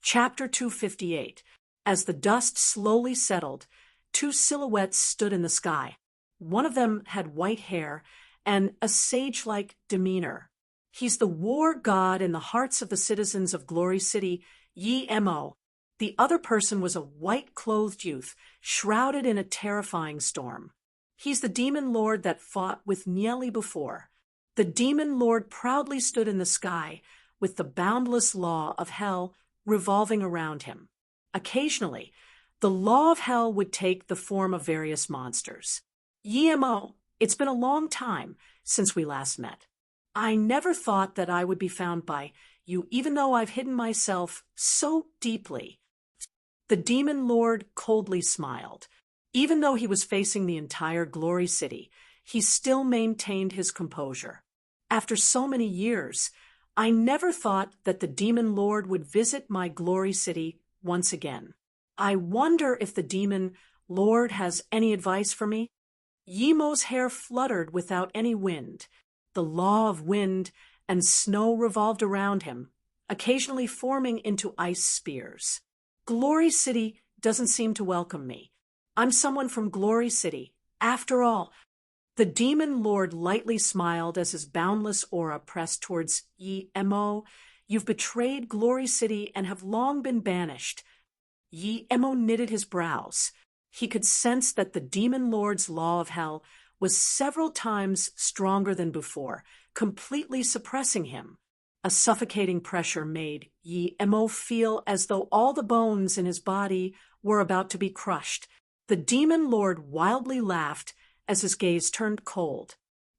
Chapter 258. As the dust slowly settled, two silhouettes stood in the sky. One of them had white hair and a sage-like demeanor. He's the war god in the hearts of the citizens of Glory City, Yi-Mo. The other person was a white-clothed youth, shrouded in a terrifying storm. He's the demon lord that fought with Nieli before. The demon lord proudly stood in the sky, with the boundless law of hell revolving around him. Occasionally, the law of hell would take the form of various monsters. Yi-Mo, it's been a long time since we last met. I never thought that I would be found by you, even though I've hidden myself so deeply. The demon lord coldly smiled. Even though he was facing the entire Glory City, he still maintained his composure. After so many years, I never thought that the demon lord would visit my Glory City once again. I wonder if the demon lord has any advice for me? Yi-Mo's hair fluttered without any wind. The law of wind and snow revolved around him, occasionally forming into ice spears. Glory City doesn't seem to welcome me. I'm someone from Glory City. After all, the demon lord lightly smiled as his boundless aura pressed towards Yi-Mo. You've betrayed Glory City and have long been banished. Yi-Mo knitted his brows. He could sense that the demon lord's law of hell was several times stronger than before, completely suppressing him. A suffocating pressure made Yi-Mo feel as though all the bones in his body were about to be crushed. The demon lord wildly laughed as his gaze turned cold.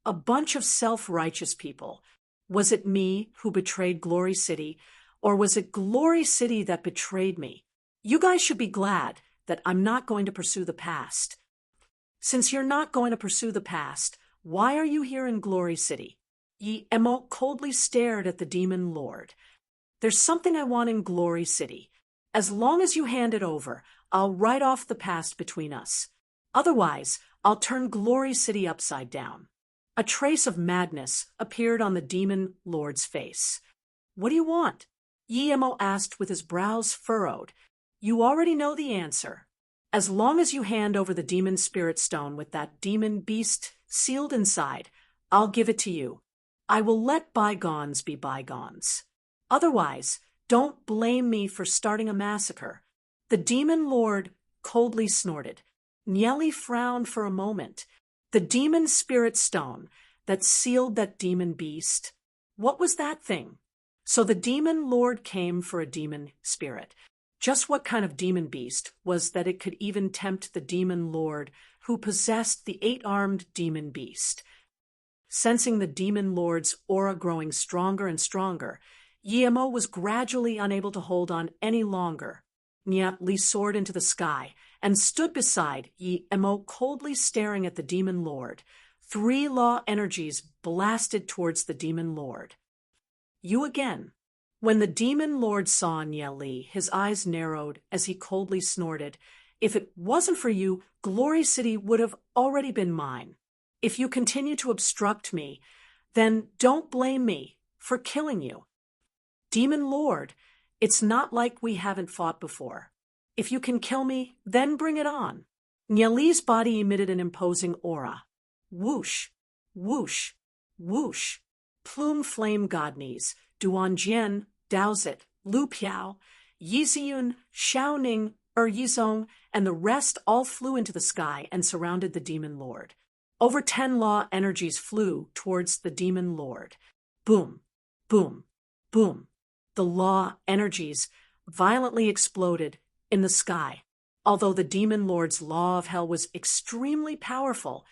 A bunch of self-righteous people. Was it me who betrayed Glory City, or was it Glory City that betrayed me? You guys should be glad that I'm not going to pursue the past. Since you're not going to pursue the past, why are you here in Glory City? Yi-Mo coldly stared at the demon lord. There's something I want in Glory City. As long as you hand it over, I'll write off the past between us. Otherwise, I'll turn Glory City upside down. A trace of madness appeared on the demon lord's face. What do you want? Yi-Mo asked with his brows furrowed. You already know the answer. As long as you hand over the demon spirit stone with that demon beast sealed inside, I'll give it to you. I will let bygones be bygones. Otherwise, don't blame me for starting a massacre. The demon lord coldly snorted. Nieli frowned for a moment. The demon spirit stone that sealed that demon beast. What was that thing? So the demon lord came for a demon spirit. Just what kind of demon beast was that it could even tempt the demon lord who possessed the 8-armed demon beast? Sensing the demon lord's aura growing stronger and stronger, Yi-Mo was gradually unable to hold on any longer. Nieli soared into the sky and stood beside Yi-Mo, coldly staring at the demon lord. 3 law energies blasted towards the demon lord. You again. When the demon lord saw Nieli, his eyes narrowed as he coldly snorted. If it wasn't for you, Glory City would have already been mine. If you continue to obstruct me, then don't blame me for killing you. Demon lord, it's not like we haven't fought before. If you can kill me, then bring it on. Nieli's body emitted an imposing aura. Whoosh, whoosh, whoosh. Plume Flame Godnies, Duanjian, Daozit, Lu Piao, Yiziyun, Xiaoning, Yizong, and the rest all flew into the sky and surrounded the demon lord. Over 10 law energies flew towards the demon lord. Boom, boom, boom. The law energies violently exploded in the sky. Although the demon lord's law of hell was extremely powerful,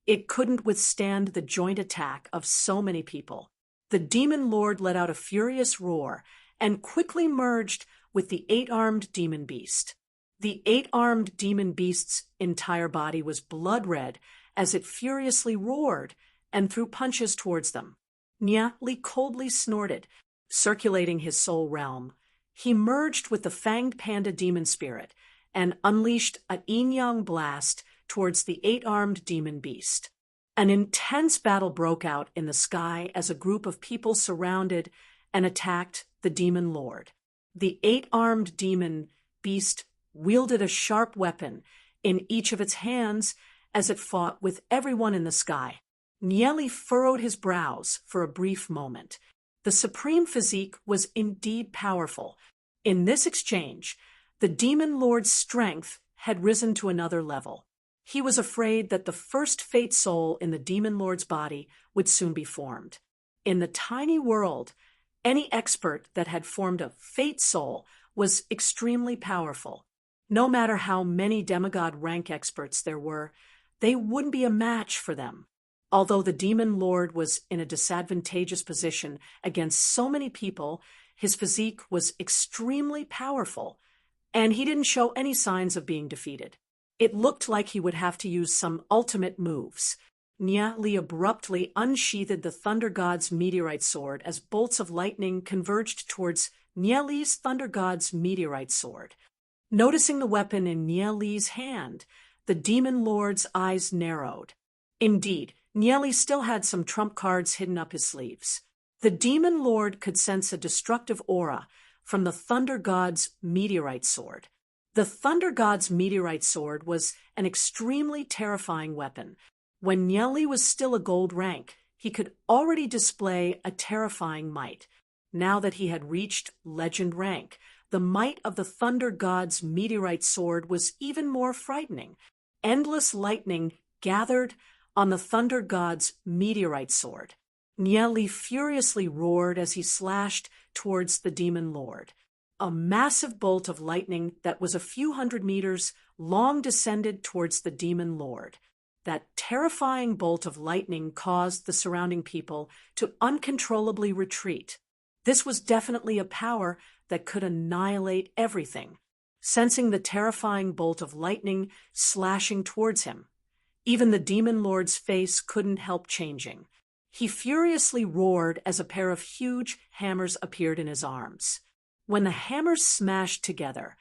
it couldn't withstand the joint attack of so many people. The demon lord let out a furious roar and quickly merged with the 8-armed demon beast. The 8-armed demon beast's entire body was blood red as it furiously roared and threw punches towards them. Nieli coldly snorted, circulating his soul realm. He merged with the fanged panda demon spirit and unleashed a yin-yang blast towards the 8-armed demon beast. An intense battle broke out in the sky as a group of people surrounded and attacked the demon lord. The 8-armed demon beast wielded a sharp weapon in each of its hands as it fought with everyone in the sky. Nieli furrowed his brows for a brief moment. The supreme physique was indeed powerful. In this exchange, the demon lord's strength had risen to another level. He was afraid that the first fate soul in the demon lord's body would soon be formed. In the tiny world, any expert that had formed a fate soul was extremely powerful. No matter how many demigod rank experts there were, they wouldn't be a match for them. Although the demon lord was in a disadvantageous position against so many people, his physique was extremely powerful, and he didn't show any signs of being defeated. It looked like he would have to use some ultimate moves. Nieli abruptly unsheathed the Thunder God's meteorite sword as bolts of lightning converged towards Nieli's Thunder God's meteorite sword. Noticing the weapon in Nieli's hand, the demon lord's eyes narrowed. Indeed, Nieli still had some trump cards hidden up his sleeves. The demon lord could sense a destructive aura from the Thunder God's meteorite sword. The Thunder God's meteorite sword was an extremely terrifying weapon. When Nieli was still a gold rank, he could already display a terrifying might. Now that he had reached legend rank, the might of the Thunder God's meteorite sword was even more frightening. Endless lightning gathered on the Thunder God's meteorite sword. Nieli furiously roared as he slashed towards the demon lord. A massive bolt of lightning that was a few hundred meters long descended towards the demon lord. That terrifying bolt of lightning caused the surrounding people to uncontrollably retreat. This was definitely a power that could annihilate everything. Sensing the terrifying bolt of lightning slashing towards him, even the demon lord's face couldn't help changing. He furiously roared as a pair of huge hammers appeared in his arms. When the hammers smashed together,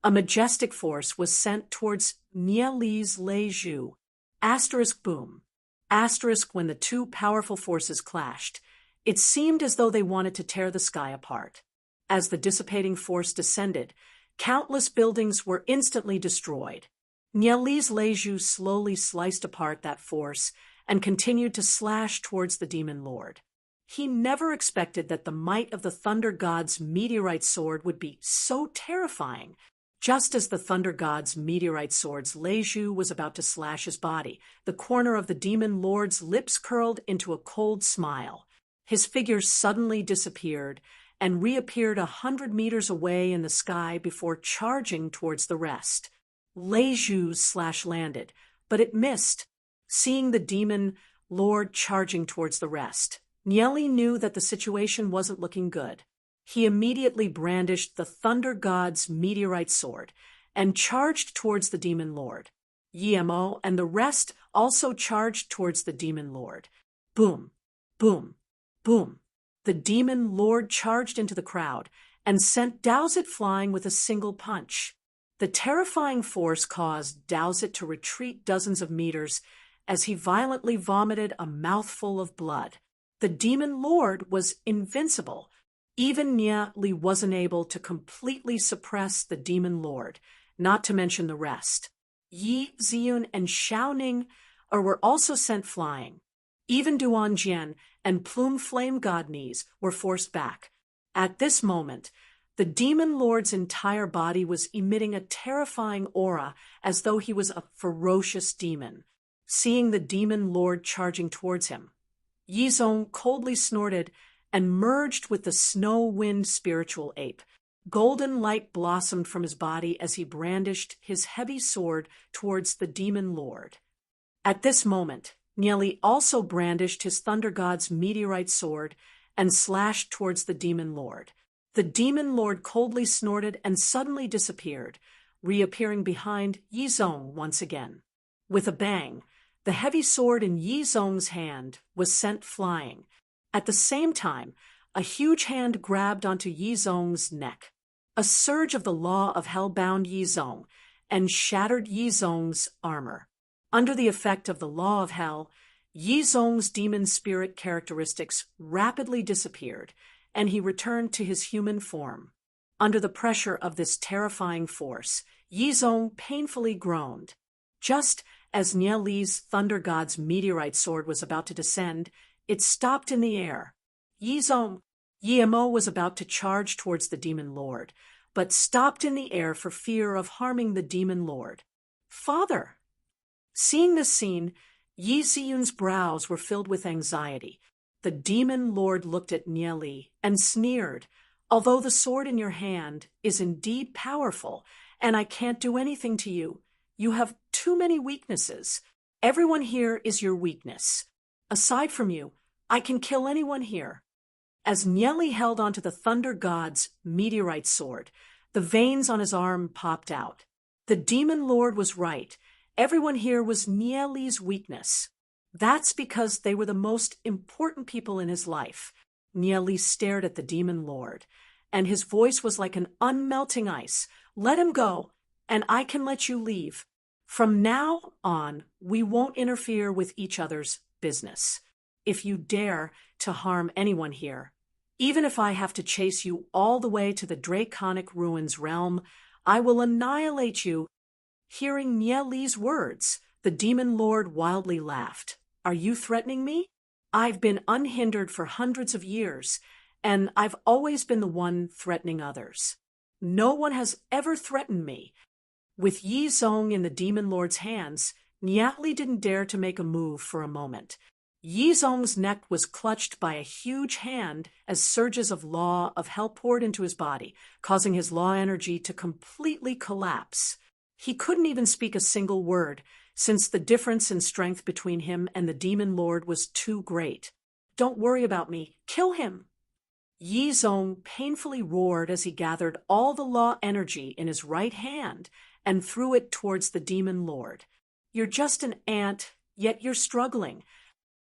a majestic force was sent towards Nieli's Leju. Asterisk boom. Asterisk when the two powerful forces clashed, it seemed as though they wanted to tear the sky apart. As the dissipating force descended, countless buildings were instantly destroyed. Nieli's Leju slowly sliced apart that force and continued to slash towards the demon lord. He never expected that the might of the Thunder God's meteorite sword would be so terrifying. Just as the Thunder God's meteorite sword's Leju was about to slash his body, the corner of the demon lord's lips curled into a cold smile. His figure suddenly disappeared and reappeared 100 meters away in the sky before charging towards the rest. Leju's slash landed, but it missed. Seeing the demon lord charging towards the rest, Nieli knew that the situation wasn't looking good. He immediately brandished the Thunder God's meteorite sword and charged towards the demon lord. Yemo and the rest also charged towards the demon lord. Boom, boom, boom. The demon lord charged into the crowd and sent Dowsett flying with a single punch. The terrifying force caused Dowsett to retreat dozens of meters as he violently vomited a mouthful of blood. The demon lord was invincible. Even Nieli wasn't able to completely suppress the demon lord, not to mention the rest. Yi Ziyun and Xiaoning were also sent flying. Even Duan Jian and Plume Flame Godknees were forced back. At this moment, the demon lord's entire body was emitting a terrifying aura as though he was a ferocious demon. Seeing the demon lord charging towards him, Yizong coldly snorted and merged with the snow-wind spiritual ape. Golden light blossomed from his body as he brandished his heavy sword towards the demon lord. At this moment, Nieli also brandished his Thunder God's meteorite sword and slashed towards the demon lord. The demon lord coldly snorted and suddenly disappeared, reappearing behind Yizong once again. With a bang, the heavy sword in Yizong's hand was sent flying. At the same time, a huge hand grabbed onto Yizong's neck. A surge of the law of hell bound Yizong and shattered Yizong's armor. Under the effect of the law of hell, Yizong's demon spirit characteristics rapidly disappeared, and he returned to his human form. Under the pressure of this terrifying force, Yizong painfully groaned. Just as Nye Li's Thunder God's meteorite sword was about to descend, it stopped in the air. Yemo was about to charge towards the demon lord, but stopped in the air for fear of harming the demon lord. Father! Seeing this scene, Yi Ziyun's brows were filled with anxiety. The demon lord looked at Nye Li and sneered. Although the sword in your hand is indeed powerful, and I can't do anything to you, you have too many weaknesses. Everyone here is your weakness. Aside from you, I can kill anyone here. As Nye Li held onto the Thunder God's meteorite sword, the veins on his arm popped out. The demon lord was right. Everyone here was Nye Li's weakness. That's because they were the most important people in his life. Nye Li stared at the demon lord, and his voice was like an unmelting ice. Let him go, and I can let you leave. From now on, we won't interfere with each other's business. If you dare to harm anyone here, even if I have to chase you all the way to the Draconic Ruins realm, I will annihilate you. Hearing Nye Li's words, the demon lord wildly laughed. Are you threatening me? I've been unhindered for hundreds of years, and I've always been the one threatening others. No one has ever threatened me. With Yi Zong in the demon lord's hands, Nye Li didn't dare to make a move for a moment. Yi Zong's neck was clutched by a huge hand as surges of law of hell poured into his body, causing his law energy to completely collapse. He couldn't even speak a single word, since the difference in strength between him and the demon lord was too great. Don't worry about me. Kill him! Yi Zong painfully roared as he gathered all the law energy in his right hand and threw it towards the demon lord. You're just an ant, yet you're struggling.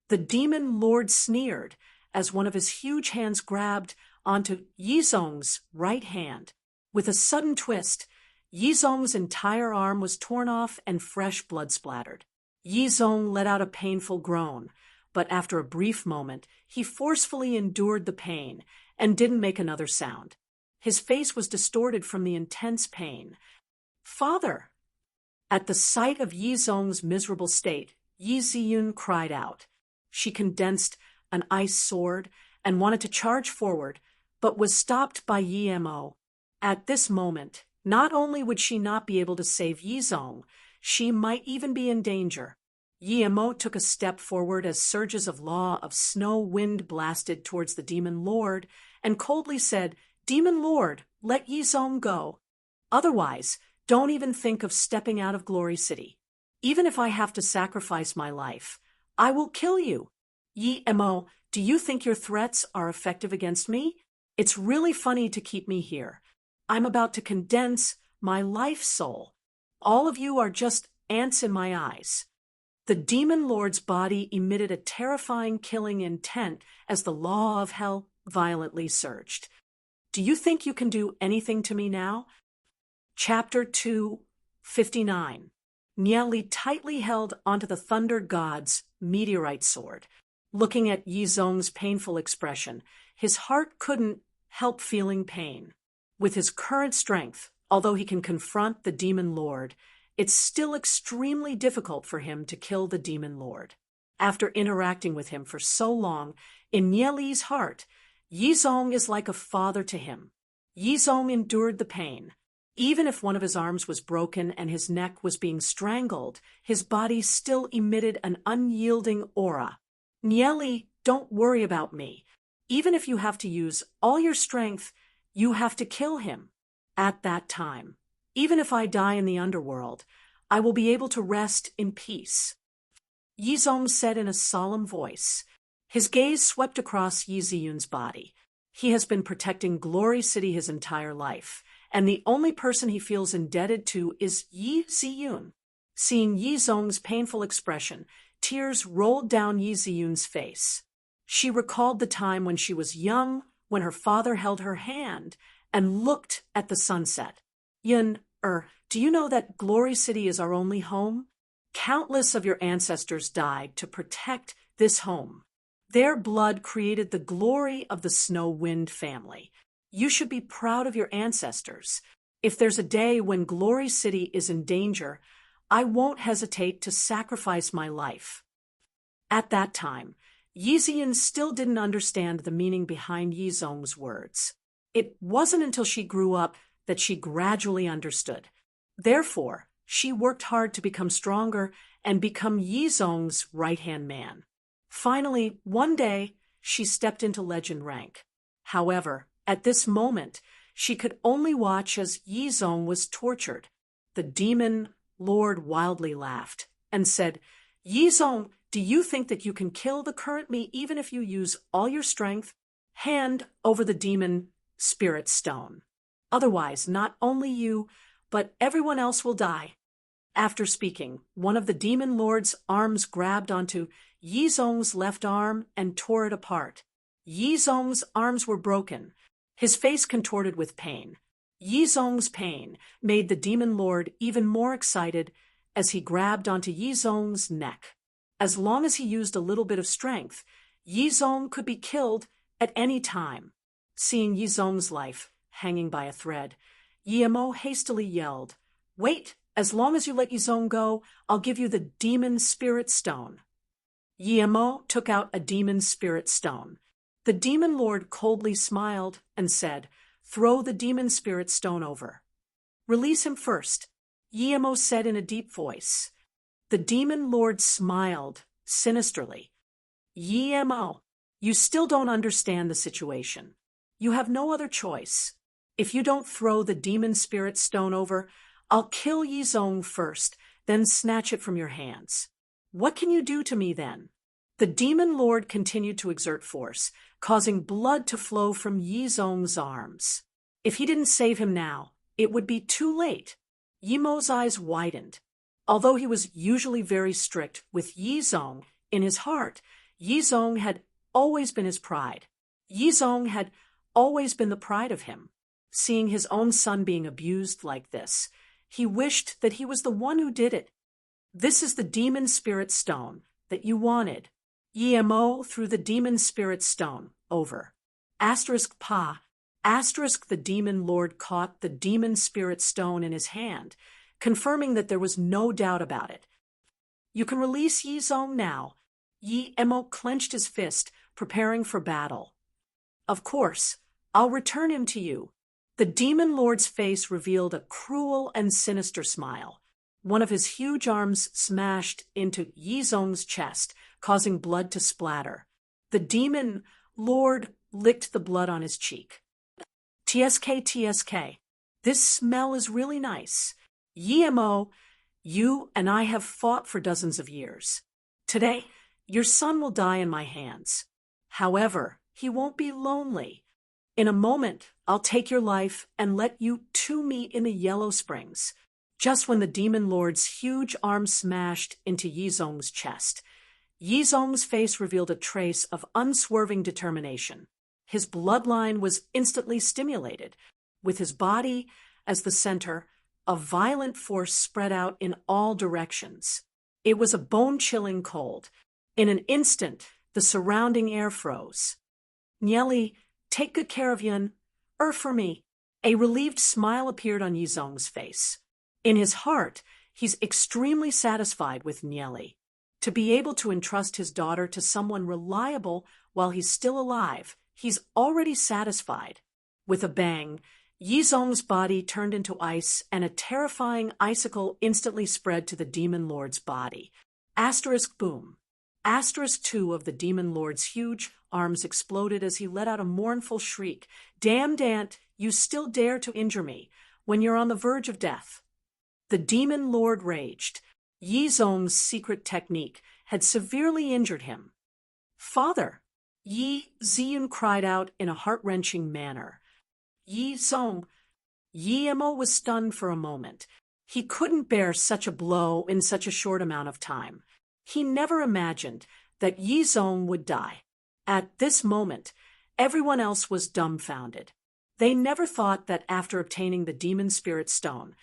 The demon lord sneered as one of his huge hands grabbed onto Yi Zong's right hand. With a sudden twist, Yi Zong's entire arm was torn off and fresh blood splattered. Yi Zong let out a painful groan, but after a brief moment, he forcefully endured the pain and didn't make another sound. His face was distorted from the intense pain. Father! At the sight of Yi Zong's miserable state, Yi Ziyun cried out. She condensed an ice sword and wanted to charge forward, but was stopped by Yi Mo. At this moment, not only would she not be able to save Yi Zong, she might even be in danger. Yi Mo took a step forward as surges of law of snow wind blasted towards the demon lord and coldly said, Demon lord, let Yi Zong go. Otherwise, don't even think of stepping out of Glory City. Even if I have to sacrifice my life, I will kill you. Yi Mo, do you think your threats are effective against me? It's really funny to keep me here. I'm about to condense my life soul. All of you are just ants in my eyes. The demon lord's body emitted a terrifying killing intent as the law of hell violently surged. Do you think you can do anything to me now? Chapter 259. Nye Li tightly held onto the Thunder God's meteorite sword. Looking at Yi Zong's painful expression, his heart couldn't help feeling pain. With his current strength, although he can confront the demon lord, it's still extremely difficult for him to kill the demon lord. After interacting with him for so long, in Nye Li's heart, Yi Zong is like a father to him. Yi Zong endured the pain. Even if one of his arms was broken and his neck was being strangled, his body still emitted an unyielding aura. Nye Li, don't worry about me. Even if you have to use all your strength, you have to kill him. At that time, even if I die in the underworld, I will be able to rest in peace. Yi Zong said in a solemn voice. His gaze swept across Yi Ziyun's body. He has been protecting Glory City his entire life, and the only person he feels indebted to is Yi Ziyun. Seeing Yi Zong's painful expression, tears rolled down Yi Ziyun's face. She recalled the time when she was young, when her father held her hand and looked at the sunset. Yun, do you know that Glory City is our only home? Countless of your ancestors died to protect this home. Their blood created the glory of the Snow Wind family. You should be proud of your ancestors. If there's a day when Glory City is in danger, I won't hesitate to sacrifice my life." At that time, Yi Ziyan still didn't understand the meaning behind Yi Zong's words. It wasn't until she grew up that she gradually understood. Therefore, she worked hard to become stronger and become Yi Zong's right-hand man. Finally, one day, she stepped into legend rank. However, at this moment, she could only watch as Yi Zong was tortured. The demon lord wildly laughed and said, "Yi Zong, do you think that you can kill the current me even if you use all your strength? Hand over the demon spirit stone. Otherwise, not only you, but everyone else will die." After speaking, one of the demon lord's arms grabbed onto Yi Zong's left arm and tore it apart. Yi Zong's arms were broken, his face contorted with pain. Yi Zong's pain made the demon lord even more excited as he grabbed onto Yi Zong's neck. As long as he used a little bit of strength, Yi Zong could be killed at any time. Seeing Yi Zong's life hanging by a thread, Yi Mo hastily yelled, "Wait! As long as you let Yi Zong go, I'll give you the demon spirit stone." Yi Mo took out a demon spirit stone. The demon lord coldly smiled and said, "Throw the demon spirit stone over." "Release him first," Yi Mo said in a deep voice. The demon lord smiled sinisterly. "Yi Mo, you still don't understand the situation. You have no other choice. If you don't throw the demon spirit stone over, I'll kill Yi Zong first, then snatch it from your hands. What can you do to me then?" The demon lord continued to exert force, causing blood to flow from Yi Zong's arms. If he didn't save him now, it would be too late. Yi Mo's eyes widened. Although he was usually very strict with Yi Zong, in his heart, Yi Zong had always been his pride. Yi Zong had always been the pride of him. Seeing his own son being abused like this, he wished that he was the one who did it. "This is the demon spirit stone that you wanted." Yi Mo threw the demon spirit stone over. *Pa*. The demon lord caught the demon spirit stone in his hand, confirming that there was no doubt about it. "You can release Yi Zong now." Yi Mo clenched his fist, preparing for battle. "Of course, I'll return him to you." The demon lord's face revealed a cruel and sinister smile. One of his huge arms smashed into Yi Zong's chest, causing blood to splatter. The demon lord licked the blood on his cheek. TSK. This smell is really nice. Yi Mo, you and I have fought for dozens of years. Today, your son will die in my hands. However, he won't be lonely. In a moment, I'll take your life and let you two meet in the Yellow Springs." Just when the demon lord's huge arm smashed into Yi Zong's chest, Yi Zong's face revealed a trace of unswerving determination. His bloodline was instantly stimulated. With his body as the center, a violent force spread out in all directions. It was a bone-chilling cold. In an instant, the surrounding air froze. "Nieli, take good care of Yun. For me." A relieved smile appeared on Yi Zong's face. In his heart, he's extremely satisfied with Nieli. To be able to entrust his daughter to someone reliable while he's still alive, he's already satisfied. With a bang, Yi Zong's body turned into ice, and a terrifying icicle instantly spread to the demon lord's body. Boom. 2 of the demon lord's huge arms exploded as he let out a mournful shriek. "Damn Dant, you still dare to injure me when you're on the verge of death." The demon lord raged. Yi Zong's secret technique had severely injured him. "Father!" Yi Ziyan cried out in a heart-wrenching manner. "Yi Zong!" Yi Mo was stunned for a moment. He couldn't bear such a blow in such a short amount of time. He never imagined that Yi Zong would die. At this moment, everyone else was dumbfounded. They never thought that after obtaining the demon spirit stone,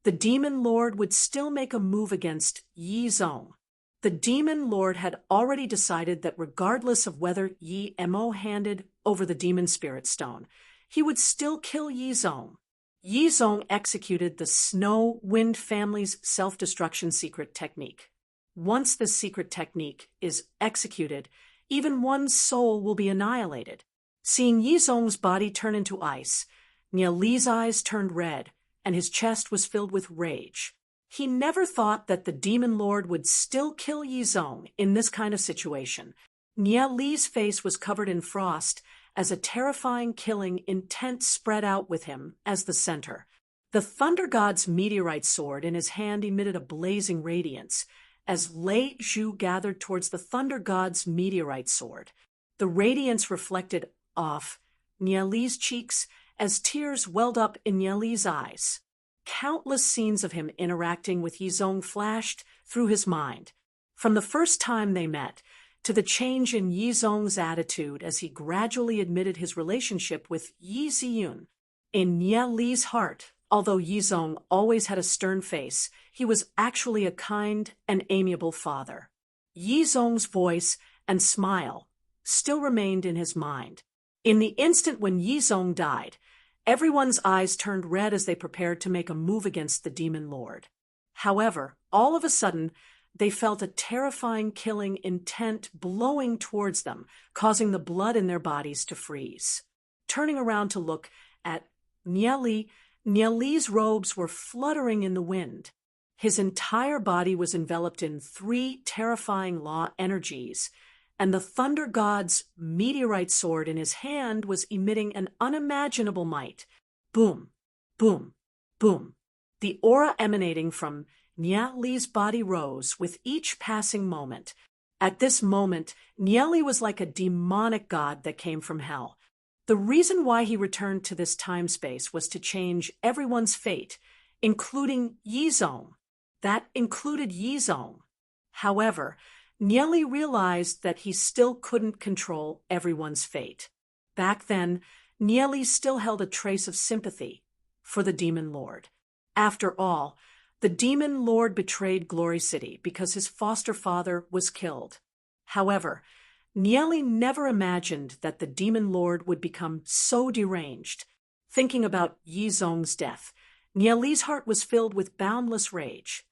the demon lord would still make a move against Yi Zong. The demon lord had already decided that regardless of whether Yi Mo handed over the demon spirit stone, he would still kill Yizong. Yizong executed the Snow Wind family's self-destruction secret technique. Once this secret technique is executed, even one soul will be annihilated. Seeing Yizong's body turn into ice, Nian Li's eyes turned red, and his chest was filled with rage. He never thought that the demon lord would still kill Yizong in this kind of situation. Nian Li's face was covered in frost as a terrifying killing intent spread out with him as the center. The Thunder God's meteorite sword in his hand emitted a blazing radiance as Lei Zhu gathered towards the Thunder God's meteorite sword. The radiance reflected off Nian Li's cheeks as tears welled up in Nian Li's eyes. Countless scenes of him interacting with Yizong flashed through his mind. From the first time they met, to the change in Yizong's attitude as he gradually admitted his relationship with Yi Ziyun. In Nian Li's heart, although Yizong always had a stern face, he was actually a kind and amiable father. Yizong's voice and smile still remained in his mind. In the instant when Yizong died, everyone's eyes turned red as they prepared to make a move against the demon lord. However, all of a sudden, they felt a terrifying killing intent blowing towards them, causing the blood in their bodies to freeze. Turning around to look at Nian Li's robes were fluttering in the wind. His entire body was enveloped in 3 terrifying law energies, and the Thunder God's meteorite sword in his hand was emitting an unimaginable might. Boom, boom, boom. The aura emanating from Nian Li's body rose with each passing moment. At this moment, Nian Li was like a demonic god that came from hell. The reason why he returned to this time-space was to change everyone's fate, including Yizong. That included Yizong. However, Nian Li realized that he still couldn't control everyone's fate. Back then, Nian Li still held a trace of sympathy for the Demon Lord. After all, the Demon Lord betrayed Glory City because his foster father was killed. However, Nian Li never imagined that the Demon Lord would become so deranged. Thinking about Yizong's death, Nian Li's heart was filled with boundless rage.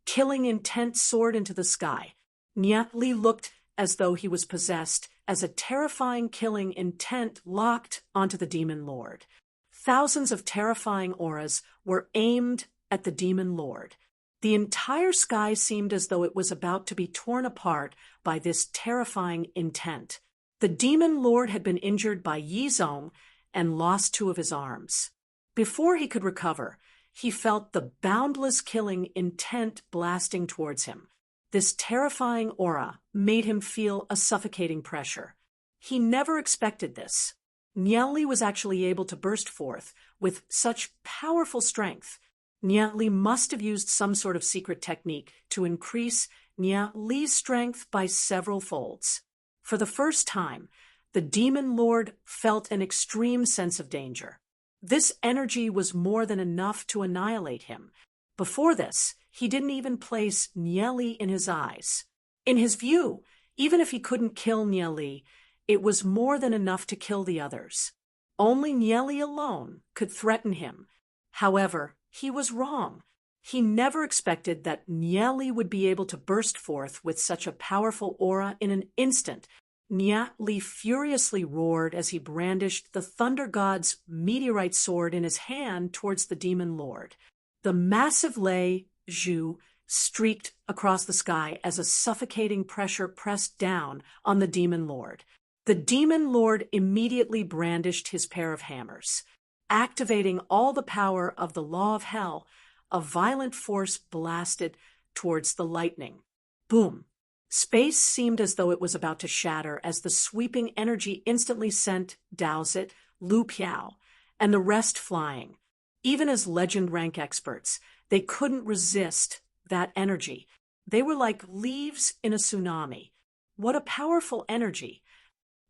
Killing intent soared into the sky. Nian Li looked as though he was possessed as a terrifying killing intent locked onto the Demon Lord. Thousands of terrifying auras were aimed at the Demon Lord. The entire sky seemed as though it was about to be torn apart by this terrifying intent. The Demon Lord had been injured by Yizong and lost 2 of his arms. Before he could recover, he felt the boundless killing intent blasting towards him. This terrifying aura made him feel a suffocating pressure. He never expected this. Nian Li was actually able to burst forth with such powerful strength. Nian Li must have used some sort of secret technique to increase Nian Li's strength by several folds. For the first time, the Demon Lord felt an extreme sense of danger. This energy was more than enough to annihilate him. Before this, he didn't even place Nian Li in his eyes. In his view, even if he couldn't kill Nian Li, it was more than enough to kill the others. Only Nian Li alone could threaten him. However, he was wrong. He never expected that Nian Li would be able to burst forth with such a powerful aura in an instant. Nian Li furiously roared as he brandished the Thunder God's meteorite sword in his hand towards the Demon Lord. The massive Lei Zhu streaked across the sky as a suffocating pressure pressed down on the Demon Lord. The Demon Lord immediately brandished his pair of hammers. Activating all the power of the law of hell, a violent force blasted towards the lightning. Boom! Space seemed as though it was about to shatter as the sweeping energy instantly sent Daozit, Lu Piao, and the rest flying. Even as legend rank experts, they couldn't resist that energy. They were like leaves in a tsunami. What a powerful energy!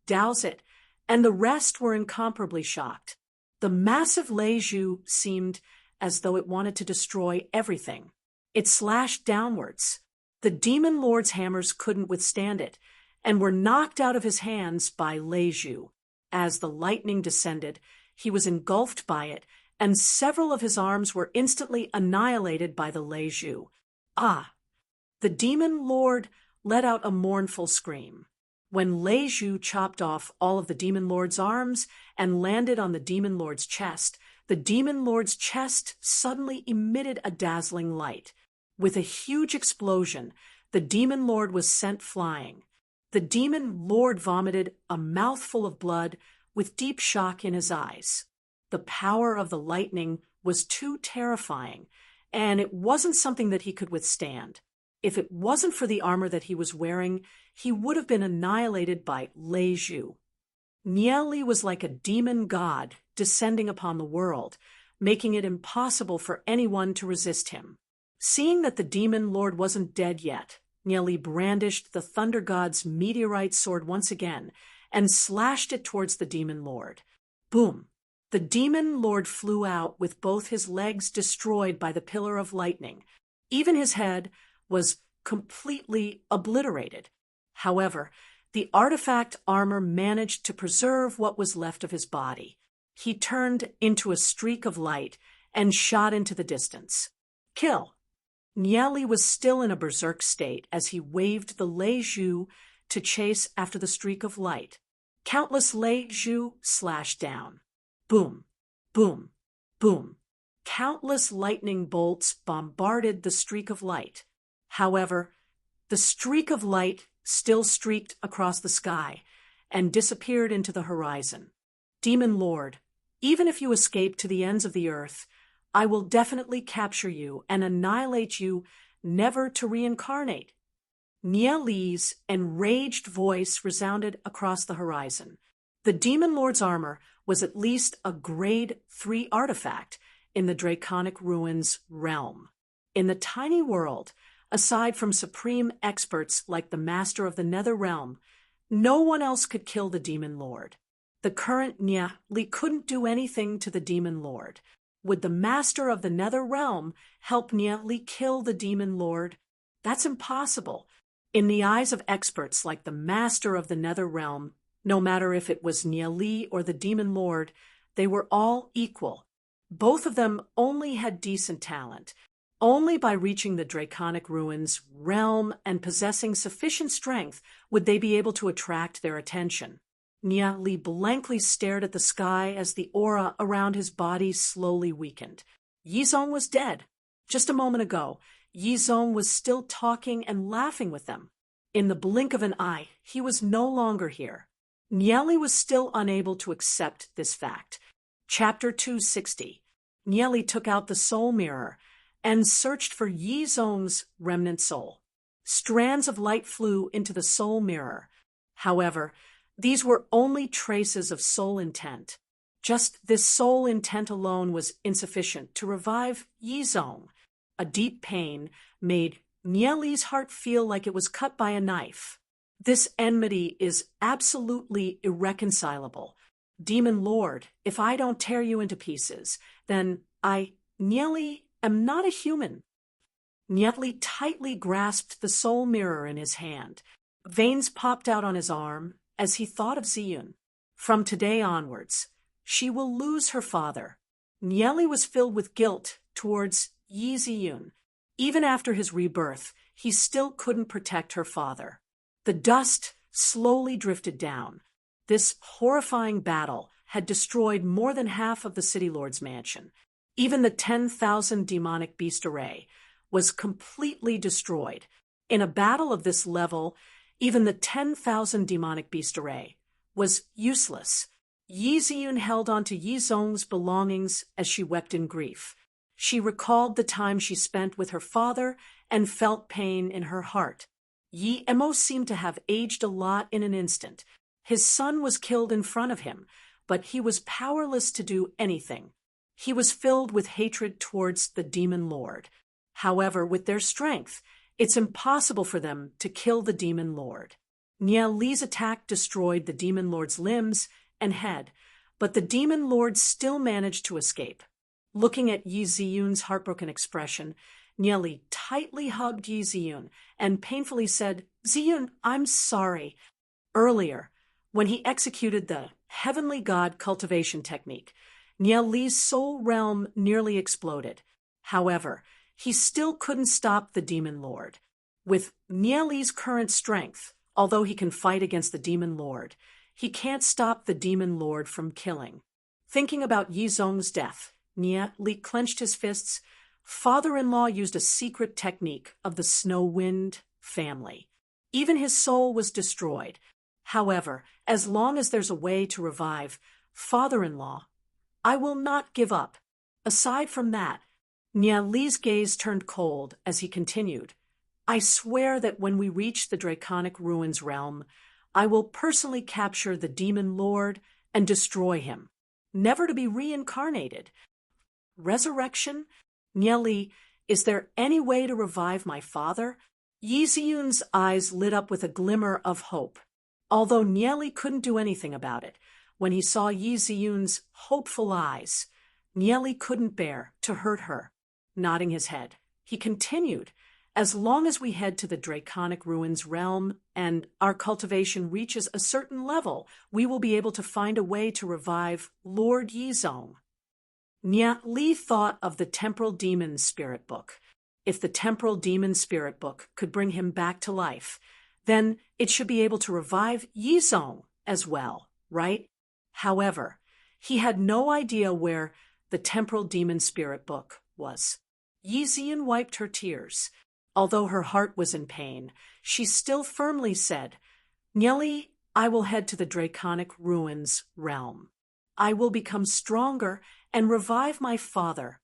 Daozit and the rest were incomparably shocked. The massive Lei Zhu seemed as though it wanted to destroy everything. It slashed downwards. The Demon Lord's hammers couldn't withstand it, and were knocked out of his hands by Lei Zhu. as the lightning descended, he was engulfed by it, and several of his arms were instantly annihilated by the Lei Zhu. Ah! The demon lord let out a mournful scream. When Lei Zhu chopped off all of the demon lord's arms and landed on the demon lord's chest, the demon lord's chest suddenly emitted a dazzling light. With a huge explosion, the demon lord was sent flying. The demon lord vomited a mouthful of blood with deep shock in his eyes. The power of the lightning was too terrifying, and it wasn't something that he could withstand. If it wasn't for the armor that he was wearing, he would have been annihilated by Lei Zhu. Nieli was like a demon god descending upon the world, making it impossible for anyone to resist him. Seeing that the demon lord wasn't dead yet, Nieli brandished the thunder god's meteorite sword once again and slashed it towards the demon lord. Boom! The demon lord flew out with both his legs destroyed by the pillar of lightning. Even his head was completely obliterated. However, the artifact armor managed to preserve what was left of his body. He turned into a streak of light and shot into the distance. Kill! Nieli was still in a berserk state as he waved the Lei Zhu to chase after the streak of light. Countless Lei Zhu slashed down. Boom, boom, boom. Countless lightning bolts bombarded the streak of light. However, the streak of light still streaked across the sky and disappeared into the horizon. Demon Lord, even if you escape to the ends of the earth, I will definitely capture you and annihilate you, never to reincarnate. Nieli's enraged voice resounded across the horizon. The Demon Lord's armor was at least a Grade 3 artifact in the Draconic Ruins realm. In the tiny world, aside from supreme experts like the Master of the Nether Realm, no one else could kill the Demon Lord. The current Nieli couldn't do anything to the Demon Lord. Would the Master of the Nether Realm help Nieli kill the Demon Lord? That's impossible. In the eyes of experts like the Master of the Nether Realm, no matter if it was Nieli or the Demon Lord, they were all equal. Both of them only had decent talent. Only by reaching the Draconic Ruins realm and possessing sufficient strength would they be able to attract their attention. Nieli blankly stared at the sky as the aura around his body slowly weakened. Yizong was dead. Just a moment ago, Yizong was still talking and laughing with them. In the blink of an eye, he was no longer here. Nieli was still unable to accept this fact. Chapter 260. Nieli took out the soul mirror and searched for Yizong's remnant soul. Strands of light flew into the soul mirror. However, these were only traces of soul intent. Just this soul intent alone was insufficient to revive Yizong. A deep pain made Nieli's heart feel like it was cut by a knife. This enmity is absolutely irreconcilable. Demon Lord, if I don't tear you into pieces, then Nieli, am not a human. Nieli tightly grasped the soul mirror in his hand. Veins popped out on his arm as he thought of Ziyun. From today onwards, she will lose her father. Nieli was filled with guilt towards Yi Ziyun. Even after his rebirth, he still couldn't protect her father. The dust slowly drifted down. This horrifying battle had destroyed more than half of the City Lord's mansion. Even the 10,000 demonic beast array was completely destroyed. In a battle of this level, even the 10,000 demonic beast array was useless. Yi Ziyun held on to Yizong's belongings as she wept in grief. She recalled the time she spent with her father and felt pain in her heart. Yi Emo seemed to have aged a lot in an instant. His son was killed in front of him, but he was powerless to do anything. He was filled with hatred towards the Demon Lord. However, with their strength, it's impossible for them to kill the Demon Lord. Nieli's attack destroyed the Demon Lord's limbs and head, but the Demon Lord still managed to escape. Looking at Yi Ziyun's heartbroken expression, Nieli tightly hugged Yi Ziyun and painfully said, "Ziyun, I'm sorry. Earlier, When he executed the heavenly god cultivation technique, Nian Li's soul realm nearly exploded. However, he still couldn't stop the demon lord. With Nian Li's current strength, although he can fight against the demon lord, he can't stop the demon lord from killing. Thinking about Yi Zong's death, Nian Li clenched his fists. Father-in-law used a secret technique of the snow wind family. Even his soul was destroyed. However, as long as there's a way to revive father-in-law, I will not give up. Aside from that, Nian Li's gaze turned cold as he continued. I swear that when we reach the Draconic Ruins realm, I will personally capture the demon lord and destroy him, never to be reincarnated. Resurrection? Nian Li, is there any way to revive my father? Yi Ziyun's eyes lit up with a glimmer of hope. Although Nian Li couldn't do anything about it, when he saw Yi Ziyun's hopeful eyes, Nian Li couldn't bear to hurt her. Nodding his head, he continued, as long as we head to the Draconic Ruins realm and our cultivation reaches a certain level, we will be able to find a way to revive Lord Yizong. Nian Li thought of the Temporal Demon Spirit Book. If the Temporal Demon Spirit Book could bring him back to life, then it should be able to revive Yizong as well, right? However, he had no idea where the Temporal Demon Spirit Book was. Yi Ziyun wiped her tears. Although her heart was in pain, she still firmly said, Nian Li, I will head to the Draconic Ruins realm. I will become stronger and revive my father.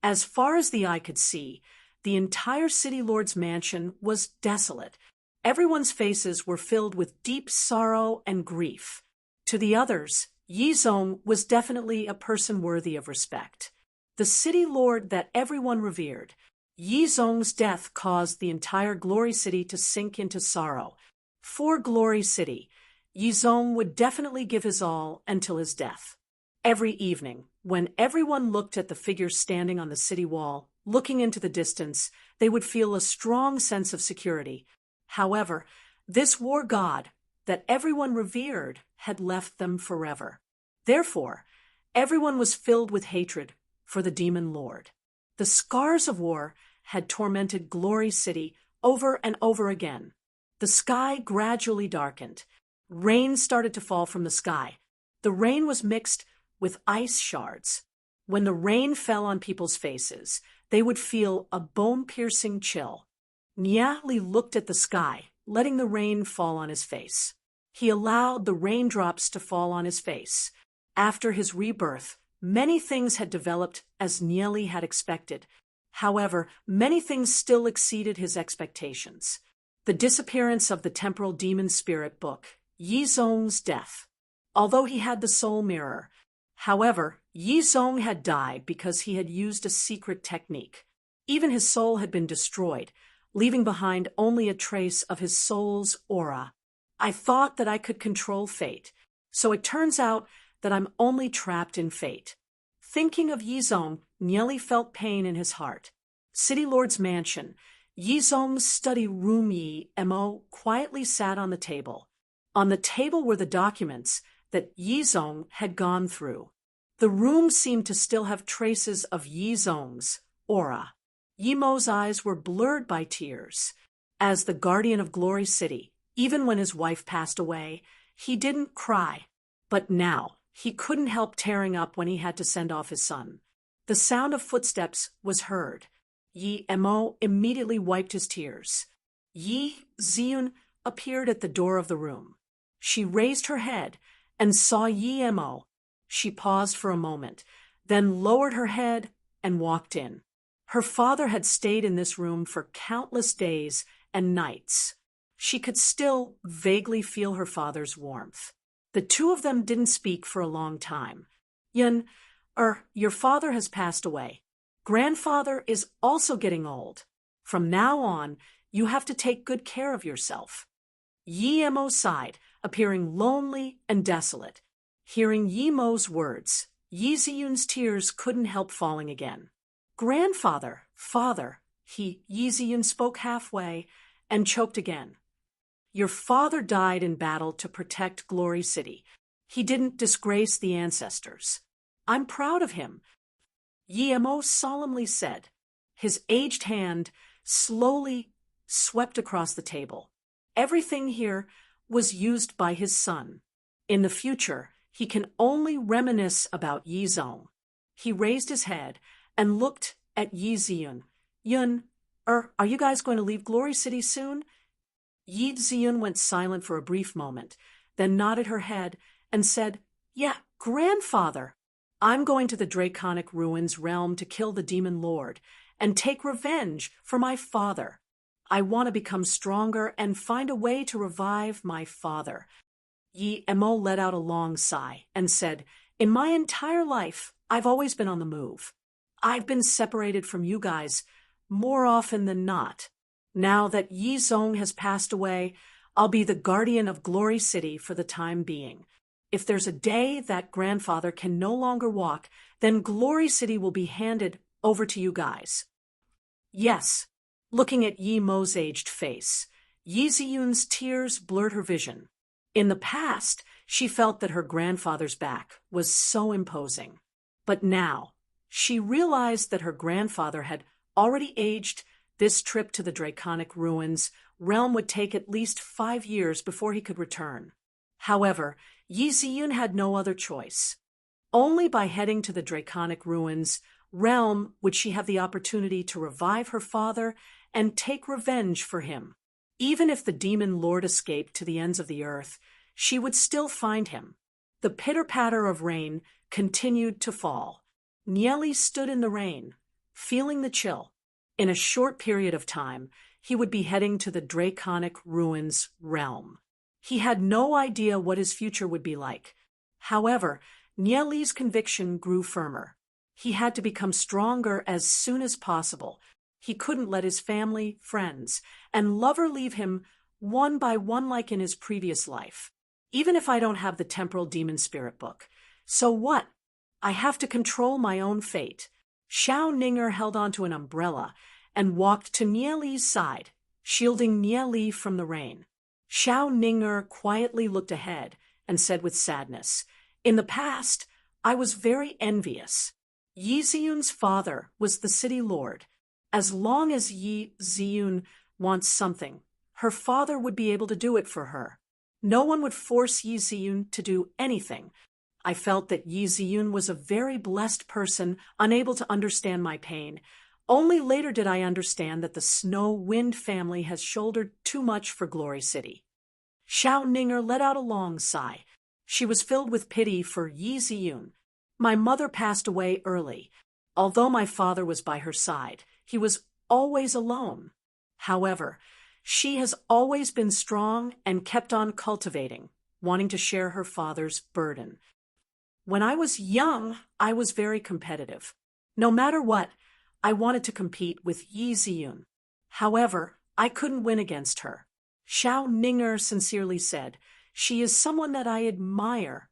As far as the eye could see, the entire City Lord's mansion was desolate. Everyone's faces were filled with deep sorrow and grief. To the others, Yizong was definitely a person worthy of respect. The City Lord that everyone revered. Yizong's death caused the entire Glory City to sink into sorrow. For Glory City, Yizong would definitely give his all until his death. Every evening, when everyone looked at the figure standing on the city wall, looking into the distance, they would feel a strong sense of security. However, this war god that everyone revered had left them forever. Therefore, everyone was filled with hatred for the demon lord. The scars of war had tormented Glory City over and over again. The sky gradually darkened. Rain started to fall from the sky. The rain was mixed with ice shards. When the rain fell on people's faces, they would feel a bone-piercing chill. Nian Li looked at the sky, letting the rain fall on his face. He allowed the raindrops to fall on his face. After his rebirth, many things had developed as Nian Li had expected. However, many things still exceeded his expectations. The disappearance of the Temporal Demon Spirit Book, Yizong's death. Although he had the soul mirror, however, Yizong had died because he had used a secret technique. Even his soul had been destroyed, leaving behind only a trace of his soul's aura. I thought that I could control fate, so it turns out that I'm only trapped in fate. Thinking of Yizong, Nian Li felt pain in his heart. City Lord's mansion. Yizong's study room Yi Mo quietly sat on the table. On the table were the documents that Yizong had gone through. The room seemed to still have traces of Yizong's aura. Yimo's eyes were blurred by tears. As the guardian of Glory City, even when his wife passed away, he didn't cry. But now, he couldn't help tearing up when he had to send off his son. The sound of footsteps was heard. Yi Mo immediately wiped his tears. Yi Ziyun appeared at the door of the room. She raised her head and saw Yi Mo. She paused for a moment, then lowered her head and walked in. Her father had stayed in this room for countless days and nights. She could still vaguely feel her father's warmth. The two of them didn't speak for a long time. Your father has passed away. Grandfather is also getting old. From now on, you have to take good care of yourself. Yi Mo sighed, appearing lonely and desolate. Hearing Yi Mo's words, Yi Ziyun's tears couldn't help falling again. Grandfather, father, Yi Ziyun spoke halfway and choked again. Your father died in battle to protect Glory City. He didn't disgrace the ancestors. I'm proud of him, Yi Mo solemnly said. His aged hand slowly swept across the table. Everything here was used by his son. In the future, he can only reminisce about Yi Zong. He raised his head and looked at Yi Ziyun. Yun, are you guys going to leave Glory City soon? Yi Ziyun went silent for a brief moment, then nodded her head and said, Yeah, grandfather. I'm going to the Draconic Ruins realm to kill the Demon Lord and take revenge for my father. I want to become stronger and find a way to revive my father. Yi Mo let out a long sigh and said, In my entire life, I've always been on the move. I've been separated from you guys more often than not. Now that Yi Zong has passed away, I'll be the guardian of Glory City for the time being. If there's a day that grandfather can no longer walk, then Glory City will be handed over to you guys. Yes. Looking at Yi Mo's aged face, Yi Ziyun's tears blurred her vision. In the past, she felt that her grandfather's back was so imposing. But now, she realized that her grandfather had already aged. This trip to the Draconic Ruins realm would take at least 5 years before he could return. However, Yi Ziyun had no other choice. Only by heading to the Draconic Ruins realm would she have the opportunity to revive her father and take revenge for him. Even if the Demon Lord escaped to the ends of the earth, she would still find him. The pitter-patter of rain continued to fall. Nieli stood in the rain, feeling the chill. In a short period of time, he would be heading to the Draconic Ruins realm. He had no idea what his future would be like. However, Nieli's conviction grew firmer. He had to become stronger as soon as possible. He couldn't let his family, friends, and lover leave him one by one like in his previous life. Even if I don't have the Temporal Demon Spirit book. So what? I have to control my own fate. Xiao Ninger held onto an umbrella and walked to Nieli's side, shielding Nieli from the rain. Xiao Ninger quietly looked ahead and said with sadness, In the past, I was very envious. Yi Ziyun's father was the city lord. As long as Yi Ziyun wants something, her father would be able to do it for her. No one would force Yi Ziyun to do anything. I felt that Yi Ziyun was a very blessed person, unable to understand my pain. Only later did I understand that the Snow Wind family has shouldered too much for Glory City. Xiao Ninger let out a long sigh. She was filled with pity for Yi Ziyun. My mother passed away early. Although my father was by her side, he was always alone. However, she has always been strong and kept on cultivating, wanting to share her father's burden. When I was young, I was very competitive. No matter what, I wanted to compete with Yi Ziyun. However, I couldn't win against her. Xiao Ninger sincerely said, She is someone that I admire.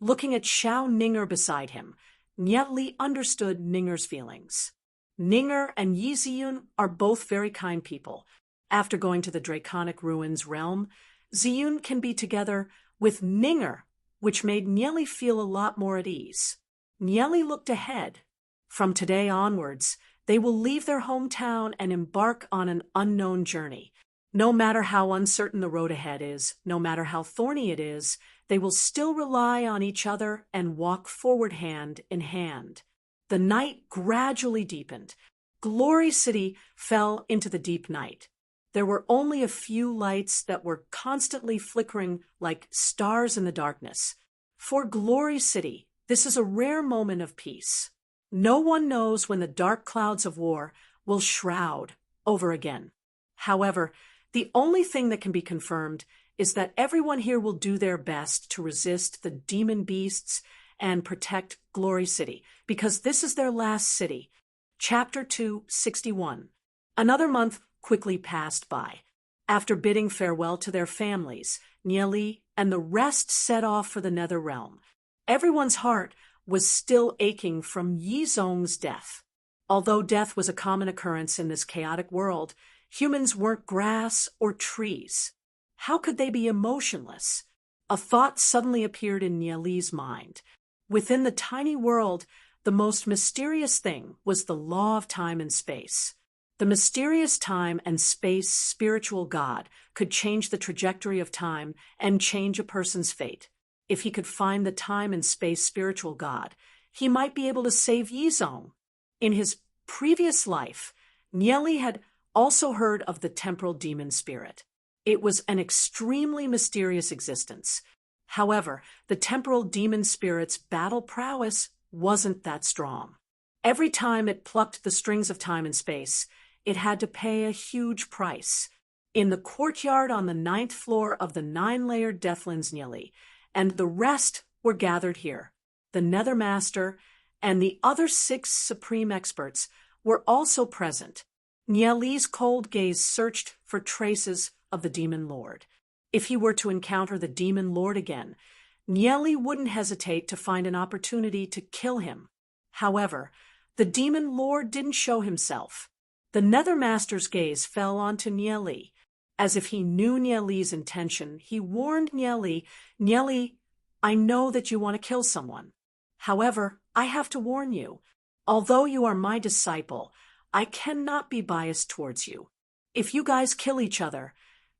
Looking at Xiao Ninger beside him, Nieli understood Ninger's feelings. Ninger and Yi Ziyun are both very kind people. After going to the Draconic Ruins realm, Ziyun can be together with Ninger, which made Nieli feel a lot more at ease. Nieli looked ahead. From today onwards, they will leave their hometown and embark on an unknown journey. No matter how uncertain the road ahead is, no matter how thorny it is, they will still rely on each other and walk forward hand in hand. The night gradually deepened. Glory City fell into the deep night. There were only a few lights that were constantly flickering like stars in the darkness. For Glory City, this is a rare moment of peace. No one knows when the dark clouds of war will shroud over again. However, the only thing that can be confirmed is that everyone here will do their best to resist the demon beasts and protect Glory City, because this is their last city. Chapter 261. Another month quickly passed by. After bidding farewell to their families, Nieli and the rest set off for the Nether Realm. Everyone's heart was still aching from Yi Zong's death. Although death was a common occurrence in this chaotic world, humans weren't grass or trees. How could they be emotionless? A thought suddenly appeared in Nieli's mind. Within the tiny world, the most mysterious thing was the law of time and space. The mysterious time and space spiritual god could change the trajectory of time and change a person's fate. If he could find the time and space spiritual god, he might be able to save Yizong. In his previous life, Nieli had also heard of the temporal demon spirit. It was an extremely mysterious existence. However, the temporal demon spirit's battle prowess wasn't that strong. Every time it plucked the strings of time and space, it had to pay a huge price. In the courtyard on the 9th floor of the 9-layered Deathlands Nieli, and the rest were gathered here. The Nether Master and the other 6 supreme experts were also present. Nieli's cold gaze searched for traces of the Demon Lord. If he were to encounter the Demon Lord again, Nieli wouldn't hesitate to find an opportunity to kill him. However, the Demon Lord didn't show himself. The Nether Master's gaze fell onto Nieli. As if he knew Nieli's intention, he warned Nieli, "Nieli, I know that you want to kill someone. However, I have to warn you. Although you are my disciple, I cannot be biased towards you. If you guys kill each other,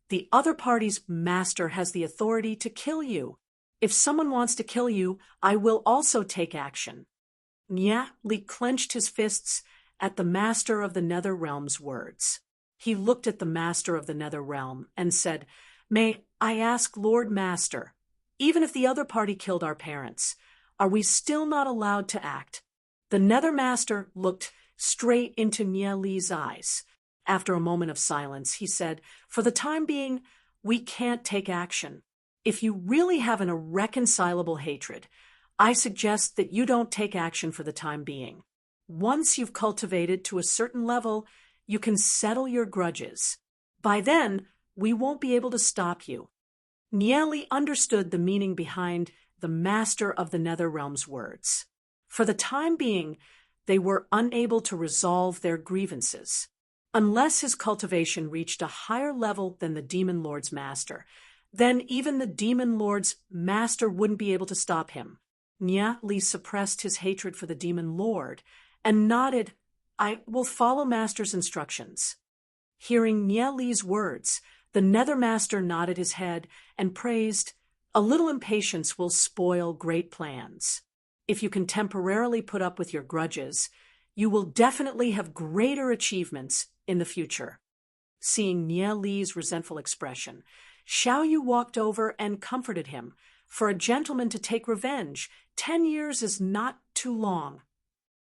the other party's master has the authority to kill you. If someone wants to kill you, I will also take action." Nieli clenched his fists at the Master of the Nether Realm's words. He looked at the Master of the Nether Realm and said, "May I ask, Lord Master, even if the other party killed our parents, are we still not allowed to act?" The Nether Master looked straight into Nieli's eyes. After a moment of silence, he said, "For the time being, we can't take action. If you really have an irreconcilable hatred, I suggest that you don't take action for the time being. Once you've cultivated to a certain level, you can settle your grudges. By then, we won't be able to stop you." Nieli understood the meaning behind the Master of the Nether Realm's words. For the time being, they were unable to resolve their grievances. Unless his cultivation reached a higher level than the Demon Lord's master, then even the Demon Lord's master wouldn't be able to stop him. Nieli suppressed his hatred for the Demon Lord and nodded, "I will follow Master's instructions." Hearing Nieli's words, the Nether Master nodded his head and praised, "A little impatience will spoil great plans. If you can temporarily put up with your grudges, you will definitely have greater achievements in the future." Seeing Nieli's resentful expression, Xiaoyu walked over and comforted him. For a gentleman to take revenge, 10 years is not too long.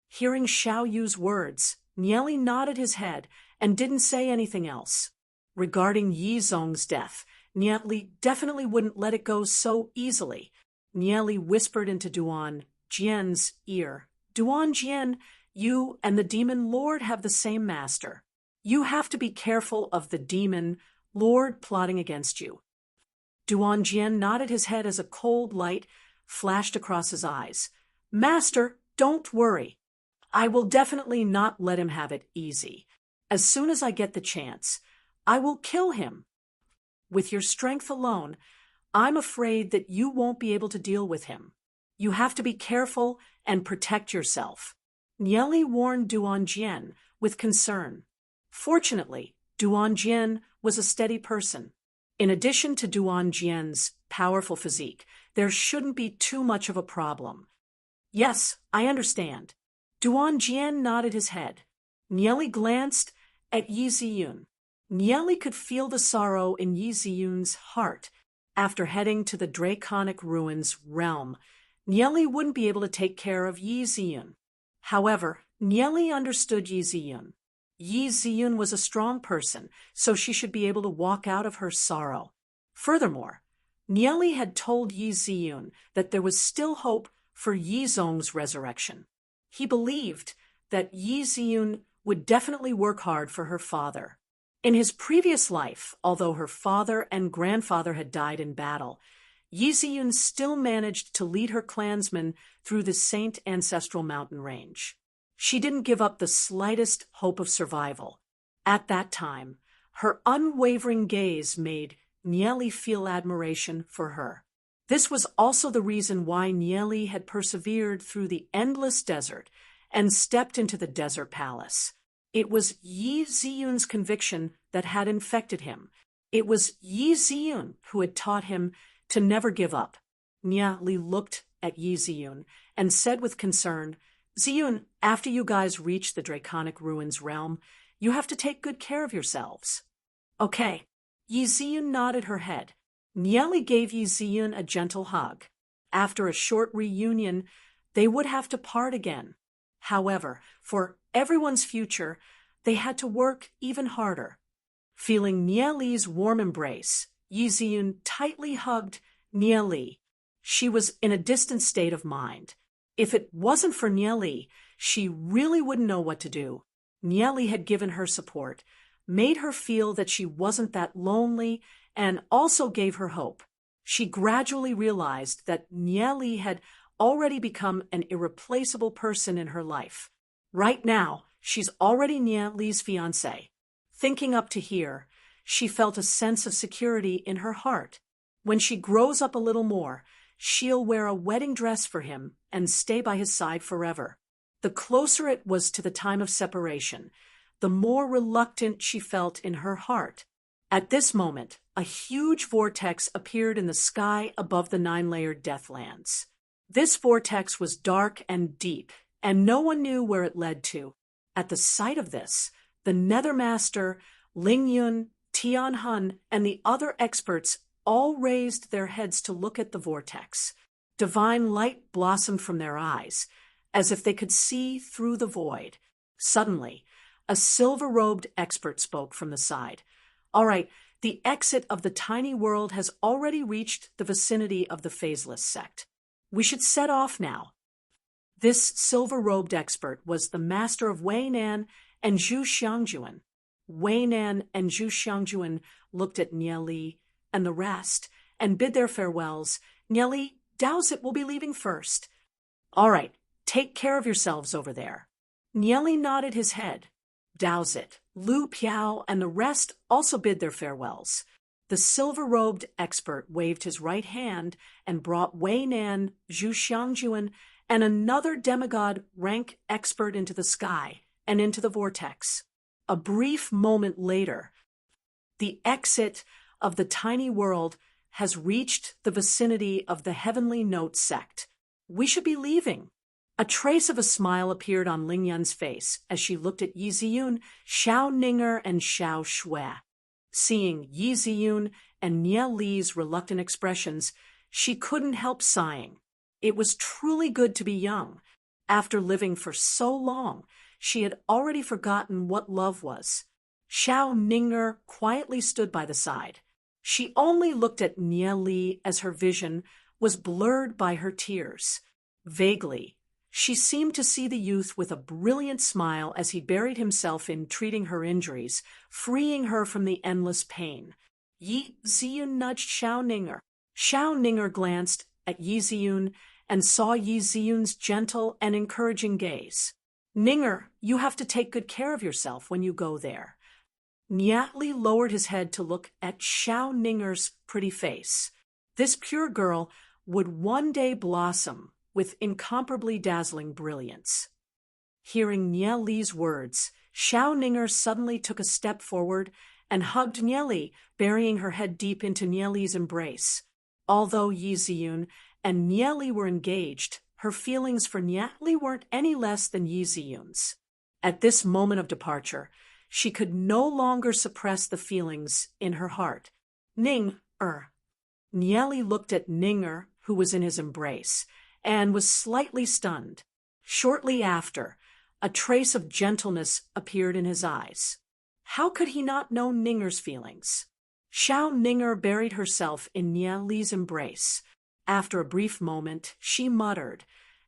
Hearing Xiaoyu's words, Nieli nodded his head and didn't say anything else. Regarding Yizong's death, Nieli definitely wouldn't let it go so easily. Nieli whispered into Duan Jian's ear, "Duan Jian, you and the Demon Lord have the same master. You have to be careful of the Demon Lord plotting against you." Duan Jian nodded his head as a cold light flashed across his eyes. "Master, don't worry. I will definitely not let him have it easy. As soon as I get the chance, I will kill him. With your strength alone, I'm afraid that you won't be able to deal with him. You have to be careful and protect yourself." Nieli warned Duan Jian with concern. Fortunately, Duan Jian was a steady person. In addition to Duan Jian's powerful physique, there shouldn't be too much of a problem. "Yes, I understand." Duan Jian nodded his head. Nieli glanced at Yi Ziyun. Nieli could feel the sorrow in Yi Ziyun's heart. After heading to the Draconic Ruins realm, Nieli wouldn't be able to take care of Yi Ziyun. However, Nieli understood Yi Ziyun. Yi Ziyun was a strong person, so she should be able to walk out of her sorrow. Furthermore, Nieli had told Yi Ziyun that there was still hope for Yizong's resurrection. He believed that Yi Ziyun would definitely work hard for her father. In his previous life, although her father and grandfather had died in battle, Yi Ziyun still managed to lead her clansmen through the Saint Ancestral Mountain Range. She didn't give up the slightest hope of survival. At that time, her unwavering gaze made Nieli feel admiration for her. This was also the reason why Nieli had persevered through the endless desert and stepped into the desert palace. It was Yi Ziyun's conviction that had infected him. It was Yi Ziyun who had taught him to never give up. Nieli looked at Yi Ziyun and said with concern, "Ziyun, after you guys reach the Draconic Ruins realm, you have to take good care of yourselves." "Okay." Yi Ziyun nodded her head. Nieli gave Yi Ziyun a gentle hug. After a short reunion, they would have to part again. However, for everyone's future, they had to work even harder. Feeling Nieli's warm embrace, Yi Ziyun tightly hugged Nieli. She was in a distant state of mind. If it wasn't for Nieli, she really wouldn't know what to do. Nieli had given her support, made her feel that she wasn't that lonely, and also gave her hope. She gradually realized that Nieli had already become an irreplaceable person in her life. Right now, she's already Nieli's fiancé. Thinking up to here, she felt a sense of security in her heart. When she grows up a little more, she'll wear a wedding dress for him and stay by his side forever. The closer it was to the time of separation, the more reluctant she felt in her heart. At this moment, a huge vortex appeared in the sky above the 9-layered Deathlands. This vortex was dark and deep, and no one knew where it led to. At the sight of this, the Nethermaster, Ling Yun, Tian Hun, and the other experts all raised their heads to look at the vortex. Divine light blossomed from their eyes, as if they could see through the void. Suddenly, a silver-robed expert spoke from the side. "All right, the exit of the tiny world has already reached the vicinity of the Phaseless sect. We should set off now." This silver-robed expert was the master of Wei Nan and Zhu Xiangjuan. Wei Nan and Zhu Xiangjuan looked at Nieli and the rest and bid their farewells. "Nieli, Dowsit will be leaving first." "All right, take care of yourselves over there." Nieli nodded his head. Dowsit, Lu Piao, and the rest also bid their farewells. The silver-robed expert waved his right hand and brought Wei Nan, Zhu Xiangjuan, and another demigod rank expert into the sky and into the vortex. A brief moment later, the exit of the tiny world has reached the vicinity of the Heavenly Note sect. We should be leaving. A trace of a smile appeared on Ling Yun's face as she looked at Yi Ziyun, Xiao Ninger, and Xiao Shui. Seeing Yi Ziyun and Nieli's reluctant expressions, she couldn't help sighing. It was truly good to be young. After living for so long, she had already forgotten what love was. Xiao Ninger quietly stood by the side. She only looked at Nieli as her vision was blurred by her tears. Vaguely, she seemed to see the youth with a brilliant smile as he buried himself in treating her injuries, freeing her from the endless pain. Yi Ziyun nudged Xiao Ninger. Xiao Ninger glanced at Yi Ziyun and saw Yi Ziyun's gentle and encouraging gaze. "Ninger, you have to take good care of yourself when you go there." Nieli lowered his head to look at Xiao Ninger's pretty face. This pure girl would one day blossom with incomparably dazzling brilliance. Hearing Nieli's words, Xiao Ninger suddenly took a step forward and hugged Nieli, burying her head deep into Nieli's embrace. Although Yi Ziyun and Nieli were engaged, her feelings for Nieli weren't any less than Yi Ziyun's. At this moment of departure, she could no longer suppress the feelings in her heart. Ninger. Nieli looked at Ninger, who was in his embrace, and was slightly stunned. Shortly after, a trace of gentleness appeared in his eyes. How could he not know Ninger's feelings? Xiao Ninger buried herself in Nieli's embrace. After a brief moment, she muttered,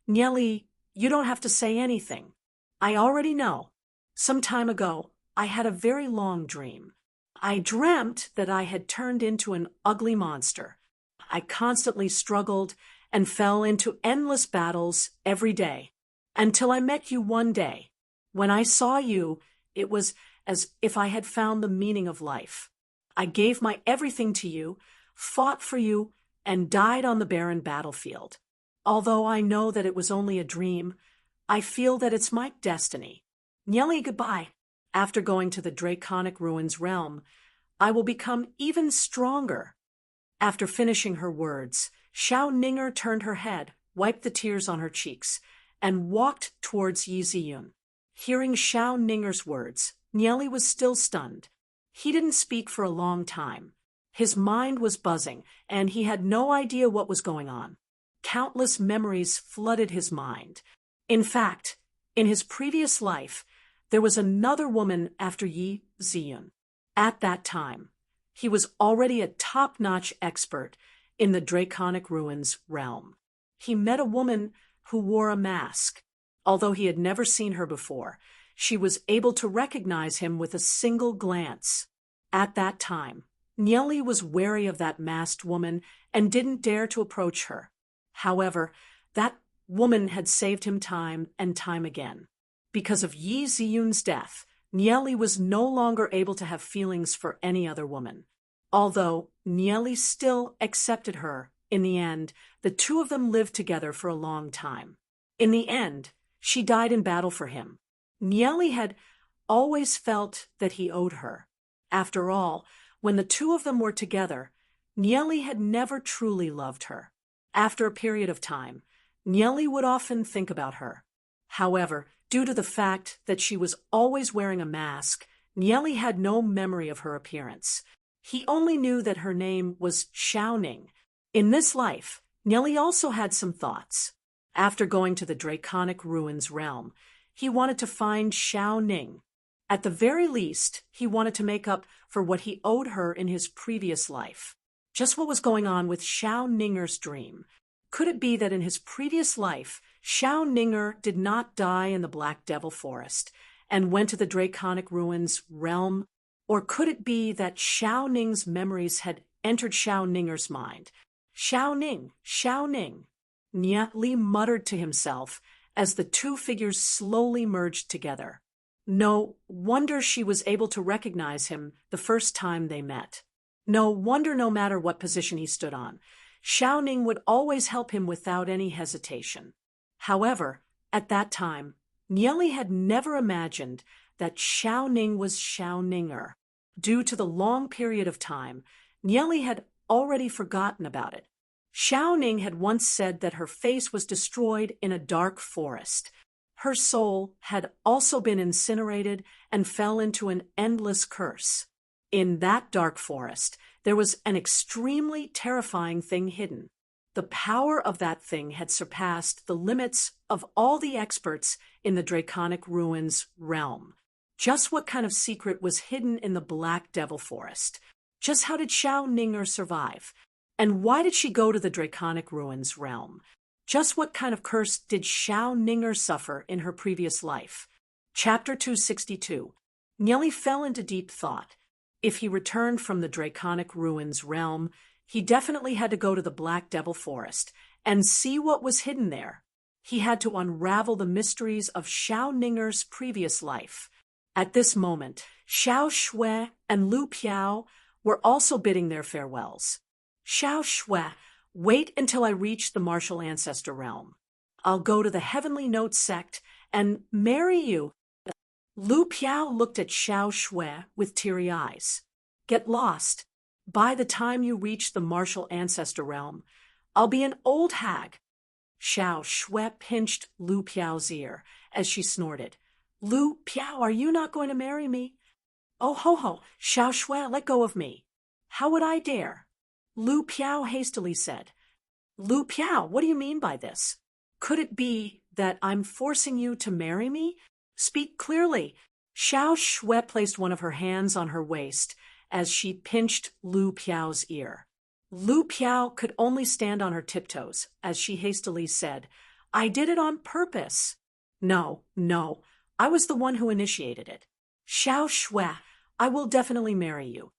"Nieli, you don't have to say anything. I already know. Some time ago, I had a very long dream. I dreamt that I had turned into an ugly monster. I constantly struggled and fell into endless battles every day, until I met you one day. When I saw you, it was as if I had found the meaning of life. I gave my everything to you, fought for you, and died on the barren battlefield. Although I know that it was only a dream, I feel that it's my destiny. Nyeli, goodbye. After going to the Draconic Ruins realm, I will become even stronger. After finishing her words, Xiao Ninger turned her head, wiped the tears on her cheeks, and walked towards Yi Ziyun. Hearing Xiao Ninger's words, Nyeli was still stunned. He didn't speak for a long time. His mind was buzzing, and he had no idea what was going on. Countless memories flooded his mind. In fact, in his previous life, there was another woman after Yi Ziyun. At that time, he was already a top-notch expert in the Draconic Ruins realm. He met a woman who wore a mask. Although he had never seen her before, she was able to recognize him with a single glance. At that time, Nyeli was wary of that masked woman and didn't dare to approach her. However, that woman had saved him time and time again. Because of Yi Ziyun's death, Nyeli was no longer able to have feelings for any other woman. Although Nyeli still accepted her, in the end, the two of them lived together for a long time. In the end, she died in battle for him. Nyeli had always felt that he owed her. After all, when the two of them were together, Nyeli had never truly loved her. After a period of time, Nyeli would often think about her. However, due to the fact that she was always wearing a mask, Nyeli had no memory of her appearance. He only knew that her name was Xiao Ning. In this life, Nyeli also had some thoughts. After going to the Draconic Ruins realm, he wanted to find Xiao Ning. At the very least, he wanted to make up for what he owed her in his previous life. Just what was going on with Xiao Ninger's dream? Could it be that in his previous life, Xiao Ninger did not die in the Black Devil Forest and went to the Draconic Ruins realm? Or could it be that Xiao Ning's memories had entered Xiao Ninger's mind? Xiao Ning, Xiao Ning. Nyeli muttered to himself as the two figures slowly merged together. No wonder she was able to recognize him the first time they met. No wonder no matter what position he stood on, Xiao Ning would always help him without any hesitation. However, at that time, Nyeli had never imagined that Xiao Ning was Xiao Ninger. Due to the long period of time, Nyeli had already forgotten about it. Xiao Ning had once said that her face was destroyed in a dark forest. Her soul had also been incinerated and fell into an endless curse. In that dark forest, there was an extremely terrifying thing hidden. The power of that thing had surpassed the limits of all the experts in the Draconic Ruins realm. Just what kind of secret was hidden in the Black Devil Forest? Just how did Xiao Ninger survive? And why did she go to the Draconic Ruins realm? Just what kind of curse did Xiao Ninger suffer in her previous life? Chapter 262. Nyeli fell into deep thought. If he returned from the Draconic Ruins realm, he definitely had to go to the Black Devil Forest and see what was hidden there. He had to unravel the mysteries of Xiao Ninger's previous life. At this moment, Xiao Shui and Lu Piao were also bidding their farewells. Xiao Shui, wait until I reach the martial ancestor realm. I'll go to the Heavenly Note sect and marry you. Lu Piao looked at Xiao Shui with teary eyes. Get lost. By the time you reach the martial ancestor realm, I'll be an old hag. Xiao Shui pinched Lu Piao's ear as she snorted. Lu Piao, are you not going to marry me? Oh ho ho, Xiao Shui, let go of me. How would I dare? Lu Piao hastily said. Lu Piao, what do you mean by this? Could it be that I'm forcing you to marry me? Speak clearly. Xiao Shui placed one of her hands on her waist as she pinched Lu Piao's ear. Lu Piao could only stand on her tiptoes as she hastily said, I did it on purpose. No, I was the one who initiated it. Xiao Shui, I will definitely marry you.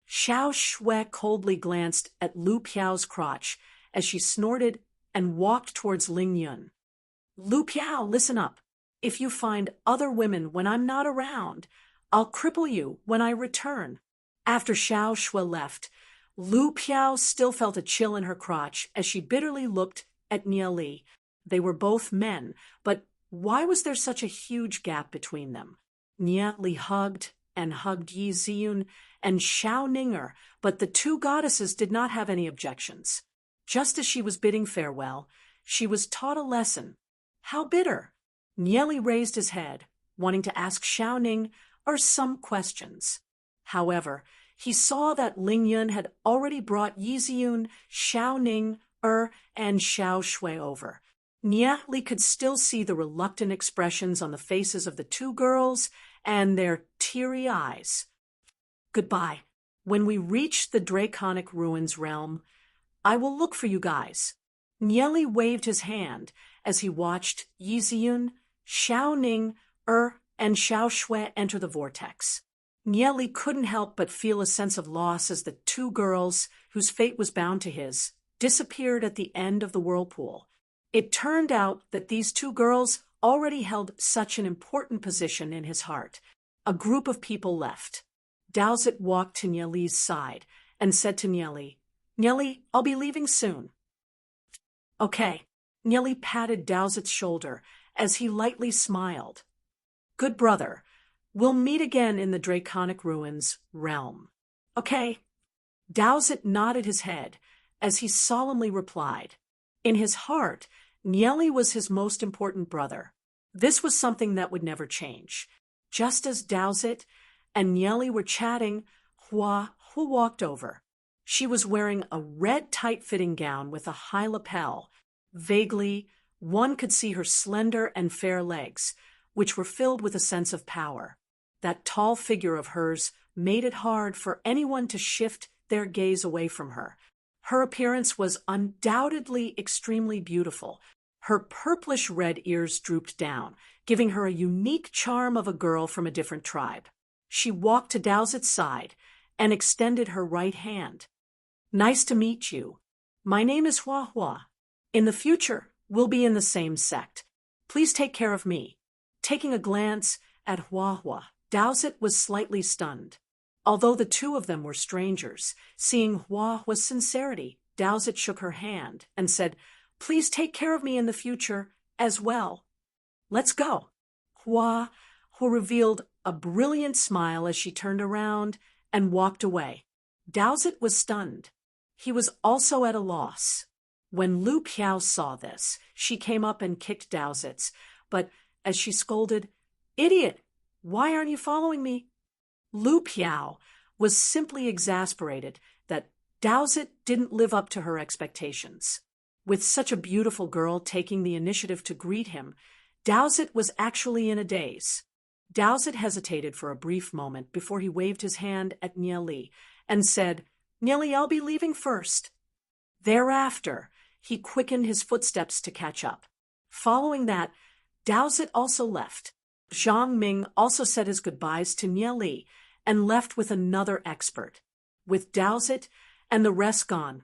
Xiao Shui coldly glanced at Lu Piao's crotch as she snorted and walked towards Ling Yun. Lu Piao, listen up. If you find other women when I'm not around, I'll cripple you when I return. After Xiao Shui left, Lu Piao still felt a chill in her crotch as she bitterly looked at Nie Li. They were both men, but why was there such a huge gap between them? Nie Li hugged and hugged Yi Ziyun and Xiao Ninger, but the two goddesses did not have any objections. Just as she was bidding farewell, she was taught a lesson. How bitter! Nie Li raised his head, wanting to ask Xiao Ning some questions. However, he saw that Ling Yun had already brought Yi Ziyun, Xiao Ning, and Xiao Shui over. Nie Li could still see the reluctant expressions on the faces of the two girls and their teary eyes. Goodbye. When we reach the Draconic Ruins realm, I will look for you guys. Nie Li waved his hand as he watched Yi Ziyun, Xiao Ning, and Xiao Shui enter the vortex. Nie Li couldn't help but feel a sense of loss as the two girls, whose fate was bound to his, disappeared at the end of the whirlpool. It turned out that these two girls already held such an important position in his heart. A group of people left. Dowsett walked to Nie Li's side and said to Nie Li, "Nie Li, I'll be leaving soon." "Okay." Nie Li patted Dowsett's shoulder as he lightly smiled. "Good brother. We'll meet again in the Draconic Ruins realm." "Okay." Dowsett nodded his head as he solemnly replied. In his heart, Nie Li was his most important brother. This was something that would never change. Just as Dowsett and Nie Li were chatting, Hua walked over. She was wearing a red tight-fitting gown with a high lapel. Vaguely, one could see her slender and fair legs, which were filled with a sense of power. That tall figure of hers made it hard for anyone to shift their gaze away from her. Her appearance was undoubtedly extremely beautiful. Her purplish-red ears drooped down, giving her a unique charm of a girl from a different tribe. She walked to Dowsett's side and extended her right hand. "Nice to meet you. My name is Hua. In the future, we'll be in the same sect. Please take care of me." Taking a glance at Hua, Dowsett was slightly stunned. Although the two of them were strangers, seeing Hua's sincerity, Dowsett shook her hand and said, "Please take care of me in the future as well." "Let's go." Hua revealed a brilliant smile as she turned around and walked away. Dowsett was stunned. He was also at a loss. When Lu Piao saw this, she came up and kicked Dowsett's, but as she scolded, "Idiot! Why aren't you following me?" Lu Piao was simply exasperated that Dowsett didn't live up to her expectations. With such a beautiful girl taking the initiative to greet him, Dowsett was actually in a daze. Dowsett hesitated for a brief moment before he waved his hand at Nie Li and said, "Nie Li, I'll be leaving first." Thereafter, he quickened his footsteps to catch up. Following that, Dowsett also left. Zhang Ming also said his goodbyes to Nie Li and left with another expert. With Dowsett and the rest gone,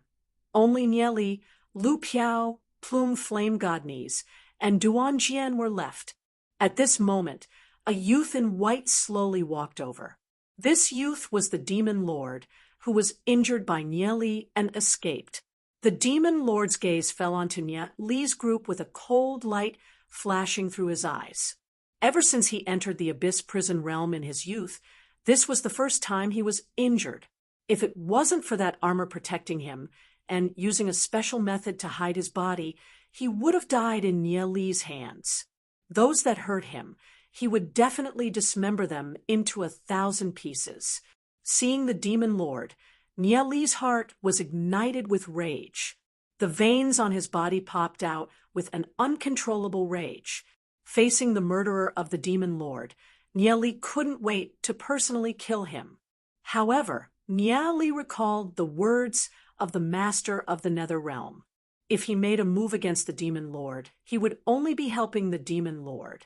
only Nie Li, Lu Piao, Plume Flame Godnies, and Duan Jian were left. At this moment, a youth in white slowly walked over. This youth was the Demon Lord, who was injured by Nie Li and escaped. The Demon Lord's gaze fell onto Nie Li's group with a cold light flashing through his eyes. Ever since he entered the Abyss prison realm in his youth, this was the first time he was injured. If it wasn't for that armor protecting him and using a special method to hide his body, he would have died in Nie Li's hands. Those that hurt him, he would definitely dismember them into 1,000 pieces. Seeing the Demon Lord, Nie Li's heart was ignited with rage. The veins on his body popped out with an uncontrollable rage. Facing the murderer of the Demon Lord, Nie Li couldn't wait to personally kill him. However, Nie Li recalled the words of the Master of the Nether Realm. If he made a move against the Demon Lord, he would only be helping the Demon Lord.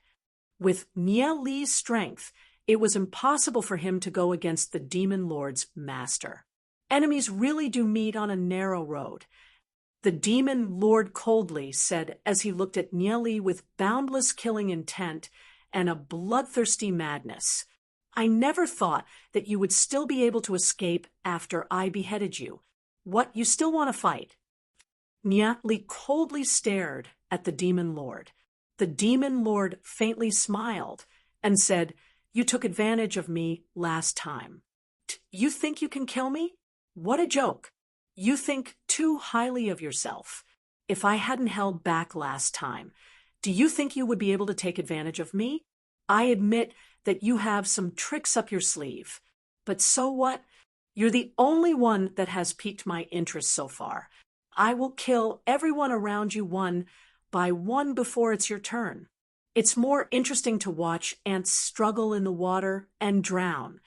With Nie Li's strength, it was impossible for him to go against the Demon Lord's master. Enemies really do meet on a narrow road. The Demon Lord coldly said as he looked at Nie Li with boundless killing intent and a bloodthirsty madness. I never thought that you would still be able to escape after I beheaded you. What, you still want to fight?" Nya Li coldly stared at the demon lord. The demon lord faintly smiled and said, "You took advantage of me last time. You think you can kill me? What a joke. You think too highly of yourself. If I hadn't held back last time, do you think you would be able to take advantage of me? I admit that you have some tricks up your sleeve. But so what? You're the only one that has piqued my interest so far. I will kill everyone around you one by one before it's your turn. It's more interesting to watch ants struggle in the water and drown."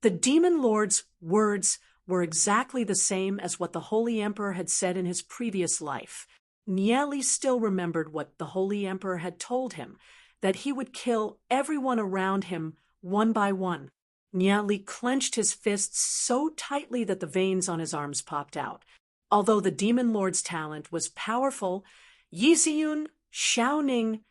The demon lord's words were exactly the same as what the Holy Emperor had said in his previous life. Nya Li still remembered what the Holy Emperor had told him, that he would kill everyone around him one by one. Nya Li clenched his fists so tightly that the veins on his arms popped out. Although the demon lord's talent was powerful, Yi Ziyun, Xiao Ning,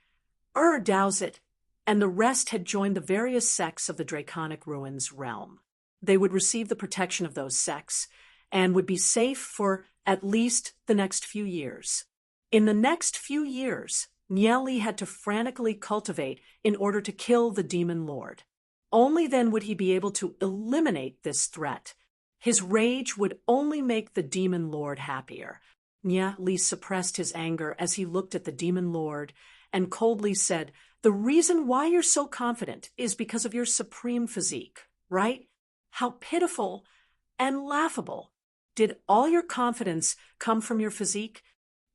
Daozit, and the rest had joined the various sects of the Draconic Ruins realm. They would receive the protection of those sects and would be safe for at least the next few years. In the next few years, Nya Li had to frantically cultivate in order to kill the demon lord. Only then would he be able to eliminate this threat. His rage would only make the demon lord happier. Nya Li suppressed his anger as he looked at the demon lord and coldly said, "The reason why you're so confident is because of your supreme physique, right? How pitiful and laughable. Did all your confidence come from your physique?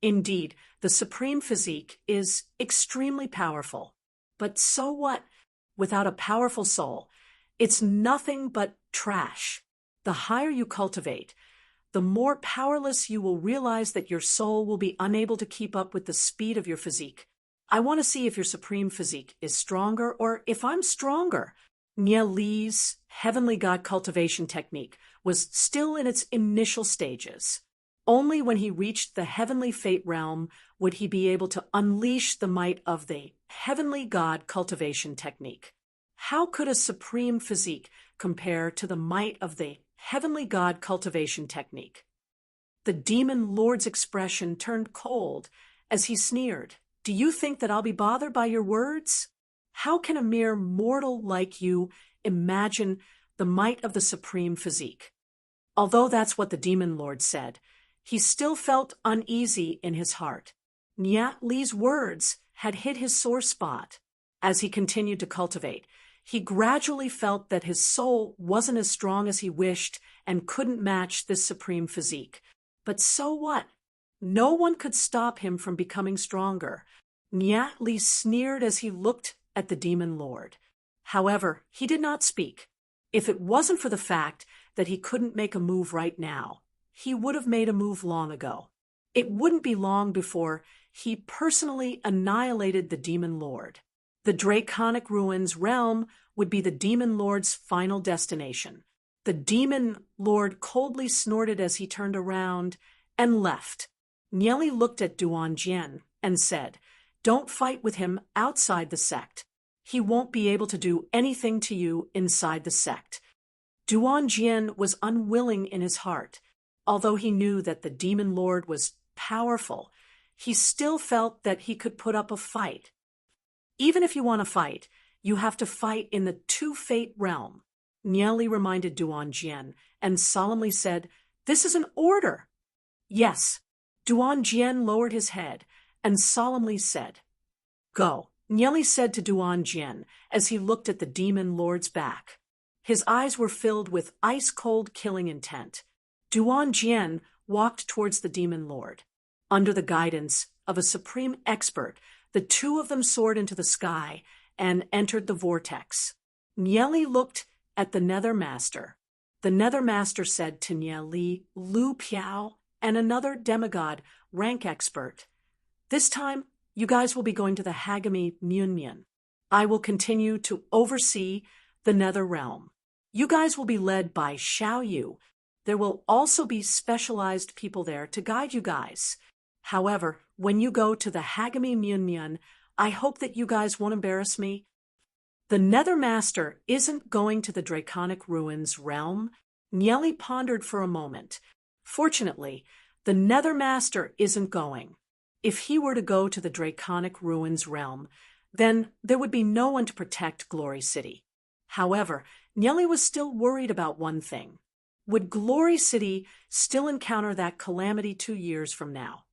Indeed, the supreme physique is extremely powerful. But so what? Without a powerful soul, it's nothing but trash. The higher you cultivate, the more powerless you will realize that your soul will be unable to keep up with the speed of your physique. I want to see if your supreme physique is stronger or if I'm stronger." Nya Li's heavenly god cultivation technique was still in its initial stages. Only when he reached the heavenly fate realm would he be able to unleash the might of the heavenly god cultivation technique. How could a supreme physique compare to the might of the heavenly god cultivation technique? The demon lord's expression turned cold as he sneered. "Do you think that I'll be bothered by your words? How can a mere mortal like you imagine the might of the supreme physique?" Although that's what the demon lord said, he still felt uneasy in his heart. Nya Li's words had hit his sore spot. As he continued to cultivate, he gradually felt that his soul wasn't as strong as he wished and couldn't match this supreme physique. But so what? No one could stop him from becoming stronger. Nya Li sneered as he looked at the demon lord. However, he did not speak. If it wasn't for the fact that he couldn't make a move right now, he would have made a move long ago. It wouldn't be long before he personally annihilated the demon lord. The Draconic Ruins realm would be the demon lord's final destination. The demon lord coldly snorted as he turned around and left. Nya Li looked at Duan Jian and said, "Don't fight with him outside the sect. He won't be able to do anything to you inside the sect." Duan Jian was unwilling in his heart. Although he knew that the demon lord was powerful, he still felt that he could put up a fight. Even if you want to fight, you have to fight in the two-fate realm. Nya Li reminded Duan Jian and solemnly said, "This is an order." "Yes." Duan Jian lowered his head and solemnly said, "Go." Nya Li said to Duan Jian as he looked at the demon lord's back. His eyes were filled with ice-cold killing intent. Duan Jian walked towards the demon lord. Under the guidance of a supreme expert, the two of them soared into the sky and entered the vortex. Nya Li looked at the Nether Master. The Nether Master said to Nya Li, Lu Piao, and another demigod rank expert, "This time, you guys will be going to the Hagami Myunmyun. I will continue to oversee the Nether Realm. You guys will be led by Xiao Yu. There will also be specialized people there to guide you guys. However, when you go to the Hagami Myunmyun, I hope that you guys won't embarrass me." The Nether Master isn't going to the Draconic Ruins realm? Nieli pondered for a moment. Fortunately, the Nether Master isn't going. If he were to go to the Draconic Ruins realm, then there would be no one to protect Glory City. However, Nieli was still worried about one thing. Would Glory City still encounter that calamity 2 years from now?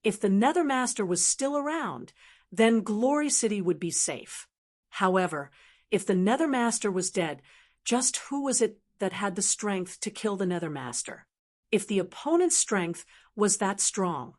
If the Nether Master was still around, then Glory City would be safe. However, if the Nether Master was dead, just who was it that had the strength to kill the Nether Master? If the opponent's strength was that strong,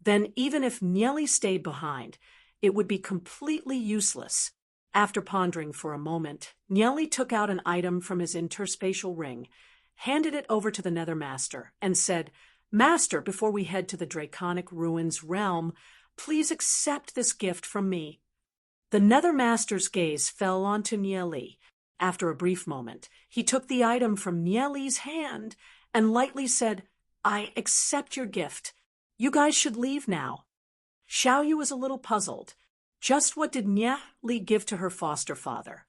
then even if Nieli stayed behind, it would be completely useless. After pondering for a moment, Nieli took out an item from his interspatial ring, handed it over to the Nether Master, and said, "Master, before we head to the Draconic Ruins realm, please accept this gift from me." The Nether Master's gaze fell onto Nieli. After a brief moment, he took the item from Nieli's hand and lightly said, "I accept your gift. You guys should leave now." Xiaoyu was a little puzzled. Just what did Nieli give to her foster father?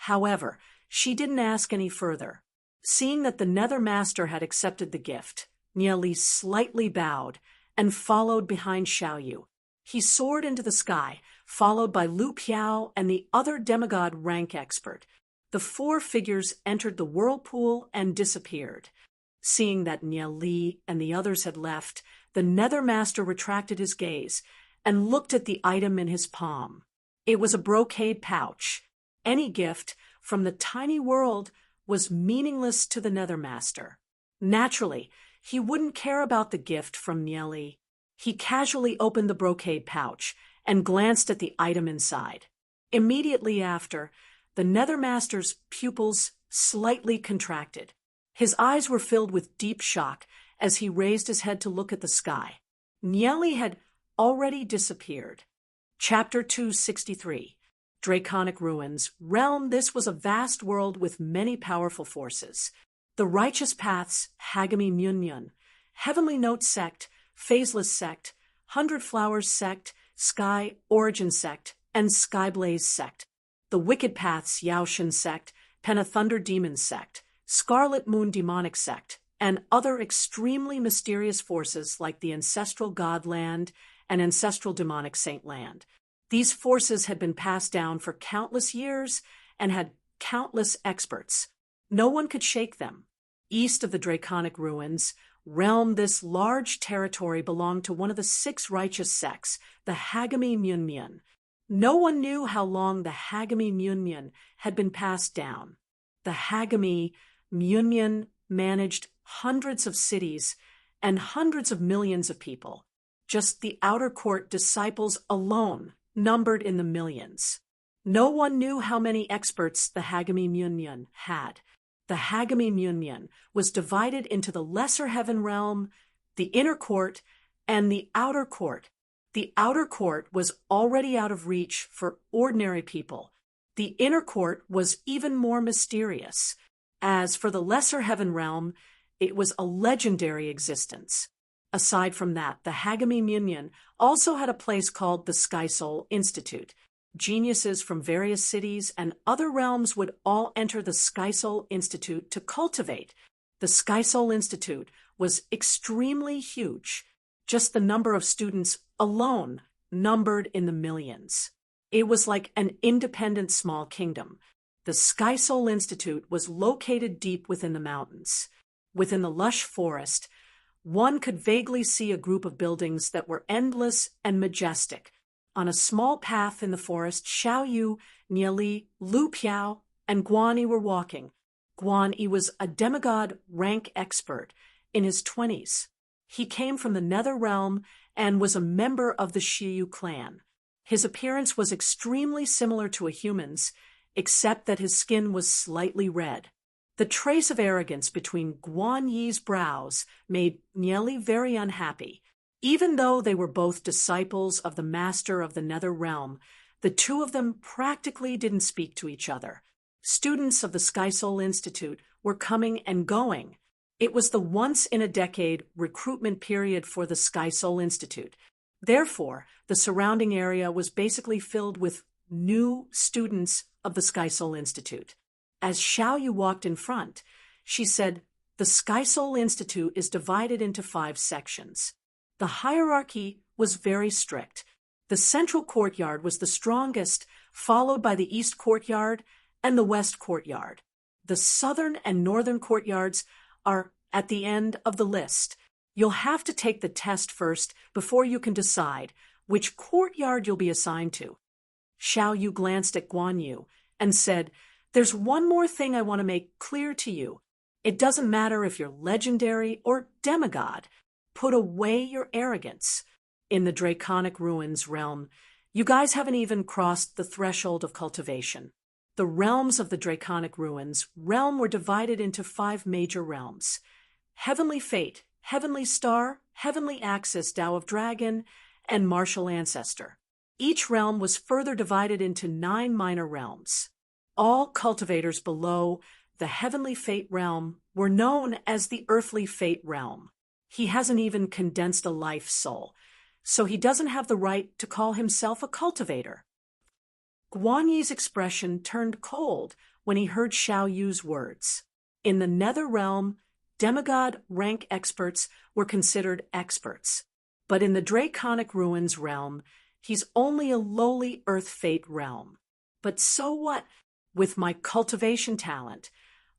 However, she didn't ask any further. Seeing that the Nether Master had accepted the gift, Nieli slightly bowed and followed behind Xiaoyu. He soared into the sky, followed by Lu Piao and the other demigod rank expert. The 4 figures entered the whirlpool and disappeared. Seeing that Nieli and the others had left, the Nether Master retracted his gaze and looked at the item in his palm. It was a brocade pouch. Any gift from the tiny world was meaningless to the Nether Master. Naturally, he wouldn't care about the gift from Nieli. He casually opened the brocade pouch and glanced at the item inside. Immediately after, the Nether Master's pupils slightly contracted. His eyes were filled with deep shock as he raised his head to look at the sky. Nieli had already disappeared. Chapter 263. Draconic Ruins Realm. This was a vast world with many powerful forces. The Righteous Path's Hagami Myunmyun, Heavenly Note Sect, Phaseless Sect, 100 Flowers Sect, Sky Origin Sect, and Skyblaze Sect. The Wicked Path's Yaoshan Sect, Penathunder Demon Sect, Scarlet Moon Demonic Sect, and other extremely mysterious forces like the Ancestral Godland and Ancestral Demonic Saint Land. These forces had been passed down for countless years and had countless experts. No one could shake them. East of the Draconic Ruins realm, this large territory belonged to one of the 6 righteous sects, the Hagami Myunmyun. No one knew how long the Hagami Myunmyun had been passed down. The Hagami Myunmyun managed hundreds of cities and hundreds of millions of people. Just the outer court disciples alone numbered in the millions. No one knew how many experts the Hagami Myunmyun had. The Hagami Myunmyun was divided into the Lesser Heaven Realm, the Inner Court, and the Outer Court. The Outer Court was already out of reach for ordinary people. The Inner Court was even more mysterious. As for the Lesser Heaven Realm, it was a legendary existence. Aside from that, the Hagami Myunmyun also had a place called the Sky Soul Institute. Geniuses from various cities and other realms would all enter the Sky Soul Institute to cultivate. The Sky Soul Institute was extremely huge. Just the number of students alone numbered in the millions. It was like an independent small kingdom. The Sky Soul Institute was located deep within the mountains. Within the lush forest, one could vaguely see a group of buildings that were endless and majestic. On a small path in the forest, Xiaoyu, Nieli, Lu Piao, and Guan Yi were walking. Guan Yi was a demigod rank expert in his 20s. He came from the Nether Realm and was a member of the Shiyu clan. His appearance was extremely similar to a human's, except that his skin was slightly red. The trace of arrogance between Guan Yi's brows made Nieli very unhappy. Even though they were both disciples of the master of the Nether Realm, the two of them practically didn't speak to each other. Students of the Sky Soul Institute were coming and going. It was the once-in-a-decade recruitment period for the Sky Soul Institute. Therefore, the surrounding area was basically filled with new students of the Sky Soul Institute. As Xiaoyu walked in front, she said, "The Sky Soul Institute is divided into 5 sections. The hierarchy was very strict. The central courtyard was the strongest, followed by the east courtyard and the west courtyard. The southern and northern courtyards are at the end of the list. You'll have to take the test first before you can decide which courtyard you'll be assigned to." Xiaoyu glanced at Guan Yu and said, "There's one more thing I want to make clear to you. It doesn't matter if you're legendary or demigod. Put away your arrogance. In the Draconic Ruins realm, you guys haven't even crossed the threshold of cultivation. The realms of the Draconic Ruins realm were divided into 5 major realms: Heavenly Fate, Heavenly Star, Heavenly Axis, Tao of Dragon, and Martial Ancestor. Each realm was further divided into 9 minor realms. All cultivators below the Heavenly Fate realm were known as the Earthly Fate realm. He hasn't even condensed a life soul, so he doesn't have the right to call himself a cultivator." Guan Yi's expression turned cold when he heard Xiaoyu's words. In the Nether realm, demigod rank experts were considered experts, but in the Draconic Ruins realm, he's only a lowly Earth Fate realm. But so what? With my cultivation talent,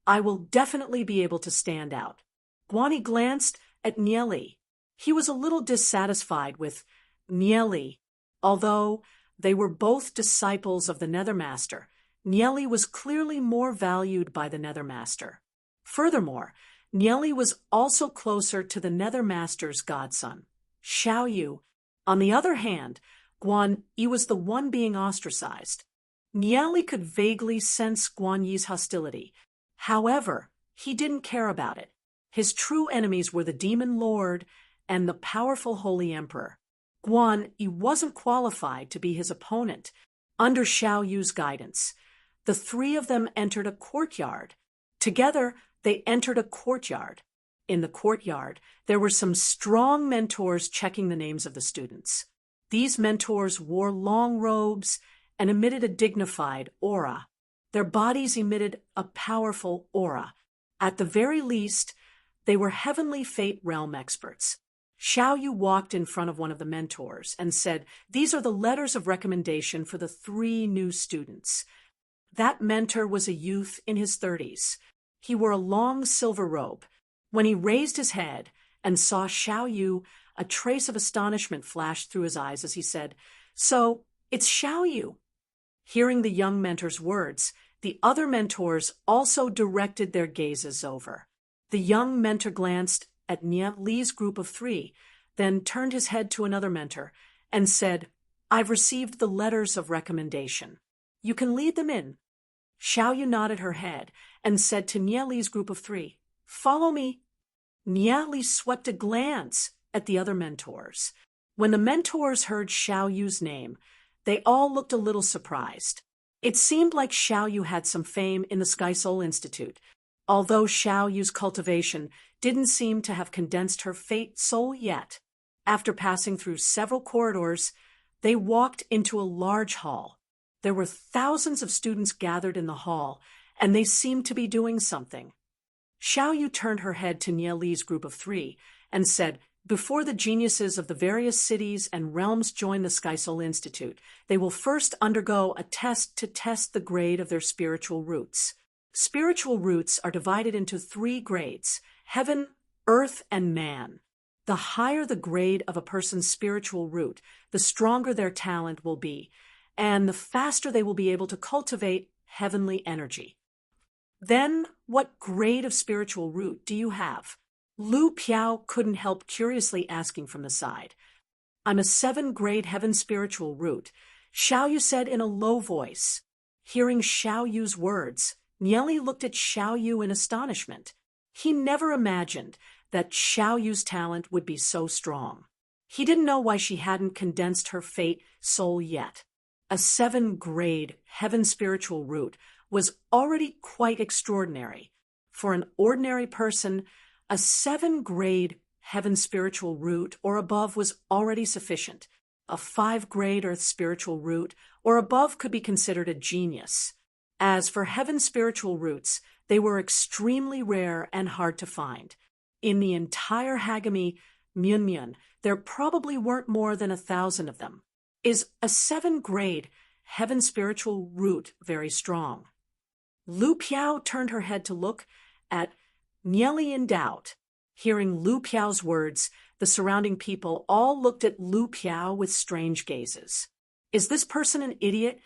I will definitely be able to stand out. Guan Yi glanced at Nieli. He was a little dissatisfied with Nieli. Although they were both disciples of the Nethermaster, Nieli was clearly more valued by the Nethermaster. Furthermore, Nieli was also closer to the Nethermaster's godson. Xiaoyu, on the other hand, Guan Yi was the one being ostracized. Nieli could vaguely sense Guan Yi's hostility. However, he didn't care about it. His true enemies were the Demon Lord and the powerful Holy Emperor. Guan Yi wasn't qualified to be his opponent. Under Xiaoyu's guidance, the 3 of them entered a courtyard. Together, they entered a courtyard. In the courtyard, there were some strong mentors checking the names of the students. These mentors wore long robes and emitted a dignified aura. Their bodies emitted a powerful aura. At the very least, they were Heavenly Fate realm experts. Xiaoyu walked in front of one of the mentors and said, "These are the letters of recommendation for the 3 new students." That mentor was a youth in his 30s. He wore a long silver robe. When he raised his head and saw Xiaoyu, a trace of astonishment flashed through his eyes as he said, "So, it's Xiaoyu." Hearing the young mentor's words, the other mentors also directed their gazes over. The young mentor glanced at Nieli's group of 3, then turned his head to another mentor and said, "I've received the letters of recommendation. You can lead them in." Xiaoyu nodded her head and said to Nieli's group of 3, "Follow me." Nieli swept a glance at the other mentors. When the mentors heard Xiaoyu's name, they all looked a little surprised. It seemed like Xiaoyu had some fame in the Sky Soul Institute, although Xiaoyu's cultivation didn't seem to have condensed her fate soul yet. After passing through several corridors, they walked into a large hall. There were thousands of students gathered in the hall, and they seemed to be doing something. Xiaoyu turned her head to Nieli's group of 3 and said, "Before the geniuses of the various cities and realms join the Sky Soul Institute, they will first undergo a test to test the grade of their spiritual roots. Spiritual roots are divided into 3 grades: heaven, earth, and man. The higher the grade of a person's spiritual root, the stronger their talent will be, and the faster they will be able to cultivate heavenly energy." "Then, what grade of spiritual root do you have?" Lu Piao couldn't help curiously asking from the side. "I'm a 7th-grade heaven spiritual root," Xiaoyu said in a low voice. Hearing Xiaoyu's words, Nieli looked at Xiaoyu in astonishment. He never imagined that Xiaoyu's talent would be so strong. He didn't know why she hadn't condensed her fate soul yet. A 7th-grade heaven spiritual root was already quite extraordinary. For an ordinary person, a 7th-grade heaven spiritual root or above was already sufficient. A 5th-grade earth spiritual root or above could be considered a genius. As for heaven's spiritual roots, they were extremely rare and hard to find. In the entire Hagami Myunmyun, there probably weren't more than 1,000 of them. Is a 7th-grade heaven spiritual root very strong? Lu Piao turned her head to look at Nieli in doubt. Hearing Lu Piao's words, the surrounding people all looked at Lu Piao with strange gazes. Is this person an idiot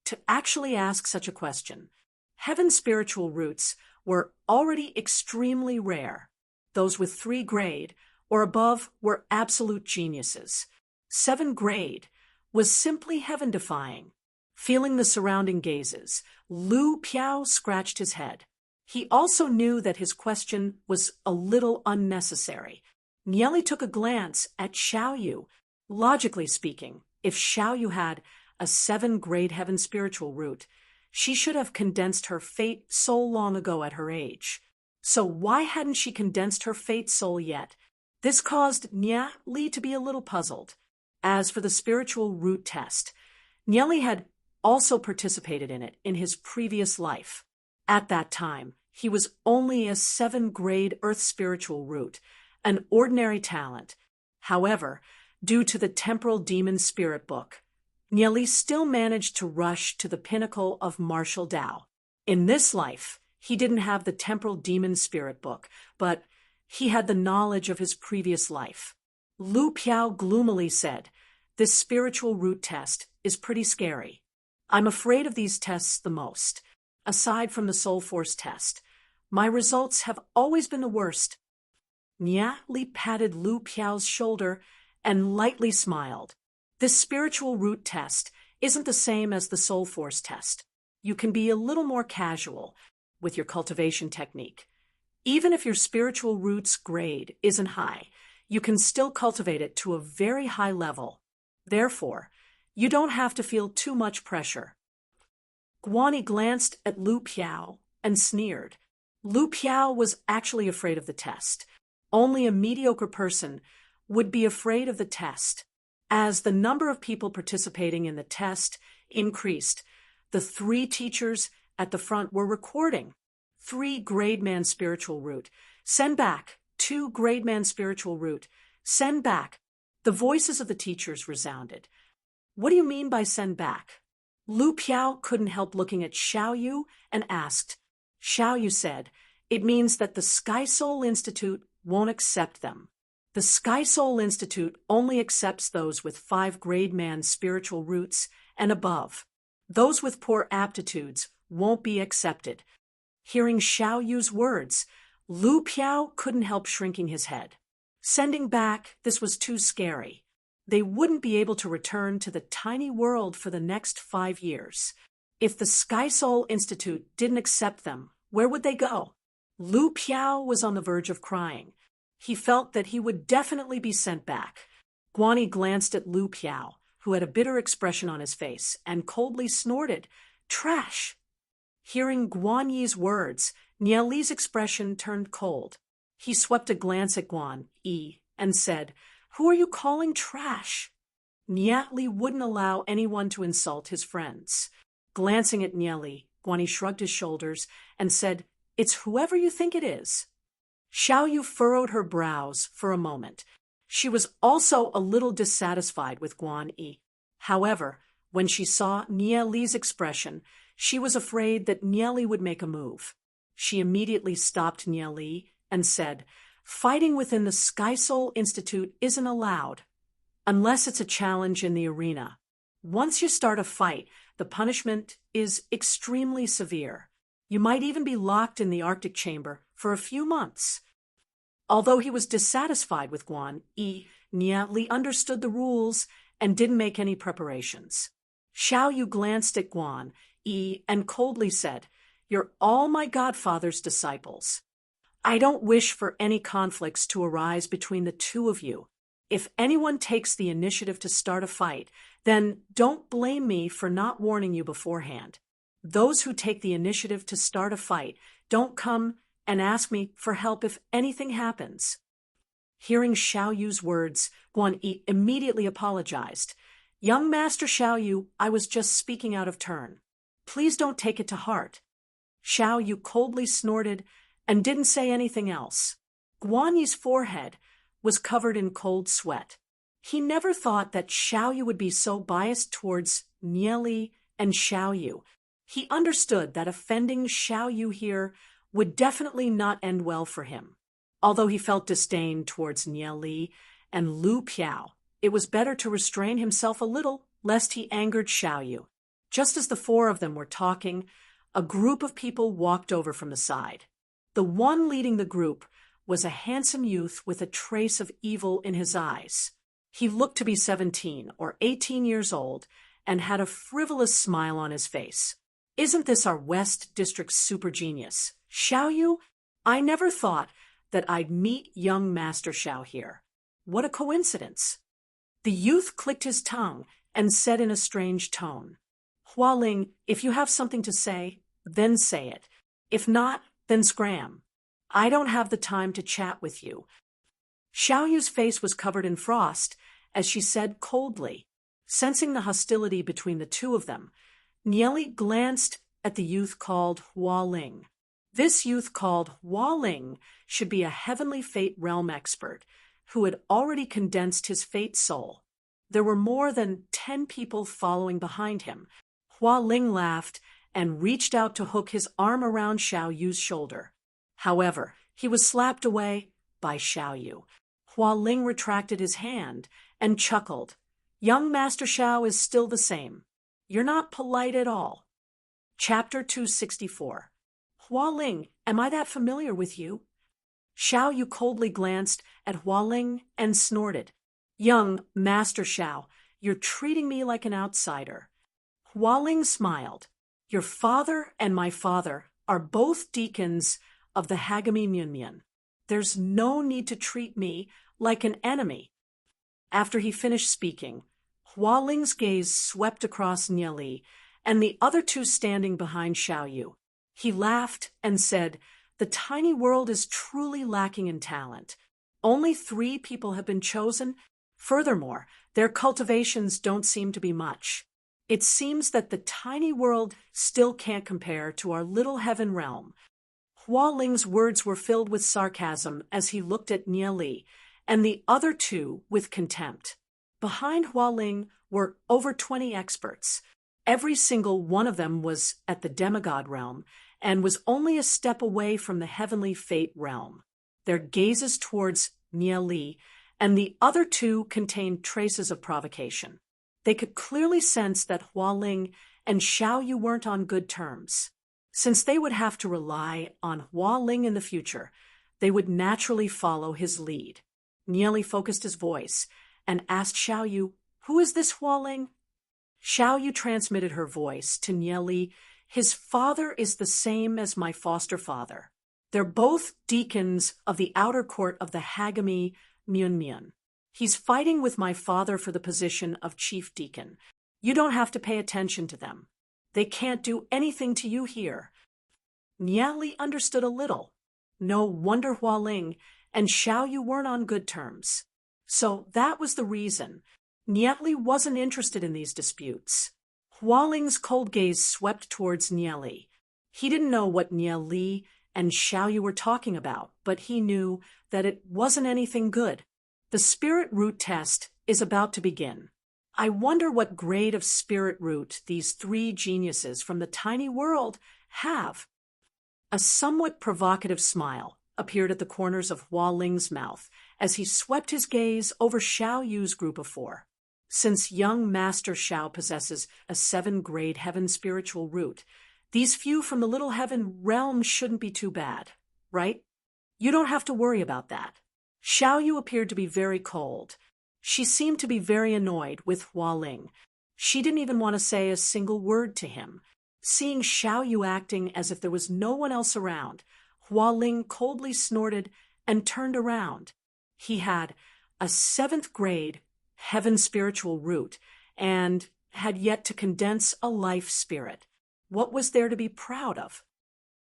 to actually ask such a question? Heaven's spiritual roots were already extremely rare. Those with 3 grade or above were absolute geniuses. 7 grade was simply heaven-defying. Feeling the surrounding gazes, Lu Piao scratched his head. He also knew that his question was a little unnecessary. Nieli took a glance at Xiaoyu. Logically speaking, if Xiaoyu had a 7th-grade heaven spiritual root, she should have condensed her fate so long ago at her age. So why hadn't she condensed her fate soul yet? This caused Nieli to be a little puzzled. As for the spiritual root test, Nieli had also participated in it in his previous life. At that time, he was only a 7th-grade earth spiritual root, an ordinary talent. However, due to the temporal demon spirit book, Nieli still managed to rush to the pinnacle of martial Dao. In this life, he didn't have the temporal demon spirit book, but he had the knowledge of his previous life. Lu Piao gloomily said, "This spiritual root test is pretty scary. I'm afraid of these tests the most. Aside from the soul force test, my results have always been the worst." Nieli patted Lu Piao's shoulder and lightly smiled. This spiritual root test isn't the same as the soul force test. You can be a little more casual with your cultivation technique. Even if your spiritual roots grade isn't high, you can still cultivate it to a very high level. Therefore, you don't have to feel too much pressure. Guani glanced at Lu Piao and sneered. Lu Piao was actually afraid of the test. Only a mediocre person would be afraid of the test. As the number of people participating in the test increased, the 3 teachers at the front were recording. 3 grade man spiritual root. Send back. 2 grade man spiritual root. Send back. The voices of the teachers resounded. What do you mean by send back? Lu Piao couldn't help looking at Xiaoyu and asked. Xiaoyu said, "It means that the Sky Soul Institute won't accept them. The Sky Soul Institute only accepts those with 5 grade man spiritual roots and above. Those with poor aptitudes won't be accepted." Hearing Xiaoyu's words, Lu Piao couldn't help shrinking his head. Sending back, this was too scary. They wouldn't be able to return to the tiny world for the next 5 years. If the Sky Soul Institute didn't accept them, where would they go? Lu Piao was on the verge of crying. He felt that he would definitely be sent back. Guani glanced at Lu Piao, who had a bitter expression on his face, and coldly snorted, "Trash!" Hearing Guan Yi's words, Nieli's expression turned cold. He swept a glance at Guan Yi and said, "Who are you calling trash?" Nieli wouldn't allow anyone to insult his friends. Glancing at Nieli, Guan Yi shrugged his shoulders and said, "It's whoever you think it is." Xiaoyu furrowed her brows for a moment. She was also a little dissatisfied with Guan Yi. However, when she saw Nieli's expression, she was afraid that Nieli would make a move. She immediately stopped Nieli and said, "Fighting within the Sky Soul Institute isn't allowed, unless it's a challenge in the arena. Once you start a fight, the punishment is extremely severe. You might even be locked in the Arctic chamber for a few months." Although he was dissatisfied with Guan Yi, Nieli understood the rules and didn't make any preparations. Xiaoyu glanced at Guan Yi and coldly said, "You're all my godfather's disciples. I don't wish for any conflicts to arise between the 2 of you. If anyone takes the initiative to start a fight, then don't blame me for not warning you beforehand. Those who take the initiative to start a fight don't come and ask me for help if anything happens." Hearing Xiaoyu's words, Guan Yi immediately apologized. "Young Master Xiaoyu, I was just speaking out of turn." Please don't take it to heart." Xiao Yu coldly snorted and didn't say anything else. Guan Yi's forehead was covered in cold sweat. He never thought that Xiao Yu would be so biased towards Nieli and Xiao Yu. He understood that offending Xiao Yu here would definitely not end well for him. Although he felt disdain towards Nieli and Lu Piao, it was better to restrain himself a little, lest he angered Xiao Yu. Just as the four of them were talking, a group of people walked over from the side. The one leading the group was a handsome youth with a trace of evil in his eyes. He looked to be 17 or 18 years old and had a frivolous smile on his face. "Isn't this our West District super genius, Xiao Yu? I never thought that I'd meet young Master Xiao here. What a coincidence." The youth clicked his tongue and said in a strange tone, "Hualing, if you have something to say, then say it. If not, then scram. I don't have the time to chat with you." Xiao Yu's face was covered in frost as she said coldly. Sensing the hostility between the two of them, Nieli glanced at the youth called Hualing. This youth called Hualing should be a heavenly fate realm expert who had already condensed his fate soul. There were more than 10 people following behind him. Hualing laughed and reached out to hook his arm around Xiao Yu's shoulder. However, he was slapped away by Xiao Yu. Hualing retracted his hand and chuckled. "Young Master Xiao is still the same. You're not polite at all." Chapter 264. "Hualing, am I that familiar with you?" Xiao Yu coldly glanced at Hualing and snorted. "Young Master Xiao, you're treating me like an outsider." Hualing smiled. "Your father and my father are both deacons of the Hagami Myunmyun. There's no need to treat me like an enemy." After he finished speaking, Hualing's gaze swept across Nieli and the other two standing behind Xiao Yu. He laughed and said, "The tiny world is truly lacking in talent. Only 3 people have been chosen. Furthermore, their cultivations don't seem to be much. It seems that the tiny world still can't compare to our little heaven realm." Hualing's words were filled with sarcasm as he looked at Nieli and the other two with contempt. Behind Hualing were over 20 experts. Every single one of them was at the demigod realm and was only a step away from the heavenly fate realm. Their gazes towards Nieli and the other two contained traces of provocation. They could clearly sense that Hualing and Xiao Yu weren't on good terms. Since they would have to rely on Hualing in the future, they would naturally follow his lead. Nieli focused his voice and asked Xiao Yu, "Who is this Hualing?" Xiao Yu transmitted her voice to Nieli. "His father is the same as my foster father. They're both deacons of the outer court of the Hagami Myunmyun. He's fighting with my father for the position of chief deacon. You don't have to pay attention to them. They can't do anything to you here." Nieli understood a little. No wonder Hualing and Xiao Yu weren't on good terms. So that was the reason. Nieli wasn't interested in these disputes. Hualing's cold gaze swept towards Nieli. He didn't know what Nieli and Xiao Yu were talking about, but he knew that it wasn't anything good. The spirit root test is about to begin. I wonder what grade of spirit root these 3 geniuses from the tiny world have. A somewhat provocative smile appeared at the corners of Hualing's mouth as he swept his gaze over Xiao Yu's group of 4. Since young Master Xiao possesses a 7-grade heaven spiritual root, these few from the little heaven realm shouldn't be too bad, right? You don't have to worry about that. Xiao Yu appeared to be very cold. She seemed to be very annoyed with Hualing. She didn't even want to say a single word to him. Seeing Xiao Yu acting as if there was no one else around, Hualing coldly snorted and turned around. He had a 7th grade heaven spiritual root and had yet to condense a life spirit. What was there to be proud of?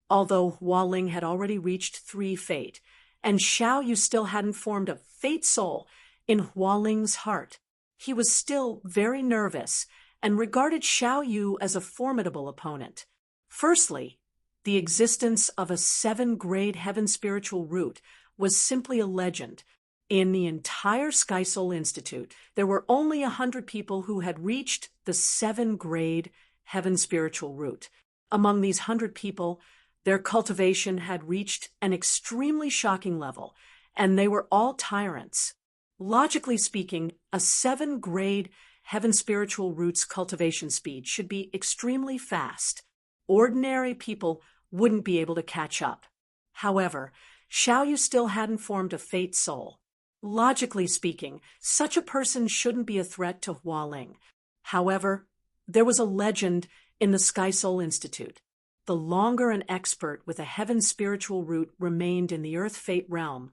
Although Hualing had already reached 3 fate, and Xiao Yu still hadn't formed a fate soul in Hualing's heart, he was still very nervous and regarded Xiao Yu as a formidable opponent. Firstly, the existence of a 7-grade heaven spiritual root was simply a legend. In the entire Sky Soul Institute, there were only 100 people who had reached the 7-grade heaven spiritual root. Among these 100 people, their cultivation had reached an extremely shocking level, and they were all tyrants. Logically speaking, a 7-grade heaven spiritual root's cultivation speed should be extremely fast. Ordinary people wouldn't be able to catch up. However, Xiao Yu still hadn't formed a fate soul. Logically speaking, such a person shouldn't be a threat to Hualing. However, there was a legend in the Sky Soul Institute. The longer an expert with a heaven spiritual root remained in the Earth Fate realm,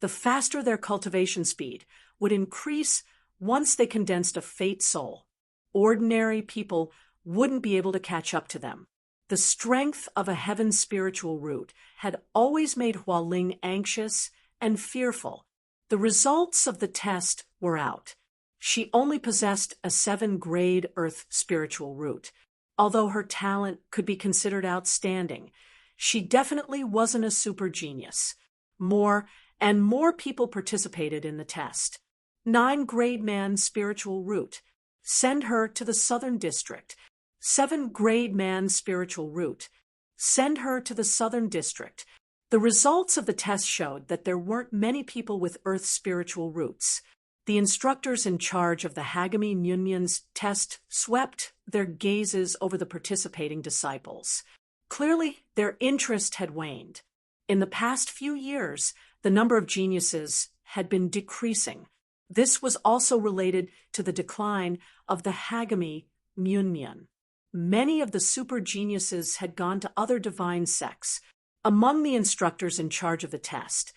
the faster their cultivation speed would increase once they condensed a fate soul. Ordinary people wouldn't be able to catch up to them. The strength of a heaven spiritual root had always made Hualing anxious and fearful. The results of the test were out. She only possessed a 7-grade Earth spiritual root. Although her talent could be considered outstanding, she definitely wasn't a super genius. More and more people participated in the test. 9-grade man spiritual root. Send her to the Southern District. 7-grade man spiritual root. Send her to the Southern District. The results of the test showed that there weren't many people with Earth spiritual roots. The instructors in charge of the Hagami Myunmyun's test swept their gazes over the participating disciples. Clearly, their interest had waned. In the past few years, the number of geniuses had been decreasing. This was also related to the decline of the Hagami Myunmyun. Many of the super geniuses had gone to other divine sects. Among the instructors in charge of the test,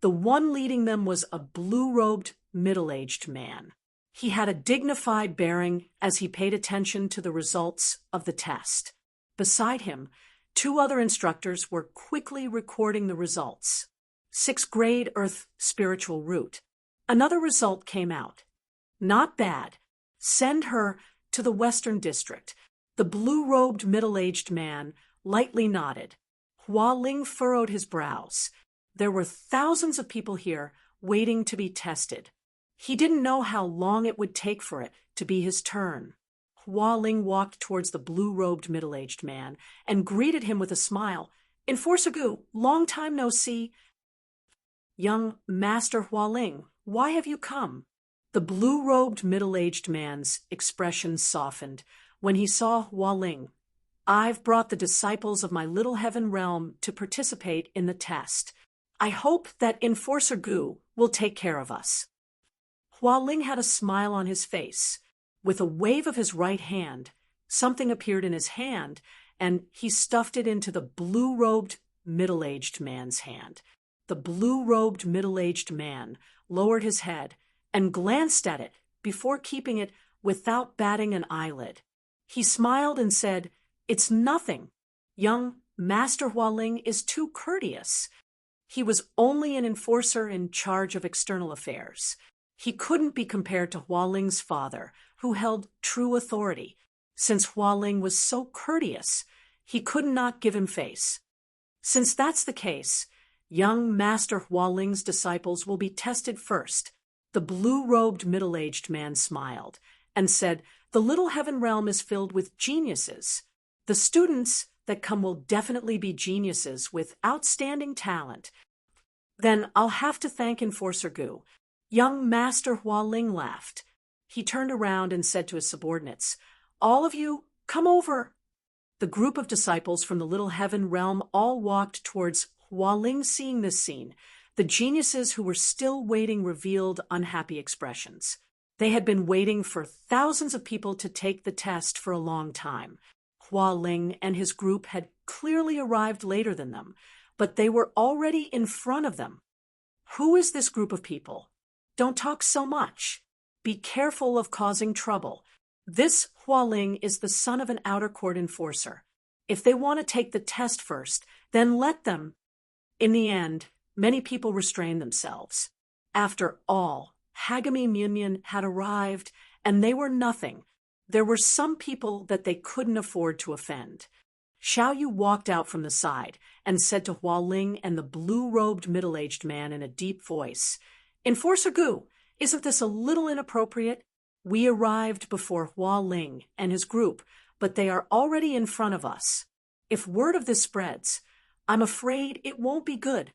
the one leading them was a blue-robed, middle-aged man. He had a dignified bearing as he paid attention to the results of the test. Beside him, 2 other instructors were quickly recording the results. 6th-grade Earth spiritual root. Another result came out. Not bad. Send her to the Western District. The blue-robed middle-aged man lightly nodded. Hualing furrowed his brows. There were thousands of people here waiting to be tested. He didn't know how long it would take for it to be his turn. Hualing walked towards the blue-robed middle-aged man and greeted him with a smile. "Enforcer Gu, long time no see." "Young Master Hualing, why have you come?" The blue-robed middle-aged man's expression softened when he saw Hualing. "I've brought the disciples of my little heaven realm to participate in the test. I hope that Enforcer Gu will take care of us." Hualing had a smile on his face. With a wave of his right hand, something appeared in his hand, and he stuffed it into the blue-robed middle-aged man's hand. The blue-robed middle-aged man lowered his head and glanced at it before keeping it without batting an eyelid. He smiled and said, "It's nothing. Young Master Hualing is too courteous." He was only an enforcer in charge of external affairs. He couldn't be compared to Hualing's father, who held true authority. Since Hualing was so courteous, he could not give him face. Since that's the case, young Master Hualing's disciples will be tested first. The blue-robed middle-aged man smiled and said, "The little heaven realm is filled with geniuses. The students that come will definitely be geniuses with outstanding talent. Then I'll have to thank Enforcer Gu." Young Master Hualing laughed. He turned around and said to his subordinates, "All of you, come over." The group of disciples from the little heaven realm all walked towards Hualing. Seeing this scene, the geniuses who were still waiting revealed unhappy expressions. They had been waiting for thousands of people to take the test for a long time. Hualing and his group had clearly arrived later than them, but they were already in front of them. Who is this group of people? Don't talk so much. Be careful of causing trouble. This Hualing is the son of an outer court enforcer. If they want to take the test first, then let them. In the end, many people restrained themselves. After all, Hagami Myunmyun had arrived, and they were nothing. There were some people that they couldn't afford to offend. Xiao Yu walked out from the side and said to Hua Ling and the blue-robed middle-aged man in a deep voice, "Enforcer Gu, isn't this a little inappropriate? We arrived before Hua Ling and his group, but they are already in front of us. If word of this spreads, I'm afraid it won't be good."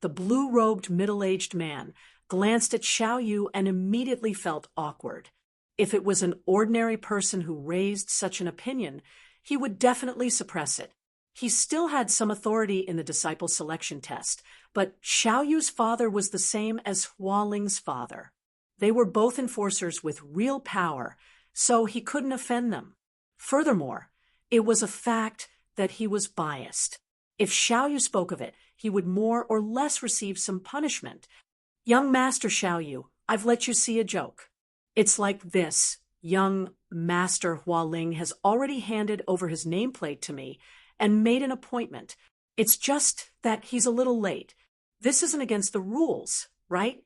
The blue-robed middle-aged man glanced at Xiao Yu and immediately felt awkward. If it was an ordinary person who raised such an opinion, he would definitely suppress it. He still had some authority in the disciple selection test, but Xiao Yu's father was the same as Hua Ling's father. They were both enforcers with real power, so he couldn't offend them. Furthermore, it was a fact that he was biased. If Xiao Yu spoke of it, he would more or less receive some punishment. "Young Master Xiao Yu, I've let you see a joke. It's like this. Young Master Hua Ling has already handed over his nameplate to me and made an appointment. It's just that he's a little late. This isn't against the rules, right?"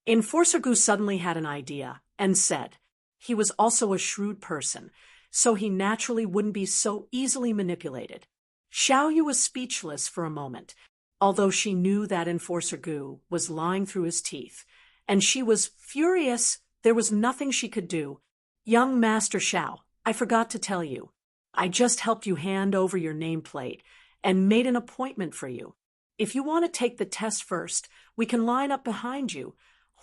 Enforcer Gu suddenly had an idea and said he was also a shrewd person, so he naturally wouldn't be so easily manipulated. Xiao Yu was speechless for a moment, although she knew that Enforcer Gu was lying through his teeth, and she was furious. There was nothing she could do. "Young Master Xiao, I forgot to tell you. I just helped you hand over your nameplate and made an appointment for you. If you want to take the test first, we can line up behind you,"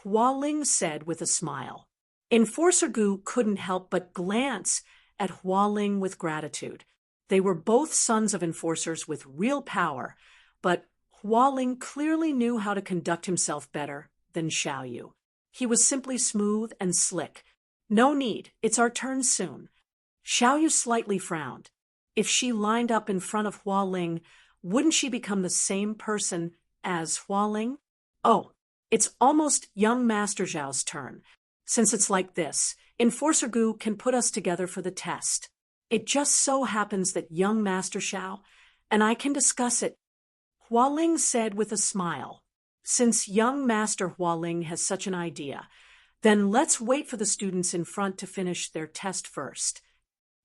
Hua Ling said with a smile. Enforcer Gu couldn't help but glance at Hua Ling with gratitude. They were both sons of enforcers with real power, but Hua Ling clearly knew how to conduct himself better than Xiao Yu. He was simply smooth and slick. "No need, it's our turn soon." Xiao Yu slightly frowned. If she lined up in front of Hua Ling, wouldn't she become the same person as Hua Ling? "Oh, it's almost young Master Zhao's turn. Since it's like this, Enforcer Gu can put us together for the test. It just so happens that young Master Xiao and I can discuss it," Hua Ling said with a smile. "Since young Master Hua Ling has such an idea, then let's wait for the students in front to finish their test first."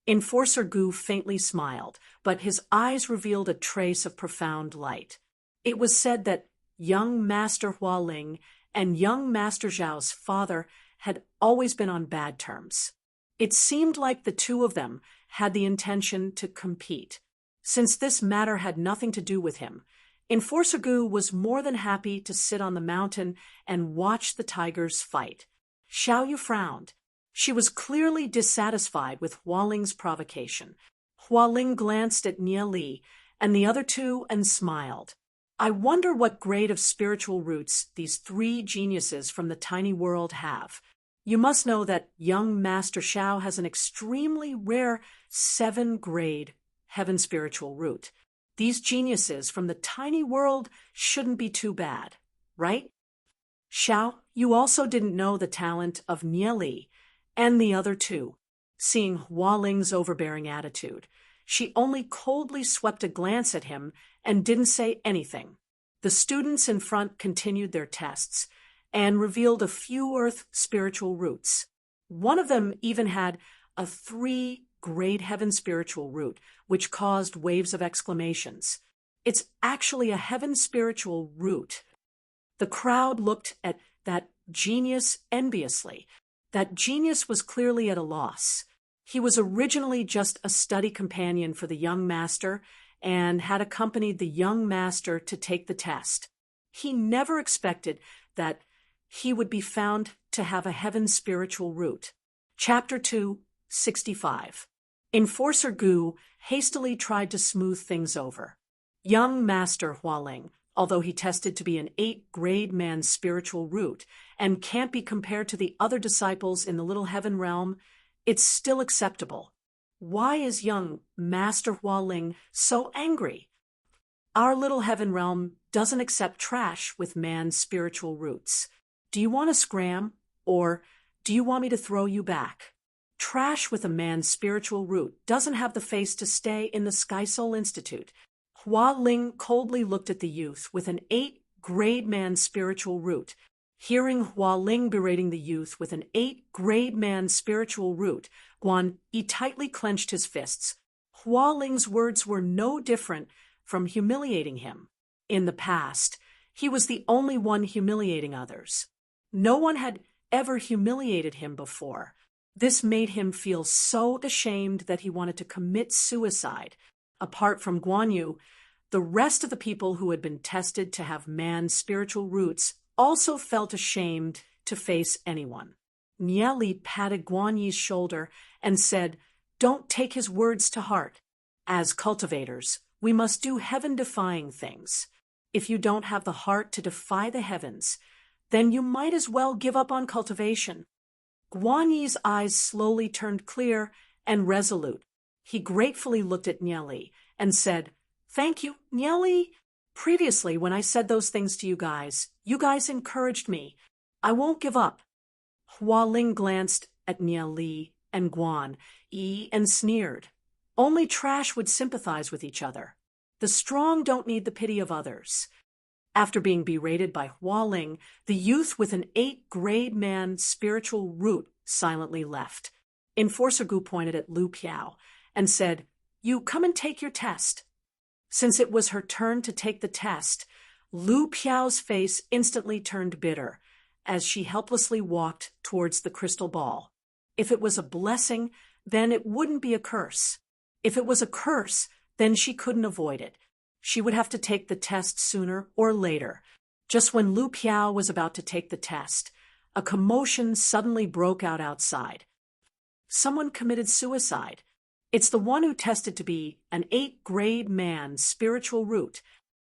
Enforcer Gu faintly smiled, but his eyes revealed a trace of profound light. It was said that young Master Hua Ling and young Master Zhao's father had always been on bad terms. It seemed like the two of them had the intention to compete. Since this matter had nothing to do with him, Enforcer Gu was more than happy to sit on the mountain and watch the tigers fight. Xiao Yu frowned. She was clearly dissatisfied with Hua Ling's provocation. Hua Ling glanced at Nia Li and the other two and smiled. "I wonder what grade of spiritual roots these three geniuses from the tiny world have. You must know that young Master Xiao has an extremely rare 7-grade heaven spiritual root. These geniuses from the tiny world shouldn't be too bad, right?" "Xiao, you also didn't know the talent of Nia Li and the other two." Seeing Hua Ling's overbearing attitude, she only coldly swept a glance at him and didn't say anything. The students in front continued their tests and revealed a few earth spiritual roots. One of them even had a 3-grade heaven spiritual root, which caused waves of exclamations. "It's actually a heaven spiritual root." The crowd looked at that genius enviously. That genius was clearly at a loss. He was originally just a study companion for the young master and had accompanied the young master to take the test. He never expected that he would be found to have a heaven spiritual root. Chapter 2, 65. Enforcer Gu hastily tried to smooth things over. Young Master Hua Ling, although he tested to be an 8-grade man's spiritual root and can't be compared to the other disciples in the little heaven realm, it's still acceptable. Why is young Master Hua Ling so angry? Our little heaven realm doesn't accept trash with man's spiritual roots. Do you want to scram, or do you want me to throw you back? Trash with a man's spiritual root doesn't have the face to stay in the Sky Soul Institute. Hua Ling coldly looked at the youth with an 8-grade man's spiritual root. Hearing Hua Ling berating the youth with an 8th-grade man's spiritual root, Guan Yi tightly clenched his fists. Hua Ling's words were no different from humiliating him. In the past, he was the only one humiliating others. No one had ever humiliated him before. This made him feel so ashamed that he wanted to commit suicide. Apart from Guan Yu, the rest of the people who had been tested to have man's spiritual roots also felt ashamed to face anyone. Nie Li patted Guan Yi's shoulder and said, "Don't take his words to heart. As cultivators, we must do heaven-defying things. If you don't have the heart to defy the heavens, then you might as well give up on cultivation." Guan Yi's eyes slowly turned clear and resolute. He gratefully looked at Nie Li and said, "Thank you, Nie Li. Previously, when I said those things to you guys encouraged me. I won't give up." Hua Ling glanced at Nie Li and Guan Yi and sneered. Only trash would sympathize with each other. The strong don't need the pity of others. After being berated by Hua Ling, the youth with an 8th-grade man's spiritual root silently left. Enforcer Gu pointed at Lu Piao and said, "You come and take your test." Since it was her turn to take the test, Lu Piao's face instantly turned bitter as she helplessly walked towards the crystal ball. If it was a blessing, then it wouldn't be a curse. If it was a curse, then she couldn't avoid it. She would have to take the test sooner or later. Just when Lu Piao was about to take the test, a commotion suddenly broke out outside. Someone committed suicide. It's the one who tested to be an 8th-grade man's spiritual root.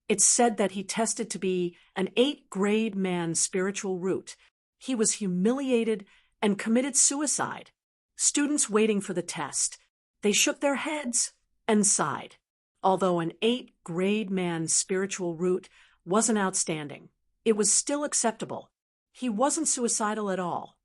It's said that he tested to be an 8th-grade man's spiritual root. He was humiliated and committed suicide. Students waiting for the test, they shook their heads and sighed. Although an 8th-grade man's spiritual root wasn't outstanding, it was still acceptable. He wasn't suicidal at all.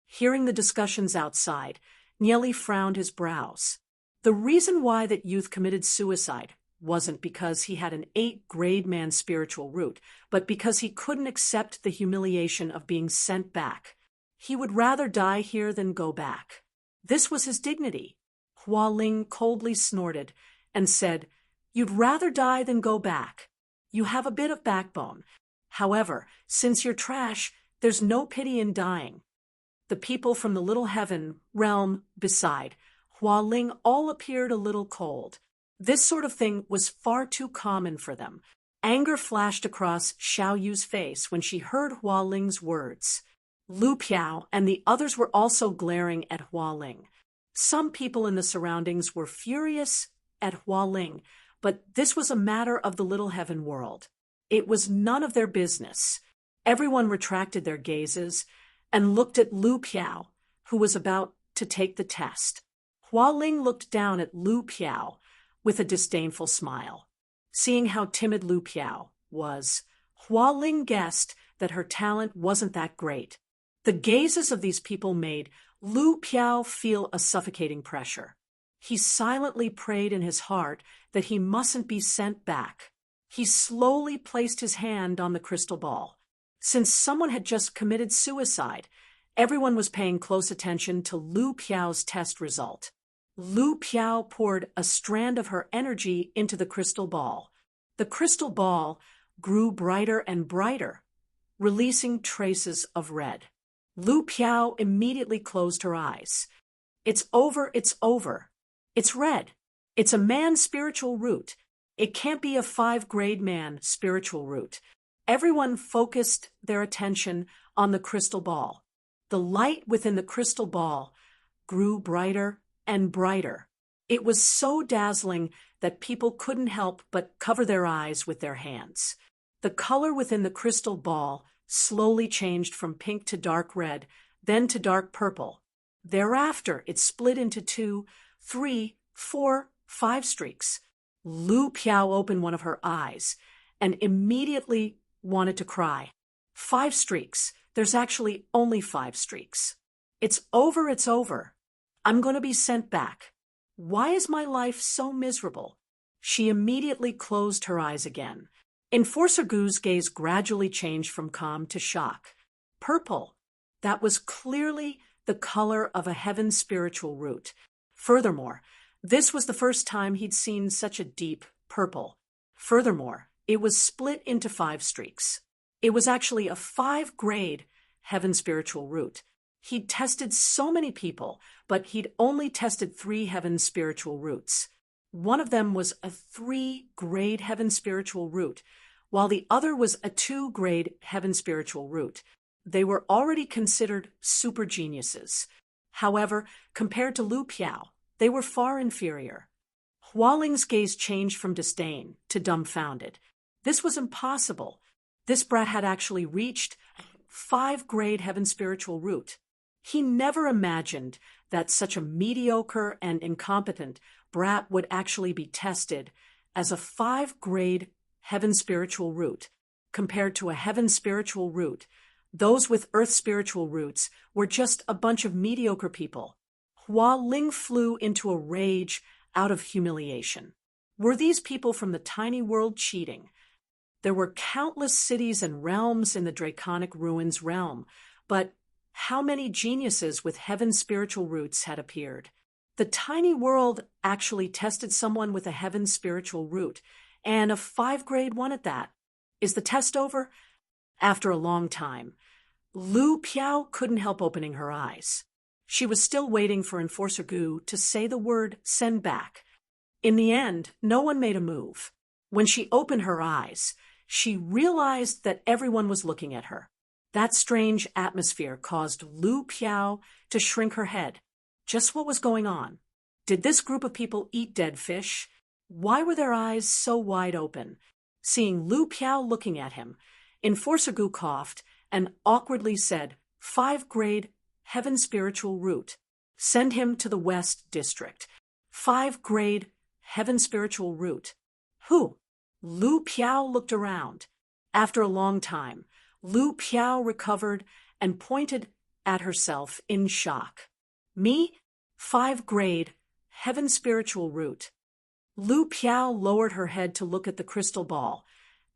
Hearing the discussions outside, Nie Li frowned his brows. The reason why that youth committed suicide wasn't because he had an 8th-grade man's spiritual root, but because he couldn't accept the humiliation of being sent back. He would rather die here than go back. This was his dignity. Hua Ling coldly snorted and said, "You'd rather die than go back. You have a bit of backbone. However, since you're trash, there's no pity in dying." The people from the little heaven realm beside Hua Ling all appeared a little cold. This sort of thing was far too common for them. Anger flashed across Xiao Yu's face when she heard Hua Ling's words. Lu Piao and the others were also glaring at Hua Ling. Some people in the surroundings were furious at Hua Ling, but this was a matter of the little heaven world. It was none of their business. Everyone retracted their gazes and looked at Lu Piao, who was about to take the test. Hua Ling looked down at Lu Piao with a disdainful smile. Seeing how timid Lu Piao was, Hua Ling guessed that her talent wasn't that great. The gazes of these people made Lu Piao feel a suffocating pressure. He silently prayed in his heart that he mustn't be sent back. He slowly placed his hand on the crystal ball. Since someone had just committed suicide, everyone was paying close attention to Lu Piao's test result. Lu Piao poured a strand of her energy into the crystal ball. The crystal ball grew brighter and brighter, releasing traces of red. Lu Piao immediately closed her eyes. "It's over, it's over. It's red. It's a man's spiritual root. It can't be a 5th-grade man spiritual root." Everyone focused their attention on the crystal ball. The light within the crystal ball grew brighter and brighter. It was so dazzling that people couldn't help but cover their eyes with their hands. The color within the crystal ball slowly changed from pink to dark red, then to dark purple. Thereafter, it split into 2, 3, 4, 5 streaks. Lu Piao opened one of her eyes and immediately wanted to cry. 5 streaks. There's actually only 5 streaks. It's over, it's over. I'm going to be sent back. Why is my life so miserable? She immediately closed her eyes again. Enforcer Gu's gaze gradually changed from calm to shock. Purple. That was clearly the color of a heaven's spiritual root. Furthermore, this was the first time he'd seen such a deep purple. Furthermore, it was split into 5 streaks. It was actually a 5-grade heaven spiritual root. He'd tested so many people, but he'd only tested 3 heaven spiritual roots. One of them was a 3-grade heaven spiritual root, while the other was a 2-grade heaven spiritual root. They were already considered super geniuses. However, compared to Lu Piao, they were far inferior. Hua Ling's gaze changed from disdain to dumbfounded. This was impossible. This brat had actually reached 5-grade heaven spiritual root. He never imagined that such a mediocre and incompetent brat would actually be tested as a 5-grade heaven spiritual root. Compared to a heaven spiritual root, those with earth spiritual roots were just a bunch of mediocre people. Hua Ling flew into a rage out of humiliation. Were these people from the tiny world cheating? There were countless cities and realms in the Draconic Ruins realm, but how many geniuses with heaven spiritual roots had appeared? The tiny world actually tested someone with a heaven spiritual root, and a 5-grade one at that. Is the test over? After a long time, Lu Piao couldn't help opening her eyes. She was still waiting for Enforcer Gu to say the word send back. In the end, no one made a move. When she opened her eyes, she realized that everyone was looking at her. That strange atmosphere caused Lu Piao to shrink her head. Just what was going on? Did this group of people eat dead fish? Why were their eyes so wide open? Seeing Lu Piao looking at him, Enforcer Gu coughed and awkwardly said, 5-grade heaven spiritual root. Send him to the West District. 5-grade heaven spiritual root. Who? Lu Piao looked around. After a long time, Lu Piao recovered and pointed at herself in shock. Me? 5-grade heaven spiritual root. Lu Piao lowered her head to look at the crystal ball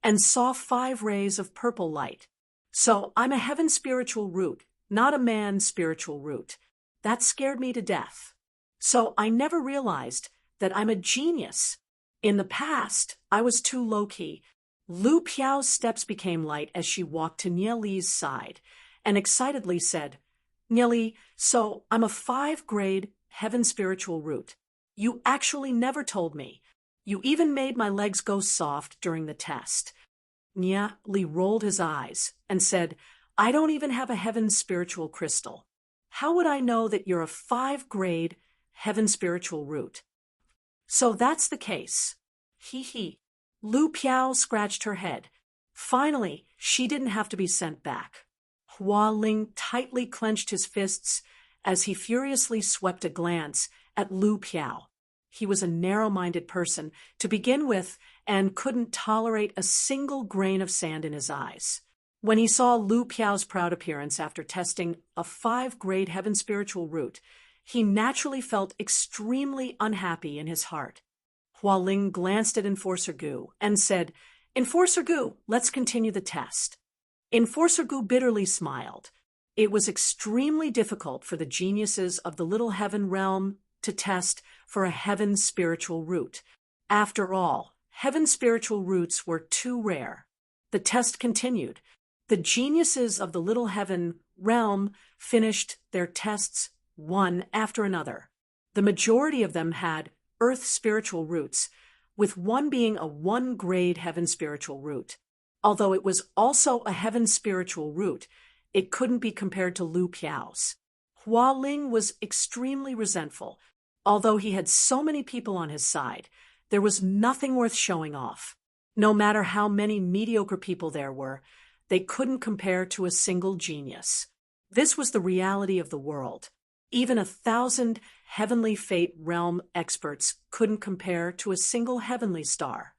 and saw 5 rays of purple light. So I'm a heaven spiritual root, not a man spiritual root. That scared me to death. So I never realized that I'm a genius. In the past, I was too low-key. Lu Piao's steps became light as she walked to Nie Li's side and excitedly said, Nie Li, so I'm a 5-grade heaven spiritual root. You actually never told me. You even made my legs go soft during the test. Nie Li rolled his eyes and said, I don't even have a heaven spiritual crystal. How would I know that you're a 5-grade heaven spiritual root? So that's the case. Hee hee. Lu Piao scratched her head. Finally, she didn't have to be sent back. Hua Ling tightly clenched his fists as he furiously swept a glance at Lu Piao. He was a narrow-minded person to begin with and couldn't tolerate a single grain of sand in his eyes. When he saw Lu Piao's proud appearance after testing a 5-grade heaven spiritual root, he naturally felt extremely unhappy in his heart. Hua Ling glanced at Enforcer Gu and said, Enforcer Gu, let's continue the test. Enforcer Gu bitterly smiled. It was extremely difficult for the geniuses of the Little Heaven realm to test for a heaven spiritual root. After all, heaven spiritual roots were too rare. The test continued. The geniuses of the Little Heaven realm finished their tests one after another. The majority of them had earth spiritual roots, with one being a 1-grade heaven spiritual root. Although it was also a heaven spiritual root, it couldn't be compared to Lu Piao's. Hua Ling was extremely resentful. Although he had so many people on his side, there was nothing worth showing off. No matter how many mediocre people there were, they couldn't compare to a single genius. This was the reality of the world. Even 1,000 heavenly fate realm experts couldn't compare to a single heavenly star.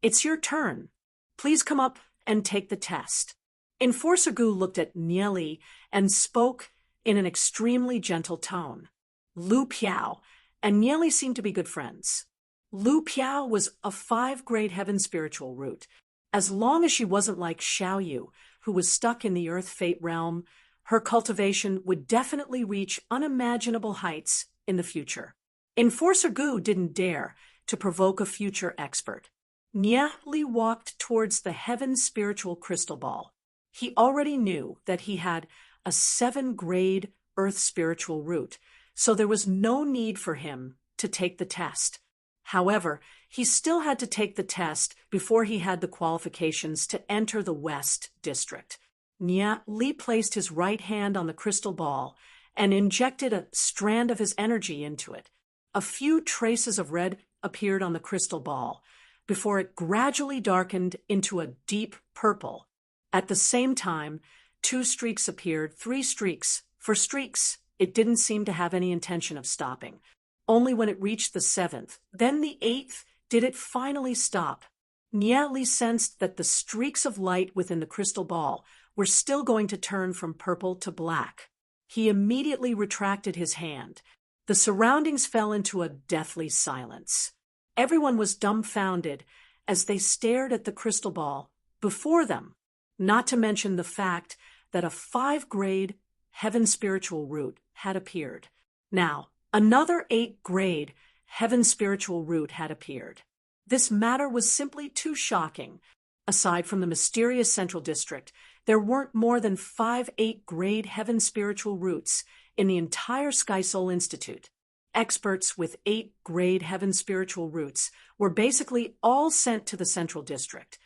It's your turn. Please come up and take the test. Enforcer Gu looked at Nie Li and spoke in an extremely gentle tone. Lu Piao and Nie Li seemed to be good friends. Lu Piao was a 5-grade heaven spiritual root. As long as she wasn't like Xiaoyu, who was stuck in the Earth Fate realm, her cultivation would definitely reach unimaginable heights in the future. Enforcer Gu didn't dare to provoke a future expert. Nia Li walked towards the heaven spiritual crystal ball. He already knew that he had a 7-grade Earth spiritual root, so there was no need for him to take the test. However, he still had to take the test before he had the qualifications to enter the West District. Nia Li placed his right hand on the crystal ball and injected a strand of his energy into it. A few traces of red appeared on the crystal ball before it gradually darkened into a deep purple. At the same time, 2 streaks appeared, 3 streaks. For streaks, it didn't seem to have any intention of stopping. Only when it reached the 7th, then the 8th, did it finally stop. Nia Li sensed that the streaks of light within the crystal ball were still going to turn from purple to black. He immediately retracted his hand. The surroundings fell into a deathly silence. Everyone was dumbfounded as they stared at the crystal ball before them, not to mention the fact that a 5-grade heaven spiritual root had appeared. Now, another 8-grade heaven spiritual root had appeared. This matter was simply too shocking. Aside from the mysterious Central District, there weren't more than 5 8-grade heaven spiritual roots in the entire Sky Soul Institute. Experts with 8-grade heaven spiritual roots were basically all sent to the Central District.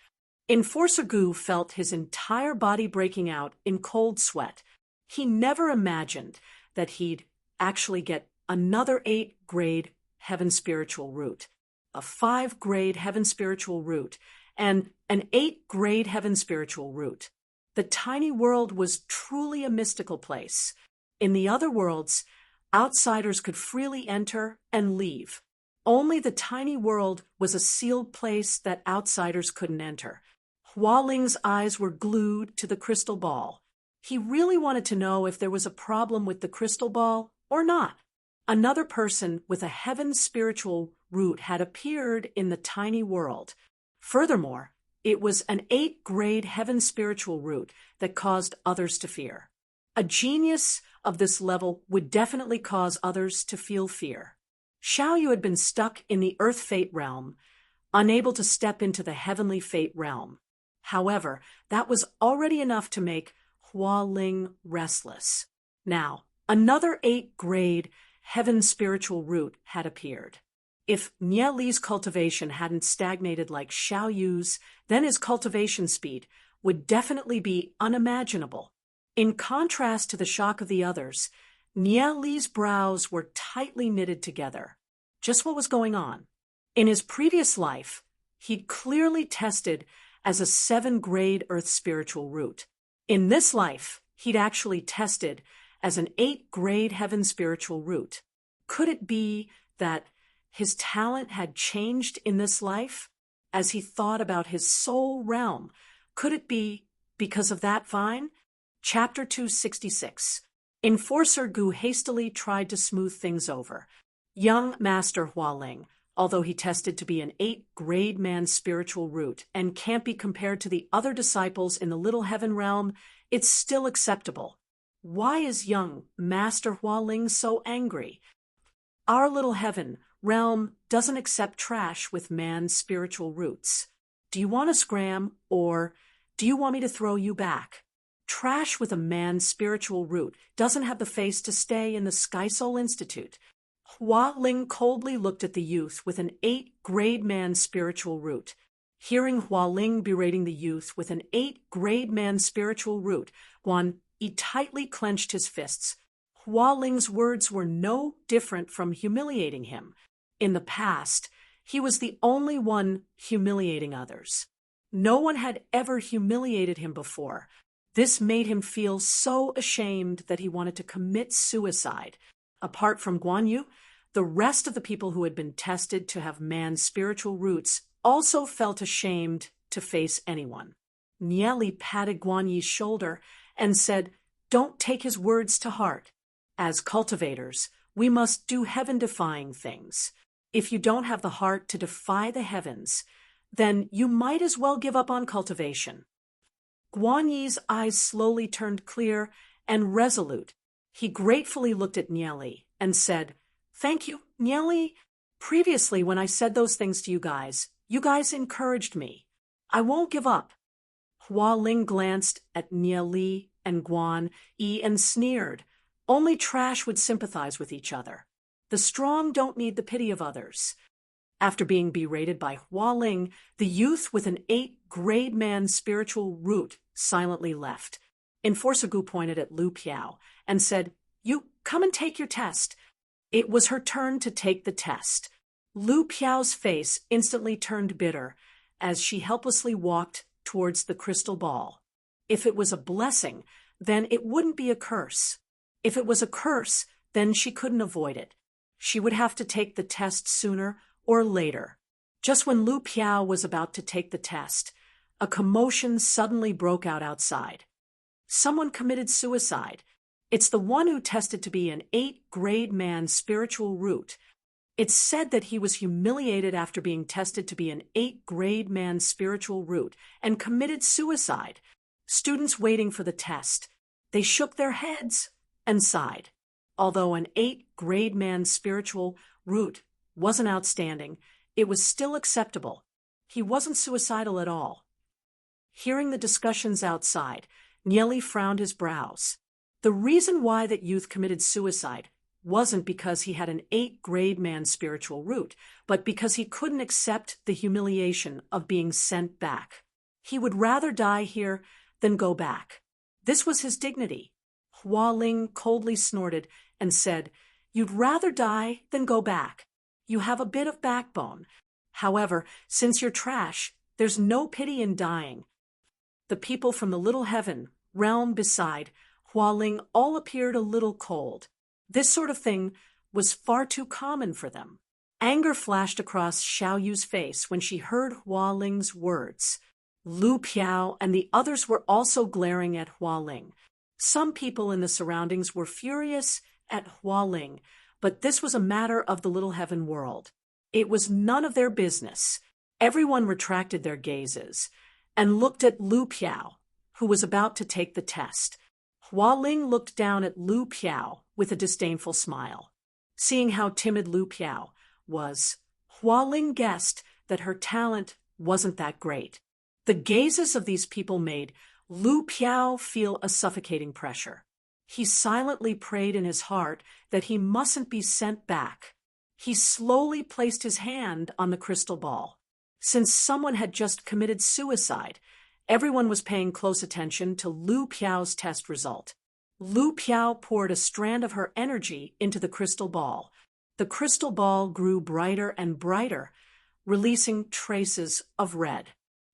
Enforcer Gu felt his entire body breaking out in cold sweat. He never imagined that he'd actually get another 8-grade heaven spiritual root, a 5-grade heaven spiritual root, and an 8-grade heaven spiritual root. The tiny world was truly a mystical place. In the other worlds, outsiders could freely enter and leave. Only the tiny world was a sealed place that outsiders couldn't enter. Hua Ling's eyes were glued to the crystal ball. He really wanted to know if there was a problem with the crystal ball or not. Another person with a heaven spiritual root had appeared in the tiny world. Furthermore, it was an 8-grade heaven spiritual root that caused others to fear. A genius of this level would definitely cause others to feel fear. Xiaoyu had been stuck in the Earth Fate realm, unable to step into the Heavenly Fate realm. However, that was already enough to make Hua Ling restless. Now, another 8-grade heaven spiritual root had appeared. If Nia Li's cultivation hadn't stagnated like Xiaoyu's, then his cultivation speed would definitely be unimaginable. In contrast to the shock of the others, Nia Li's brows were tightly knitted together. Just what was going on? In his previous life, he'd clearly tested as a 7-grade Earth spiritual root. In this life, he'd actually tested as an 8-grade heaven spiritual root. Could it be that his talent had changed in this life as he thought about his soul realm? Could it be because of that vine? Chapter 266. Enforcer Gu hastily tried to smooth things over. Young Master Hualing, although he tested to be an 8-grade man's spiritual root and can't be compared to the other disciples in the Little Heaven realm, it's still acceptable. Why is young Master Hualing so angry? Our Little Heaven realm doesn't accept trash with man's spiritual roots. Do you want to scram, or do you want me to throw you back? Trash with a man's spiritual root doesn't have the face to stay in the Sky Soul Institute. Hua Ling coldly looked at the youth with an 8-grade man's spiritual root. Hearing Hua Ling berating the youth with an 8-grade man's spiritual root, he tightly clenched his fists. Hua Ling's words were no different from humiliating him. In the past, he was the only one humiliating others. No one had ever humiliated him before. This made him feel so ashamed that he wanted to commit suicide. Apart from Guan Yu, the rest of the people who had been tested to have man's spiritual roots also felt ashamed to face anyone. Nia Li patted Guan Yi's shoulder and said, "Don't take his words to heart. As cultivators, we must do heaven-defying things. If you don't have the heart to defy the heavens, then you might as well give up on cultivation. Guan Yi's eyes slowly turned clear and resolute. He gratefully looked at Nieli and said, "Thank you, Nieli. Previously, when I said those things to you guys encouraged me. I won't give up." Hua Ling glanced at Nieli and Guan Yi and sneered. Only trash would sympathize with each other. The strong don't need the pity of others. After being berated by Hua Ling, the youth with an 8th-grade man's spiritual root silently left. Enforcer Gu pointed at Lu Piao and said, "You come and take your test." It was her turn to take the test. Lu Piao's face instantly turned bitter as she helplessly walked towards the crystal ball. If it was a blessing, then it wouldn't be a curse. If it was a curse, then she couldn't avoid it. She would have to take the test sooner or later. Just when Lu Piao was about to take the test, a commotion suddenly broke out outside. Someone committed suicide. It's the one who tested to be an 8th-grade man's spiritual root. It's said that he was humiliated after being tested to be an 8th-grade man's spiritual root and committed suicide. Students waiting for the test, they shook their heads and sighed. Although an 8th-grade man's spiritual root wasn't outstanding, it was still acceptable. He wasn't suicidal at all. Hearing the discussions outside, Nieli frowned his brows. The reason why that youth committed suicide wasn't because he had an 8th-grade man's spiritual root, but because he couldn't accept the humiliation of being sent back. He would rather die here than go back. This was his dignity. Hua Ling coldly snorted and said, "You'd rather die than go back. You have a bit of backbone. However, since you're trash, there's no pity in dying." The people from the little heaven realm beside Hua Ling all appeared a little cold. This sort of thing was far too common for them. Anger flashed across Xiao Yu's face when she heard Hua Ling's words. Lu Piao and the others were also glaring at Hua Ling. Some people in the surroundings were furious at Hua Ling, but this was a matter of the little heaven world. It was none of their business. Everyone retracted their gazes and looked at Lu Piao, who was about to take the test. Hua Ling looked down at Lu Piao with a disdainful smile. Seeing how timid Lu Piao was, Hua Ling guessed that her talent wasn't that great. The gazes of these people made Lu Piao feel a suffocating pressure. He silently prayed in his heart that he mustn't be sent back. He slowly placed his hand on the crystal ball. Since someone had just committed suicide, everyone was paying close attention to Lu Piao's test result. Lu Piao poured a strand of her energy into the crystal ball. The crystal ball grew brighter and brighter, releasing traces of red.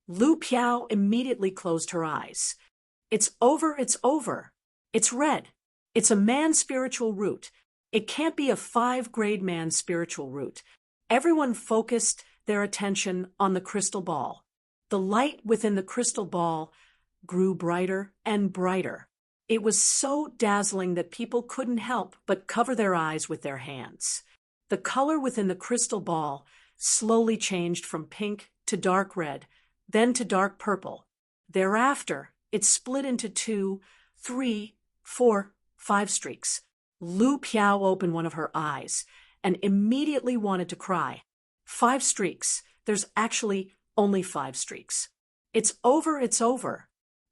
Lu Piao immediately closed her eyes. "It's over, it's over. It's red. It's a man's spiritual root. It can't be a 5th-grade man's spiritual root." Everyone focused their attention on the crystal ball. The light within the crystal ball grew brighter and brighter. It was so dazzling that people couldn't help but cover their eyes with their hands. The color within the crystal ball slowly changed from pink to dark red, then to dark purple. Thereafter, it split into 2, 3, 4, 5 streaks. Lu Piao opened one of her eyes and immediately wanted to cry. 5 streaks. There's actually only 5 streaks. It's over, it's over.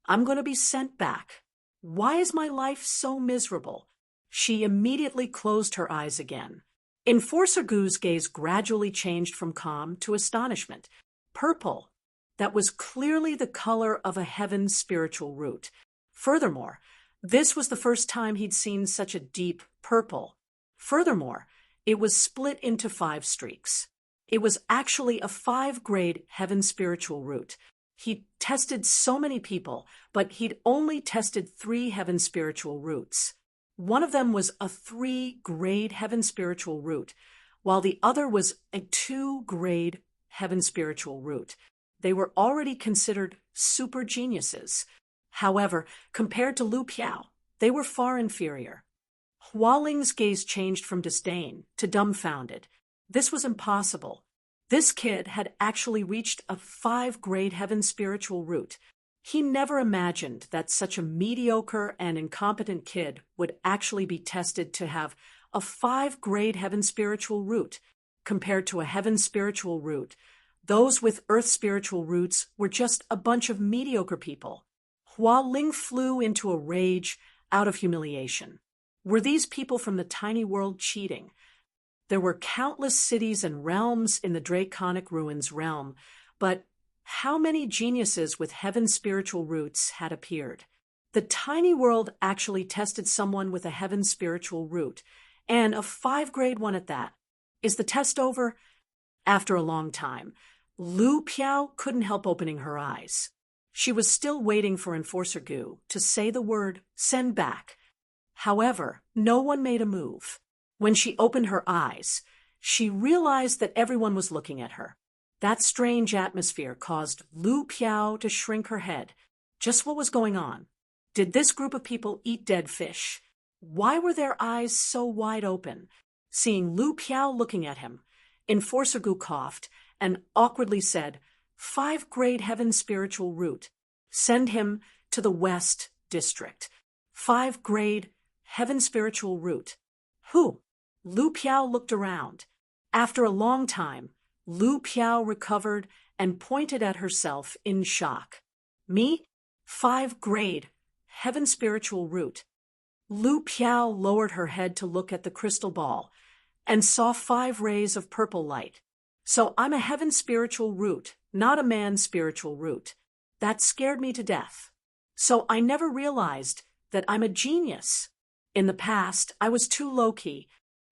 I'm going to be sent back. Why is my life so miserable? She immediately closed her eyes again. Enforcer Gu's gaze gradually changed from calm to astonishment. Purple. That was clearly the color of a heaven's spiritual root. Furthermore, this was the first time he'd seen such a deep purple. Furthermore, it was split into 5 streaks. It was actually a 5th-grade heaven spiritual root. He tested so many people, but he'd only tested 3 heaven spiritual roots. One of them was a 3-grade heaven spiritual root, while the other was a 2-grade heaven spiritual root. They were already considered super geniuses. However, compared to Lu Piao, they were far inferior. Hua Ling's gaze changed from disdain to dumbfounded. This was impossible. This kid had actually reached a 5-grade heaven spiritual root. He never imagined that such a mediocre and incompetent kid would actually be tested to have a 5-grade heaven spiritual root. Compared to a heaven spiritual root, those with earth spiritual roots were just a bunch of mediocre people. Hua Ling flew into a rage out of humiliation. Were these people from the tiny world cheating? There were countless cities and realms in the Draconic Ruins realm, but how many geniuses with heaven spiritual roots had appeared? The tiny world actually tested someone with a heaven spiritual root, and a 5-grade one at that. Is the test over? After a long time, Lu Piao couldn't help opening her eyes. She was still waiting for Enforcer Gu to say the word, "Send back." However, no one made a move. When she opened her eyes, she realized that everyone was looking at her. That strange atmosphere caused Lu Piao to shrink her head. Just what was going on? Did this group of people eat dead fish? Why were their eyes so wide open? Seeing Lu Piao looking at him, Enforcer Gu coughed and awkwardly said, "5-grade heaven spiritual root. Send him to the West District. 5-grade heaven spiritual root." Who? Lu Piao looked around. After a long time, Lu Piao recovered and pointed at herself in shock. "Me? 5-grade heaven spiritual root." Lu Piao lowered her head to look at the crystal ball and saw 5 rays of purple light. "So I'm a heaven spiritual root, not a man spiritual root. That scared me to death. So I never realized that I'm a genius. In the past, I was too low-key."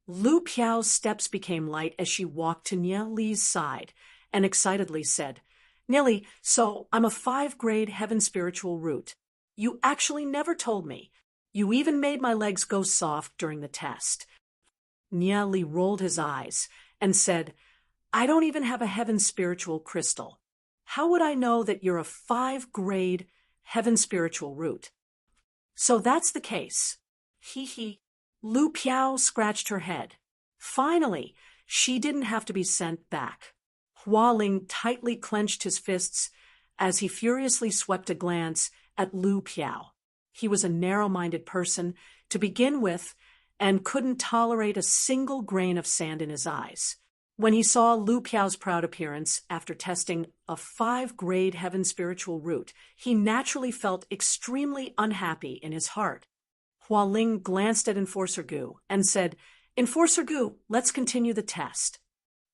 Lu Piao's steps became light as she walked to Nia Li's side and excitedly said, "Nili, so I'm a 5-grade heaven spiritual root. You actually never told me. You even made my legs go soft during the test." Nia Li rolled his eyes and said, "I don't even have a heaven spiritual crystal. How would I know that you're a 5-grade heaven spiritual root?" "So that's the case." Hee. Lu Piao scratched her head. Finally, she didn't have to be sent back. Hua Ling tightly clenched his fists as he furiously swept a glance at Lu Piao. He was a narrow-minded person to begin with and couldn't tolerate a single grain of sand in his eyes. When he saw Lu Piao's proud appearance after testing a 5-grade heaven spiritual root, he naturally felt extremely unhappy in his heart. Hua Ling glanced at Enforcer Gu and said, "Enforcer Gu, let's continue the test."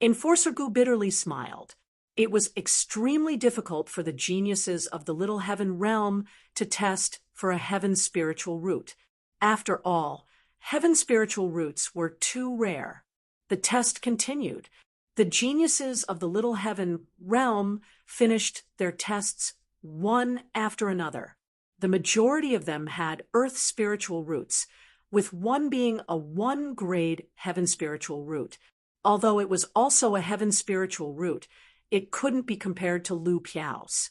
Enforcer Gu bitterly smiled. It was extremely difficult for the geniuses of the Little Heaven realm to test for a heaven spiritual root. After all, heaven spiritual roots were too rare. The test continued. The geniuses of the Little Heaven realm finished their tests one after another. The majority of them had earth spiritual roots, with one being a 1-grade heaven spiritual root. Although it was also a heaven spiritual root, it couldn't be compared to Lu Piao's.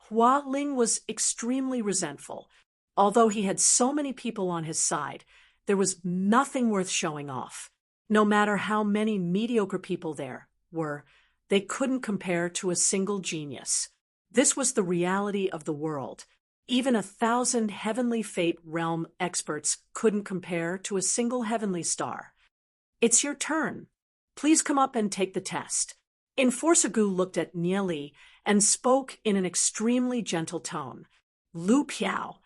Hua Ling was extremely resentful. Although he had so many people on his side, there was nothing worth showing off. No matter how many mediocre people there were, they couldn't compare to a single genius. This was the reality of the world. Even 1,000 heavenly fate realm experts couldn't compare to a single heavenly star. "It's your turn. Please come up and take the test." Enforcer Gu looked at Nia Li and spoke in an extremely gentle tone. Lu Piao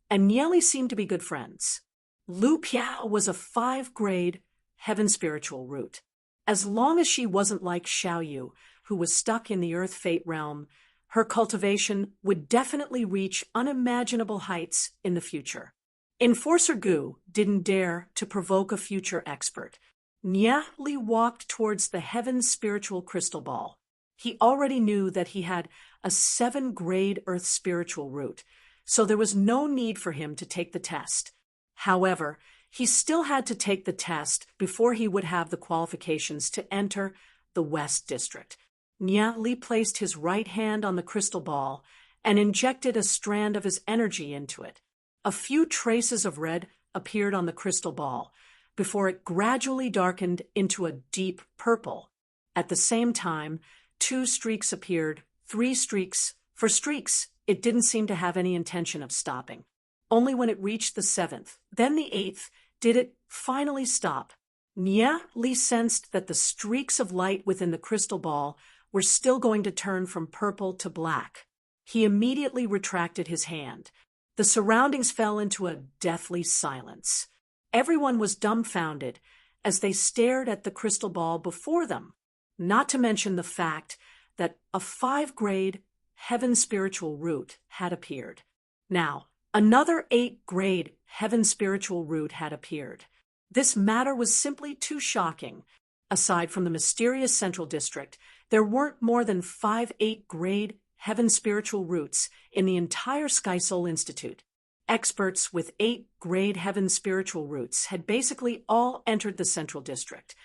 and Nia Li seemed to be good friends. Lu Piao was a 5-grade heaven spiritual root. As long as she wasn't like Xiaoyu, who was stuck in the earth fate realm, her cultivation would definitely reach unimaginable heights in the future. Enforcer Gu didn't dare to provoke a future expert. Nia Li walked towards the heaven spiritual crystal ball. He already knew that he had a 7-grade earth spiritual root, so there was no need for him to take the test. However, he still had to take the test before he would have the qualifications to enter the West District. Nia Li placed his right hand on the crystal ball and injected a strand of his energy into it. A few traces of red appeared on the crystal ball before it gradually darkened into a deep purple. At the same time, 2 streaks appeared, 3 streaks. For streaks, it didn't seem to have any intention of stopping. Only when it reached the 7th, then the 8th, did it finally stop. Li sensed that the streaks of light within the crystal ball were still going to turn from purple to black. He immediately retracted his hand. The surroundings fell into a deathly silence. Everyone was dumbfounded as they stared at the crystal ball before them, not to mention the fact that a 5-grade heaven spiritual root had appeared. Now, another 8-grade heaven spiritual root had appeared. This matter was simply too shocking. Aside from the mysterious Central District, there weren't more than 5 8-grade heaven spiritual roots in the entire Sky Soul Institute. Experts with 8-grade heaven spiritual roots had basically all entered the Central District.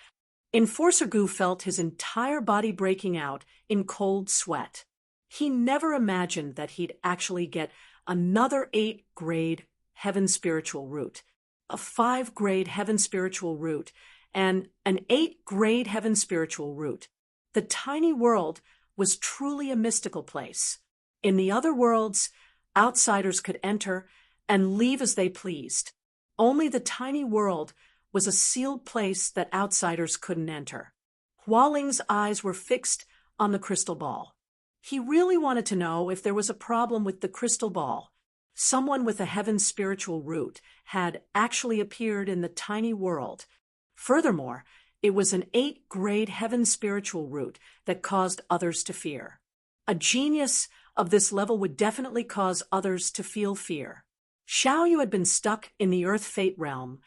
Enforcer Gu felt his entire body breaking out in cold sweat. He never imagined that he'd actually get another 8-grade heaven spiritual root, a 5-grade heaven spiritual root, and an 8-grade heaven spiritual root. The tiny world was truly a mystical place. In the other worlds, outsiders could enter and leave as they pleased. Only the tiny world was a sealed place that outsiders couldn't enter. Hualing's eyes were fixed on the crystal ball. He really wanted to know if there was a problem with the crystal ball. Someone with a heaven spiritual root had actually appeared in the tiny world. Furthermore, it was an 8-grade heaven spiritual root that caused others to fear. A genius of this level would definitely cause others to feel fear. Xiaoyu had been stuck in the Earth Fate realm,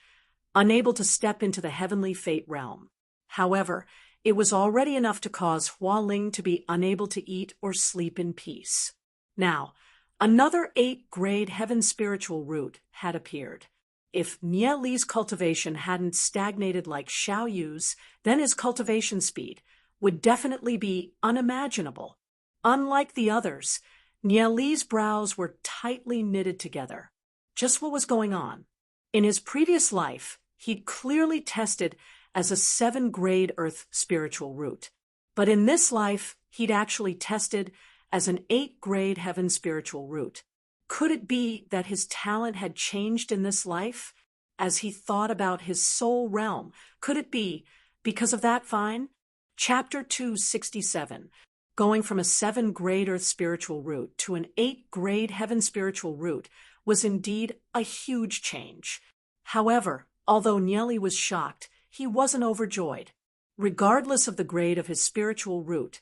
unable to step into the Heavenly Fate realm. However, it was already enough to cause Hualing to be unable to eat or sleep in peace. Now, another 8-grade heaven spiritual root had appeared. If Li's cultivation hadn't stagnated like Xiaoyu's, then his cultivation speed would definitely be unimaginable. Unlike the others, Li's brows were tightly knitted together. Just what was going on? In his previous life, he'd clearly tested as a 7-grade earth spiritual root. But in this life, he'd actually tested as an 8-grade heaven spiritual root. Could it be that his talent had changed in this life as he thought about his soul realm? Could it be because of that fine? Chapter 267. Going from a 7-grade earth spiritual root to an 8-grade heaven spiritual root was indeed a huge change. However, although Li was shocked, he wasn't overjoyed. Regardless of the grade of his spiritual root,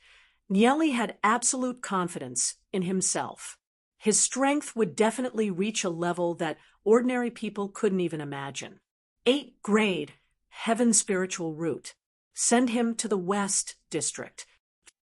Li had absolute confidence in himself. His strength would definitely reach a level that ordinary people couldn't even imagine. 8-grade heaven spiritual root. Send him to the West District.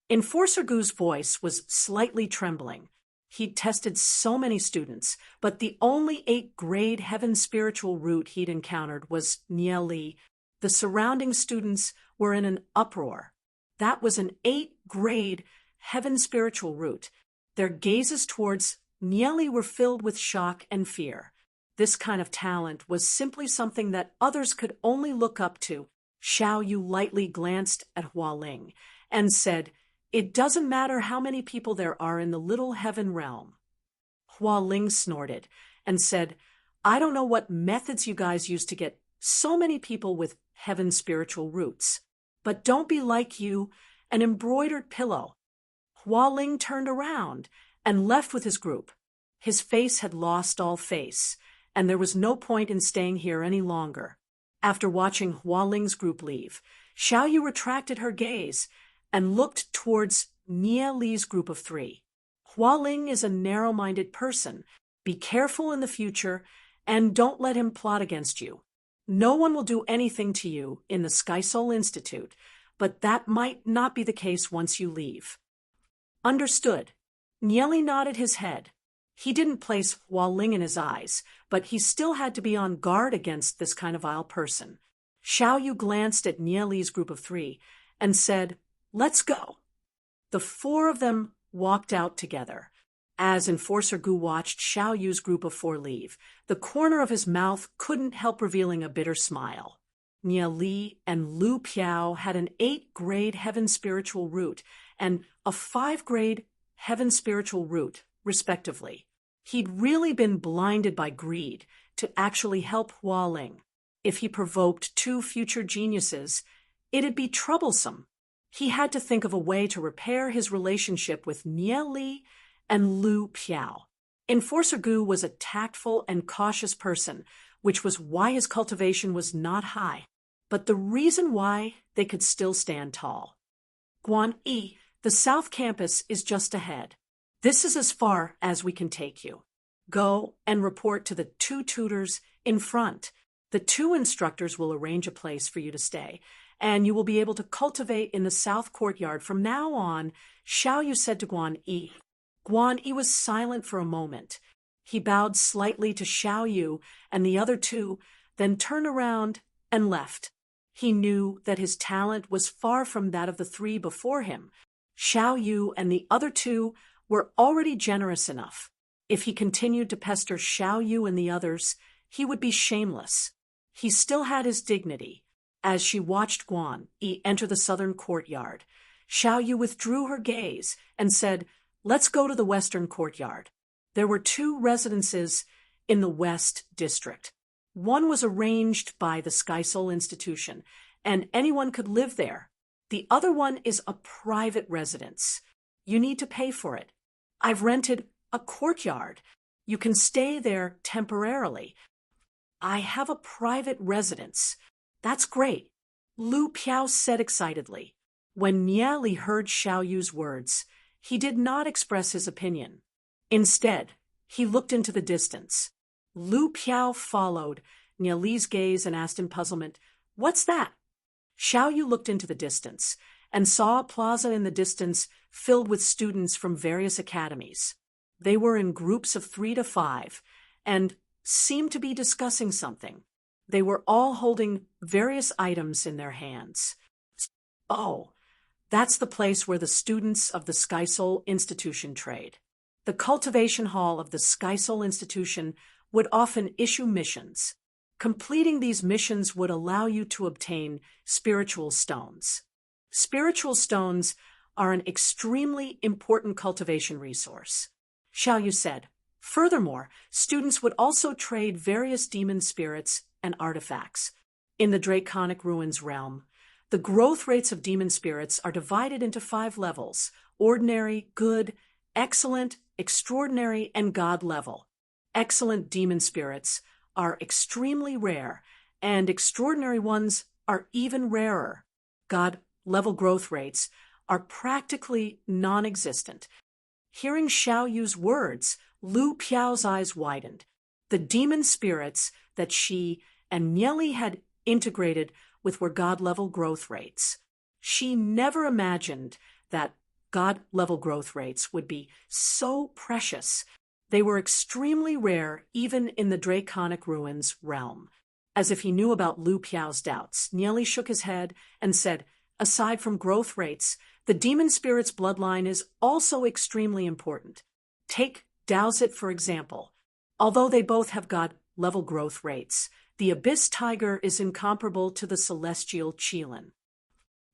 Enforcer Gu's voice was slightly trembling. He'd tested so many students, but the only 8-grade heaven spiritual root he'd encountered was Li. The surrounding students were in an uproar. That was an 8-grade heaven spiritual root. Their gazes towards Li were filled with shock and fear. This kind of talent was simply something that others could only look up to. Xiaoyu lightly glanced at Hualing and said, "It doesn't matter how many people there are in the little heaven realm." Hualing snorted and said, "I don't know what methods you guys use to get so many people with heaven spiritual roots. But don't be like you, an embroidered pillow." Hualing turned around and left with his group. His face had lost all face, and there was no point in staying here any longer. After watching Hualing's group leave, Xiaoyu retracted her gaze and looked towards Li's group of 3. Hualing is a narrow-minded person. Be careful in the future, and don't let him plot against you. No one will do anything to you in the Sky Soul Institute, but that might not be the case once you leave. Understood. Li nodded his head. He didn't place Hualing in his eyes, but he still had to be on guard against this kind of vile person. Xiaoyu glanced at Li's group of 3 and said, "Let's go." The 4 of them walked out together. As Enforcer Gu watched Xiaoyu's group of 4 leave, the corner of his mouth couldn't help revealing a bitter smile. Nia Li and Lu Piao had an 8th-grade heaven spiritual root and a 5th-grade heaven spiritual root, respectively. He'd really been blinded by greed to actually help Hua Ling. If he provoked 2 future geniuses, it'd be troublesome. He had to think of a way to repair his relationship with Nia Li and Lu Piao. Enforcer Gu was a tactful and cautious person, which was why his cultivation was not high, but the reason why they could still stand tall. Guan Yi, the South Campus is just ahead. This is as far as we can take you. Go and report to the 2 tutors in front. The 2 instructors will arrange a place for you to stay, and you will be able to cultivate in the South Courtyard from now on, Xiao Yu said to Guan Yi. Guan Yi was silent for a moment. He bowed slightly to Xiao Yu and the other 2, then turned around and left. He knew that his talent was far from that of the 3 before him. Xiao Yu and the other 2 were already generous enough. If he continued to pester Xiao Yu and the others, he would be shameless. He still had his dignity. As she watched Guan Yi enter the southern courtyard, Xiao Yu withdrew her gaze and said, "Let's go to the western courtyard." There were 2 residences in the West District. One was arranged by the Sky Soul Institution, and anyone could live there. The other one is a private residence. You need to pay for it. I've rented a courtyard. You can stay there temporarily. I have a private residence. That's great, Lu Piao said excitedly. When Nia Li heard Xiao Yu's words, he did not express his opinion. Instead, he looked into the distance. Lu Piao followed Nia Li's gaze and asked in puzzlement, "What's that?" Xiao Yu looked into the distance and saw a plaza in the distance filled with students from various academies. They were in groups of 3 to 5 and seemed to be discussing something. They were all holding various items in their hands. Oh, that's the place where the students of the Sky Soul Institution trade. The cultivation hall of the Sky Soul Institution would often issue missions. Completing these missions would allow you to obtain spiritual stones. Spiritual stones are an extremely important cultivation resource, Xiao Yu said. Furthermore, students would also trade various demon spirits and artifacts. In the Draconic Ruins realm, the growth rates of demon spirits are divided into 5 levels: ordinary, good, excellent, extraordinary, and God level. Excellent demon spirits are extremely rare, and extraordinary ones are even rarer. God level growth rates are practically non-existent. Hearing Xiao Yu's words, Lu Piao's eyes widened. The demon spirits that she and Nia Li had integrated with were God-level growth rates. She never imagined that God-level growth rates would be so precious. They were extremely rare even in the Draconic Ruins realm. As if he knew about Lu Piao's doubts, Nia Li shook his head and said, "Aside from growth rates, the demon spirit's bloodline is also extremely important. Take Dowsit, for example. Although they both have God-level growth rates, the Abyss Tiger is incomparable to the Celestial Qilin."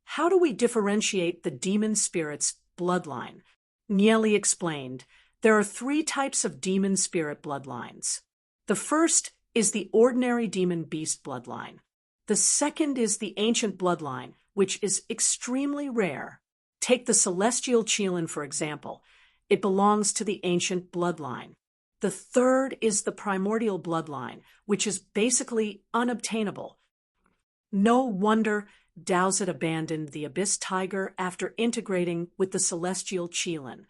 How do we differentiate the demon spirit's bloodline? Nia Li explained, there are 3 types of demon spirit bloodlines. The first is the ordinary demon beast bloodline. The second is the ancient bloodline, which is extremely rare. Take the Celestial Qilin, for example. It belongs to the ancient bloodline. The third is the primordial bloodline, which is basically unobtainable. No wonder Dowsit abandoned the Abyss Tiger after integrating with the Celestial Qilin.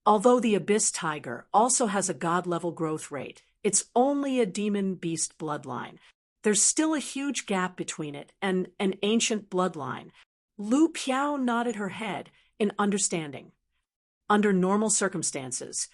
Although the Abyss Tiger also has a God-level growth rate, it's only a demon beast bloodline. There's still a huge gap between it and an ancient bloodline. Lu Piao nodded her head in understanding. Under normal circumstances,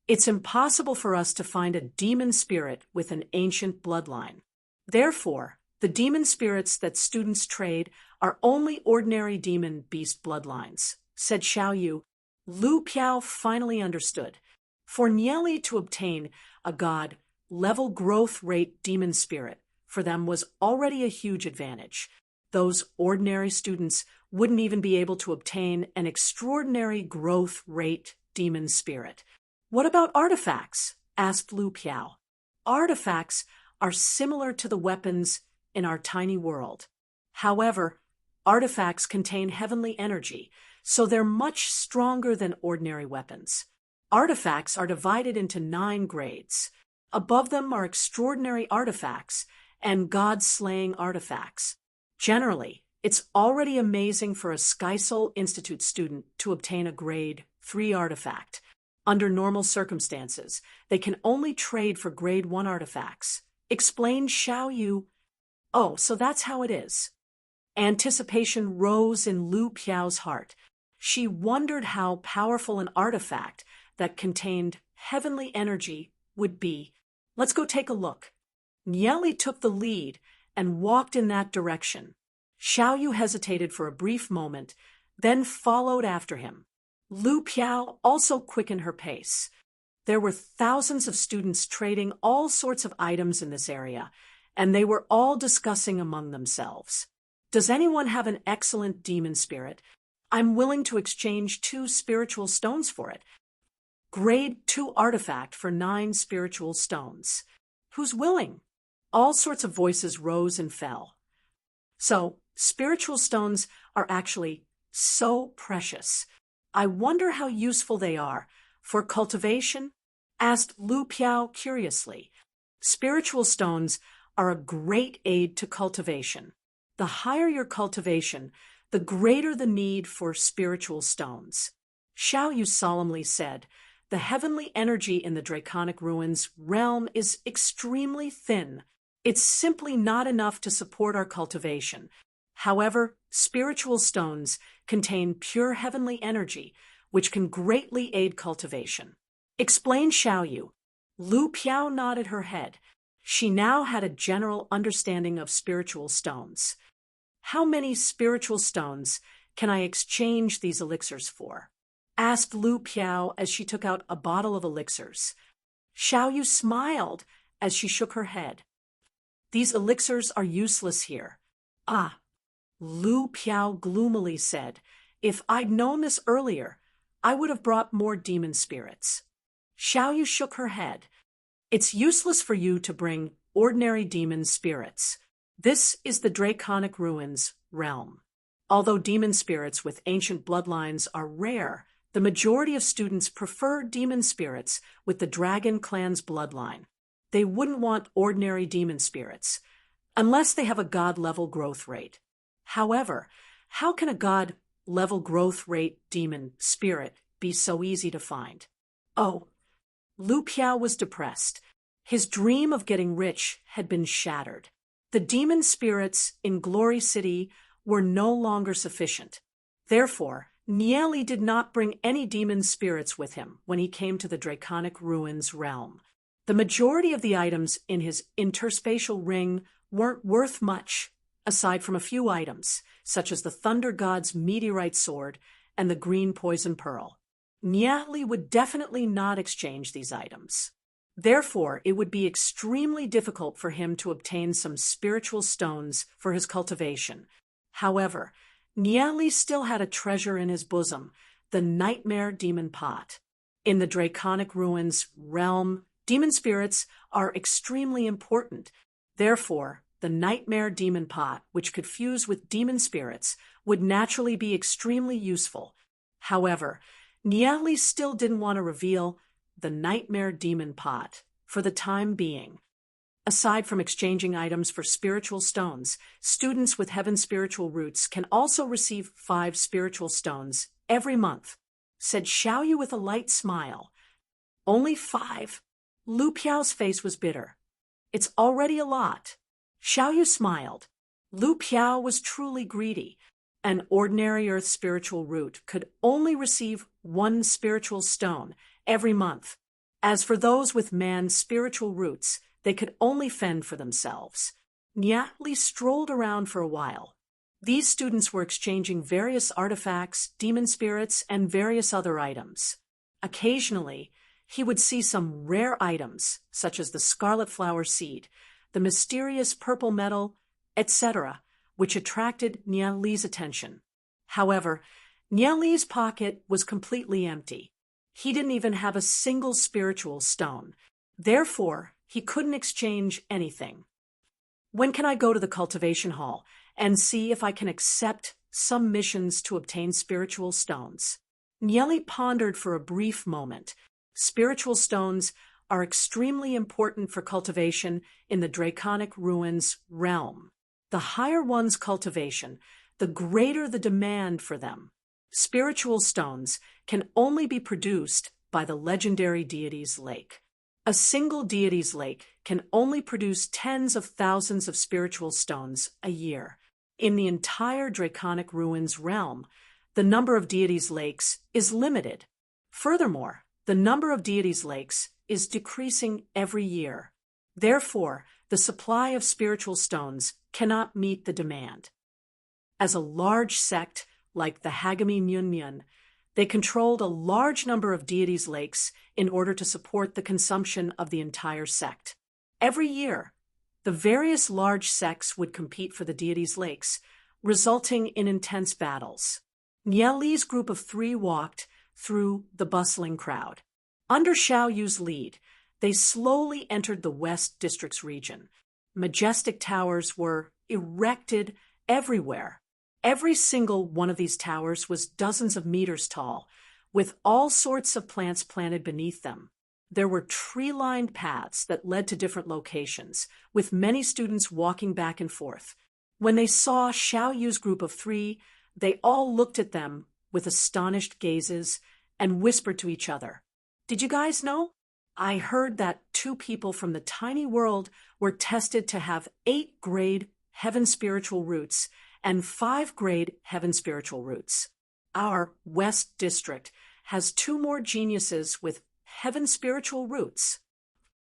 it's impossible for us to find a demon spirit with an ancient bloodline. Therefore, the demon spirits that students trade are only ordinary demon beast bloodlines, said Xiao Yu. Lu Piao finally understood. For Nia Li to obtain a God level growth rate demon spirit for them was already a huge advantage. Those ordinary students wouldn't even be able to obtain an extraordinary growth rate demon spirit. What about artifacts? Asked Lu Piao. Artifacts are similar to the weapons in our tiny world. However, artifacts contain heavenly energy, so they're much stronger than ordinary weapons. Artifacts are divided into 9 grades. Above them are extraordinary artifacts and God-slaying artifacts. Generally, it's already amazing for a Sky Soul Institute student to obtain a grade 3 artifact. Under normal circumstances, they can only trade for grade 1 artifacts. Explained Xiao Yu. Oh, so that's how it is. Anticipation rose in Lu Piao's heart. She wondered how powerful an artifact that contained heavenly energy would be. Let's go take a look. Nieli took the lead and walked in that direction. Xiao Yu hesitated for a brief moment, then followed after him. Lu Piao also quickened her pace. There were thousands of students trading all sorts of items in this area, and they were all discussing among themselves. Does anyone have an excellent demon spirit? I'm willing to exchange 2 spiritual stones for it. Grade 2 artifact for 9 spiritual stones. Who's willing? All sorts of voices rose and fell. So, spiritual stones are actually so precious. I wonder how useful they are for cultivation? Asked Lu Piao curiously. Spiritual stones are a great aid to cultivation. The higher your cultivation, the greater the need for spiritual stones. Xiao Yu solemnly said, the heavenly energy in the Draconic Ruins realm is extremely thin. It's simply not enough to support our cultivation. However, spiritual stones contain pure heavenly energy, which can greatly aid cultivation. Explained Xiao Yu. Lu Piao nodded her head. She now had a general understanding of spiritual stones. How many spiritual stones can I exchange these elixirs for? Asked Lu Piao as she took out a bottle of elixirs. Xiao Yu smiled as she shook her head. These elixirs are useless here. Ah, Lu Piao gloomily said, if I'd known this earlier, I would have brought more demon spirits. Xiao Yu shook her head. It's useless for you to bring ordinary demon spirits. This is the Draconic Ruins realm. Although demon spirits with ancient bloodlines are rare, the majority of students prefer demon spirits with the Dragon Clan's bloodline. They wouldn't want ordinary demon spirits, unless they have a God-level growth rate. However, how can a God-level growth rate demon spirit be so easy to find? Oh, Lu Piao was depressed. His dream of getting rich had been shattered. The demon spirits in Glory City were no longer sufficient. Therefore, Nieli did not bring any demon spirits with him when he came to the Draconic Ruins realm. The majority of the items in his interspatial ring weren't worth much, aside from a few items, such as the Thunder God's meteorite sword and the green poison pearl. Nieli would definitely not exchange these items. Therefore, it would be extremely difficult for him to obtain some spiritual stones for his cultivation. However, Nieli still had a treasure in his bosom, the Nightmare Demon Pot. In the Draconic Ruins realm, demon spirits are extremely important. Therefore, the Nightmare Demon Pot, which could fuse with demon spirits, would naturally be extremely useful. However, Nieli still didn't want to reveal the Nightmare Demon Pot for the time being. Aside from exchanging items for spiritual stones, students with Heaven spiritual roots can also receive 5 spiritual stones every month, said Xiao Yu with a light smile. Only 5? Lu Piao's face was bitter. It's already a lot. Xiao Yu smiled. Lu Piao was truly greedy. An ordinary earth spiritual root could only receive 1 spiritual stone every month. As for those with man's spiritual roots, they could only fend for themselves. Nieli strolled around for a while. These students were exchanging various artifacts, demon spirits, and various other items. Occasionally, he would see some rare items, such as the scarlet flower seed, the mysterious purple metal, etc., which attracted Nia Li's attention. However, Nia Li's pocket was completely empty. He didn't even have a single spiritual stone. Therefore, he couldn't exchange anything. When can I go to the cultivation hall and see if I can accept some missions to obtain spiritual stones? Nia Li pondered for a brief moment. Spiritual stones are extremely important for cultivation in the Draconic Ruins realm. The higher one's cultivation, the greater the demand for them. Spiritual stones can only be produced by the legendary deity's lake. A single deity's lake can only produce tens of thousands of spiritual stones a year. In the entire Draconic Ruins realm, the number of deities' lakes is limited. Furthermore, the number of deities' lakes is decreasing every year. Therefore, the supply of spiritual stones cannot meet the demand. As a large sect like the Hagami Myunmyun, they controlled a large number of deities' lakes in order to support the consumption of the entire sect. Every year, the various large sects would compete for the deities' lakes, resulting in intense battles. Nia Li's group of 3 walked through the bustling crowd. Under Xiao Yu's lead, they slowly entered the West District's region. Majestic towers were erected everywhere. Every single one of these towers was dozens of meters tall, with all sorts of plants planted beneath them. There were tree-lined paths that led to different locations, with many students walking back and forth. When they saw Xiao Yu's group of 3, they all looked at them with astonished gazes and whispered to each other, "Did you guys know? I heard that 2 people from the tiny world were tested to have 8-grade heaven spiritual roots and 5-grade heaven spiritual roots. Our West District has 2 more geniuses with heaven spiritual roots."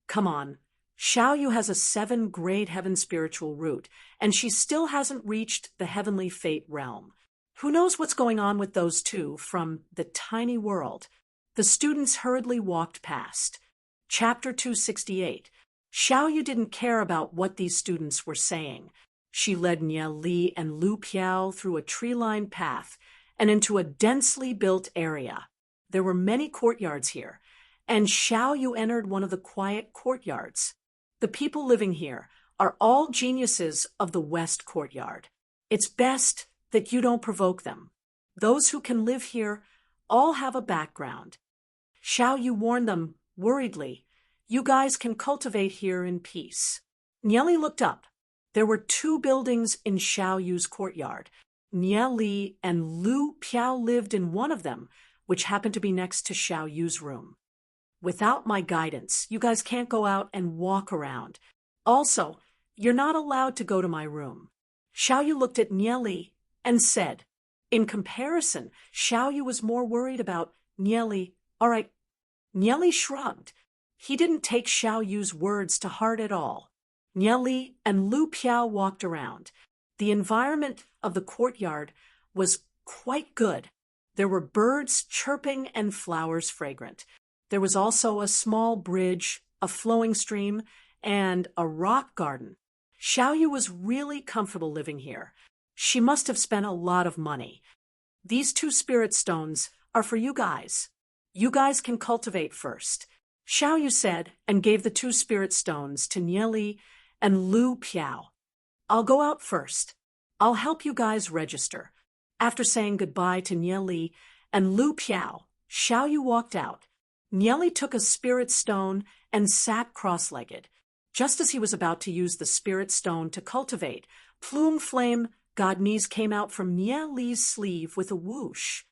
Come on, Xiao Yu has a 7-grade heaven spiritual root, and she still hasn't reached the heavenly fate realm. Who knows what's going on with those 2 from the tiny world? The students hurriedly walked past. Chapter 268. Xiao Yu didn't care about what these students were saying. She led Nia Li and Lu Piao through a tree-lined path and into a densely built area. There were many courtyards here, and Xiao Yu entered one of the quiet courtyards. The people living here are all geniuses of the West Courtyard. It's best that you don't provoke them. Those who can live here all have a background. Xiao Yu warned them worriedly, "You guys can cultivate here in peace." Nia Li looked up. There were 2 buildings in Xiao Yu's courtyard. Nia Li and Lu Piao lived in one of them, which happened to be next to Xiao Yu's room. "Without my guidance, you guys can't go out and walk around. Also, you're not allowed to go to my room." Xiao Yu looked at Nia Li and said, in comparison, Xiao Yu was more worried about Nia Li. "All right." Nia Li shrugged. He didn't take Xiao Yu's words to heart at all. Nia Li and Lu Piao walked around. The environment of the courtyard was quite good. There were birds chirping and flowers fragrant. There was also a small bridge, a flowing stream, and a rock garden. Xiao Yu was really comfortable living here. She must have spent a lot of money. "These 2 spirit stones are for you guys. You guys can cultivate first," Xiao Yu said, and gave the 2 spirit stones to Nia Li and Lu Piao. "I'll go out first. I'll help you guys register." After saying goodbye to Nia Li and Lu Piao, Xiao Yu walked out. Nia Li took a spirit stone and sat cross-legged. Just as he was about to use the spirit stone to cultivate, Plume Flame Godnese came out from Nia Li's sleeve with a whoosh.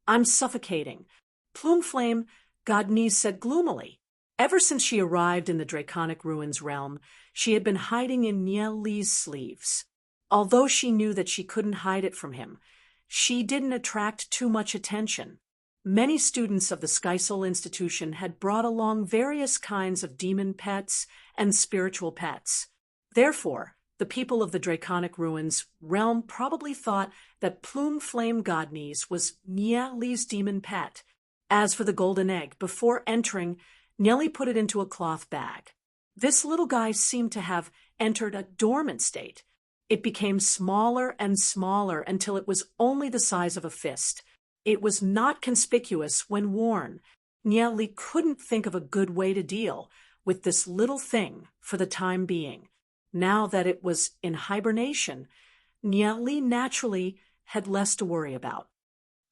"I'm suffocating," Plume Flame Godnese said gloomily. Ever since she arrived in the Draconic Ruins realm, she had been hiding in Nia Li's sleeves. Although she knew that she couldn't hide it from him, she didn't attract too much attention. Many students of the Sky Soul Institution had brought along various kinds of demon pets and spiritual pets. Therefore, the people of the Draconic Ruins realm probably thought that Plume Flame Godnese was Nia Li's demon pet. As for the golden egg, before entering, Nia Li put it into a cloth bag. This little guy seemed to have entered a dormant state. It became smaller and smaller until it was only the size of a fist. It was not conspicuous when worn. Nieli couldn't think of a good way to deal with this little thing for the time being. Now that it was in hibernation, Nieli naturally had less to worry about.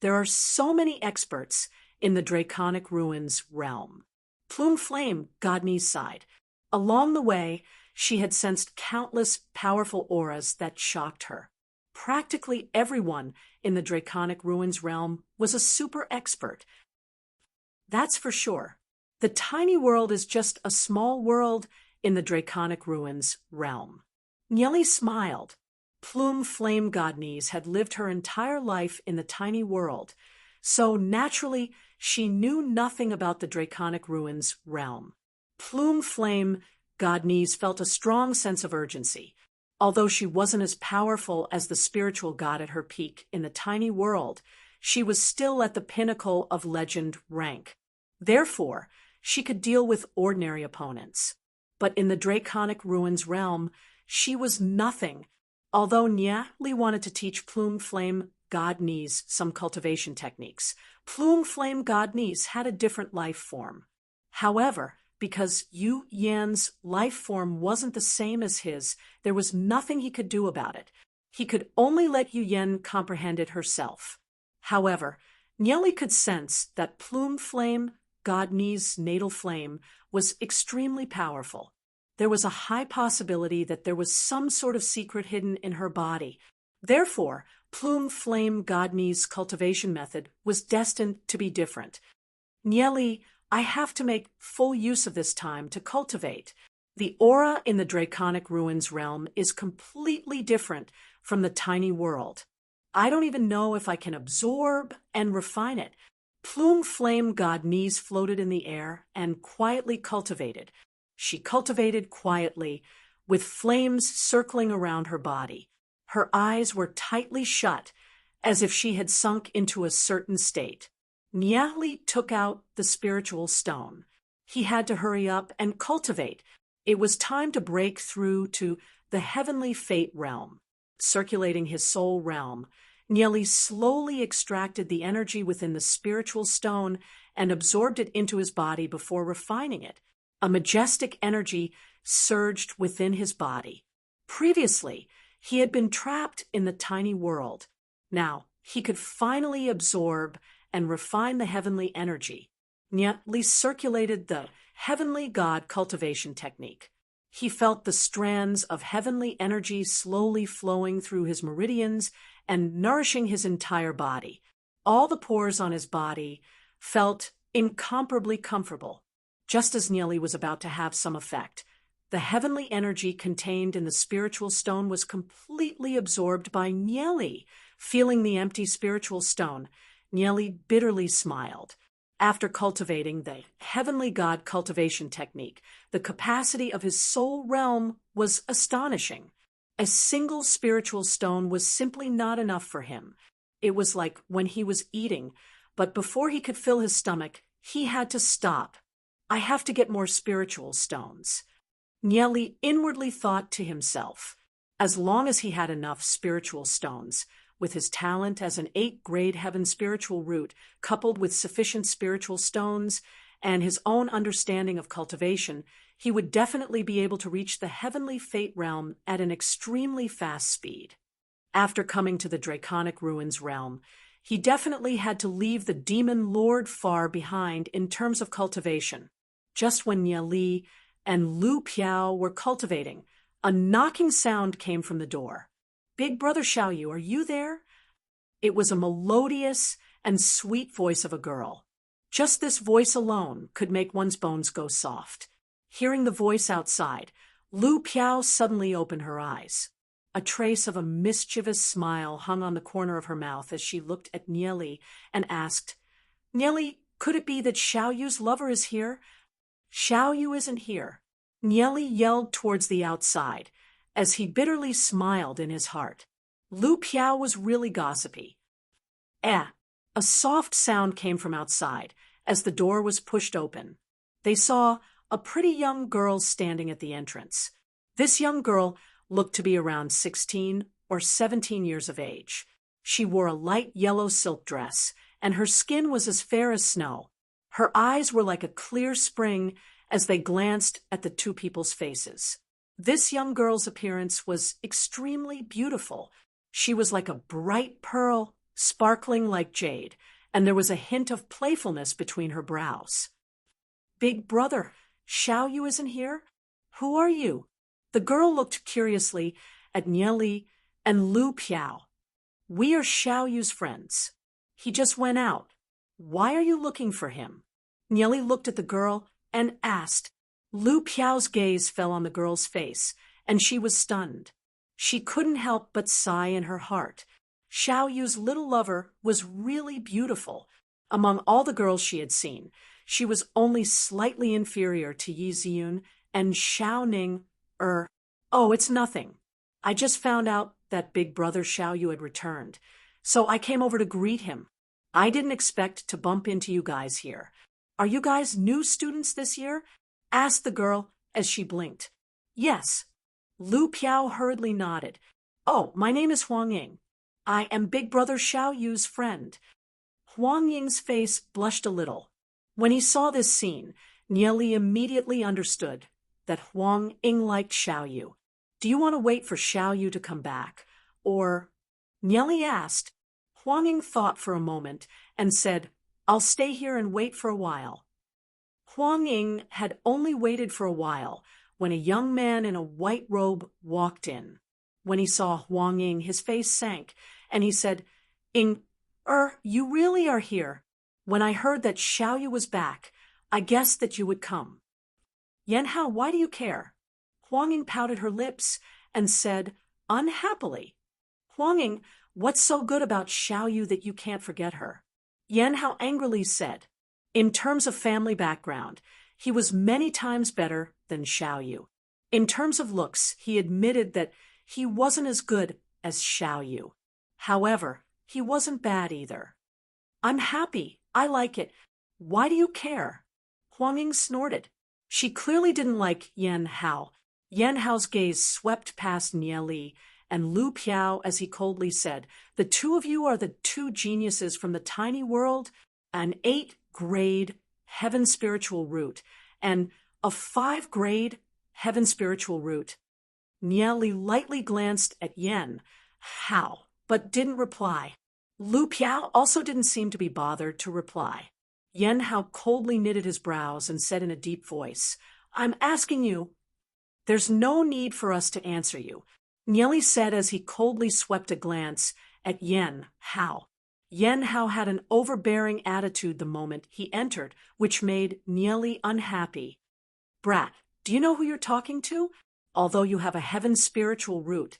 There are so many experts in the Draconic Ruins realm. Plume Flame, Godney's side. Along the way, she had sensed countless powerful auras that shocked her. Practically everyone in the Draconic Ruins realm was a super expert. That's for sure. The tiny world is just a small world in the Draconic Ruins realm. Nieli smiled. Plume Flame Godney's had lived her entire life in the tiny world, so naturally she knew nothing about the Draconic Ruins realm. Plume Flame Godney's felt a strong sense of urgency. Although she wasn't as powerful as the spiritual god at her peak in the tiny world, she was still at the pinnacle of legend rank. Therefore, she could deal with ordinary opponents. But in the Draconic Ruins realm, she was nothing. Although Nieli wanted to teach Plume Flame Godney's some cultivation techniques, Plume Flame Godney's had a different life form. However, because Yu Yan's life form wasn't the same as his, there was nothing he could do about it. He could only let Yu Yan comprehend it herself. However, Nieli could sense that Plume Flame Godney's natal flame was extremely powerful. There was a high possibility that there was some sort of secret hidden in her body. Therefore, Plume Flame Godney's cultivation method was destined to be different. Nieli, I have to make full use of this time to cultivate. The aura in the Draconic Ruins realm is completely different from the tiny world. I don't even know if I can absorb and refine it. Plume Flame Godney's floated in the air and quietly cultivated. She cultivated quietly, with flames circling around her body. Her eyes were tightly shut, as if she had sunk into a certain state. Nieli took out the spiritual stone. He had to hurry up and cultivate. It was time to break through to the heavenly fate realm. Circulating his soul realm, Nieli slowly extracted the energy within the spiritual stone and absorbed it into his body before refining it. A majestic energy surged within his body. Previously, he had been trapped in the tiny world. Now, he could finally absorb and refine the heavenly energy. Nieli circulated the heavenly god cultivation technique. He felt the strands of heavenly energy slowly flowing through his meridians and nourishing his entire body. All the pores on his body felt incomparably comfortable. Just as Nieli was about to have some effect, the heavenly energy contained in the spiritual stone was completely absorbed by Nieli. Feeling the empty spiritual stone, Nieli bitterly smiled. After cultivating the heavenly god cultivation technique, the capacity of his soul realm was astonishing. A single spiritual stone was simply not enough for him. It was like when he was eating, but before he could fill his stomach, he had to stop. I have to get more spiritual stones. Nieli inwardly thought to himself, as long as he had enough spiritual stones, with his talent as an 8th-grade heaven spiritual root, coupled with sufficient spiritual stones and his own understanding of cultivation, he would definitely be able to reach the heavenly fate realm at an extremely fast speed. After coming to the Draconic Ruins realm, he definitely had to leave the demon lord far behind in terms of cultivation. Just when Nieli and Lu Piao were cultivating, a knocking sound came from the door. "Big Brother Xiaoyu, are you there?" It was a melodious and sweet voice of a girl. Just this voice alone could make one's bones go soft. Hearing the voice outside, Lu Piao suddenly opened her eyes. A trace of a mischievous smile hung on the corner of her mouth as she looked at Nieli and asked, "Nieli, could it be that Xiaoyu's lover is here?" "Xiaoyu isn't here." Nieli yelled towards the outside, as he bitterly smiled in his heart. Lu Piao was really gossipy. A soft sound came from outside as the door was pushed open. They saw a pretty young girl standing at the entrance. This young girl looked to be around 16 or 17 years of age. She wore a light yellow silk dress, and her skin was as fair as snow. Her eyes were like a clear spring as they glanced at the two people's faces. This young girl's appearance was extremely beautiful. She was like a bright pearl, sparkling like jade, and there was a hint of playfulness between her brows. "Big brother, Xiao Yu isn't here? Who are you?" The girl looked curiously at Nieli and Lu Piao. "We are Xiao Yu's friends. He just went out. Why are you looking for him?" Nieli looked at the girl and asked. Lu Piao's gaze fell on the girl's face, and she was stunned. She couldn't help but sigh in her heart. Xiao Yu's little lover was really beautiful. Among all the girls she had seen, she was only slightly inferior to Yi Ziyun and Xiao Ning. Oh, it's nothing. I just found out that big brother Xiao Yu had returned, so I came over to greet him. I didn't expect to bump into you guys here. Are you guys new students this year?" asked the girl as she blinked. "Yes." Lu Piao hurriedly nodded. "Oh, my name is Huang Ying. I am big brother Xiao Yu's friend." Huang Ying's face blushed a little. When he saw this scene, Nieli immediately understood that Huang Ying liked Xiao Yu. "Do you want to wait for Xiao Yu to come back? Or?" Nieli asked. Huang Ying thought for a moment and said, "I'll stay here and wait for a while." Huang Ying had only waited for a while when a young man in a white robe walked in. When he saw Huang Ying, his face sank, and he said, You really are here. When I heard that Xiao Yu was back, I guessed that you would come." "Yan Hao, why do you care?" Huang Ying pouted her lips and said, unhappily, "Huang Ying, what's so good about Xiao Yu that you can't forget her?" Yan Hao angrily said, "In terms of family background, he was many times better than Xiao Yu. In terms of looks, he admitted that he wasn't as good as Xiao Yu. However, he wasn't bad either." "I'm happy. I like it. Why do you care?" Huang Ying snorted. She clearly didn't like Yan Hao. Yan Hao's gaze swept past Nieli and Lu Piao as he coldly said, "The two of you are the two geniuses from the tiny world, an 8th-grade heaven spiritual root, and a 5th-grade heaven spiritual root." Nieli lightly glanced at Yan Hao, but didn't reply. Lu Piao also didn't seem to be bothered to reply. Yan Hao coldly knitted his brows and said in a deep voice, "I'm asking you." "There's no need for us to answer you," Nieli said as he coldly swept a glance at Yan Hao. Yan Hao had an overbearing attitude the moment he entered, which made Nieli unhappy. "Brat, do you know who you're talking to? Although you have a heaven spiritual root,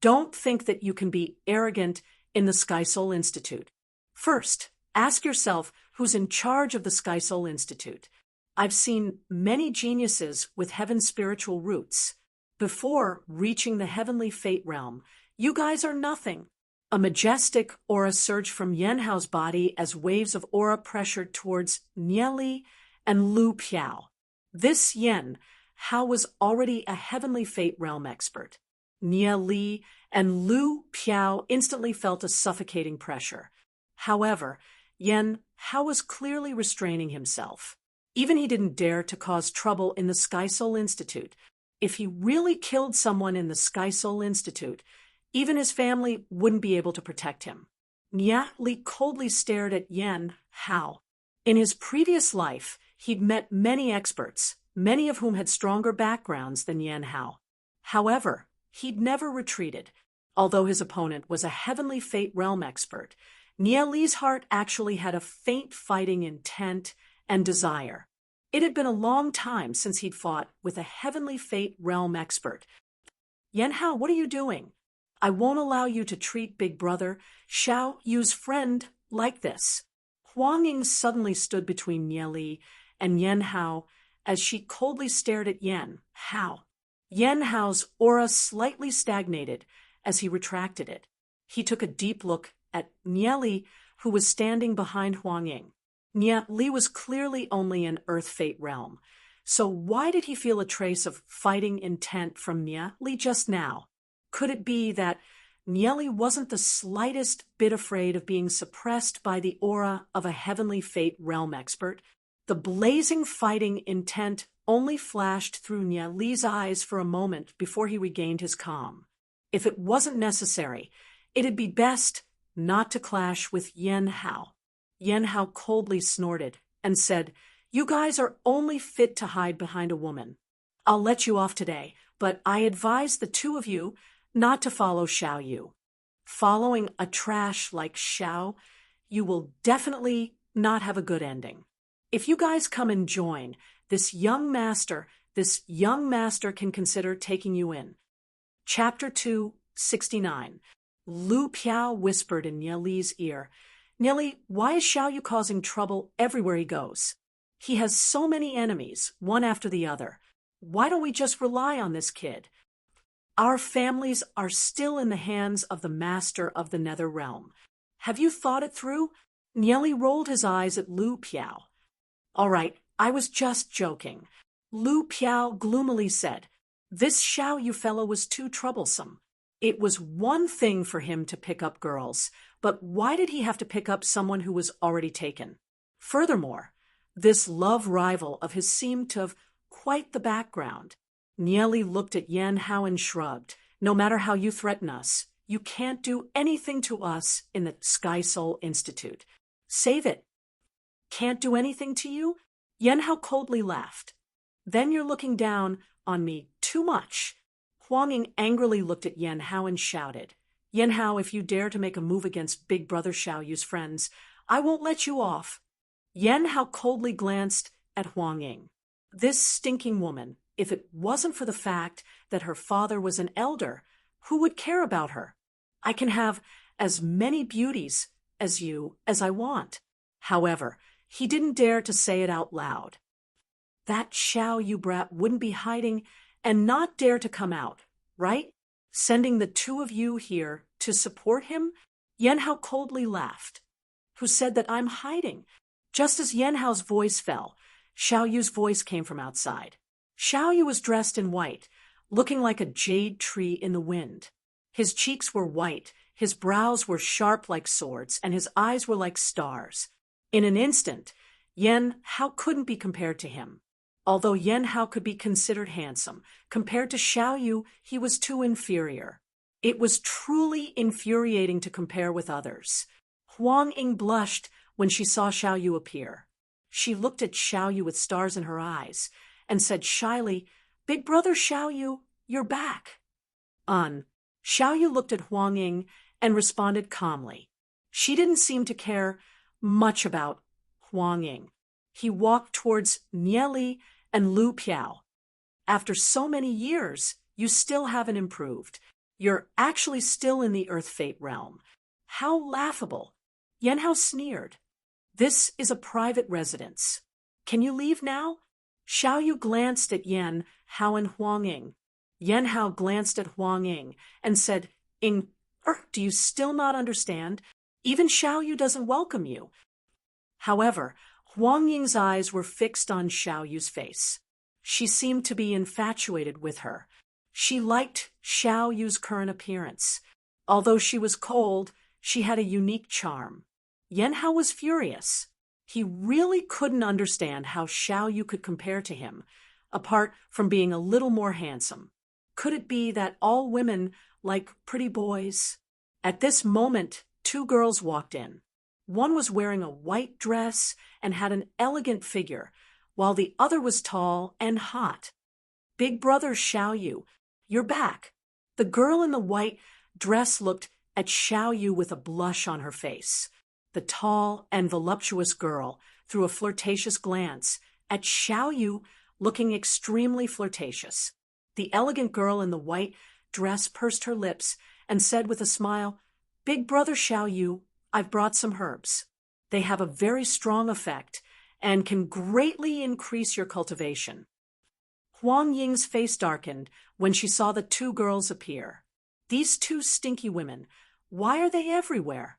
don't think that you can be arrogant in the Sky Soul Institute. First, ask yourself who's in charge of the Sky Soul Institute. I've seen many geniuses with heaven spiritual roots. Before reaching the heavenly fate realm, you guys are nothing." A majestic aura surged from Yan Hao's body as waves of aura pressured towards Nieli and Lu Piao. This Yan Hao was already a heavenly fate realm expert. Nieli and Lu Piao instantly felt a suffocating pressure. However, Yan Hao was clearly restraining himself. Even he didn't dare to cause trouble in the Sky Soul Institute. If he really killed someone in the Sky Soul Institute, even his family wouldn't be able to protect him. Nieli coldly stared at Yan Hao. In his previous life, he'd met many experts, many of whom had stronger backgrounds than Yan Hao. However, he'd never retreated. Although his opponent was a heavenly fate realm expert, Nieli's heart actually had a faint fighting intent and desire. It had been a long time since he'd fought with a heavenly fate realm expert. "Yan Hao, what are you doing? I won't allow you to treat big brother Xiao Yu's friend like this." Huang Ying suddenly stood between Nieli and Yan Hao as she coldly stared at Yan Hao. Yan Hao's aura slightly stagnated as he retracted it. He took a deep look at Nieli, who was standing behind Huang Ying. Nieli was clearly only an earth fate realm. So why did he feel a trace of fighting intent from Nieli just now? Could it be that Nieli wasn't the slightest bit afraid of being suppressed by the aura of a heavenly fate realm expert? The blazing fighting intent only flashed through Nieli's eyes for a moment before he regained his calm. If it wasn't necessary, it'd be best not to clash with Yen Hao. Yen Hao coldly snorted and said, "You guys are only fit to hide behind a woman. I'll let you off today, but I advise the two of you not to follow Xiao Yu. Following a trash like Xiao, you will definitely not have a good ending. If you guys come and join, this young master can consider taking you in." Chapter 269. Lu Piao whispered in Nieli's ear, "Nieli, why is Xiao Yu causing trouble everywhere he goes? He has so many enemies, one after the other. Why don't we just rely on this kid? Our families are still in the hands of the master of the nether realm. Have you thought it through?" Nieli rolled his eyes at Lu Piao. "All right, I was just joking." Lu Piao gloomily said, "This Xiao Yu fellow was too troublesome. It was one thing for him to pick up girls, but why did he have to pick up someone who was already taken? Furthermore, this love rival of his seemed to have quite the background." Nieli looked at Yen Hao and shrugged. "No matter how you threaten us, you can't do anything to us in the Sky Soul Institute. Save it." "Can't do anything to you?" Yen Hao coldly laughed. "Then you're looking down on me too much." Huang Ying angrily looked at Yen Hao and shouted, "Yen Hao, if you dare to make a move against Big Brother Xiao Yu's friends, I won't let you off." Yen Hao coldly glanced at Huang Ying. This stinking woman, if it wasn't for the fact that her father was an elder, who would care about her? I can have as many beauties as you as I want. However, he didn't dare to say it out loud. That Xiao Yu brat wouldn't be hiding and not dare to come out, right? Sending the two of you here to support him? Yen Hao coldly laughed. "Who said that I'm hiding?" Just as Yen Hao's voice fell, Xiao Yu's voice came from outside. Xiao Yu was dressed in white, looking like a jade tree in the wind. His cheeks were white, his brows were sharp like swords, and his eyes were like stars. In an instant, Yen Hao couldn't be compared to him. Although Yen Hao could be considered handsome, compared to Xiao Yu, he was too inferior. It was truly infuriating to compare with others. Huang Ying blushed when she saw Xiao Yu appear. She looked at Xiao Yu with stars in her eyes and said shyly, "Big brother Xiao Yu, you're back." Xiao Yu looked at Huang Ying and responded calmly. She didn't seem to care much about Huang Ying. He walked towards Nieli and Lu Piao. "After so many years, you still haven't improved. You're actually still in the Earth Fate realm. How laughable." Yen Hao sneered. "This is a private residence. Can you leave now?" Xiao Yu glanced at Yen Hao and Huang Ying. Yen Hao glanced at Huang Ying and said, Do you still not understand? Even Xiao Yu doesn't welcome you." However, Huang Ying's eyes were fixed on Xiao Yu's face. She seemed to be infatuated with her. She liked Xiao Yu's current appearance. Although she was cold, she had a unique charm. Yen Hao was furious. He really couldn't understand how Xiao Yu could compare to him, apart from being a little more handsome. Could it be that all women like pretty boys? At this moment, two girls walked in. One was wearing a white dress and had an elegant figure, while the other was tall and hot. "Big brother Xiao Yu, you're back." The girl in the white dress looked at Xiao Yu with a blush on her face. The tall and voluptuous girl threw a flirtatious glance at Xiao Yu, looking extremely flirtatious. The elegant girl in the white dress pursed her lips and said with a smile, "Big brother Xiao Yu, I've brought some herbs. They have a very strong effect and can greatly increase your cultivation." Huang Ying's face darkened when she saw the two girls appear. These two stinky women, why are they everywhere?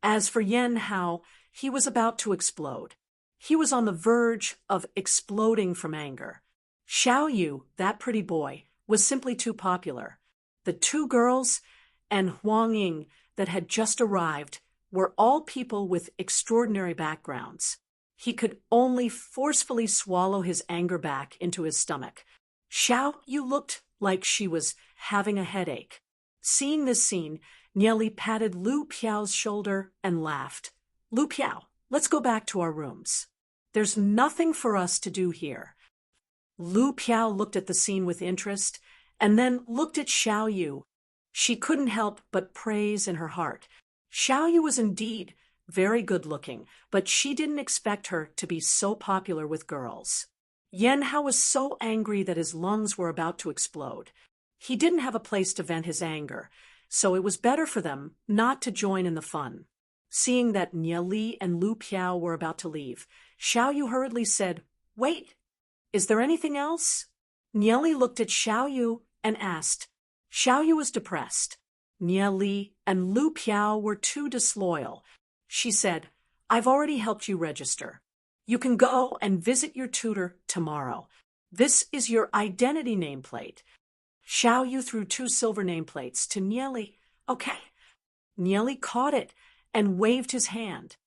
As for Yen Hao, he was about to explode. He was on the verge of exploding from anger. Xiao Yu, that pretty boy, was simply too popular. The two girls and Huang Ying that had just arrived were all people with extraordinary backgrounds. He could only forcefully swallow his anger back into his stomach. Xiao Yu looked like she was having a headache. Seeing this scene, Nieli patted Lu Piao's shoulder and laughed. Lu Piao, let's go back to our rooms. There's nothing for us to do here. Lu Piao looked at the scene with interest and then looked at Xiao Yu. She couldn't help but praise in her heart. Xiao Yu was indeed very good-looking, but she didn't expect her to be so popular with girls. Yan Hao was so angry that his lungs were about to explode. He didn't have a place to vent his anger, so it was better for them not to join in the fun. Seeing that Nieli and Lu Piao were about to leave, Xiao Yu hurriedly said, "Wait, is there anything else?" Nieli looked at Xiao Yu and asked. Xiao Yu was depressed. Nieli and Lu Piao were too disloyal. She said, "I've already helped you register. You can go and visit your tutor tomorrow. This is your identity nameplate." Xiao Yu threw 2 silver nameplates to Nieli. "Okay." Nieli caught it and waved his hand.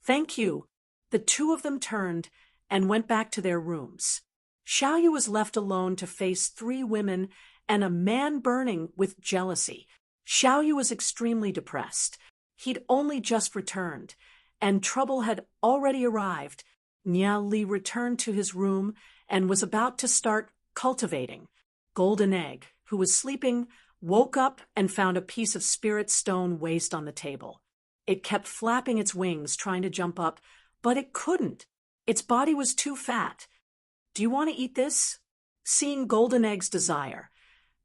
"Thank you." The two of them turned and went back to their rooms. Xiao Yu was left alone to face 3 women and a man burning with jealousy. Xiao Yu was extremely depressed. He'd only just returned, and trouble had already arrived. Nieli returned to his room and was about to start cultivating. Golden Egg, who was sleeping, woke up and found a piece of spirit stone waste on the table. It kept flapping its wings, trying to jump up, but it couldn't. Its body was too fat. "Do you want to eat this?" Seeing Golden Egg's desire,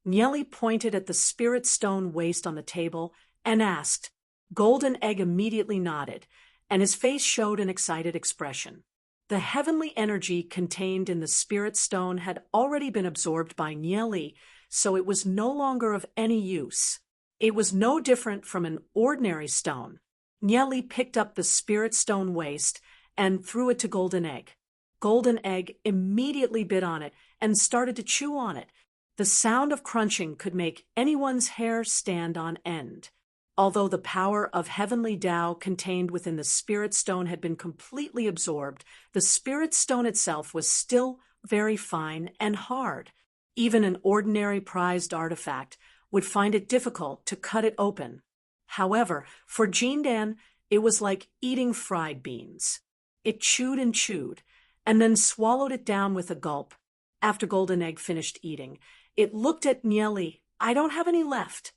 Nieli pointed at the spirit stone waste on the table and asked. Golden Egg immediately nodded, and his face showed an excited expression. The heavenly energy contained in the spirit stone had already been absorbed by Nieli, so it was no longer of any use. It was no different from an ordinary stone. Nieli picked up the spirit stone waste and threw it to Golden Egg. Golden Egg immediately bit on it and started to chew on it. The sound of crunching could make anyone's hair stand on end. Although the power of heavenly Tao contained within the spirit stone had been completely absorbed, the spirit stone itself was still very fine and hard. Even an ordinary prized artifact would find it difficult to cut it open. However, for Jindan, it was like eating fried beans. It chewed, and then swallowed it down with a gulp. After Golden Egg finished eating, it looked at Nieli. "I don't have any left."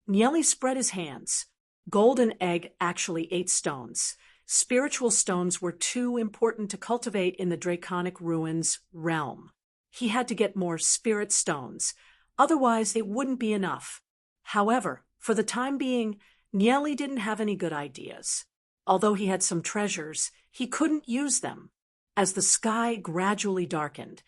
Nieli spread his hands. Golden Egg actually ate stones. Spiritual stones were too important to cultivate in the Draconic Ruins realm. He had to get more spirit stones, otherwise it wouldn't be enough. However, for the time being, Nieli didn't have any good ideas. Although he had some treasures, he couldn't use them. As the sky gradually darkened,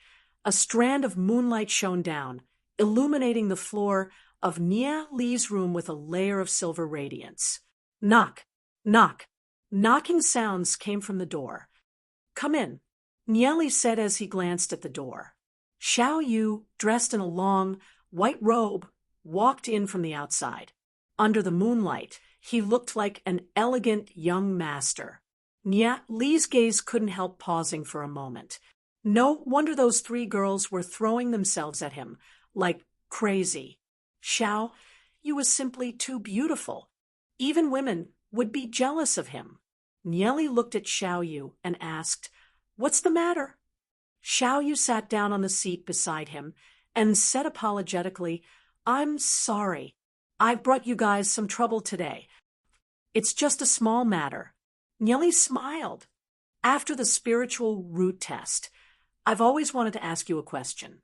a strand of moonlight shone down, illuminating the floor of Nia Li's room with a layer of silver radiance. Knock, knock. Knocking sounds came from the door. "Come in," Nieli said as he glanced at the door. Xiao Yu, dressed in a long, white robe, walked in from the outside. Under the moonlight, he looked like an elegant young master. Nia Li's gaze couldn't help pausing for a moment. No wonder those 3 girls were throwing themselves at him like crazy. Xiao Yu was simply too beautiful. Even women would be jealous of him. Nieli looked at Xiao Yu and asked, "What's the matter?" Xiao Yu sat down on the seat beside him and said apologetically, "I'm sorry. I've brought you guys some trouble today. It's just a small matter." Nieli smiled. "After the spiritual root test, I've always wanted to ask you a question.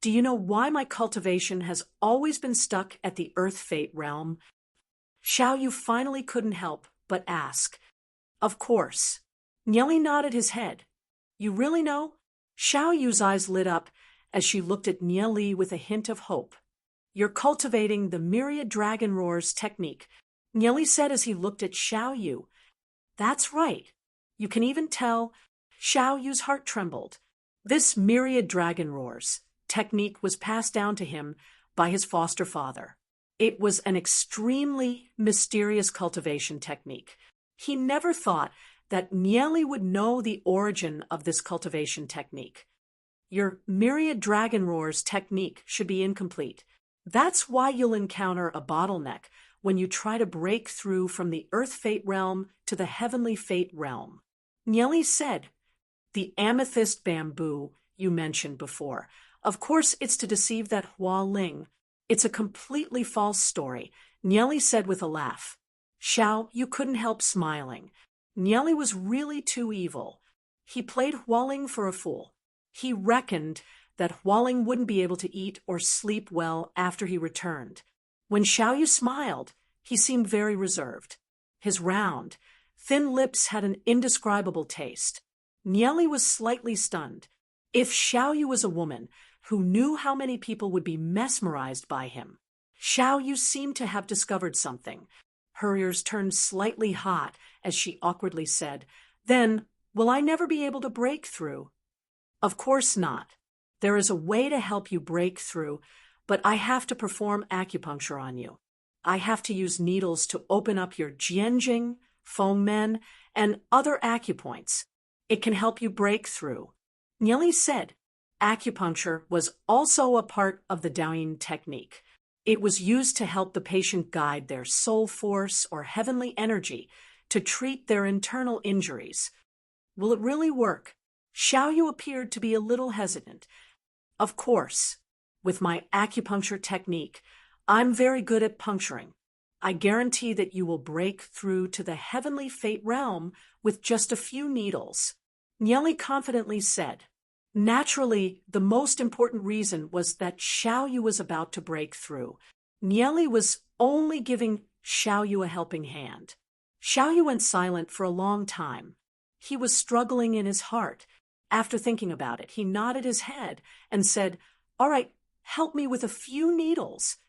Do you know why my cultivation has always been stuck at the Earth Fate realm?" Xiao Yu finally couldn't help but ask. "Of course." Nieli nodded his head. "You really know?" Xiao Yu's eyes lit up as she looked at Nieli with a hint of hope. "You're cultivating the myriad dragon roars technique," Nieli said as he looked at Xiao Yu. That's right. You can even tell Xiao Yu's heart trembled. This myriad dragon roars technique was passed down to him by his foster father. It was an extremely mysterious cultivation technique. He never thought that Nieli would know the origin of this cultivation technique. Your myriad dragon roars technique should be incomplete. That's why you'll encounter a bottleneck when you try to break through from the earth fate realm to the heavenly fate realm. Nieli said, the amethyst bamboo you mentioned before. Of course, it's to deceive that Hua Ling. It's a completely false story, Nieli said with a laugh. Xiao, you couldn't help smiling. Nieli was really too evil. He played Hualing for a fool. He reckoned that Hualing wouldn't be able to eat or sleep well after he returned. When Xiaoyu smiled, he seemed very reserved. His round, thin lips had an indescribable taste. Nieli was slightly stunned. If Xiaoyu was a woman who knew how many people would be mesmerized by him, Xiaoyu seemed to have discovered something. Her ears turned slightly hot as she awkwardly said, "Then, will I never be able to break through?" "Of course not. There is a way to help you break through, but I have to perform acupuncture on you. I have to use needles to open up your jianjing, fengmen, and other acupoints. It can help you break through." Nieli said acupuncture was also a part of the Daoyin technique. It was used to help the patient guide their soul force or heavenly energy to treat their internal injuries. Will it really work? Xiaoyu appeared to be a little hesitant. Of course. With my acupuncture technique, I'm very good at puncturing. I guarantee that you will break through to the heavenly fate realm with just a few needles. Nieli confidently said. Naturally, the most important reason was that Xiaoyu was about to break through. Nieli was only giving Xiaoyu a helping hand. Xiaoyu went silent for a long time. He was struggling in his heart. After thinking about it, he nodded his head and said, "All right, help me with a few needles."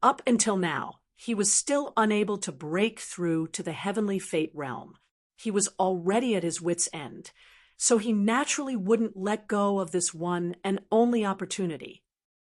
Up until now, he was still unable to break through to the heavenly fate realm. He was already at his wit's end, so he naturally wouldn't let go of this one and only opportunity.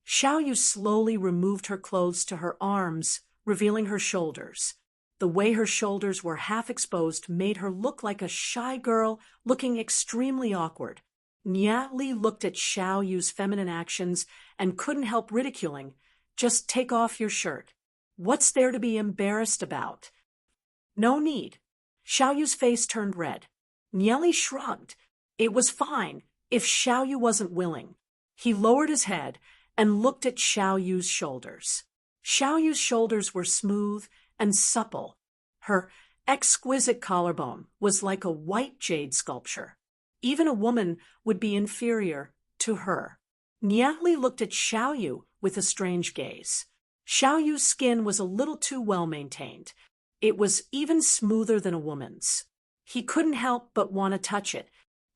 Xiaoyu slowly removed her clothes to her arms, revealing her shoulders. The way her shoulders were half exposed made her look like a shy girl looking extremely awkward. Nieli looked at Xiaoyu's feminine actions and couldn't help ridiculing. "Just take off your shirt. What's there to be embarrassed about?" "No need." Xiaoyu's face turned red. Nieli shrugged. It was fine if Xiaoyu wasn't willing. He lowered his head and looked at Xiaoyu's shoulders. Xiaoyu's shoulders were smooth and supple. Her exquisite collarbone was like a white jade sculpture. Even a woman would be inferior to her. Nieli looked at Xiaoyu with a strange gaze. Xiaoyu's skin was a little too well maintained. It was even smoother than a woman's. He couldn't help but want to touch it.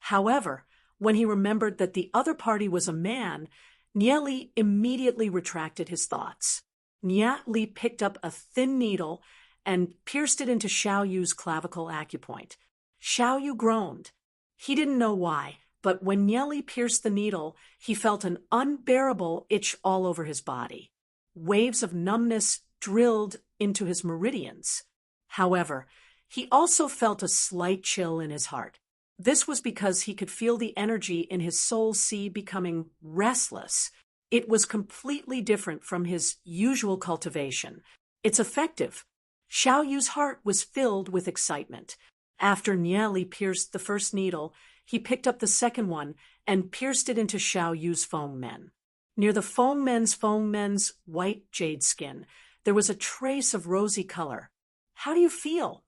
However, when he remembered that the other party was a man, Nieli immediately retracted his thoughts. Nieli picked up a thin needle and pierced it into Xiaoyu's clavicle acupoint. Xiaoyu groaned. He didn't know why, but when Nieli pierced the needle, he felt an unbearable itch all over his body. Waves of numbness drilled into his meridians. However, he also felt a slight chill in his heart. This was because he could feel the energy in his soul sea becoming restless. It was completely different from his usual cultivation. It's effective. Xiaoyu's heart was filled with excitement. After Nieli pierced the first needle, he picked up the second one and pierced it into Xiaoyu's fengmen. Near the fengmen's white jade skin, there was a trace of rosy color. "How do you feel?"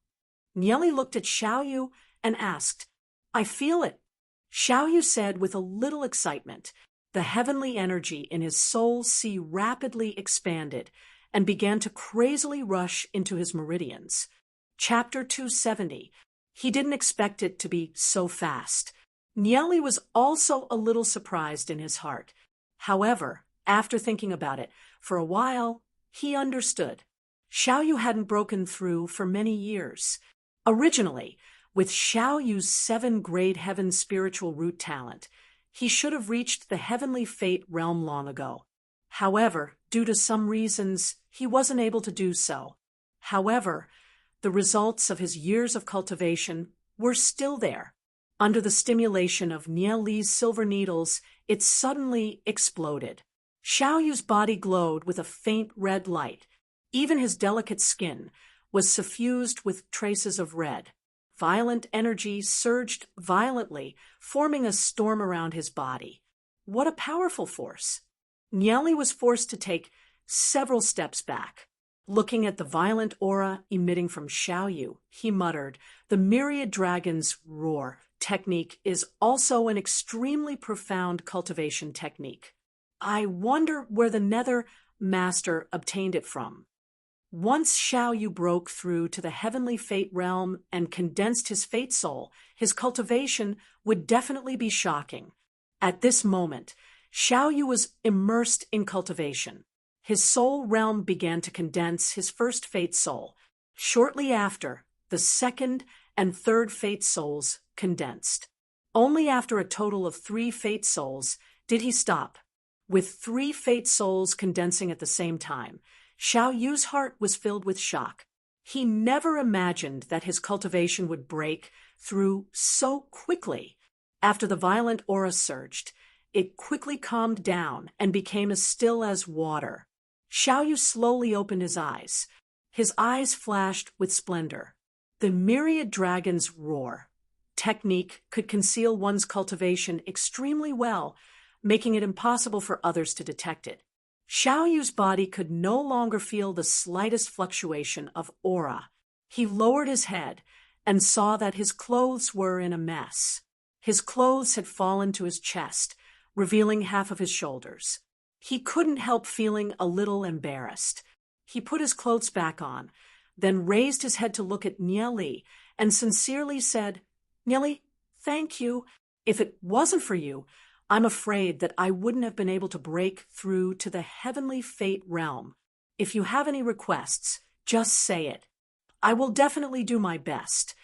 Nieli looked at Xiaoyu and asked. "I feel it," Xiaoyu said with a little excitement. The heavenly energy in his soul sea rapidly expanded and began to crazily rush into his meridians. Chapter 270. He didn't expect it to be so fast. Nieli was also a little surprised in his heart. However, after thinking about it for a while, he understood. Xiaoyu hadn't broken through for many years. Originally, With Xiao Yu's 7th-grade heaven spiritual root talent, he should have reached the heavenly fate realm long ago. However, due to some reasons, he wasn't able to do so. However, the results of his years of cultivation were still there. Under the stimulation of Nie Li's silver needles, it suddenly exploded. Xiao Yu's body glowed with a faint red light. Even his delicate skin was suffused with traces of red. Violent energy surged violently, forming a storm around his body. What a powerful force! Nie Li was forced to take several steps back. Looking at the violent aura emitting from Xiao Yu, he muttered, "The myriad dragon's roar technique is also an extremely profound cultivation technique. I wonder where the Nether Master obtained it from." Once Xiao Yu broke through to the heavenly fate realm and condensed his fate soul, his cultivation would definitely be shocking. At this moment, Xiao Yu was immersed in cultivation. His soul realm began to condense his first fate soul. Shortly after, the second and third fate souls condensed. Only after a total of 3 fate souls did he stop. With 3 fate souls condensing at the same time, Xiao Yu's heart was filled with shock. He never imagined that his cultivation would break through so quickly. After the violent aura surged, it quickly calmed down and became as still as water. Xiao Yu slowly opened his eyes. His eyes flashed with splendor. The myriad dragon's roar technique could conceal one's cultivation extremely well, making it impossible for others to detect it. Xiao Yu's body could no longer feel the slightest fluctuation of aura. He lowered his head and saw that his clothes were in a mess. His clothes had fallen to his chest, revealing half of his shoulders. He couldn't help feeling a little embarrassed. He put his clothes back on, then raised his head to look at Nie Li and sincerely said, "Nie Li, thank you. If it wasn't for you, I'm afraid that I wouldn't have been able to break through to the heavenly fate realm. If you have any requests, just say it. I will definitely do my best."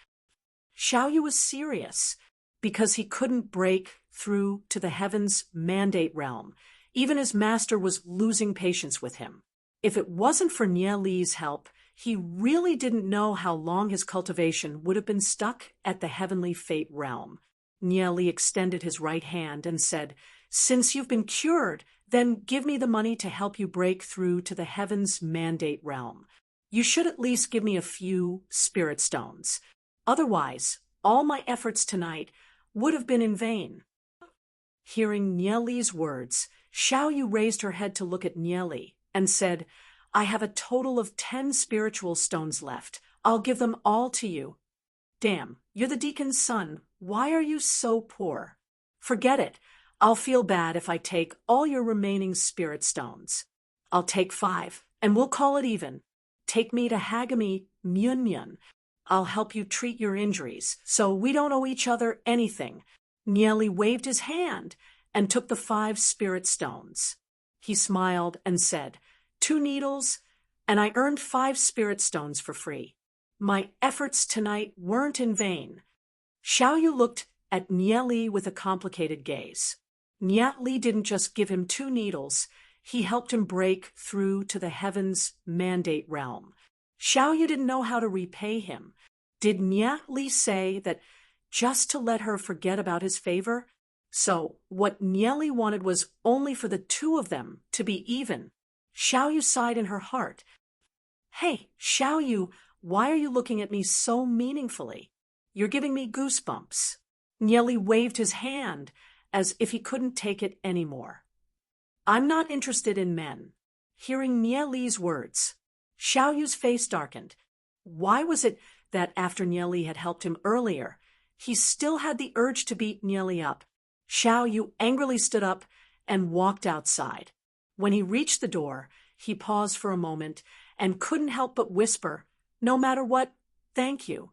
Xiao Yu was serious because he couldn't break through to the heavens mandate realm. Even his master was losing patience with him. If it wasn't for Nie Li's help, he really didn't know how long his cultivation would have been stuck at the heavenly fate realm. Nie Li extended his right hand and said, "Since you've been cured, then give me the money to help you break through to the heavens mandate realm. You should at least give me a few spirit stones. Otherwise, all my efforts tonight would have been in vain." Hearing Nie Li's words, Xiao Yu raised her head to look at Nie Li and said, "I have a total of 10 spiritual stones left. I'll give them all to you." "Damn, you're the deacon's son. Why are you so poor?" "Forget it. I'll feel bad if I take all your remaining spirit stones. I'll take 5, and we'll call it even. Take me to Hagami Myunmyun. I'll help you treat your injuries, so we don't owe each other anything." Nie Li waved his hand and took the 5 spirit stones. He smiled and said, "2 needles, and I earned 5 spirit stones for free. My efforts tonight weren't in vain." Xiao Yu looked at Nie Li with a complicated gaze. Nie Li didn't just give him 2 needles, he helped him break through to the heavens mandate realm. Xiao Yu didn't know how to repay him. Did Nie Li say that just to let her forget about his favor? So what Nie Li wanted was only for the 2 of them to be even. Xiao Yu sighed in her heart. "Hey, Xiao Yu, why are you looking at me so meaningfully? You're giving me goosebumps." Nie Li waved his hand as if he couldn't take it anymore. "I'm not interested in men." Hearing Nie Li's words, Xiao Yu's face darkened. Why was it that after Nie Li had helped him earlier, he still had the urge to beat Nie Li up? Xiao Yu angrily stood up and walked outside. When he reached the door, he paused for a moment and couldn't help but whisper, "No matter what, thank you."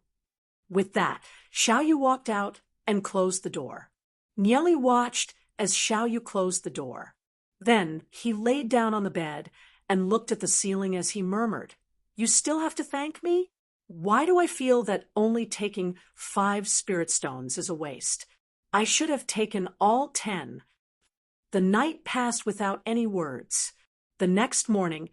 With that, Xiao Yu walked out and closed the door. Nie Li watched as Xiao Yu closed the door. Then he laid down on the bed and looked at the ceiling as he murmured, "You still have to thank me?" Why do I feel that only taking 5 spirit stones is a waste? I should have taken all 10. The night passed without any words. The next morning,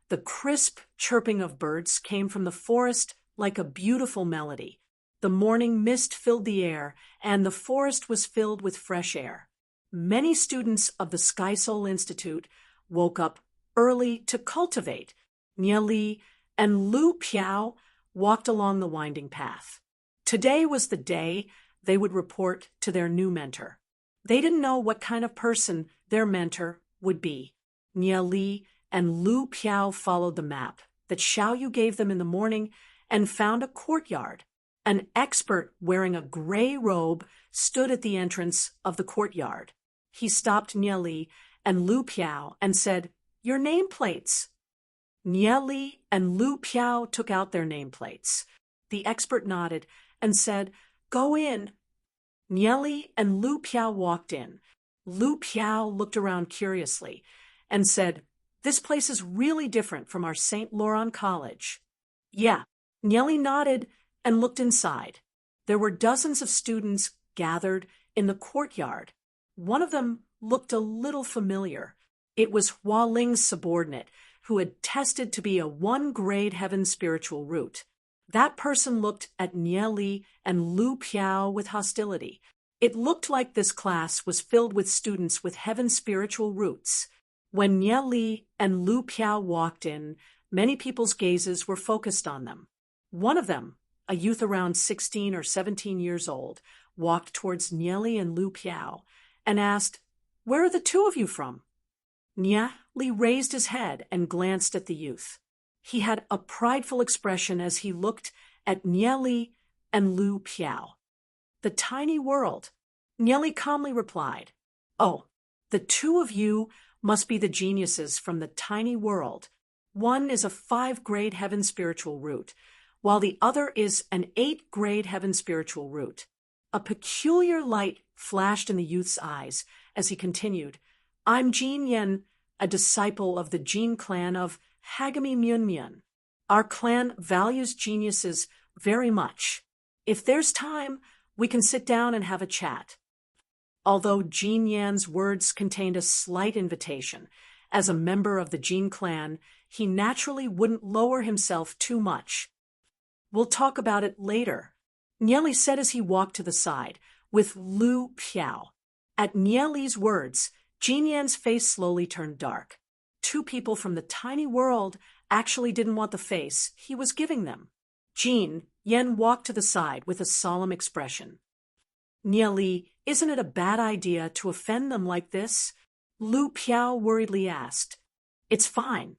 the crisp chirping of birds came from the forest like a beautiful melody. The morning mist filled the air, and the forest was filled with fresh air. Many students of the Sky Soul Institute woke up early to cultivate. Nia Li and Lu Piao walked along the winding path. Today was the day they would report to their new mentor. They didn't know what kind of person their mentor would be. Nia Li and Lu Piao followed the map that Xiaoyu gave them in the morning and found a courtyard. An expert wearing a gray robe stood at the entrance of the courtyard. He stopped Nia Li and Lu Piao and said, "Your nameplates." Nia Li and Lu Piao took out their nameplates. The expert nodded and said, "Go in." Nia Li and Lu Piao walked in. Lu Piao looked around curiously and said, "This place is really different from our St. Laurent College." "Yeah." Nia Li nodded and looked inside. There were dozens of students gathered in the courtyard. One of them looked a little familiar. It was Hua Ling's subordinate, who had tested to be a 1-grade heaven spiritual root. That person looked at Nia Li and Lu Piao with hostility. It looked like this class was filled with students with heaven spiritual roots. When Nia Li and Lu Piao walked in, many people's gazes were focused on them. One of them, a youth around 16 or 17 years old, walked towards Nia Li and Lu Piao and asked, "Where are the two of you from?" Nia Li raised his head and glanced at the youth. He had a prideful expression as he looked at Nia Li and Lu Piao. "The tiny world." Nia Li calmly replied, "Oh, the two of you must be the geniuses from the tiny world. One is a 5-grade heaven spiritual root, while the other is an 8-grade heaven spiritual root." A peculiar light flashed in the youth's eyes as he continued, "I'm Jin Yen, a disciple of the Jin clan of Hagami Myunmyun. Our clan values geniuses very much. If there's time, we can sit down and have a chat." Although Jin Yan's words contained a slight invitation, as a member of the Jin clan, he naturally wouldn't lower himself too much. "We'll talk about it later," Nia Li said as he walked to the side, with Lu Piao. At Nia Li's words, Jin Yan's face slowly turned dark. Two people from the tiny world actually didn't want the face he was giving them. Jin Yan walked to the side with a solemn expression. "Nia Li, isn't it a bad idea to offend them like this?" Lu Piao worriedly asked. "It's fine.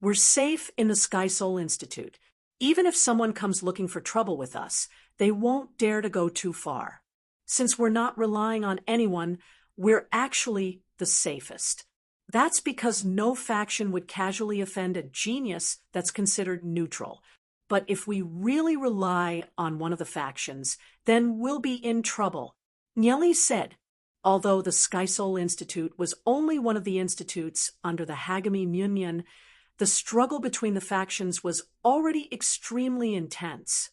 We're safe in the Sky Soul Institute. Even if someone comes looking for trouble with us, they won't dare to go too far. Since we're not relying on anyone, we're actually the safest. That's because no faction would casually offend a genius that's considered neutral. But if we really rely on one of the factions, then we'll be in trouble," Nia Li said. Although the Sky Soul Institute was only one of the institutes under the Hagami Myunmyun, the struggle between the factions was already extremely intense.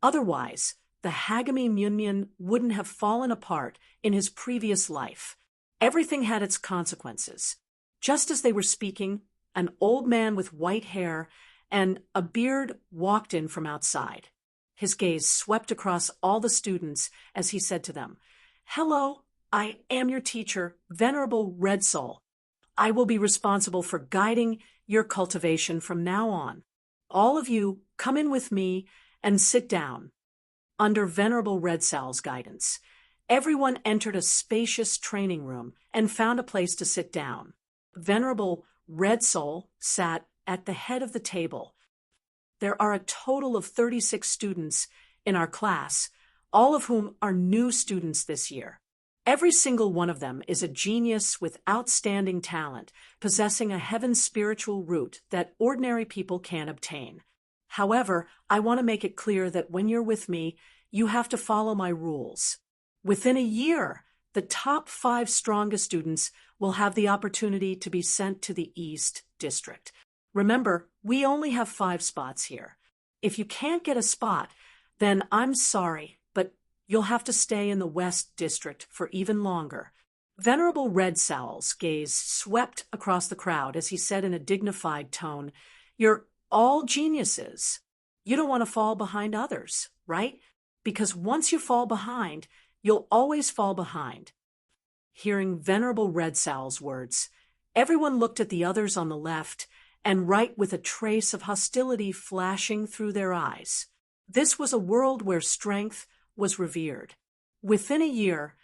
Otherwise, the Hagami Myunmyun wouldn't have fallen apart in his previous life. Everything had its consequences. Just as they were speaking, an old man with white hair and a beard walked in from outside. His gaze swept across all the students as he said to them, "Hello, I am your teacher, Venerable Red Soul. I will be responsible for guiding your cultivation from now on. All of you come in with me and sit down." Under Venerable Red Soul's guidance, everyone entered a spacious training room and found a place to sit down. Venerable Red Soul sat at the head of the table. There are a total of 36 students in our class, all of whom are new students this year. Every single one of them is a genius with outstanding talent, possessing a heaven spiritual root that ordinary people can't obtain. However, I want to make it clear that when you're with me, you have to follow my rules. Within a year, the top 5 strongest students will have the opportunity to be sent to the East District. Remember, we only have 5 spots here. If you can't get a spot, then I'm sorry, but you'll have to stay in the West District for even longer. Venerable Red Sowl's gaze swept across the crowd as he said in a dignified tone, "You're all geniuses. You don't want to fall behind others, right? Because once you fall behind, you'll always fall behind." Hearing Venerable Red Sowl's words, everyone looked at the others on the left and right with a trace of hostility flashing through their eyes. This was a world where strength was revered. Within a year,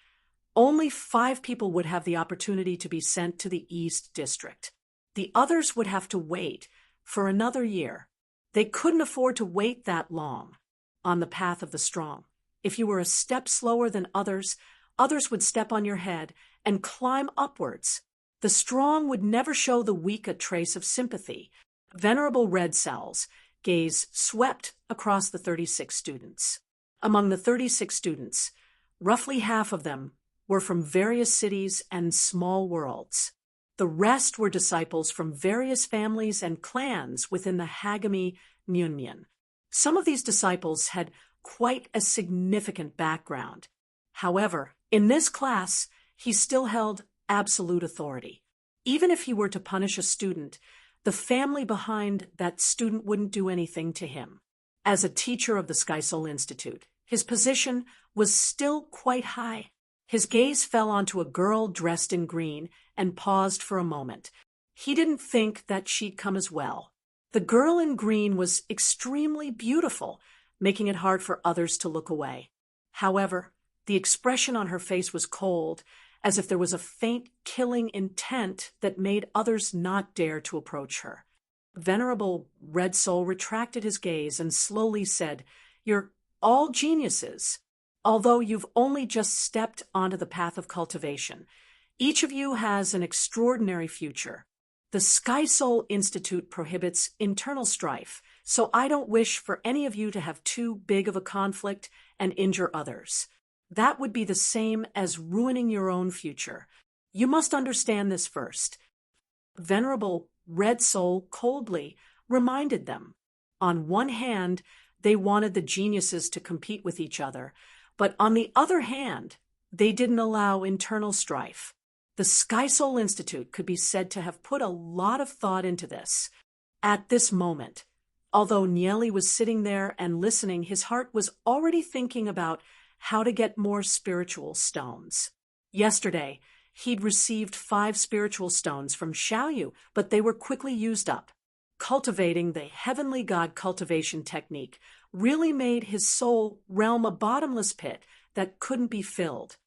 only 5 people would have the opportunity to be sent to the East District. The others would have to wait for another year. They couldn't afford to wait that long on the path of the strong. If you were a step slower than others, others would step on your head and climb upwards. The strong would never show the weak a trace of sympathy. Venerable Red Sowl's gaze swept across the 36 students. Among the 36 students, roughly half of them were from various cities and small worlds. The rest were disciples from various families and clans within the Hagami Myunmyan. Some of these disciples had quite a significant background. However, in this class, he still held absolute authority. Even if he were to punish a student, the family behind that student wouldn't do anything to him. As a teacher of the Sky Soul Institute, his position was still quite high. His gaze fell onto a girl dressed in green and paused for a moment. He didn't think that she'd come as well. The girl in green was extremely beautiful, making it hard for others to look away. However, the expression on her face was cold, as if there was a faint killing intent that made others not dare to approach her. Venerable Red Soul retracted his gaze and slowly said, "You're all geniuses. Although you've only just stepped onto the path of cultivation, each of you has an extraordinary future. The Sky Soul Institute prohibits internal strife, so I don't wish for any of you to have too big of a conflict and injure others. That would be the same as ruining your own future. You must understand this first." Venerable Red Soul coldly reminded them. On one hand, they wanted the geniuses to compete with each other, but on the other hand, they didn't allow internal strife. The Sky Soul Institute could be said to have put a lot of thought into this. At this moment, although Nieli was sitting there and listening, his heart was already thinking about how to get more spiritual stones. Yesterday, he'd received 5 spiritual stones from Xiaoyu, but they were quickly used up. Cultivating the Heavenly God cultivation technique really made his soul realm a bottomless pit that couldn't be filled.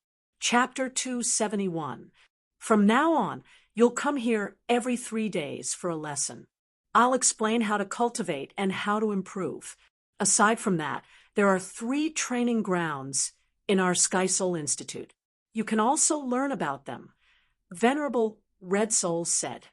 Chapter 271. From now on, you'll come here every 3 days for a lesson. I'll explain how to cultivate and how to improve. Aside from that, there are 3 training grounds in our Sky Soul Institute. You can also learn about them. Venerable Red Soul said,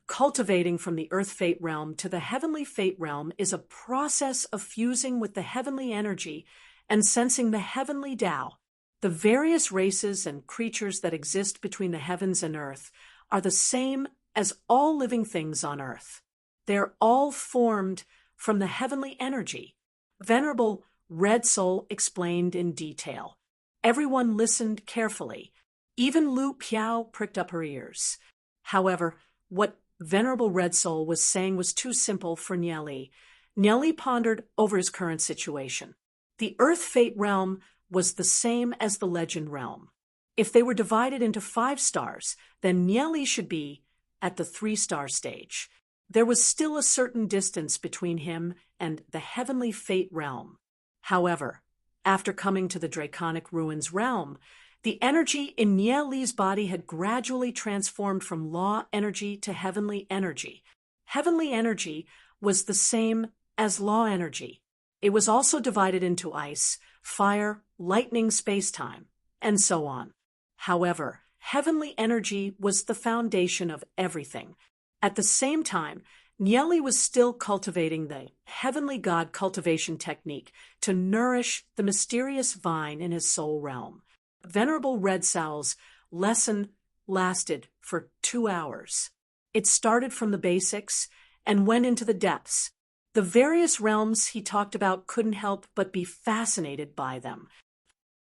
"Cultivating from the Earth Fate realm to the Heavenly Fate realm is a process of fusing with the heavenly energy and sensing the heavenly Tao. The various races and creatures that exist between the heavens and Earth are the same as all living things on Earth. They're all formed from the heavenly energy." Venerable Red Soul explained in detail. Everyone listened carefully. Even Lu Piao pricked up her ears. However, what Venerable Red Soul was saying was too simple for Nieli. Nieli pondered over his current situation. The Earth Fate realm was the same as the Legend realm. If they were divided into 5 stars, then Nieli should be at the 3-star stage. There was still a certain distance between him and the Heavenly Fate realm. However, after coming to the Draconic Ruins realm, the energy in Nieli's body had gradually transformed from law energy to heavenly energy. Heavenly energy was the same as law energy. It was also divided into ice, fire, lightning space-time, and so on. However, heavenly energy was the foundation of everything. At the same time, Nieli was still cultivating the Heavenly God cultivation technique to nourish the mysterious vine in his soul realm. Venerable Red Sowl's lesson lasted for 2 hours. It started from the basics and went into the depths. The various realms he talked about couldn't help but be fascinated by them.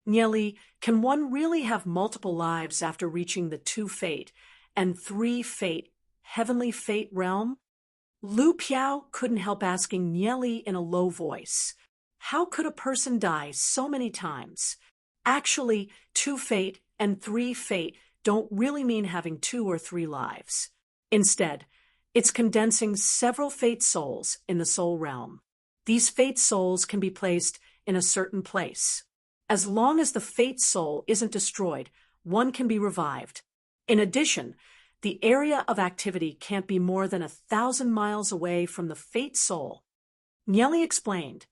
Nieli, can one really have multiple lives after reaching the 2 fate and 3 fate, heavenly fate realm? Lu Piao couldn't help asking Nieli in a low voice. How could a person die so many times? Actually, 2 fate and 3 fate don't really mean having 2 or 3 lives. Instead, it's condensing several fate souls in the soul realm. These fate souls can be placed in a certain place. As long as the fate soul isn't destroyed, one can be revived. In addition, the area of activity can't be more than 1,000 miles away from the fate soul. Nieli explained,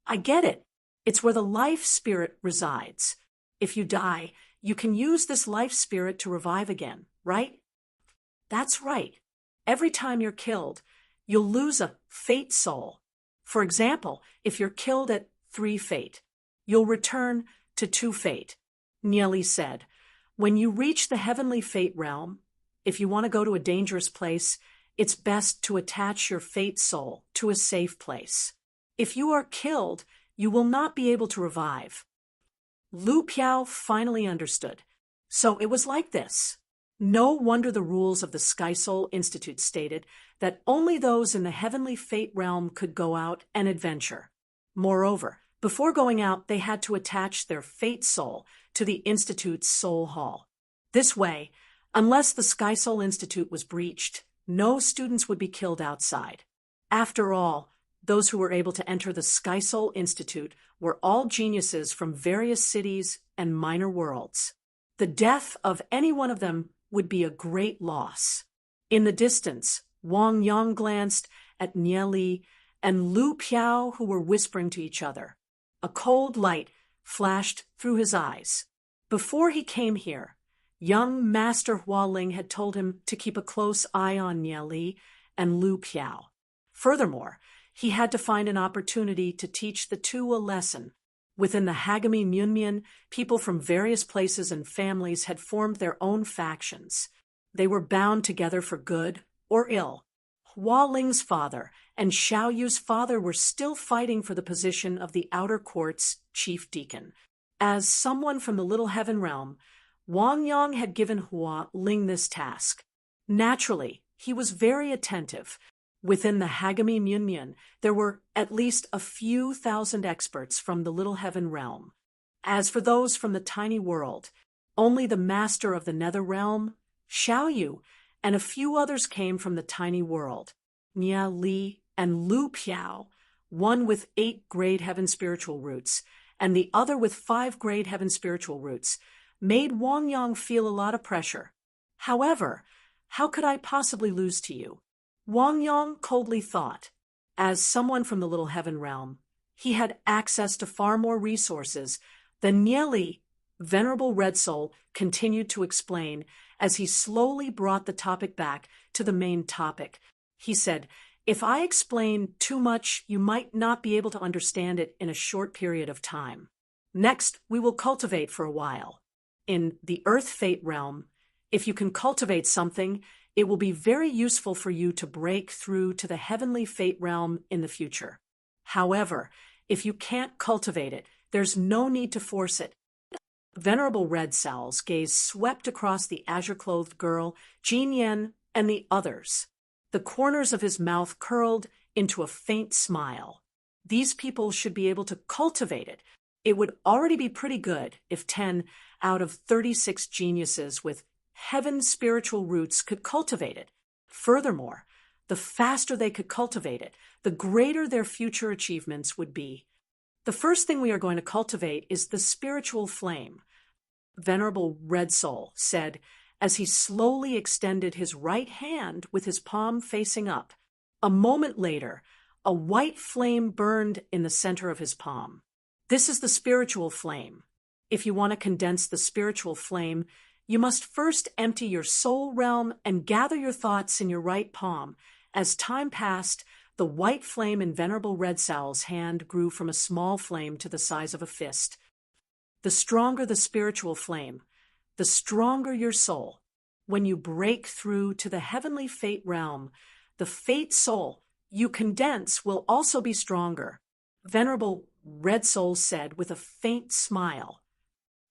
I get it. It's where the life spirit resides. If you die, you can use this life spirit to revive again, right? That's right. Every time you're killed, you'll lose a fate soul. For example, if you're killed at 3 fate, you'll return to 2 fate. Nieli said, when you reach the heavenly fate realm, if you want to go to a dangerous place, it's best to attach your fate soul to a safe place. If you are killed, you will not be able to revive. Lu Piao finally understood. So it was like this. No wonder the rules of the Sky Soul Institute stated that only those in the heavenly fate realm could go out and adventure. Moreover, before going out, they had to attach their fate soul to the Institute's soul hall. This way, unless the Sky Soul Institute was breached, no students would be killed outside. After all, those who were able to enter the Sky Soul Institute were all geniuses from various cities and minor worlds. The death of any one of them would be a great loss. In the distance, Wang Yang glanced at Nieli and Lu Piao, who were whispering to each other. A cold light flashed through his eyes. Before he came here, young Master Hualing had told him to keep a close eye on Nieli and Lu Piao. Furthermore, he had to find an opportunity to teach the two a lesson. Within the Hagami Myunmyan, people from various places and families had formed their own factions. They were bound together for good or ill. Hua Ling's father and Xiao Yu's father were still fighting for the position of the Outer Court's chief deacon. As someone from the Little Heaven realm, Wang Yang had given Hua Ling this task. Naturally, he was very attentive. Within the Hagami Myunmyan, there were at least a few thousand experts from the Little Heaven realm. As for those from the tiny world, only the master of the Nether realm, Xiao Yu, and a few others came from the tiny world. Nia Li and Lu Piao, one with 8 grade heaven spiritual roots, and the other with 5 grade heaven spiritual roots, made Wang Yang feel a lot of pressure. However, how could I possibly lose to you? Wang Yang coldly thought. As someone from the Little Heaven realm, he had access to far more resources than Nieli. Venerable Red Soul continued to explain as he slowly brought the topic back to the main topic. He said, if I explain too much, you might not be able to understand it in a short period of time. Next, we will cultivate for a while. In the Earth Fate realm, if you can cultivate something, it will be very useful for you to break through to the heavenly fate realm in the future. However, if you can't cultivate it, there's no need to force it. Venerable Red Sal's gaze swept across the azure-clothed girl, Jin Yen, and the others. The corners of his mouth curled into a faint smile. These people should be able to cultivate it. It would already be pretty good if 10 out of 36 geniuses with heaven spiritual roots could cultivate it. Furthermore, the faster they could cultivate it, the greater their future achievements would be. The first thing we are going to cultivate is the spiritual flame, Venerable Red Soul said as he slowly extended his right hand with his palm facing up. A moment later, a white flame burned in the center of his palm. This is the spiritual flame. If you want to condense the spiritual flame, you must first empty your soul realm and gather your thoughts in your right palm. As time passed, the white flame in Venerable Red Sal's hand grew from a small flame to the size of a fist. The stronger the spiritual flame, the stronger your soul. When you break through to the heavenly fate realm, the fate soul you condense will also be stronger, Venerable Red Soul said with a faint smile.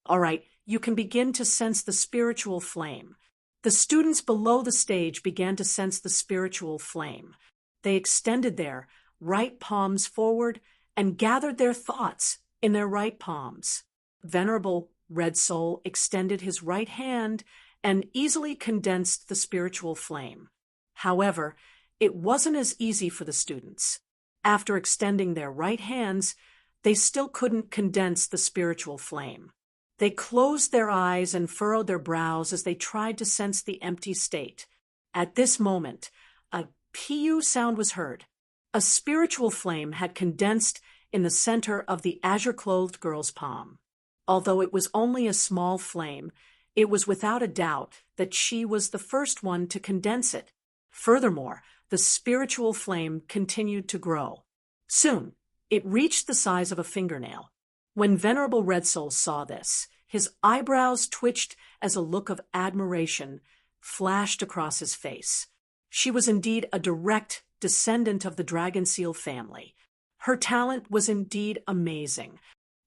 All right, you can begin to sense the spiritual flame. The students below the stage began to sense the spiritual flame. They extended their right palms forward and gathered their thoughts in their right palms. Venerable Red Soul extended his right hand and easily condensed the spiritual flame. However, it wasn't as easy for the students. After extending their right hands, they still couldn't condense the spiritual flame. They closed their eyes and furrowed their brows as they tried to sense the empty state. At this moment, a PU sound was heard. A spiritual flame had condensed in the center of the azure-clothed girl's palm. Although it was only a small flame, it was without a doubt that she was the first one to condense it. Furthermore, the spiritual flame continued to grow. Soon, it reached the size of a fingernail. When Venerable Red Soul saw this, his eyebrows twitched as a look of admiration flashed across his face. She was indeed a direct descendant of the dragon seal family. Her talent was indeed amazing.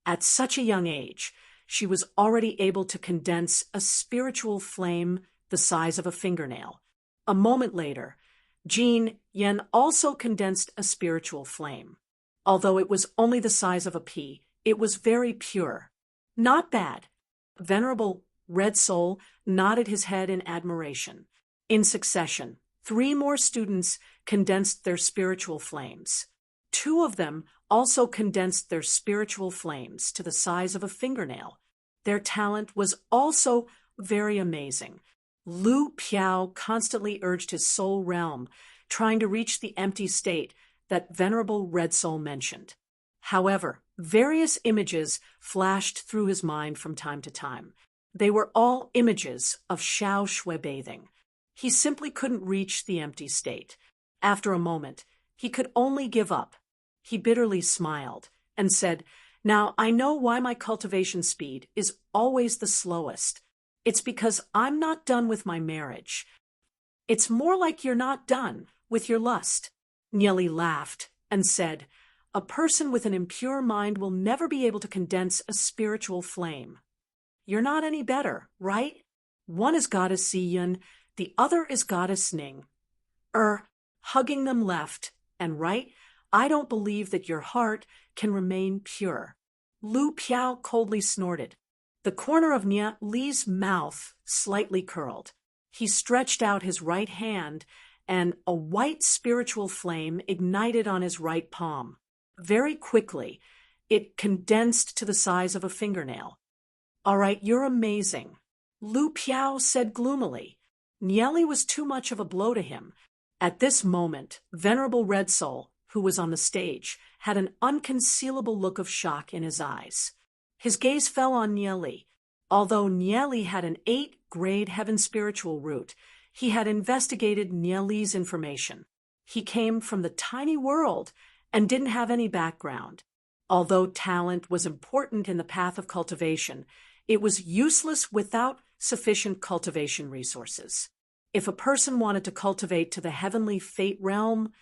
At such a young age, she was already able to condense a spiritual flame the size of a fingernail. A moment later, Jin Yen also condensed a spiritual flame. Although it was only the size of a pea, it was very pure. Not bad. Venerable Red Soul nodded his head in admiration. In succession, 3 more students condensed their spiritual flames. 2 of them also condensed their spiritual flames to the size of a fingernail. Their talent was also very amazing. Lu Piao constantly urged his soul realm, trying to reach the empty state that Venerable Red Soul mentioned. However, various images flashed through his mind from time to time. They were all images of Xiao Shui bathing. He simply couldn't reach the empty state. After a moment, he could only give up. He bitterly smiled and said, "Now I know why my cultivation speed is always the slowest. It's because I'm not done with my marriage. It's more like you're not done with your lust." Nieli laughed and said, "A person with an impure mind will never be able to condense a spiritual flame. You're not any better, right? One is Goddess Ziyun, the other is Goddess Ning. Hugging them left and right, I don't believe that your heart can remain pure." Lu Piao coldly snorted. The corner of Nia Li's mouth slightly curled. He stretched out his right hand, and a white spiritual flame ignited on his right palm. Very quickly, it condensed to the size of a fingernail. "All right, you're amazing," Lu Piao said gloomily. Nieli was too much of a blow to him. At this moment, Venerable Red Soul, who was on the stage, had an unconcealable look of shock in his eyes. His gaze fell on Nieli. Although Nieli had an 8th-grade heaven spiritual root, he had investigated Nieli's information. He came from the tiny world and didn't have any background. Although talent was important in the path of cultivation, it was useless without sufficient cultivation resources. If a person wanted to cultivate to the heavenly fate realm,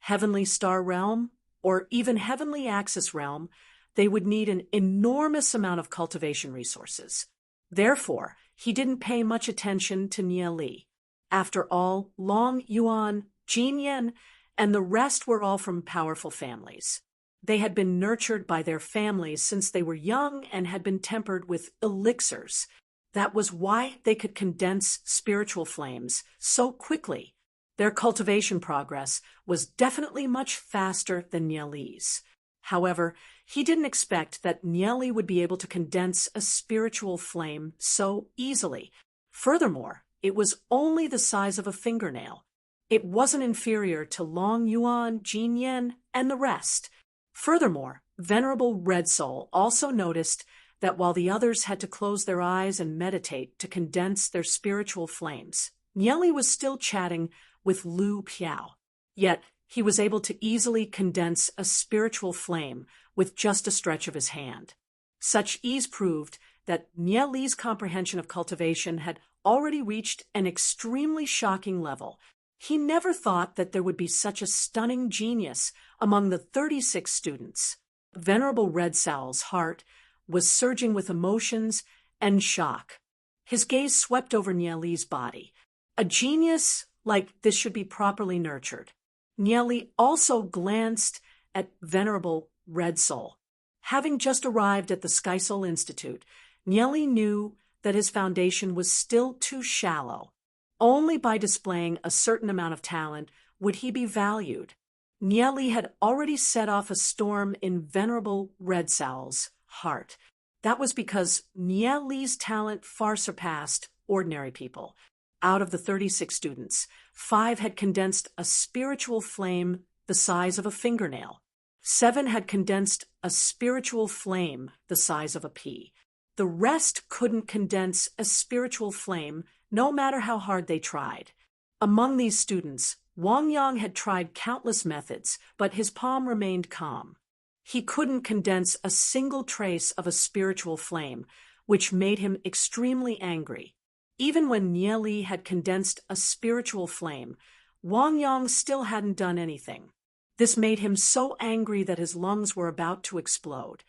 heavenly star realm, or even heavenly axis realm, they would need an enormous amount of cultivation resources. Therefore, he didn't pay much attention to Nieli. After all, Long Yuan, Jin Yen, and the rest were all from powerful families. They had been nurtured by their families since they were young and had been tempered with elixirs. That was why they could condense spiritual flames so quickly. Their cultivation progress was definitely much faster than Nieli's. However, he didn't expect that Nieli would be able to condense a spiritual flame so easily. Furthermore, it was only the size of a fingernail. It wasn't inferior to Long Yuan, Jin Yen, and the rest. Furthermore, Venerable Red Soul also noticed that while the others had to close their eyes and meditate to condense their spiritual flames, Nieli was still chatting with Lu Piao. Yet, he was able to easily condense a spiritual flame with just a stretch of his hand. Such ease proved that Nieli's comprehension of cultivation had already reached an extremely shocking level. He never thought that there would be such a stunning genius among the 36 students. Venerable Red Sowl's heart was surging with emotions and shock. His gaze swept over Nieli's body. A genius like this should be properly nurtured. Nieli also glanced at Venerable Red Soul. Having just arrived at the Sky Soul Institute, Nieli knew that his foundation was still too shallow. Only by displaying a certain amount of talent would he be valued. Nieli had already set off a storm in Venerable Red Sowl's heart. That was because Nieli's talent far surpassed ordinary people. Out of the 36 students, 5 had condensed a spiritual flame the size of a fingernail. 7 had condensed a spiritual flame the size of a pea. The rest couldn't condense a spiritual flame, no matter how hard they tried. Among these students, Wang Yang had tried countless methods, but his palm remained calm. He couldn't condense a single trace of a spiritual flame, which made him extremely angry. Even when Nieli had condensed a spiritual flame, Wang Yang still hadn't done anything. This made him so angry that his lungs were about to explode.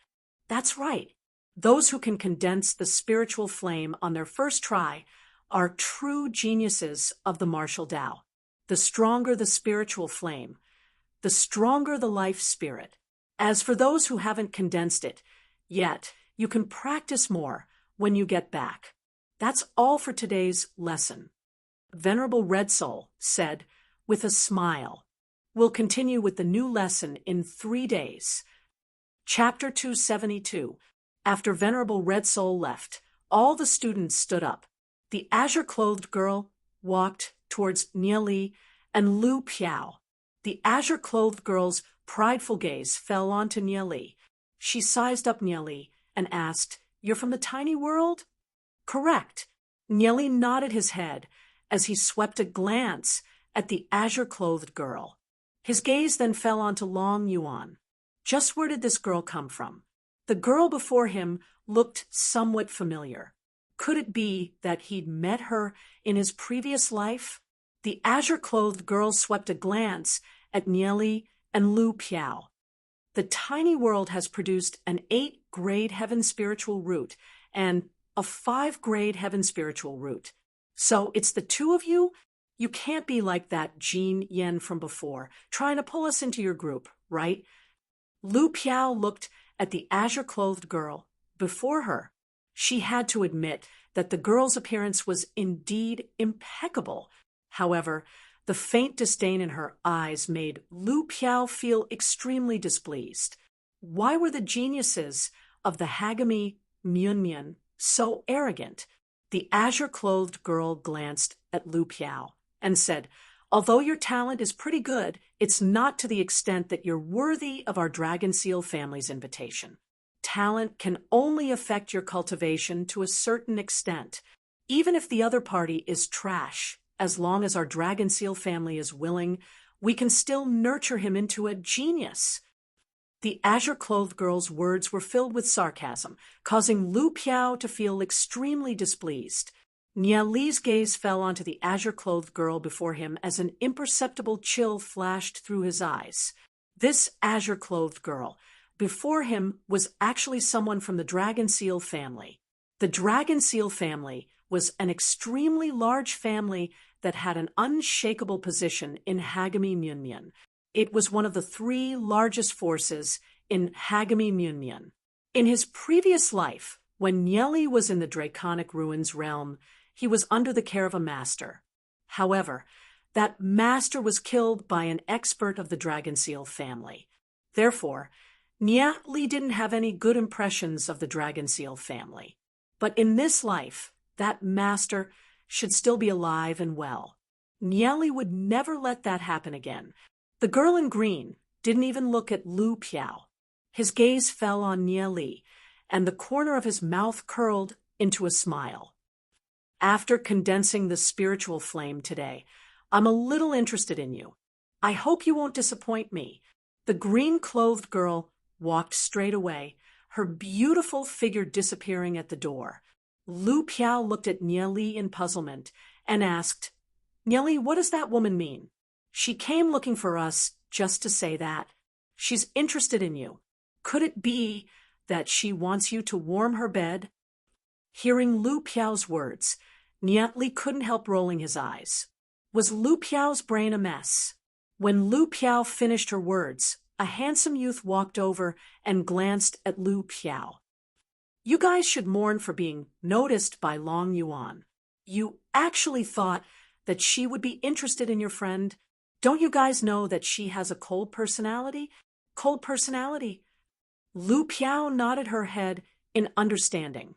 That's right. Those who can condense the spiritual flame on their first try are true geniuses of the martial Tao. The stronger the spiritual flame, the stronger the life spirit. As for those who haven't condensed it yet, you can practice more when you get back. That's all for today's lesson. Venerable Red Soul said with a smile. We'll continue with the new lesson in 3 days. Chapter 272. After Venerable Red Soul left, all the students stood up. The azure-clothed girl walked towards Nieli and Lu Piao. The azure-clothed girl's prideful gaze fell onto Nieli. She sized up Nieli and asked, "You're from the tiny world?" "Correct." Nieli nodded his head as he swept a glance at the azure-clothed girl. His gaze then fell onto Long Yuan. Just where did this girl come from? The girl before him looked somewhat familiar. Could it be that he'd met her in his previous life? The azure-clothed girl swept a glance at Nieli and Lu Piao. The tiny world has produced an 8-grade heaven spiritual root and a 5-grade heaven spiritual root. So it's the two of you? You can't be like that Jean Yen from before, trying to pull us into your group, right? Lu Piao looked at the azure-clothed girl before her. She had to admit that the girl's appearance was indeed impeccable. However, the faint disdain in her eyes made Lu Piao feel extremely displeased. Why were the geniuses of the Hagami Myunmyun so arrogant? The azure-clothed girl glanced at Lu Piao and said, "Although your talent is pretty good, it's not to the extent that you're worthy of our Dragon Seal family's invitation. Talent can only affect your cultivation to a certain extent. Even if the other party is trash, as long as our Dragon Seal family is willing, we can still nurture him into a genius." The azure-clothed girl's words were filled with sarcasm, causing Lu Piao to feel extremely displeased. Nieli's gaze fell onto the azure-clothed girl before him as an imperceptible chill flashed through his eyes. This azure-clothed girl before him was actually someone from the Dragon Seal family. The Dragon Seal family was an extremely large family that had an unshakable position in Hagami Myunmyun. It was one of the 3 largest forces in Hagami Myunmyun. In his previous life, when Nieli was in the Draconic Ruins realm, he was under the care of a master. However, that master was killed by an expert of the Dragon Seal family. Therefore, Nieli didn't have any good impressions of the Dragon Seal family. But in this life, that master should still be alive and well. Nieli would never let that happen again. The girl in green didn't even look at Lu Piao. His gaze fell on Nieli, and the corner of his mouth curled into a smile. "After condensing the spiritual flame today, I'm a little interested in you. I hope you won't disappoint me." The green-clothed girl walked straight away, her beautiful figure disappearing at the door. Lu Piao looked at Nieli in puzzlement and asked, Nelly, what does that woman mean? She came looking for us just to say that. She's interested in you. Could it be that she wants you to warm her bed? Hearing Lu Piao's words, Niatli couldn't help rolling his eyes. Was Lu Piao's brain a mess? When Lu Piao finished her words, a handsome youth walked over and glanced at Lu Piao. You guys should mourn for being noticed by Long Yuan. You actually thought that she would be interested in your friend. Don't you guys know that she has a cold personality? Cold personality. Lu Piao nodded her head in understanding.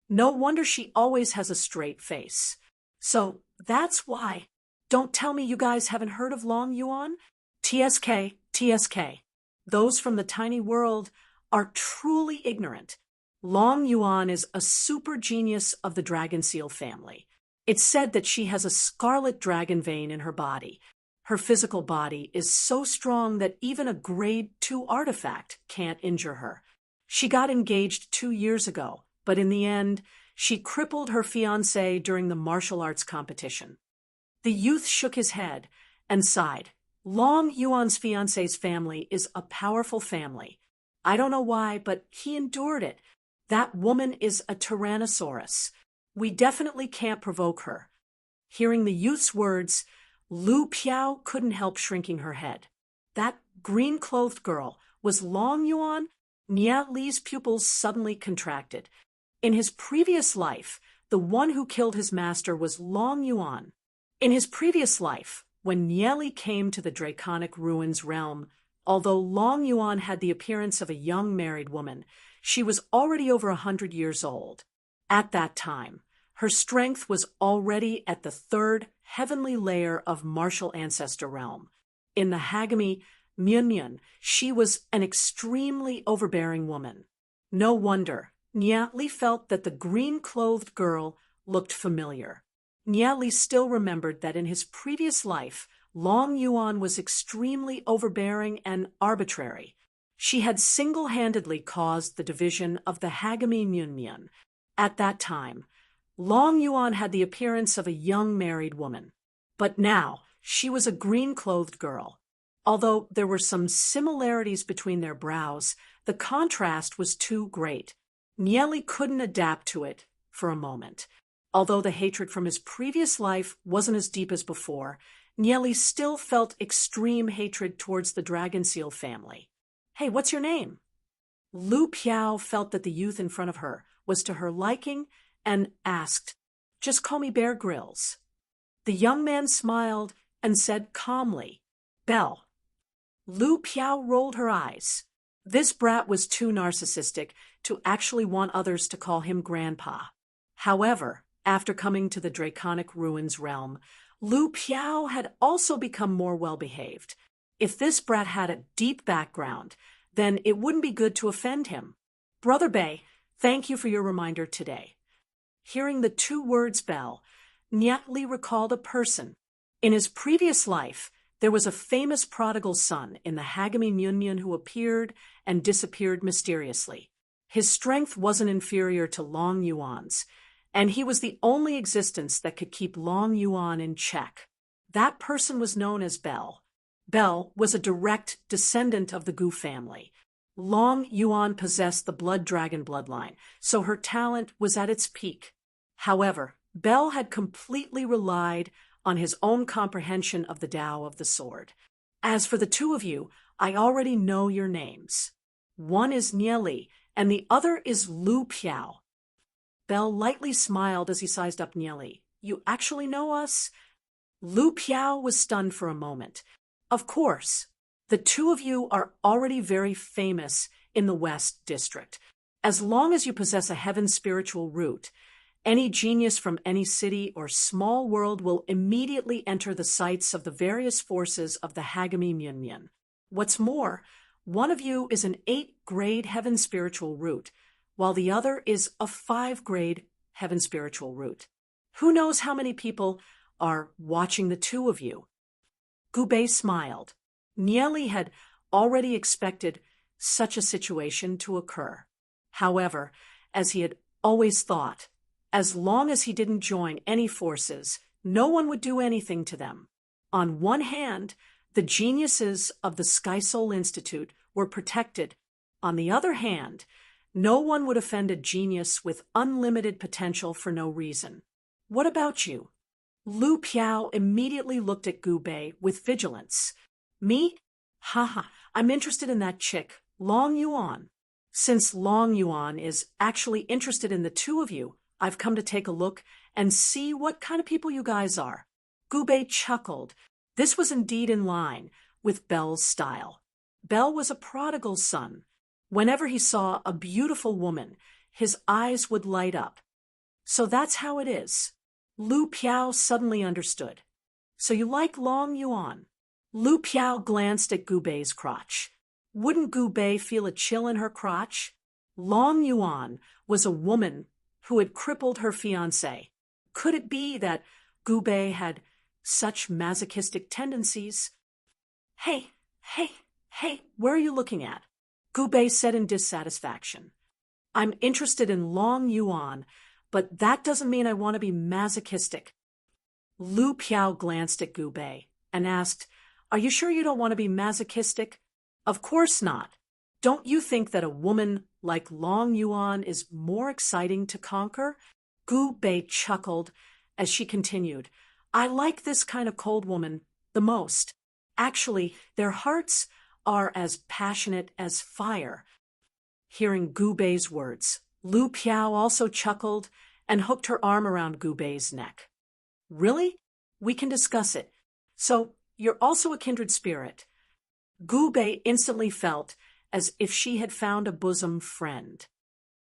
No wonder she always has a straight face. So that's why. Don't tell me you guys haven't heard of Long Yuan? TSK, TSK. Those from the tiny world are truly ignorant. Long Yuan is a super genius of the dragon seal family. It's said that she has a scarlet dragon vein in her body. Her physical body is so strong that even a grade 2 artifact can't injure her. She got engaged 2 years ago, but in the end, she crippled her fiancé during the martial arts competition. The youth shook his head and sighed. Long Yuan's fiancé's family is a powerful family. I don't know why, but he endured it. That woman is a tyrannosaurus. We definitely can't provoke her. Hearing the youth's words, Lu Piao couldn't help shrinking her head. That green-clothed girl was Long Yuan? Nia Li's pupils suddenly contracted. In his previous life, the one who killed his master was Long Yuan. In his previous life, when Nieli came to the Draconic Ruins realm, although Long Yuan had the appearance of a young married woman, she was already over 100 years old. At that time, her strength was already at the 3rd heavenly layer of martial ancestor realm. In the Hagami Myunmyun, she was an extremely overbearing woman. No wonder Niatli felt that the green-clothed girl looked familiar. Niatli still remembered that in his previous life, Long Yuan was extremely overbearing and arbitrary. She had single-handedly caused the division of the Hagami Myunmyun. At that time, Long Yuan had the appearance of a young married woman. But now, she was a green-clothed girl. Although there were some similarities between their brows, the contrast was too great. Nieli couldn't adapt to it for a moment. Although the hatred from his previous life wasn't as deep as before, Nieli still felt extreme hatred towards the Dragon Seal family. Hey, what's your name? Lu Piao felt that the youth in front of her was to her liking and asked, Just call me Bear Grylls. The young man smiled and said calmly, Belle. Lu Piao rolled her eyes. This brat was too narcissistic to actually want others to call him Grandpa. However, after coming to the Draconic Ruins realm, Lu Piao had also become more well-behaved. If this brat had a deep background, then it wouldn't be good to offend him. Brother Bei, thank you for your reminder today. Hearing the 2 words Belle, Niatli recalled a person. In his previous life, there was a famous prodigal son in the Hagami Myunmyun who appeared and disappeared mysteriously. His strength wasn't inferior to Long Yuan's, and he was the only existence that could keep Long Yuan in check. That person was known as Belle. Belle was a direct descendant of the Gu family. Long Yuan possessed the blood dragon bloodline, so her talent was at its peak. However, Belle had completely relied on his own comprehension of the Tao of the sword. As for the 2 of you, I already know your names. One is Nieli, and the other is Lu Piao. Belle lightly smiled as he sized up Nieli. You actually know us? Lu Piao was stunned for a moment. Of course. The 2 of you are already very famous in the West District. As long as you possess a heaven spiritual root, any genius from any city or small world will immediately enter the sights of the various forces of the Hagami Myunmyun. What's more, one of you is an 8-grade heaven spiritual root, while the other is a 5-grade heaven spiritual root. Who knows how many people are watching the 2 of you? Gubei smiled. Nieli had already expected such a situation to occur. However, as he had always thought, as long as he didn't join any forces, No one would do anything to them. On one hand, the geniuses of the Sky Soul Institute were protected. On the other hand, no one would offend a genius with unlimited potential for no reason. What about you? Lu Piao immediately looked at Gu Bei with vigilance. Me? Haha, I'm interested in that chick, Long Yuan. Since Long Yuan is actually interested in the two of you, I've come to take a look and see what kind of people you guys are. Gu Bei chuckled. This was indeed in line with Belle's style. Belle was a prodigal son. Whenever he saw a beautiful woman, his eyes would light up. So that's how it is. Lu Piao suddenly understood. So you like Long Yuan? Lu Piao glanced at Gu Bei's crotch. Wouldn't Gu Bei feel a chill in her crotch? Long Yuan was a woman who had crippled her fiancé. Could it be that Gu Bei had such masochistic tendencies? Hey, where are you looking at? Gu Bei said in dissatisfaction. I'm interested in Long Yuan, but that doesn't mean I want to be masochistic. Lu Piao glanced at Gu Bei and asked, Are you sure you don't want to be masochistic? Of course not. Don't you think that a woman like Long Yuan is more exciting to conquer? Gu Bei chuckled as she continued. I like this kind of cold woman the most. Actually, their hearts are as passionate as fire. Hearing Gu Bei's words, Lu Piao also chuckled and hooked her arm around Gu Bei's neck. Really? We can discuss it. So, you're also a kindred spirit. Gu Bei instantly felt as if she had found a bosom friend.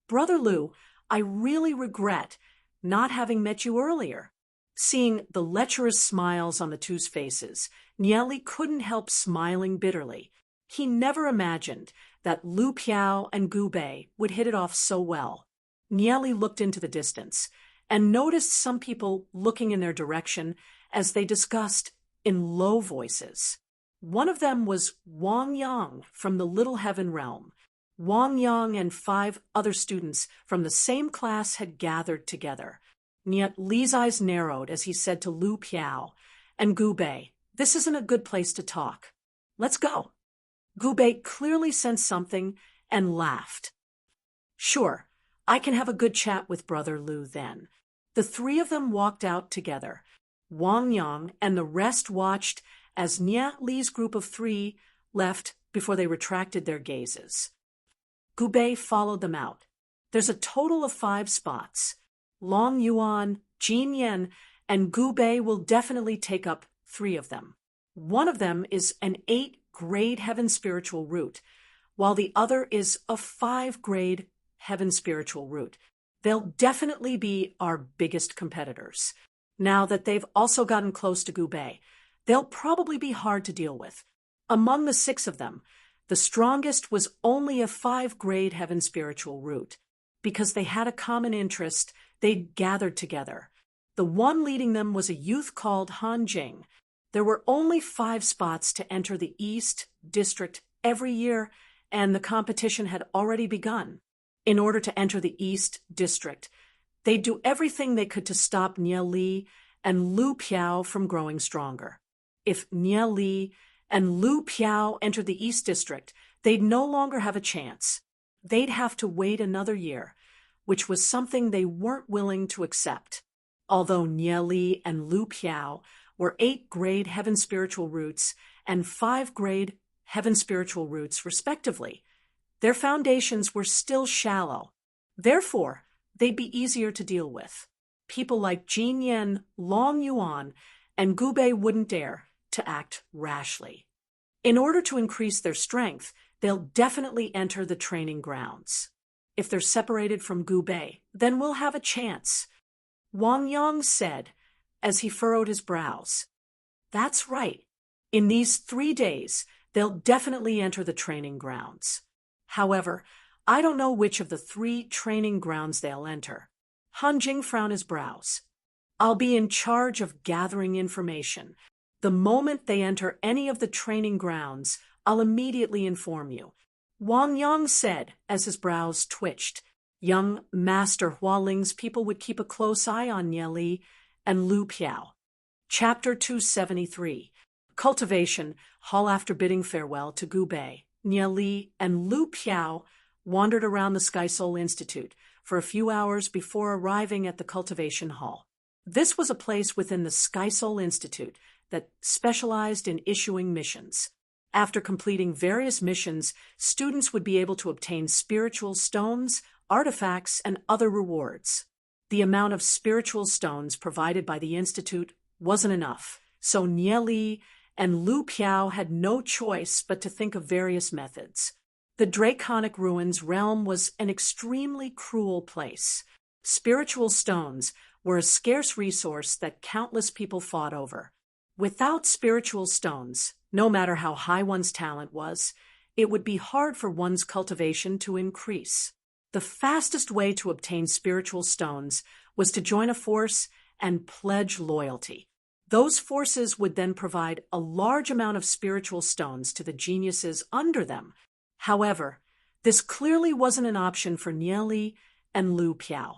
Brother Lu, I really regret not having met you earlier. Seeing the lecherous smiles on the two's faces, Nieli couldn't help smiling bitterly. He never imagined that Lu Piao and Gu Bei would hit it off so well. Nieli looked into the distance and noticed some people looking in their direction as they discussed in low voices. One of them was Wang Yang from the Little Heaven realm. Wang Yang and 5 other students from the same class had gathered together. Yet Li's eyes narrowed as he said to Lu Piao and Gu Bei, This isn't a good place to talk. Let's go. Gu Bei clearly sensed something and laughed. Sure, I can have a good chat with Brother Lu then. The 3 of them walked out together. Wang Yang and the rest watched as Nia Li's group of 3 left before they retracted their gazes. Gu Bei followed them out. There's a total of 5 spots. Long Yuan, Jin Yan, and Gu Bei will definitely take up 3 of them. One of them is an 8-grade heaven spiritual route, while the other is a 5-grade heaven spiritual route. They'll definitely be our biggest competitors. Now that they've also gotten close to Gu Bei, they'll probably be hard to deal with. Among the 6 of them, the strongest was only a 5-grade heaven spiritual route. Because they had a common interest, they'd gathered together. The one leading them was a youth called Han Jing. There were only 5 spots to enter the East District every year, and the competition had already begun. In order to enter the East District, they'd do everything they could to stop Nia Li and Lu Piao from growing stronger. If Nia Li and Lu Piao entered the East District, they'd no longer have a chance. They'd have to wait another year, which was something they weren't willing to accept. Although Nia Li and Lu Piao were 8-grade heaven spiritual roots and 5-grade heaven spiritual roots, respectively, their foundations were still shallow. Therefore, they'd be easier to deal with. People like Jin Yan, Long Yuan, and Gu Bei wouldn't dare to act rashly. In order to increase their strength, they'll definitely enter the training grounds. If they're separated from Gu Bei, then we'll have a chance. Wang Yang said as he furrowed his brows. That's right. In these 3 days, they'll definitely enter the training grounds. However, I don't know which of the 3 training grounds they'll enter. Han Jing frowned his brows. I'll be in charge of gathering information. The moment they enter any of the training grounds, I'll immediately inform you. Wang Yang said as his brows twitched. Young Master Hua Ling's people would keep a close eye on Nia Li and Lu Piao. Chapter 273. Cultivation Hall. After bidding farewell to Gu Bei, Nie Li, and Lu Piao wandered around the Sky Soul Institute for a few hours before arriving at the Cultivation Hall. This was a place within the Sky Soul Institute that specialized in issuing missions. After completing various missions, students would be able to obtain spiritual stones, artifacts, and other rewards. The amount of spiritual stones provided by the Institute wasn't enough, so Nie Li and Lu Piao had no choice but to think of various methods. The Draconic Ruins realm was an extremely cruel place. Spiritual stones were a scarce resource that countless people fought over. Without spiritual stones, no matter how high one's talent was, it would be hard for one's cultivation to increase. The fastest way to obtain spiritual stones was to join a force and pledge loyalty. Those forces would then provide a large amount of spiritual stones to the geniuses under them. However, this clearly wasn't an option for Nie Li and Lu Piao.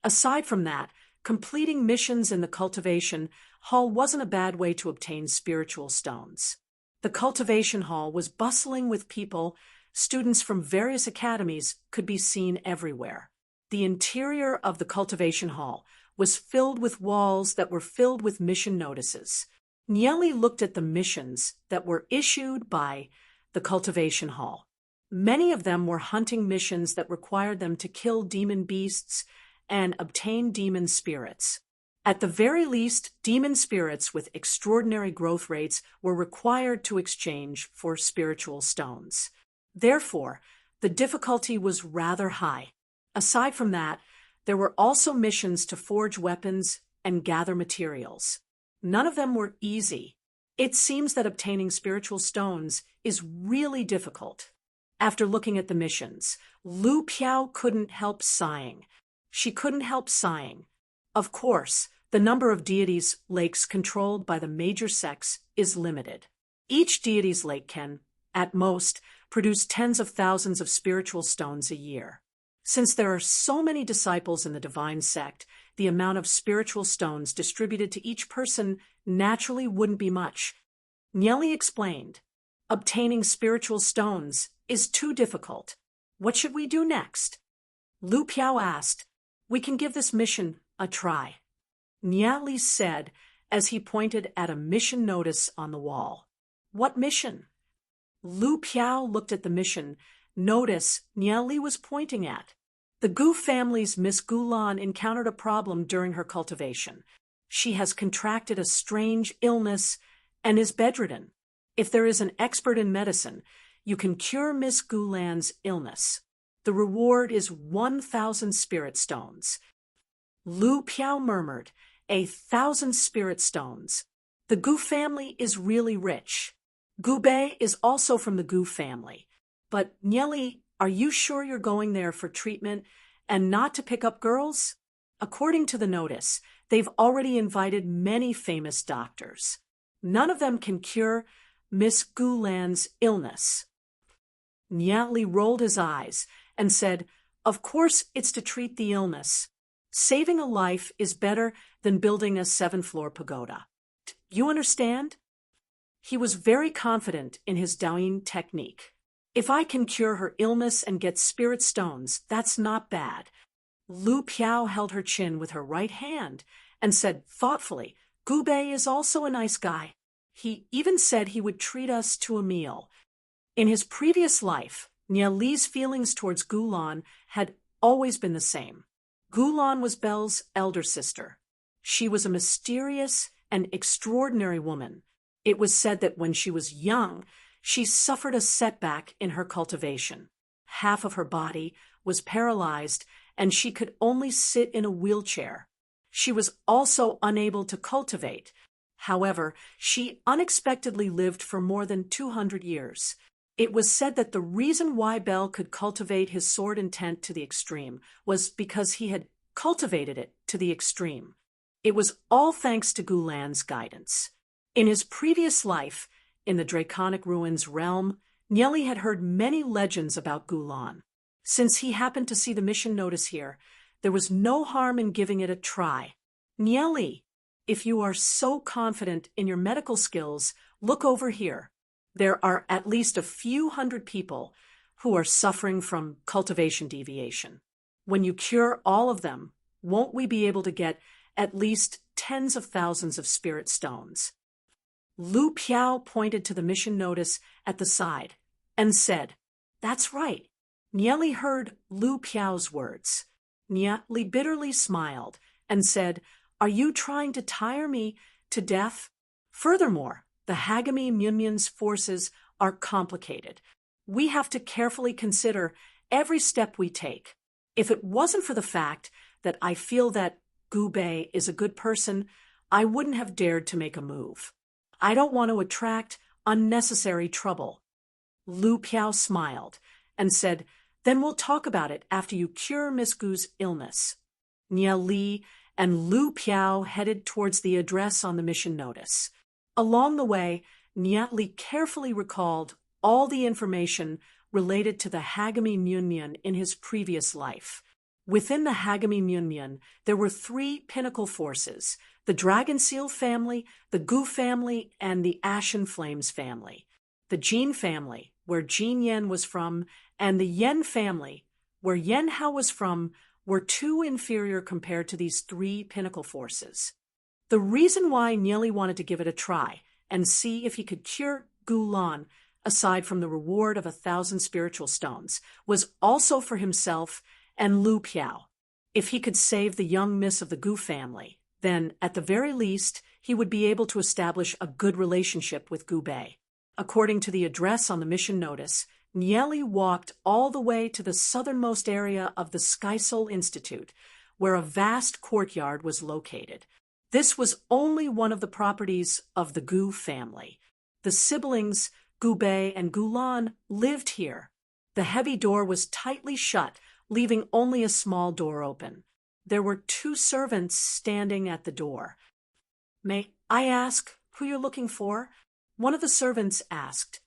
Aside from that, completing missions in the Cultivation Hall wasn't a bad way to obtain spiritual stones. The Cultivation Hall was bustling with people. Students from various academies could be seen everywhere. The interior of the Cultivation Hall was filled with walls that were filled with mission notices. Nie Li looked at the missions that were issued by the Cultivation Hall. Many of them were hunting missions that required them to kill demon beasts and obtain demon spirits. At the very least, demon spirits with extraordinary growth rates were required to exchange for spiritual stones. Therefore, the difficulty was rather high. Aside from that, there were also missions to forge weapons and gather materials. None of them were easy. It seems that obtaining spiritual stones is really difficult. After looking at the missions, Lu Piao couldn't help sighing. She couldn't help sighing. Of course, the number of deities' lakes controlled by the major sects is limited. Each deity's lake can, at most, produce tens of thousands of spiritual stones a year. Since there are so many disciples in the divine sect, the amount of spiritual stones distributed to each person naturally wouldn't be much. Nie Li explained, "Obtaining spiritual stones is too difficult. What should we do next?" Lu Piao asked, "We can give this mission a try," Nie Li said as he pointed at a mission notice on the wall. "What mission?" Lu Piao looked at the mission notice Nie Li was pointing at. The Gu family's Miss Gulan encountered a problem during her cultivation. She has contracted a strange illness and is bedridden. If there is an expert in medicine, you can cure Miss Gulan's illness. The reward is 1,000 spirit stones. Lu Piao murmured, 1,000 spirit stones. The Gu family is really rich. Gu Bei is also from the Gu family. But Nie Li, are you sure you're going there for treatment and not to pick up girls? According to the notice, they've already invited many famous doctors. None of them can cure Miss Gulan's illness. Nie Li rolled his eyes and said, "Of course it's to treat the illness. Saving a life is better than building a 7-floor pagoda. You understand?" He was very confident in his Daoyin technique. "If I can cure her illness and get spirit stones, that's not bad." Lu Piao held her chin with her right hand and said thoughtfully, "Gu Bei is also a nice guy. He even said he would treat us to a meal." In his previous life, Nie Li's feelings towards Gulan had always been the same. Gulan was Belle's elder sister. She was a mysterious and extraordinary woman. It was said that when she was young, she suffered a setback in her cultivation. Half of her body was paralyzed, and she could only sit in a wheelchair. She was also unable to cultivate. However, she unexpectedly lived for more than 200 years. It was said that the reason why Belle could cultivate his sword intent to the extreme was because he had cultivated it to the extreme. It was all thanks to Gulan's guidance. In his previous life, in the Draconic Ruins realm, Nie Li had heard many legends about Gulan. Since he happened to see the mission notice here, there was no harm in giving it a try. "Nie Li, if you are so confident in your medical skills, look over here. There are at least a few hundred people who are suffering from cultivation deviation. When you cure all of them, won't we be able to get at least tens of thousands of spirit stones? Lu Piao pointed to the mission notice at the side and said, "That's right." Nieli heard Lu Piao's words. Nieli bitterly smiled and said, "Are you trying to tire me to death? Furthermore, the Hagami Myunmyun's forces are complicated. We have to carefully consider every step we take. If it wasn't for the fact that I feel that Gu Bei is a good person, I wouldn't have dared to make a move. I don't want to attract unnecessary trouble." Lu Piao smiled and said, "Then we'll talk about it after you cure Miss Gu's illness." Nia Li and Lu Piao headed towards the address on the mission notice. Along the way, Nia Li carefully recalled all the information related to the Hagami Myunmyun in his previous life. Within the Hagami Myunmyun, there were 3 pinnacle forces: the Dragon Seal family, the Gu family, and the Ashen Flames family. The Jin family, where Jin Yen was from, and the Yen family, where Yen Hao was from, were too inferior compared to these 3 pinnacle forces. The reason why Nieli wanted to give it a try and see if he could cure Gu Lan, aside from the reward of 1,000 spiritual stones, was also for himself and Lu Piao. If he could save the young miss of the Gu family, then, at the very least, he would be able to establish a good relationship with Gu Bei. According to the address on the mission notice, Nieli walked all the way to the southernmost area of the Sky Soul Institute, where a vast courtyard was located. This was only one of the properties of the Gu family. The siblings, Gu Bei and Gu Lan, lived here. The heavy door was tightly shut, leaving only a small door open. There were 2 servants standing at the door. "May I ask who you're looking for?" one of the servants asked.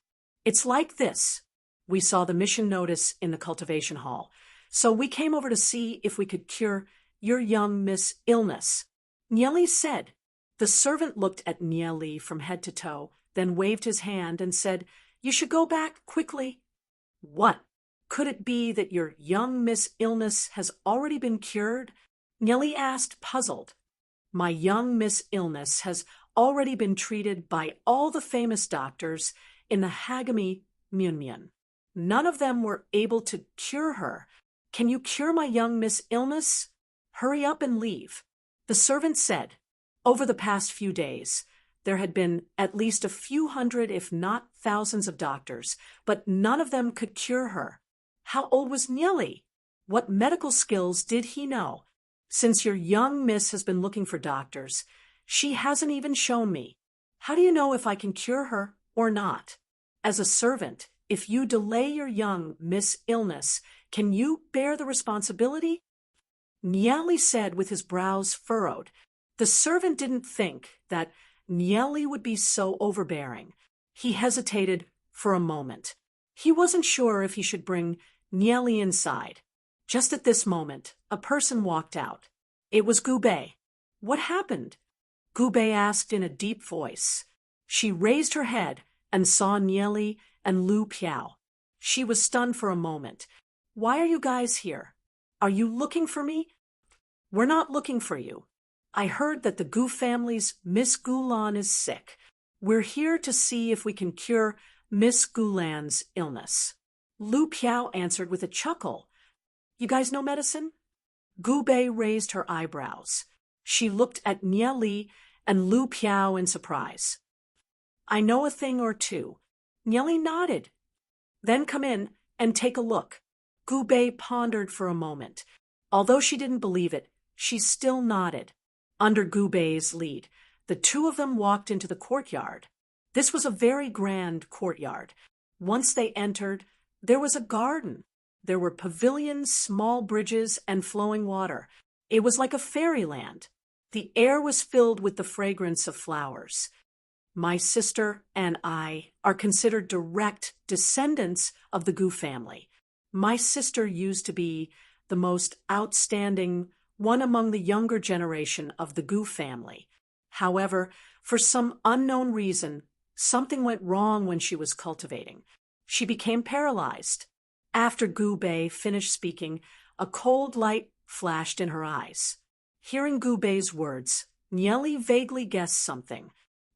"It's like this. We saw the mission notice in the cultivation hall, so we came over to see if we could cure your young miss' illness," Nieli said. The servant looked at Nieli from head to toe, then waved his hand and said, "You should go back quickly." "What? Could it be that your young miss' illness has already been cured?" Nieli asked, puzzled. "My young miss' illness has already been treated by all the famous doctors in the Hagami Myunmyun. None of them were able to cure her. Can you cure my young miss' illness? Hurry up and leave." The servant said, over the past few days, there had been at least a few hundred, if not thousands of doctors, but none of them could cure her. How old was Nieli? What medical skills did he know? Since your young miss has been looking for doctors, she hasn't even shown me. How do you know if I can cure her or not? As a servant, if you delay your young miss' illness, can you bear the responsibility? Nieli said with his brows furrowed. The servant didn't think that Nieli would be so overbearing. He hesitated for a moment. He wasn't sure if he should bring Nieli inside. Just at this moment, a person walked out. It was Gu Bei. "What happened?" Gu Bei asked in a deep voice. She raised her head and saw Nieli and Lu Piao. She was stunned for a moment. "Why are you guys here? Are you looking for me?" "We're not looking for you. I heard that the Gu family's Miss Gu Lan is sick. We're here to see if we can cure Miss Gu Lan's illness." Lu Piao answered with a chuckle. "You guys know medicine?" Gu Bei raised her eyebrows. She looked at Nieli and Lu Piao in surprise. "I know a thing or two." Nieli nodded. "Then come in and take a look." Gu Bei pondered for a moment. Although she didn't believe it, she still nodded. Under Gu Bei's lead, the 2 of them walked into the courtyard. This was a very grand courtyard. Once they entered, there was a garden. There were pavilions, small bridges, and flowing water. It was like a fairyland. The air was filled with the fragrance of flowers. My sister and I are considered direct descendants of the Gu family. My sister used to be the most outstanding one among the younger generation of the Gu family. However, for some unknown reason, something went wrong when she was cultivating. She became paralyzed. After Gu Bei finished speaking, a cold light flashed in her eyes. Hearing Gu Bei's words, Nieli vaguely guessed something.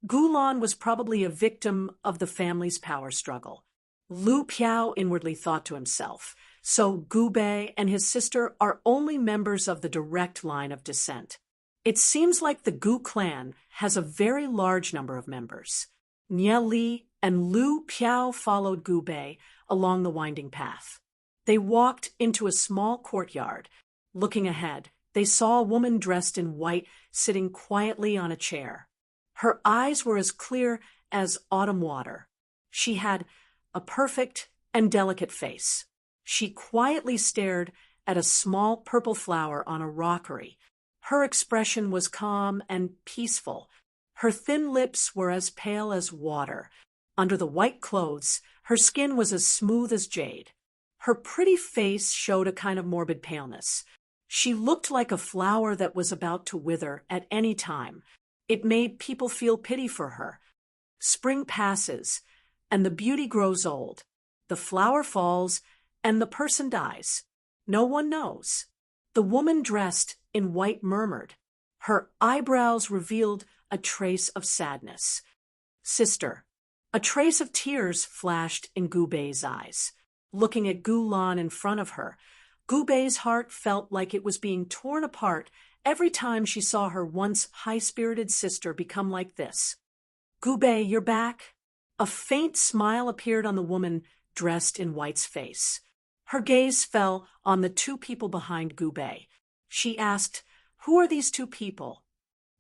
Gulan was probably a victim of the family's power struggle. Lu Piao inwardly thought to himself, so Gu Bei and his sister are only members of the direct line of descent. It seems like the Gu clan has a very large number of members. Nieli and Lu Piao followed Gu Bei along the winding path. They walked into a small courtyard. Looking ahead, they saw a woman dressed in white sitting quietly on a chair. Her eyes were as clear as autumn water. She had a perfect and delicate face. She quietly stared at a small purple flower on a rockery. Her expression was calm and peaceful. Her thin lips were as pale as water. Under the white clothes, her skin was as smooth as jade. Her pretty face showed a kind of morbid paleness. She looked like a flower that was about to wither at any time. It made people feel pity for her. Spring passes, and the beauty grows old. The flower falls, and the person dies. No one knows. The woman dressed in white murmured. Her eyebrows revealed a trace of sadness. Sister. A trace of tears flashed in Gu Bei's eyes. Looking at Gu Lan in front of her, Gu Bei's heart felt like it was being torn apart every time she saw her once high-spirited sister become like this. Gu Bei, you're back? A faint smile appeared on the woman dressed in white's face. Her gaze fell on the two people behind Gu Bei. She asked, "Who are these two people?"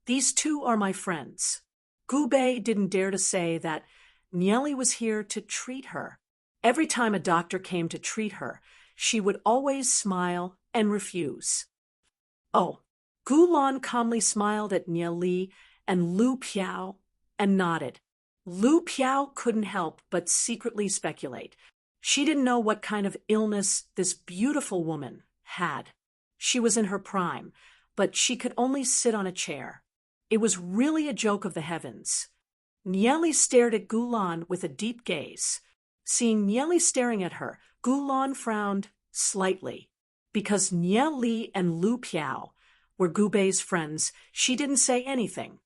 "These two are my friends." Gu Bei didn't dare to say that Nieli was here to treat her. Every time a doctor came to treat her, she would always smile and refuse. "Oh." Gu Lan calmly smiled at Nieli and Lu Piao and nodded. Lu Piao couldn't help but secretly speculate. She didn't know what kind of illness this beautiful woman had. She was in her prime, but she could only sit on a chair. It was really a joke of the heavens. Nieli stared at Gu Lan with a deep gaze. Seeing Nieli staring at her, Gu Lan frowned slightly. Because Nieli and Lu Piao were Gu Bei's friends, she didn't say anything.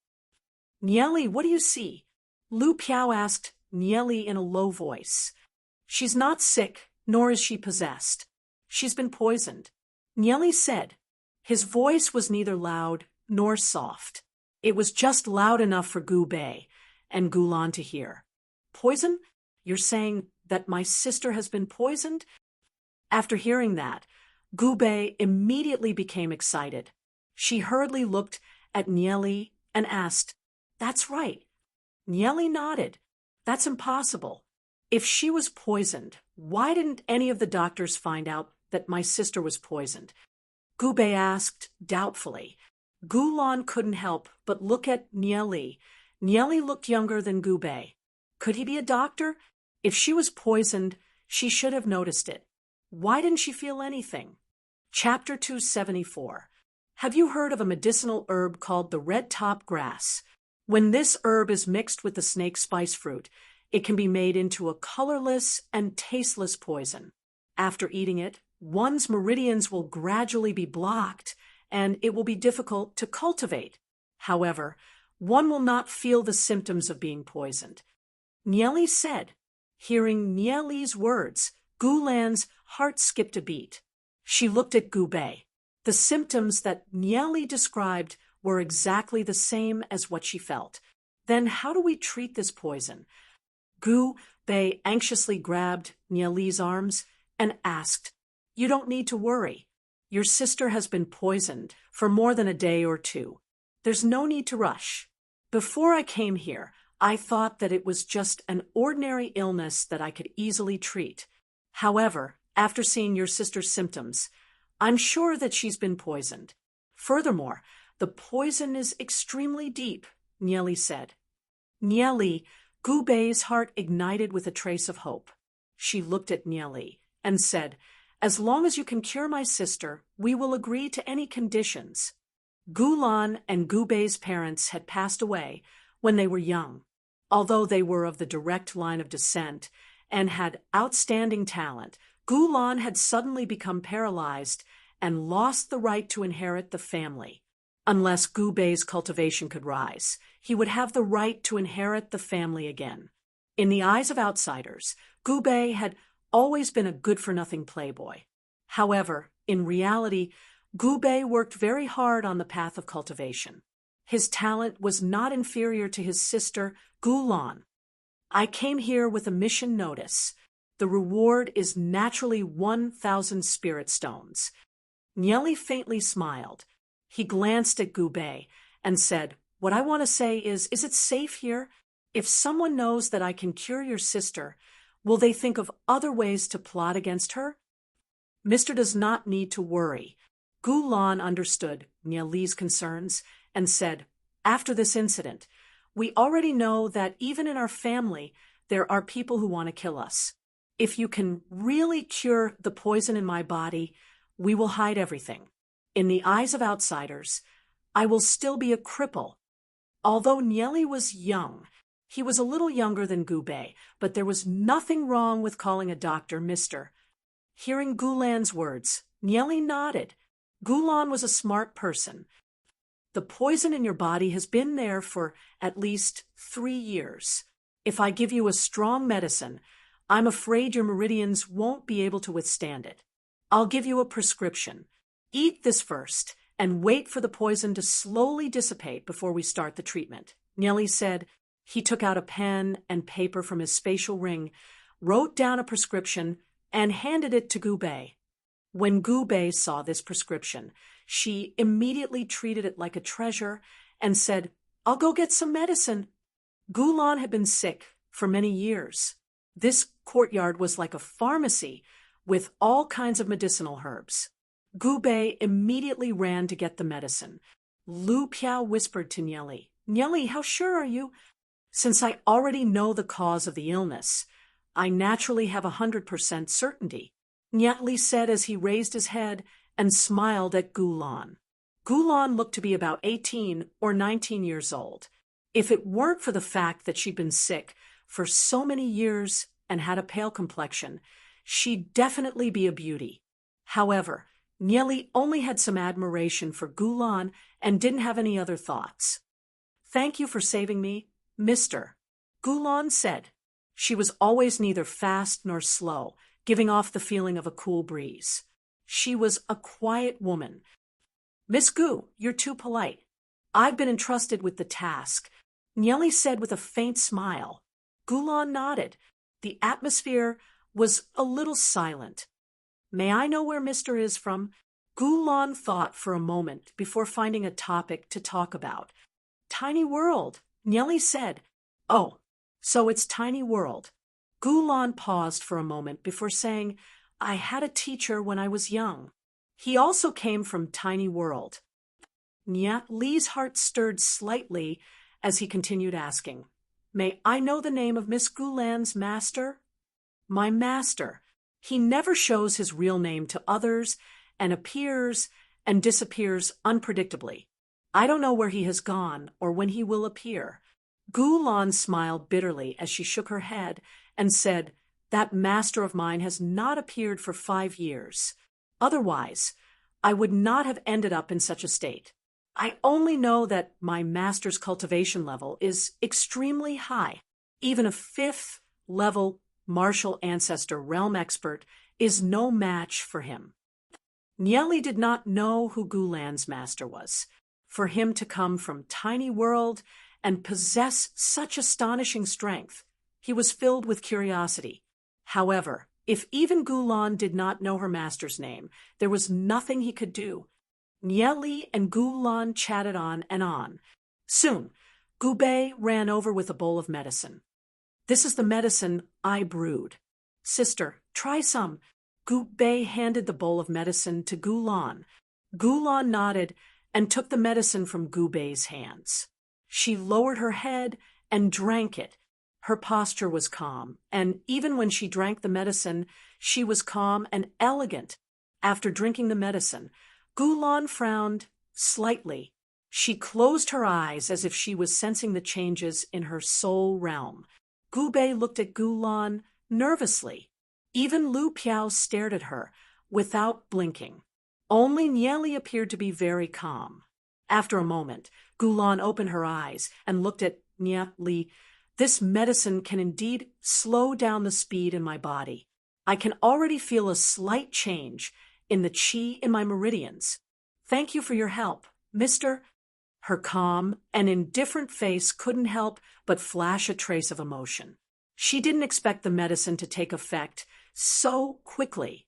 "Nieli, what do you see?" Lu Piao asked Nieli in a low voice. "She's not sick, nor is she possessed. She's been poisoned," Nieli said. His voice was neither loud nor soft. It was just loud enough for Gu Bei and Gu Lan to hear. "Poison? You're saying that my sister has been poisoned?" After hearing that, Gu Bei immediately became excited. She hurriedly looked at Nieli and asked, "That's right." Nieli nodded. "That's impossible. If she was poisoned, why didn't any of the doctors find out that my sister was poisoned?" Gu Bei asked doubtfully. Gu Lan couldn't help but look at Nieli. Nieli looked younger than Gu Bei. Could he be a doctor? If she was poisoned, she should have noticed it. Why didn't she feel anything? Chapter 274. Have you heard of a medicinal herb called the red-top grass? When this herb is mixed with the snake spice fruit, it can be made into a colorless and tasteless poison. After eating it, one's meridians will gradually be blocked, and it will be difficult to cultivate. However, one will not feel the symptoms of being poisoned. Nieli said. Hearing Nieli's words, Gu Lan's heart skipped a beat. She looked at Gu Bei. The symptoms that Nieli described were exactly the same as what she felt. Then how do we treat this poison? Gu Bei anxiously grabbed Nieli's arms and asked, "You don't need to worry. Your sister has been poisoned for more than a day or two. There's no need to rush. Before I came here, I thought that it was just an ordinary illness that I could easily treat. However, after seeing your sister's symptoms, I'm sure that she's been poisoned. Furthermore, the poison is extremely deep," Nieli said. Nieli, Gu Bei's heart ignited with a trace of hope. She looked at Nieli and said, "As long as you can cure my sister, we will agree to any conditions." Gulan and Gubei's parents had passed away when they were young. Although they were of the direct line of descent and had outstanding talent, Gulan had suddenly become paralyzed and lost the right to inherit the family. Unless Gubei's cultivation could rise, he would have the right to inherit the family again. In the eyes of outsiders, Gubei had always been a good-for-nothing playboy. However, in reality, Gubei worked very hard on the path of cultivation. His talent was not inferior to his sister, Gulan. I came here with a mission notice. The reward is naturally 1,000 spirit stones. Nieli faintly smiled. He glanced at Gubei and said, "What I want to say is it safe here? If someone knows that I can cure your sister, will they think of other ways to plot against her?" Mr. does not need to worry. Gulan understood Nieli's concerns and said, "After this incident, we already know that even in our family, there are people who want to kill us. If you can really cure the poison in my body, we will hide everything. In the eyes of outsiders, I will still be a cripple." Although Nieli was young, he was a little younger than Gubei, but there was nothing wrong with calling a doctor Mr. Hearing Gulan's words, Nieli nodded. Gulan was a smart person. "The poison in your body has been there for at least 3 years. If I give you a strong medicine, I'm afraid your meridians won't be able to withstand it. I'll give you a prescription. Eat this first and wait for the poison to slowly dissipate before we start the treatment," Nieli said. He took out a pen and paper from his spatial ring, wrote down a prescription, and handed it to Gubei. When Gubei saw this prescription, she immediately treated it like a treasure and said, "I'll go get some medicine." Gulan had been sick for many years. This courtyard was like a pharmacy with all kinds of medicinal herbs. Gubei immediately ran to get the medicine. Lu Piao whispered to Nieli, "Nieli, how sure are you?" "Since I already know the cause of the illness, I naturally have 100% certainty," Nieli said as he raised his head and smiled at Gulan. Gulan looked to be about 18 or 19 years old. If it weren't for the fact that she'd been sick for so many years and had a pale complexion, she'd definitely be a beauty. However, Nieli only had some admiration for Gulan and didn't have any other thoughts. "Thank you for saving me, Mr." Gulan said. She was always neither fast nor slow, giving off the feeling of a cool breeze. She was a quiet woman. "Miss Gu, you're too polite. I've been entrusted with the task," Nieli said with a faint smile. Gulan nodded. The atmosphere was a little silent. "May I know where Mr. is from?" Gulan thought for a moment before finding a topic to talk about. "Tiny World," Nieli said. "Oh, so it's Tiny World." Gulan paused for a moment before saying, "I had a teacher when I was young. He also came from Tiny World." Nieli's heart stirred slightly as he continued asking, "May I know the name of Miss Gulan's master?" "My master. He never shows his real name to others and appears and disappears unpredictably. I don't know where he has gone or when he will appear." Gulan smiled bitterly as she shook her head and said, "That master of mine has not appeared for 5 years. Otherwise, I would not have ended up in such a state. I only know that my master's cultivation level is extremely high. Even a 5th level martial ancestor realm expert is no match for him." Nieli did not know who Gulan's master was. For him to come from Tiny World and possess such astonishing strength, he was filled with curiosity. However, if even Gulan did not know her master's name, there was nothing he could do. Nieli and Gulan chatted on and on. Soon, Gubei ran over with a bowl of medicine. "This is the medicine I brewed. Sister, try some." Gubei handed the bowl of medicine to Gulan. Gulan nodded and took the medicine from Gubei's hands. She lowered her head and drank it. Her posture was calm, and even when she drank the medicine, she was calm and elegant. After drinking the medicine, Gulan frowned Slightly. She closed her eyes as if she was sensing the changes in her soul realm. Gu Bei looked at Gulan nervously. Even Lu Piao stared at her, without blinking. Only Nieli appeared to be very calm. After a moment, Gulan opened her eyes and looked at Nieli. This medicine can indeed slow down the speed in my body. I can already feel a slight change in the qi in my meridians. Thank you for your help, Mr. Her calm and indifferent face couldn't help but flash a trace of emotion. She didn't expect the medicine to take effect so quickly.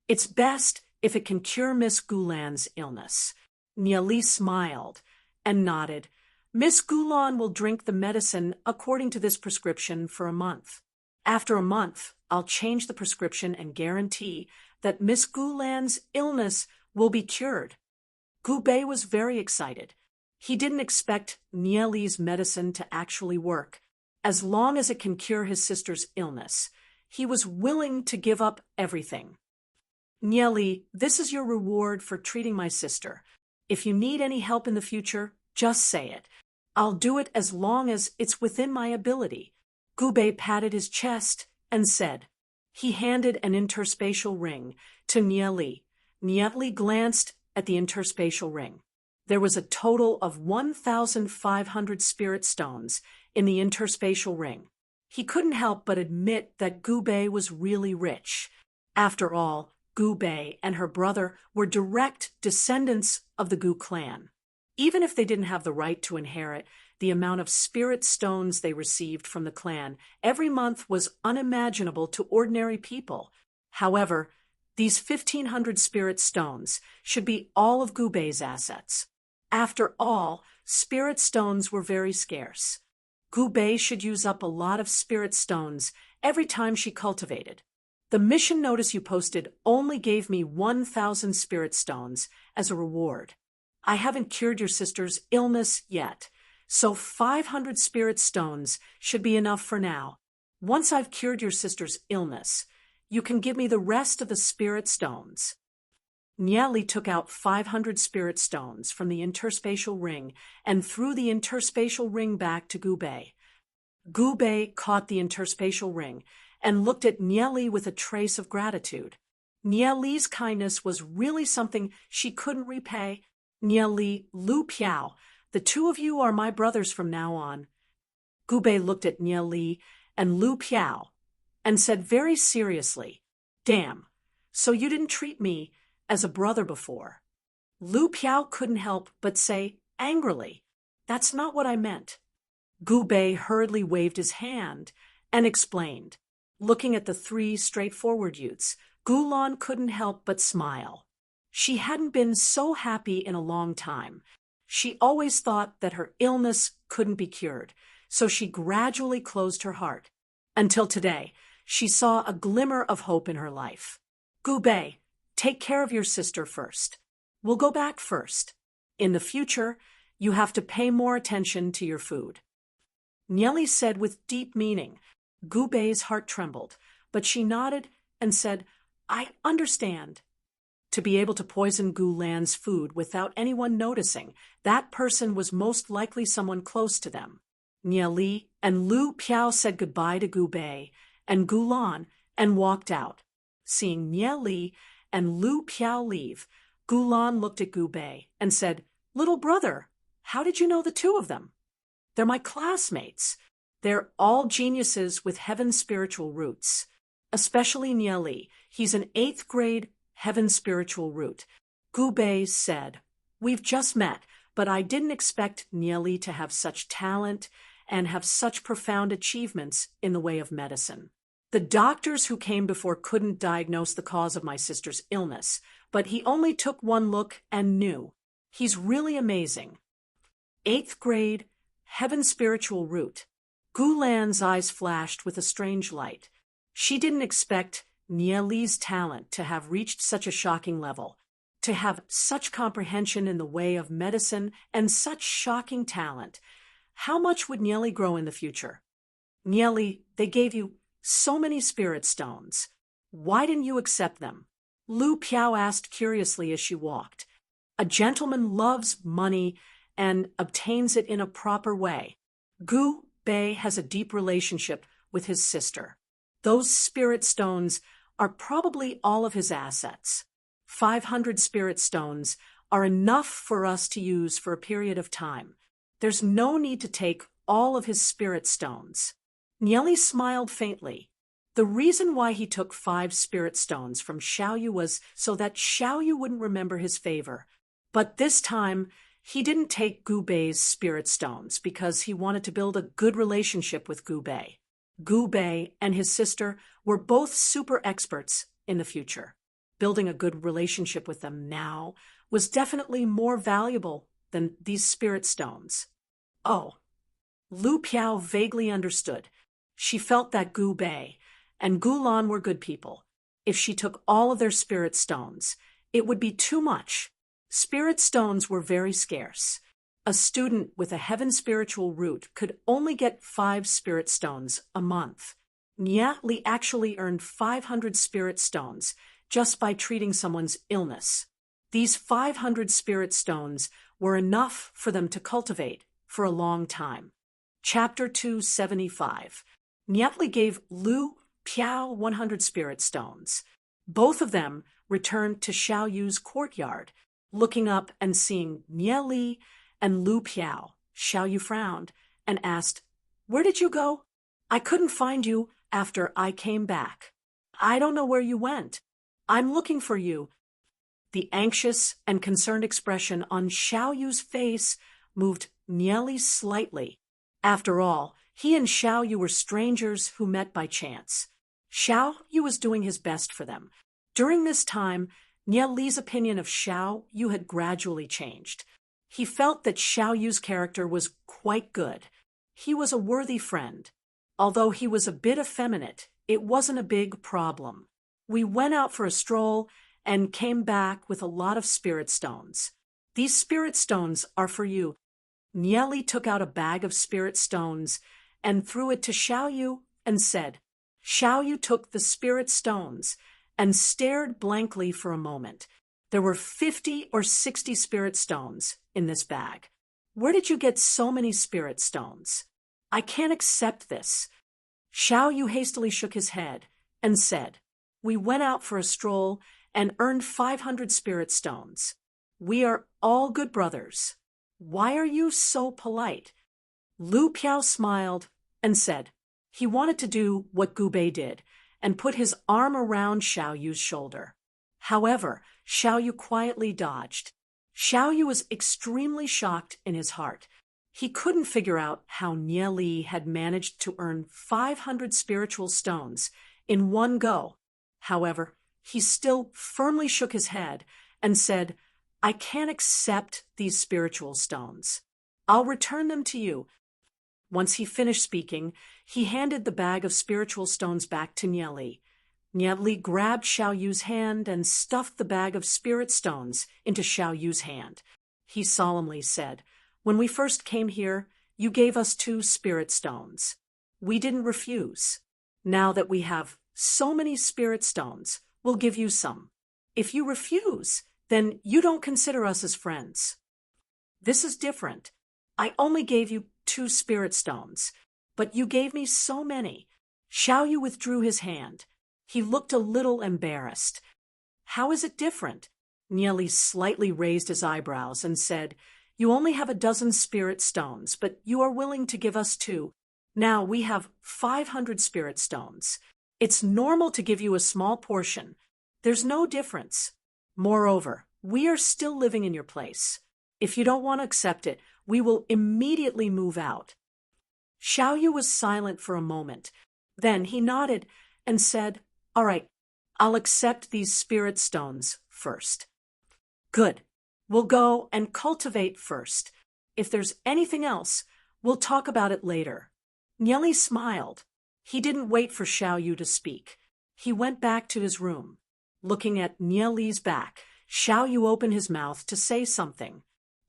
It's best if it can cure Miss Gulan's illness. Nieli smiled and nodded. Miss Gulan will drink the medicine according to this prescription for a month. After a month, I'll change the prescription and guarantee that Miss Gulan's illness will be cured. Gu Bei was very excited. He didn't expect Nieli's medicine to actually work. As long as it can cure his sister's illness, he was willing to give up everything. Nieli, this is your reward for treating my sister. If you need any help in the future, just say it. I'll do it as long as it's within my ability. Gu Bei patted his chest and said. He handed an interspatial ring to Nieli. Nieli glanced at the interspatial ring. There was a total of 1,500 spirit stones in the interspatial ring. He couldn't help but admit that Gu Bei was really rich. After all, Gu Bei and her brother were direct descendants of the Gu clan. Even if they didn't have the right to inherit, the amount of spirit stones they received from the clan every month was unimaginable to ordinary people. However, these 1,500 spirit stones should be all of Gu Bei's assets. After all, spirit stones were very scarce. Gu Bei should use up a lot of spirit stones every time she cultivated. The mission notice you posted only gave me 1,000 spirit stones as a reward. I haven't cured your sister's illness yet, so 500 spirit stones should be enough for now. Once I've cured your sister's illness, you can give me the rest of the spirit stones. Nieli took out 500 spirit stones from the interspatial ring and threw the interspatial ring back to Gu Bei. Gu Bei caught the interspatial ring and looked at Nieli with a trace of gratitude. Nieli's kindness was really something she couldn't repay. Nieli, Lu Piao, the two of you are my brothers from now on. Gu Bei looked at Nieli and Lu Piao and said very seriously, Damn, so you didn't treat me as a brother before. Lu Piao couldn't help but say angrily, That's not what I meant. Gu Bei hurriedly waved his hand and explained. Looking at the three straightforward youths, Gulan couldn't help but smile. She hadn't been so happy in a long time. She always thought that her illness couldn't be cured, so she gradually closed her heart. Until today, she saw a glimmer of hope in her life. Gu Bei, take care of your sister first. We'll go back first. In the future, you have to pay more attention to your food. Nieli said with deep meaning. Gu Bei's heart trembled, but she nodded and said, I understand. To be able to poison Gu Lan's food without anyone noticing, that person was most likely someone close to them. Nieli and Lu Piao said goodbye to Gu Bei and Gulan and walked out. Seeing Nieli and Lu Piao leave, Gulan looked at Gu Bei and said, Little brother, how did you know the two of them? They're my classmates. They're all geniuses with heaven's spiritual roots. Especially Nieli. He's an 8th grade heaven spiritual root. Gu Bei said, We've just met, but I didn't expect Nieli to have such talent and have such profound achievements in the way of medicine. The doctors who came before couldn't diagnose the cause of my sister's illness, but he only took one look and knew. He's really amazing. 8th grade, heaven spiritual root. Gu Lan's eyes flashed with a strange light. She didn't expect Nieli's talent to have reached such a shocking level, to have such comprehension in the way of medicine and such shocking talent. How much would Nieli grow in the future? Nieli, they gave you so many spirit stones. Why didn't you accept them? Lu Piao asked curiously as she walked. A gentleman loves money and obtains it in a proper way. Gu Bei has a deep relationship with his sister. Those spirit stones are probably all of his assets. 500 spirit stones are enough for us to use for a period of time. There's no need to take all of his spirit stones. Nieli smiled faintly. The reason why he took 5 spirit stones from Xiaoyu was so that Xiaoyu wouldn't remember his favor. But this time, he didn't take Gu Bei's spirit stones because he wanted to build a good relationship with Gu Bei. Gu Bei and his sister were both super experts in the future. Building a good relationship with them now was definitely more valuable than these spirit stones. Oh. Lu Piao vaguely understood. She felt that Gu Bei and Gulan were good people. If she took all of their spirit stones, it would be too much. Spirit stones were very scarce. A student with a heaven spiritual root could only get 5 spirit stones a month. Nia Li actually earned 500 spirit stones just by treating someone's illness. These 500 spirit stones were enough for them to cultivate for a long time. Chapter 275. Nia Li gave Lu Piao 100 spirit stones. Both of them returned to Xiaoyu's courtyard, looking up and seeing Nia Li and Lu Piao. Xiaoyu frowned and asked, "Where did you go? I couldn't find you after I came back. I don't know where you went. I'm looking for you." The anxious and concerned expression on Xiaoyu's face moved Nia Li slightly. After all, he and Xiaoyu were strangers who met by chance. Xiaoyu was doing his best for them. During this time, Nia Li's opinion of Xiaoyu had gradually changed. He felt that Xiaoyu's character was quite good. He was a worthy friend. Although he was a bit effeminate, it wasn't a big problem. We went out for a stroll and came back with a lot of spirit stones. These spirit stones are for you. Nia Li took out a bag of spirit stones and threw it to Xiaoyu and said. Xiaoyu took the spirit stones and stared blankly for a moment. There were 50 or 60 spirit stones in this bag. Where did you get so many spirit stones? I can't accept this. Xiaoyu hastily shook his head and said, "We went out for a stroll and earned 500 spirit stones. We are all good brothers. Why are you so polite?" Lu Piao smiled and said he wanted to do what Gu Bei did and put his arm around Xiaoyu's shoulder. However, Xiaoyu quietly dodged. Xiaoyu was extremely shocked in his heart. He couldn't figure out how Nia Li had managed to earn 500 spiritual stones in one go. However, he still firmly shook his head and said, "I can't accept these spiritual stones. I'll return them to you." Once he finished speaking, he handed the bag of spiritual stones back to Nia Li. Nia Li grabbed Xiaoyu's hand and stuffed the bag of spirit stones into Xiaoyu's hand. He solemnly said, "When we first came here, you gave us 2 spirit stones. We didn't refuse. Now that we have so many spirit stones, we'll give you some. If you refuse, then you don't consider us as friends. This is different. I only gave you 2 spirit stones, but you gave me so many." Xiaoyu withdrew his hand. He looked a little embarrassed. "How is it different?" Nia Li slightly raised his eyebrows and said, "You only have a dozen spirit stones, but you are willing to give us 2. Now we have 500 spirit stones. It's normal to give you a small portion. There's no difference. Moreover, we are still living in your place. If you don't want to accept it, we will immediately move out." Xiaoyu was silent for a moment. Then he nodded and said, "All right, I'll accept these spirit stones first." "Good. We'll go and cultivate first. If there's anything else, we'll talk about it later." Nia Li smiled. He didn't wait for Xiaoyu to speak. He went back to his room. Looking at Nia Li's back, Xiaoyu opened his mouth to say something.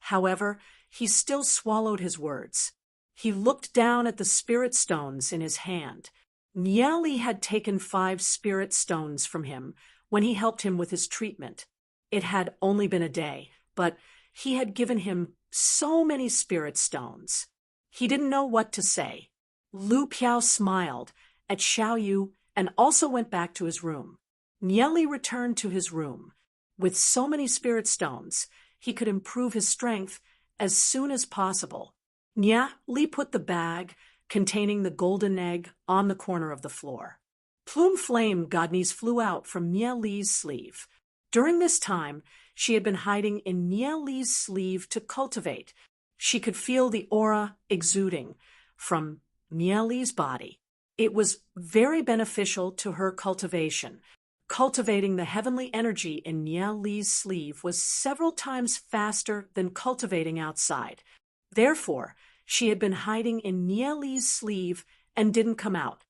However, he still swallowed his words. He looked down at the spirit stones in his hand. Nia Li had taken 5 spirit stones from him when he helped him with his treatment. It had only been a day, but he had given him so many spirit stones. He didn't know what to say. Lu Piao smiled at Xiao Yu and also went back to his room. Nieli returned to his room. With so many spirit stones, he could improve his strength as soon as possible. Nieli put the bag containing the golden egg on the corner of the floor. Plume Flame Godnies flew out from Nieli's sleeve. During this time, she had been hiding in Nieli's sleeve to cultivate. She could feel the aura exuding from Nieli's body. It was very beneficial to her cultivation. Cultivating the heavenly energy in Nieli's sleeve was several times faster than cultivating outside. Therefore, she had been hiding in Nieli's sleeve and didn't come out.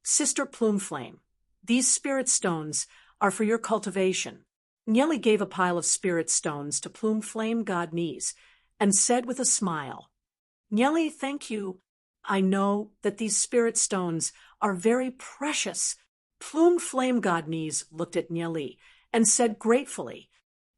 Sister Plume Flame, these spirit stones are for your cultivation. Nieli gave a pile of spirit stones to Plume Flame Godnies and said with a smile, Nieli, thank you. I know that these spirit stones are very precious. Plume Flame Godnies looked at Nieli and said gratefully.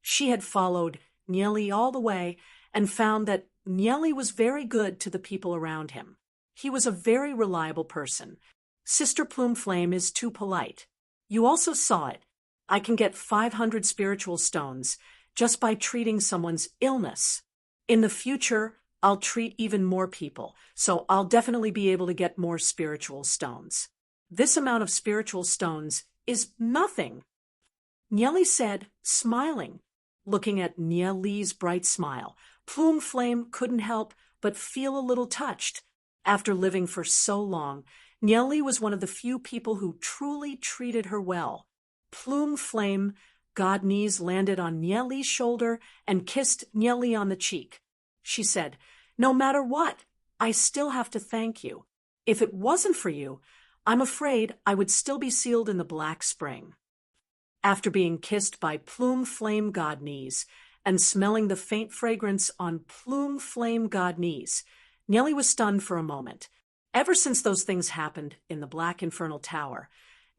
She had followed Nieli all the way and found that Nieli was very good to the people around him. He was a very reliable person. Sister Plume Flame is too polite. You also saw it. I can get 500 spiritual stones just by treating someone's illness. In the future, I'll treat even more people, so I'll definitely be able to get more spiritual stones. This amount of spiritual stones is nothing. Nieli said, smiling. Looking at Nieli's bright smile, Plume Flame couldn't help but feel a little touched. After living for so long, Nieli was one of the few people who truly treated her well. Plume Flame Godnies landed on Nieli's shoulder and kissed Nieli on the cheek. She said, no matter what, I still have to thank you. If it wasn't for you, I'm afraid I would still be sealed in the Black Spring. After being kissed by Plume Flame Godnies and smelling the faint fragrance on Plume Flame Godnies, Nieli was stunned for a moment. Ever since those things happened in the Black Infernal Tower,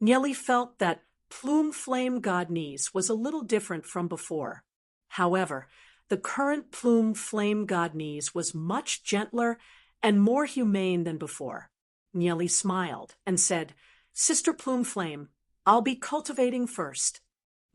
Nieli felt that Plume Flame Godnies was a little different from before. However, the current Plume Flame Godnies was much gentler and more humane than before. Nieli smiled and said, Sister Plume Flame, I'll be cultivating first.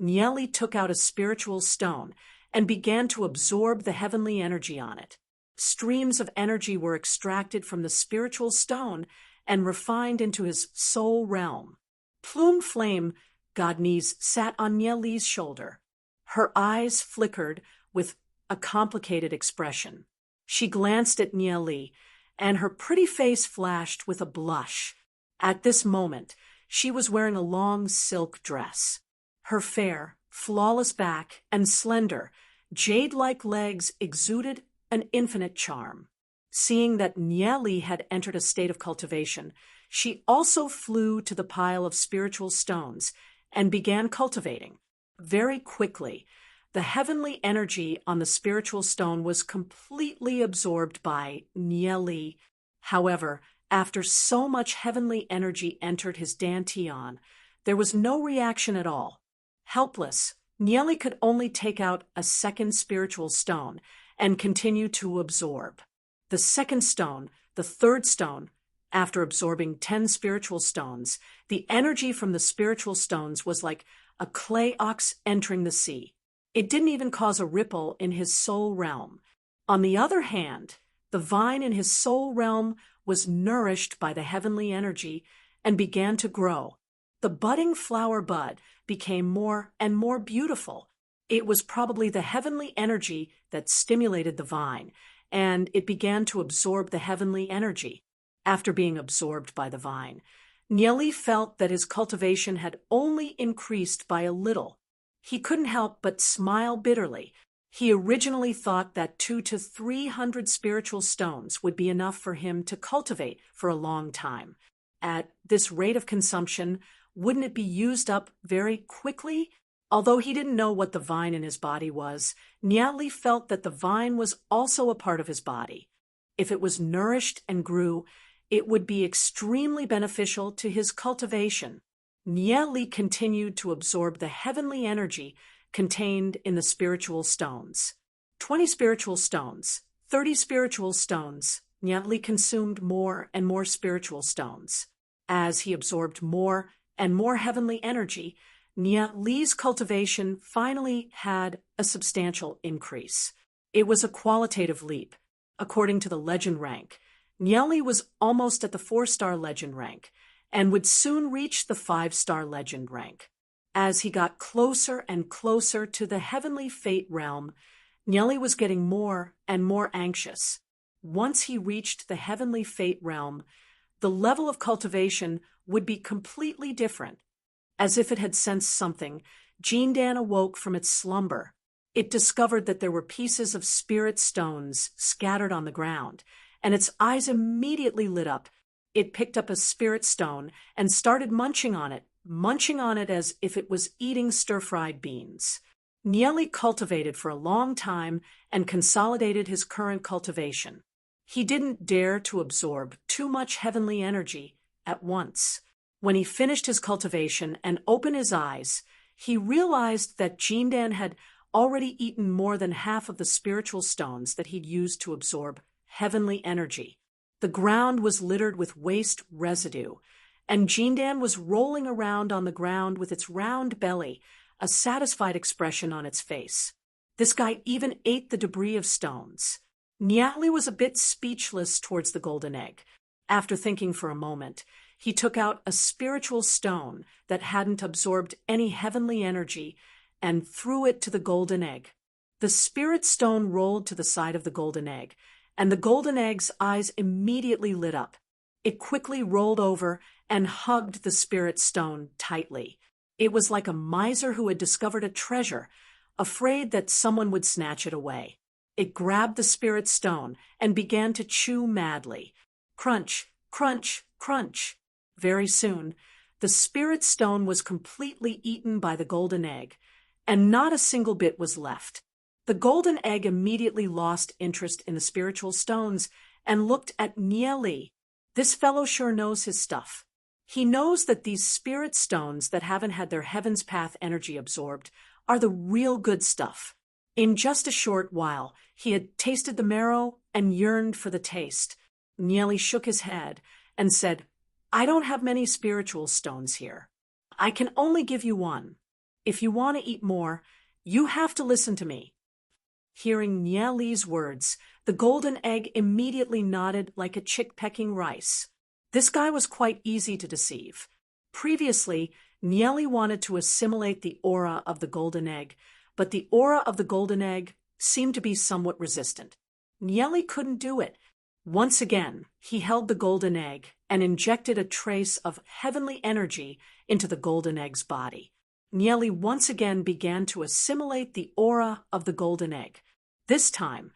Nieli took out a spiritual stone and began to absorb the heavenly energy on it. Streams of energy were extracted from the spiritual stone and refined into his soul realm. Plume Flame Godnies sat on Nieli's shoulder. Her eyes flickered with a complicated expression. She glanced at Nieli, and her pretty face flashed with a blush. At this moment, she was wearing a long silk dress. Her fair, flawless back and slender, jade-like legs exuded an infinite charm. Seeing that Nieli had entered a state of cultivation, she also flew to the pile of spiritual stones and began cultivating. Very quickly, the heavenly energy on the spiritual stone was completely absorbed by Nieli. However, after so much heavenly energy entered his dantian, there was no reaction at all. Helpless, Nieli could only take out a second spiritual stone and continue to absorb. The second stone, the third stone, after absorbing 10 spiritual stones, the energy from the spiritual stones was like a clay ox entering the sea. It didn't even cause a ripple in his soul realm. On the other hand, the vine in his soul realm was nourished by the heavenly energy and began to grow. The budding flower bud became more and more beautiful. It was probably the heavenly energy that stimulated the vine, and it began to absorb the heavenly energy. After being absorbed by the vine, Nieli felt that his cultivation had only increased by a little. He couldn't help but smile bitterly. He originally thought that 200 to 300 spiritual stones would be enough for him to cultivate for a long time. At this rate of consumption, wouldn't it be used up very quickly? Although he didn't know what the vine in his body was, Nieli felt that the vine was also a part of his body. If it was nourished and grew, it would be extremely beneficial to his cultivation. Nieli continued to absorb the heavenly energy contained in the spiritual stones. 20 spiritual stones, 30 spiritual stones. Niali consumed more and more spiritual stones. As he absorbed more and more heavenly energy, Niali's cultivation finally had a substantial increase. It was a qualitative leap. According to the legend rank, Niali was almost at the 4-star legend rank and would soon reach the 5-star legend rank. As he got closer and closer to the heavenly fate realm, Niali was getting more and more anxious. Once he reached the heavenly fate realm, the level of cultivation would be completely different. As if it had sensed something, Jindan awoke from its slumber. It discovered that there were pieces of spirit stones scattered on the ground, and its eyes immediately lit up. It picked up a spirit stone and started munching on it as if it was eating stir-fried beans. Niali cultivated for a long time and consolidated his current cultivation. He didn't dare to absorb too much heavenly energy at once. When he finished his cultivation and opened his eyes, he realized that Jindan had already eaten more than half of the spiritual stones that he'd used to absorb heavenly energy. The ground was littered with waste residue, and Jindan was rolling around on the ground with its round belly, a satisfied expression on its face. This guy even ate the debris of stones. Niali was a bit speechless towards the golden egg. After thinking for a moment, he took out a spiritual stone that hadn't absorbed any heavenly energy and threw it to the golden egg. The spirit stone rolled to the side of the golden egg, and the golden egg's eyes immediately lit up. It quickly rolled over and hugged the spirit stone tightly. It was like a miser who had discovered a treasure, afraid that someone would snatch it away. It grabbed the spirit stone and began to chew madly. Crunch, crunch, crunch. Very soon, the spirit stone was completely eaten by the golden egg, and not a single bit was left. The golden egg immediately lost interest in the spiritual stones and looked at Niali. This fellow sure knows his stuff. He knows that these spirit stones that haven't had their heaven's path energy absorbed are the real good stuff. In just a short while, he had tasted the marrow and yearned for the taste. Niali shook his head and said, "I don't have many spiritual stones here. I can only give you one. If you want to eat more, you have to listen to me." Hearing Niali's words, the golden egg immediately nodded like a chick pecking rice. This guy was quite easy to deceive. Previously, Niali wanted to assimilate the aura of the golden egg, but the aura of the golden egg seemed to be somewhat resistant. Niali couldn't do it. Once again, he held the golden egg and injected a trace of heavenly energy into the golden egg's body. Niali once again began to assimilate the aura of the golden egg. This time,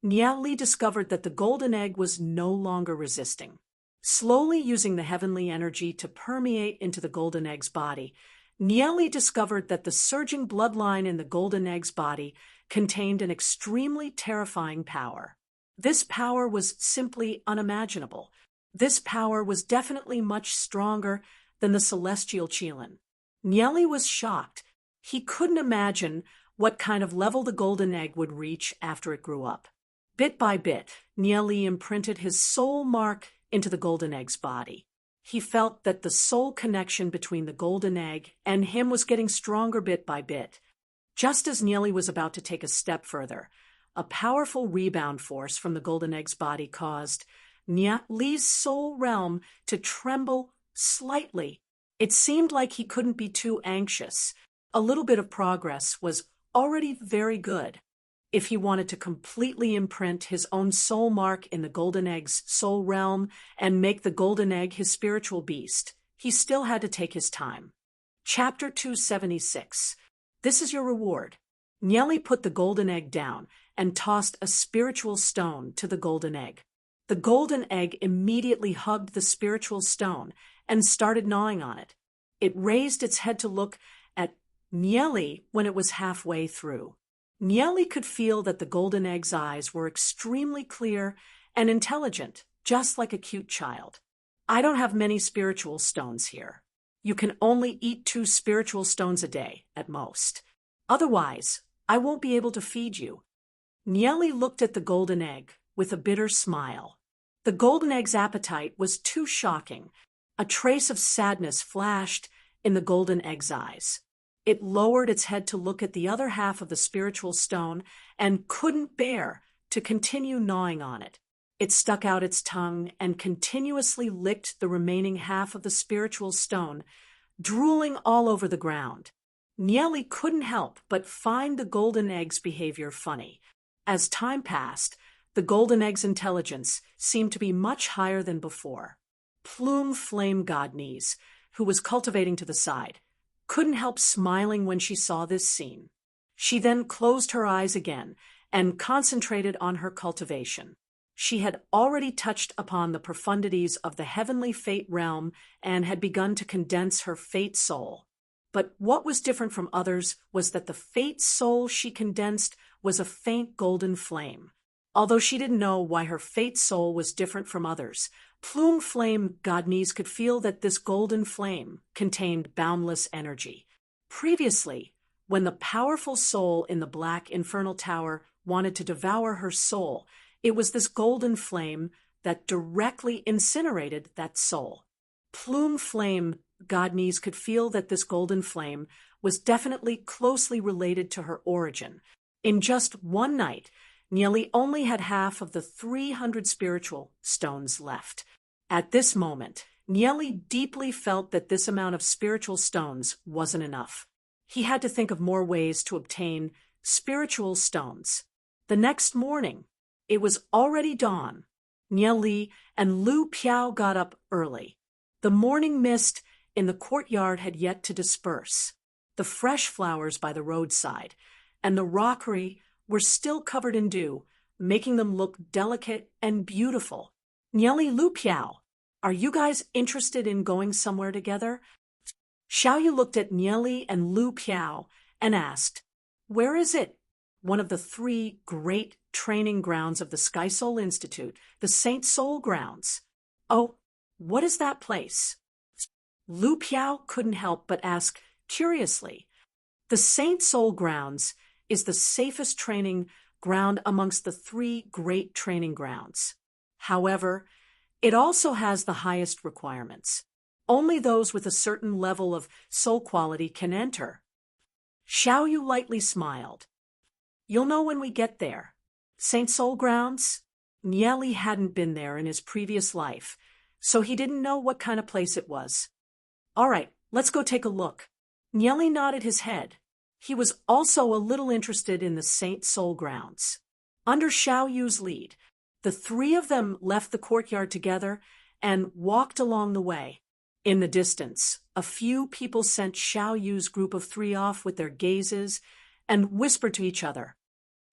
Niali discovered that the golden egg was no longer resisting. Slowly using the heavenly energy to permeate into the golden egg's body, Niali discovered that the surging bloodline in the golden egg's body contained an extremely terrifying power. This power was simply unimaginable. This power was definitely much stronger than the celestial Qilin. Niali was shocked. He couldn't imagine what kind of level the golden egg would reach after it grew up. Bit by bit, Niali imprinted his soul mark into the golden egg's body. He felt that the soul connection between the golden egg and him was getting stronger bit by bit. Just as Niali was about to take a step further, a powerful rebound force from the golden egg's body caused Niali's soul realm to tremble slightly. It seemed like he couldn't be too anxious. A little bit of progress was already very good. If he wanted to completely imprint his own soul mark in the golden egg's soul realm and make the golden egg his spiritual beast, he still had to take his time. Chapter 276. This is your reward. Niali put the golden egg down and tossed a spiritual stone to the golden egg. The golden egg immediately hugged the spiritual stone and started gnawing on it. It raised its head to look at Niali when it was halfway through. Niali could feel that the golden egg's eyes were extremely clear and intelligent, just like a cute child. "I don't have many spiritual stones here. You can only eat 2 spiritual stones a day, at most. Otherwise, I won't be able to feed you. Nieli looked at the golden egg with a bitter smile. The golden egg's appetite was too shocking. A trace of sadness flashed in the golden egg's eyes. It lowered its head to look at the other half of the spiritual stone and couldn't bear to continue gnawing on it. It stuck out its tongue and continuously licked the remaining half of the spiritual stone, drooling all over the ground. Nieli couldn't help but find the golden egg's behavior funny. As time passed, the golden egg's intelligence seemed to be much higher than before. Plume Flame Godnies, who was cultivating to the side, couldn't help smiling when she saw this scene. She then closed her eyes again and concentrated on her cultivation. She had already touched upon the profundities of the heavenly fate realm and had begun to condense her fate soul. But what was different from others was that the fate soul she condensed was a faint golden flame. Although she didn't know why her fate soul was different from others, Plume Flame Godnies could feel that this golden flame contained boundless energy. Previously, when the powerful soul in the black infernal tower wanted to devour her soul, it was this golden flame that directly incinerated that soul. Plume Flame Godnies could feel that this golden flame was definitely closely related to her origin. In just one night, Nieli only had half of the 300 spiritual stones left. At this moment, Nieli deeply felt that this amount of spiritual stones wasn't enough. He had to think of more ways to obtain spiritual stones. The next morning, it was already dawn. Nieli and Lu Piao got up early. The morning mist in the courtyard had yet to disperse. The fresh flowers by the roadside and the rockery were still covered in dew, making them look delicate and beautiful. Nieli, Lu Piao, are you guys interested in going somewhere together? Xiaoyu looked at Nieli and Lu Piao and asked, "Where is it?" One of the 3 great training grounds of the Sky Soul Institute, the Saint Soul Grounds. "Oh, what is that place?" Lu Piao couldn't help but ask curiously. The Saint Soul Grounds is the safest training ground amongst the 3 great training grounds. However, it also has the highest requirements. Only those with a certain level of soul quality can enter. Xiaoyu lightly smiled. "You'll know when we get there." Saint Soul Grounds? Nieli hadn't been there in his previous life, so he didn't know what kind of place it was. "All right, let's go take a look." Nieli nodded his head. He was also a little interested in the Saint Soul Grounds. Under Xiaoyu's lead, the 3 of them left the courtyard together and walked along the way. In the distance, a few people sent Xiaoyu's group of 3 off with their gazes and whispered to each other.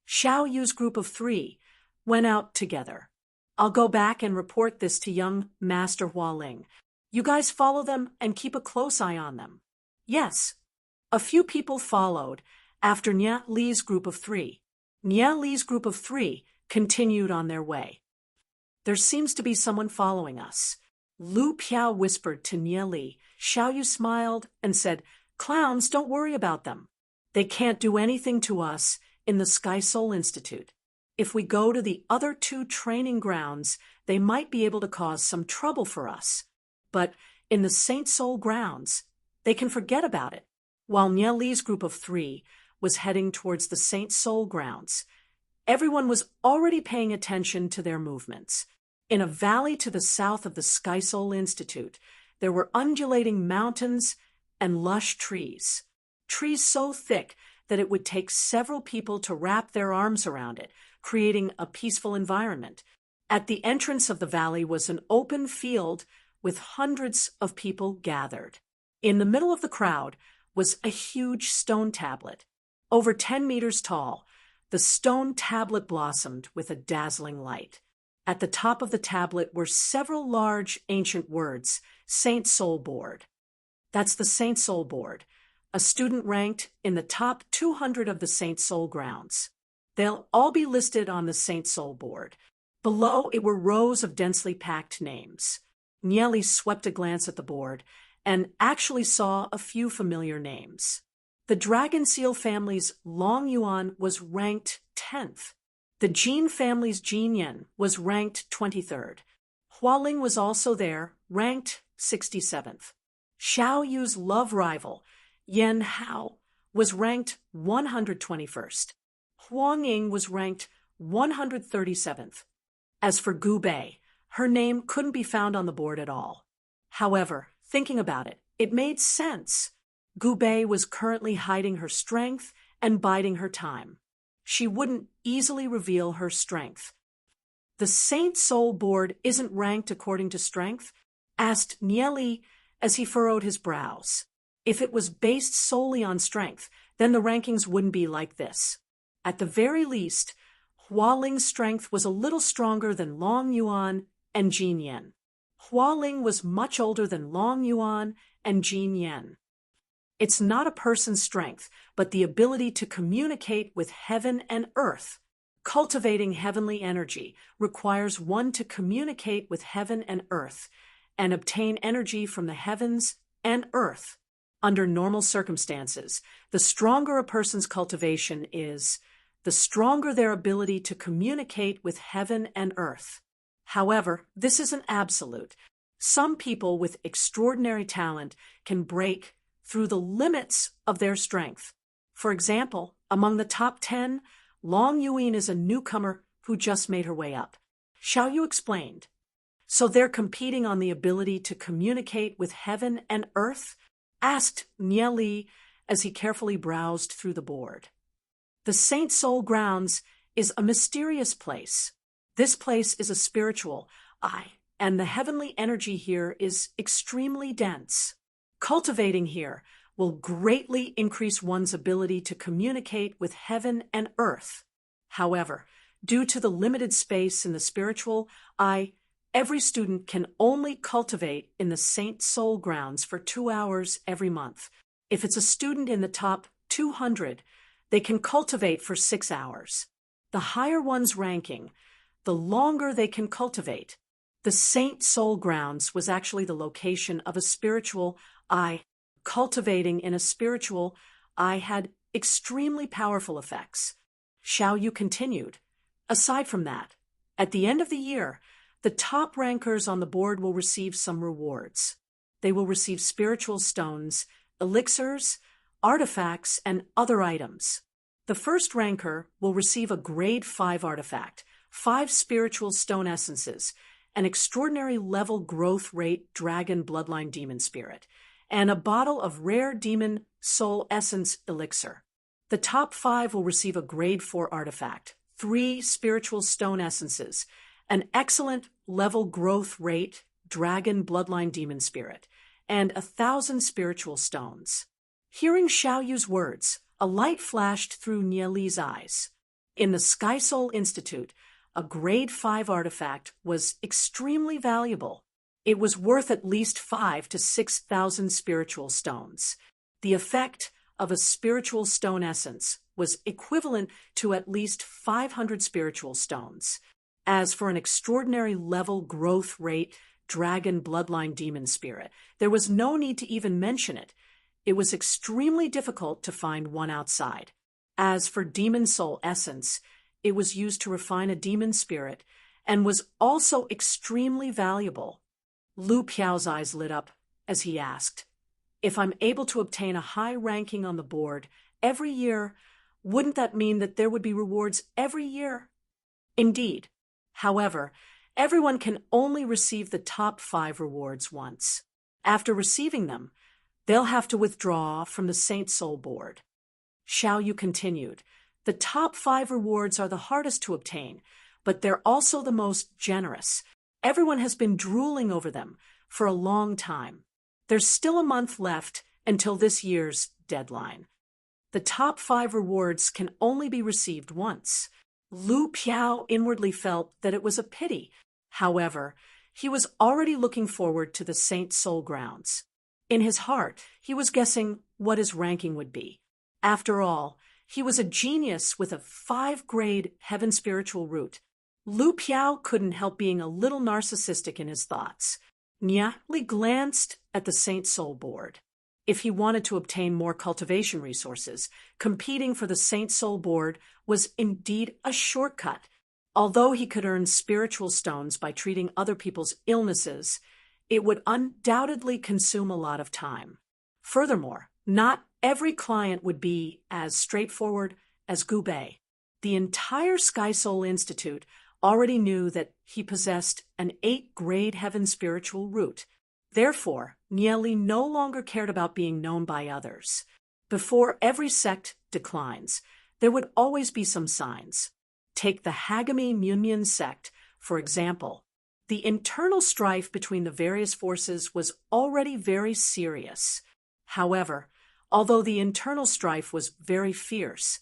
Xiaoyu's group of 3 went out together. "I'll go back and report this to young Master Hualing. You guys follow them and keep a close eye on them." "Yes." A few people followed after Nia Li's group of 3. Nia Li's group of 3 continued on their way. "There seems to be someone following us," Lu Piao whispered to Nia Li. Xiaoyu smiled and said, "Clowns, don't worry about them. They can't do anything to us in the Sky Soul Institute. If we go to the other 2 training grounds, they might be able to cause some trouble for us. But in the Saint Soul Grounds, they can forget about it." While Nia Li's group of 3 was heading towards the Saint Soul Grounds, everyone was already paying attention to their movements. In a valley to the south of the Sky Soul Institute, there were undulating mountains and lush trees. Trees so thick that it would take several people to wrap their arms around it, creating a peaceful environment. At the entrance of the valley was an open field with hundreds of people gathered. In the middle of the crowd was a huge stone tablet. Over 10 meters tall, the stone tablet blossomed with a dazzling light. At the top of the tablet were several large ancient words, Saint Soul Board. That's the Saint Soul Board, a student ranked in the top 200 of the Saint Soul Grounds. They'll all be listed on the Saint Soul Board. Below it were rows of densely packed names. Nieli swept a glance at the board and actually saw a few familiar names. The Dragon Seal family's Long Yuan was ranked 10th. The Jin family's Jin Yen was ranked 23rd. Hualing was also there, ranked 67th. Xiao Yu's love rival, Yan Hao, was ranked 121st. Huang Ying was ranked 137th. As for Gu Bei, her name couldn't be found on the board at all. However, thinking about it, it made sense. Gu Bei was currently hiding her strength and biding her time. She wouldn't easily reveal her strength. The Saint Soul board isn't ranked according to strength? Asked Nieli as he furrowed his brows. If it was based solely on strength, then the rankings wouldn't be like this. At the very least, Hualing's strength was a little stronger than Long Yuan and Jin Yen. Hualing was much older than Long Yuan and Jin Yen. It's not a person's strength, but the ability to communicate with heaven and earth. Cultivating heavenly energy requires one to communicate with heaven and earth and obtain energy from the heavens and earth. Under normal circumstances, the stronger a person's cultivation is, the stronger their ability to communicate with heaven and earth. However, this isn't absolute. Some people with extraordinary talent can break through the limits of their strength. For example, among the top 10, Long Yuan is a newcomer who just made her way up. Xiao Yu explained. So they're competing on the ability to communicate with heaven and earth? Asked Nieli as he carefully browsed through the board. The Saint Soul Grounds is a mysterious place. This place is a spiritual eye, and the heavenly energy here is extremely dense. Cultivating here will greatly increase one's ability to communicate with heaven and earth. However, due to the limited space in the spiritual eye, every student can only cultivate in the Saint Soul Grounds for 2 hours every month. If it's a student in the top 200, they can cultivate for 6 hours. The higher one's ranking, the longer they can cultivate. The Saint Soul Grounds was actually the location of a spiritual eye. Cultivating in a spiritual eye had extremely powerful effects. Xiao Yu continued. Aside from that, at the end of the year, the top rankers on the board will receive some rewards. They will receive spiritual stones, elixirs, artifacts, and other items. The first ranker will receive a grade 5 artifact, 5 spiritual stone essences, an extraordinary level growth rate dragon bloodline demon spirit, and a bottle of rare demon soul essence elixir. The top 5 will receive a grade 4 artifact, 3 spiritual stone essences, an excellent level growth rate dragon bloodline demon spirit, and 1,000 spiritual stones. Hearing Xiao Yu's words, a light flashed through Nieli's eyes. In the Sky Soul Institute, a grade 5 artifact was extremely valuable. It was worth at least 5,000 to 6,000 spiritual stones. The effect of a spiritual stone essence was equivalent to at least 500 spiritual stones. As for an extraordinary level growth rate dragon bloodline demon spirit, there was no need to even mention it. It was extremely difficult to find one outside. As for demon soul essence, it was used to refine a demon spirit and was also extremely valuable. Lu Piao's eyes lit up as he asked, if I'm able to obtain a high ranking on the board every year, wouldn't that mean that there would be rewards every year? Indeed. However, everyone can only receive the top 5 rewards once. After receiving them, they'll have to withdraw from the Saint Soul board. Xiao Yu continued, the top 5 rewards are the hardest to obtain, but they're also the most generous. Everyone has been drooling over them for a long time. There's still a month left until this year's deadline. The top 5 rewards can only be received once. Lu Piao inwardly felt that it was a pity. However, he was already looking forward to the Saint Soul Grounds. In his heart, he was guessing what his ranking would be. After all, he was a genius with a 5-grade heaven spiritual root. Lu Piao couldn't help being a little narcissistic in his thoughts. Nieli glanced at the Saint Soul board. If he wanted to obtain more cultivation resources, competing for the Saint Soul board was indeed a shortcut. Although he could earn spiritual stones by treating other people's illnesses, it would undoubtedly consume a lot of time. Furthermore, not every client would be as straightforward as Gubei. The entire Sky Soul Institute already knew that he possessed an 8th-grade heaven spiritual root. Therefore, Nieli no longer cared about being known by others. Before every sect declines, there would always be some signs. Take the Hagami Munmyun sect, for example. The internal strife between the various forces was already very serious. However, although the internal strife was very fierce,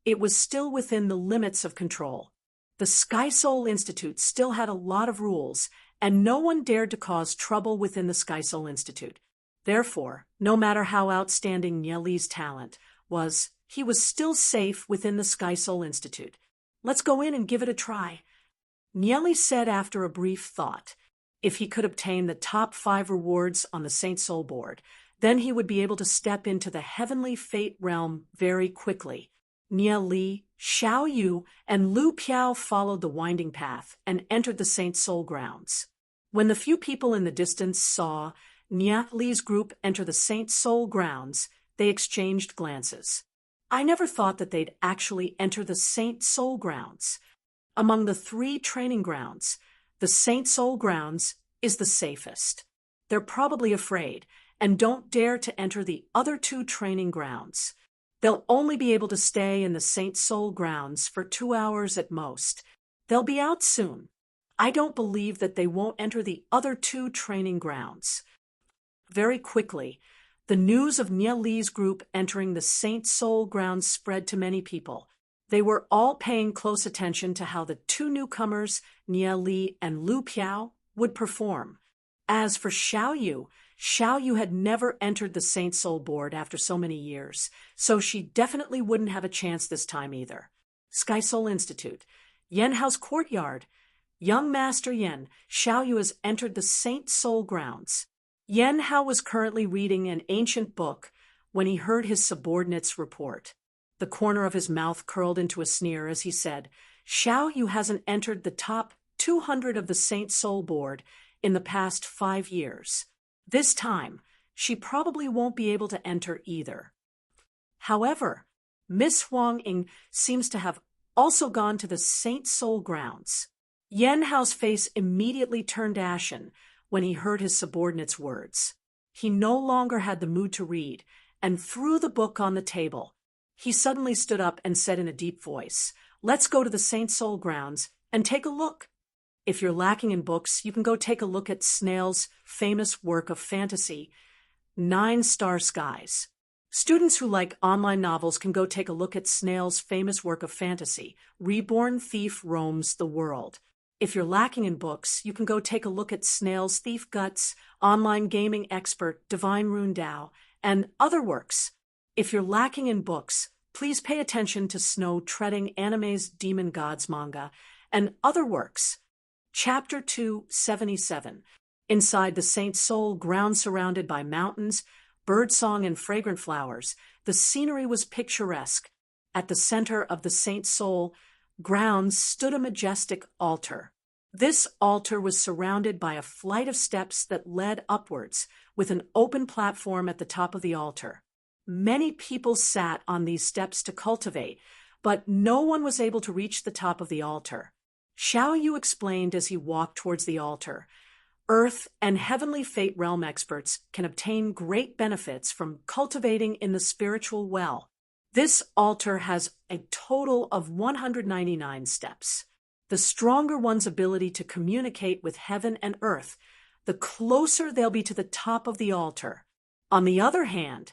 it was still within the limits of control. The Sky Soul Institute still had a lot of rules, and no one dared to cause trouble within the Sky Soul Institute. Therefore, no matter how outstanding Nieli's talent was, he was still safe within the Sky Soul Institute. Let's go in and give it a try. Nieli said after a brief thought. If he could obtain the top 5 rewards on the Saint Soul board, then he would be able to step into the heavenly fate realm very quickly. Nieli, Xiao Yu, and Lu Piao followed the winding path and entered the Saint Soul grounds. When the few people in the distance saw Nieli's group enter the Saint Soul grounds, they exchanged glances. I never thought that they'd actually enter the Saint Soul grounds. Among the 3 training grounds, the Saint Soul grounds is the safest. They're probably afraid and don't dare to enter the other 2 training grounds. They'll only be able to stay in the Saint Soul grounds for 2 hours at most. They'll be out soon. I don't believe that they won't enter the other 2 training grounds. Very quickly, the news of Nieli's group entering the Saint Soul grounds spread to many people. They were all paying close attention to how the 2 newcomers, Nieli and Lu Piao, would perform. As for Xiao Yu had never entered the Saint Soul board after so many years, so she definitely wouldn't have a chance this time either. Sky Soul Institute, Yen House Courtyard. Young Master Yen, Xiao Yu has entered the Saint Soul grounds. Yen Hao was currently reading an ancient book when he heard his subordinate's report. The corner of his mouth curled into a sneer as he said, Xiao Yu hasn't entered the top 200 of the Saint Soul board in the past 5 years. This time, she probably won't be able to enter either. However, Miss Huang Ying seems to have also gone to the Saint Soul grounds. Yen Hao's face immediately turned ashen when he heard his subordinate's words. He no longer had the mood to read and threw the book on the table. He suddenly stood up and said in a deep voice, Let's go to the Saint Soul grounds and take a look. If you're lacking in books, you can go take a look at Snail's famous work of fantasy, 9 Star Skies. Students who like online novels can go take a look at Snail's famous work of fantasy, Reborn Thief Roams the World. If you're lacking in books, you can go take a look at Snail's Thief Guts, Online Gaming Expert, Divine Rune Dao, and other works. If you're lacking in books, please pay attention to Snow Treading Anime's Demon Gods manga and other works. Chapter 277. Inside the Saint Soul ground surrounded by mountains, birdsong and fragrant flowers, the scenery was picturesque. At the center of the Saint Soul grounds stood a majestic altar. This altar was surrounded by a flight of steps that led upwards, with an open platform at the top of the altar. Many people sat on these steps to cultivate, but no one was able to reach the top of the altar. Xiao Yu explained as he walked towards the altar. Earth and heavenly fate realm experts can obtain great benefits from cultivating in the spiritual well. This altar has a total of 199 steps. The stronger one's ability to communicate with heaven and earth, the closer they'll be to the top of the altar. On the other hand,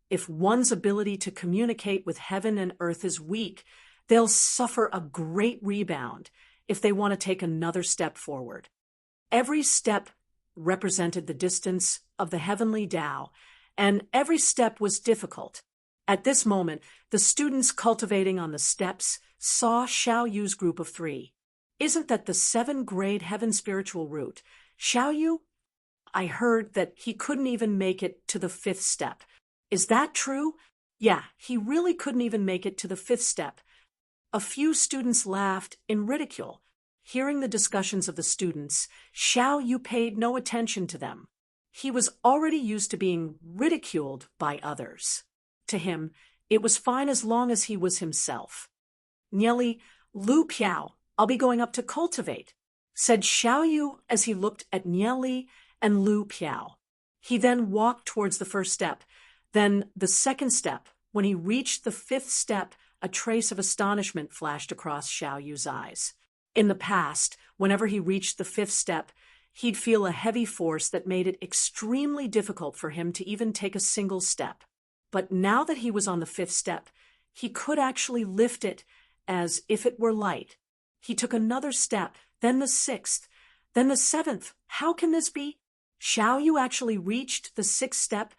if one's ability to communicate with heaven and earth is weak, they'll suffer a great rebound if they want to take another step forward. Every step represented the distance of the heavenly Tao, and every step was difficult. At this moment, the students cultivating on the steps saw Xiao Yu's group of 3. Isn't that the 7th grade heaven spiritual root? Xiao Yu? I heard that he couldn't even make it to the 5th step. Is that true? Yeah, he really couldn't even make it to the 5th step. A few students laughed in ridicule. Hearing the discussions of the students, Xiao Yu paid no attention to them. He was already used to being ridiculed by others. To him, it was fine as long as he was himself. Nearly, Lu Piao, I'll be going up to cultivate, said Xiao Yu as he looked at Nieli and Lu Piao. He then walked towards the 1st step, then the 2nd step. When he reached the 5th step, a trace of astonishment flashed across Xiao Yu's eyes. In the past, whenever he reached the 5th step, he'd feel a heavy force that made it extremely difficult for him to even take a single step. But now that he was on the 5th step, he could actually lift it as if it were light. He took another step, then the 6th, then the 7th. How can this be? Xiao Yu actually reached the 6th step.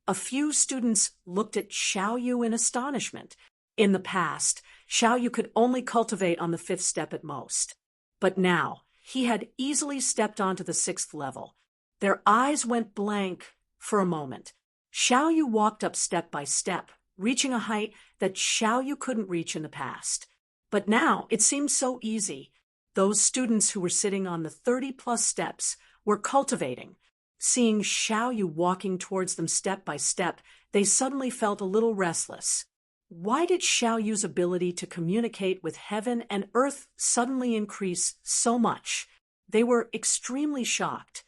A few students looked at Xiao Yu in astonishment. In the past, Xiao Yu could only cultivate on the 5th step at most. But now, he had easily stepped onto the 6th level. Their eyes went blank for a moment. Xiao Yu walked up step by step, reaching a height that Xiao Yu couldn't reach in the past. But now, it seemed so easy. Those students who were sitting on the 30-plus steps were cultivating. Seeing Xiao Yu walking towards them step by step, they suddenly felt a little restless. Why did Xiao Yu's ability to communicate with heaven and earth suddenly increase so much? They were extremely shocked.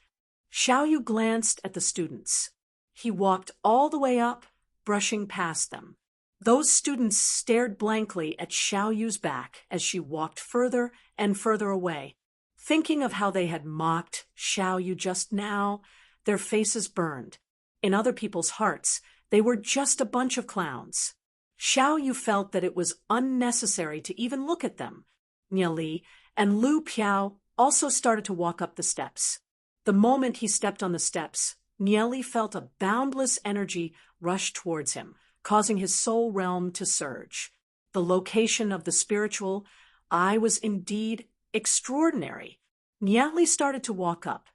Xiao Yu glanced at the students. He walked all the way up, brushing past them. Those students stared blankly at Xiao Yu's back as she walked further and further away. Thinking of how they had mocked Xiao Yu just now, their faces burned. In other people's hearts, they were just a bunch of clowns. Xiao Yu felt that it was unnecessary to even look at them. Nieli and Lu Piao also started to walk up the steps. The moment he stepped on the steps, Nieli felt a boundless energy rush towards him, causing his soul realm to surge. The location of the spiritual eye was indeed extraordinary. Nieli started to walk up.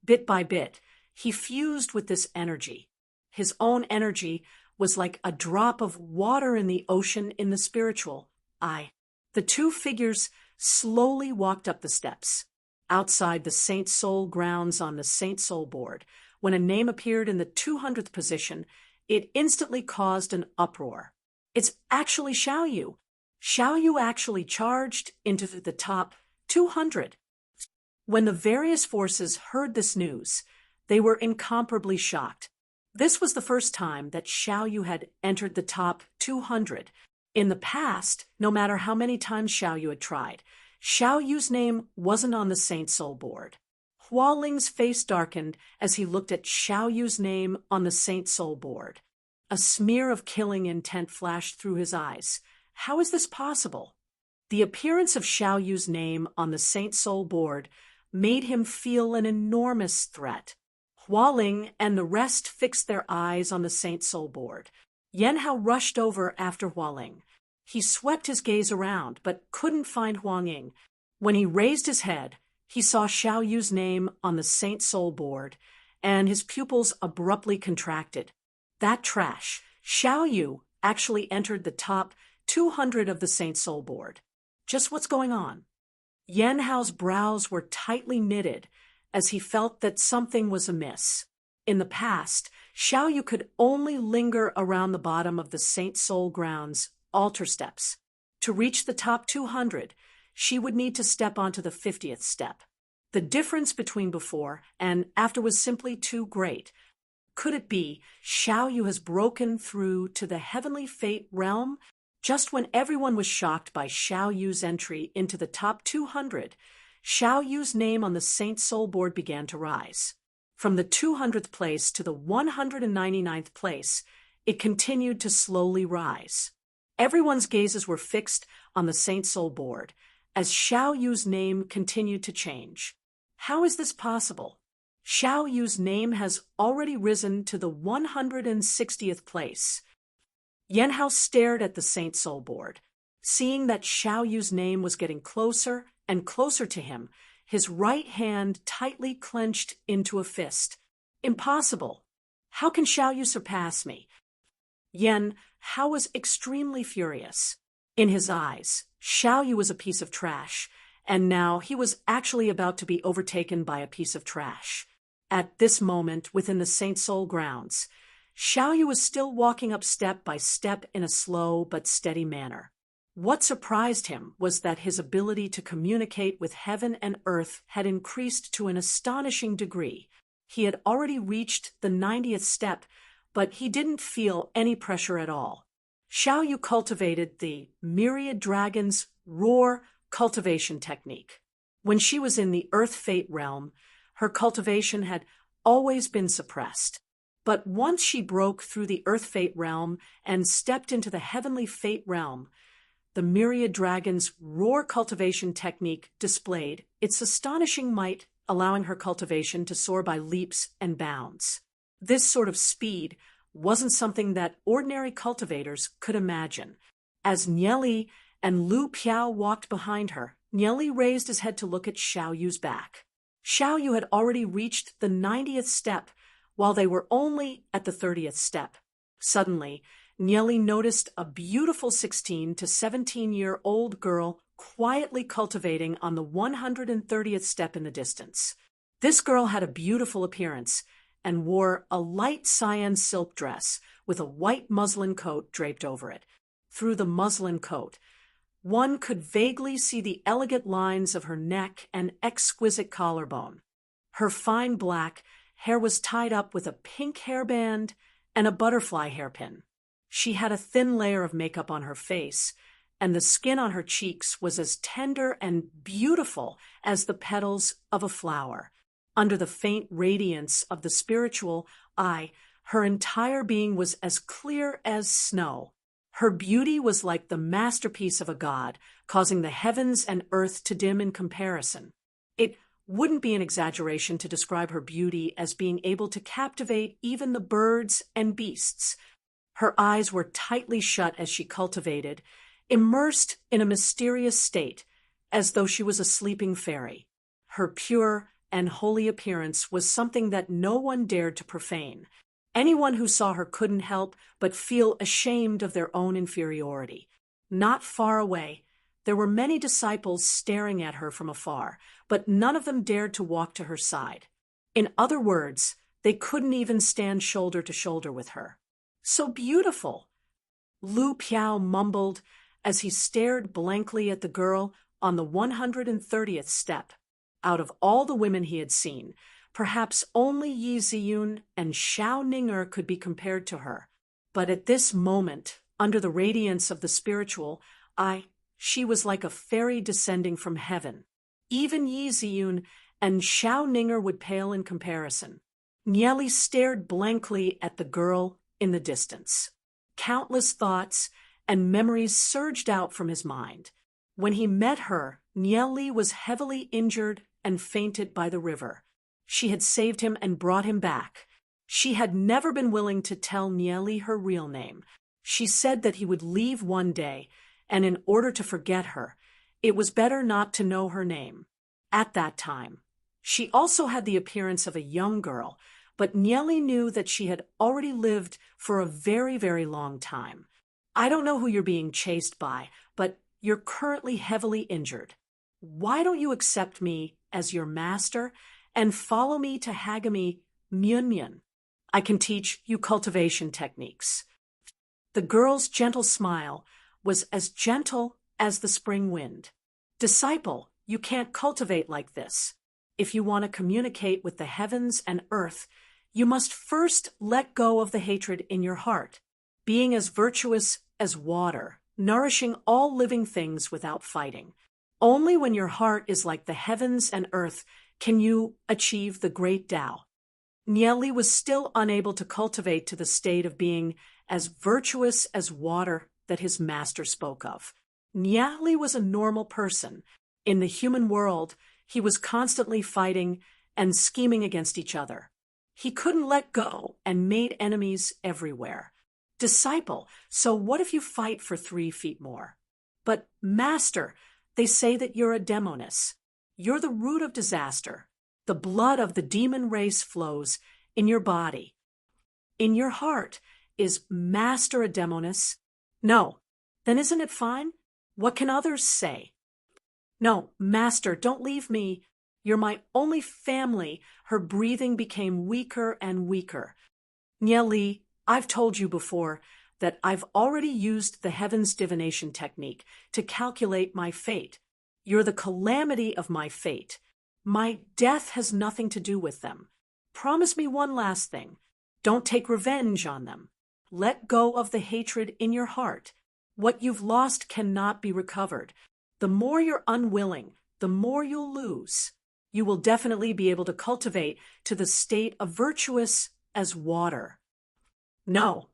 Bit by bit, he fused with this energy. His own energy was like a drop of water in the ocean in the spiritual eye. The two figures slowly walked up the steps. Outside the Saint Soul grounds on the Saint Soul board, when a name appeared in the 200th position, it instantly caused an uproar. It's actually Xiao Yu. Xiao Yu actually charged into the top 200. When the various forces heard this news, they were incomparably shocked. This was the first time that Xiao Yu had entered the top 200. In the past, no matter how many times Xiao Yu had tried, Xiao Yu's name wasn't on the Saint Soul board. Hua Ling's face darkened as he looked at Xiao Yu's name on the Saint Soul board. A smear of killing intent flashed through his eyes. How is this possible? The appearance of Xiao Yu's name on the Saint Soul board made him feel an enormous threat. Hua Ling and the rest fixed their eyes on the Saint Soul board. Yan Hao rushed over after Hua Ling. He swept his gaze around, but couldn't find Huang Ying. When he raised his head, he saw Xiao Yu's name on the Saint Soul board, and his pupils abruptly contracted. That trash, Xiao Yu, actually entered the top 200 of the Saint Soul board. Just what's going on? Yan Hao's brows were tightly knitted as he felt that something was amiss. In the past, Xiao Yu could only linger around the bottom of the Saint Soul grounds altar steps. To reach the top 200, she would need to step onto the 50th step. The difference between before and after was simply too great. Could it be Xiao Yu has broken through to the heavenly fate realm? Just when everyone was shocked by Xiao Yu's entry into the top 200, Xiao Yu's name on the Saint Soul board began to rise. From the 200th place to the 199th place, it continued to slowly rise. Everyone's gazes were fixed on the Saint Soul board as Xiao Yu's name continued to change. How is this possible? Xiao Yu's name has already risen to the 160th place. Yan Hao stared at the Saint Soul board. Seeing that Xiao Yu's name was getting closer and closer to him, his right hand tightly clenched into a fist. Impossible! How can Xiaoyu surpass me? Yan Hao was extremely furious. In his eyes, Xiaoyu was a piece of trash, and now he was actually about to be overtaken by a piece of trash. At this moment, within the Saint Soul grounds, Xiaoyu was still walking up step by step in a slow but steady manner. What surprised him was that his ability to communicate with heaven and earth had increased to an astonishing degree. He had already reached the 90th step, but he didn't feel any pressure at all. Xiaoyu cultivated the Myriad Dragon's Roar cultivation technique. When she was in the Earth Fate realm, her cultivation had always been suppressed. But once she broke through the Earth Fate realm and stepped into the Heavenly Fate realm, the Myriad Dragon's Roar cultivation technique displayed its astonishing might, allowing her cultivation to soar by leaps and bounds. This sort of speed wasn't something that ordinary cultivators could imagine. As Nieli and Lu Piao walked behind her, Nieli raised his head to look at Xiaoyu's back. Xiaoyu had already reached the 90th step, while they were only at the 30th step. Suddenly, Nieli noticed a beautiful 16 to 17-year-old girl quietly cultivating on the 130th step in the distance. This girl had a beautiful appearance and wore a light cyan silk dress with a white muslin coat draped over it. Through the muslin coat, one could vaguely see the elegant lines of her neck and exquisite collarbone. Her fine black hair was tied up with a pink hairband and a butterfly hairpin. She had a thin layer of makeup on her face, and the skin on her cheeks was as tender and beautiful as the petals of a flower. Under the faint radiance of the spiritual eye, her entire being was as clear as snow. Her beauty was like the masterpiece of a god, causing the heavens and earth to dim in comparison. It wouldn't be an exaggeration to describe her beauty as being able to captivate even the birds and beasts. Her eyes were tightly shut as she cultivated, immersed in a mysterious state, as though she was a sleeping fairy. Her pure and holy appearance was something that no one dared to profane. Anyone who saw her couldn't help but feel ashamed of their own inferiority. Not far away, there were many disciples staring at her from afar, but none of them dared to walk to her side. In other words, they couldn't even stand shoulder to shoulder with her. So beautiful! Lu Piao mumbled as he stared blankly at the girl on the 130th step. Out of all the women he had seen, perhaps only Yi Ziyun and Xiao Ninger could be compared to her. But at this moment, under the radiance of the spiritual eye, she was like a fairy descending from heaven. Even Yi Ziyun and Xiao Ninger would pale in comparison. Nieli stared blankly at the girl in the distance. Countless thoughts and memories surged out from his mind. When he met her, Nieli was heavily injured and fainted by the river. She had saved him and brought him back. She had never been willing to tell Nieli her real name. She said that he would leave one day, and in order to forget her, it was better not to know her name. At that time, she also had the appearance of a young girl, but Nieli knew that she had already lived for a very, very long time. I don't know who you're being chased by, but you're currently heavily injured. Why don't you accept me as your master and follow me to Hagami Myunmyun? I can teach you cultivation techniques. The girl's gentle smile was as gentle as the spring wind. Disciple, you can't cultivate like this. If you want to communicate with the heavens and earth, you must first let go of the hatred in your heart, being as virtuous as water, nourishing all living things without fighting. Only when your heart is like the heavens and earth can you achieve the great Tao. Nieli was still unable to cultivate to the state of being as virtuous as water that his master spoke of. Nieli was a normal person. In the human world, he was constantly fighting and scheming against each other. He couldn't let go and made enemies everywhere. Disciple, so what if you fight for 3 feet more? But, Master, they say that you're a demoness. You're the root of disaster. The blood of the demon race flows in your body. In your heart is Master Ademonis. No. Then isn't it fine? What can others say? No, Master, don't leave me. You're my only family. Her breathing became weaker and weaker. Nieli, I've told you before that I've already used the heavens divination technique to calculate my fate. You're the calamity of my fate. My death has nothing to do with them. Promise me one last thing. Don't take revenge on them. Let go of the hatred in your heart. What you've lost cannot be recovered. The more you're unwilling, the more you'll lose. You will definitely be able to cultivate to the state of virtuous as water. No.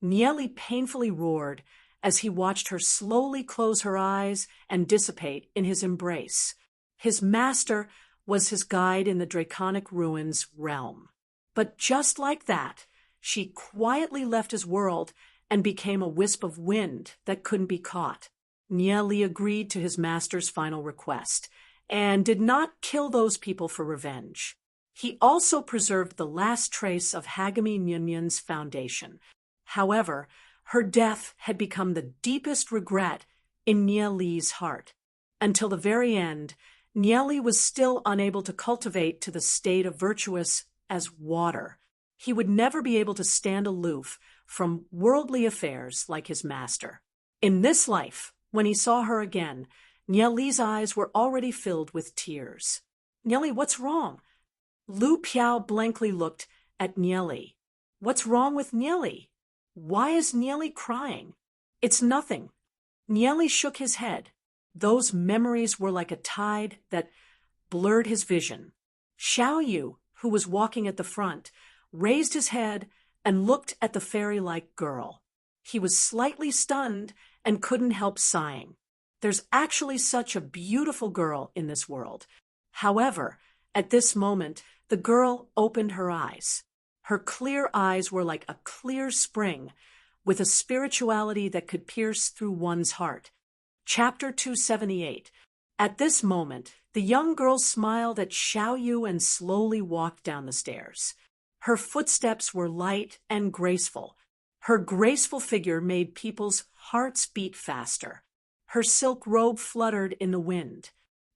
Nieli painfully roared as he watched her slowly close her eyes and dissipate in his embrace. His master was his guide in the draconic ruins realm. But just like that, she quietly left his world and became a wisp of wind that couldn't be caught. Nieli agreed to his master's final request and did not kill those people for revenge. He also preserved the last trace of Hagami Nyunyan's foundation. However, her death had become the deepest regret in Nieli's heart. Until the very end, Nieli was still unable to cultivate to the state of virtuous as water. He would never be able to stand aloof from worldly affairs like his master. In this life, when he saw her again, Nieli's eyes were already filled with tears. Nieli, what's wrong? Lu Piao blankly looked at Nieli. What's wrong with Nieli? Why is Nieli crying? It's nothing. Nieli shook his head. Those memories were like a tide that blurred his vision. Xiao Yu, who was walking at the front, raised his head and looked at the fairy-like girl. He was slightly stunned and couldn't help sighing. There's actually such a beautiful girl in this world. However, at this moment, the girl opened her eyes. Her clear eyes were like a clear spring, with a spirituality that could pierce through one's heart. Chapter 278. At this moment, the young girl smiled at Xiao Yu and slowly walked down the stairs. Her footsteps were light and graceful. Her graceful figure made people's hearts beat faster. Her silk robe fluttered in the wind.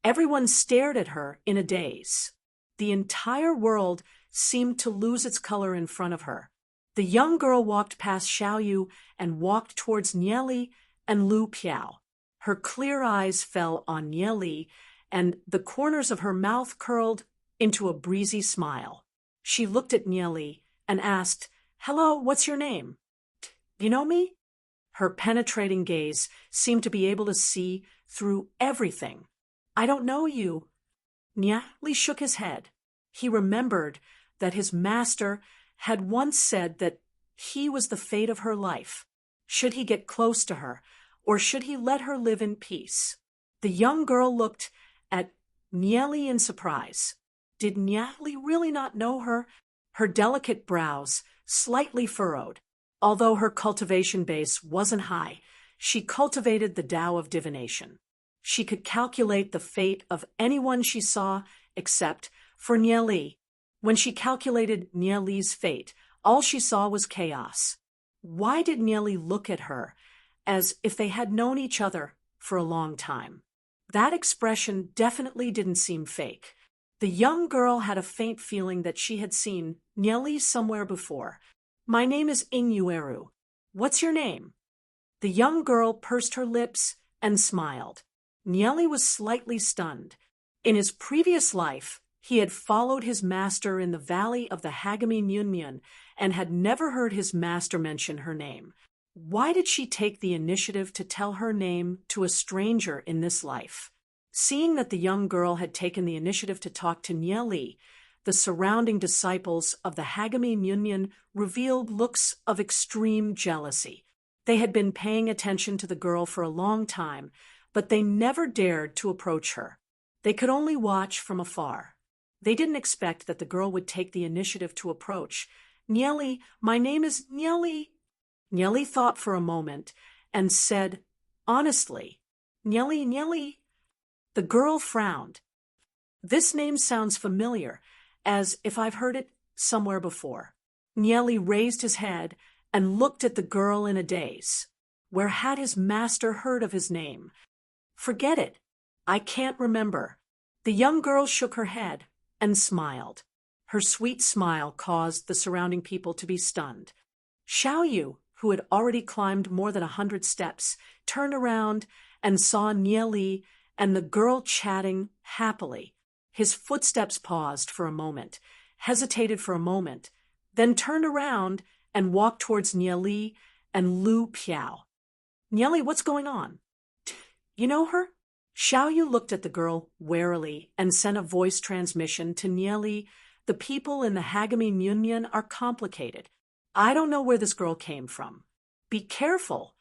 Everyone stared at her in a daze. The entire world seemed to lose its color in front of her. The young girl walked past Xiao Yu and walked towards Nieli and Lu Piao. Her clear eyes fell on Nieli, and the corners of her mouth curled into a breezy smile. She looked at Nieli and asked, "Hello, what's your name? You know me?" Her penetrating gaze seemed to be able to see through everything. "I don't know you." Nieli shook his head. He remembered that his master had once said that he was the fate of her life. Should he get close to her, or should he let her live in peace? The young girl looked at Nieli in surprise. Did Nieli really not know her? Her delicate brows slightly furrowed. Although her cultivation base wasn't high, she cultivated the Tao of divination. She could calculate the fate of anyone she saw except for Nieli. When she calculated Nieli's fate, all she saw was chaos. Why did Nieli look at her as if they had known each other for a long time? That expression definitely didn't seem fake. The young girl had a faint feeling that she had seen Nieli somewhere before. "My name is Inueru. What's your name?" The young girl pursed her lips and smiled. Nieli was slightly stunned. In his previous life, he had followed his master in the valley of the Hagami Nyunyan and had never heard his master mention her name. Why did she take the initiative to tell her name to a stranger in this life? Seeing that the young girl had taken the initiative to talk to Nieli, the surrounding disciples of the Hagami Nyunyan revealed looks of extreme jealousy. They had been paying attention to the girl for a long time, but they never dared to approach her. They could only watch from afar. They didn't expect that the girl would take the initiative to approach. "Nieli, my name is Nieli." Nieli thought for a moment and said, honestly, "Nieli, Nieli." The girl frowned. This name sounds familiar, as if I've heard it somewhere before. Nieli raised his head and looked at the girl in a daze. Where had his master heard of his name? Forget it. I can't remember. The young girl shook her head and smiled. Her sweet smile caused the surrounding people to be stunned. Xiaoyu, who had already climbed more than 100 steps, turned around and saw Nieli and the girl chatting happily. His footsteps paused for a moment, hesitated for a moment, then turned around and walked towards Nieli and Lu Piao. Nieli, what's going on? You know her? Xiaoyu looked at the girl warily and sent a voice transmission to Nieli. The people in the Hagami Munyan are complicated. I don't know where this girl came from. Be careful.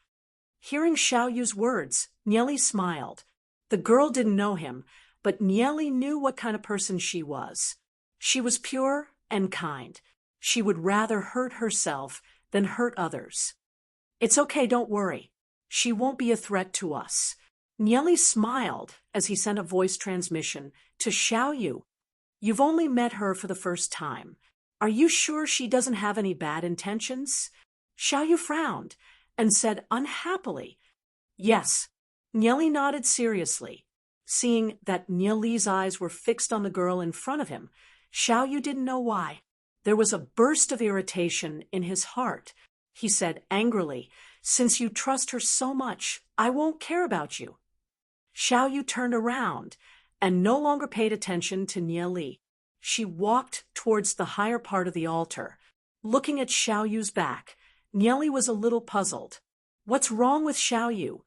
Hearing Xiaoyu's words, Nieli smiled. The girl didn't know him, but Nieli knew what kind of person she was. She was pure and kind. She would rather hurt herself than hurt others. It's okay, don't worry. She won't be a threat to us. Nieli smiled as he sent a voice transmission to Xiaoyu. You've only met her for the first time. Are you sure she doesn't have any bad intentions? Xiaoyu frowned and said unhappily, Yes. Nieli nodded seriously. Seeing that Nieli's eyes were fixed on the girl in front of him, Xiaoyu didn't know why. There was a burst of irritation in his heart. He said angrily, Since you trust her so much, I won't care about you. Xiaoyu turned around and no longer paid attention to Nieli. She walked towards the higher part of the altar. Looking at Xiaoyu's back, Nieli was a little puzzled. What's wrong with Xiaoyu?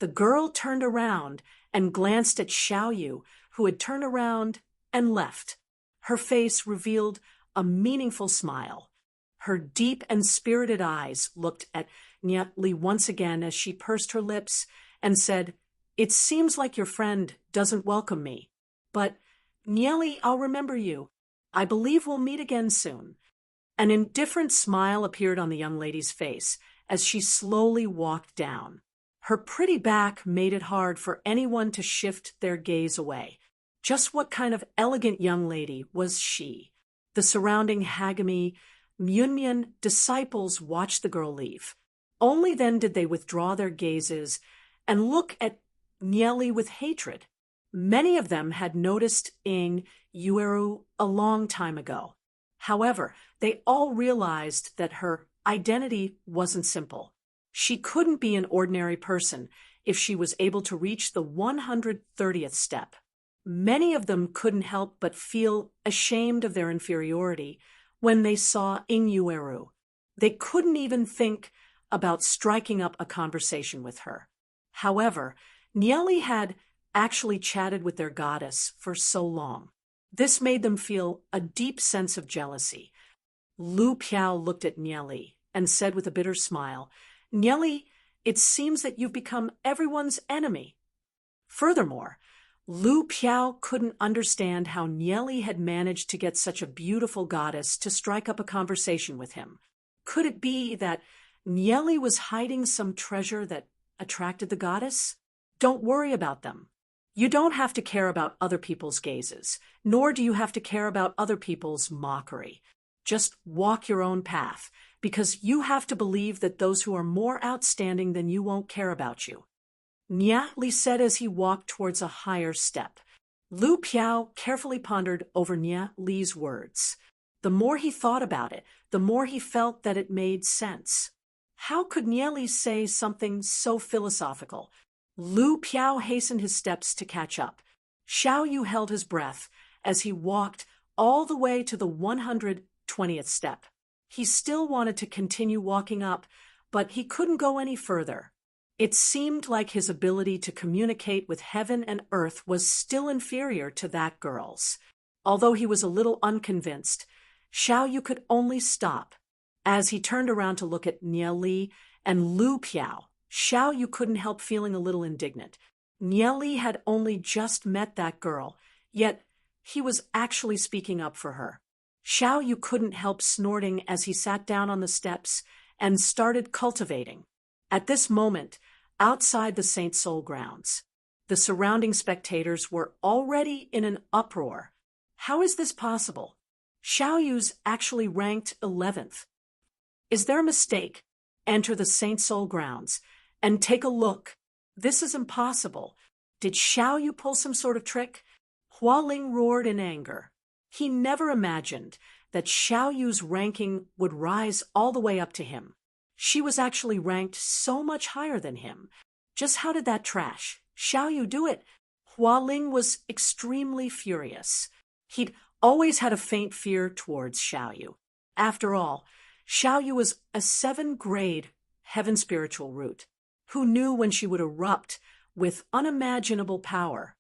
The girl turned around and glanced at Xiaoyu, who had turned around and left. Her face revealed a meaningful smile. Her deep and spirited eyes looked at Nieli once again as she pursed her lips and said, It seems like your friend doesn't welcome me. But, Nieli, I'll remember you. I believe we'll meet again soon. An indifferent smile appeared on the young lady's face as she slowly walked down. Her pretty back made it hard for anyone to shift their gaze away. Just what kind of elegant young lady was she? The surrounding Hagami Munyan disciples watched the girl leave. Only then did they withdraw their gazes and look at Nieli with hatred. Many of them had noticed Ing Yueru a long time ago. However, they all realized that her identity wasn't simple. She couldn't be an ordinary person if she was able to reach the 130th step. Many of them couldn't help but feel ashamed of their inferiority when they saw Ing Yueru. They couldn't even think about striking up a conversation with her. However, Nieli had actually chatted with their goddess for so long. This made them feel a deep sense of jealousy. Lu Piao looked at Nieli and said with a bitter smile, Nieli, it seems that you've become everyone's enemy. Furthermore, Lu Piao couldn't understand how Nieli had managed to get such a beautiful goddess to strike up a conversation with him. Could it be that Nieli was hiding some treasure that attracted the goddess? Don't worry about them. You don't have to care about other people's gazes, nor do you have to care about other people's mockery. Just walk your own path, because you have to believe that those who are more outstanding than you won't care about you. Nieli said as he walked towards a higher step. Lu Piao carefully pondered over Nieli's words. The more he thought about it, the more he felt that it made sense. How could Nieli say something so philosophical? Lu Piao hastened his steps to catch up. Xiaoyu held his breath as he walked all the way to the 120th step. He still wanted to continue walking up, but he couldn't go any further. It seemed like his ability to communicate with heaven and earth was still inferior to that girl's. Although he was a little unconvinced, Xiaoyu could only stop. As he turned around to look at Nieli and Lu Piao, Xiaoyu couldn't help feeling a little indignant. Nieli had only just met that girl, yet he was actually speaking up for her. Xiaoyu couldn't help snorting as he sat down on the steps and started cultivating. At this moment, outside the Saint Soul grounds, The surrounding spectators were already in an uproar. How is this possible? Xiao Yu's actually ranked 11th. Is there a mistake? Enter the Saint Soul grounds and take a look. This is impossible. Did Xiao Yu pull some sort of trick? Hua Ling roared in anger. He never imagined that Xiao Yu's ranking would rise all the way up to him. She was actually ranked so much higher than him. Just how did that trash Xiao Yu do it? Hua Ling was extremely furious. He'd always had a faint fear towards Xiao Yu. After all, Xiao Yu was a 7th-grade heaven spiritual root. Who knew when she would erupt with unimaginable power?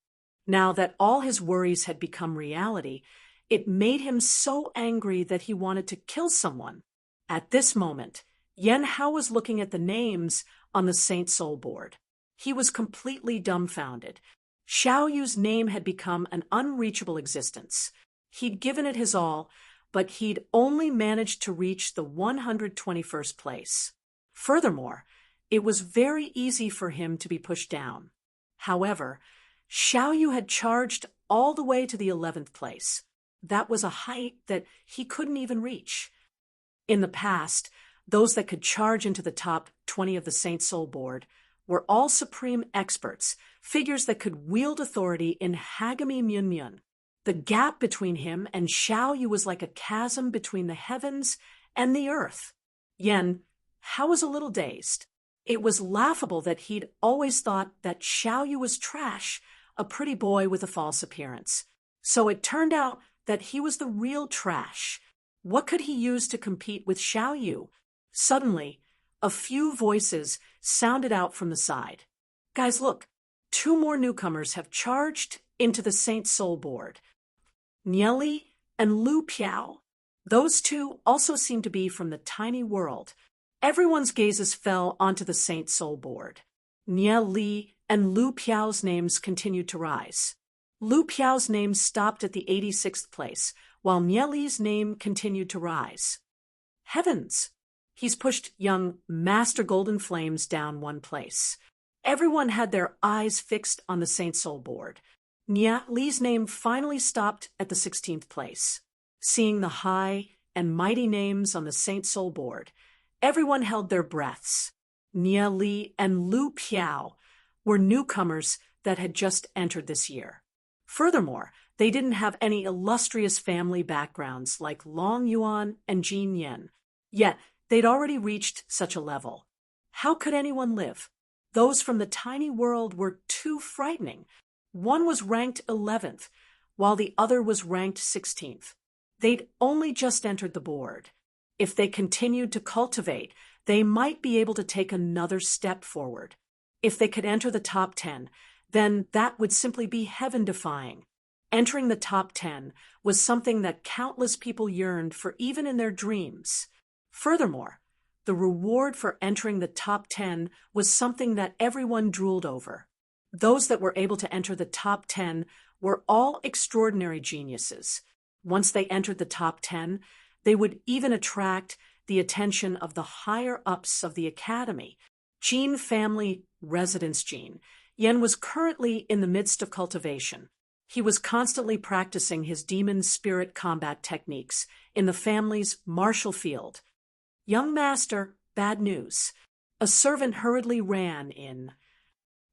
Now that all his worries had become reality, it made him so angry that he wanted to kill someone. At this moment, Yan Hao was looking at the names on the Saint Soul board. He was completely dumbfounded. Xiao Yu's name had become an unreachable existence. He'd given it his all, but he'd only managed to reach the 121st place. Furthermore, it was very easy for him to be pushed down. However, Xiao Yu had charged all the way to the 11th place. That was a height that he couldn't even reach. In the past, those that could charge into the top 20 of the Saint Soul board were all supreme experts, figures that could wield authority in Hagami Myunmyun. The gap between him and Xiao Yu was like a chasm between the heavens and the earth. Yan Hao was a little dazed. It was laughable that he'd always thought that Xiao Yu was trash, a pretty boy with a false appearance. So it turned out that he was the real trash. What could he use to compete with Xiao Yu? Suddenly, a few voices sounded out from the side. Guys, look, 2 more newcomers have charged into the Saint Soul board. Nieli and Lu Piao. Those 2 also seemed to be from the tiny world. Everyone's gazes fell onto the Saint Soul board. Nieli and Lu Piao's names continued to rise. Lu Piao's name stopped at the 86th place, while Nieli's name continued to rise. Heavens! He's pushed young Master Golden Flames down 1 place. Everyone had their eyes fixed on the Saint Soul board. Nieli's name finally stopped at the 16th place. Seeing the high and mighty names on the Saint Soul board, everyone held their breaths. Nieli and Lu Piao were newcomers that had just entered this year. Furthermore, they didn't have any illustrious family backgrounds like Long Yuan and Jin Yen, yet they'd already reached such a level. How could anyone live? Those from the tiny world were too frightening. One was ranked 11th, while the other was ranked 16th. They'd only just entered the board. If they continued to cultivate, they might be able to take another step forward. If they could enter the top 10, then that would simply be heaven-defying. Entering the top 10 was something that countless people yearned for even in their dreams. Furthermore, the reward for entering the top 10 was something that everyone drooled over. Those that were able to enter the top 10 were all extraordinary geniuses. Once they entered the top 10, they would even attract the attention of the higher-ups of the academy. Jin family residence Jin Yen was currently in the midst of cultivation. He was constantly practicing his demon spirit combat techniques in the family's martial field. Young master, bad news. A servant hurriedly ran in.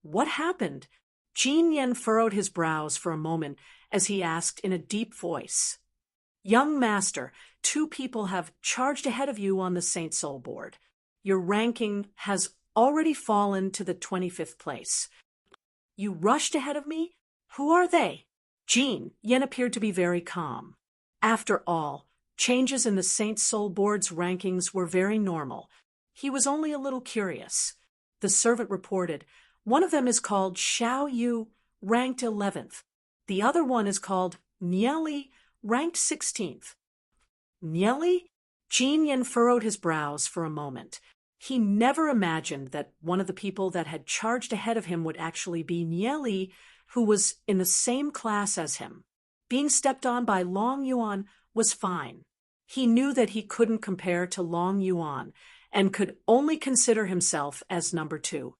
What happened? Jin Yen furrowed his brows for a moment as he asked in a deep voice. Young master, 2 people have charged ahead of you on the Saint Soul board. Your ranking has already fallen to the 25th place. You rushed ahead of me? Who are they? Jin Yen appeared to be very calm. After all, changes in the Saint Soul board's rankings were very normal. He was only a little curious. The servant reported, one of them is called Xiao Yu, ranked 11th. The other one is called Nieli, ranked 16th. Nieli? Jin Yen furrowed his brows for a moment. He never imagined that one of the people that had charged ahead of him would actually be Nieli, who was in the same class as him. Being stepped on by Long Yuan was fine. He knew that he couldn't compare to Long Yuan and could only consider himself as number 2.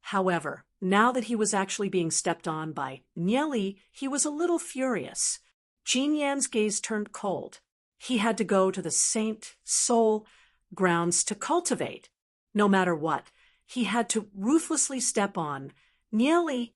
However, now that he was actually being stepped on by Nieli, he was a little furious. Jean Yan's gaze turned cold. He had to go to the Saint Soul grounds to cultivate. No matter what, he had to ruthlessly step on Nieli.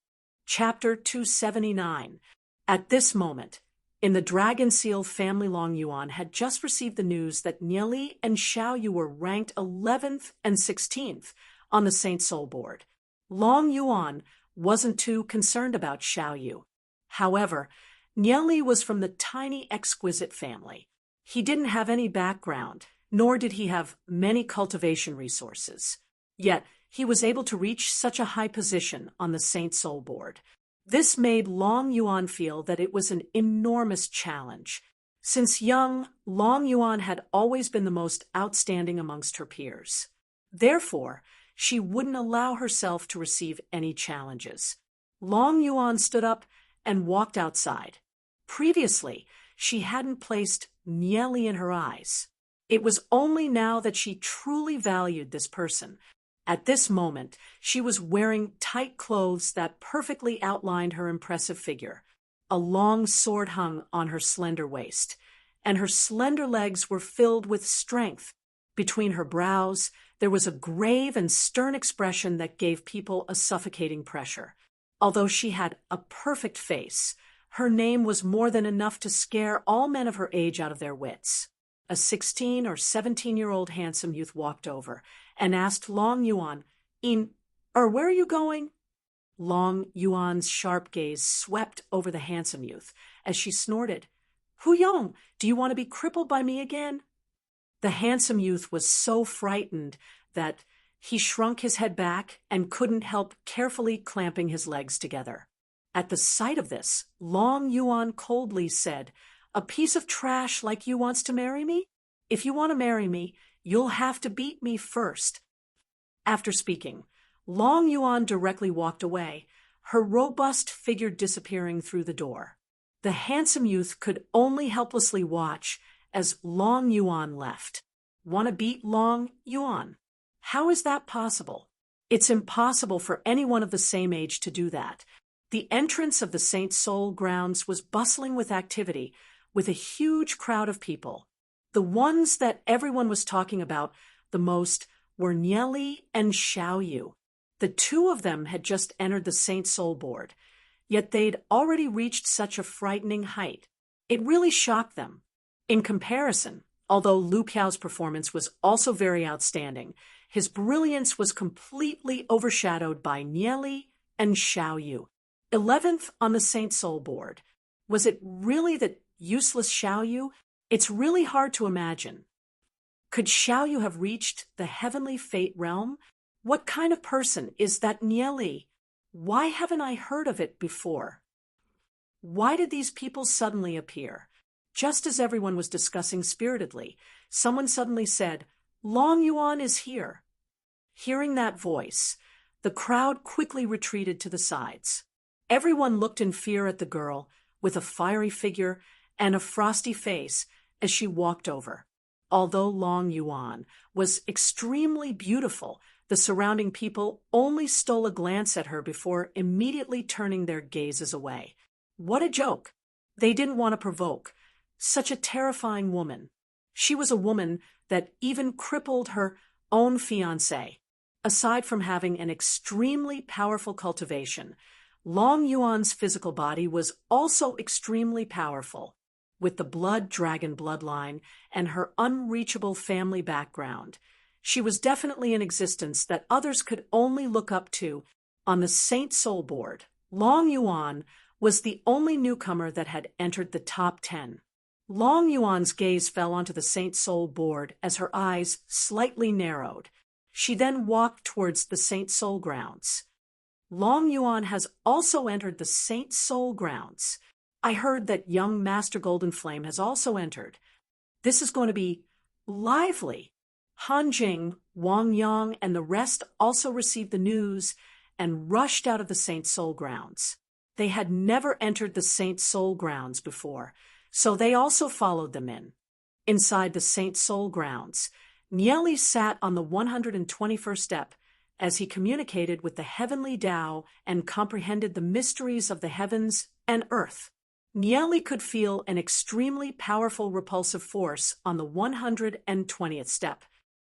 Chapter 279. At this moment, in the Dragon Seal family, Long Yuan had just received the news that Nieli and Xiao Yu were ranked 11th and 16th on the Saint Soul board. Long Yuan wasn't too concerned about Xiao Yu. However, Nieli was from the tiny exquisite family. He didn't have any background, nor did he have many cultivation resources. Yet, he was able to reach such a high position on the Saint Soul board. This made Long Yuan feel that it was an enormous challenge. Since young, Long Yuan had always been the most outstanding amongst her peers. Therefore, she wouldn't allow herself to receive any challenges. Long Yuan stood up and walked outside. Previously, she hadn't placed Nieli in her eyes. It was only now that she truly valued this person. At this moment, she was wearing tight clothes that perfectly outlined her impressive figure. A long sword hung on her slender waist, and her slender legs were filled with strength. Between her brows, there was a grave and stern expression that gave people a suffocating pressure. Although she had a perfect face, her name was more than enough to scare all men of her age out of their wits. A 16 or 17-year-old handsome youth walked over and asked Long Yuan, where are you going? Long Yuan's sharp gaze swept over the handsome youth as she snorted, Hu Yong, do you want to be crippled by me again? The handsome youth was so frightened that he shrunk his head back and couldn't help carefully clamping his legs together. At the sight of this, Long Yuan coldly said, A piece of trash like you wants to marry me? If you want to marry me, you'll have to beat me first. After speaking, Long Yuan directly walked away, her robust figure disappearing through the door. The handsome youth could only helplessly watch as Long Yuan left. Want to beat Long Yuan? How is that possible? It's impossible for anyone of the same age to do that. The entrance of the Saint Soul grounds was bustling with activity, with a huge crowd of people. The ones that everyone was talking about the most were Nieli and Xiao Yu. The two of them had just entered the Saint Soul board, yet they'd already reached such a frightening height. It really shocked them. In comparison, although Lu Piao's performance was also very outstanding, his brilliance was completely overshadowed by Nieli and Xiao Yu. 11th on the Saint Soul board. Was it really that useless Xiao Yu? It's really hard to imagine. Could Xiao Yu have reached the heavenly fate realm? What kind of person is that Nieli? Why haven't I heard of it before? Why did these people suddenly appear? Just as everyone was discussing spiritedly, someone suddenly said, Long Yuan is here. Hearing that voice, the crowd quickly retreated to the sides. Everyone looked in fear at the girl, with a fiery figure and a frosty face, as she walked over. Although Long Yuan was extremely beautiful, the surrounding people only stole a glance at her before immediately turning their gazes away. What a joke! They didn't want to provoke such a terrifying woman. She was a woman that even crippled her own fiancé. Aside from having an extremely powerful cultivation, Long Yuan's physical body was also extremely powerful. With the blood dragon bloodline and her unreachable family background, she was definitely an existence that others could only look up to. On the Saint Soul board, Long Yuan was the only newcomer that had entered the top 10. Long Yuan's gaze fell onto the Saint Soul board as her eyes slightly narrowed. She then walked towards the Saint Soul grounds. Long Yuan has also entered the Saint Soul grounds. I heard that young Master Golden Flame has also entered. This is going to be lively. Han Jing, Wang Yang, and the rest also received the news and rushed out of the Saint Soul grounds. They had never entered the Saint Soul grounds before, so they also followed them in. Inside the Saint Soul grounds, Nieli sat on the 121st step as he communicated with the heavenly Tao and comprehended the mysteries of the heavens and earth. Nieli could feel an extremely powerful repulsive force on the 120th step.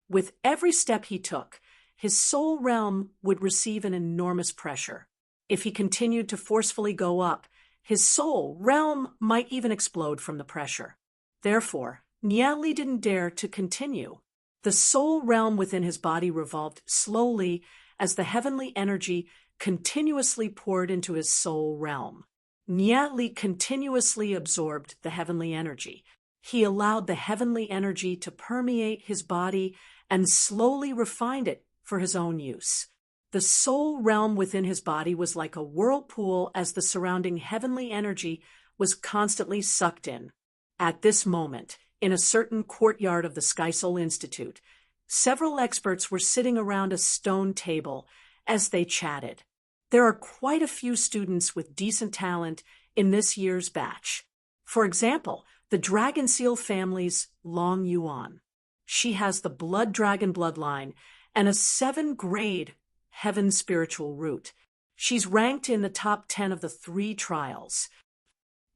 With every step he took, his soul realm would receive an enormous pressure. If he continued to forcefully go up, his soul realm might even explode from the pressure. Therefore, Nieli didn't dare to continue. The soul realm within his body revolved slowly as the heavenly energy continuously poured into his soul realm. Nieli continuously absorbed the heavenly energy. He allowed the heavenly energy to permeate his body and slowly refined it for his own use. The soul realm within his body was like a whirlpool as the surrounding heavenly energy was constantly sucked in. At this moment, in a certain courtyard of the Sky Soul Institute, several experts were sitting around a stone table as they chatted. There are quite a few students with decent talent in this year's batch. For example, the Dragon Seal family's Long Yuan. She has the Blood Dragon bloodline and a 7-grade Heaven spiritual root. She's ranked in the top 10 of the 3 trials.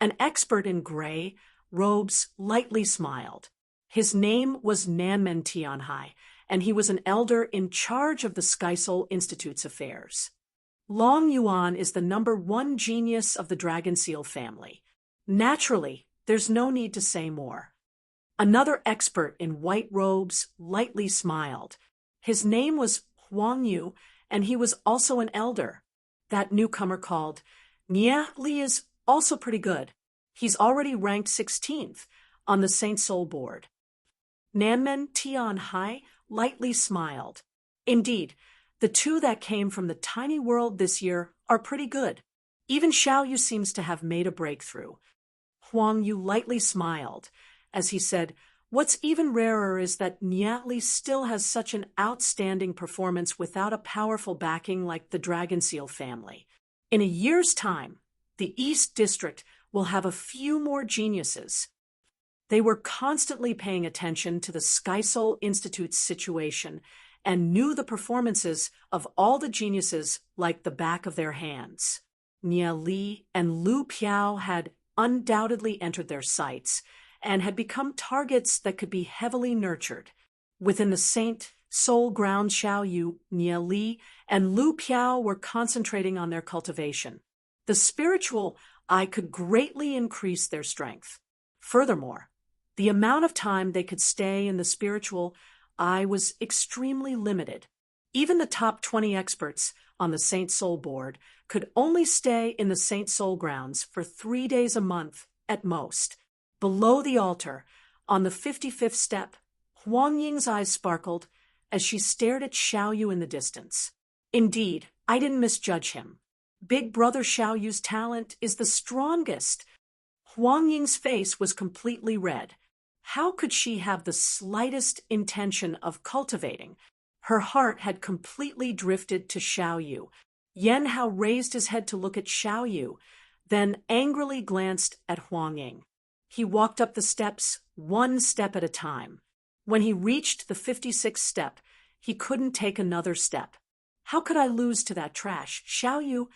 An expert in gray robes lightly smiled. His name was Nanmen Tianhai, and he was an elder in charge of the Sky Soul Institute's affairs. Long Yuan is the #1 genius of the Dragon Seal family. Naturally, there's no need to say more. Another expert in white robes lightly smiled. His name was Huang Yu, and he was also an elder. That newcomer called Nia Li is also pretty good. He's already ranked 16th on the Saint Soul board. Nanmen Tianhai lightly smiled. Indeed, the 2 that came from the tiny world this year are pretty good. Even Xiaoyu seems to have made a breakthrough. Huang Yu lightly smiled as he said, "What's even rarer is that Nieli still has such an outstanding performance without a powerful backing like the Dragon Seal family. In a year's time, the East District will have a few more geniuses." They were constantly paying attention to the Sky Soul Institute's situation and knew the performances of all the geniuses like the back of their hands. Nia Li and Lu Piao had undoubtedly entered their sights and had become targets that could be heavily nurtured. Within the Saint Soul ground, Xiaoyu, Nia Li, and Lu Piao were concentrating on their cultivation. The spiritual eye could greatly increase their strength. Furthermore, the amount of time they could stay in the spiritual eye was extremely limited. Even the top 20 experts on the Saint Soul board could only stay in the Saint Soul grounds for 3 days a month at most. Below the altar, on the 55th step, Huang Ying's eyes sparkled as she stared at Xiaoyu in the distance. Indeed, I didn't misjudge him. Big brother Xiaoyu's talent is the strongest. Huang Ying's face was completely red. How could she have the slightest intention of cultivating? Her heart had completely drifted to Xiaoyu. Yan Hao raised his head to look at Xiaoyu, then angrily glanced at Huang Ying. He walked up the steps 1 step at a time. When he reached the 56th step, he couldn't take another step. How could I lose to that trash? Xiaoyu.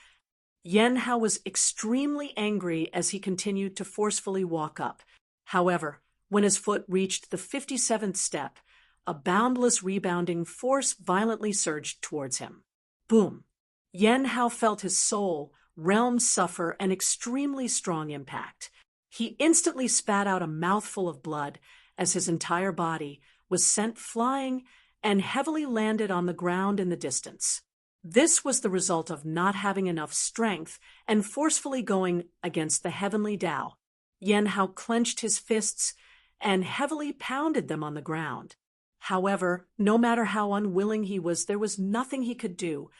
Yan Hao was extremely angry as he continued to forcefully walk up. However, when his foot reached the 57th step, a boundless rebounding force violently surged towards him. Boom! Yan Hao felt his soul realm suffer an extremely strong impact. He instantly spat out a mouthful of blood as his entire body was sent flying and heavily landed on the ground in the distance. This was the result of not having enough strength and forcefully going against the heavenly Tao. Yan Hao clenched his fists and heavily pounded them on the ground. However, no matter how unwilling he was, there was nothing he could do.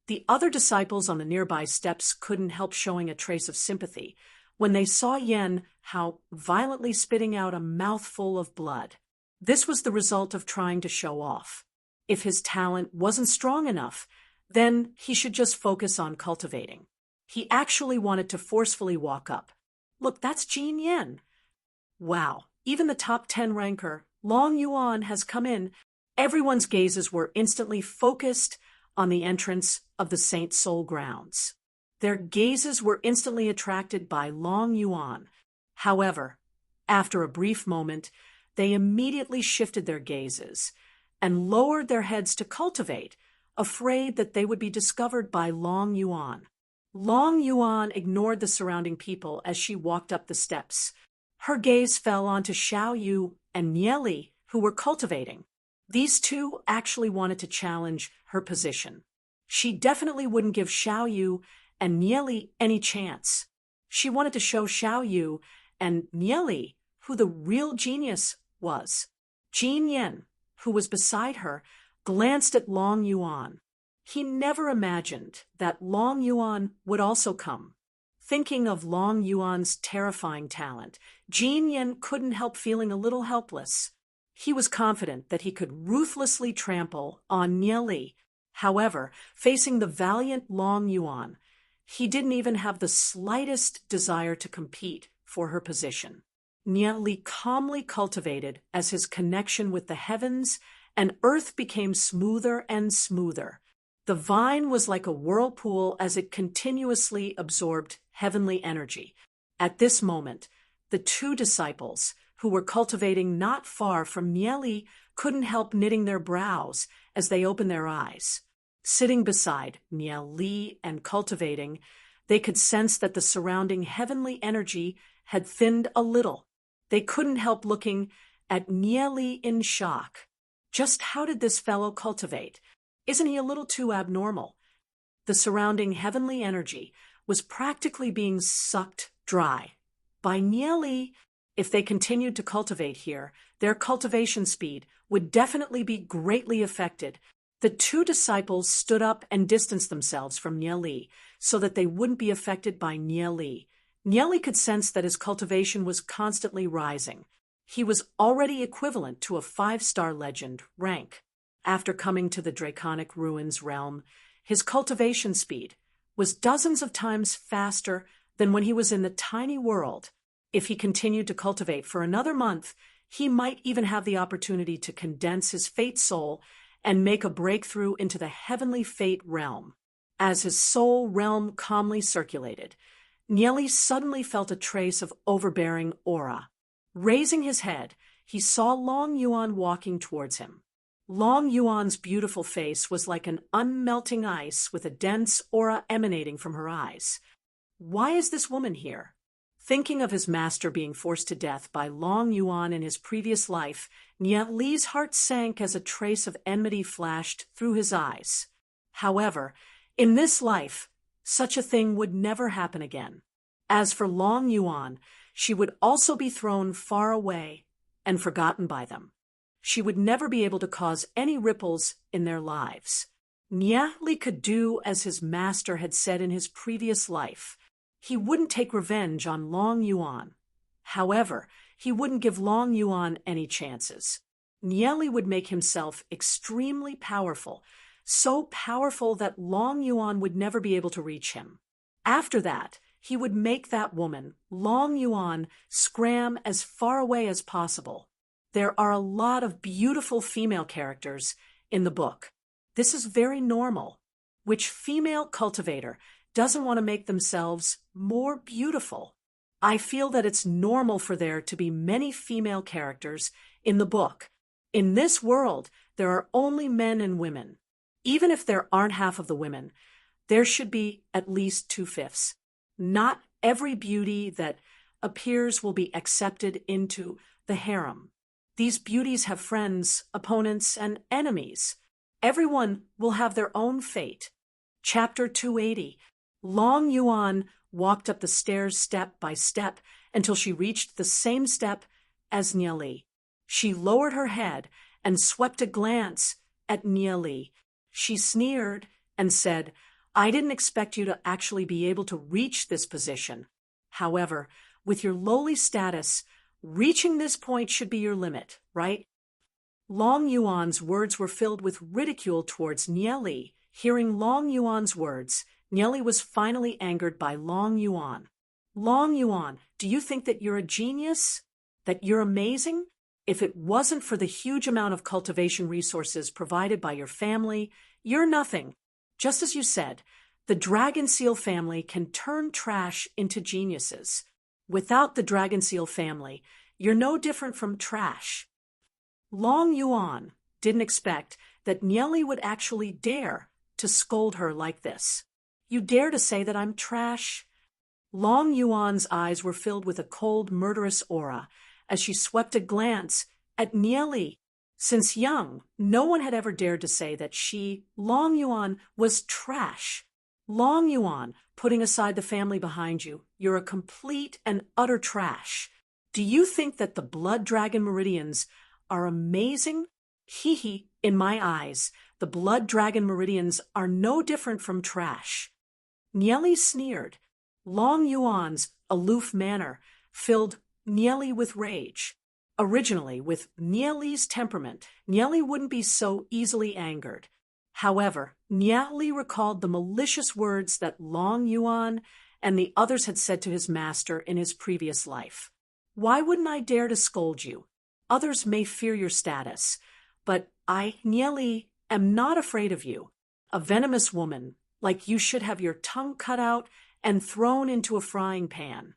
The other disciples on the nearby steps couldn't help showing a trace of sympathy when they saw Yan Hao violently spitting out a mouthful of blood. This was the result of trying to show off. If his talent wasn't strong enough, then he should just focus on cultivating. He actually wanted to forcefully walk up. Look, that's Jin Yan. Wow, even the top 10 ranker, Long Yuan, has come in. Everyone's gazes were instantly focused on the entrance of the Saint Soul grounds. Their gazes were instantly attracted by Long Yuan. However, after a brief moment, they immediately shifted their gazes and lowered their heads to cultivate, afraid that they would be discovered by Long Yuan. Long Yuan ignored the surrounding people as she walked up the steps. Her gaze fell onto Xiao Yu and Nieli, who were cultivating. These two actually wanted to challenge her position. She definitely wouldn't give Xiao Yu and Nieli any chance. She wanted to show Xiao Yu and Nieli who the real genius was. Jin Yen, who was beside her, glanced at Long Yuan. He never imagined that Long Yuan would also come. Thinking of Long Yuan's terrifying talent, Jin Yen couldn't help feeling a little helpless. He was confident that he could ruthlessly trample on Nieli. However, facing the valiant Long Yuan, he didn't even have the slightest desire to compete for her position. Nieli calmly cultivated as his connection with the heavens and earth became smoother and smoother. The vine was like a whirlpool as it continuously absorbed heavenly energy. At this moment, the two disciples, who were cultivating not far from Nieli, couldn't help knitting their brows as they opened their eyes. Sitting beside Nieli and cultivating, they could sense that the surrounding heavenly energy had thinned a little. They couldn't help looking at Nieli in shock. Just how did this fellow cultivate? Isn't he a little too abnormal? The surrounding heavenly energy was practically being sucked dry by Nieli. If they continued to cultivate here, their cultivation speed would definitely be greatly affected. The two disciples stood up and distanced themselves from Nieli so that they wouldn't be affected by Nieli. Nieli could sense that his cultivation was constantly rising. He was already equivalent to a 5-star legend rank. After coming to the Draconic Ruins realm, his cultivation speed was dozens of times faster than when he was in the tiny world. If he continued to cultivate for another month, he might even have the opportunity to condense his fate soul and make a breakthrough into the heavenly fate realm. As his soul realm calmly circulated, Nieli suddenly felt a trace of overbearing aura. Raising his head, he saw Long Yuan walking towards him. Long Yuan's beautiful face was like an unmelting ice with a dense aura emanating from her eyes. Why is this woman here? Thinking of his master being forced to death by Long Yuan in his previous life, Nieli's heart sank as a trace of enmity flashed through his eyes. However, in this life, such a thing would never happen again. As for Long Yuan, she would also be thrown far away and forgotten by them. She would never be able to cause any ripples in their lives. Nieli could do as his master had said in his previous life. He wouldn't take revenge on Long Yuan. However, he wouldn't give Long Yuan any chances. Nieli would make himself extremely powerful, so powerful that Long Yuan would never be able to reach him. After that, he would make that woman, Long Yuan, scram as far away as possible. There are a lot of beautiful female characters in the book. This is very normal. Which female cultivator doesn't want to make themselves more beautiful? I feel that it's normal for there to be many female characters in the book. In this world, there are only men and women. Even if there aren't half of the women, there should be at least 2/5. Not every beauty that appears will be accepted into the harem. These beauties have friends, opponents, and enemies. Everyone will have their own fate. Chapter 280. Long Yuan walked up the stairs step by step until she reached the same step as Nieli. She lowered her head and swept a glance at Nieli. She sneered and said, "I didn't expect you to actually be able to reach this position. However, with your lowly status, reaching this point should be your limit, right?" Long Yuan's words were filled with ridicule towards Nieli. Hearing Long Yuan's words, Nieli was finally angered by Long Yuan. "Long Yuan, do you think that you're a genius? That you're amazing? If it wasn't for the huge amount of cultivation resources provided by your family, you're nothing. Just as you said, the dragon seal family can turn trash into geniuses. Without the dragon seal family, you're no different from trash. Long Yuan didn't expect that Nieli would actually dare to scold her like this. You dare to say that I'm trash? Long Yuan's eyes were filled with a cold, murderous aura as she swept a glance at Nieli. Since young, no one had ever dared to say that she, Long Yuan, was trash. Long Yuan, putting aside the family behind you, you're a complete and utter trash. Do you think that the blood dragon meridians are amazing? Hee, in my eyes, the blood dragon meridians are no different from trash. Nieli sneered. Long Yuan's aloof manner filled Nieli with rage. Originally, with Nieli's temperament, Nieli wouldn't be so easily angered. However, Nieli recalled the malicious words that Long Yuan and the others had said to his master in his previous life. Why wouldn't I dare to scold you? Others may fear your status, but I, Nieli, am not afraid of you. A venomous woman, like you should have your tongue cut out and thrown into a frying pan.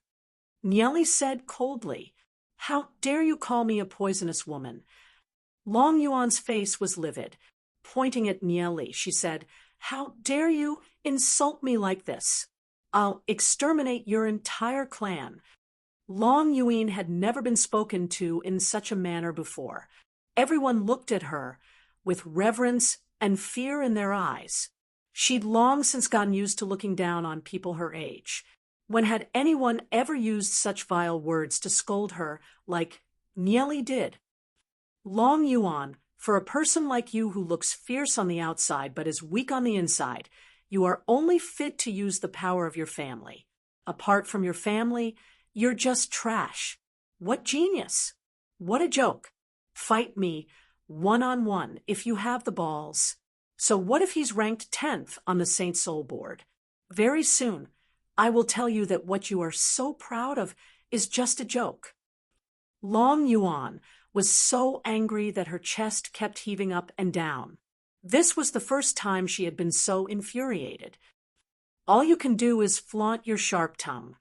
Nieli said coldly, How dare you call me a poisonous woman? Long Yuan's face was livid. Pointing at Nieli, she said, How dare you insult me like this? I'll exterminate your entire clan. Long Yuan had never been spoken to in such a manner before. Everyone looked at her with reverence and fear in their eyes. She'd long since gotten used to looking down on people her age. When had anyone ever used such vile words to scold her like Nieli did? Long Yuan, for a person like you who looks fierce on the outside but is weak on the inside, you are only fit to use the power of your family. Apart from your family, you're just trash. What genius! What a joke! Fight me, one-on-one, if you have the balls. So what if he's ranked 10th on the Saint Soul board? Very soon, I will tell you that what you are so proud of is just a joke. Long Yuan was so angry that her chest kept heaving up and down. This was the first time she had been so infuriated. All you can do is flaunt your sharp tongue.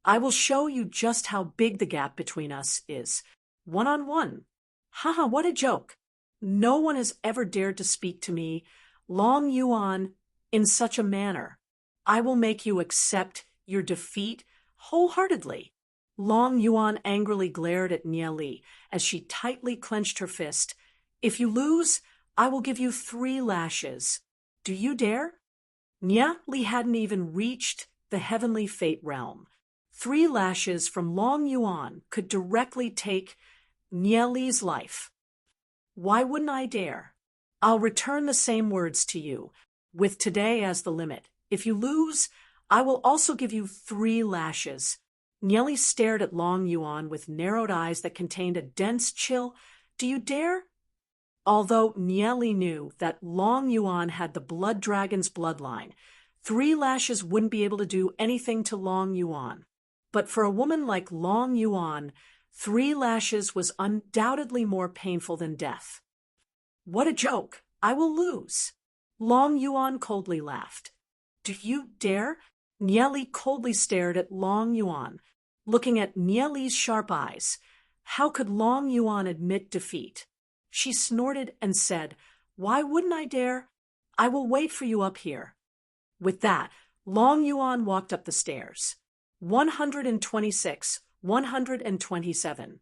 I will show you just how big the gap between us is. One-on-one. Haha, what a joke. No one has ever dared to speak to me, Long Yuan, in such a manner. I will make you accept your defeat wholeheartedly. Long Yuan angrily glared at Nieli as she tightly clenched her fist. If you lose, I will give you 3 lashes. Do you dare? Nieli hadn't even reached the heavenly fate realm. 3 lashes from Long Yuan could directly take Nieli's life. Why wouldn't I dare? I'll return the same words to you, with today as the limit. If you lose, I will also give you 3 lashes. Nieli stared at Long Yuan with narrowed eyes that contained a dense chill. Do you dare? Although Nieli knew that Long Yuan had the blood dragon's bloodline, 3 lashes wouldn't be able to do anything to Long Yuan. But for a woman like Long Yuan, 3 lashes was undoubtedly more painful than death. What a joke! I will lose. Long Yuan coldly laughed. Do you dare? Nieli coldly stared at Long Yuan, looking at Nieli's sharp eyes. How could Long Yuan admit defeat? She snorted and said, Why wouldn't I dare? I will wait for you up here. With that, Long Yuan walked up the stairs. 126, 127.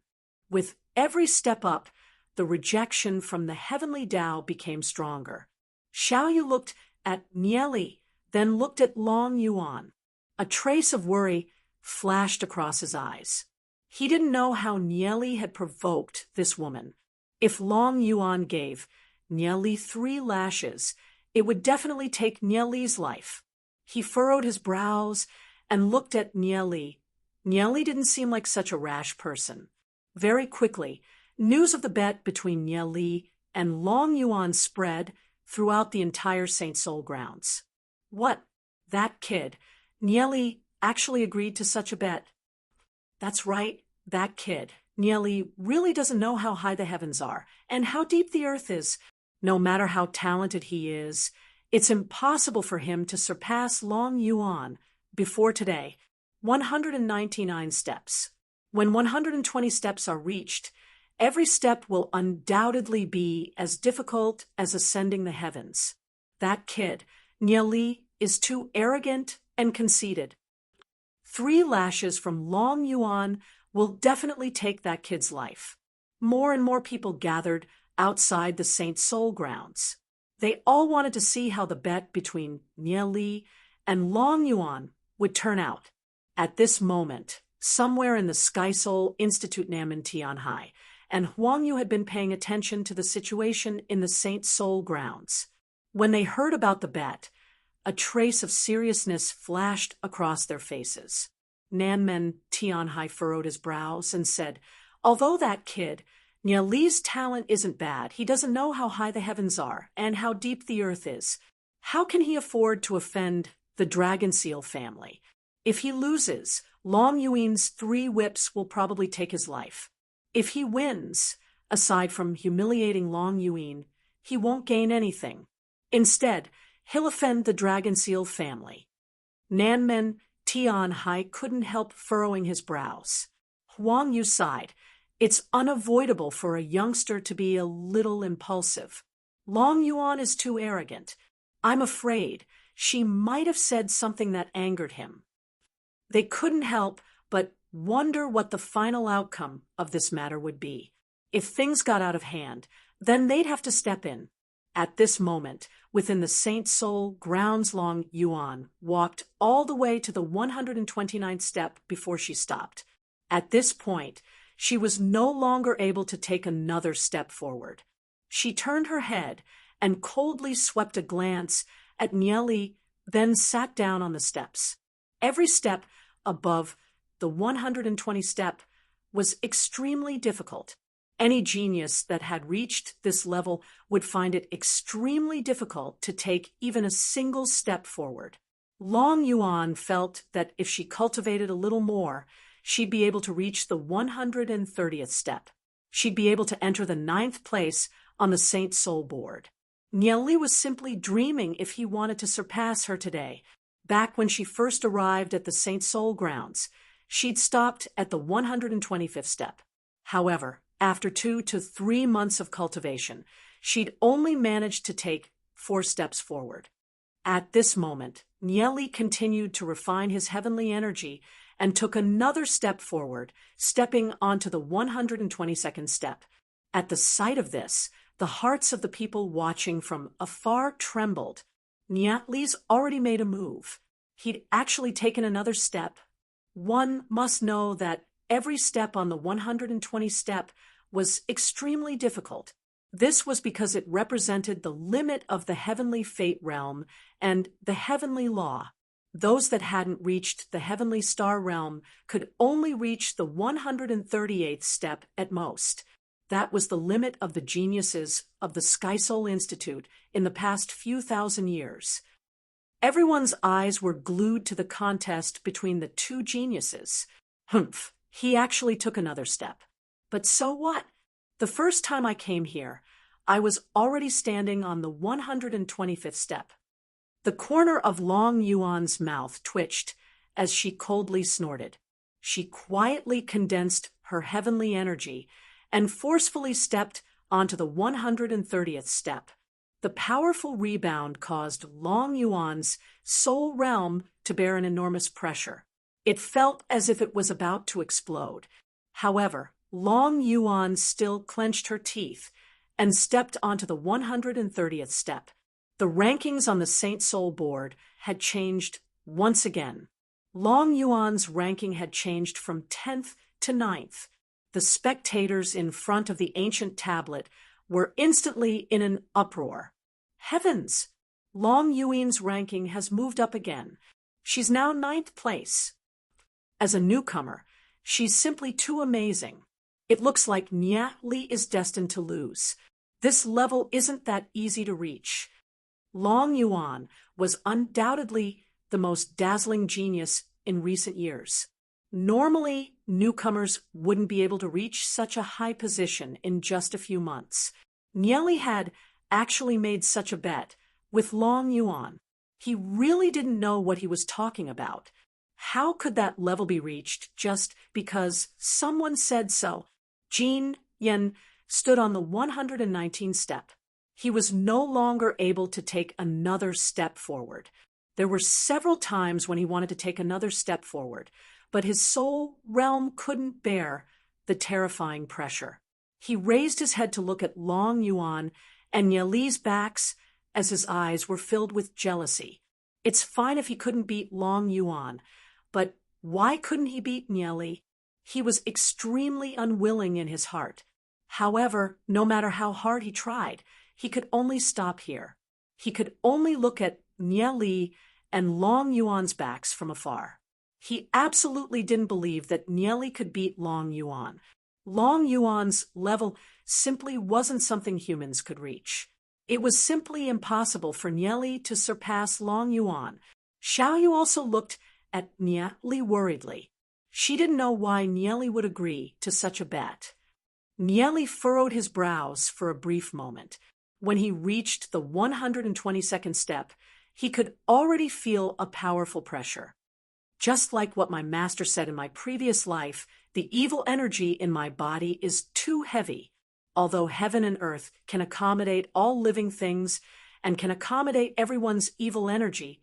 With every step up, the rejection from the heavenly Tao became stronger. Xiaoyu looked at Nieli, then looked at Long Yuan. A trace of worry flashed across his eyes. He didn't know how Nieli had provoked this woman. If Long Yuan gave Nieli 3 lashes, it would definitely take Nieli's life. He furrowed his brows and looked at Nieli. Nieli didn't seem like such a rash person. Very quickly, news of the bet between Nieli and Long Yuan spread throughout the entire Saint Soul grounds. What? That kid. Nieli actually agreed to such a bet. That's right, that kid. Nieli really doesn't know how high the heavens are and how deep the earth is. No matter how talented he is, It's impossible for him to surpass Long Yuan before today. 199 steps. When 120 steps are reached, every step will undoubtedly be as difficult as ascending the heavens. That kid, Niali, is too arrogant and conceited. 3 lashes from Long Yuan will definitely take that kid's life. More and more people gathered outside the Saint Soul grounds. They all wanted to see how the bet between Niali and Long Yuan would turn out. At this moment, somewhere in the Sky Soul Institute Namen Tianhai, and Huang Yu had been paying attention to the situation in the Saint Soul grounds. When they heard about the bet, a trace of seriousness flashed across their faces. Nanmen Tianhai furrowed his brows and said, "Although that kid, Niali's talent isn't bad, he doesn't know how high the heavens are and how deep the earth is. How can he afford to offend the Dragon Seal family? If he loses, Long Yuan's 3 whips will probably take his life. If he wins, aside from humiliating Long Yuan, he won't gain anything. Instead, he'll offend the Dragon Seal family." Nanmen Tianhai couldn't help furrowing his brows. Huang Yu sighed. It's unavoidable for a youngster to be a little impulsive. Long Yuan is too arrogant. I'm afraid she might have said something that angered him. They couldn't help but wonder what the final outcome of this matter would be. If things got out of hand, then they'd have to step in. At this moment, within the Saint Soul grounds, Long Yuan walked all the way to the 129th step before she stopped. At this point, she was no longer able to take another step forward. She turned her head and coldly swept a glance at Niali, then sat down on the steps. Every step above the 120 step was extremely difficult. Any genius that had reached this level would find it extremely difficult to take even a single step forward. Long Yuan felt that if she cultivated a little more, she'd be able to reach the 130th step. She'd be able to enter the 9th place on the Saint Soul board. Niali was simply dreaming if he wanted to surpass her today. Back when she first arrived at the Saint Soul grounds, she'd stopped at the 125th step. However, after 2 to 3 months of cultivation, she'd only managed to take 4 steps forward. At this moment, Niali continued to refine his heavenly energy and took another step forward, stepping onto the 122nd step. At the sight of this, the hearts of the people watching from afar trembled. Niali's already made a move. He'd actually taken another step. One must know that every step on the 120 step was extremely difficult. This was because it represented the limit of the heavenly fate realm and the heavenly law. Those that hadn't reached the heavenly star realm could only reach the 138th step at most. That was the limit of the geniuses of the Sky Soul Institute in the past few thousand years. Everyone's eyes were glued to the contest between the 2 geniuses. Humph, he actually took another step. But so what? The first time I came here, I was already standing on the 125th step. The corner of Long Yuan's mouth twitched as she coldly snorted. She quietly condensed her heavenly energy and forcefully stepped onto the 130th step. The powerful rebound caused Long Yuan's soul realm to bear an enormous pressure. It felt as if it was about to explode. However, Long Yuan still clenched her teeth and stepped onto the 130th step. The rankings on the Saint Soul board had changed once again. Long Yuan's ranking had changed from 10th to 9th. The spectators in front of the ancient tablet were instantly in an uproar. Heavens! Long Yuan's ranking has moved up again. She's now 9th place. As a newcomer, she's simply too amazing. It looks like Niali is destined to lose. This level isn't that easy to reach. Long Yuan was undoubtedly the most dazzling genius in recent years. Normally, newcomers wouldn't be able to reach such a high position in just a few months. Niali had actually made such a bet with Long Yuan. He really didn't know what he was talking about. How could that level be reached just because someone said so? Jin Yen stood on the 119th step. He was no longer able to take another step forward. There were several times when he wanted to take another step forward, but his soul realm couldn't bear the terrifying pressure. He raised his head to look at Long Yuan and Ye Li's backs as his eyes were filled with jealousy. It's fine if he couldn't beat Long Yuan, but why couldn't he beat Ye Li? He was extremely unwilling in his heart. However, no matter how hard he tried, he could only stop here. He could only look at Ye Li and Long Yuan's backs from afar. He absolutely didn't believe that Ye Li could beat Long Yuan. Long Yuan's level simply wasn't something humans could reach. It was simply impossible for Ye Li to surpass Long Yuan. Xiao Yu also looked at Ye Li worriedly. She didn't know why Ye Li would agree to such a bet. Ye Li furrowed his brows for a brief moment. When he reached the 122nd step, he could already feel a powerful pressure. Just like what my master said in my previous life, the evil energy in my body is too heavy. Although heaven and earth can accommodate all living things and can accommodate everyone's evil energy,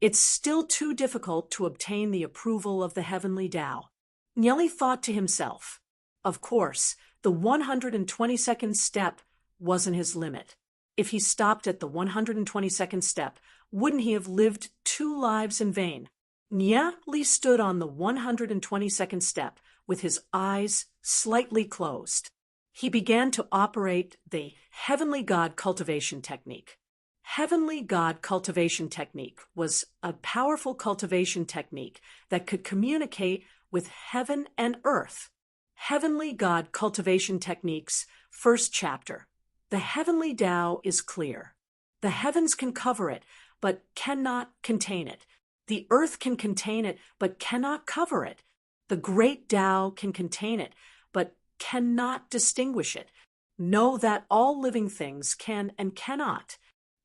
it's still too difficult to obtain the approval of the heavenly Tao. Ye Li thought to himself. Of course, the 122nd step wasn't his limit. If he stopped at the 122nd step, wouldn't he have lived 2 lives in vain? Ye Li stood on the 122nd step with his eyes slightly closed. He began to operate the Heavenly God cultivation technique. Heavenly God cultivation technique was a powerful cultivation technique that could communicate with heaven and earth. Heavenly God cultivation technique's first chapter. The heavenly Tao is clear. The heavens can cover it, but cannot contain it. The earth can contain it, but cannot cover it. The great Tao can contain it, but cannot distinguish it. Know that all living things can and cannot.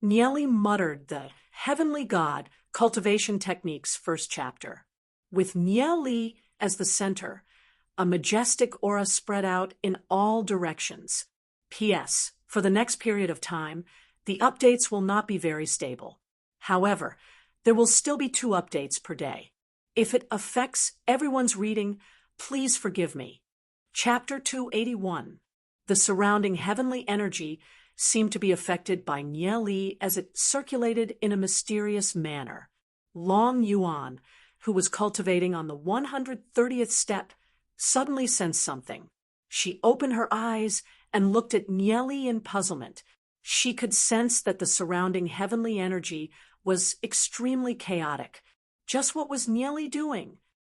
Ye Li muttered the Heavenly God cultivation technique's first chapter. With Ye Li as the center, a majestic aura spread out in all directions. P.S. For the next period of time, the updates will not be very stable. However, there will still be 2 updates per day. If it affects everyone's reading, please forgive me. Chapter 281. The surrounding heavenly energy seemed to be affected by Ye Li as it circulated in a mysterious manner. Long Yuan, who was cultivating on the 130th step, suddenly sensed something. She opened her eyes and looked at Ye Li in puzzlement. She could sense that the surrounding heavenly energy was extremely chaotic. Just what was Ye Li doing?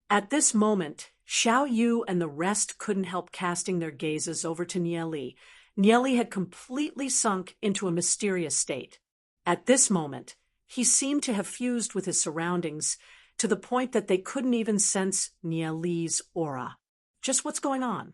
At this moment, Xiao Yu and the rest couldn't help casting their gazes over to Ye Li. Ye Li had completely sunk into a mysterious state. At this moment, he seemed to have fused with his surroundings to the point that they couldn't even sense Ye Li's aura. Just what's going on?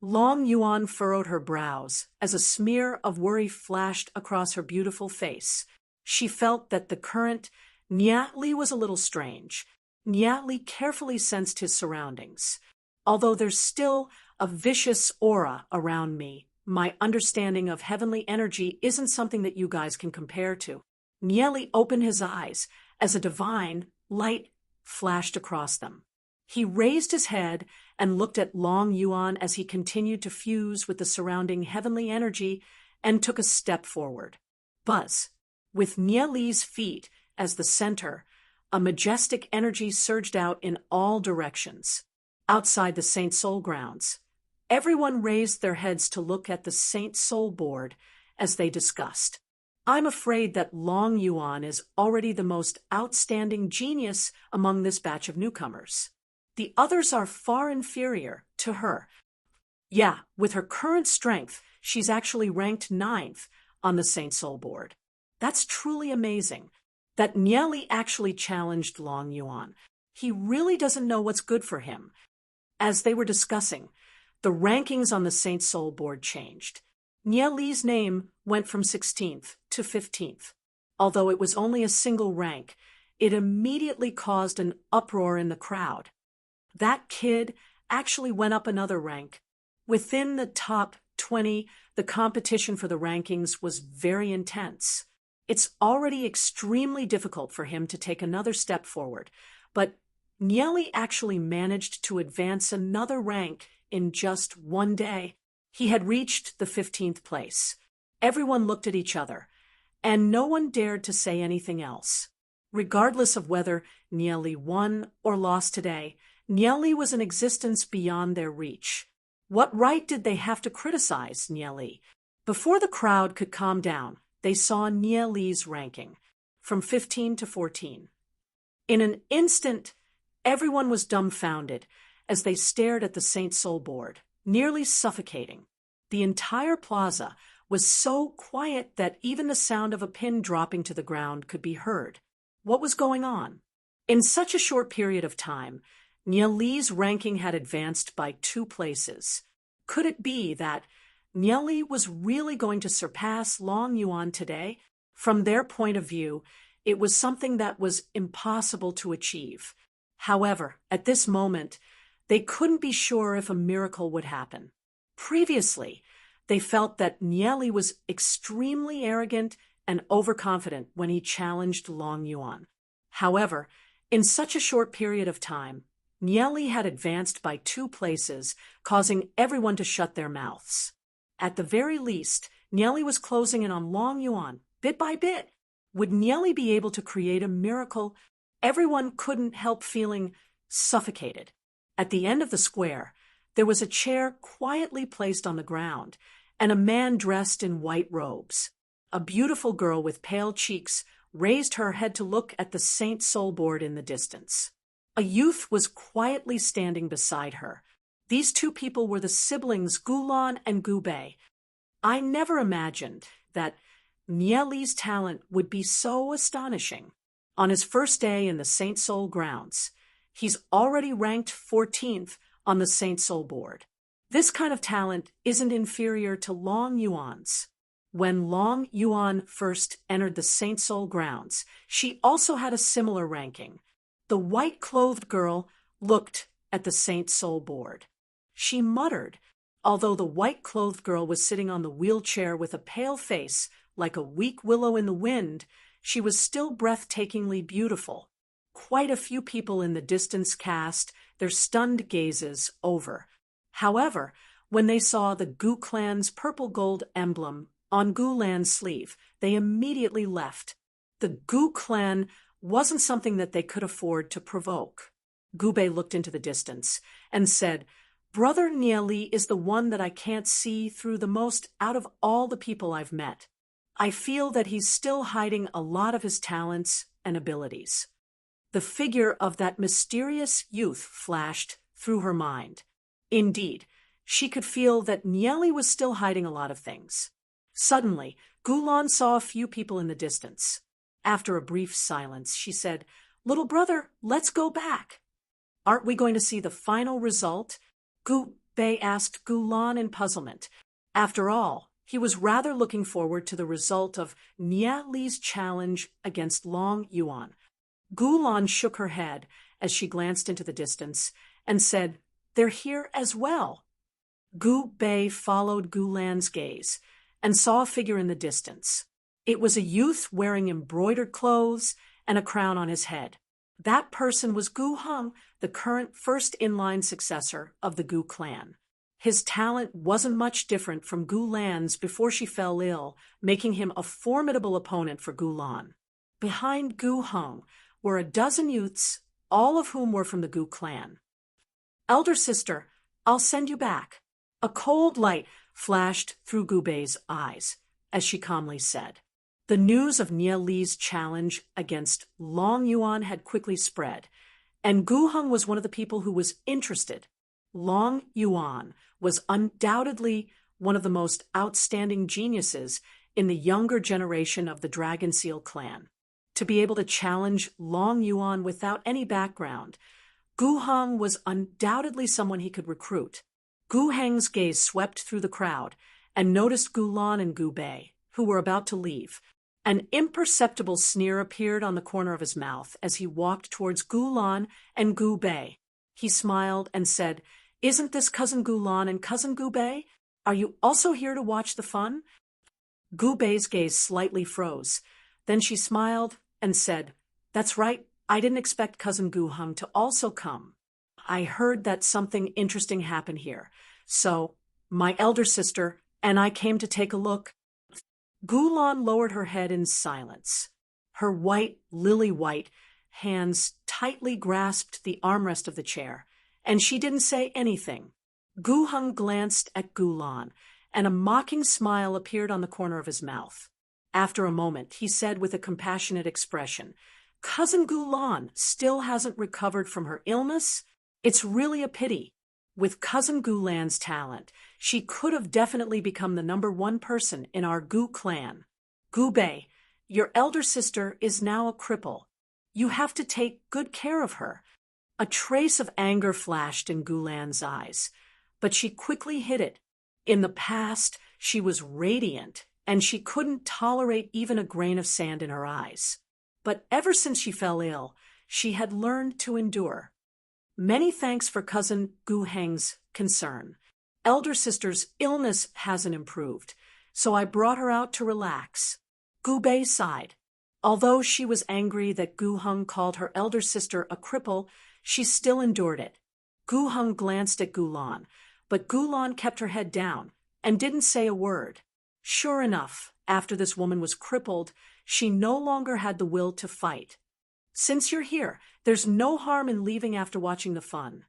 Long Yuan furrowed her brows as a smear of worry flashed across her beautiful face. She felt that the current Ye Li was a little strange. Ye Li carefully sensed his surroundings. Although there's still a vicious aura around me, my understanding of heavenly energy isn't something that you guys can compare to. Ye Li opened his eyes as a divine light flashed across them. He raised his head and looked at Long Yuan as he continued to fuse with the surrounding heavenly energy and took a step forward. Buzz. With Ye Li's feet as the center, a majestic energy surged out in all directions. Outside the Saint Soul grounds, everyone raised their heads to look at the Saint Soul board as they discussed. I'm afraid that Long Yuan is already the most outstanding genius among this batch of newcomers. The others are far inferior to her. Yeah, with her current strength, she's actually ranked 9th on the Saint Soul board. That's truly amazing. That Ye Li actually challenged Long Yuan. He really doesn't know what's good for him. As they were discussing, the rankings on the Saint Soul board changed. Ye Li's name went from 16th to 15th. Although it was only a single rank, it immediately caused an uproar in the crowd. That kid actually went up another rank. Within the top 20, the competition for the rankings was very intense. It's already extremely difficult for him to take another step forward, but Nieli actually managed to advance another rank in just one day. He had reached the 15th place. Everyone looked at each other, and no one dared to say anything else. Regardless of whether Nieli won or lost today, Nieli was an existence beyond their reach. What right did they have to criticize Nieli? Before the crowd could calm down, they saw Nieli's ranking, from 15 to 14. In an instant, everyone was dumbfounded as they stared at the Saint Soul board, nearly suffocating. The entire plaza was so quiet that even the sound of a pin dropping to the ground could be heard. What was going on? In such a short period of time, Nieli's ranking had advanced by 2 places. Could it be that Nieli was really going to surpass Long Yuan today? From their point of view, it was something that was impossible to achieve. However, at this moment, they couldn't be sure if a miracle would happen. Previously, they felt that Nieli was extremely arrogant and overconfident when he challenged Long Yuan. However, in such a short period of time, Nieli had advanced by 2 places, causing everyone to shut their mouths. At the very least, Nieli was closing in on Long Yuan, bit by bit. Would Nieli be able to create a miracle? Everyone couldn't help feeling suffocated. At the end of the square, there was a chair quietly placed on the ground, and a man dressed in white robes. A beautiful girl with pale cheeks raised her head to look at the Saint Soul board in the distance. A youth was quietly standing beside her. These 2 people were the siblings Gulan and Gubei. I never imagined that Nieli's talent would be so astonishing. On his first day in the Saint Soul grounds, he's already ranked 14th on the Saint Soul board. This kind of talent isn't inferior to Long Yuan's. When Long Yuan first entered the Saint Soul grounds, she also had a similar ranking. The white-clothed girl looked at the Saint Soul board. She muttered, although the white-clothed girl was sitting on the wheelchair with a pale face like a weak willow in the wind, she was still breathtakingly beautiful. Quite a few people in the distance cast their stunned gazes over. However, when they saw the Gu clan's purple gold emblem on Gu Lan's sleeve, they immediately left. The Gu clan wasn't something that they could afford to provoke. Gubei looked into the distance and said, "Brother Nieli is the one that I can't see through the most out of all the people I've met. I feel that he's still hiding a lot of his talents and abilities." The figure of that mysterious youth flashed through her mind. Indeed, she could feel that Nieli was still hiding a lot of things. Suddenly, Gulan saw a few people in the distance. After a brief silence, she said, "Little brother, let's go back." "Aren't we going to see the final result?" Gubei asked Gulan in puzzlement. After all, he was rather looking forward to the result of Nieli's challenge against Long Yuan. Gulan shook her head as she glanced into the distance and said, "They're here as well." Gubei followed Gulan's gaze and saw a figure in the distance. It was a youth wearing embroidered clothes and a crown on his head. That person was Gu Heng, the current first-in-line successor of the Gu clan. His talent wasn't much different from Gu Lan's before she fell ill, making him a formidable opponent for Gu Lan. Behind Gu Heng were a dozen youths, all of whom were from the Gu clan. "Elder sister, I'll send you back." A cold light flashed through Gubei's eyes as she calmly said. The news of Nieli's challenge against Long Yuan had quickly spread, and Gu Heng was one of the people who was interested. Long Yuan was undoubtedly one of the most outstanding geniuses in the younger generation of the Dragon Seal clan. To be able to challenge Long Yuan without any background, Gu Heng was undoubtedly someone he could recruit. Gu Heng's gaze swept through the crowd and noticed Gulan and Gubei, who were about to leave. An imperceptible sneer appeared on the corner of his mouth as he walked towards Gulan and Gu Bei. He smiled and said, "Isn't this Cousin Gulan and Cousin Gu Bei? Are you also here to watch the fun?" Gu Bei's gaze slightly froze. Then she smiled and said, "That's right. I didn't expect Cousin Gu Hung to also come. I heard that something interesting happened here. So, my elder sister and I came to take a look." Gulan lowered her head in silence. Her white, lily-white hands tightly grasped the armrest of the chair, and she didn't say anything. Gu Hung glanced at Gulan, and a mocking smile appeared on the corner of his mouth. After a moment, he said with a compassionate expression, "Cousin Gulan still hasn't recovered from her illness? It's really a pity. With Cousin Gulan's talent, she could have definitely become the #1 person in our Gu clan. Gu Bei, your elder sister is now a cripple. You have to take good care of her." A trace of anger flashed in Gulan's eyes, but she quickly hid it. In the past, she was radiant, and she couldn't tolerate even a grain of sand in her eyes. But ever since she fell ill, she had learned to endure. "Many thanks for Cousin Gu Heng's concern. Elder sister's illness hasn't improved, so I brought her out to relax." Gu Bei sighed. Although she was angry that Gu Hung called her elder sister a cripple, she still endured it. Gu Hung glanced at Gulan, but Gulan kept her head down and didn't say a word. Sure enough, after this woman was crippled, she no longer had the will to fight. "Since you're here, there's no harm in leaving after watching the fun,"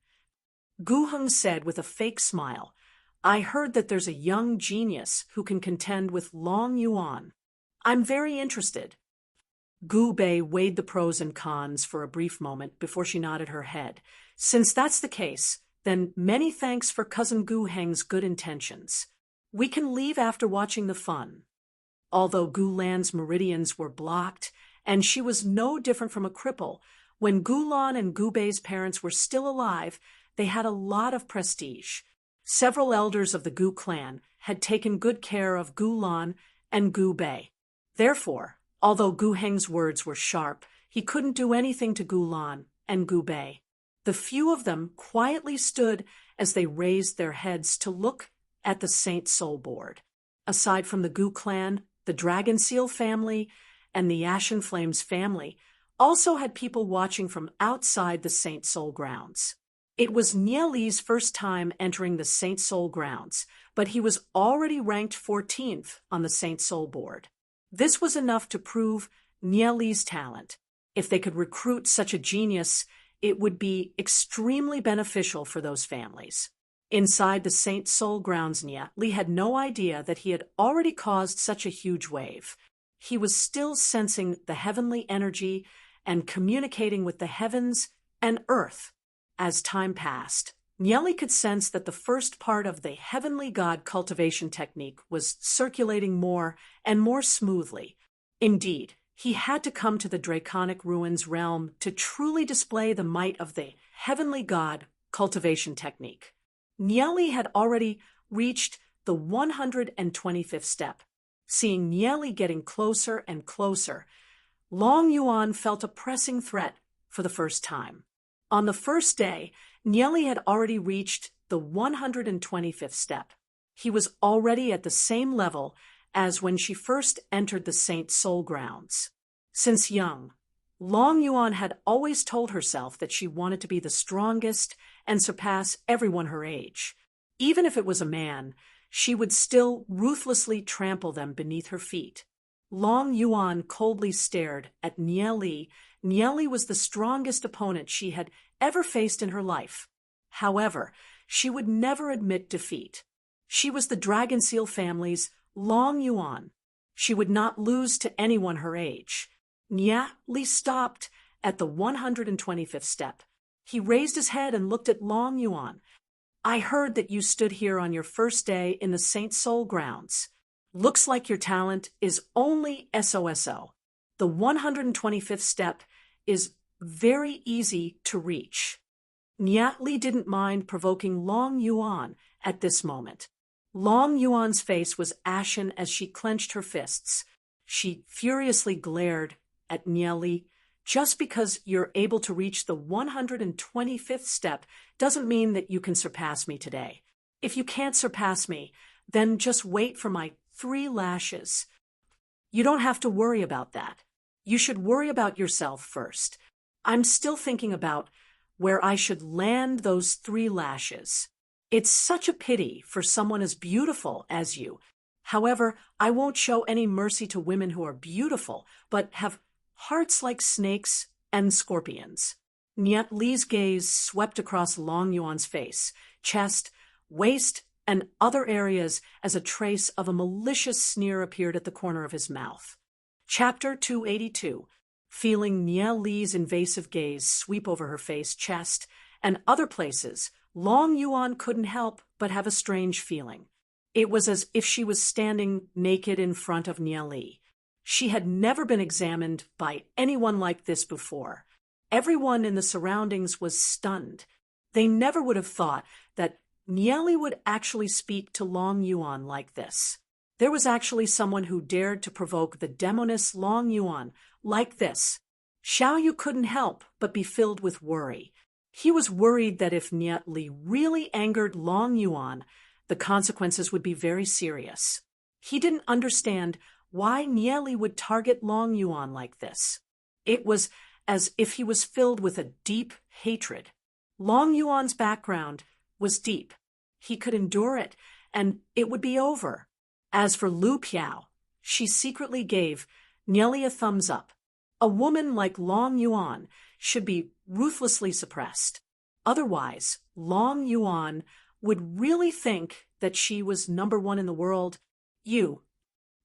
Gu Hung said with a fake smile. "I heard that there's a young genius who can contend with Long Yuan. I'm very interested." Gu Bei weighed the pros and cons for a brief moment before she nodded her head. "Since that's the case, then many thanks for Cousin Gu Heng's good intentions. We can leave after watching the fun." Although Gulan's meridians were blocked, and she was no different from a cripple, when Gulan and Gu Bei's parents were still alive, they had a lot of prestige. Several elders of the Gu clan had taken good care of Gulan and Gu Bei. Therefore, although Gu Heng's words were sharp, he couldn't do anything to Gulan and Gu Bei. The few of them quietly stood as they raised their heads to look at the Saint Soul board. Aside from the Gu clan, the Dragon Seal family and the Ashen Flames family also had people watching from outside the Saint Soul grounds. It was Nie Li's first time entering the Saint Soul grounds, but he was already ranked 14th on the Saint Soul board. This was enough to prove Nie Li's talent. If they could recruit such a genius, it would be extremely beneficial for those families. Inside the Saint Soul grounds, Nie Li had no idea that he had already caused such a huge wave. He was still sensing the heavenly energy and communicating with the heavens and earth. As time passed, Nie Li could sense that the first part of the heavenly god cultivation technique was circulating more and more smoothly. Indeed, he had to come to the Draconic Ruins realm to truly display the might of the heavenly god cultivation technique. Nie Li had already reached the 125th step. Seeing Nie Li getting closer and closer, Long Yuan felt a pressing threat for the first time. On the first day, Nie Li had already reached the 125th step. He was already at the same level as when she first entered the Saint Soul grounds. Since young, Long Yuan had always told herself that she wanted to be the strongest and surpass everyone her age. Even if it was a man, she would still ruthlessly trample them beneath her feet. Long Yuan coldly stared at Nie Li. Nie Li was the strongest opponent she had ever faced in her life. However, she would never admit defeat. She was the Dragon Seal family's Long Yuan. She would not lose to anyone her age. Nie Li stopped at the 125th step. He raised his head and looked at Long Yuan. "I heard that you stood here on your first day in the Saint Soul grounds. Looks like your talent is only SOSO. The 125th step is very easy to reach." Nie Li didn't mind provoking Long Yuan at this moment. Long Yuan's face was ashen as she clenched her fists. She furiously glared at Nieli. Just because you're able to reach the 125th step doesn't mean that you can surpass me today. If you can't surpass me, then just wait for my 3 lashes. You don't have to worry about that. You should worry about yourself first. I'm still thinking about where I should land those 3 lashes. It's such a pity for someone as beautiful as you. However, I won't show any mercy to women who are beautiful, but have hearts like snakes and scorpions. Niet Li's gaze swept across Long Yuan's face, chest, waist, and other areas as a trace of a malicious sneer appeared at the corner of his mouth. Chapter 282. Feeling Niet Li's invasive gaze sweep over her face, chest, and other places, Long Yuan couldn't help but have a strange feeling. It was as if she was standing naked in front of Niet Li. She had never been examined by anyone like this before. Everyone in the surroundings was stunned. They never would have thought that Niet Li would actually speak to Long Yuan like this. There was actually someone who dared to provoke the demoness Long Yuan like this. Xiao Yu couldn't help but be filled with worry. He was worried that if Niet Li really angered Long Yuan, the consequences would be very serious. He didn't understand why Niet Li would target Long Yuan like this. It was as if he was filled with a deep hatred. Long Yuan's background was deep. He could endure it, and it would be over. As for Lu Piao, she secretly gave Niet Li a thumbs up. A woman like Long Yuan should be ruthlessly suppressed. Otherwise, Long Yuan would really think that she was number 1 in the world.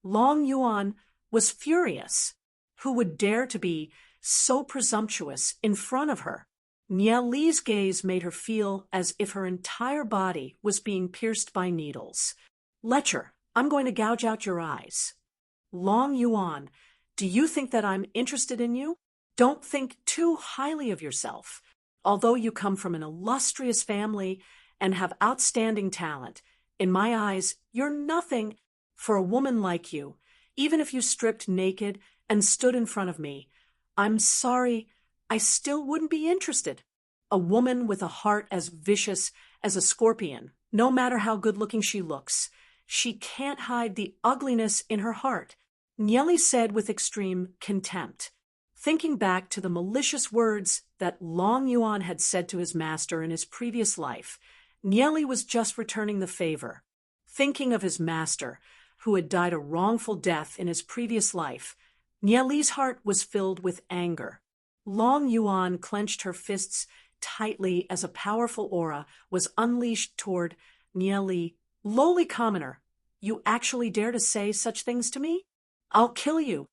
Long Yuan was furious. Who would dare to be so presumptuous in front of her? Niet Li's gaze made her feel as if her entire body was being pierced by needles. Lecher, I'm going to gouge out your eyes. Long Yuan, do you think that I'm interested in you? Don't think too highly of yourself. Although you come from an illustrious family and have outstanding talent, in my eyes, you're nothing. For a woman like you, even if you stripped naked and stood in front of me, I'm sorry, I still wouldn't be interested. A woman with a heart as vicious as a scorpion, no matter how good-looking she looks, she can't hide the ugliness in her heart, Niet Li said with extreme contempt. Thinking back to the malicious words that Long Yuan had said to his master in his previous life, Niet Li was just returning the favor. Thinking of his master, who had died a wrongful death in his previous life, Niet Li's heart was filled with anger. Long Yuan clenched her fists tightly as a powerful aura was unleashed toward Niet Li. Lowly commoner, you actually dare to say such things to me? I'll kill you.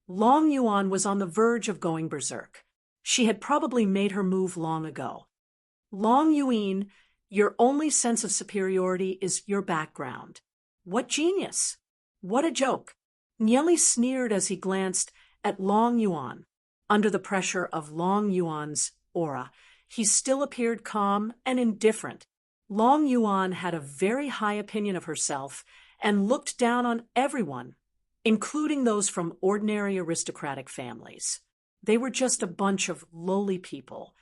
Long Yuan was on the verge of going berserk. She had probably made her move long ago. Long Yuan, your only sense of superiority is your background. What genius! What a joke! Niet Li sneered as he glanced at Long Yuan. Under the pressure of Long Yuan's aura, he still appeared calm and indifferent. Long Yuan had a very high opinion of herself and looked down on everyone, including those from ordinary aristocratic families. They were just a bunch of lowly people.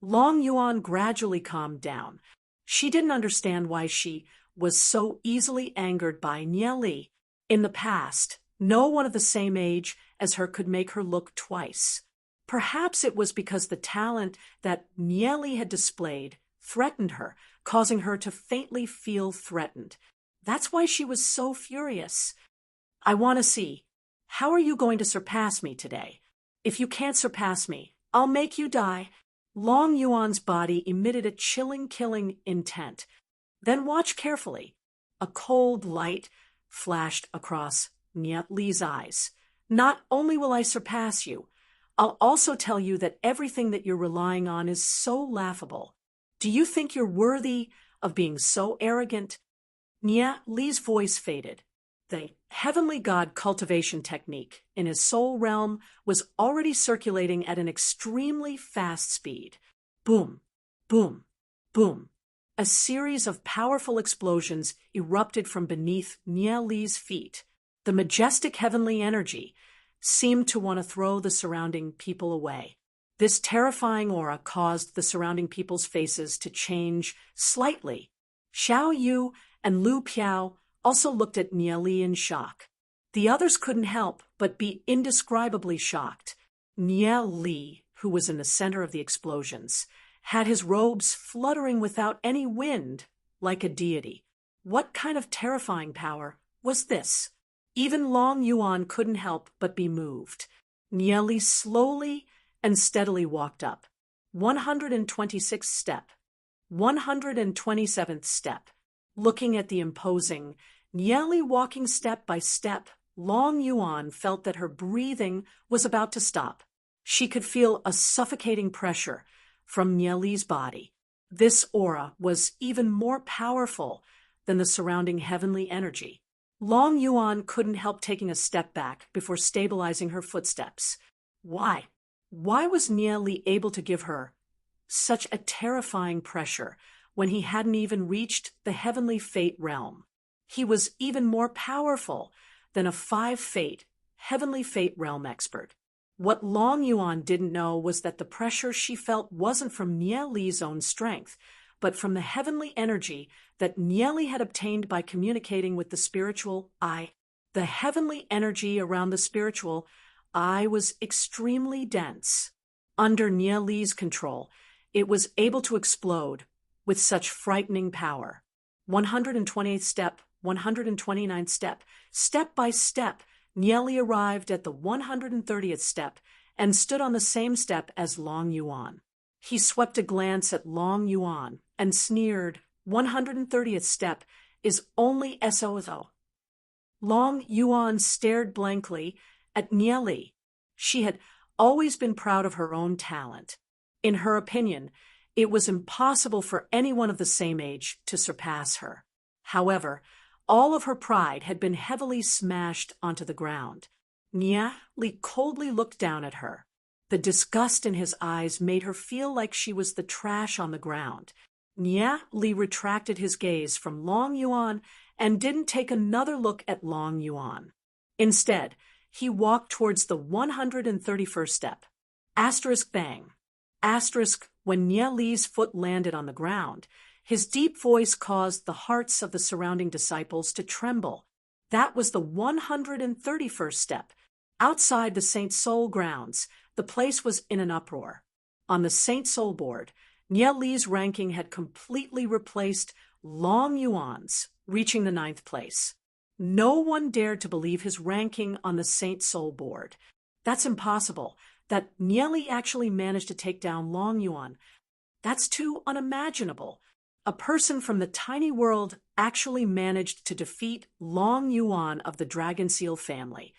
Long Yuan gradually calmed down. She didn't understand why she was so easily angered by Niet Li. In the past, no one of the same age as her could make her look twice. Perhaps it was because the talent that Niet Li had displayed threatened her, causing her to faintly feel threatened. That's why she was so furious. I want to see. How are you going to surpass me today? If you can't surpass me, I'll make you die. Long Yuan's body emitted a chilling, killing intent. Then watch carefully. A cold light flashed across Niet Li's eyes. Not only will I surpass you, I'll also tell you that everything that you're relying on is so laughable. Do you think you're worthy of being so arrogant? Niet Li's voice faded. The heavenly god cultivation technique in his soul realm was already circulating at an extremely fast speed. Boom, boom, boom. A series of powerful explosions erupted from beneath Niet Li's feet. The majestic heavenly energy seemed to want to throw the surrounding people away. This terrifying aura caused the surrounding people's faces to change slightly. Xiao Yu and Lu Piao also looked at Nia Li in shock. The others couldn't help but be indescribably shocked. Nia Li, who was in the center of the explosions, had his robes fluttering without any wind, like a deity. What kind of terrifying power was this? Even Long Yuan couldn't help but be moved. Nia Li slowly and steadily walked up. 126th step. 127th step. Looking at the imposing, Nia Li walking step by step, Long Yuan felt that her breathing was about to stop. She could feel a suffocating pressure from Nia Li's body. This aura was even more powerful than the surrounding heavenly energy. Long Yuan couldn't help taking a step back before stabilizing her footsteps. Why? Why was Nia Li able to give her such a terrifying pressure when he hadn't even reached the heavenly fate realm? He was even more powerful than a 5 fate, heavenly fate realm expert. What Long Yuan didn't know was that the pressure she felt wasn't from Nia Li's own strength, but from the heavenly energy that Nia Li had obtained by communicating with the spiritual I. The heavenly energy around the spiritual I was extremely dense. Under Nia Li's control, it was able to explode with such frightening power. 128th step, 129th step, step by step, Nia Li arrived at the 130th step and stood on the same step as Long Yuan. He swept a glance at Long Yuan and sneered, 130th step is only SO. Long Yuan stared blankly at Nia Li. She had always been proud of her own talent. In her opinion, it was impossible for anyone of the same age to surpass her. However, all of her pride had been heavily smashed onto the ground. Nia Li coldly looked down at her. The disgust in his eyes made her feel like she was the trash on the ground. Nia Li retracted his gaze from Long Yuan and didn't take another look at Long Yuan. Instead, he walked towards the 131st step. Asterisk bang. Asterisk when Nia Li's foot landed on the ground. His deep voice caused the hearts of the surrounding disciples to tremble. That was the 131st step. Outside the St. Soul grounds, the place was in an uproar. On the St. Soul board, Nia Li's ranking had completely replaced Long Yuan's, reaching the 9th place. No one dared to believe his ranking on the St. Soul board. That's impossible. That Nia Li actually managed to take down Long Yuan. That's too unimaginable. A person from the tiny world actually managed to defeat Long Yuan of the Dragon Seal family,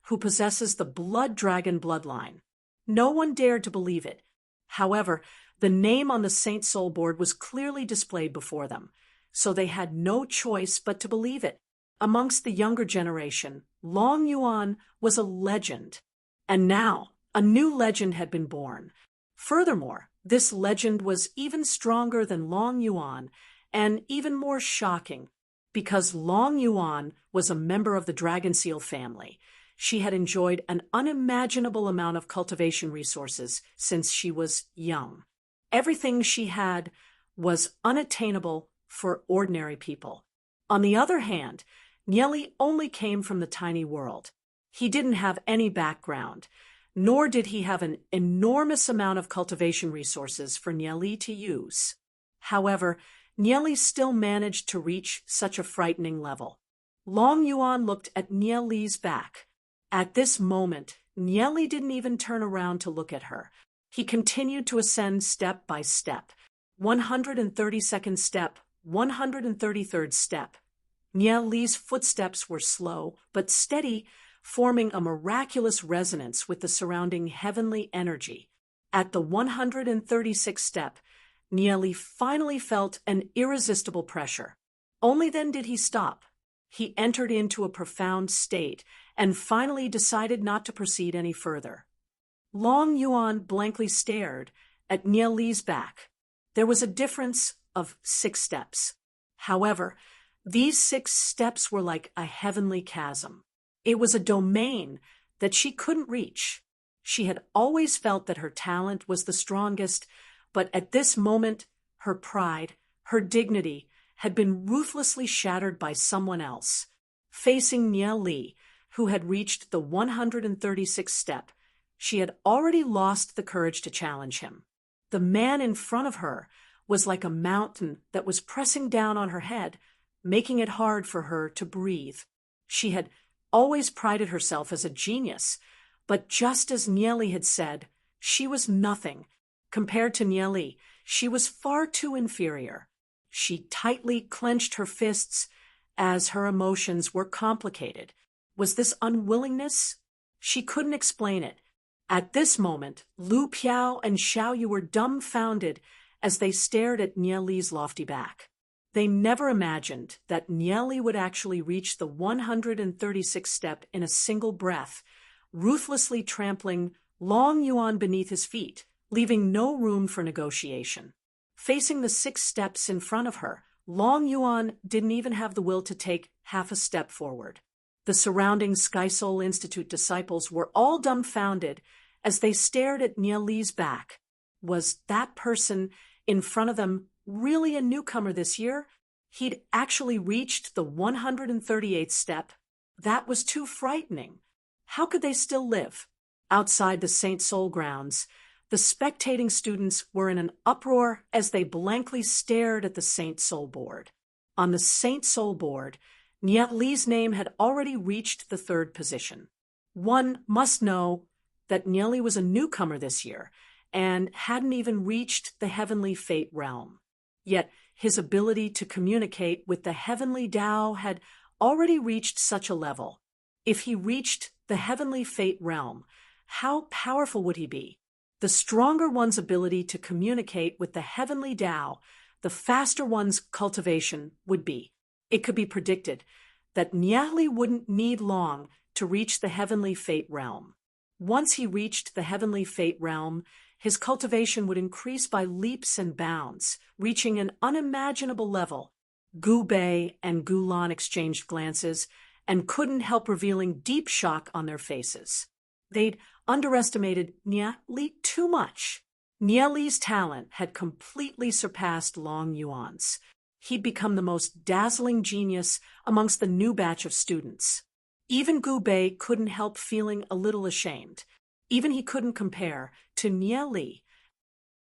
who possesses the Blood Dragon bloodline. No one dared to believe it. However, the name on the Saint Soul board was clearly displayed before them, so they had no choice but to believe it. Amongst the younger generation, Long Yuan was a legend. And now, a new legend had been born. Furthermore, this legend was even stronger than Long Yuan and even more shocking because Long Yuan was a member of the Dragon Seal family. She had enjoyed an unimaginable amount of cultivation resources since she was young. Everything she had was unattainable for ordinary people. On the other hand, Nia Li only came from the tiny world. He didn't have any background, nor did he have an enormous amount of cultivation resources for Nia Li to use. However, Nia Li still managed to reach such a frightening level. Long Yuan looked at Nia Li's back. At this moment, Nia Li didn't even turn around to look at her. He continued to ascend step by step. 132nd step, 133rd step. Nia Li's footsteps were slow but steady, forming a miraculous resonance with the surrounding heavenly energy. At the 136th step, Nia Li finally felt an irresistible pressure. Only then did he stop. He entered into a profound state and finally decided not to proceed any further. Long Yuan blankly stared at Nia Li's back. There was a difference of 6 steps. However, these 6 steps were like a heavenly chasm. It was a domain that she couldn't reach. She had always felt that her talent was the strongest, but at this moment, her pride, her dignity, had been ruthlessly shattered by someone else. Facing Nia Li, who had reached the 136th step, she had already lost the courage to challenge him. The man in front of her was like a mountain that was pressing down on her head, making it hard for her to breathe. She had always prided herself as a genius, but just as Nieli had said, she was nothing. Compared to Nieli, she was far too inferior. She tightly clenched her fists as her emotions were complicated. Was this unwillingness? She couldn't explain it. At this moment, Lu Piao and Xiao Yu were dumbfounded as they stared at Nieli's lofty back. They never imagined that Nieli would actually reach the 136th step in a single breath, ruthlessly trampling Long Yuan beneath his feet, leaving no room for negotiation. Facing the 6 steps in front of her, Long Yuan didn't even have the will to take half a step forward. The surrounding Sky Soul Institute disciples were all dumbfounded as they stared at Nieli's back. Was that person in front of them really a newcomer this year? He'd actually reached the 138th step. That was too frightening. How could they still live? Outside the St. Soul grounds, the spectating students were in an uproar as they blankly stared at the St. Soul board. On the St. Soul board, Niet Li's name had already reached the 3rd position. One must know that Nieli was a newcomer this year and hadn't even reached the heavenly fate realm. Yet his ability to communicate with the heavenly Tao had already reached such a level. If he reached the heavenly fate realm, how powerful would he be? The stronger one's ability to communicate with the heavenly Tao, the faster one's cultivation would be. It could be predicted that Nieli wouldn't need long to reach the heavenly fate realm. Once he reached the heavenly fate realm, his cultivation would increase by leaps and bounds, reaching an unimaginable level. Gu Bei and Gu Lan exchanged glances and couldn't help revealing deep shock on their faces. They'd underestimated Nia Li too much. Nia Li's talent had completely surpassed Long Yuan's. He'd become the most dazzling genius amongst the new batch of students. Even Gu Bei couldn't help feeling a little ashamed. Even he couldn't compare to Nia Li.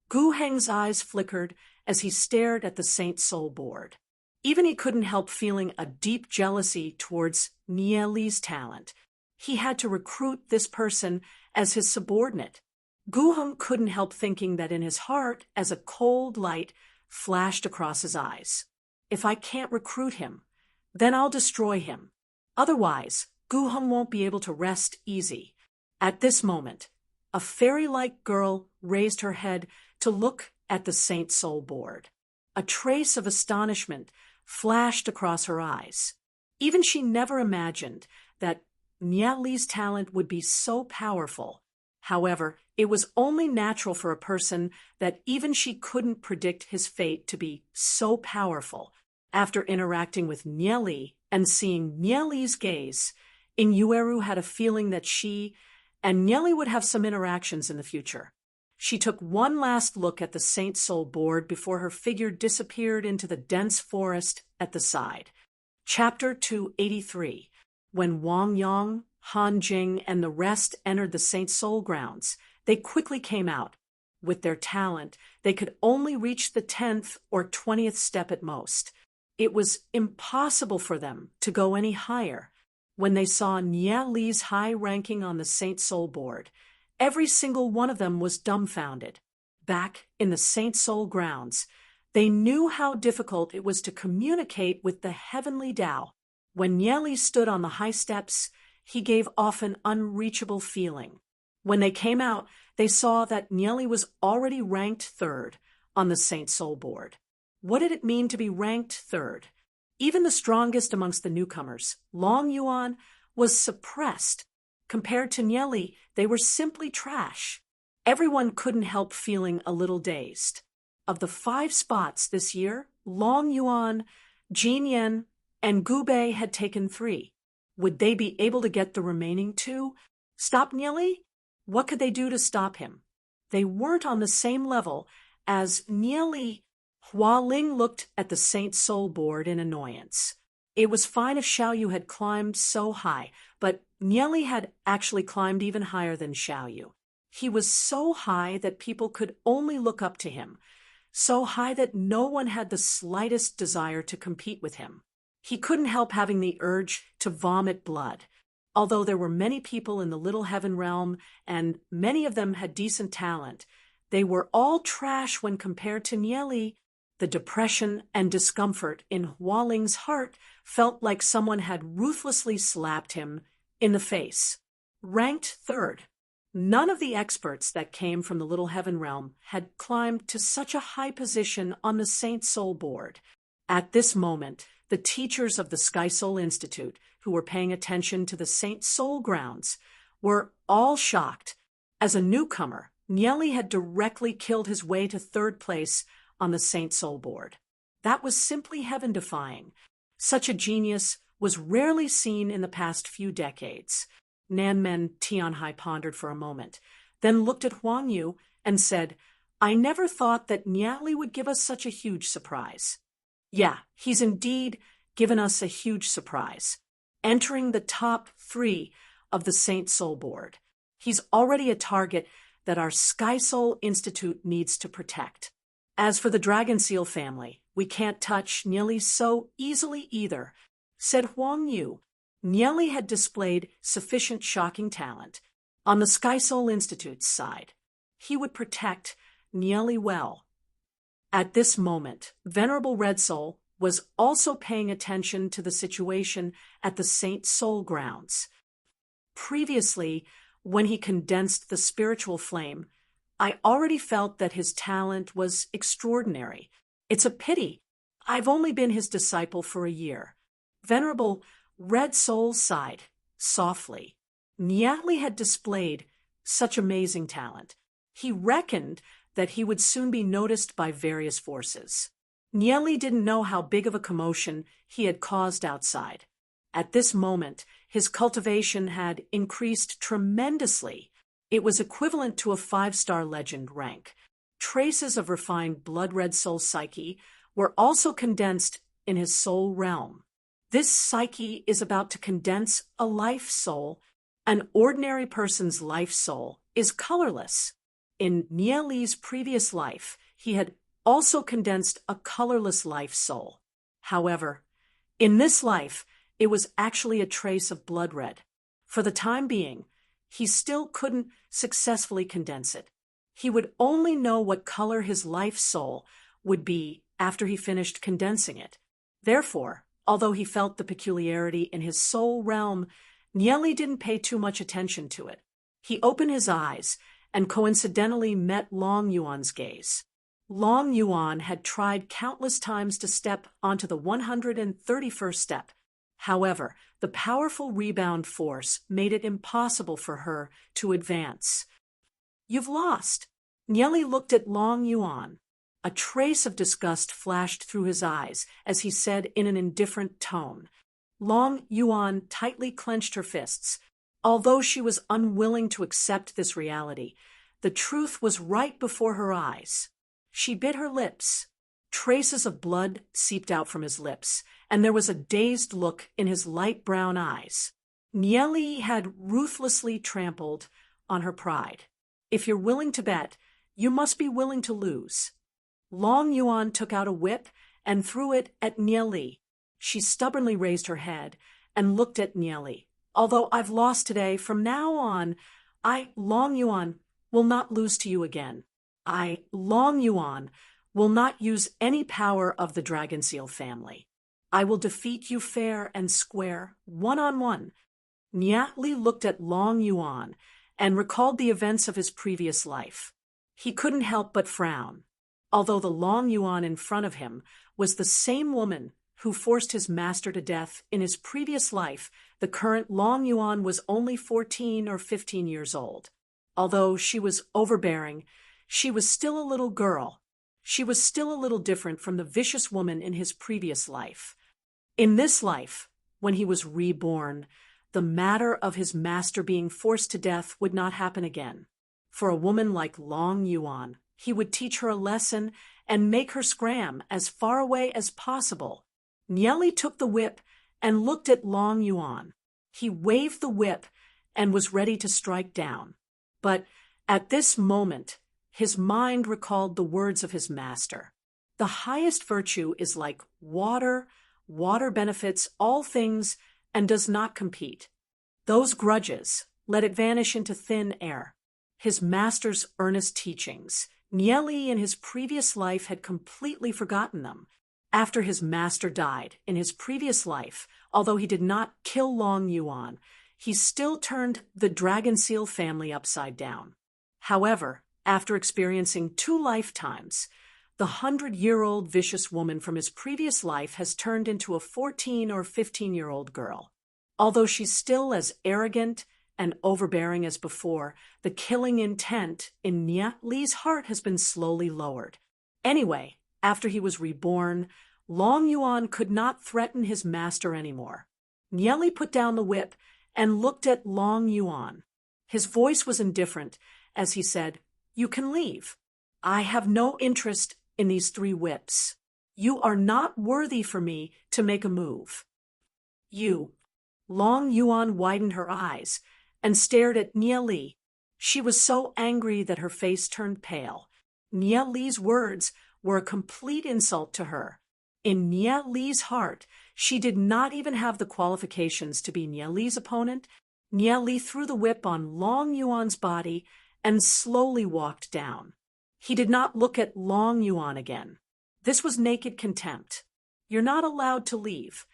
Gu Heng's eyes flickered as he stared at the Saint Soul board. Even he couldn't help feeling a deep jealousy towards Nia Li's talent. He had to recruit this person as his subordinate. Gu Heng couldn't help thinking that in his heart as a cold light flashed across his eyes. If I can't recruit him, then I'll destroy him. Otherwise, Gu Heng won't be able to rest easy. At this moment, a fairy-like girl raised her head to look at the Saint Soul board. A trace of astonishment flashed across her eyes. Even she never imagined that Nia Li's talent would be so powerful. However, it was only natural for a person that even she couldn't predict his fate to be so powerful. After interacting with Nia Li and seeing Nia Li's gaze, Inyueru had a feeling that she and Nia Li would have some interactions in the future. She took one last look at the Saint Soul board before her figure disappeared into the dense forest at the side. Chapter 283. When Wang Yang, Han Jing, and the rest entered the Saint Soul grounds, they quickly came out. With their talent, they could only reach the 10th or 20th step at most. It was impossible for them to go any higher. When they saw Nia Li's high ranking on the Saint Soul board, every single one of them was dumbfounded. Back in the Saint Soul grounds, they knew how difficult it was to communicate with the heavenly Tao. When Nia Li stood on the high steps, he gave off an unreachable feeling. When they came out, they saw that Nia Li was already ranked 3rd on the Saint Soul board. What did it mean to be ranked 3rd? Even the strongest amongst the newcomers, Long Yuan, was suppressed. Compared to Nia Li, they were simply trash. Everyone couldn't help feeling a little dazed. Of the 5 spots this year, Long Yuan, Jin Yan, and Gu Bei had taken 3. Would they be able to get the remaining two? Stop Nieli? What could they do to stop him? They weren't on the same level as Nieli. Hua Ling looked at the Saint Soul board in annoyance. It was fine if Xiaoyu had climbed so high, but Nieli had actually climbed even higher than Xiaoyu. He was so high that people could only look up to him, so high that no one had the slightest desire to compete with him. He couldn't help having the urge to vomit blood. Although there were many people in the Little Heaven realm, and many of them had decent talent, they were all trash when compared to Nieli. The depression and discomfort in Hua Ling's heart felt like someone had ruthlessly slapped him in the face. Ranked third. None of the experts that came from the Little Heaven realm had climbed to such a high position on the Saint Soul board. At this moment, the teachers of the Sky Soul Institute, who were paying attention to the Saint Soul grounds, were all shocked. As a newcomer, Nieli had directly killed his way to third place on the Saint Soul board. That was simply heaven-defying. Such a genius was rarely seen in the past few decades. Nanmen Tianhai pondered for a moment, then looked at Huang Yu and said, "I never thought that Nieli would give us such a huge surprise." Yeah, he's indeed given us a huge surprise. Entering the top 3 of the Saint Soul board. He's already a target that our Sky Soul Institute needs to protect. As for the Dragon Seal family, we can't touch Nieli so easily either, said Huang Yu. Nieli had displayed sufficient shocking talent. On the Sky Soul Institute's side, he would protect Nieli well. At this moment, Venerable Red Soul was also paying attention to the situation at the Saint Soul grounds. Previously, when he condensed the spiritual flame, I already felt that his talent was extraordinary. It's a pity. I've only been his disciple for a year. Venerable Red Soul sighed softly. Nieli had displayed such amazing talent. He reckoned that he would soon be noticed by various forces. Nieli didn't know how big of a commotion he had caused outside. At this moment, his cultivation had increased tremendously. It was equivalent to a 5-star legend rank. Traces of refined blood-red soul psyche were also condensed in his soul realm. This psyche is about to condense a life soul. An ordinary person's life soul is colorless. In Nieli's previous life, he had also condensed a colorless life soul. However, in this life, it was actually a trace of blood red. For the time being, he still couldn't successfully condense it. He would only know what color his life soul would be after he finished condensing it. Therefore, although he felt the peculiarity in his soul realm, Nieli didn't pay too much attention to it. He opened his eyes and coincidentally met Long Yuan's gaze. Long Yuan had tried countless times to step onto the 131st step. However, the powerful rebound force made it impossible for her to advance. "You've lost." Nieli looked at Long Yuan. A trace of disgust flashed through his eyes as he said in an indifferent tone. Long Yuan tightly clenched her fists. Although she was unwilling to accept this reality, the truth was right before her eyes. She bit her lips. Traces of blood seeped out from his lips, and there was a dazed look in his light brown eyes. Nieli had ruthlessly trampled on her pride. "If you're willing to bet, you must be willing to lose." Long Yuan took out a whip and threw it at Nieli. She stubbornly raised her head and looked at Nieli. "Although I've lost today, from now on, Long Yuan, will not lose to you again. Long Yuan, will not use any power of the Dragon Seal family. I will defeat you fair and square, one-on-one." Nieli looked at Long Yuan and recalled the events of his previous life. He couldn't help but frown. Although the Long Yuan in front of him was the same woman who forced his master to death in his previous life, the current Long Yuan was only 14 or 15 years old. Although she was overbearing, she was still a little girl. She was still a little different from the vicious woman in his previous life. In this life, when he was reborn, the matter of his master being forced to death would not happen again. For a woman like Long Yuan, he would teach her a lesson and make her scram as far away as possible. Nieli took the whip and looked at Long Yuan. He waved the whip and was ready to strike down. But at this moment, his mind recalled the words of his master. The highest virtue is like water. Water benefits all things and does not compete. Those grudges, let it vanish into thin air. His master's earnest teachings, Nieli in his previous life had completely forgotten them. After his master died in his previous life, although he did not kill Long Yuan, he still turned the dragon seal family upside down. However, after experiencing 2 lifetimes, the 100-year-old vicious woman from his previous life has turned into a 14 or 15-year-old girl. Although she's still as arrogant and overbearing as before, the killing intent in Nieli's heart has been slowly lowered. Anyway, after he was reborn, Long Yuan could not threaten his master anymore. Nieli put down the whip and looked at Long Yuan. His voice was indifferent as he said, "You can leave. I have no interest in these 3 whips. You are not worthy for me to make a move." "You." Long Yuan widened her eyes and stared at Nieli. She was so angry that her face turned pale. Nieli's words were a complete insult to her. In Nieli's heart, she did not even have the qualifications to be Nieli's opponent. Nieli threw the whip on Long Yuan's body and slowly walked down. He did not look at Long Yuan again. This was naked contempt. "You're not allowed to leave."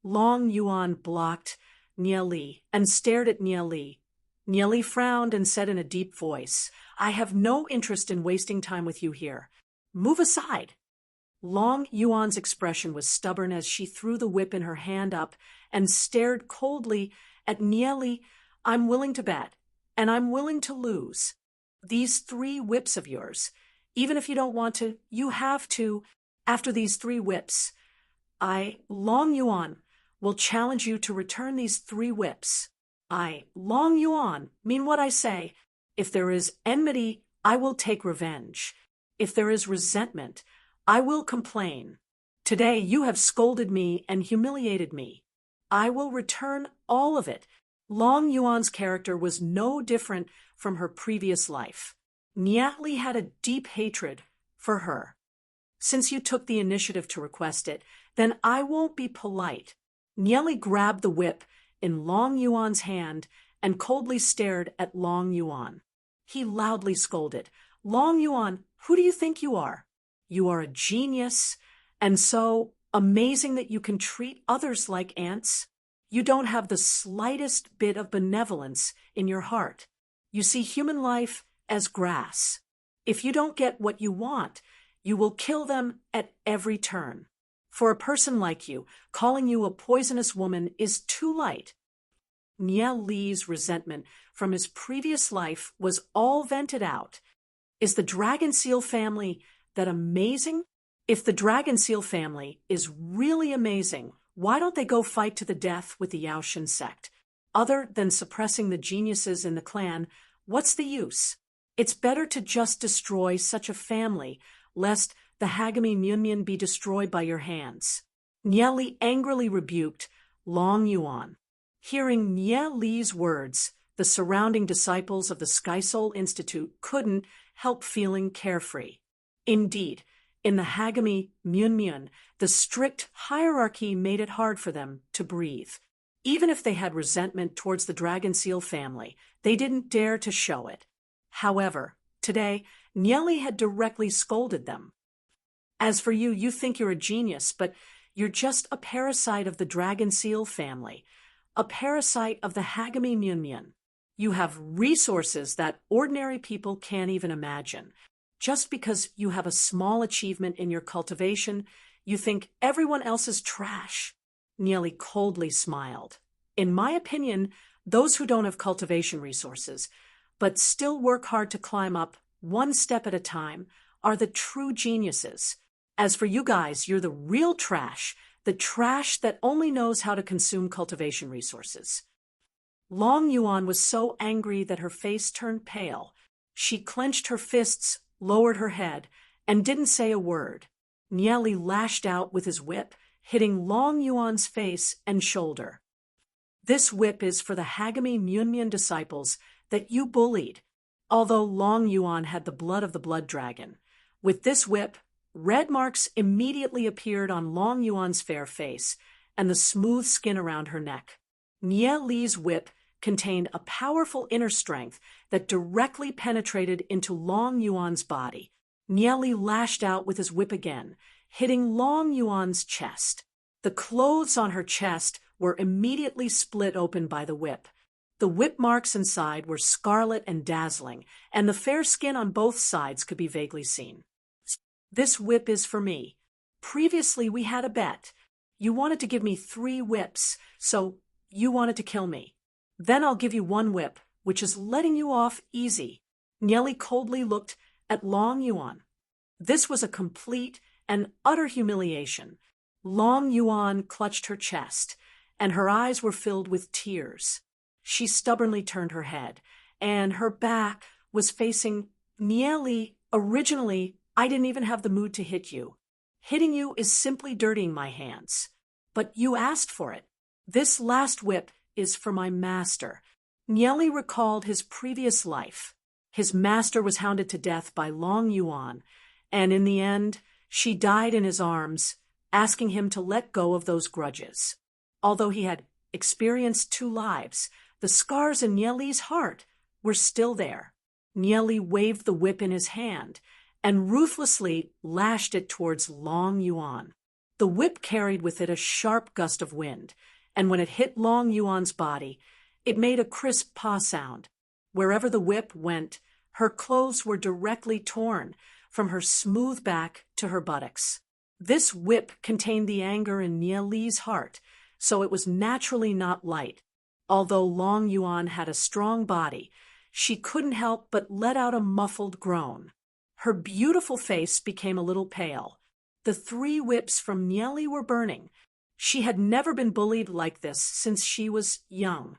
Long Yuan blocked Nieli and stared at Nieli. Nieli frowned and said in a deep voice, "I have no interest in wasting time with you here. Move aside." Long Yuan's expression was stubborn as she threw the whip in her hand up and stared coldly at Nieli. "I'm willing to bet, and I'm willing to lose. These 3 whips of yours, even if you don't want to, you have to. After these 3 whips, Long Yuan, will challenge you to return these 3 whips. Long Yuan, mean what I say. If there is enmity, I will take revenge. If there is resentment, I will complain. Today you have scolded me and humiliated me. I will return all of it." Long Yuan's character was no different from her previous life. Nieli had a deep hatred for her. "Since you took the initiative to request it, then I won't be polite." Nieli grabbed the whip in Long Yuan's hand and coldly stared at Long Yuan. He loudly scolded, "Long Yuan, who do you think you are? You are a genius, and so amazing that you can treat others like ants. You don't have the slightest bit of benevolence in your heart. You see human life as grass. If you don't get what you want, you will kill them at every turn. For a person like you, calling you a poisonous woman is too light." Nieli's resentment from his previous life was all vented out. Is the dragon seal family that amazing? If the dragon seal family is really amazing, why don't they go fight to the death with the Yaoshan sect? Other than suppressing the geniuses in the clan, what's the use? It's better to just destroy such a family, lest the Hagami Myunmyun be destroyed by your hands. Nieli angrily rebuked Long Yuan. Hearing Nieli's words, the surrounding disciples of the Sky Soul Institute couldn't help feeling carefree. Indeed, in the Hagami Myunmyun, the strict hierarchy made it hard for them to breathe. Even if they had resentment towards the Dragon Seal family, they didn't dare to show it. However, today, Nieli had directly scolded them. "As for you, you think you're a genius, but you're just a parasite of the Dragon Seal family, a parasite of the Hagami Myunmyun. You have resources that ordinary people can't even imagine. Just because you have a small achievement in your cultivation, you think everyone else is trash." Nieli coldly smiled. "In my opinion, those who don't have cultivation resources, but still work hard to climb up one step at a time, are the true geniuses. As for you guys, you're the real trash the trash that only knows how to consume cultivation resources. Long Yuan was so angry that her face turned pale. She clenched her fists, lowered her head, and didn't say a word. Nieli lashed out with his whip, hitting Long Yuan's face and shoulder. This whip is for the Hagami Myunmyan disciples that you bullied, although Long Yuan had the blood of the blood dragon. With this whip, red marks immediately appeared on Long Yuan's fair face and the smooth skin around her neck. Nie Li's whip contained a powerful inner strength that directly penetrated into Long Yuan's body. Nie Li lashed out with his whip again, hitting Long Yuan's chest. The clothes on her chest were immediately split open by the whip. The whip marks inside were scarlet and dazzling, and the fair skin on both sides could be vaguely seen. This whip is for me. Previously we had a bet. You wanted to give me 3 whips, so you wanted to kill me. Then I'll give you 1 whip, which is letting you off easy. Nieli coldly looked at Long Yuan. This was a complete and utter humiliation. Long Yuan clutched her chest, and her eyes were filled with tears. She stubbornly turned her head, and her back was facing Nieli. Originally, I didn't even have the mood to hit you. Hitting you is simply dirtying my hands. But you asked for it. This last whip is for my master. Nieli recalled his previous life. His master was hounded to death by Long Yuan, and in the end, she died in his arms, asking him to let go of those grudges. Although he had experienced 2 lives, the scars in Nieli's heart were still there. Nieli waved the whip in his hand and ruthlessly lashed it towards Long Yuan. The whip carried with it a sharp gust of wind, and when it hit Long Yuan's body, it made a crisp paw sound. Wherever the whip went, her clothes were directly torn, from her smooth back to her buttocks. This whip contained the anger in Nieli's heart, so it was naturally not light. Although Long Yuan had a strong body, she couldn't help but let out a muffled groan. Her beautiful face became a little pale. The 3 whips from Nieli were burning. She had never been bullied like this since she was young.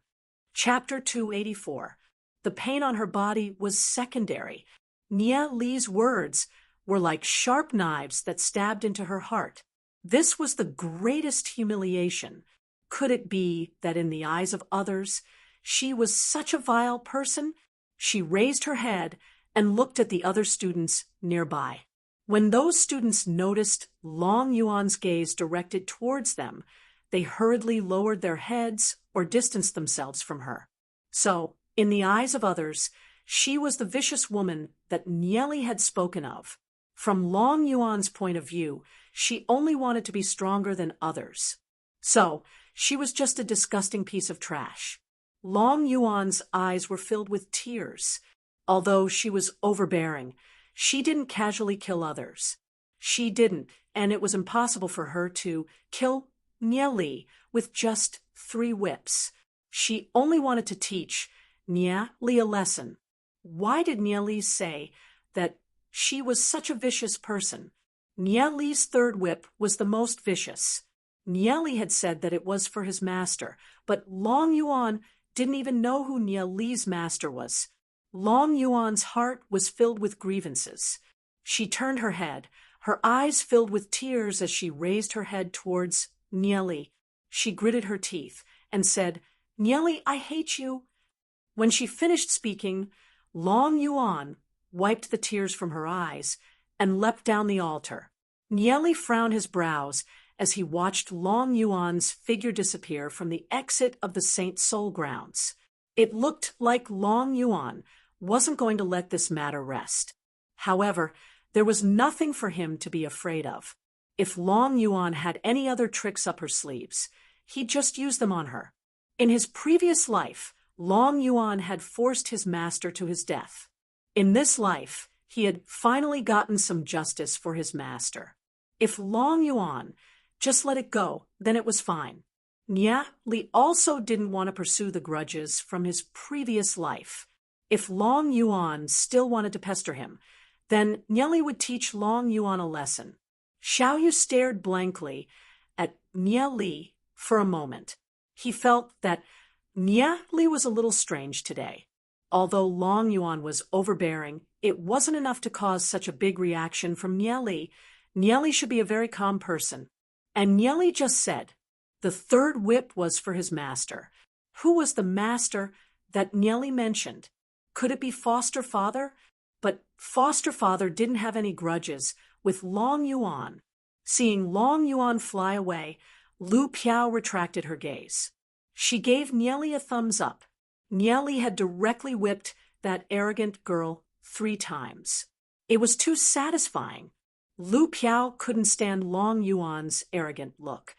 Chapter 284. The pain on her body was secondary. Nie Li's words were like sharp knives that stabbed into her heart. This was the greatest humiliation. Could it be that in the eyes of others, she was such a vile person? She raised her head and looked at the other students nearby. When those students noticed Long Yuan's gaze directed towards them, they hurriedly lowered their heads or distanced themselves from her. So, in the eyes of others, she was the vicious woman that Nieli had spoken of. From Long Yuan's point of view, she only wanted to be stronger than others. So, she was just a disgusting piece of trash. Long Yuan's eyes were filled with tears. Although she was overbearing, she didn't casually kill others. She didn't, and it was impossible for her to kill Nieli with just 3 whips. She only wanted to teach Nieli a lesson. Why did Nieli say that she was such a vicious person? Nieli's 3rd whip was the most vicious. Nieli had said that it was for his master, but Long Yuan didn't even know who Nieli's master was. Long Yuan's heart was filled with grievances. She turned her head, her eyes filled with tears as she raised her head towards Nieli. She gritted her teeth and said, "Nieli, I hate you." When she finished speaking, Long Yuan wiped the tears from her eyes and leapt down the altar. Nieli frowned his brows as he watched Long Yuan's figure disappear from the exit of the Saint Soul grounds. It looked like Long Yuan wasn't going to let this matter rest. However, there was nothing for him to be afraid of. If Long Yuan had any other tricks up her sleeves, he'd just use them on her. In his previous life, Long Yuan had forced his master to his death. In this life, he had finally gotten some justice for his master. If Long Yuan just let it go, then it was fine. Nie Li also didn't want to pursue the grudges from his previous life. If Long Yuan still wanted to pester him, then Nie Li would teach Long Yuan a lesson. Xiao Yu stared blankly at Nia Li for a moment. He felt that Nia Li was a little strange today. Although Long Yuan was overbearing, it wasn't enough to cause such a big reaction from Nia Li. Nia Li should be a very calm person. And Nia Li just said, the third whip was for his master. Who was the master that Nia Li mentioned? Could it be foster father? But foster father didn't have any grudges with Long Yuan. Seeing Long Yuan fly away, Lu Piao retracted her gaze. She gave Nia Li a thumbs up. Nia Li had directly whipped that arrogant girl 3 times. It was too satisfying. Lu Piao couldn't stand Long Yuan's arrogant look.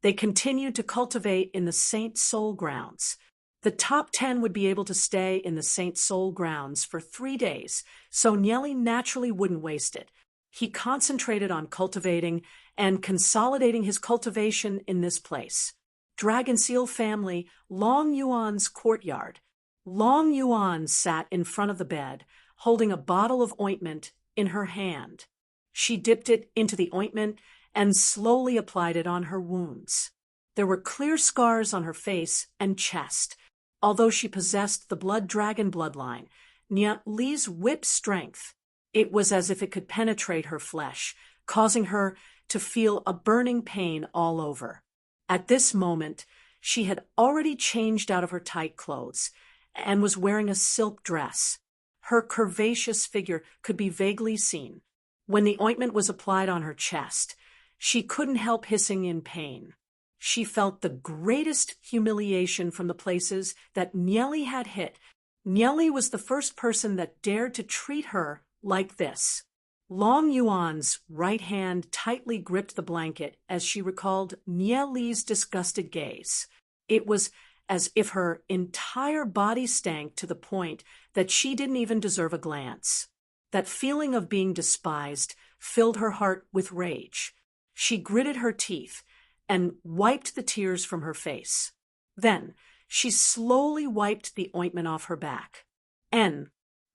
They continued to cultivate in the Saint Soul grounds. The top 10 would be able to stay in the Saint Soul grounds for 3 days, so Nia Li naturally wouldn't waste it. He concentrated on cultivating and consolidating his cultivation in this place. Dragon Seal family, Long Yuan's courtyard. Long Yuan sat in front of the bed, holding a bottle of ointment in her hand. She dipped it into the ointment and slowly applied it on her wounds. There were clear scars on her face and chest. Although she possessed the blood dragon bloodline, Nia Li's whip strength, it was as if it could penetrate her flesh, causing her to feel a burning pain all over. At this moment, she had already changed out of her tight clothes and was wearing a silk dress. Her curvaceous figure could be vaguely seen. When the ointment was applied on her chest, she couldn't help hissing in pain. She felt the greatest humiliation from the places that Nia Li had hit. Nia Li was the first person that dared to treat her like this. Long Yuan's right hand tightly gripped the blanket as she recalled Nia Li's disgusted gaze. It was as if her entire body stank to the point that she didn't even deserve a glance. That feeling of being despised filled her heart with rage. She gritted her teeth and wiped the tears from her face. Then she slowly wiped the ointment off her back.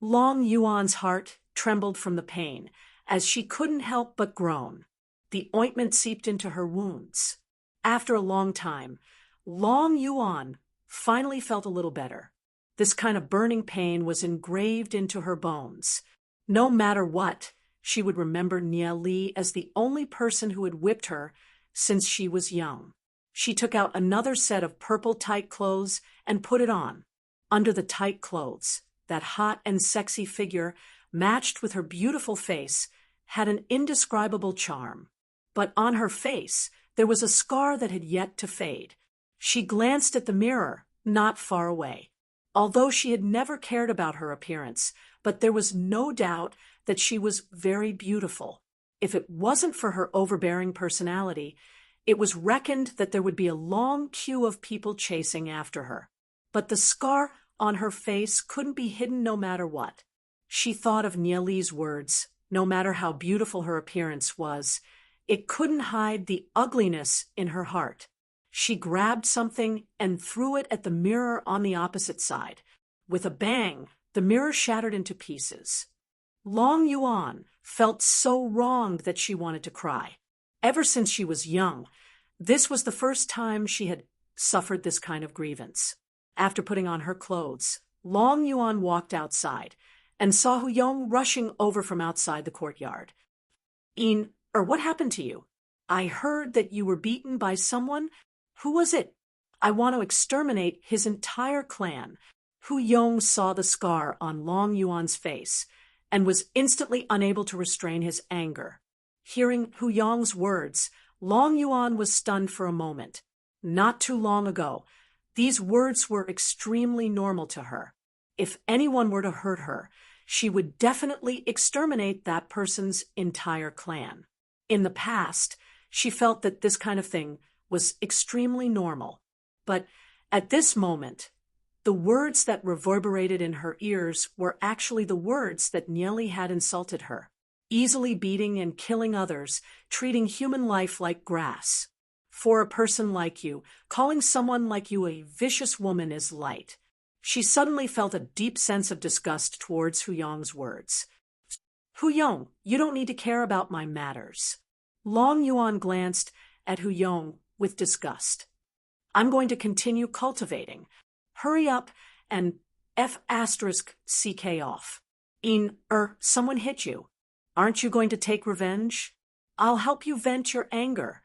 Long Yuan's heart trembled from the pain as she couldn't help but groan. The ointment seeped into her wounds. After a long time, Long Yuan finally felt a little better. This kind of burning pain was engraved into her bones. No matter what, she would remember Nia Li as the only person who had whipped her since she was young. She took out another set of purple tight clothes and put it on. Under the tight clothes, that hot and sexy figure, matched with her beautiful face, had an indescribable charm. But on her face, there was a scar that had yet to fade. She glanced at the mirror, not far away. Although she had never cared about her appearance, but there was no doubt that she was very beautiful. If it wasn't for her overbearing personality, it was reckoned that there would be a long queue of people chasing after her. But the scar on her face couldn't be hidden no matter what. She thought of Nia Li's words. No matter how beautiful her appearance was, it couldn't hide the ugliness in her heart. She grabbed something and threw it at the mirror on the opposite side. With a bang, the mirror shattered into pieces. Long Yuan felt so wronged that she wanted to cry. Ever since she was young, this was the first time she had suffered this kind of grievance. After putting on her clothes, Long Yuan walked outside and saw Hu Yong rushing over from outside the courtyard. What happened to you? I heard that you were beaten by someone. Who was it? I want to exterminate his entire clan. Hu Yong saw the scar on Long Yuan's face and was instantly unable to restrain his anger. Hearing Hu Yong's words, Long Yuan was stunned for a moment. Not too long ago, these words were extremely normal to her. If anyone were to hurt her, she would definitely exterminate that person's entire clan. In the past, she felt that this kind of thing was extremely normal. But at this moment, the words that reverberated in her ears were actually the words that Nia Li had insulted her. Easily beating and killing others, treating human life like grass. For a person like you, calling someone like you a vicious woman is light. She suddenly felt a deep sense of disgust towards Hu Yong's words. Hu Yong, you don't need to care about my matters. Long Yuan glanced at Huyong with disgust. I'm going to continue cultivating. Hurry up and F***CK off. Someone hit you. Aren't you going to take revenge? I'll help you vent your anger.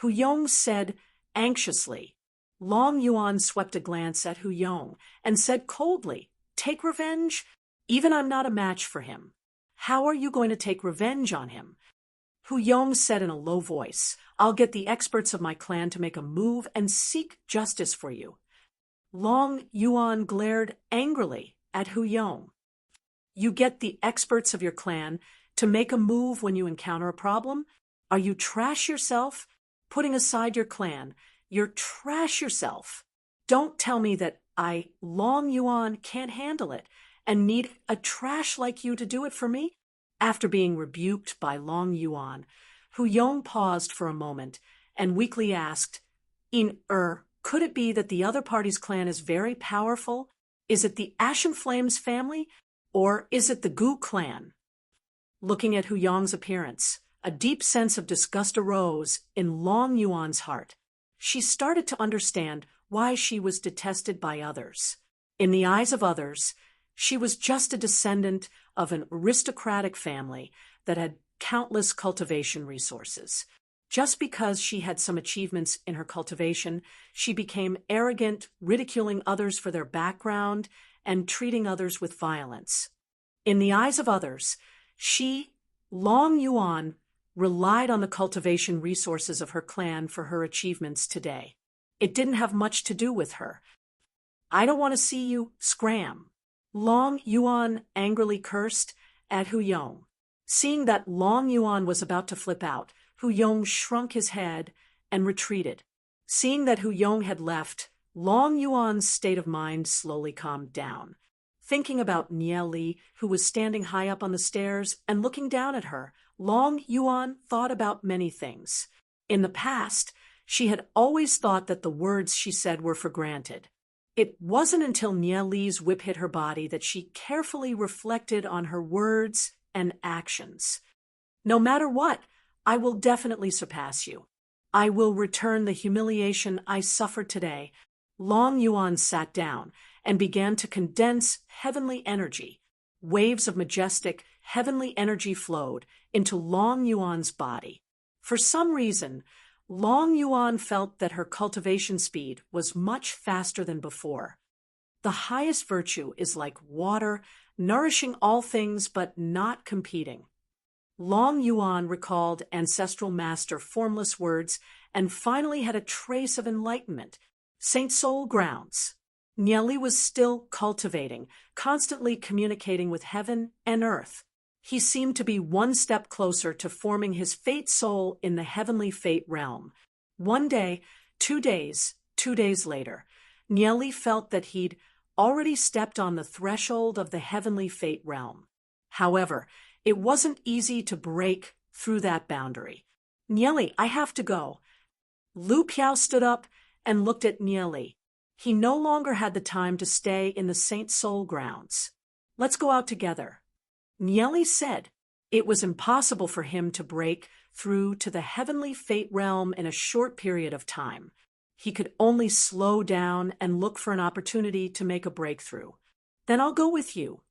Huyong said anxiously. Long Yuan swept a glance at Huyong and said coldly, Take revenge? Even I'm not a match for him. How are you going to take revenge on him? Huyong said in a low voice, I'll get the experts of my clan to make a move and seek justice for you. Long Yuan glared angrily at Huyong. You get the experts of your clan to make a move when you encounter a problem? Are you trash yourself? Putting aside your clan, you're trash yourself. Don't tell me that Long Yuan, can't handle it and need a trash like you to do it for me? After being rebuked by Long Yuan, Huyong paused for a moment and weakly asked, could it be that the other party's clan is very powerful? Is it the Ashen Flames family? Or is it the Gu clan? Looking at Huyong's appearance, a deep sense of disgust arose in Long Yuan's heart. She started to understand why she was detested by others. In the eyes of others, she was just a descendant of an aristocratic family that had countless cultivation resources. Just because she had some achievements in her cultivation, she became arrogant, ridiculing others for their background and treating others with violence. In the eyes of others, she, Long Yuan, relied on the cultivation resources of her clan for her achievements today. It didn't have much to do with her. I don't want to see you scram. Long Yuan angrily cursed at Huyong. Seeing that Long Yuan was about to flip out, Huyong shrunk his head and retreated. Seeing that Huyong had left, Long Yuan's state of mind slowly calmed down. Thinking about Nie Li, who was standing high up on the stairs and looking down at her, Long Yuan thought about many things. In the past, she had always thought that the words she said were for granted. It wasn't until Nie Li's whip hit her body that she carefully reflected on her words and actions. No matter what, I will definitely surpass you. I will return the humiliation I suffered today. Long Yuan sat down and began to condense heavenly energy. Waves of majestic, heavenly energy flowed into Long Yuan's body. For some reason, Long Yuan felt that her cultivation speed was much faster than before. The highest virtue is like water, nourishing all things but not competing. Long Yuan recalled ancestral master formless words and finally had a trace of enlightenment. Saint Soul grounds. Nie Li was still cultivating, constantly communicating with heaven and earth. He seemed to be one step closer to forming his fate soul in the heavenly fate realm. One day, 2 days, 2 days later, Nie Li felt that he'd already stepped on the threshold of the heavenly fate realm. However, it wasn't easy to break through that boundary. Nie Li, I have to go. Lu Piao stood up and looked at Nie Li. He no longer had the time to stay in the Saint Soul grounds. Let's go out together. Nie Li said it was impossible for him to break through to the heavenly fate realm in a short period of time. He could only slow down and look for an opportunity to make a breakthrough. Then I'll go with you.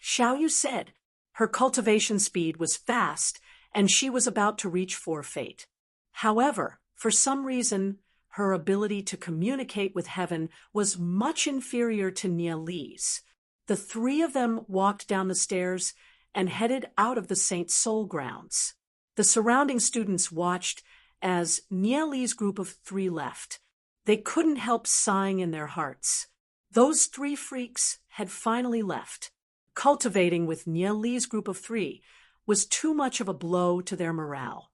Xiaoyu said. Her cultivation speed was fast, and she was about to reach for fate. However, for some reason, her ability to communicate with heaven was much inferior to Nie Li's. The three of them walked down the stairs and headed out of the Saint Soul grounds. The surrounding students watched as Nie Li's group of 3 left. They couldn't help sighing in their hearts. Those 3 freaks had finally left. Cultivating with Nie Li's group of 3 was too much of a blow to their morale.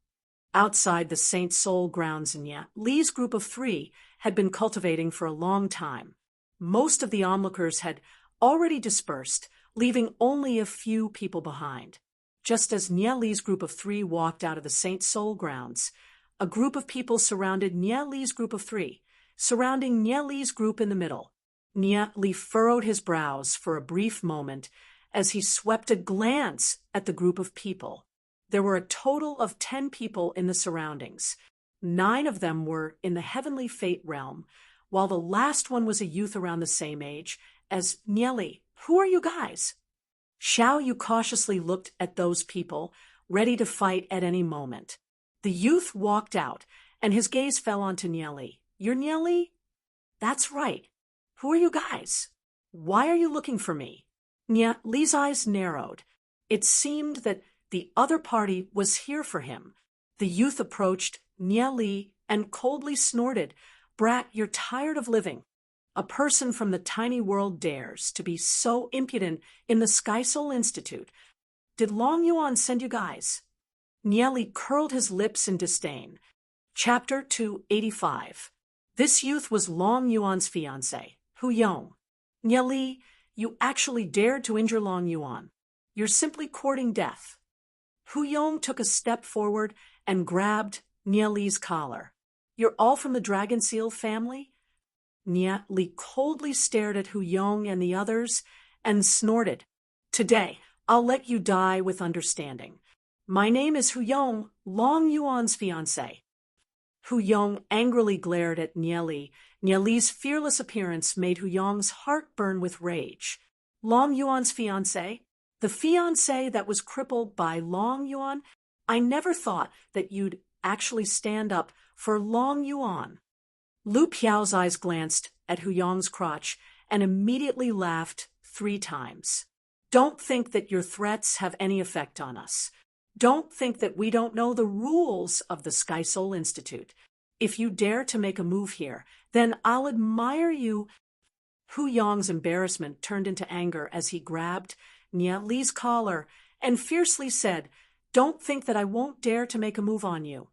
Outside the Saint Soul grounds, Nie Li's group of 3 had been cultivating for a long time. Most of the onlookers had already dispersed, leaving only a few people behind. Just as Nie Li's group of 3 walked out of the Saint Soul grounds, a group of people surrounded Nie Li's group of 3, surrounding Nie Li's group in the middle. Nie Li furrowed his brows for a brief moment as he swept a glance at the group of people. There were a total of 10 people in the surroundings. 9 of them were in the heavenly fate realm, while the last one was a youth around the same age as Nieli. Who are you guys? Xiao Yu cautiously looked at those people, ready to fight at any moment. The youth walked out, and his gaze fell onto Nieli. You're Nieli? That's right. Who are you guys? Why are you looking for me? Li's eyes narrowed. It seemed that the other party was here for him. The youth approached Li and coldly snorted, Brat, you're tired of living. A person from the tiny world dares to be so impudent in the Sky Soul Institute. Did Long Yuan send you guys? Nieli curled his lips in disdain. Chapter 285. This youth was Long Yuan's fiancé, Hu Yong. Nieli, you actually dared to injure Long Yuan. You're simply courting death. Hu Yong took a step forward and grabbed Nieli's collar. You're all from the Dragon Seal family? Nieli coldly stared at Hu Yong and the others and snorted. Today, I'll let you die with understanding. My name is Hu Yong, Long Yuan's fiancé. Hu Yong angrily glared at Nieli. Nieli's fearless appearance made Hu Yong's heart burn with rage. Long Yuan's fiancé? The fiancé that was crippled by Long Yuan? I never thought that you'd actually stand up for Long Yuan. Lu Piao's eyes glanced at Hu Yong's crotch and immediately laughed 3 times. Don't think that your threats have any effect on us. Don't think that we don't know the rules of the Sky Soul Institute. If you dare to make a move here, then I'll admire you. Hu Yong's embarrassment turned into anger as he grabbed Li's collar and fiercely said, Don't think that I won't dare to make a move on you.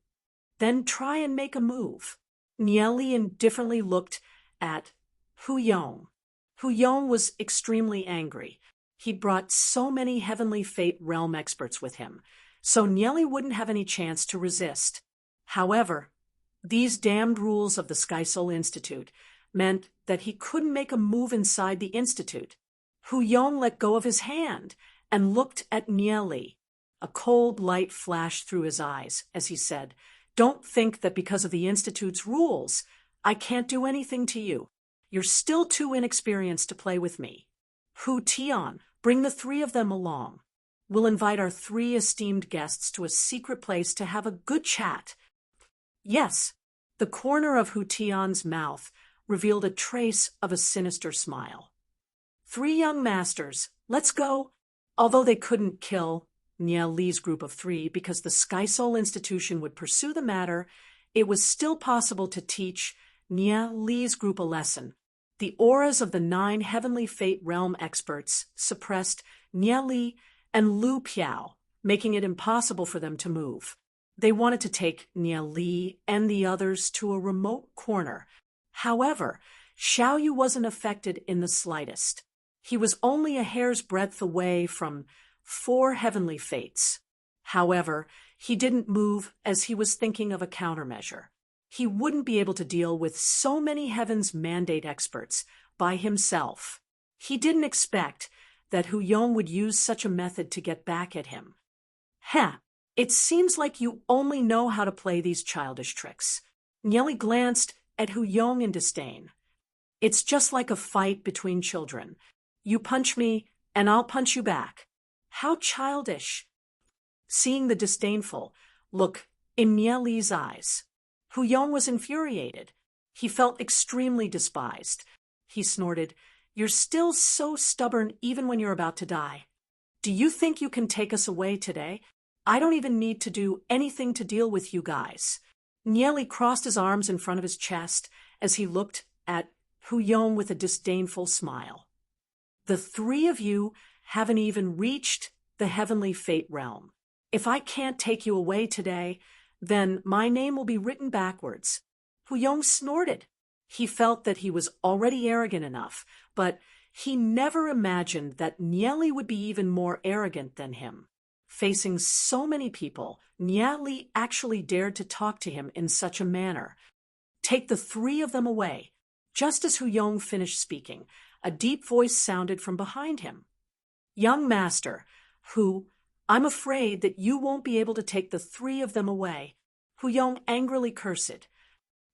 Then try and make a move. Li indifferently looked at Hu Yong. Hu Yong was extremely angry. He'd brought so many Heavenly Fate realm experts with him, so Nieli wouldn't have any chance to resist. However, these damned rules of the Sky Soul Institute meant that he couldn't make a move inside the Institute. Hu Yong let go of his hand and looked at Nieli. A cold light flashed through his eyes as he said, Don't think that because of the Institute's rules, I can't do anything to you. You're still too inexperienced to play with me. Hu Tian, bring the 3 of them along. We'll invite our 3 esteemed guests to a secret place to have a good chat. Yes, the corner of Hu Tian's mouth revealed a trace of a sinister smile. 3 young masters, let's go. Although they couldn't kill Li's group of 3 because the Sky Soul Institution would pursue the matter, it was still possible to teach Li's group a lesson. The auras of the 9 Heavenly Fate realm experts suppressed Li and Lu Piao, making it impossible for them to move. They wanted to take Li and the others to a remote corner. However, Xiao Yu wasn't affected in the slightest. He was only a hair's breadth away from 4 Heavenly Fates. However, he didn't move as he was thinking of a countermeasure. He wouldn't be able to deal with so many Heaven's Mandate experts by himself. He didn't expect that Hu Yong would use such a method to get back at him. It seems like you only know how to play these childish tricks. Nieli glanced at Hu Yong in disdain. It's just like a fight between children. You punch me, and I'll punch you back. How childish. Seeing the disdainful look in Nieli's eyes, Hu Yong was infuriated. He felt extremely despised. He snorted, You're still so stubborn even when you're about to die. Do you think you can take us away today? I don't even need to do anything to deal with you guys. Nieli crossed his arms in front of his chest as he looked at Hu Yong with a disdainful smile. The 3 of you haven't even reached the Heavenly Fate realm. If I can't take you away today, then my name will be written backwards. Hu Yong snorted. He felt that he was already arrogant enough, but he never imagined that Nieli would be even more arrogant than him. Facing so many people, Nieli actually dared to talk to him in such a manner. Take the 3 of them away. Just as Hu Yong finished speaking, a deep voice sounded from behind him. Young master, I'm afraid that you won't be able to take the 3 of them away. Hu Yong angrily cursed.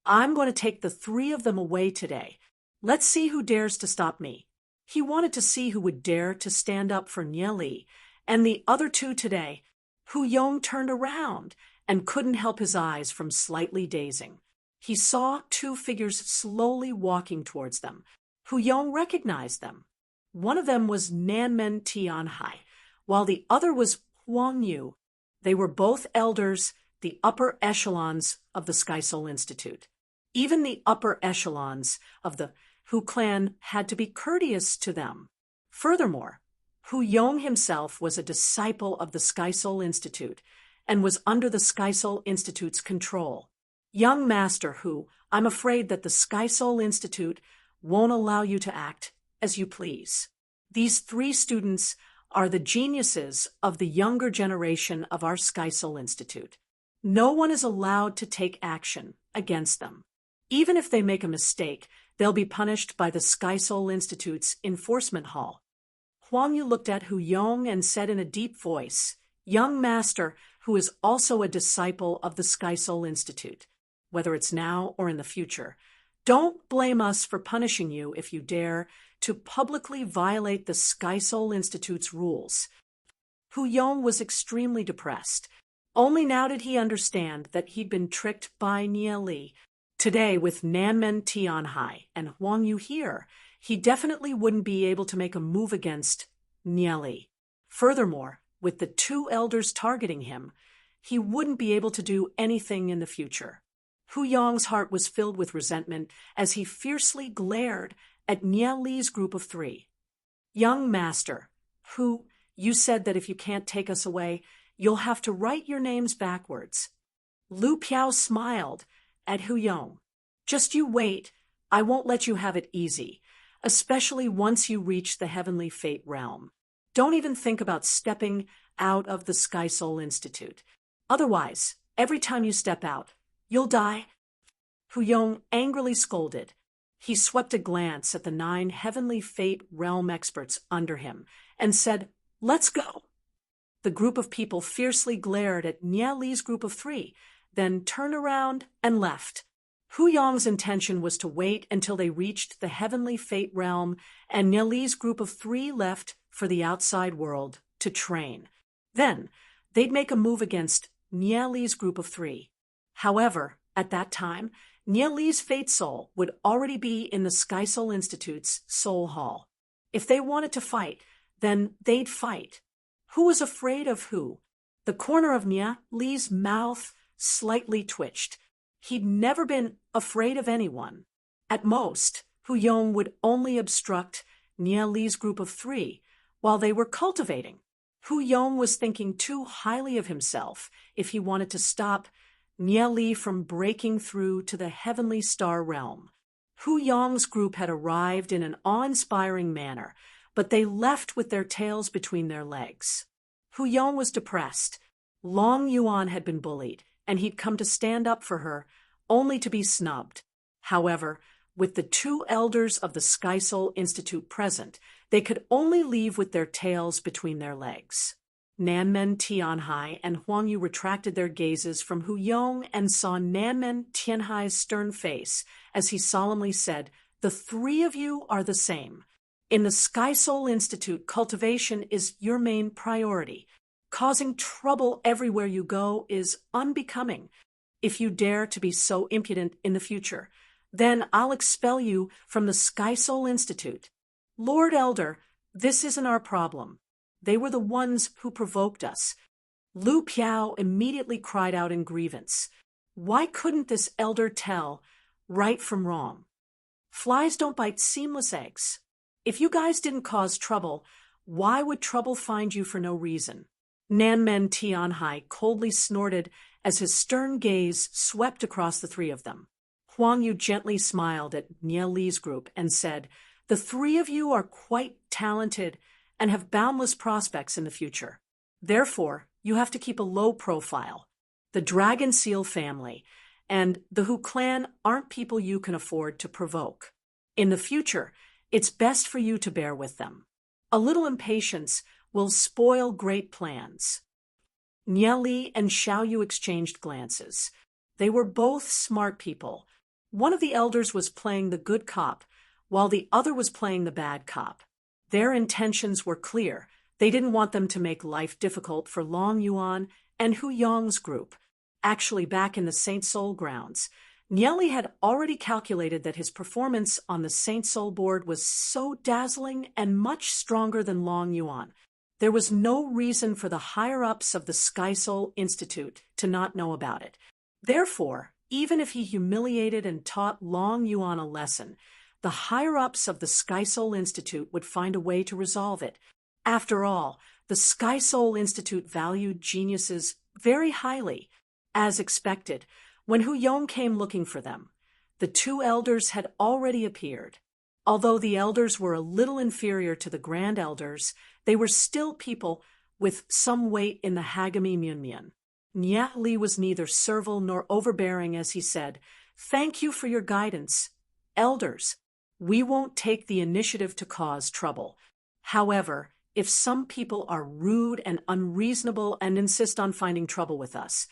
I'm going to take the three of them away today. Let's see who dares to stop me. He wanted to see who would dare to stand up for Nie Li and the other two today. Hu Yong turned around and couldn't help his eyes from slightly dazing. He saw two figures slowly walking towards them. Hu Yong recognized them. One of them was Nanmen Tianhai, while the other was Huang Yu. They were both elders, the upper echelons of the Sky Soul Institute. Even the upper echelons of the Hu clan had to be courteous to them. Furthermore, Hu Yong himself was a disciple of the Sky Soul Institute and was under the Sky Soul Institute's control. Young Master Hu, I'm afraid that the Sky Soul Institute won't allow you to act as you please. These three students are the geniuses of the younger generation of our Sky Soul Institute. No one is allowed to take action against them. Even if they make a mistake, they'll be punished by the Sky Soul Institute's enforcement hall. Huang Yu looked at Hu Yong and said in a deep voice, Young Master, who is also a disciple of the Sky Soul Institute, whether it's now or in the future, don't blame us for punishing you if you dare to publicly violate the Sky Soul Institute's rules. Hu Yong was extremely depressed. Only now did he understand that he'd been tricked by Nie Li. Today, with Nanmen Tianhai and Huang Yu here, he definitely wouldn't be able to make a move against Nie Li. Furthermore, with the two elders targeting him, he wouldn't be able to do anything in the future. Hu Yong's heart was filled with resentment as he fiercely glared at Nie Li's group of three. Young Master, Hu, you said that if you can't take us away, you'll have to write your names backwards. Lu Piao smiled at Hu Yong. Just you wait, I won't let you have it easy, especially once you reach the Heavenly Fate realm. Don't even think about stepping out of the Sky Soul Institute. Otherwise, every time you step out, you'll die. Hu Yong angrily scolded. He swept a glance at the 9 Heavenly Fate realm experts under him and said, Let's go. The group of people fiercely glared at Nie Li's group of 3, then turned around and left. Hu Yong's intention was to wait until they reached the Heavenly Fate realm and Nie Li's group of 3 left for the outside world to train. Then, they'd make a move against Nie Li's group of 3. However, at that time, Nie Li's Fate Soul would already be in the Sky Soul Institute's Soul Hall. If they wanted to fight, then they'd fight. Who was afraid of who? The corner of Nie Li's mouth slightly twitched. He'd never been afraid of anyone. At most, Hu Yong would only obstruct Nie Li's group of 3 while they were cultivating. Hu Yong was thinking too highly of himself if he wanted to stop Nie Li from breaking through to the Heavenly Star realm. Hu Yong's group had arrived in an awe-inspiring manner, but they left with their tails between their legs. Hu Yong was depressed. Long Yuan had been bullied, and he'd come to stand up for her, only to be snubbed. However, with the 2 elders of the Sky Soul Institute present, they could only leave with their tails between their legs. Nanmen Tianhai and Huang Yu retracted their gazes from Hu Yong and saw Nanmen Tianhai's stern face as he solemnly said, The 3 of you are the same. In the Sky Soul Institute, cultivation is your main priority. Causing trouble everywhere you go is unbecoming. If you dare to be so impudent in the future, then I'll expel you from the Sky Soul Institute. Lord Elder, this isn't our problem. They were the ones who provoked us. Lu Piao immediately cried out in grievance. Why couldn't this elder tell right from wrong? Flies don't bite seamless eggs. If you guys didn't cause trouble, why would trouble find you for no reason? Nanmen Tianhai coldly snorted as his stern gaze swept across the 3 of them. Huang Yu gently smiled at Nie Li's group and said, The 3 of you are quite talented and have boundless prospects in the future. Therefore, you have to keep a low profile. The Dragon Seal family and the Hu clan aren't people you can afford to provoke. In the future, it's best for you to bear with them. A little impatience will spoil great plans. Nie Li and Xiao Yu exchanged glances. They were both smart people. One of the elders was playing the good cop, while the other was playing the bad cop. Their intentions were clear. They didn't want them to make life difficult for Long Yuan and Hu Yong's group. Actually, back in the Saint Soul grounds, Nieli had already calculated that his performance on the Saint Soul board was so dazzling and much stronger than Long Yuan. There was no reason for the higher-ups of the Sky Soul Institute to not know about it. Therefore, even if he humiliated and taught Long Yuan a lesson, the higher-ups of the Sky Soul Institute would find a way to resolve it. After all, the Sky Soul Institute valued geniuses very highly. As expected, when Hu Yong came looking for them, the two elders had already appeared. Although the elders were a little inferior to the grand elders, they were still people with some weight in the Hagami Myunmyun. Nya Li was neither servile nor overbearing as he said, "Thank you for your guidance. Elders, we won't take the initiative to cause trouble. However, if some people are rude and unreasonable and insist on finding trouble with us,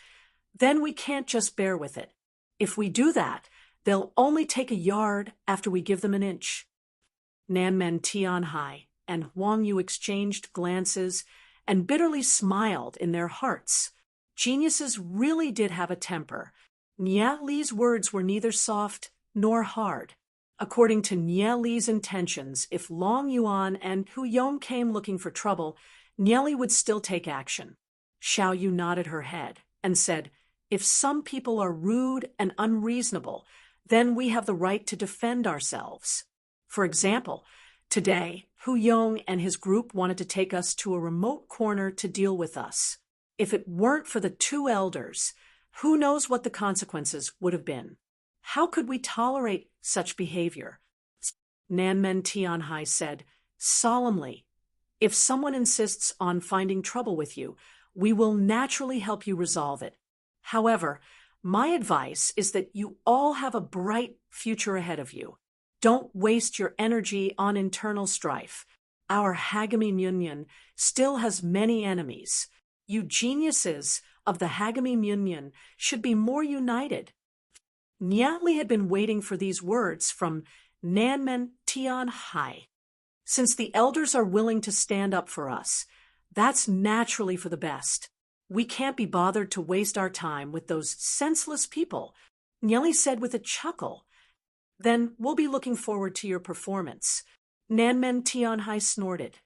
then we can't just bear with it. If we do that, they'll only take a yard after we give them an inch." Nanmen Tianhai and Huang Yu exchanged glances and bitterly smiled in their hearts. Geniuses really did have a temper. Nya Li's words were neither soft nor hard. According to Nya Li's intentions, if Long Yuan and Hu Yong came looking for trouble, Nya Li would still take action. Xiao Yu nodded her head and said, "If some people are rude and unreasonable, then we have the right to defend ourselves. For example, today, Hu Yong and his group wanted to take us to a remote corner to deal with us. If it weren't for the two elders, who knows what the consequences would have been? How could we tolerate such behavior?" Nanmen Tianhai said, solemnly, "If someone insists on finding trouble with you, we will naturally help you resolve it. However, my advice is that you all have a bright future ahead of you. Don't waste your energy on internal strife. Our Hagami Myunmyun still has many enemies. You geniuses of the Hagami Myunmyun should be more united." Nya Li had been waiting for these words from Nanmen Tianhai. Since the elders are willing to stand up for us, that's naturally for the best. We can't be bothered to waste our time with those senseless people, Nya Li said with a chuckle. "Then we'll be looking forward to your performance." Nanmen Tianhai snorted.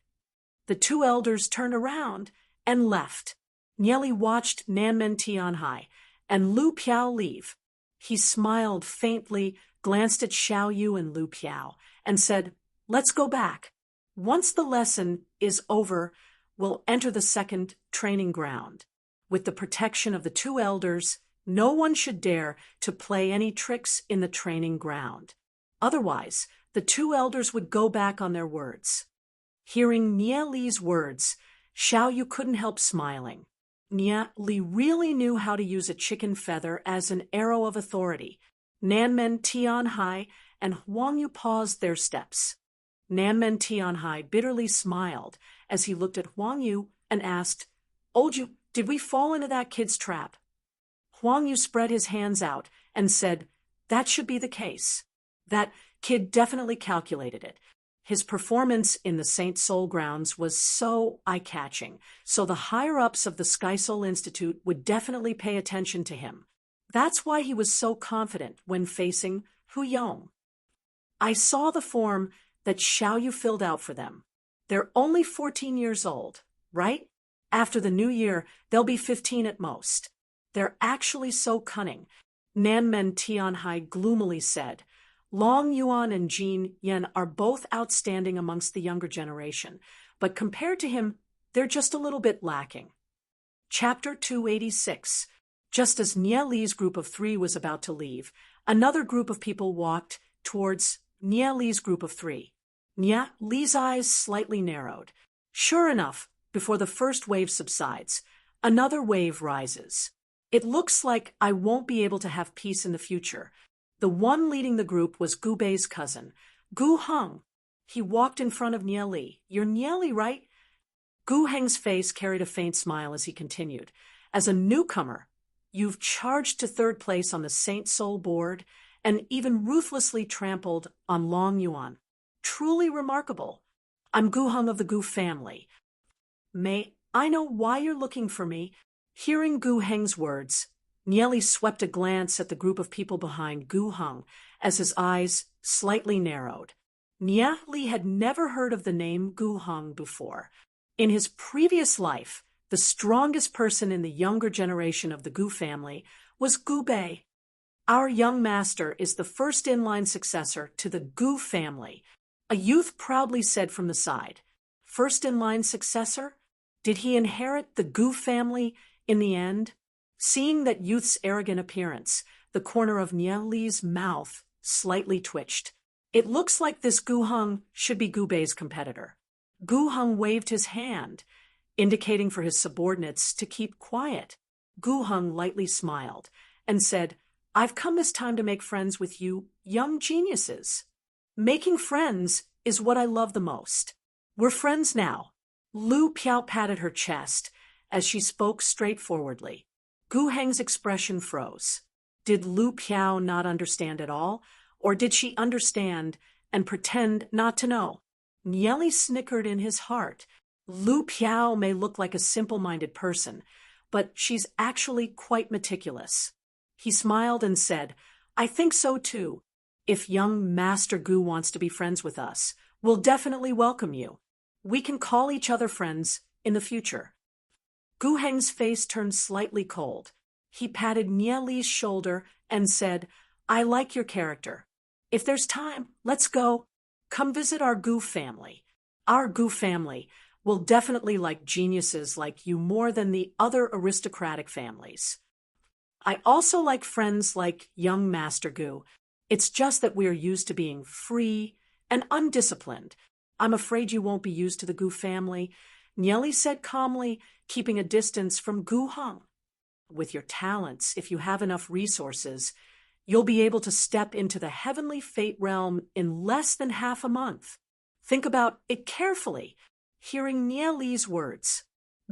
The two elders turned around and left. Nya Li watched Nanmen Tianhai and Lu Piao leave. He smiled faintly, glanced at Xiao Yu and Lu Piao, and said, "Let's go back. Once the lesson is over, we'll enter the second training ground. With the protection of the two elders, no one should dare to play any tricks in the training ground. Otherwise, the two elders would go back on their words." Hearing Nya Li's words, Xiao Yu couldn't help smiling. Nya Li really knew how to use a chicken feather as an arrow of authority. Nanmen Tianhai and Huang Yu paused their steps. Nanmen Tianhai bitterly smiled as he looked at Huang Yu and asked, "Old Yu, did we fall into that kid's trap?" Huang Yu spread his hands out and said, "That should be the case. That kid definitely calculated it. His performance in the Saint Soul grounds was so eye-catching, so the higher-ups of the Sky Soul Institute would definitely pay attention to him. That's why he was so confident when facing Hu Yong. I saw the form that Xiao Yu filled out for them. They're only 14 years old, right? After the new year, they'll be 15 at most. They're actually so cunning," Nanmen Tianhai gloomily said. "Long Yuan and Jin Yen are both outstanding amongst the younger generation, but compared to him, they're just a little bit lacking." Chapter 286. Just as Nya Li's group of three was about to leave, another group of people walked towards Nya Li's group of three. Nya Li's eyes slightly narrowed. Sure enough, before the first wave subsides, another wave rises. "It looks like I won't be able to have peace in the future." The one leading the group was Gu Bei's cousin, Gu Heng. He walked in front of Nya Li. "You're Nya Li, right?" Gu Heng's face carried a faint smile as he continued. "As a newcomer, You've charged to third place on the Saint Soul board and even ruthlessly trampled on Long Yuan. Truly remarkable. I'm Gu Heng of the Gu family. May I know why you're looking for me? Hearing Gu Heng's words, Nieli swept a glance at the group of people behind Gu Heng as his eyes slightly narrowed. Nieli had never heard of the name Gu Heng before. In his previous life, the strongest person in the younger generation of the Gu family was Gu Bei. Our young master is the first in-line successor to the Gu family, a youth proudly said from the side. First in-line successor? Did he inherit the Gu family in the end? Seeing that youth's arrogant appearance, the corner of Nieli's mouth slightly twitched. It looks like this Gu Heng should be Gu Bei's competitor. Gu Heng waved his hand, indicating for his subordinates to keep quiet. Gu Heng lightly smiled and said, I've come this time to make friends with you young geniuses. Making friends is what I love the most. We're friends now. Lu Piao patted her chest as she spoke straightforwardly. Gu Heng's expression froze. Did Lu Piao not understand at all, or did she understand and pretend not to know? Nieli snickered in his heart. Lu Piao may look like a simple-minded person, but she's actually quite meticulous. He smiled and said, I think so too. If young Master Gu wants to be friends with us, we'll definitely welcome you. We can call each other friends in the future. Gu Heng's face turned slightly cold. He patted Nieli's shoulder and said, I like your character. If there's time, let's go. Come visit our Gu family. Our Gu family will definitely like geniuses like you more than the other aristocratic families. I also like friends like young Master Gu. It's just that we're used to being free and undisciplined. I'm afraid you won't be used to the Gu family, Nieli said calmly, keeping a distance from Gu Heng. With your talents, if you have enough resources, you'll be able to step into the heavenly fate realm in less than half a month. Think about it carefully. Hearing Nieli's words,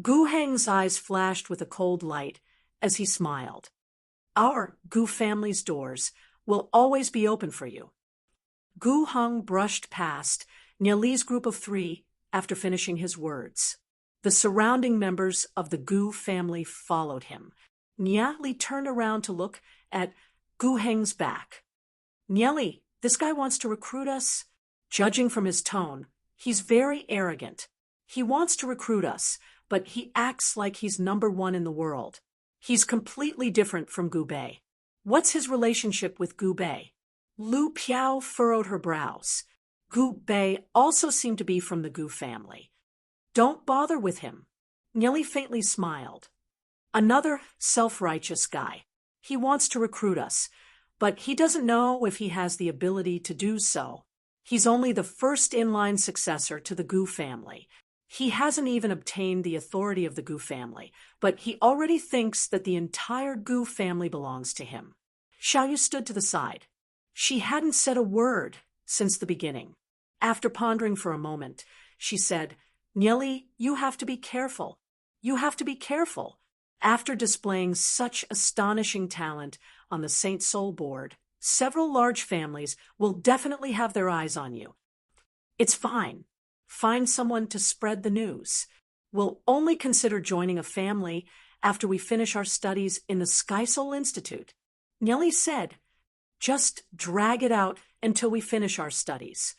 Gu Heng's eyes flashed with a cold light as he smiled. Our Gu family's doors will always be open for you. Gu Heng brushed past Nieli's group of 3 after finishing his words. The surrounding members of the Gu family followed him. Nieli turned around to look at Gu Heng's back. Nieli, this guy wants to recruit us? Judging from his tone, he's very arrogant. He wants to recruit us, but he acts like he's number 1 in the world. He's completely different from Gu Bei. What's his relationship with Gu Bei? Lu Piao furrowed her brows. Gu Bei also seemed to be from the Gu family. Don't bother with him. Nieli faintly smiled. Another self-righteous guy. He wants to recruit us, but he doesn't know if he has the ability to do so. He's only the first in-line successor to the Gu family. He hasn't even obtained the authority of the Gu family, but he already thinks that the entire Gu family belongs to him. Xiaoyu stood to the side. She hadn't said a word since the beginning. After pondering for a moment, she said, Nieli, you have to be careful. You have to be careful. After displaying such astonishing talent on the Saint Soul board, several large families will definitely have their eyes on you. It's fine. Find someone to spread the news. We'll only consider joining a family after we finish our studies in the Sky Soul Institute. Nieli said, just drag it out until we finish our studies.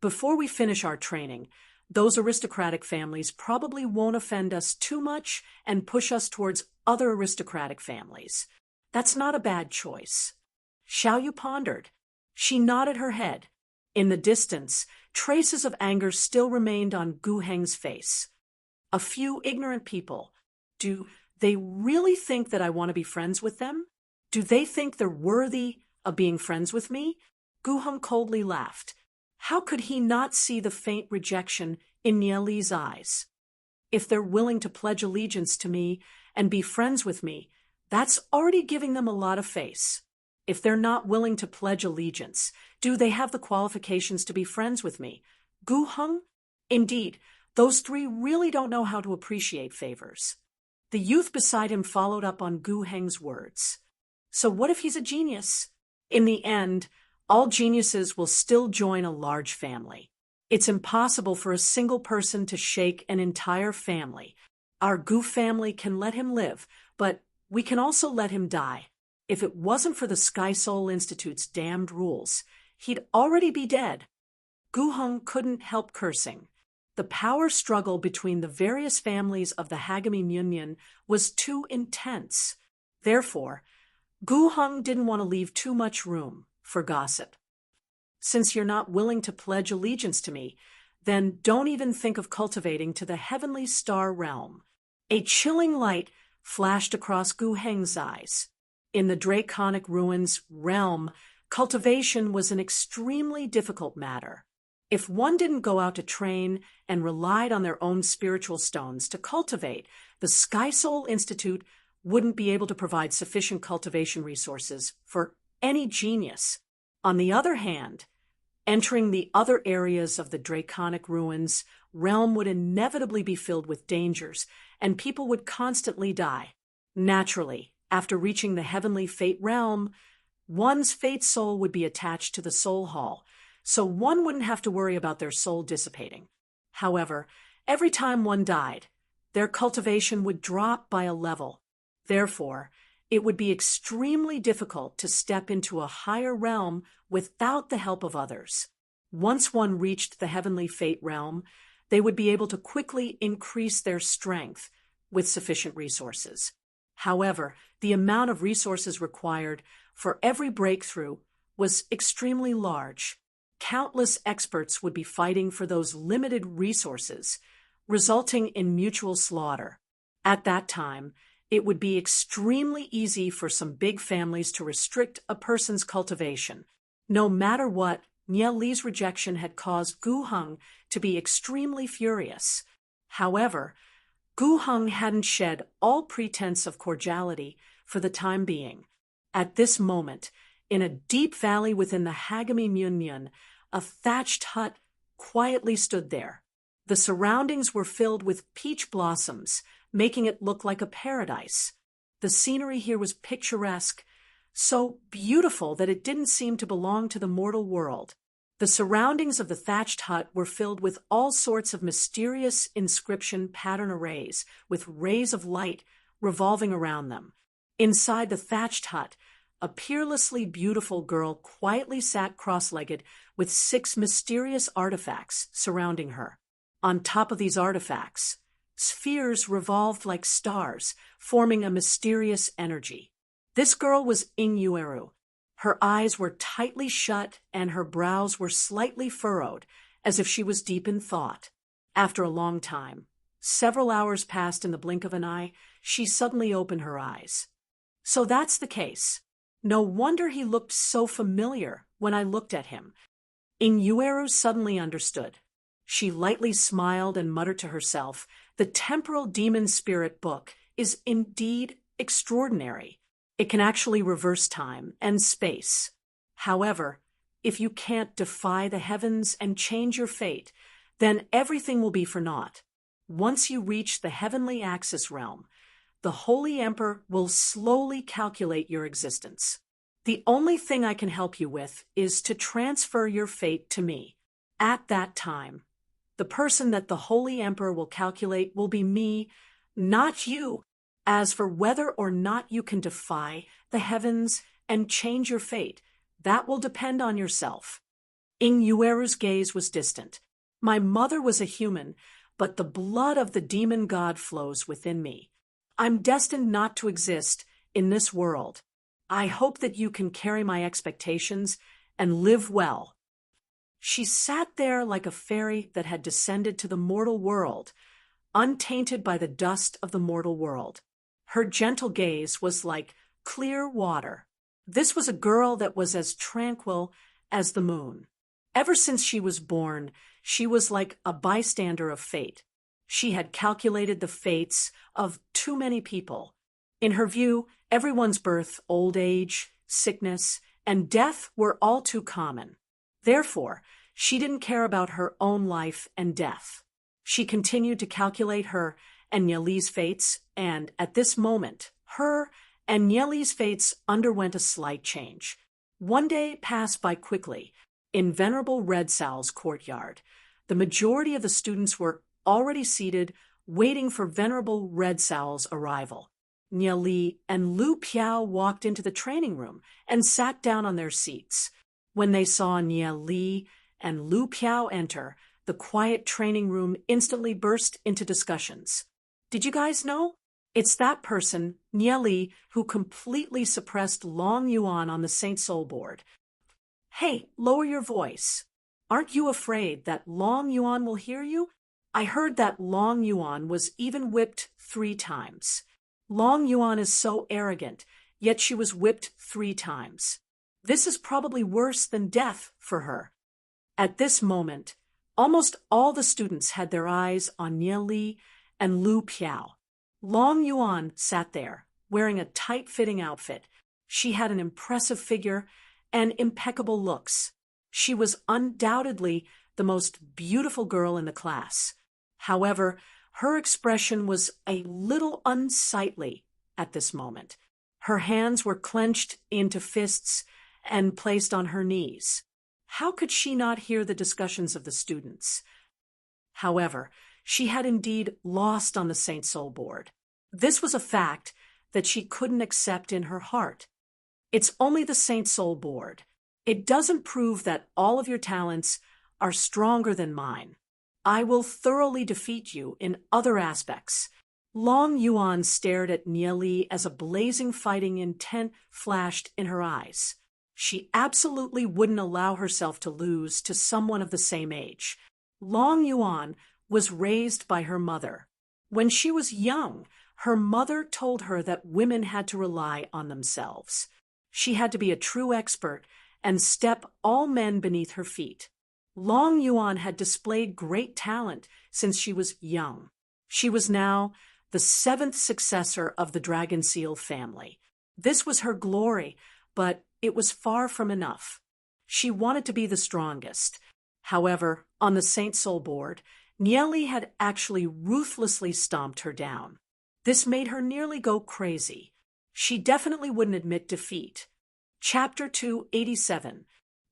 Before we finish our training, those aristocratic families probably won't offend us too much and push us towards other aristocratic families. That's not a bad choice. Xiaoyu pondered. She nodded her head. In the distance, traces of anger still remained on Gu Heng's face. A few ignorant people. Do they really think that I want to be friends with them? Do they think they're worthy of being friends with me? Gu Heng coldly laughed. How could he not see the faint rejection in Nieli's eyes? If they're willing to pledge allegiance to me and be friends with me, that's already giving them a lot of face. If they're not willing to pledge allegiance, do they have the qualifications to be friends with me? Gu Heng? Indeed, those 3 really don't know how to appreciate favors. The youth beside him followed up on Gu Heng's words. So what if he's a genius? In the end, all geniuses will still join a large family. It's impossible for a single person to shake an entire family. Our Gu family can let him live, but we can also let him die. If it wasn't for the Sky Soul Institute's damned rules, he'd already be dead. Gu Heng couldn't help cursing. The power struggle between the various families of the Hagami Munyan was too intense. Therefore, Gu Heng didn't want to leave too much room for gossip. Since you're not willing to pledge allegiance to me, then don't even think of cultivating to the heavenly star realm. A chilling light flashed across Gu Heng's eyes. In the Draconic Ruins realm, cultivation was an extremely difficult matter. If one didn't go out to train and relied on their own spiritual stones to cultivate, the Sky Soul Institute wouldn't be able to provide sufficient cultivation resources for any genius. On the other hand, entering the other areas of the Draconic Ruins realm would inevitably be filled with dangers, and people would constantly die. Naturally, after reaching the Heavenly Fate realm, one's fate soul would be attached to the Soul Hall, so one wouldn't have to worry about their soul dissipating. However, every time one died, their cultivation would drop by a level. Therefore, it would be extremely difficult to step into a higher realm without the help of others. Once one reached the Heavenly Fate realm, they would be able to quickly increase their strength with sufficient resources. However, the amount of resources required for every breakthrough was extremely large. Countless experts would be fighting for those limited resources, resulting in mutual slaughter. At that time, it would be extremely easy for some big families to restrict a person's cultivation. No matter what, Nye Li's rejection had caused Gu Heng to be extremely furious. However, Gu Heng hadn't shed all pretense of cordiality for the time being. At this moment, in a deep valley within the Hagami Munyan, a thatched hut quietly stood there. The surroundings were filled with peach blossoms, making it look like a paradise. The scenery here was picturesque, so beautiful that it didn't seem to belong to the mortal world. The surroundings of the thatched hut were filled with all sorts of mysterious inscription pattern arrays, with rays of light revolving around them. Inside the thatched hut, a peerlessly beautiful girl quietly sat cross-legged with 6 mysterious artifacts surrounding her. On top of these artifacts, spheres revolved like stars, forming a mysterious energy. This girl was Inyueru. Her eyes were tightly shut and her brows were slightly furrowed, as if she was deep in thought. After a long time, several hours passed in the blink of an eye, she suddenly opened her eyes. So that's the case. No wonder he looked so familiar when I looked at him. Inyueru suddenly understood. She lightly smiled and muttered to herself, "The Temporal Demon Spirit book is indeed extraordinary. It can actually reverse time and space. However, if you can't defy the heavens and change your fate, then everything will be for naught. Once you reach the heavenly axis realm, the Holy Emperor will slowly calculate your existence. The only thing I can help you with is to transfer your fate to me. At that time, the person that the Holy Emperor will calculate will be me, not you. As for whether or not you can defy the heavens and change your fate, that will depend on yourself." Inyueru's gaze was distant. "My mother was a human, but the blood of the demon god flows within me. I'm destined not to exist in this world. I hope that you can carry my expectations and live well." She sat there like a fairy that had descended to the mortal world, untainted by the dust of the mortal world. Her gentle gaze was like clear water. This was a girl that was as tranquil as the moon. Ever since she was born, she was like a bystander of fate. She had calculated the fates of too many people. In her view, everyone's birth, old age, sickness, and death were all too common. Therefore, she didn't care about her own life and death. She continued to calculate her and Nieli's fates, and at this moment, her and Nieli's fates underwent a slight change. One day passed by quickly. In Venerable Red Sal's courtyard, the majority of the students were already seated, waiting for Venerable Red Sal's arrival. Nieli and Lu Piao walked into the training room and sat down on their seats. When they saw Nieli and Lu Piao enter, the quiet training room instantly burst into discussions. Did you guys know? It's that person, Nieli, who completely suppressed Long Yuan on the Saint Soul board. Hey, lower your voice. Aren't you afraid that Long Yuan will hear you? I heard that Long Yuan was even whipped 3 times. Long Yuan is so arrogant, yet she was whipped 3 times. This is probably worse than death for her. At this moment, almost all the students had their eyes on Nieli and Lu Piao. Long Yuan sat there, wearing a tight-fitting outfit. She had an impressive figure and impeccable looks. She was undoubtedly the most beautiful girl in the class. However, her expression was a little unsightly at this moment. Her hands were clenched into fists and placed on her knees. How could she not hear the discussions of the students? However, she had indeed lost on the Saint Soul board. This was a fact that she couldn't accept in her heart. It's only the Saint Soul board. It doesn't prove that all of your talents are stronger than mine. I will thoroughly defeat you in other aspects. Long Yuan stared at Nieli as a blazing fighting intent flashed in her eyes. She absolutely wouldn't allow herself to lose to someone of the same age. Long Yuan was raised by her mother. When she was young, her mother told her that women had to rely on themselves. She had to be a true expert and step all men beneath her feet. Long Yuan had displayed great talent since she was young. She was now the 7th successor of the Dragon Seal family. This was her glory, but it was far from enough. She wanted to be the strongest. However, on the Saint Soul board, Nieli had actually ruthlessly stomped her down. This made her nearly go crazy. She definitely wouldn't admit defeat. Chapter 287.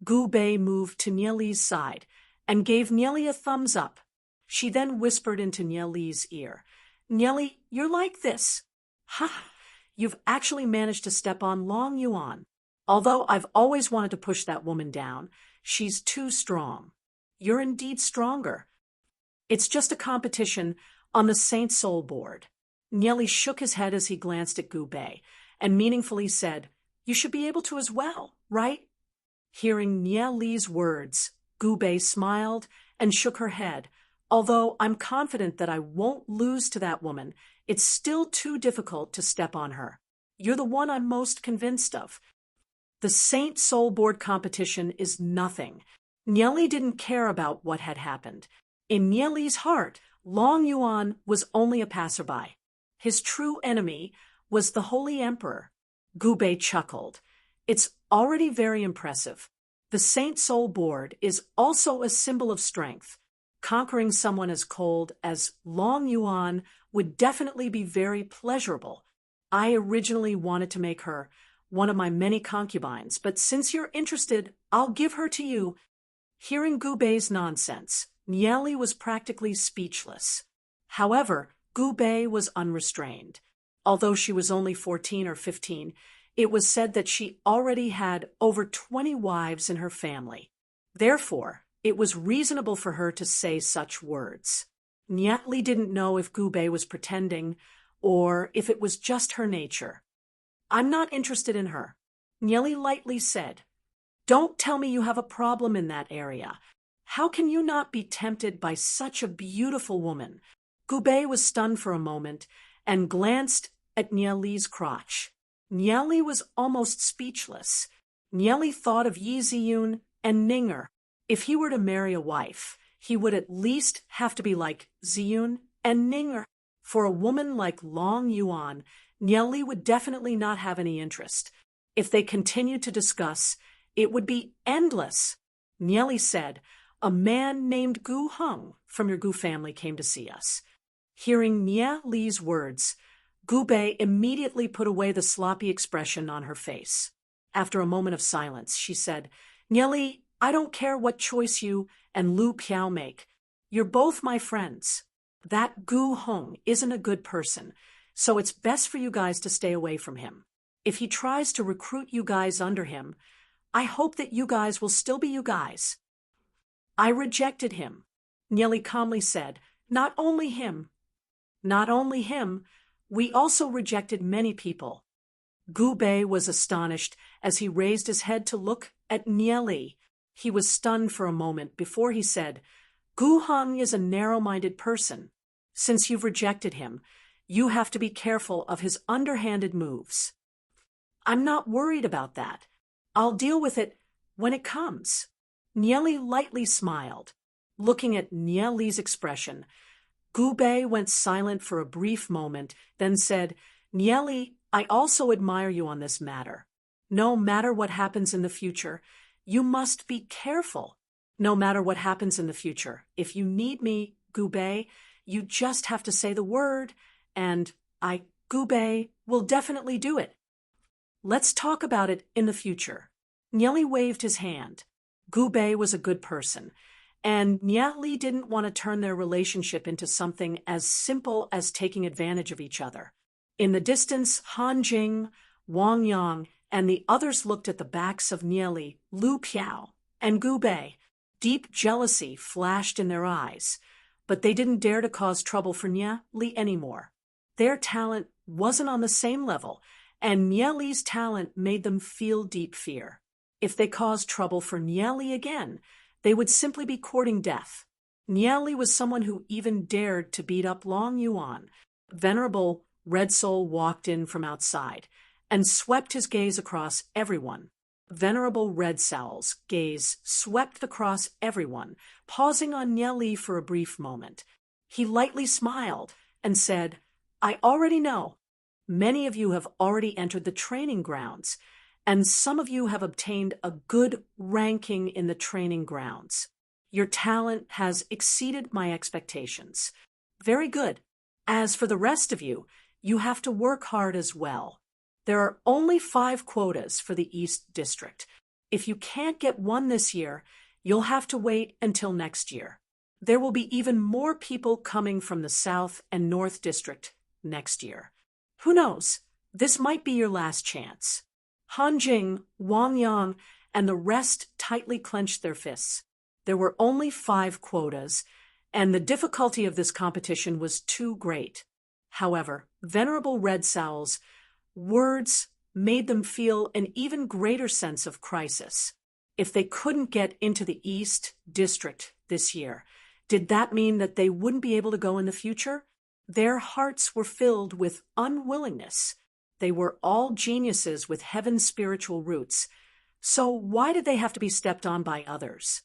Gu Bei moved to Nieli's side and gave Nieli a thumbs up. She then whispered into Nieli's ear, "Nieli, you're like this. Ha! You've actually managed to step on Long Yuan. Although I've always wanted to push that woman down, she's too strong. You're indeed stronger. It's just a competition on the Saint Soul board." Nieli shook his head as he glanced at Gu Bei and meaningfully said, "You should be able to as well, right?" Hearing Nieli's words, Gu Bei smiled and shook her head. "Although I'm confident that I won't lose to that woman, it's still too difficult to step on her. You're the one I'm most convinced of." The Saint Soul board competition is nothing. Nieli didn't care about what had happened. In Nieli's heart, Long Yuan was only a passerby. His true enemy was the Holy Emperor. Gu Bei chuckled. "It's already very impressive. The Saint Soul board is also a symbol of strength. Conquering someone as cold as Long Yuan would definitely be very pleasurable. I originally wanted to make her one of my many concubines, but since you're interested, I'll give her to you." Hearing Gu Bei's nonsense, Nieli was practically speechless. However, Gu Bei was unrestrained. Although she was only 14 or 15, it was said that she already had over 20 wives in her family. Therefore, it was reasonable for her to say such words. Nieli didn't know if Gu Bei was pretending or if it was just her nature. "I'm not interested in her," Nieli lightly said. "Don't tell me you have a problem in that area. How can you not be tempted by such a beautiful woman?" Gu Bei was stunned for a moment and glanced at Nieli's crotch. Nieli was almost speechless. Nieli thought of Yi Ziyun and Ninger. If he were to marry a wife, he would at least have to be like Ziyun and Ninger. For a woman like Long Yuan, Nieli would definitely not have any interest. If they continued to discuss, it would be endless. Nieli said, "A man named Gu Heng from your Gu family came to see us." Hearing Nye Li's words, Gubei immediately put away the sloppy expression on her face. After a moment of silence, she said, Nye Li, I don't care what choice you and Lu Piao make. You're both my friends. That Gu Hong isn't a good person, so it's best for you guys to stay away from him. If he tries to recruit you guys under him, I hope that you guys will still be you guys. I rejected him, Nye Li calmly said. Not only him. Not only him, we also rejected many people. Gubei was astonished as he raised his head to look at Nye Li. He was stunned for a moment before he said, Gu Hong is a narrow-minded person. Since you've rejected him, you have to be careful of his underhanded moves. I'm not worried about that. I'll deal with it when it comes. Nye Li lightly smiled. Looking at Nye Li's expression, Gubei went silent for a brief moment, then said, Nye Li, I also admire you on this matter. No matter what happens in the future, you must be careful. No matter what happens in the future, if you need me, Gubei, you just have to say the word, and Gubei, will definitely do it. Let's talk about it in the future. Nye Li waved his hand. Gubei was a good person, and Nye Li didn't want to turn their relationship into something as simple as taking advantage of each other. In the distance, Han Jing, Wang Yang, and the others looked at the backs of Nye Li, Lu Piao, and Gubei. Deep jealousy flashed in their eyes, but they didn't dare to cause trouble for Nye Li anymore. Their talent wasn't on the same level, and Nye Li's talent made them feel deep fear. If they caused trouble for Nye Li again, they would simply be courting death. Nye Li was someone who even dared to beat up Long Yuan. Venerable Red Soul walked in from outside and swept his gaze across everyone. Venerable Red Soul's gaze swept across everyone, pausing on Nye Li for a brief moment. He lightly smiled and said, I already know. Many of you have already entered the training grounds, and some of you have obtained a good ranking in the training grounds. Your talent has exceeded my expectations. Very good. As for the rest of you, you have to work hard as well. There are only 5 quotas for the East District. If you can't get one this year, you'll have to wait until next year. There will be even more people coming from the South and North District next year. Who knows? This might be your last chance. Han Jing, Wang Yang, and the rest tightly clenched their fists. There were only 5 quotas, and the difficulty of this competition was too great. However, Venerable Red Soul's words made them feel an even greater sense of crisis. If they couldn't get into the East District this year, did that mean that they wouldn't be able to go in the future? Their hearts were filled with unwillingness. They were all geniuses with heaven's spiritual roots. So why did they have to be stepped on by others?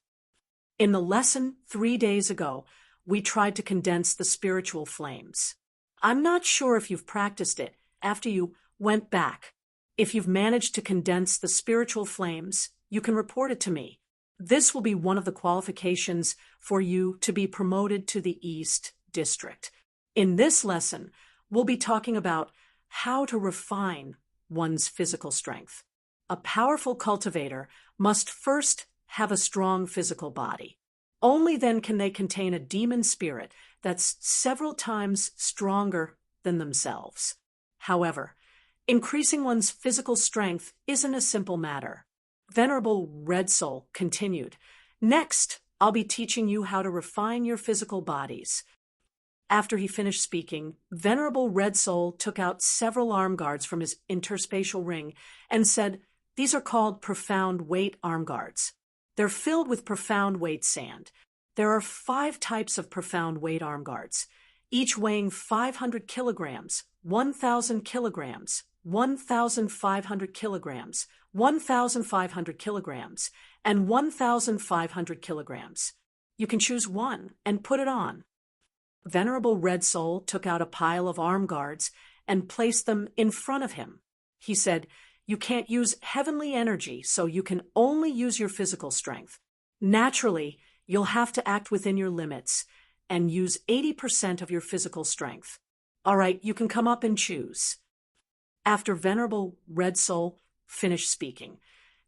In the lesson 3 days ago, we tried to condense the spiritual flames. I'm not sure if you've practiced it after you went back. If you've managed to condense the spiritual flames, you can report it to me. This will be one of the qualifications for you to be promoted to the East District. In this lesson, we'll be talking about how to refine one's physical strength. A powerful cultivator must first have a strong physical body. Only then can they contain a demon spirit that's several times stronger than themselves. However, increasing one's physical strength isn't a simple matter. Venerable Red Soul continued, Next, I'll be teaching you how to refine your physical bodies. After he finished speaking, Venerable Red Soul took out several arm guards from his interspatial ring and said, These are called profound weight arm guards. They're filled with profound weight sand. There are 5 types of profound weight arm guards, each weighing 500 kilograms, 1,000 kilograms, 1,500 kilograms, 1,500 kilograms, and 1,500 kilograms. You can choose one and put it on. Venerable Red Soul took out a pile of arm guards and placed them in front of him. He said, You can't use heavenly energy, so you can only use your physical strength. Naturally, you'll have to act within your limits, and use 80% of your physical strength. All right, you can come up and choose. After Venerable Red Soul finished speaking,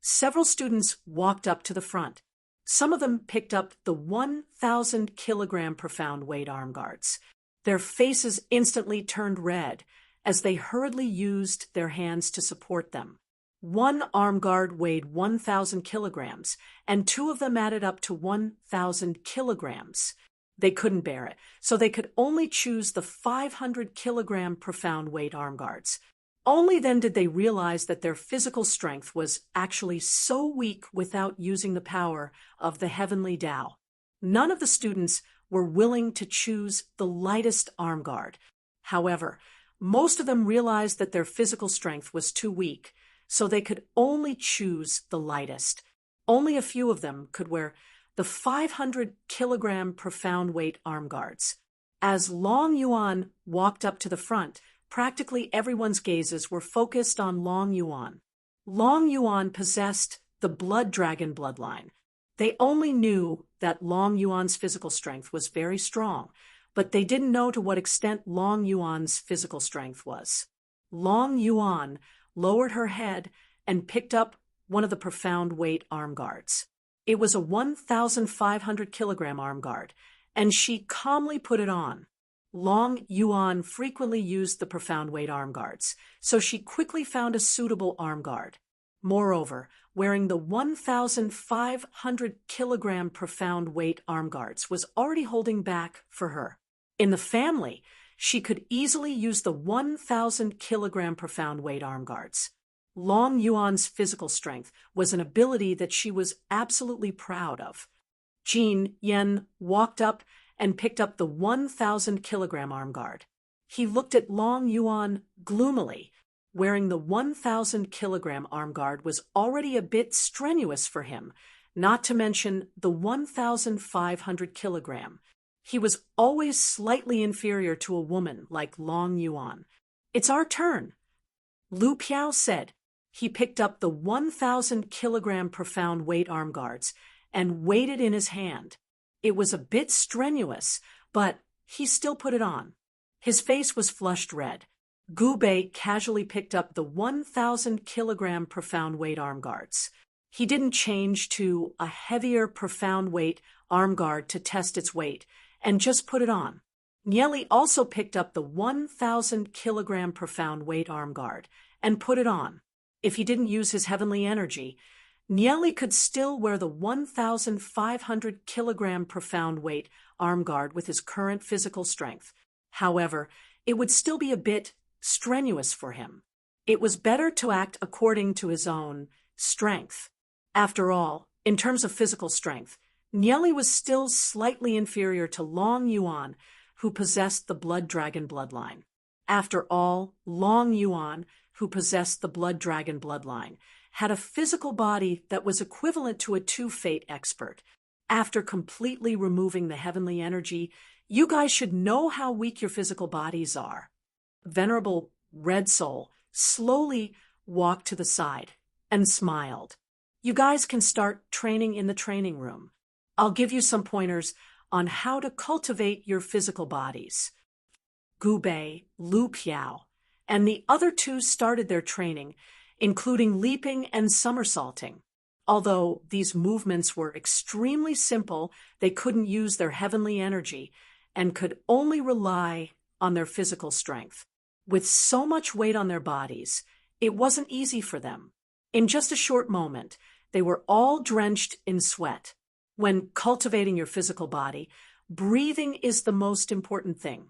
several students walked up to the front. Some of them picked up the 1,000-kilogram profound weight arm guards. Their faces instantly turned red as they hurriedly used their hands to support them. One arm guard weighed 1,000 kilograms, and two of them added up to 1,000 kilograms. They couldn't bear it, so they could only choose the 500-kilogram profound weight arm guards. Only then did they realize that their physical strength was actually so weak without using the power of the heavenly Tao. None of the students were willing to choose the lightest arm guard. However, most of them realized that their physical strength was too weak, so they could only choose the lightest. Only a few of them could wear the 500-kilogram profound weight arm guards. As Long Yuan walked up to the front, practically everyone's gazes were focused on Long Yuan. Long Yuan possessed the Blood Dragon bloodline. They only knew that Long Yuan's physical strength was very strong, but they didn't know to what extent Long Yuan's physical strength was. Long Yuan lowered her head and picked up one of the profound weight arm guards. It was a 1,500-kilogram arm guard, and she calmly put it on. Long Yuan frequently used the profound weight arm guards, so she quickly found a suitable arm guard. Moreover, wearing the 1,500-kilogram profound weight arm guards was already holding back for her. In the family, she could easily use the 1,000-kilogram profound weight arm guards. Long Yuan's physical strength was an ability that she was absolutely proud of. Jin Yen walked up and picked up the 1,000-kilogram arm guard. He looked at Long Yuan gloomily. Wearing the 1,000-kilogram arm guard was already a bit strenuous for him, not to mention the 1,500-kilogram. He was always slightly inferior to a woman like Long Yuan. "It's our turn," Lu Piao said. He picked up the 1,000-kilogram profound weight arm guards and weighed it in his hand. It was a bit strenuous, but he still put it on. His face was flushed red. Gu Bei casually picked up the 1,000-kilogram profound weight arm guards. He didn't change to a heavier profound weight arm guard to test its weight, and just put it on. Nieli also picked up the 1,000-kilogram profound weight arm guard and put it on. If he didn't use his heavenly energy, Nieli could still wear the 1,500-kilogram profound weight arm guard with his current physical strength. However, it would still be a bit strenuous for him. It was better to act according to his own strength. After all, in terms of physical strength, Nieli was still slightly inferior to Long Yuan, who possessed the Blood Dragon bloodline. After all, Long Yuan, who possessed the Blood Dragon bloodline, had a physical body that was equivalent to a two-fate expert. After completely removing the heavenly energy, you guys should know how weak your physical bodies are. Venerable Red Soul slowly walked to the side and smiled. You guys can start training in the training room. I'll give you some pointers on how to cultivate your physical bodies. Gu Bei, Lu Piao, and the other two started their training, including leaping and somersaulting. Although these movements were extremely simple, they couldn't use their heavenly energy and could only rely on their physical strength. With so much weight on their bodies, it wasn't easy for them. In just a short moment, they were all drenched in sweat. When cultivating your physical body, breathing is the most important thing.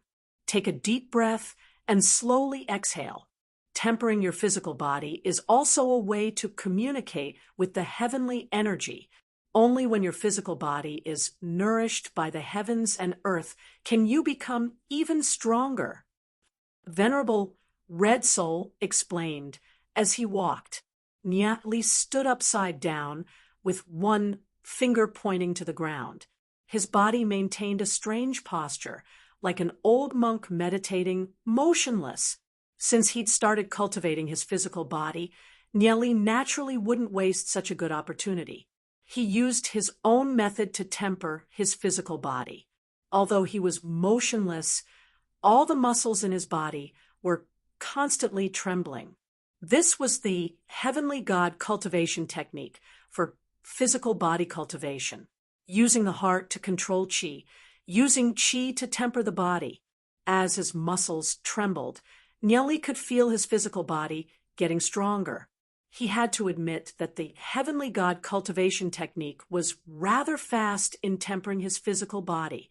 Take a deep breath and slowly exhale. Tempering your physical body is also a way to communicate with the heavenly energy. Only when your physical body is nourished by the heavens and earth can you become even stronger. Venerable Red Soul explained as he walked. Nieli stood upside down with one finger pointing to the ground. His body maintained a strange posture, like an old monk meditating, motionless. Since he'd started cultivating his physical body, Nieli naturally wouldn't waste such a good opportunity. He used his own method to temper his physical body. Although he was motionless, all the muscles in his body were constantly trembling. This was the heavenly God cultivation technique for physical body cultivation, using the heart to control qi, using qi to temper the body. As his muscles trembled, Nieli could feel his physical body getting stronger. He had to admit that the heavenly God cultivation technique was rather fast in tempering his physical body.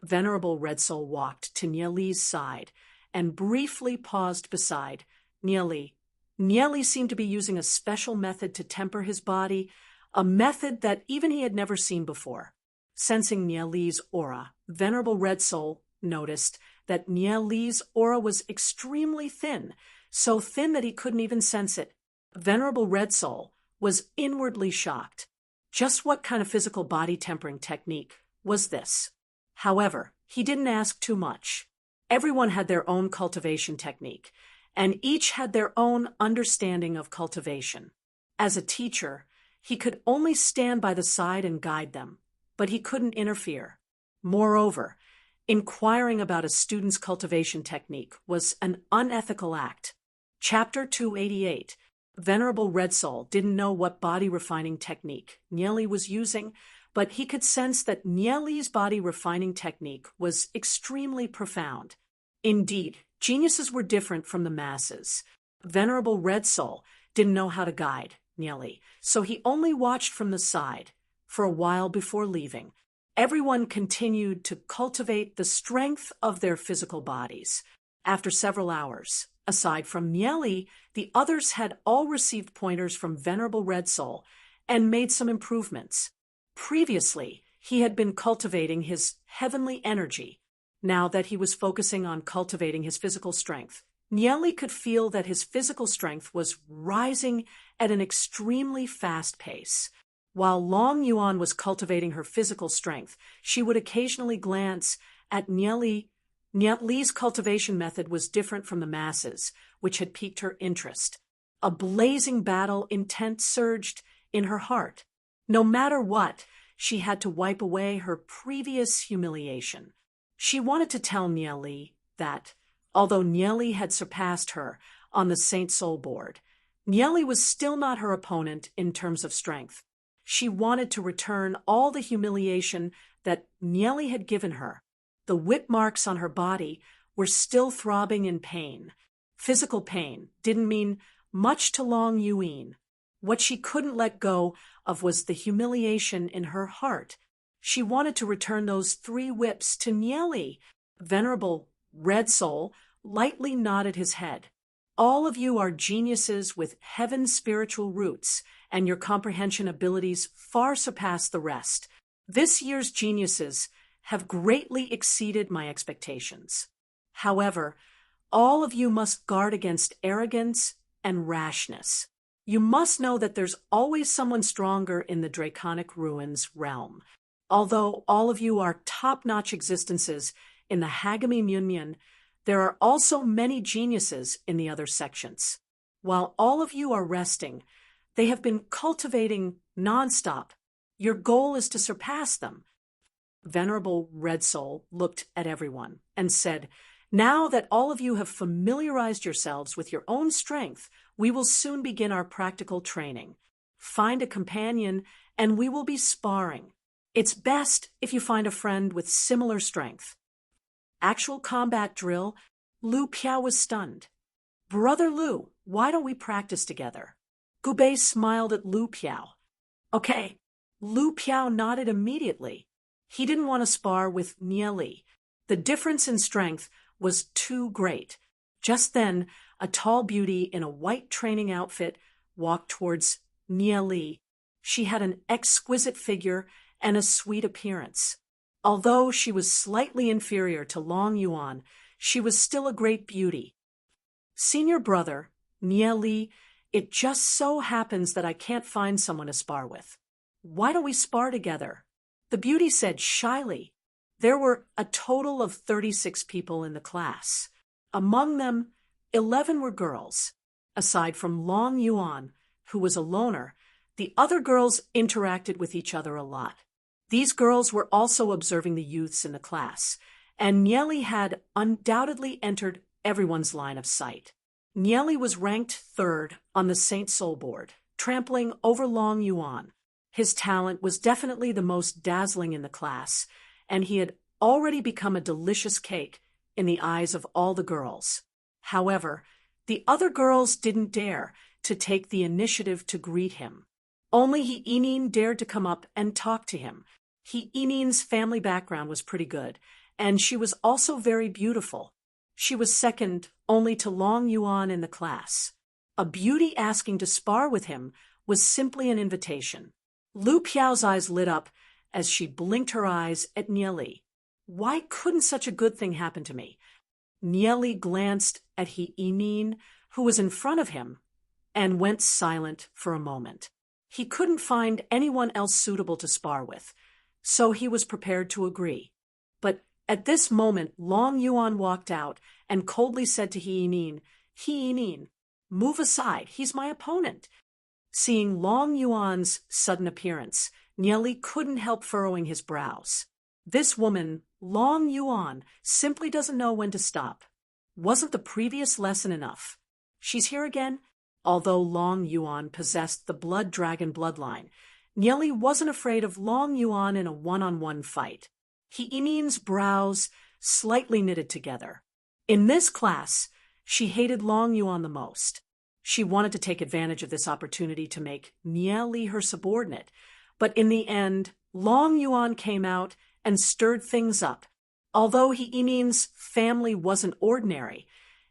Venerable Red Soul walked to Nieli's side and briefly paused beside Nieli. Nieli seemed to be using a special method to temper his body, a method that even he had never seen before. Sensing Nieli's aura, Venerable Red Soul noticed that Nieli's aura was extremely thin, so thin that he couldn't even sense it. Venerable Red Soul was inwardly shocked. Just what kind of physical body tempering technique was this? However, he didn't ask too much. Everyone had their own cultivation technique, and each had their own understanding of cultivation. As a teacher, he could only stand by the side and guide them, but he couldn't interfere. Moreover, inquiring about a student's cultivation technique was an unethical act. Chapter 288. Venerable Red Soul didn't know what body refining technique Nieli was using, but he could sense that Nieli's body refining technique was extremely profound. Indeed, geniuses were different from the masses. Venerable Red Soul didn't know how to guide Nieli, so he only watched from the side for a while before leaving. Everyone continued to cultivate the strength of their physical bodies. After several hours, aside from Nieli, the others had all received pointers from Venerable Red Soul and made some improvements. Previously, he had been cultivating his heavenly energy. Now that he was focusing on cultivating his physical strength, Nieli could feel that his physical strength was rising at an extremely fast pace. While Long Yuan was cultivating her physical strength, she would occasionally glance at Nieli. Nieli's cultivation method was different from the masses, which had piqued her interest. A blazing battle intent surged in her heart. No matter what, she had to wipe away her previous humiliation. She wanted to tell Nieli that, although Nieli had surpassed her on the Saint Soul board, Nieli was still not her opponent in terms of strength. She wanted to return all the humiliation that Nieli had given her. The whip marks on her body were still throbbing in pain. Physical pain didn't mean much to Long Yuan. What she couldn't let go of was the humiliation in her heart. She wanted to return those 3 whips to Nieli. Venerable Red Soul lightly nodded his head. All of you are geniuses with heaven's spiritual roots, and your comprehension abilities far surpass the rest. This year's geniuses have greatly exceeded my expectations. However, all of you must guard against arrogance and rashness. You must know that there's always someone stronger in the Draconic Ruins realm. Although all of you are top-notch existences in the Hagami Munmyun, there are also many geniuses in the other sections. While all of you are resting, they have been cultivating nonstop. Your goal is to surpass them. Venerable Red Soul looked at everyone and said, "Now that all of you have familiarized yourselves with your own strength, we will soon begin our practical training. Find a companion and we will be sparring. It's best if you find a friend with similar strength." Actual combat drill, Lu Piao was stunned. "Brother Lu, why don't we practice together?" Gubei smiled at Lu Piao. "Okay." Lu Piao nodded immediately. He didn't want to spar with Nieli. The difference in strength was too great. Just then, a tall beauty in a white training outfit walked towards Nieli. She had an exquisite figure and a sweet appearance. Although she was slightly inferior to Long Yuan, she was still a great beauty. "Senior brother, Nieli, it just so happens that I can't find someone to spar with. Why don't we spar together?" The beauty said shyly. There were a total of 36 people in the class. Among them, 11 were girls. Aside from Long Yuan, who was a loner, the other girls interacted with each other a lot. These girls were also observing the youths in the class, and Nieli had undoubtedly entered everyone's line of sight. Nieli was ranked third on the Saint Soul board, trampling over Long Yuan. His talent was definitely the most dazzling in the class, and he had already become a delicious cake in the eyes of all the girls. However, the other girls didn't dare to take the initiative to greet him. Only He Yinin dared to come up and talk to him. He Yinin's family background was pretty good, and she was also very beautiful. She was second only to Long Yuan in the class. A beauty asking to spar with him was simply an invitation. Lu Piao's eyes lit up as she blinked her eyes at Nieli. Why couldn't such a good thing happen to me? Nieli glanced at He Yinin, who was in front of him, and went silent for a moment. He couldn't find anyone else suitable to spar with, so he was prepared to agree. But at this moment, Long Yuan walked out and coldly said to He Yinin, move aside, he's my opponent. Seeing Long Yuan's sudden appearance, Nieli couldn't help furrowing his brows. This woman, Long Yuan, simply doesn't know when to stop. Wasn't the previous lesson enough? She's here again? Although Long Yuan possessed the blood dragon bloodline, Nieli wasn't afraid of Long Yuan in a one-on-one fight. He Yinin's brows slightly knitted together. In this class, she hated Long Yuan the most. She wanted to take advantage of this opportunity to make Nieli her subordinate, but in the end, Long Yuan came out and stirred things up. Although He Yinin's family wasn't ordinary,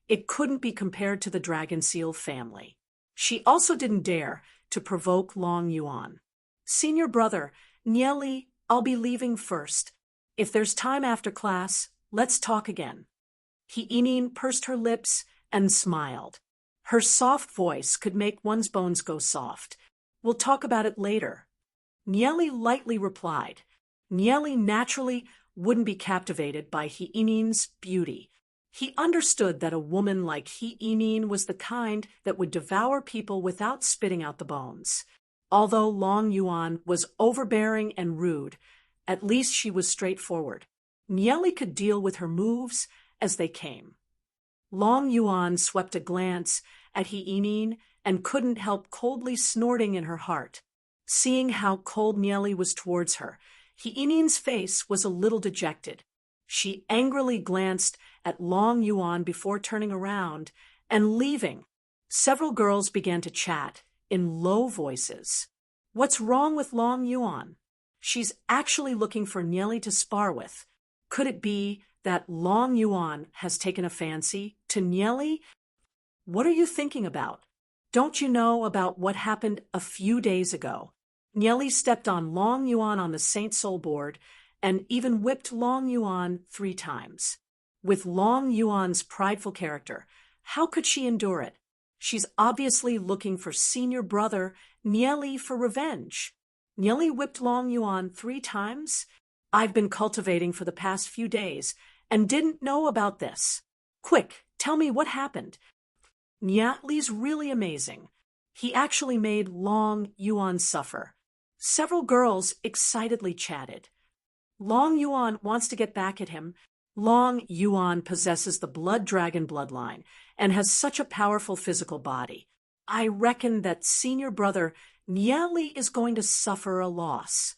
it couldn't be compared to the Dragon Seal family. She also didn't dare to provoke Long Yuan. Senior brother, Nieli, I'll be leaving first. If there's time after class, let's talk again. He Yinin pursed her lips and smiled. Her soft voice could make one's bones go soft. We'll talk about it later. Nieli lightly replied. Nieli naturally wouldn't be captivated by He Yinin's beauty. He understood that a woman like He Yinin was the kind that would devour people without spitting out the bones. Although Long Yuan was overbearing and rude, at least she was straightforward. Nieli could deal with her moves as they came. Long Yuan swept a glance at He Yinin and couldn't help coldly snorting in her heart. Seeing how cold Nieli was towards her, He Yinin's face was a little dejected. She angrily glanced at Long Yuan before turning around and leaving. Several girls began to chat in low voices. What's wrong with Long Yuan? She's actually looking for Nieli to spar with. Could it be that Long Yuan has taken a fancy to Nieli? What are you thinking about? Don't you know about what happened a few days ago? Nieli stepped on Long Yuan on the Saint Soul board and even whipped Long Yuan 3 times. With Long Yuan's prideful character, how could she endure it? She's obviously looking for senior brother Nieli for revenge. Nieli whipped Long Yuan 3 times? I've been cultivating for the past few days and didn't know about this. Quick, tell me what happened. Nieli's really amazing. He actually made Long Yuan suffer. Several girls excitedly chatted. Long Yuan wants to get back at him. Long Yuan possesses the blood dragon bloodline and has such a powerful physical body. I reckon that senior brother Nieli is going to suffer a loss.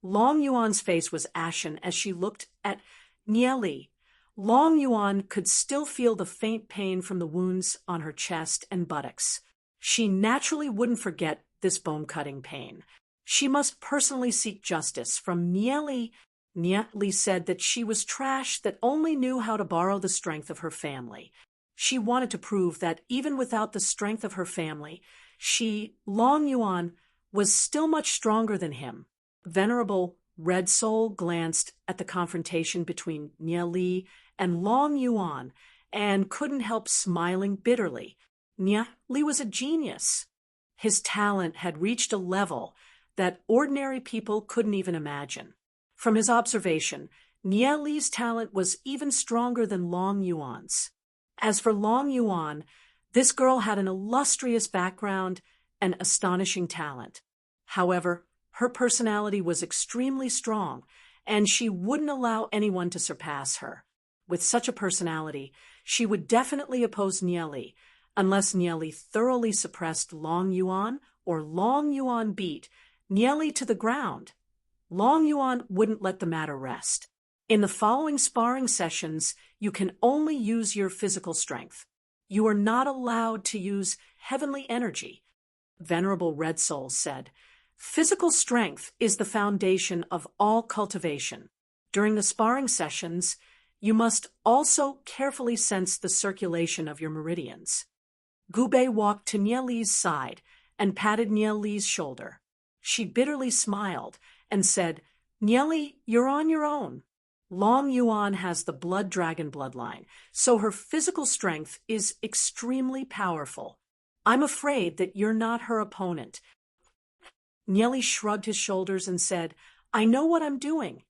Long Yuan's face was ashen as she looked at Nieli. Long Yuan could still feel the faint pain from the wounds on her chest and buttocks. She naturally wouldn't forget this bone-cutting pain. She must personally seek justice from Nieli. Nieli said that she was trash that only knew how to borrow the strength of her family. She wanted to prove that even without the strength of her family, Long Yuan, was still much stronger than him. Venerable Red Soul glanced at the confrontation between Nieli and Long Yuan and couldn't help smiling bitterly. Nieli was a genius. His talent had reached a level that ordinary people couldn't even imagine. From his observation, Nieli's talent was even stronger than Long Yuan's. As for Long Yuan, this girl had an illustrious background and astonishing talent. However, Her personality was extremely strong, and she wouldn't allow anyone to surpass her. With such a personality, she would definitely oppose Nieli, unless Nieli thoroughly suppressed Long Yuan or Long Yuan beat Nieli to the ground. Long Yuan wouldn't let the matter rest. In the following sparring sessions, you can only use your physical strength. You are not allowed to use heavenly energy. Venerable Red Soul said, "Physical strength is the foundation of all cultivation. During the sparring sessions, you must also carefully sense the circulation of your meridians." Gubei walked to Nieli's side and patted Nieli's shoulder. She bitterly smiled and said, "Nieli, you're on your own. Long Yuan has the blood dragon bloodline, so her physical strength is extremely powerful. I'm afraid that you're not her opponent." Nieli shrugged his shoulders and said, "I know what I'm doing."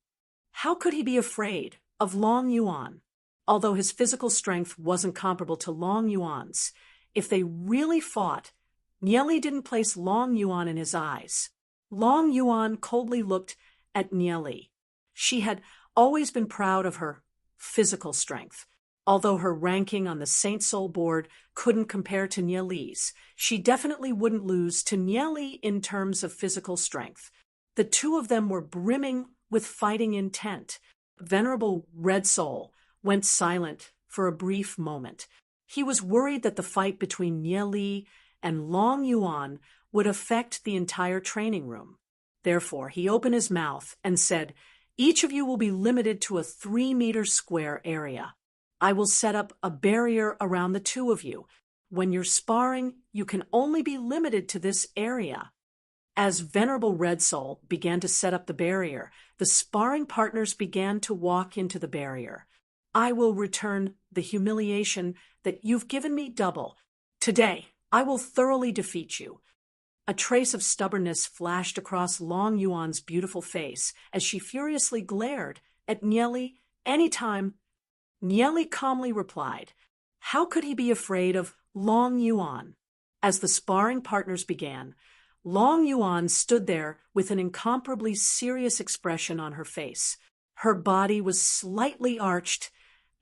How could he be afraid of Long Yuan? Although his physical strength wasn't comparable to Long Yuan's, if they really fought, Nieli didn't place Long Yuan in his eyes. Long Yuan coldly looked at Nieli. She had always been proud of her physical strength. Although her ranking on the Saint Soul board couldn't compare to Nieli's, she definitely wouldn't lose to Nieli in terms of physical strength. The two of them were brimming with fighting intent. Venerable Red Soul went silent for a brief moment. He was worried that the fight between Nieli and Long Yuan would affect the entire training room. Therefore, he opened his mouth and said, "Each of you will be limited to a 3-meter square area. I will set up a barrier around the two of you. When you're sparring, you can only be limited to this area." As Venerable Red Soul began to set up the barrier, the sparring partners began to walk into the barrier. "I will return the humiliation that you've given me double. Today, I will thoroughly defeat you." A trace of stubbornness flashed across Long Yuan's beautiful face as she furiously glared at Nieli. "Anytime." Nieli calmly replied, "How could he be afraid of Long Yuan?" As the sparring partners began, Long Yuan stood there with an incomparably serious expression on her face. Her body was slightly arched,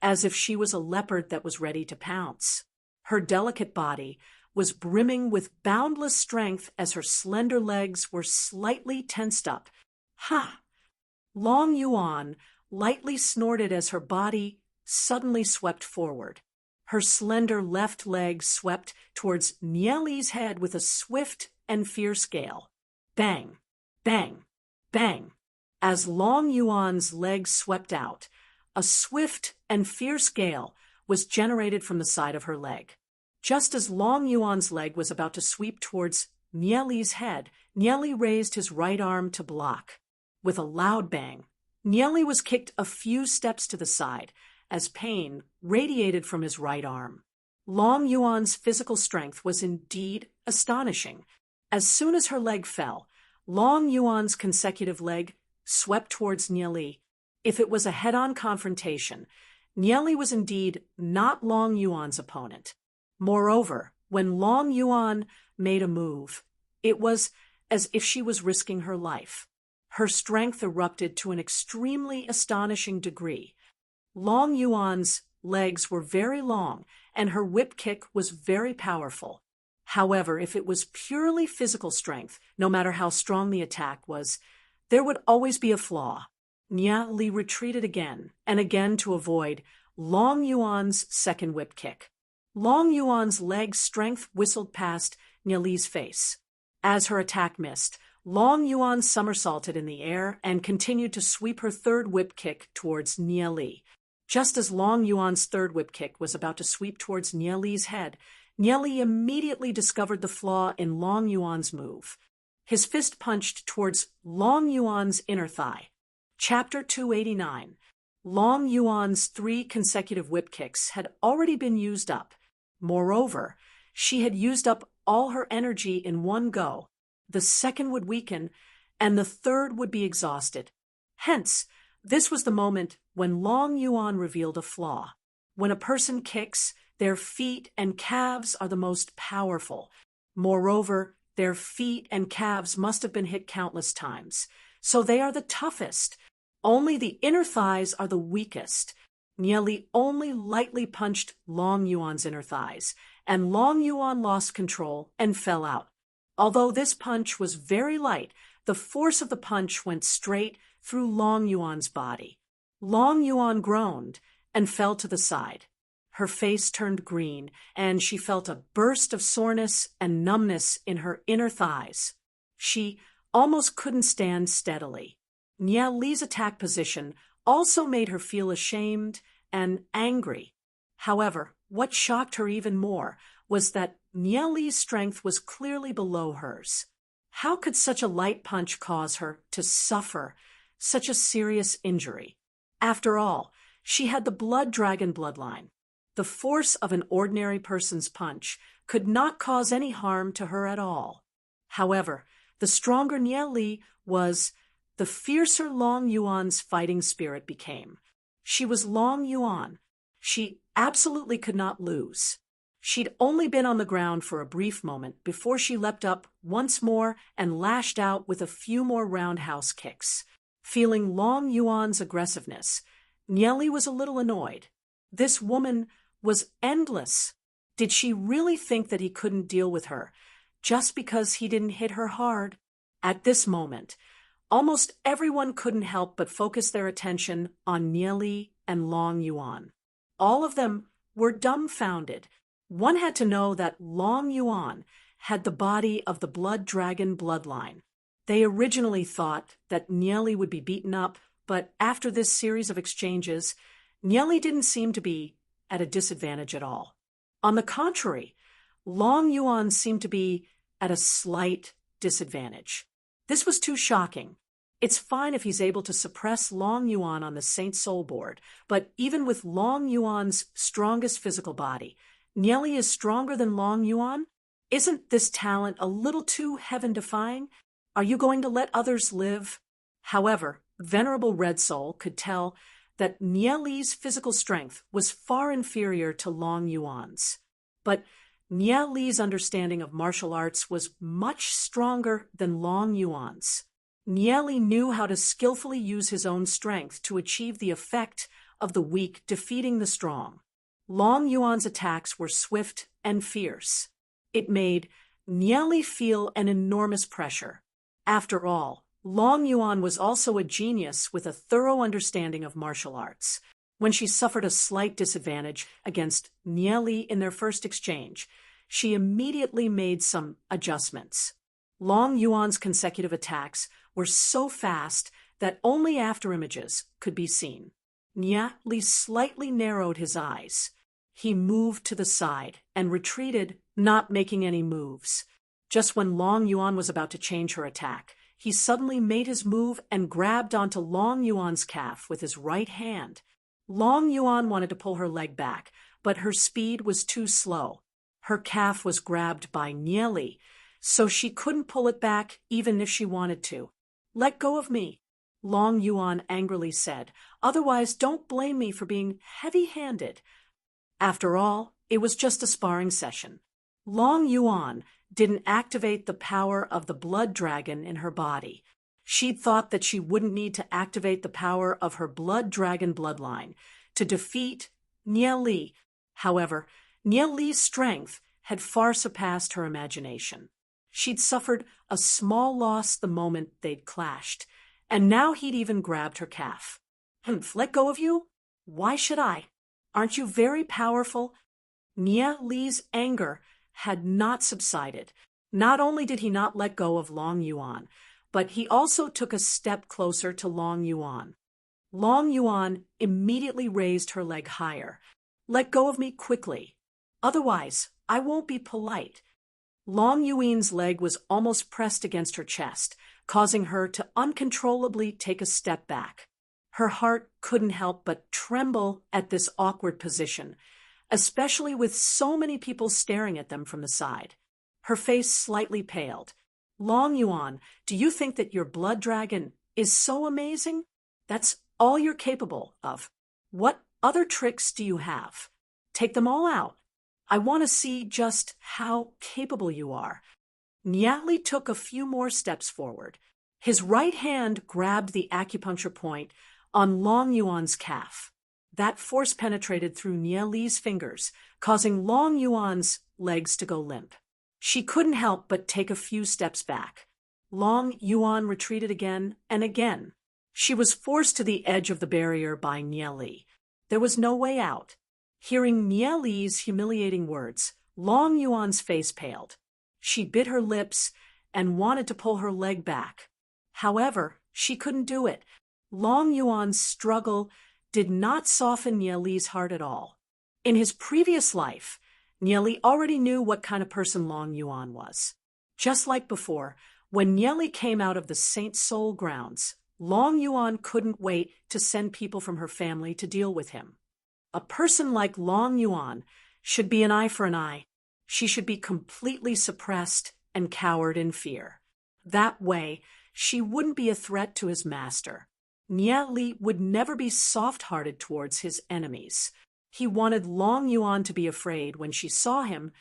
as if she was a leopard that was ready to pounce. Her delicate body was brimming with boundless strength as her slender legs were slightly tensed up. "Ha!" Long Yuan lightly snorted as her body suddenly swept forward. Her slender left leg swept towards Nieli's head with a swift and fierce gale. Bang! Bang! Bang! As Long Yuan's legs swept out, a swift and fierce gale was generated from the side of her leg. Just as Long Yuan's leg was about to sweep towards Nieli's head, Nieli raised his right arm to block. With a loud bang, Nieli was kicked a few steps to the side as pain radiated from his right arm. Long Yuan's physical strength was indeed astonishing. As soon as her leg fell, Long Yuan's consecutive leg swept towards Nieli. If it was a head-on confrontation, Nieli was indeed not Long Yuan's opponent. Moreover, when Long Yuan made a move, it was as if she was risking her life. Her strength erupted to an extremely astonishing degree. Long Yuan's legs were very long, and her whip kick was very powerful. However, if it was purely physical strength, no matter how strong the attack was, there would always be a flaw. Nieli retreated again and again to avoid Long Yuan's second whip kick. Long Yuan's leg strength whistled past Nieli's face. As her attack missed, Long Yuan somersaulted in the air and continued to sweep her third whip kick towards Nieli. Just as Long Yuan's third whip kick was about to sweep towards Nieli's head, Nieli immediately discovered the flaw in Long Yuan's move. His fist punched towards Long Yuan's inner thigh. Chapter 289. Long Yuan's 3 consecutive whip kicks had already been used up. Moreover, she had used up all her energy in one go. The second would weaken, and the third would be exhausted. Hence, this was the moment when Long Yuan revealed a flaw. When a person kicks, their feet and calves are the most powerful. Moreover, Their feet and calves must have been hit countless times. So they are the toughest. Only the inner thighs are the weakest. Nieli only lightly punched Long Yuan's inner thighs, and Long Yuan lost control and fell out. Although this punch was very light, the force of the punch went straight through Long Yuan's body. Long Yuan groaned and fell to the side. Her face turned green, and she felt a burst of soreness and numbness in her inner thighs. She almost couldn't stand steadily. Nia Li's attack position also made her feel ashamed and angry. However, what shocked her even more was that Nia Li's strength was clearly below hers. How could such a light punch cause her to suffer such a serious injury? After all, she had the blood dragon bloodline. The force of an ordinary person's punch could not cause any harm to her at all. However, the stronger Nia Li was, the fiercer Long Yuan's fighting spirit became. She was Long Yuan. She absolutely could not lose. She'd only been on the ground for a brief moment before she leapt up once more and lashed out with a few more roundhouse kicks. Feeling Long Yuan's aggressiveness, Nia Li was a little annoyed. This woman was endless. Did she really think that he couldn't deal with her just because he didn't hit her hard? At this moment, almost everyone couldn't help but focus their attention on Nia Li and Long Yuan. All of them were dumbfounded. One had to know that Long Yuan had the body of the blood dragon bloodline. They originally thought that Nia Li would be beaten up, but after this series of exchanges, Nia Li didn't seem to be at a disadvantage at all. On the contrary, Long Yuan seemed to be at a slight disadvantage. This was too shocking. It's fine if he's able to suppress Long Yuan on the Saint Soul board, but even with Long Yuan's strongest physical body, Nia Li is stronger than Long Yuan? Isn't this talent a little too heaven-defying? Are you going to let others live? However, Venerable Red Soul could tell that Nia Li's physical strength was far inferior to Long Yuan's. But Nia Li's understanding of martial arts was much stronger than Long Yuan's. Nia Li knew how to skillfully use his own strength to achieve the effect of the weak defeating the strong. Long Yuan's attacks were swift and fierce. It made Nia Li feel an enormous pressure. After all, Long Yuan was also a genius with a thorough understanding of martial arts. When she suffered a slight disadvantage against Nia Li in their first exchange, she immediately made some adjustments. Long Yuan's consecutive attacks were so fast that only afterimages could be seen. Nia Li slightly narrowed his eyes. He moved to the side and retreated, not making any moves. Just when Long Yuan was about to change her attack, he suddenly made his move and grabbed onto Long Yuan's calf with his right hand. Long Yuan wanted to pull her leg back, but her speed was too slow. Her calf was grabbed by Nia Li, so she couldn't pull it back even if she wanted to. "Let go of me," Long Yuan angrily said. "Otherwise, don't blame me for being heavy-handed." After all, it was just a sparring session. Long Yuan didn't activate the power of the blood dragon in her body. She'd thought that she wouldn't need to activate the power of her blood dragon bloodline to defeat Nia Li. However, Nia Li's strength had far surpassed her imagination. She'd suffered a small loss the moment they'd clashed, and now he'd even grabbed her calf. "Let go of you? Why should I? Aren't you very powerful?" Nia Li's anger had not subsided. Not only did he not let go of Long Yuan, but he also took a step closer to Long Yuan. Long Yuan immediately raised her leg higher. "Let go of me quickly. Otherwise, I won't be polite." Long Yuan's leg was almost pressed against her chest, causing her to uncontrollably take a step back. Her heart couldn't help but tremble at this awkward position, especially with so many people staring at them from the side. Her face slightly paled. "Long Yuan, do you think that your blood dragon is so amazing? That's all you're capable of. What other tricks do you have? Take them all out. I want to see just how capable you are." Nyali took a few more steps forward. His right hand grabbed the acupuncture point on Long Yuan's calf. That force penetrated through Nyali's fingers, causing Long Yuan's legs to go limp. She couldn't help but take a few steps back. Long Yuan retreated again and again. She was forced to the edge of the barrier by Nyali. There was no way out. Hearing Nyali's humiliating words, Long Yuan's face paled. She bit her lips and wanted to pull her leg back. However, she couldn't do it. Long Yuan's struggle did not soften Nyali's heart at all. In his previous life, Nyali already knew what kind of person Long Yuan was. Just like before, when Nyali came out of the Saint Soul grounds, Long Yuan couldn't wait to send people from her family to deal with him. A person like Long Yuan should be an eye for an eye. She should be completely suppressed and cowered in fear. That way, she wouldn't be a threat to his master. Nyali would never be soft-hearted towards his enemies. He wanted Long Yuan to be afraid when she saw him,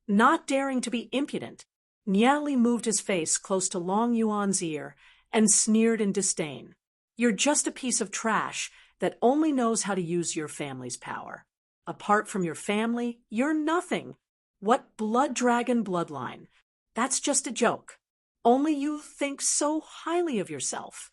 not daring to be impudent. Nyali moved his face close to Long Yuan's ear and sneered in disdain. You're just a piece of trash that only knows how to use your family's power. Apart from your family, you're nothing. What blood dragon bloodline? That's just a joke. Only you think so highly of yourself.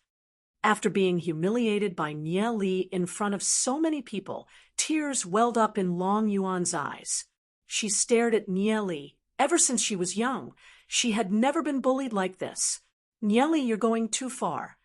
After being humiliated by Nyali in front of so many people, tears welled up in Long Yuan's eyes. She stared at Nyali ever since she was young. She had never been bullied like this. Nyali, you're going too far.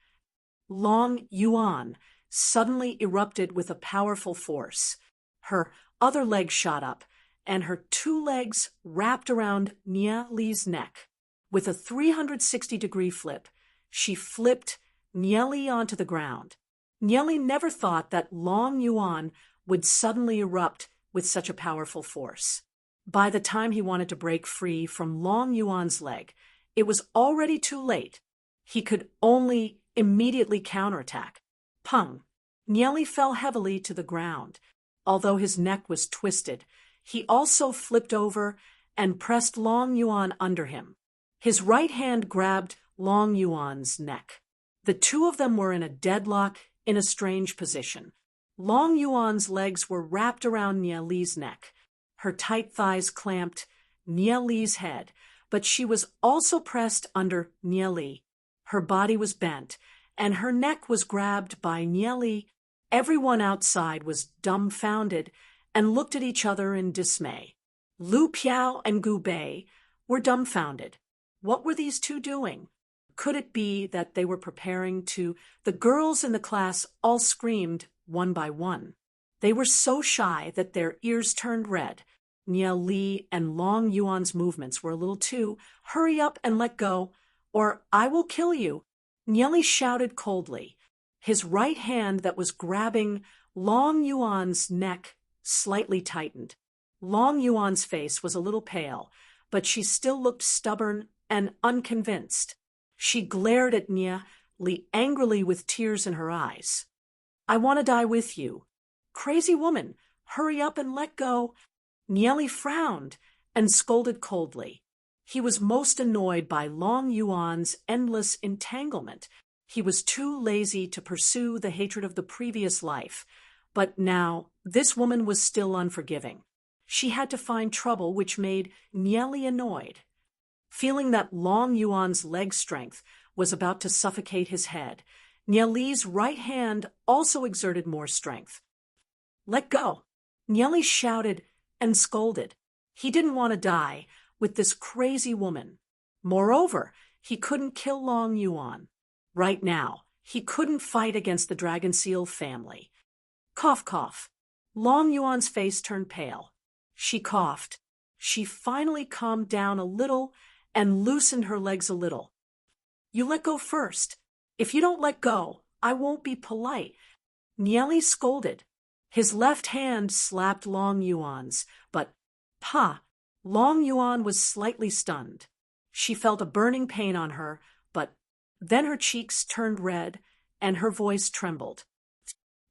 Long Yuan suddenly erupted with a powerful force. Her other leg shot up, and her two legs wrapped around Nyali's neck. With a 360-degree flip, she flipped Nyali onto the ground. Nyali never thought that Long Yuan would suddenly erupt with such a powerful force. By the time he wanted to break free from Long Yuan's leg, it was already too late. He could only immediately counterattack. Pung! Nyali fell heavily to the ground. Although his neck was twisted, he also flipped over and pressed Long Yuan under him. His right hand grabbed Long Yuan's neck. The two of them were in a deadlock in a strange position. Long Yuan's legs were wrapped around Nyali's neck. Her tight thighs clamped Nyali's head, but she was also pressed under Nyali. Her body was bent, and her neck was grabbed by Nyali. Everyone outside was dumbfounded and looked at each other in dismay. Lu Piao and Gu Bei were dumbfounded. What were these two doing? Could it be that they were preparing to? The girls in the class all screamed one by one. They were so shy that their ears turned red. Nyali and Long Yuan's movements were a little too, hurry up and let go, or I will kill you. Nyali shouted coldly. His right hand that was grabbing Long Yuan's neck slightly tightened. Long Yuan's face was a little pale, but she still looked stubborn and unconvinced. She glared at Nyali angrily with tears in her eyes. I want to die with you. Crazy woman, hurry up and let go. Nyali frowned and scolded coldly. He was most annoyed by Long Yuan's endless entanglement. He was too lazy to pursue the hatred of the previous life, but now this woman was still unforgiving. She had to find trouble, which made Nyali annoyed. Feeling that Long Yuan's leg strength was about to suffocate his head, Nyali's right hand also exerted more strength. Let go! Nyali shouted and scolded. He didn't want to die with this crazy woman. Moreover, he couldn't kill Long Yuan. Right now, he couldn't fight against the Dragon Seal family. Cough, cough. Long Yuan's face turned pale. She coughed. She finally calmed down a little and loosened her legs a little. You let go first. If you don't let go, I won't be polite. Nyali scolded. His left hand slapped Long Yuan's, but, pa! Long Yuan was slightly stunned. She felt a burning pain on her, but then her cheeks turned red and her voice trembled.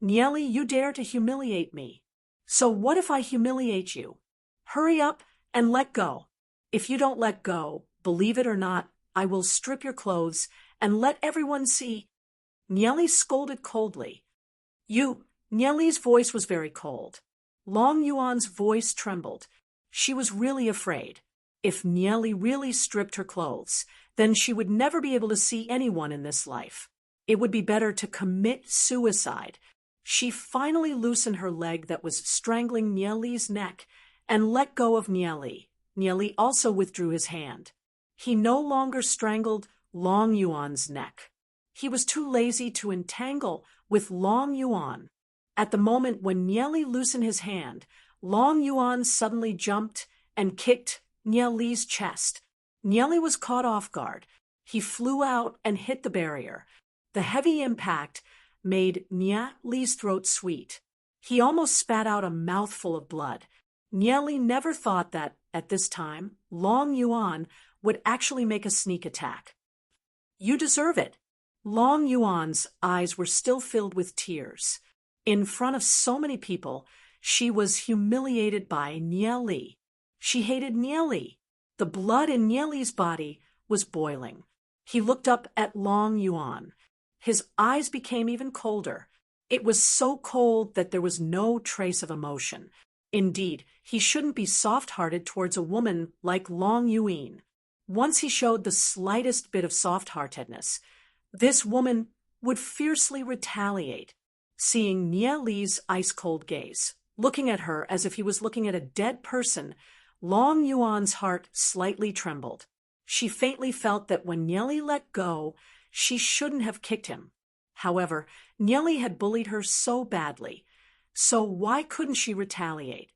Nyali, you dare to humiliate me. So what if I humiliate you? Hurry up and let go. If you don't let go, Believe it or not, I will strip your clothes and let everyone see. Nieli scolded coldly. Nieli's voice was very cold. Long Yuan's voice trembled. She was really afraid. If Nieli really stripped her clothes, then she would never be able to see anyone in this life. It would be better to commit suicide. She finally loosened her leg that was strangling Nieli's neck and let go of Nieli. Nieli also withdrew his hand. He no longer strangled Long Yuan's neck. He was too lazy to entangle with Long Yuan. At the moment when Nieli loosened his hand, Long Yuan suddenly jumped and kicked Nieli's chest. Nieli was caught off guard. He flew out and hit the barrier. The heavy impact made Nieli's throat sweet. He almost spat out a mouthful of blood. Nieli never thought that, at this time, Long Yuan would actually make a sneak attack. You deserve it. Long Yuan's eyes were still filled with tears. In front of so many people, she was humiliated by Nieli. She hated Nieli. The blood in Nieli's body was boiling. He looked up at Long Yuan. His eyes became even colder. It was so cold that there was no trace of emotion. Indeed, he shouldn't be soft-hearted towards a woman like Long Yuan. Once he showed the slightest bit of soft-heartedness, this woman would fiercely retaliate. Seeing Nieli's ice-cold gaze, looking at her as if he was looking at a dead person, Long Yuan's heart slightly trembled. She faintly felt that when Nieli let go, she shouldn't have kicked him. However, Nieli had bullied her so badly, so why couldn't she retaliate?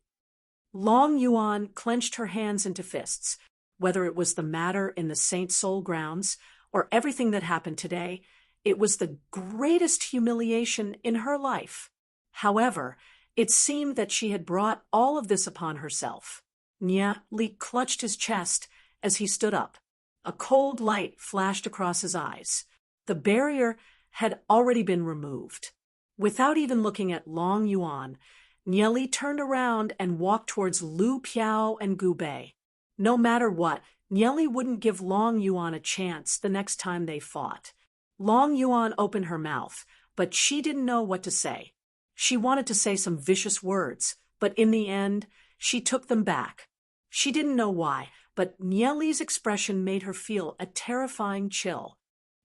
Long Yuan clenched her hands into fists. Whether it was the matter in the Saint Soul grounds or everything that happened today, it was the greatest humiliation in her life. However, it seemed that she had brought all of this upon herself. Nieli clutched his chest as he stood up. A cold light flashed across his eyes. The barrier had already been removed. Without even looking at Long Yuan, Nieli turned around and walked towards Lu Piao and Gu Bei. No matter what, Nieli wouldn't give Long Yuan a chance the next time they fought. Long Yuan opened her mouth, but she didn't know what to say. She wanted to say some vicious words, but in the end, she took them back. She didn't know why, but Nieli's expression made her feel a terrifying chill.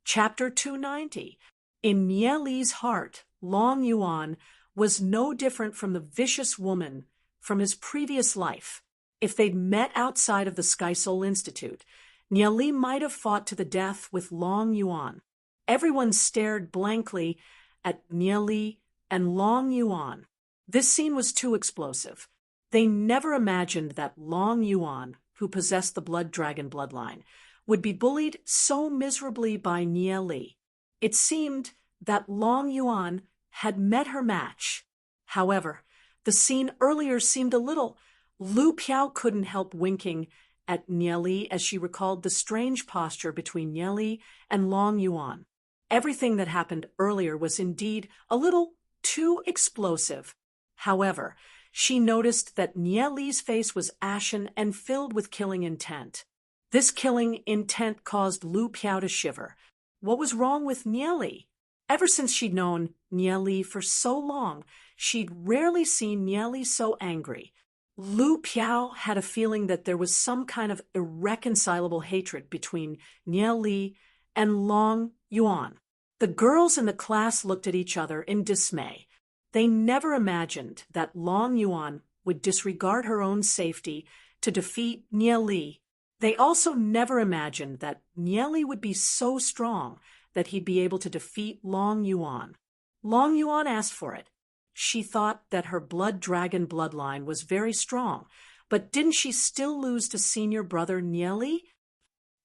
Chapter 290. In Nieli's heart, Long Yuan was no different from the vicious woman from his previous life. If they'd met outside of the Sky Soul Institute, Nieli might have fought to the death with Long Yuan. Everyone stared blankly at Nieli and Long Yuan. This scene was too explosive. They never imagined that Long Yuan, who possessed the Blood Dragon bloodline, would be bullied so miserably by Nieli. It seemed that Long Yuan had met her match. However, the scene earlier seemed a little. Lu Piao couldn't help winking at Nieli as she recalled the strange posture between Nieli and Long Yuan. Everything that happened earlier was indeed a little too explosive. However, she noticed that Nieli's face was ashen and filled with killing intent. This killing intent caused Lu Piao to shiver. What was wrong with Nieli? Ever since she'd known Nieli for so long, she'd rarely seen Nieli so angry. Lu Piao had a feeling that there was some kind of irreconcilable hatred between Nieli and Long Yuan. The girls in the class looked at each other in dismay. They never imagined that Long Yuan would disregard her own safety to defeat Nieli. They also never imagined that Nieli would be so strong that he'd be able to defeat Long Yuan. Long Yuan asked for it. She thought that her blood dragon bloodline was very strong, but didn't she still lose to senior brother Nieli?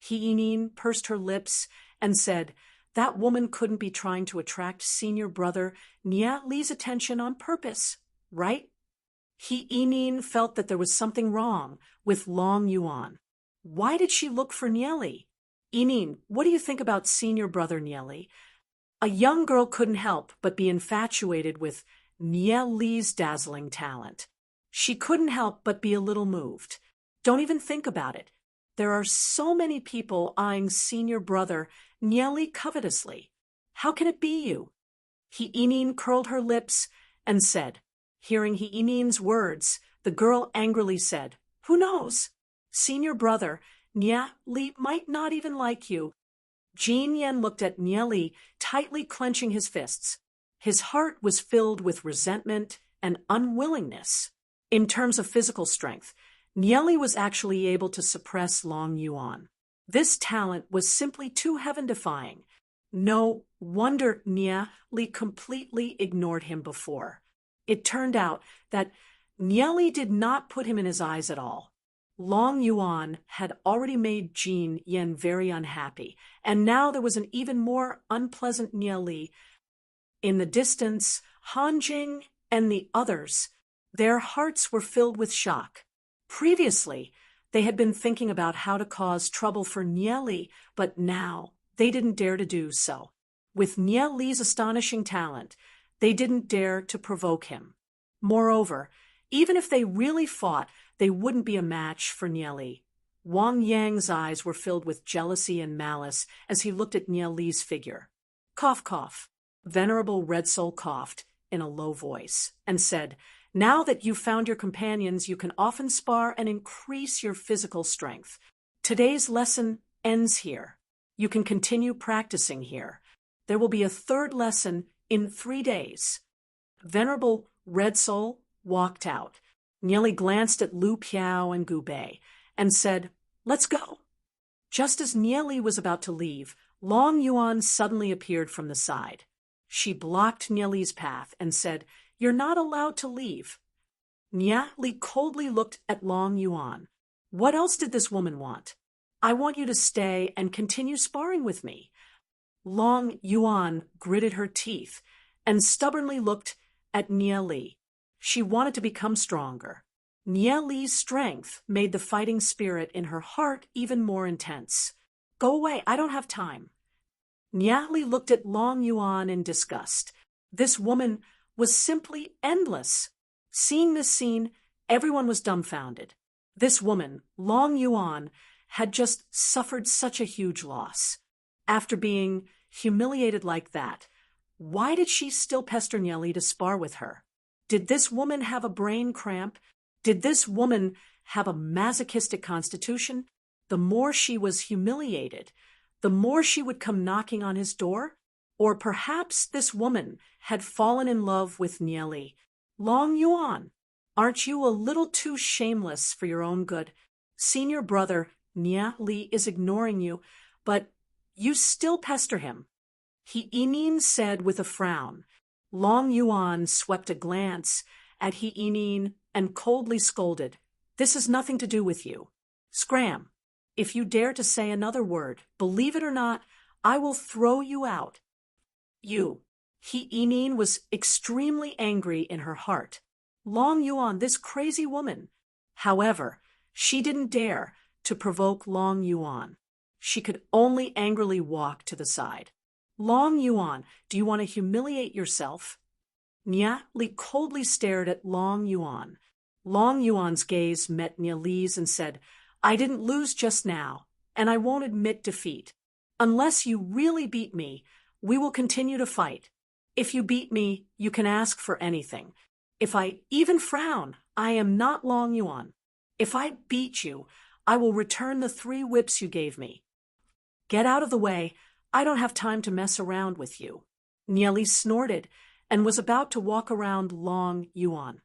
Heenin pursed her lips and said, that woman couldn't be trying to attract senior brother Nieli's attention on purpose, right? Heenin felt that there was something wrong with Long Yuan. Why did she look for Nieli? Heenin, what do you think about senior brother Nieli? A young girl couldn't help but be infatuated with Nieli's dazzling talent. She couldn't help but be a little moved. Don't even think about it. There are so many people eyeing senior brother Nieli covetously. How can it be you? Hiinin curled her lips and said. Hearing Hiinin's words, the girl angrily said, Who knows? Senior brother Nieli might not even like you. Jin Yen looked at Nieli, tightly clenching his fists. His heart was filled with resentment and unwillingness. In terms of physical strength, Nieli was actually able to suppress Long Yuan. This talent was simply too heaven-defying. No wonder Nieli completely ignored him before. It turned out that Nieli did not put him in his eyes at all. Long Yuan had already made Jin Yen very unhappy, and now there was an even more unpleasant Nieli. In the distance, Han Jing and the others, their hearts were filled with shock. Previously, they had been thinking about how to cause trouble for Nieli, but now they didn't dare to do so. With Nieli's astonishing talent, they didn't dare to provoke him. Moreover, even if they really fought, they wouldn't be a match for Nieli. Wang Yang's eyes were filled with jealousy and malice as he looked at Nieli's figure. Cough, cough. Venerable Red Soul coughed in a low voice and said, Now that you've found your companions, you can often spar and increase your physical strength. Today's lesson ends here. You can continue practicing here. There will be a third lesson in 3 days. Venerable Red Soul walked out. Nieli glanced at Lu Piao and Gu Bei and said, Let's go. Just as Nieli was about to leave, Long Yuan suddenly appeared from the side. She blocked Nieli's path and said, You're not allowed to leave. Nieli coldly looked at Long Yuan. What else did this woman want? I want you to stay and continue sparring with me. Long Yuan gritted her teeth and stubbornly looked at Nieli. She wanted to become stronger. Nieli's strength made the fighting spirit in her heart even more intense. Go away, I don't have time. Nieli looked at Long Yuan in disgust. This woman was simply endless. Seeing this scene, everyone was dumbfounded. This woman, Long Yuan, had just suffered such a huge loss. After being humiliated like that, why did she still pester Nieli to spar with her? Did this woman have a brain cramp? Did this woman have a masochistic constitution? The more she was humiliated, the more she would come knocking on his door? Or perhaps this woman had fallen in love with Nieli. Long Yuan, aren't you a little too shameless for your own good? Senior brother Nieli is ignoring you, but you still pester him. Hiinin said with a frown. Long Yuan swept a glance at Hiinin and coldly scolded, This has nothing to do with you. Scram, if you dare to say another word, believe it or not, I will throw you out. You. Hiinin was extremely angry in her heart. Long Yuan, this crazy woman. However, she didn't dare to provoke Long Yuan. She could only angrily walk to the side. Long Yuan, do you want to humiliate yourself? Nieli coldly stared at Long Yuan. Long Yuan's gaze met Nieli's and said, I didn't lose just now, and I won't admit defeat. Unless you really beat me, we will continue to fight. If you beat me, you can ask for anything. If I even frown, I am not Long Yuan. If I beat you, I will return the 3 whips you gave me. Get out of the way. I don't have time to mess around with you. Nieli snorted and was about to walk around Long Yuan.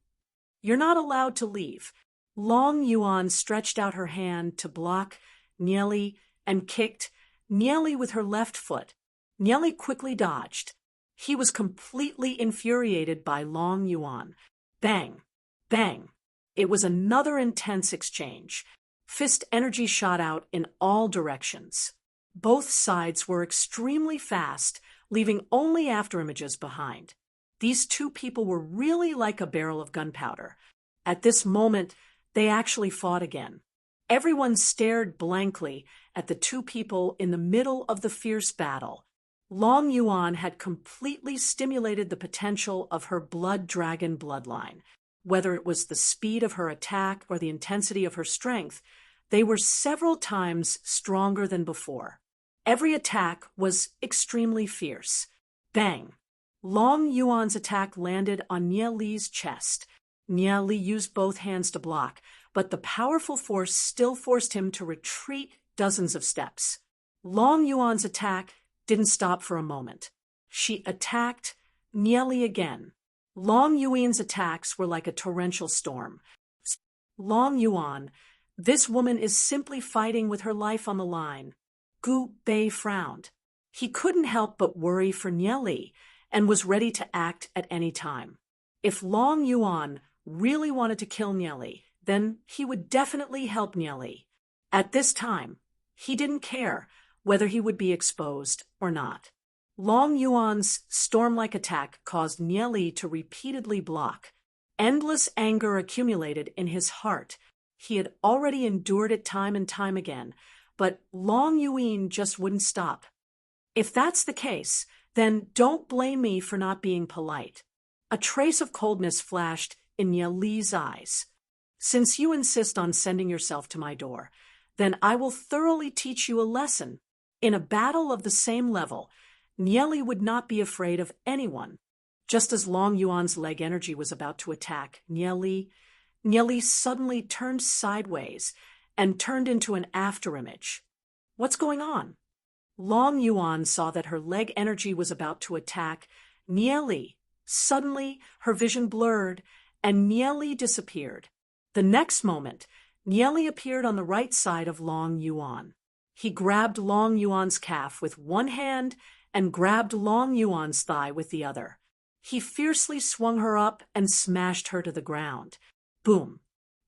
You're not allowed to leave. Long Yuan stretched out her hand to block Nieli and kicked Nieli with her left foot. Nieli quickly dodged. He was completely infuriated by Long Yuan. Bang! Bang! It was another intense exchange. Fist energy shot out in all directions. Both sides were extremely fast, leaving only afterimages behind. These two people were really like a barrel of gunpowder. At this moment, they actually fought again. Everyone stared blankly at the two people in the middle of the fierce battle. Long Yuan had completely stimulated the potential of her blood dragon bloodline. Whether it was the speed of her attack or the intensity of her strength, They were several times stronger than before. Every attack was extremely fierce. Bang! Long Yuan's attack landed on Nie Li's chest. Nie Li used both hands to block, but the powerful force still forced him to retreat dozens of steps. Long Yuan's attack didn't stop for a moment. She attacked Nie Li again. Long Yuan's attacks were like a torrential storm. Long Yuan, this woman is simply fighting with her life on the line. Gu Bei frowned. He couldn't help but worry for Nie Li and was ready to act at any time. If Long Yuan really wanted to kill Nie Li, then he would definitely help Nie Li. At this time, he didn't care whether he would be exposed or not. Long Yuan's storm-like attack caused Nie Li to repeatedly block. Endless anger accumulated in his heart. He had already endured it time and time again, but Long Yuan just wouldn't stop. If that's the case, then don't blame me for not being polite. A trace of coldness flashed in Nie Li's eyes. Since you insist on sending yourself to my door, then I will thoroughly teach you a lesson. In a battle of the same level, Nie Li would not be afraid of anyone. Just as Long Yuan's leg energy was about to attack Nie Li suddenly turned sideways and turned into an afterimage. What's going on? Long Yuan saw that her leg energy was about to attack Nie Li. Suddenly, her vision blurred, and Nie Li disappeared. The next moment, Nie Li appeared on the right side of Long Yuan. He grabbed Long Yuan's calf with one hand and grabbed Long Yuan's thigh with the other. He fiercely swung her up and smashed her to the ground. Boom!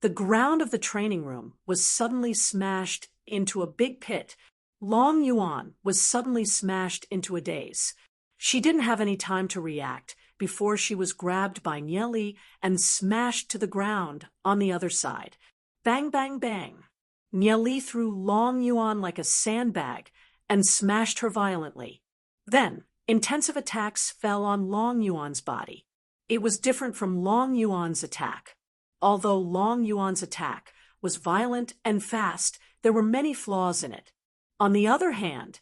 The ground of the training room was suddenly smashed into a big pit. Long Yuan was suddenly smashed into a daze. She didn't have any time to react before she was grabbed by Nie Li and smashed to the ground on the other side. Bang, bang, bang. Nie Li threw Long Yuan like a sandbag and smashed her violently. Then, intensive attacks fell on Long Yuan's body. It was different from Long Yuan's attack. Although Long Yuan's attack was violent and fast, there were many flaws in it. On the other hand,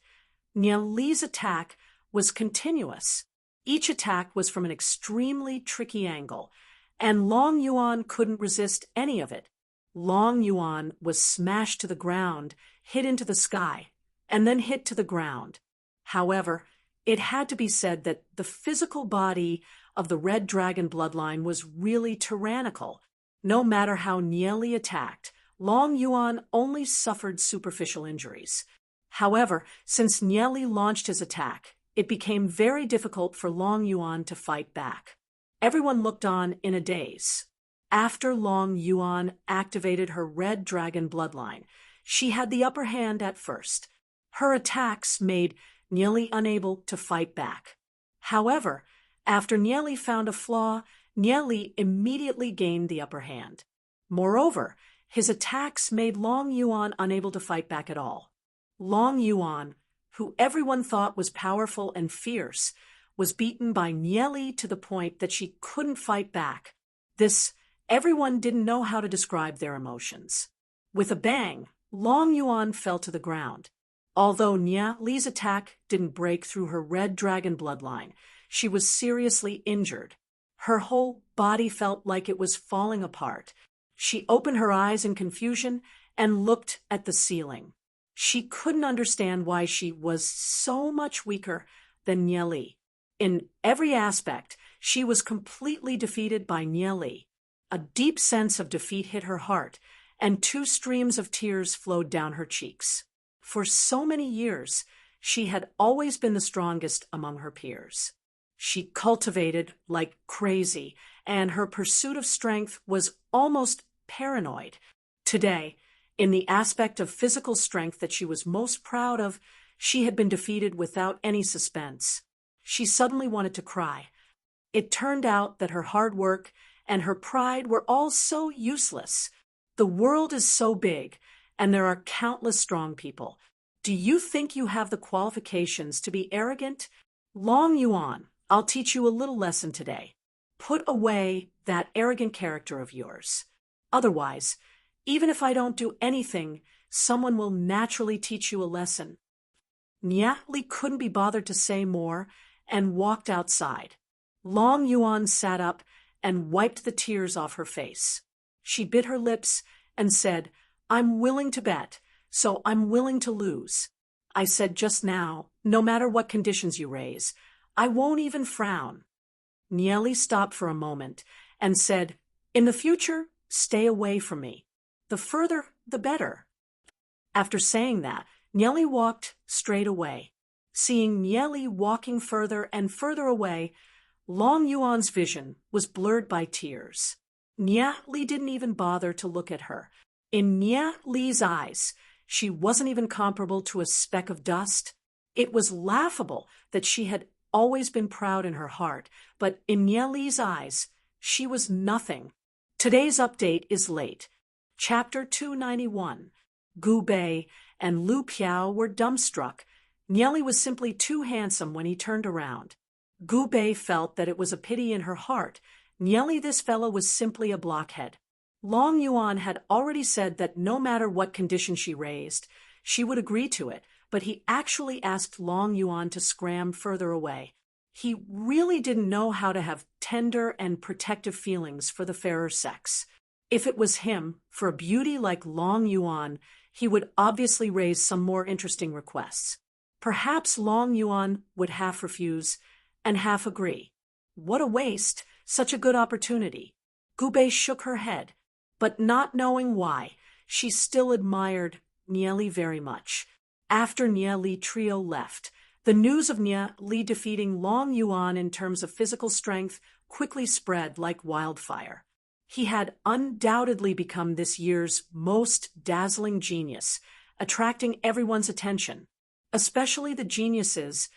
Nie Li's attack was continuous. Each attack was from an extremely tricky angle, and Long Yuan couldn't resist any of it. Long Yuan was smashed to the ground, hit into the sky, and then hit to the ground. However, it had to be said that the physical body of the Red Dragon bloodline was really tyrannical. No matter how Nie Li attacked, Long Yuan only suffered superficial injuries. However, since Nie Li launched his attack, it became very difficult for Long Yuan to fight back. Everyone looked on in a daze. After Long Yuan activated her Red Dragon bloodline, she had the upper hand at first. Her attacks made Nie Li unable to fight back. However, after Nie Li found a flaw, Nie Li immediately gained the upper hand. Moreover, his attacks made Long Yuan unable to fight back at all. Long Yuan, who everyone thought was powerful and fierce, was beaten by Nie Li to the point that she couldn't fight back. Everyone didn't know how to describe their emotions. With a bang, Long Yuan fell to the ground. Although Nie Li's attack didn't break through her Red Dragon bloodline, she was seriously injured. Her whole body felt like it was falling apart. She opened her eyes in confusion and looked at the ceiling. She couldn't understand why she was so much weaker than Nie Li. In every aspect, she was completely defeated by Nie Li. A deep sense of defeat hit her heart, and 2 streams of tears flowed down her cheeks. For so many years, she had always been the strongest among her peers. She cultivated like crazy, and her pursuit of strength was almost paranoid. Today, in the aspect of physical strength that she was most proud of, she had been defeated without any suspense. She suddenly wanted to cry. It turned out that her hard work and her pride were all so useless. The world is so big, and there are countless strong people. Do you think you have the qualifications to be arrogant? Long Yuan, I'll teach you a little lesson today. Put away that arrogant character of yours. Otherwise, Even if I don't do anything, someone will naturally teach you a lesson. Nia Li couldn't be bothered to say more and walked outside. Long Yuan sat up and wiped the tears off her face. She bit her lips and said, I'm willing to bet, so I'm willing to lose. I said just now, no matter what conditions you raise, I won't even frown. Nieli stopped for a moment and said, in the future, stay away from me. The further, the better. After saying that, Nieli walked straight away. Seeing Nieli walking further and further away, Long Yuan's vision was blurred by tears. Nia Li didn't even bother to look at her. In Nia Li's eyes, she wasn't even comparable to a speck of dust. It was laughable that she had always been proud in her heart, but in Nia Li's eyes, she was nothing. Today's update is late. Chapter 291. Gu Bei and Lu Piao were dumbstruck. Nia Li was simply too handsome when he turned around. Gu Bei felt that it was a pity in her heart. Nia Li, this fellow was simply a blockhead. Long Yuan had already said that no matter what condition she raised, she would agree to it, but he actually asked Long Yuan to scram further away. He really didn't know how to have tender and protective feelings for the fairer sex. If it was him, for a beauty like Long Yuan, he would obviously raise some more interesting requests. Perhaps Long Yuan would half refuse and half agree. What a waste, such a good opportunity. Gu Bei shook her head, but not knowing why, she still admired Nia Li very much. After Nia Li trio left, the news of Nia Li defeating Long Yuan in terms of physical strength quickly spread like wildfire. He had undoubtedly become this year's most dazzling genius, attracting everyone's attention, especially the geniuses.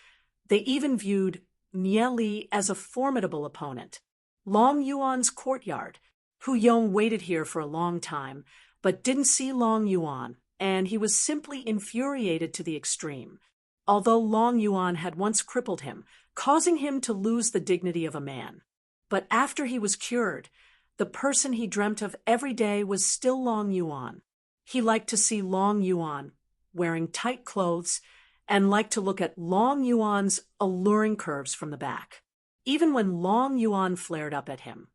They even viewed Nia Li as a formidable opponent. Long Yuan's courtyard. Hu Yong waited here for a long time, but didn't see Long Yuan, and he was simply infuriated to the extreme. Although Long Yuan had once crippled him, causing him to lose the dignity of a man. But after he was cured, the person he dreamt of every day was still Long Yuan. He liked to see Long Yuan wearing tight clothes and liked to look at Long Yuan's alluring curves from the back. Even when Long Yuan flared up at him,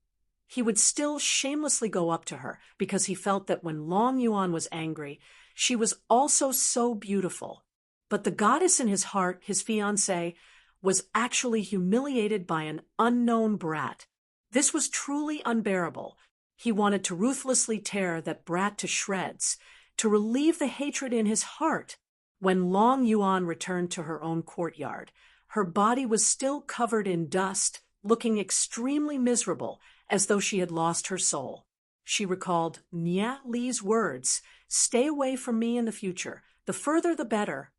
he would still shamelessly go up to her because he felt that when Long Yuan was angry, she was also so beautiful. But the goddess in his heart, his fiancée, was actually humiliated by an unknown brat. This was truly unbearable. He wanted to ruthlessly tear that brat to shreds, to relieve the hatred in his heart. When Long Yuan returned to her own courtyard, her body was still covered in dust, looking extremely miserable, as though she had lost her soul. She recalled Nia Li's words, "Stay away from me in the future. The further, the better."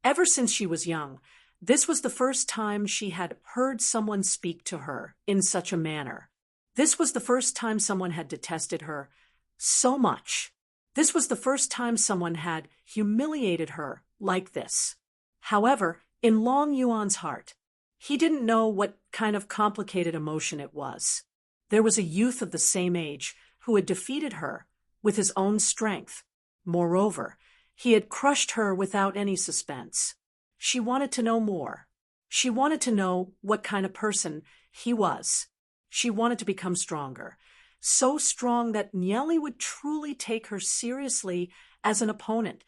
Ever since she was young, this was the first time she had heard someone speak to her in such a manner. This was the first time someone had detested her so much. This was the first time someone had humiliated her like this. However, in Long Yuan's heart, he didn't know what kind of complicated emotion it was. There was a youth of the same age who had defeated her with his own strength. Moreover, he had crushed her without any suspense. She wanted to know more. She wanted to know what kind of person he was. She wanted to become stronger, so strong that Nia Li would truly take her seriously as an opponent.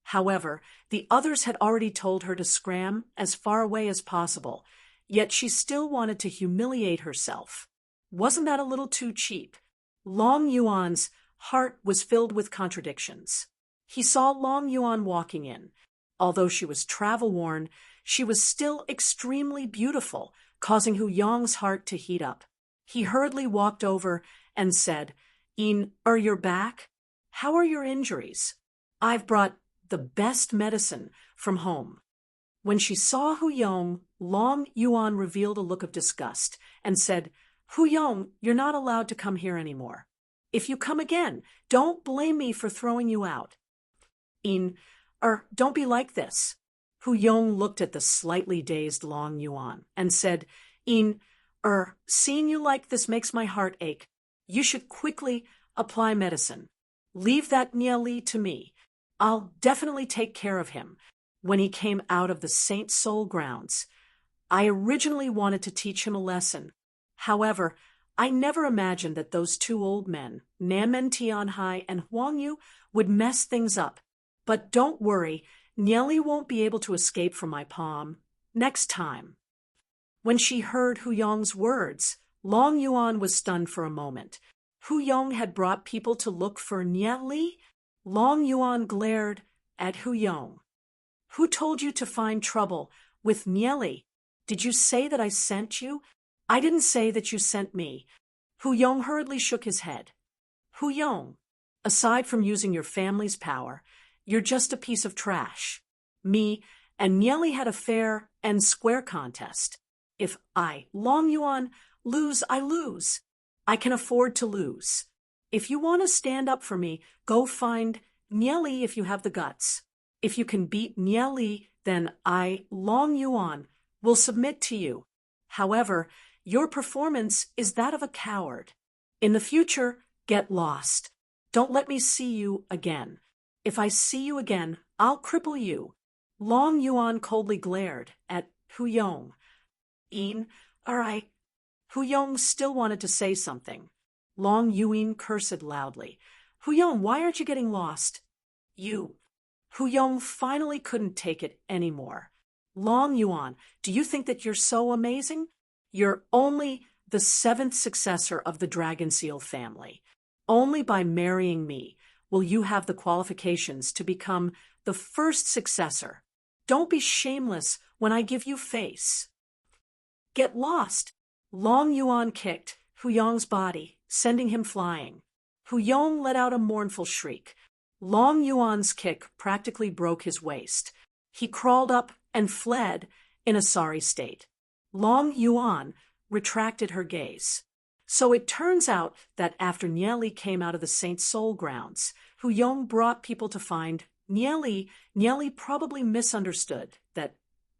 However, the others had already told her to scram as far away as possible, yet she still wanted to humiliate herself. Wasn't that a little too cheap? Long Yuan's heart was filled with contradictions. He saw Long Yuan walking in. Although she was travel-worn, she was still extremely beautiful, causing Hu Yong's heart to heat up. He hurriedly walked over and said, you're back? How are your injuries? I've brought the best medicine from home." When she saw Hu Yong, Long Yuan revealed a look of disgust and said, "Hu Yong, you're not allowed to come here anymore. If you come again, don't blame me for throwing you out." Don't be like this." Hu Yong looked at the slightly dazed Long Yuan and said, seeing you like this makes my heart ache. You should quickly apply medicine." Leave that Niali to me. I'll definitely take care of him. When he came out of the Saint Soul grounds, I originally wanted to teach him a lesson. However, I never imagined that those two old men, Nam En Tianhai and Huang Yu, would mess things up. But don't worry, Niali won't be able to escape from my palm. Next time. When she heard Hu Yong's words, Long Yuan was stunned for a moment. Hu Yong had brought people to look for Niali? Long Yuan glared at Hu Yong. Who told you to find trouble with Niali? Did you say that I sent you? I didn't say that you sent me. Hu Yong hurriedly shook his head. Hu Yong, aside from using your family's power, you're just a piece of trash. Me and Niali had a fair and square contest. If I, Long Yuan, lose, I lose. I can afford to lose. If you want to stand up for me, go find Niali if you have the guts. If you can beat Niali, then I, Long Yuan, will submit to you. However, your performance is that of a coward. In the future, get lost. Don't let me see you again. If I see you again, I'll cripple you. Long Yuan coldly glared at Hu Yong. All right. Hu Yong still wanted to say something. Long Yuan cursed loudly. Hu Yong, why aren't you getting lost? You. Hu Yong finally couldn't take it anymore. Long Yuan, do you think that you're so amazing? You're only the 7th successor of the Dragon Seal family. Only by marrying me will you have the qualifications to become the 1st successor. Don't be shameless when I give you face. Get lost. Long Yuan kicked Hu Yong's body, sending him flying. Hu Yong let out a mournful shriek. Long Yuan's kick practically broke his waist. He crawled up and fled in a sorry state. Long Yuan retracted her gaze. So it turns out that after Niali came out of the Saint Soul grounds, Hu Yong brought people to find Niali. Niali probably misunderstood that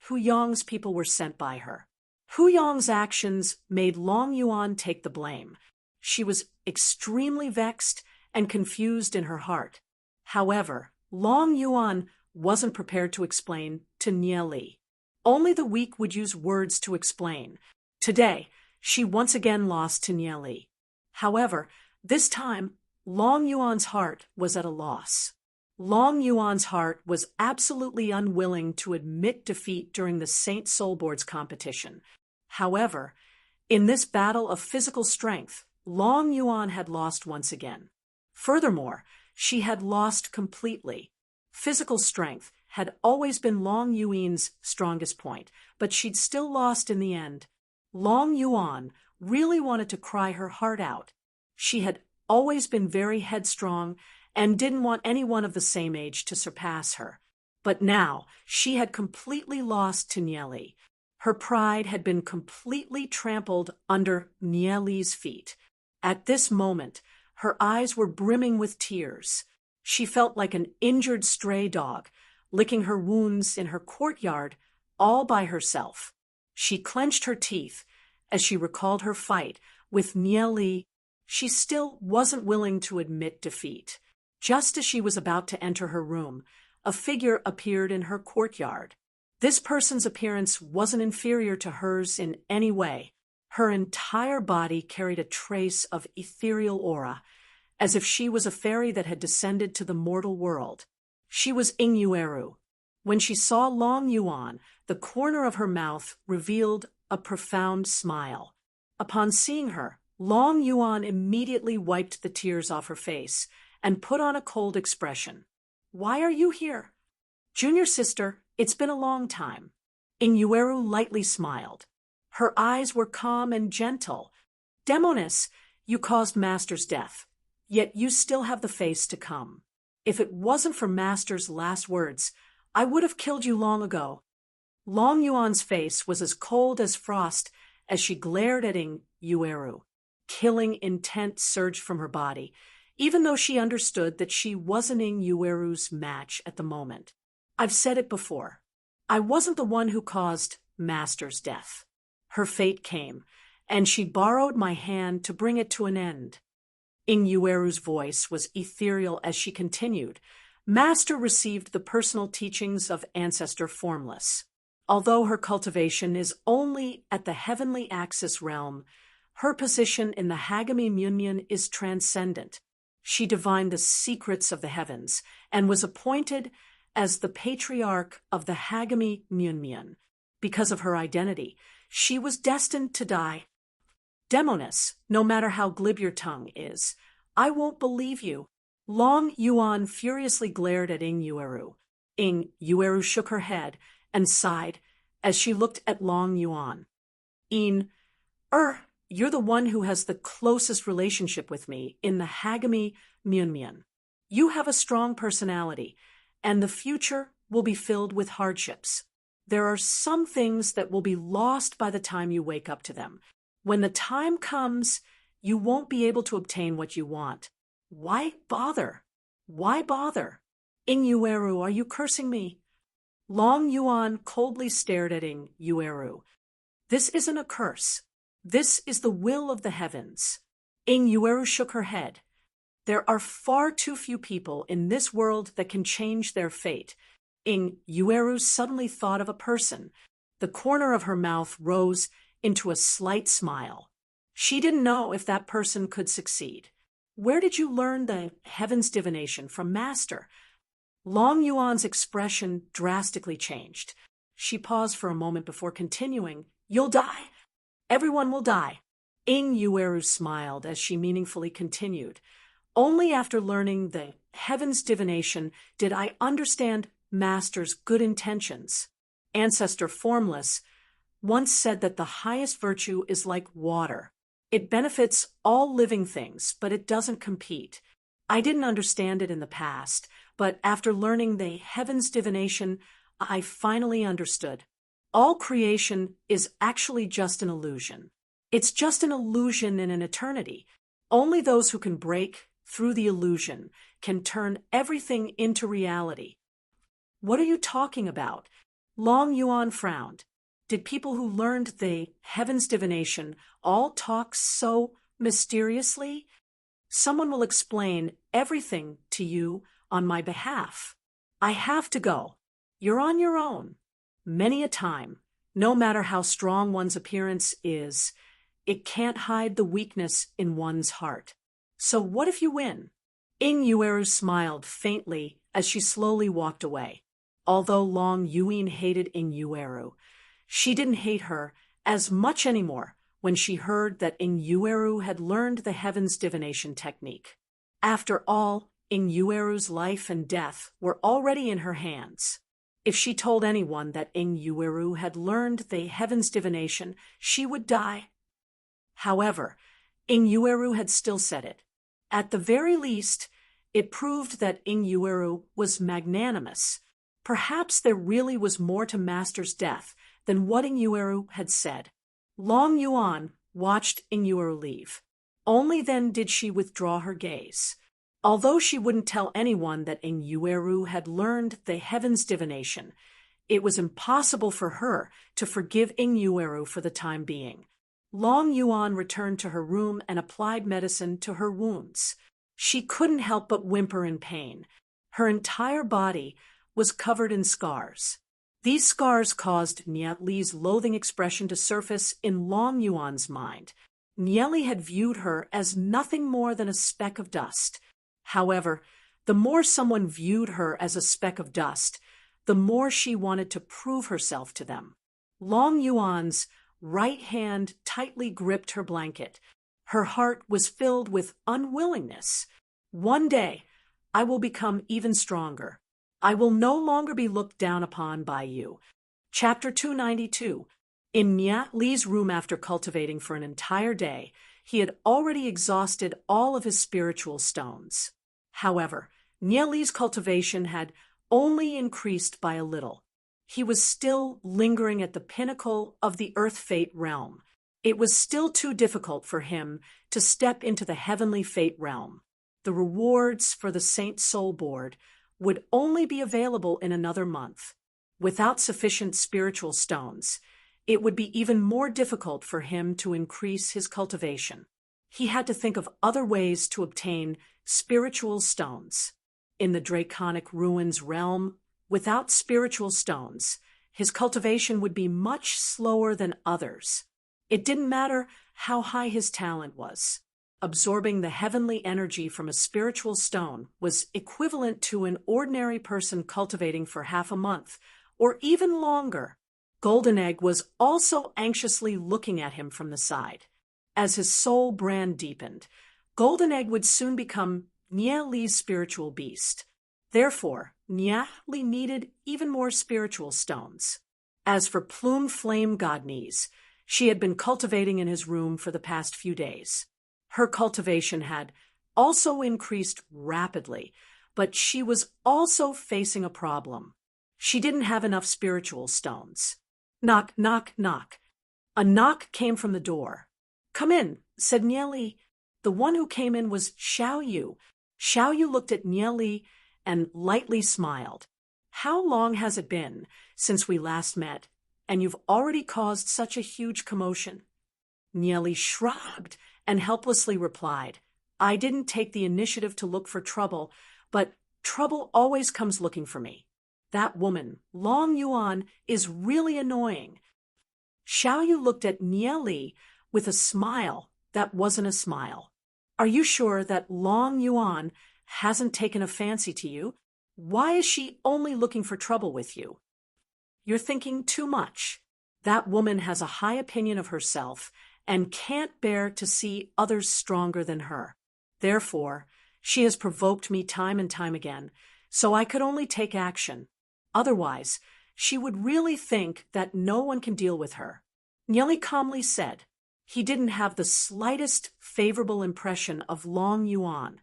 Hu Yong's people were sent by her. Hu Yong's actions made Long Yuan take the blame. She was extremely vexed and confused in her heart. However, Long Yuan wasn't prepared to explain to Niali. Only the weak would use words to explain. Today, she once again lost to Niali. However, this time, Long Yuan's heart was at a loss. Long Yuan's heart was absolutely unwilling to admit defeat during the Saint Soul Board's competition. However, in this battle of physical strength, Long Yuan had lost once again. Furthermore, she had lost completely. Physical strength had always been Long Yuan's strongest point, but she'd still lost in the end. Long Yuan really wanted to cry her heart out. She had always been very headstrong and didn't want anyone of the same age to surpass her. But now she had completely lost to Niali. Her pride had been completely trampled under Niali's feet. At this moment, her eyes were brimming with tears. She felt like an injured stray dog, licking her wounds in her courtyard all by herself. She clenched her teeth as she recalled her fight with Niali. She still wasn't willing to admit defeat. Just as she was about to enter her room, a figure appeared in her courtyard. This person's appearance wasn't inferior to hers in any way. Her entire body carried a trace of ethereal aura, as if she was a fairy that had descended to the mortal world. She was Ingnueru. When she saw Long Yuan, the corner of her mouth revealed a profound smile. Upon seeing her, Long Yuan immediately wiped the tears off her face and put on a cold expression. Why are you here? Junior sister, it's been a long time. Ingnueru lightly smiled. Her eyes were calm and gentle. Demonis, you caused Master's death, yet you still have the face to come. If it wasn't for Master's last words, I would have killed you long ago. Long Yuan's face was as cold as frost as she glared at Ingnueru. Killing intent surged from her body, even though she understood that she wasn't Ingnueru's match at the moment. I've said it before. I wasn't the one who caused Master's death. Her fate came, and she borrowed my hand to bring it to an end. Inyueru's voice was ethereal as she continued. Master received the personal teachings of Ancestor Formless. Although her cultivation is only at the heavenly axis realm, her position in the Hagami Munyan is transcendent. She divined the secrets of the heavens and was appointed as the patriarch of the Hagami Munyan. Because of her identity, she was destined to die. Demoness, no matter how glib your tongue is, I won't believe you. Long Yuan furiously glared at Inyueru. Inyueru shook her head and sighed as she looked at Long Yuan. You're the one who has the closest relationship with me in the Hagami Munyan. You have a strong personality, and the future will be filled with hardships. There are some things that will be lost by the time you wake up to them. When the time comes, you won't be able to obtain what you want. Why bother? Why bother? Inyueru, are you cursing me? Long Yuan coldly stared at Inyueru. This isn't a curse. This is the will of the heavens. Inyueru shook her head. There are far too few people in this world that can change their fate. Inyueru suddenly thought of a person. The corner of her mouth rose into a slight smile. She didn't know if that person could succeed. Where did you learn the heaven's divination from, Master? Long Yuan's expression drastically changed. She paused for a moment before continuing. You'll die. Everyone will die. Inyueru smiled as she meaningfully continued. Only after learning the heaven's divination did I understand Master's good intentions. Ancestor Formless once said that the highest virtue is like water. It benefits all living things, but it doesn't compete. I didn't understand it in the past, but after learning the heaven's divination, I finally understood. All creation is actually just an illusion. It's just an illusion in an eternity. Only those who can break through the illusion can turn everything into reality. What are you talking about? Long Yuan frowned. Did people who learned the heaven's divination all talk so mysteriously? Someone will explain everything to you on my behalf. I have to go. You're on your own. Many a time, no matter how strong one's appearance is, it can't hide the weakness in one's heart. So what if you win? Inyueru smiled faintly as she slowly walked away. Although Long Yuan hated Inyueru, she didn't hate her as much anymore when she heard that Inyueru had learned the heaven's divination technique. After all, Inyueru's life and death were already in her hands. If she told anyone that Inyueru had learned the heaven's divination, she would die. However, Inyueru had still said it. At the very least, it proved that Inyueru was magnanimous. Perhaps there really was more to Master's death than what Inyueru had said. Long Yuan watched Inyueru leave. Only then did she withdraw her gaze. Although she wouldn't tell anyone that Inyueru had learned the heaven's divination, it was impossible for her to forgive Inyueru for the time being. Long Yuan returned to her room and applied medicine to her wounds. She couldn't help but whimper in pain. Her entire body was covered in scars. These scars caused Niet Li's loathing expression to surface in Long Yuan's mind. Niet Li had viewed her as nothing more than a speck of dust. However, the more someone viewed her as a speck of dust, the more she wanted to prove herself to them. Long Yuan's right hand tightly gripped her blanket. Her heart was filled with unwillingness. One day, I will become even stronger. I will no longer be looked down upon by you. Chapter 292. In Niet Li's room after cultivating for an entire day, he had already exhausted all of his spiritual stones. However, Niet Li's cultivation had only increased by a little. He was still lingering at the pinnacle of the earth fate realm. It was still too difficult for him to step into the heavenly fate realm. The rewards for the Saint Soul Board would only be available in another month. Without sufficient spiritual stones, it would be even more difficult for him to increase his cultivation. He had to think of other ways to obtain spiritual stones. In the draconic ruins realm, without spiritual stones, his cultivation would be much slower than others. It didn't matter how high his talent was. Absorbing the heavenly energy from a spiritual stone was equivalent to an ordinary person cultivating for half a month, or even longer. Golden Egg was also anxiously looking at him from the side. As his soul brand deepened, Golden Egg would soon become Nye Li's spiritual beast. Therefore, Nye Li needed even more spiritual stones. As for Plume Flame Godnies, she had been cultivating in his room for the past few days. Her cultivation had also increased rapidly, but she was also facing a problem. She didn't have enough spiritual stones. Knock, knock, knock. A knock came from the door. "Come in," said Nye Li. The one who came in was Xiao Yu. Xiao Yu looked at Nye Li and lightly smiled. "How long has it been since we last met, and you've already caused such a huge commotion?" Nye Li shrugged and helplessly replied, "I didn't take the initiative to look for trouble, but trouble always comes looking for me. That woman, Long Yuan, is really annoying." Xiao Yu looked at Nye Li with a smile that wasn't a smile. "Are you sure that Long Yuan hasn't taken a fancy to you? Why is she only looking for trouble with you?" "You're thinking too much. That woman has a high opinion of herself and can't bear to see others stronger than her. Therefore, she has provoked me time and time again, so I could only take action. Otherwise, she would really think that no one can deal with her." Nye Li calmly said. He didn't have the slightest favorable impression of Long Yuan.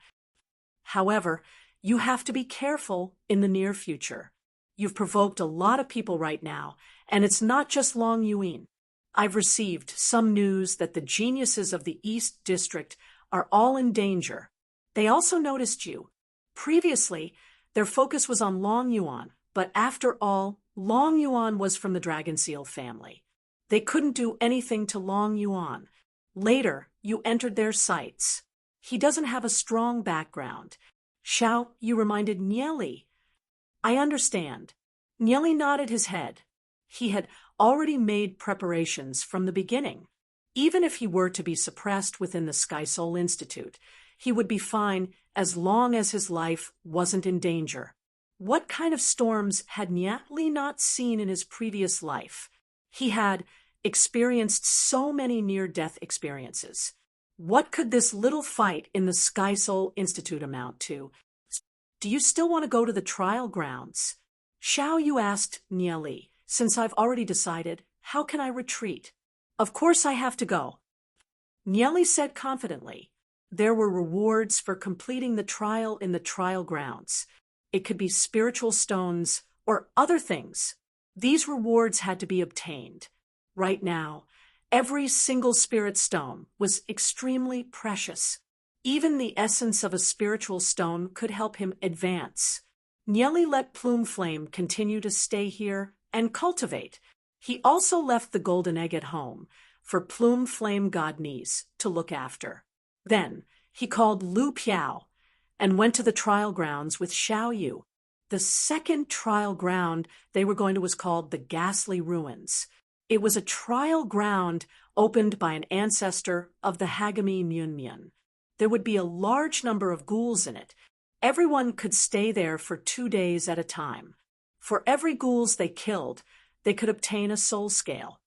"However, you have to be careful in the near future. You've provoked a lot of people right now, and it's not just Long Yuan. I've received some news that the geniuses of the East District are all in danger. They also noticed you. Previously, their focus was on Long Yuan, but after all, Long Yuan was from the Dragon Seal family. They couldn't do anything to Long Yuan. Later, you entered their sights. He doesn't have a strong background." Xiao Yu reminded Nye Li. "I understand." Nye Li nodded his head. He had already made preparations from the beginning. Even if he were to be suppressed within the Sky Soul Institute, he would be fine as long as his life wasn't in danger. What kind of storms had Nye Li not seen in his previous life? He had experienced so many near-death experiences. What could this little fight in the Sky Soul Institute amount to? "Do you still want to go to the trial grounds?" Xiao Yu asked Nye Li. "Since I've already decided, how can I retreat?" "Of course I have to go," Nye Li said confidently. There were rewards for completing the trial in the trial grounds. It could be spiritual stones or other things. These rewards had to be obtained. Right now, every single spirit stone was extremely precious. Even the essence of a spiritual stone could help him advance. Nye Li let Plume Flame continue to stay here and cultivate. He also left the golden egg at home for Plume Flame Godnies to look after. Then he called Lu Piao and went to the trial grounds with Xiao Yu. The second trial ground they were going to was called the Ghastly Ruins. It was a trial ground opened by an ancestor of the Hagami Myunmyun. There would be a large number of ghouls in it. Everyone could stay there for 2 days at a time. For every ghouls they killed, they could obtain a soul scale.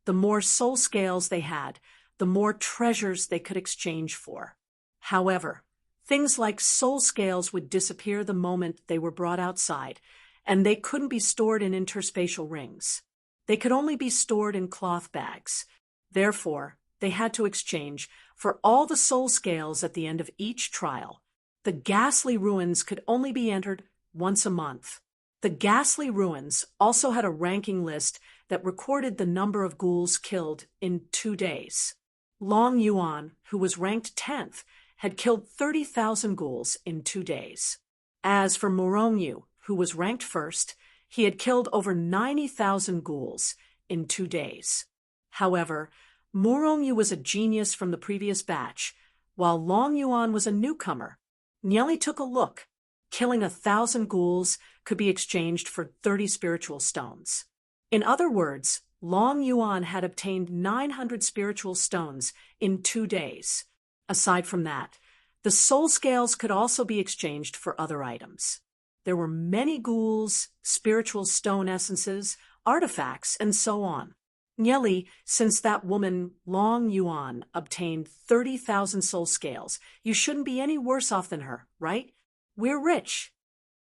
The more soul scales they had, the more treasures they could exchange for. However, things like soul scales would disappear the moment they were brought outside, and they couldn't be stored in interspatial rings. They could only be stored in cloth bags. Therefore, they had to exchange for all the soul scales at the end of each trial. The Ghastly Ruins could only be entered once a month. The Ghastly Ruins also had a ranking list that recorded the number of ghouls killed in 2 days. Long Yuan, who was ranked 10th, had killed 30,000 ghouls in 2 days. As for Morongyu, who was ranked 1st, he had killed over 90,000 ghouls in 2 days. However, Morongyu was a genius from the previous batch, while Long Yuan was a newcomer. Nieli took a look. Killing 1,000 ghouls could be exchanged for 30 spiritual stones. In other words, Long Yuan had obtained 900 spiritual stones in 2 days. Aside from that, the soul scales could also be exchanged for other items. There were many ghouls, spiritual stone essences, artifacts, and so on. Nieli, since that woman Long Yuan obtained 30,000 soul scales, you shouldn't be any worse off than her, right? We're rich.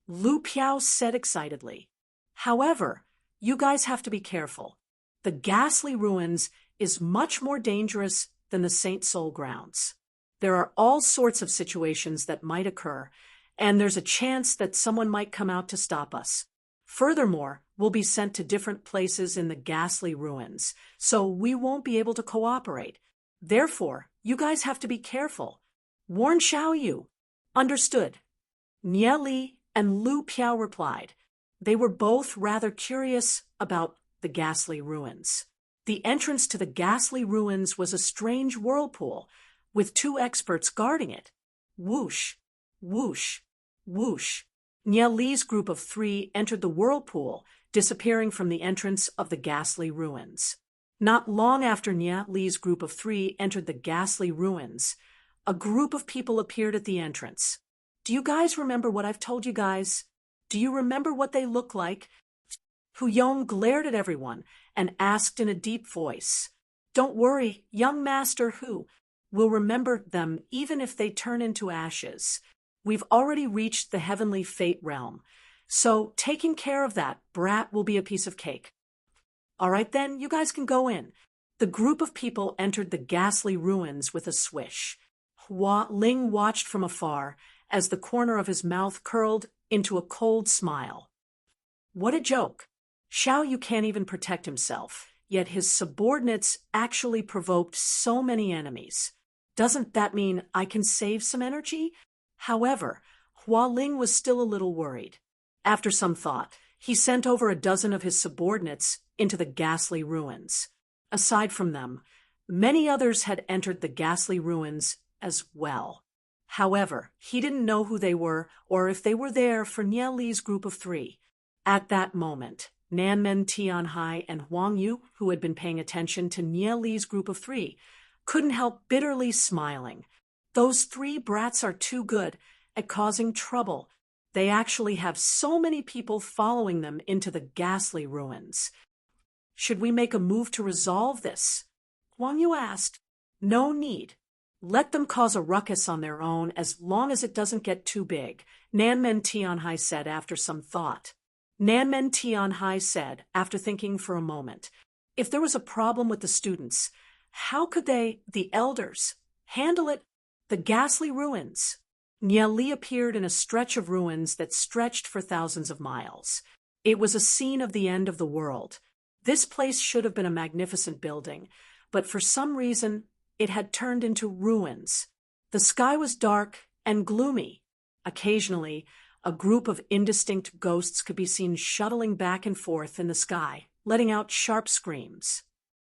Lu Piao said excitedly. However, you guys have to be careful. The ghastly ruins is much more dangerous than the Saint Soul grounds. There are all sorts of situations that might occur, and there's a chance that someone might come out to stop us. Furthermore, we'll be sent to different places in the ghastly ruins, so we won't be able to cooperate. Therefore, you guys have to be careful. Warn Xiaoyu. Understood. Nieli and Lu Piao replied. They were both rather curious about the ghastly ruins. The entrance to the ghastly ruins was a strange whirlpool, with 2 experts guarding it. Whoosh, whoosh, whoosh. Nieli's group of 3 entered the whirlpool, disappearing from the entrance of the ghastly ruins. Not long after Nieli's group of 3 entered the ghastly ruins, a group of people appeared at the entrance. Do you guys remember what I've told you guys? Do you remember what they look like? Hu Yong glared at everyone and asked in a deep voice. Don't worry, young Master Hu. We'll remember them even if they turn into ashes. We've already reached the heavenly fate realm, so taking care of that brat will be a piece of cake. All right then, you guys can go in. The group of people entered the ghastly ruins with a swish. Hua Ling watched from afar as the corner of his mouth curled into a cold smile. What a joke. Xiaoyu can't even protect himself, yet his subordinates actually provoked so many enemies. Doesn't that mean I can save some energy? However, Hua Ling was still a little worried. After some thought, he sent over a dozen of his subordinates into the ghastly ruins. Aside from them, many others had entered the ghastly ruins as well. However, he didn't know who they were or if they were there for Nieli's group of 3. At that moment, Nanmen Tianhai and Huang Yu, who had been paying attention to Nieli's group of 3, couldn't help bitterly smiling. Those 3 brats are too good at causing trouble. They actually have so many people following them into the ghastly ruins. Should we make a move to resolve this? Huang Yu asked. No need. Let them cause a ruckus on their own as long as it doesn't get too big, Nanmen Tianhai said after some thought. Nanmen Tianhai said, after thinking for a moment, if there was a problem with the students, how could they, the elders, handle it? The ghastly ruins. Nieli appeared in a stretch of ruins that stretched for thousands of miles. It was a scene of the end of the world. This place should have been a magnificent building, but for some reason, it had turned into ruins. The sky was dark and gloomy. Occasionally, a group of indistinct ghosts could be seen shuttling back and forth in the sky, letting out sharp screams.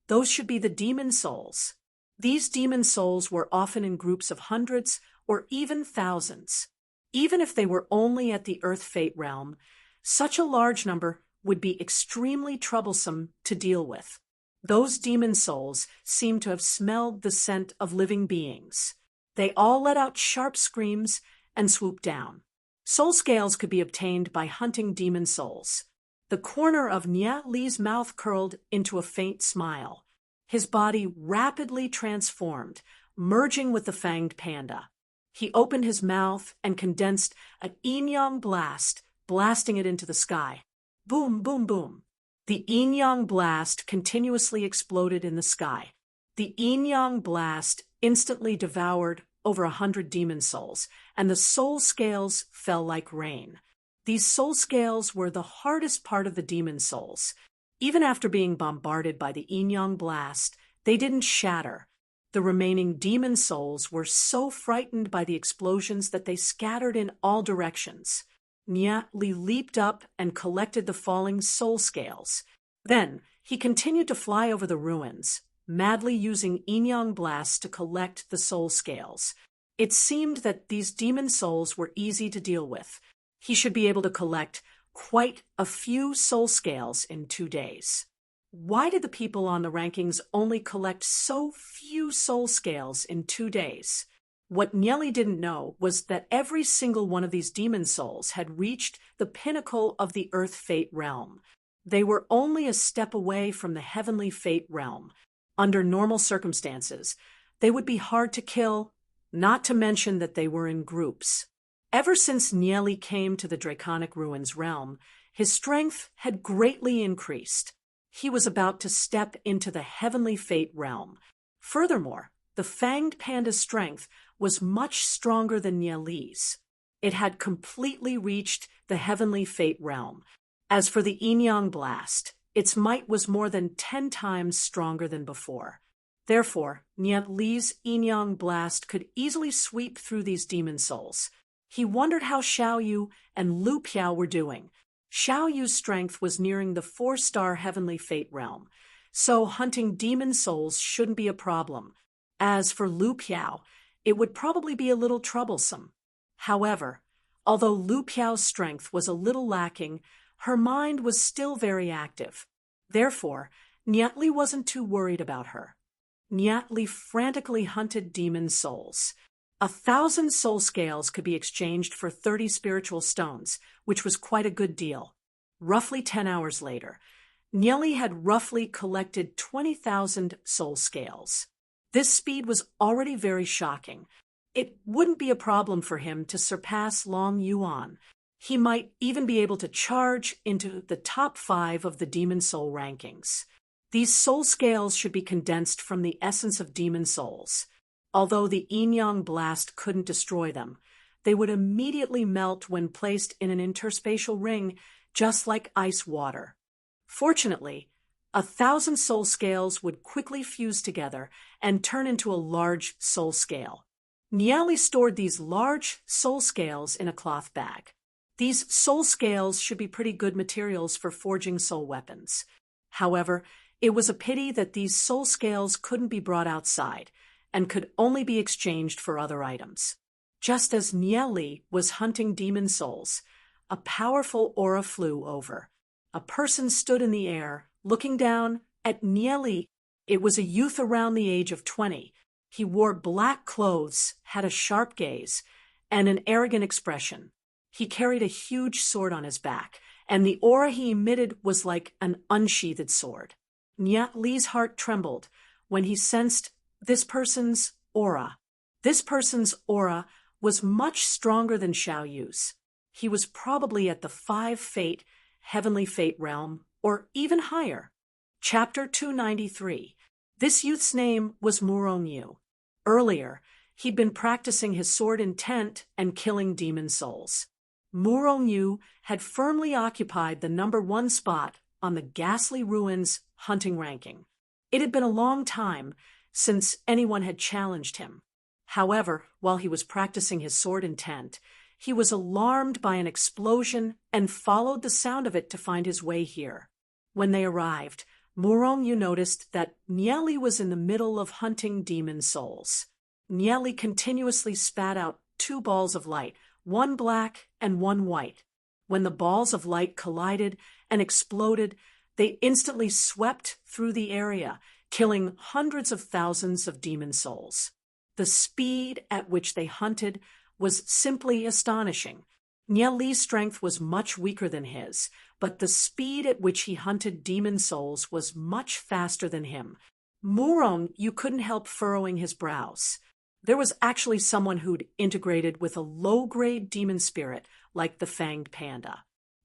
Those should be the demon souls. These demon souls were often in groups of hundreds or even thousands. Even if they were only at the Earth Fate realm, such a large number would be extremely troublesome to deal with. Those demon souls seemed to have smelled the scent of living beings. They all let out sharp screams and swooped down. Soul scales could be obtained by hunting demon souls. The corner of Nia Li's mouth curled into a faint smile. His body rapidly transformed, merging with the fanged panda. He opened his mouth and condensed an yin-yang blast, blasting it into the sky. Boom, boom, boom. The yin-yang blast continuously exploded in the sky. The yin-yang blast instantly devoured over 100 demon souls, and the soul scales fell like rain. These soul scales were the hardest part of the demon souls. Even after being bombarded by the yin-yang blast, they didn't shatter. The remaining demon souls were so frightened by the explosions that they scattered in all directions. Nia Li leaped up and collected the falling soul scales. Then he continued to fly over the ruins, madly using Inyang blasts to collect the soul scales. It seemed that these demon souls were easy to deal with. He should be able to collect quite a few soul scales in 2 days. Why did the people on the rankings only collect so few soul scales in 2 days? What Nieli didn't know was that every single one of these demon souls had reached the pinnacle of the Earth Fate realm. They were only a step away from the Heavenly Fate realm. Under normal circumstances, they would be hard to kill, not to mention that they were in groups. Ever since Nieli came to the Draconic Ruins realm, his strength had greatly increased. He was about to step into the Heavenly Fate realm. Furthermore, the Fanged Panda's strength was much stronger than Nieli's. It had completely reached the Heavenly Fate realm. As for the Inyang blast, its might was more than 10 times stronger than before. Therefore, Nieli's Inyang blast could easily sweep through these demon souls. He wondered how Xiaoyu and Lu Piao were doing. Xiaoyu's strength was nearing the 4-star Heavenly Fate realm, so hunting demon souls shouldn't be a problem. As for Lu Piao, it would probably be a little troublesome. However, although Lu Piao's strength was a little lacking, her mind was still very active. Therefore, Niatli wasn't too worried about her. Niatli frantically hunted demon souls. 1,000 soul scales could be exchanged for 30 spiritual stones, which was quite a good deal. Roughly 10 hours later, Nieli had roughly collected 20,000 soul scales. This speed was already very shocking. It wouldn't be a problem for him to surpass Long Yuan. He might even be able to charge into the top 5 of the demon soul rankings. These soul scales should be condensed from the essence of demon souls. Although the Inyang blast couldn't destroy them, they would immediately melt when placed in an interspatial ring, just like ice water. Fortunately, 1,000 soul scales would quickly fuse together and turn into a large soul scale. Nieli stored these large soul scales in a cloth bag. These soul scales should be pretty good materials for forging soul weapons. However, it was a pity that these soul scales couldn't be brought outside and could only be exchanged for other items. Just as Nieli was hunting demon souls, a powerful aura flew over. A person stood in the air, looking down at Nieli. It was a youth around the age of 20. He wore black clothes, had a sharp gaze, and an arrogant expression. He carried a huge sword on his back, and the aura he emitted was like an unsheathed sword. Niatli's heart trembled when he sensed this person's aura. This person's aura was much stronger than Xiaoyu's. He was probably at the 5 Fate, Heavenly Fate realm, or even higher. Chapter 293. This youth's name was Murongyu. Earlier, he'd been practicing his sword intent and killing demon souls. Murongyu had firmly occupied the number 1 spot on the Ghastly Ruins hunting ranking. It had been a long time since anyone had challenged him. However, while he was practicing his sword intent, he was alarmed by an explosion and followed the sound of it to find his way here. When they arrived, Murongyu noticed that Nieli was in the middle of hunting demon souls. Nieli continuously spat out 2 balls of light, 1 black and 1 white. When the balls of light collided and exploded, they instantly swept through the area, killing hundreds of thousands of demon souls. The speed at which they hunted was simply astonishing. Nieli's strength was much weaker than his, but the speed at which he hunted demon souls was much faster than him. Murongyu couldn't help furrowing his brows. There was actually someone who'd integrated with a low-grade demon spirit like the Fanged Panda.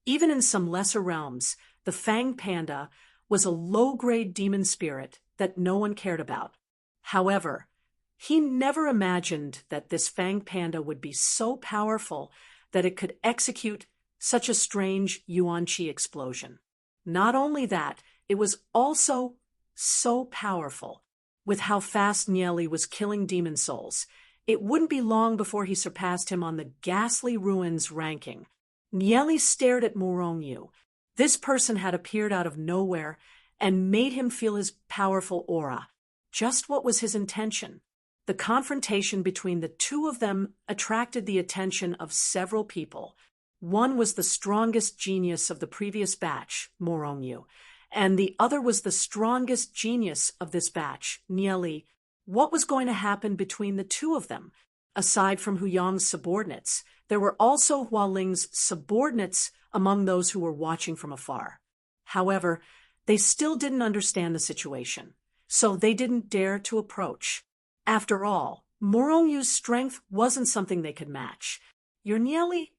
Even in some lesser realms, the Fanged Panda was a low-grade demon spirit that no one cared about. However, he never imagined that this Fanged Panda would be so powerful that it could execute such a strange Yuan-Chi explosion. Not only that, it was also so powerful. With how fast Nieli was killing demon souls, it wouldn't be long before he surpassed him on the Ghastly Ruins ranking. Nieli stared at Murongyu. This person had appeared out of nowhere and made him feel his powerful aura. Just what was his intention? The confrontation between the two of them attracted the attention of several people. One was the strongest genius of the previous batch, Morongyu, and the other was the strongest genius of this batch, Nieli. What was going to happen between the two of them? Aside from Huyang's subordinates, there were also Hualing's subordinates among those who were watching from afar. However, they still didn't understand the situation, so they didn't dare to approach. After all, Morongyu's strength wasn't something they could match. Your Nieli?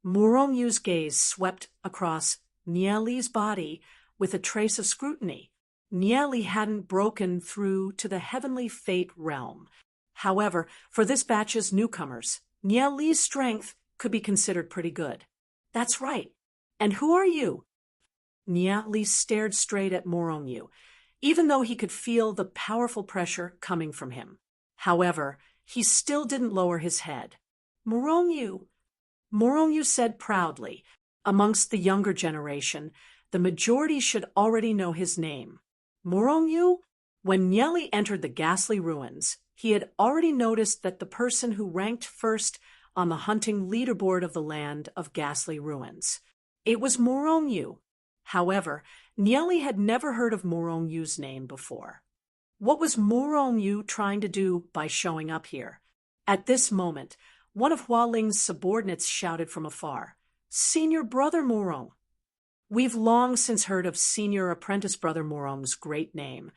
Morongyu's gaze swept across Nieli's body with a trace of scrutiny. Nieli hadn't broken through to the heavenly fate realm. However, for this batch's newcomers, Nieli's strength could be considered pretty good. That's right. And who are you? Nieli stared straight at Morongyu, even though he could feel the powerful pressure coming from him. However, he still didn't lower his head. Morongyu said proudly. Amongst the younger generation, the majority should already know his name. Morongyu? When Nieli entered the ghastly ruins, he had already noticed that the person who ranked first on the hunting leaderboard of the land of ghastly ruins. It was Morongyu. However, Nieli had never heard of Morongyu's name before. What was Morongyu trying to do by showing up here? At this moment, one of Hualing's subordinates shouted from afar, "Senior Brother Morong!" We've long since heard of Senior Apprentice Brother Morong's great name,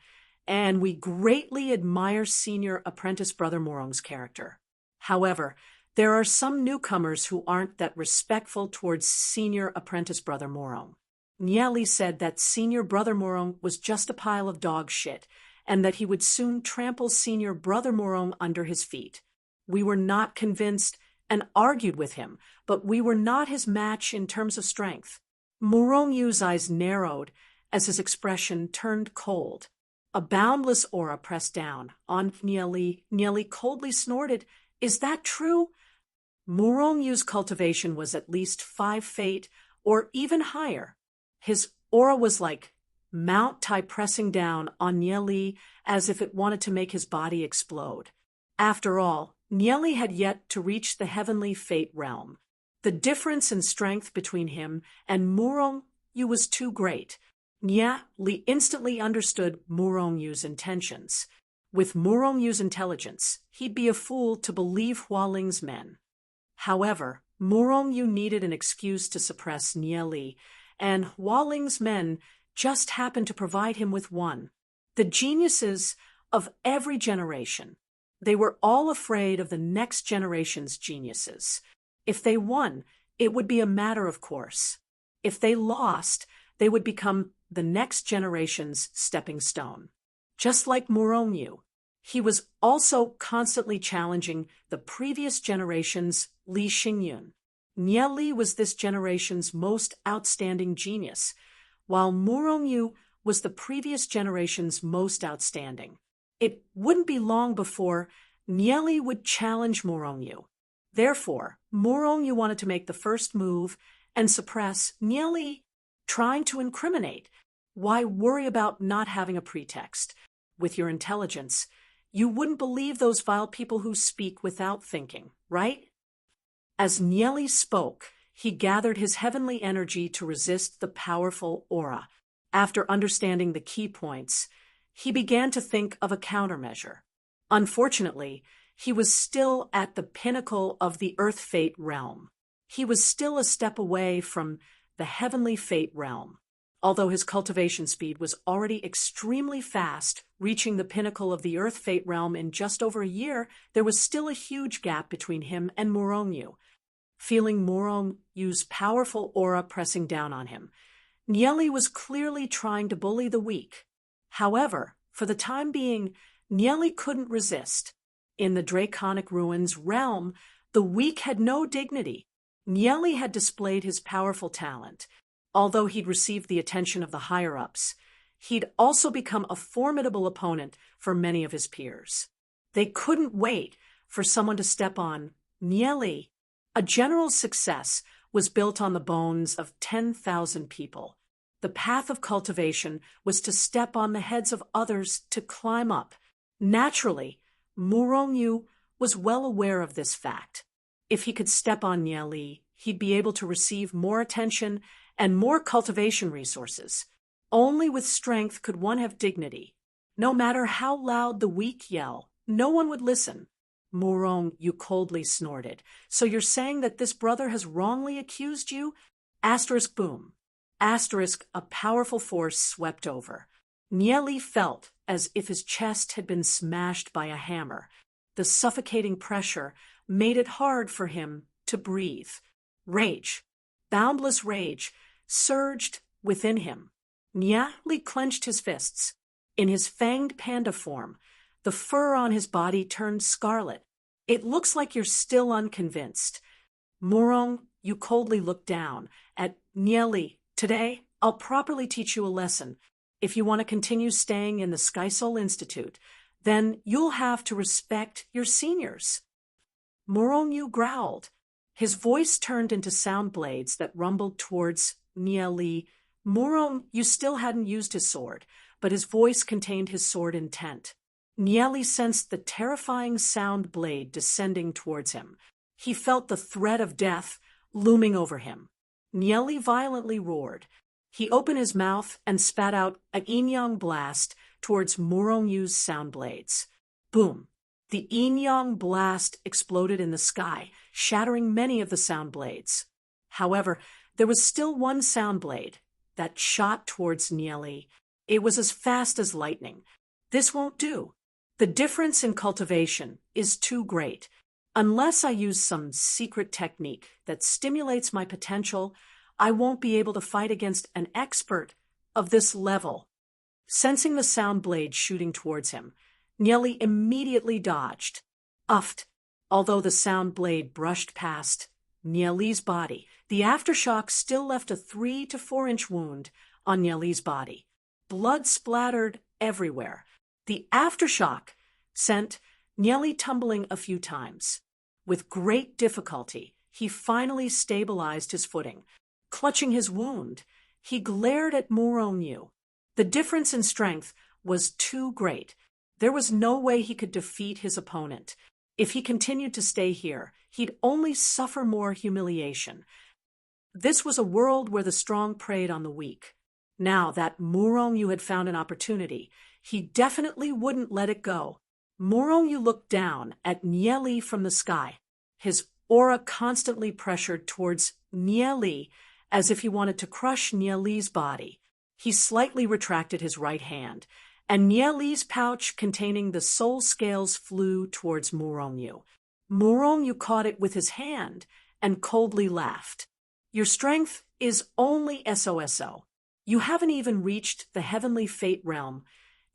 and we greatly admire Senior Apprentice Brother Morong's character. However, there are some newcomers who aren't that respectful towards Senior Apprentice Brother Morong. Nieli said that Senior Brother Morong was just a pile of dog shit, and that he would soon trample Senior Brother Morong under his feet. We were not convinced and argued with him, but we were not his match in terms of strength. Morongyu's eyes narrowed as his expression turned cold. A boundless aura pressed down on Nieli. Nieli coldly snorted, "Is that true?" Morongyu's cultivation was at least 5 fate or even higher. His aura was like Mount Tai pressing down on Nieli as if it wanted to make his body explode. After all, Nieli had yet to reach the heavenly fate realm. The difference in strength between him and Morongyu was too great. Nieli instantly understood Morongyu's intentions. With Morongyu's intelligence, he'd be a fool to believe Hualing's men. However, Morongyu needed an excuse to suppress Nieli, and Hualing's men just happened to provide him with one. The geniuses of every generation. They were all afraid of the next generation's geniuses. If they won, it would be a matter of course. If they lost, they would become the next generation's stepping stone. Just like Morongyu, he was also constantly challenging the previous generation's Li Xingyun. Nieli was this generation's most outstanding genius, while Morongyu was the previous generation's most outstanding. It wouldn't be long before Nieli would challenge Morongyu. Therefore, Morongyu wanted to make the first move and suppress Nieli, trying to incriminate. Why worry about not having a pretext? With your intelligence, you wouldn't believe those vile people who speak without thinking, right? As Nieli spoke, he gathered his heavenly energy to resist the powerful aura. After understanding the key points, he began to think of a countermeasure. Unfortunately, he was still at the pinnacle of the Earth Fate realm. He was still a step away from the Heavenly Fate realm. Although his cultivation speed was already extremely fast, reaching the pinnacle of the Earth Fate realm in just over a year, there was still a huge gap between him and Morongyu. Feeling Morongyu's powerful aura pressing down on him, Nieli was clearly trying to bully the weak. However, for the time being, Nieli couldn't resist. In the Draconic Ruins realm, the weak had no dignity. Nieli had displayed his powerful talent. Although he'd received the attention of the higher-ups, he'd also become a formidable opponent for many of his peers. They couldn't wait for someone to step on Nieli. A general success was built on the bones of 10,000 people. The path of cultivation was to step on the heads of others to climb up. Naturally, Murongyu was well aware of this fact. If he could step on Nye Li, he'd be able to receive more attention and more cultivation resources. Only with strength could one have dignity. No matter how loud the weak yell, no one would listen. Murongyu coldly snorted. So you're saying that this brother has wrongly accused you? Asterisk boom. Asterisk, a powerful force swept over. Nye Li felt as if his chest had been smashed by a hammer. The suffocating pressure made it hard for him to breathe. Rage, boundless rage, surged within him. Nye Li clenched his fists. In his fanged panda form, the fur on his body turned scarlet. It looks like you're still unconvinced. Murongyu coldly looked down at Nye Li. Today, I'll properly teach you a lesson. If you want to continue staying in the Sky Soul Institute, then you'll have to respect your seniors. Murongyu growled. His voice turned into sound blades that rumbled towards Nye Li. Murongyu still hadn't used his sword, but his voice contained his sword intent. Nye Li sensed the terrifying sound blade descending towards him. He felt the threat of death looming over him. Nye Li violently roared. He opened his mouth and spat out a yin-yang blast towards Murongyu's sound blades. Boom! The yin-yang blast exploded in the sky, shattering many of the sound blades. However, there was still one sound blade that shot towards Nye Li. It was as fast as lightning. This won't do. The difference in cultivation is too great. Unless I use some secret technique that stimulates my potential, I won't be able to fight against an expert of this level. Sensing the sound blade shooting towards him, Nye Li immediately dodged. Uffed. Although the sound blade brushed past Nye Li's body, the aftershock still left a 3 to 4 inch wound on Nye Li's body. Blood splattered everywhere. The aftershock sent Nye Li tumbling a few times. With great difficulty, he finally stabilized his footing. Clutching his wound, he glared at Murongyu. The difference in strength was too great. There was no way he could defeat his opponent. If he continued to stay here, he'd only suffer more humiliation. This was a world where the strong preyed on the weak. Now that Murongyu had found an opportunity, he definitely wouldn't let it go. Murongyu looked down at Nye Li from the sky. His aura constantly pressured towards Nye Li as if he wanted to crush Nye Li's body. He slightly retracted his right hand, and Nye Li's pouch containing the soul scales flew towards Murongyu. Murongyu caught it with his hand and coldly laughed. Your strength is only SOSO. You haven't even reached the heavenly fate realm,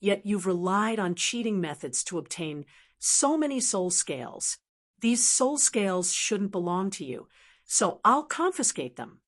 yet you've relied on cheating methods to obtain so many soul scales. These soul scales shouldn't belong to you, so I'll confiscate them.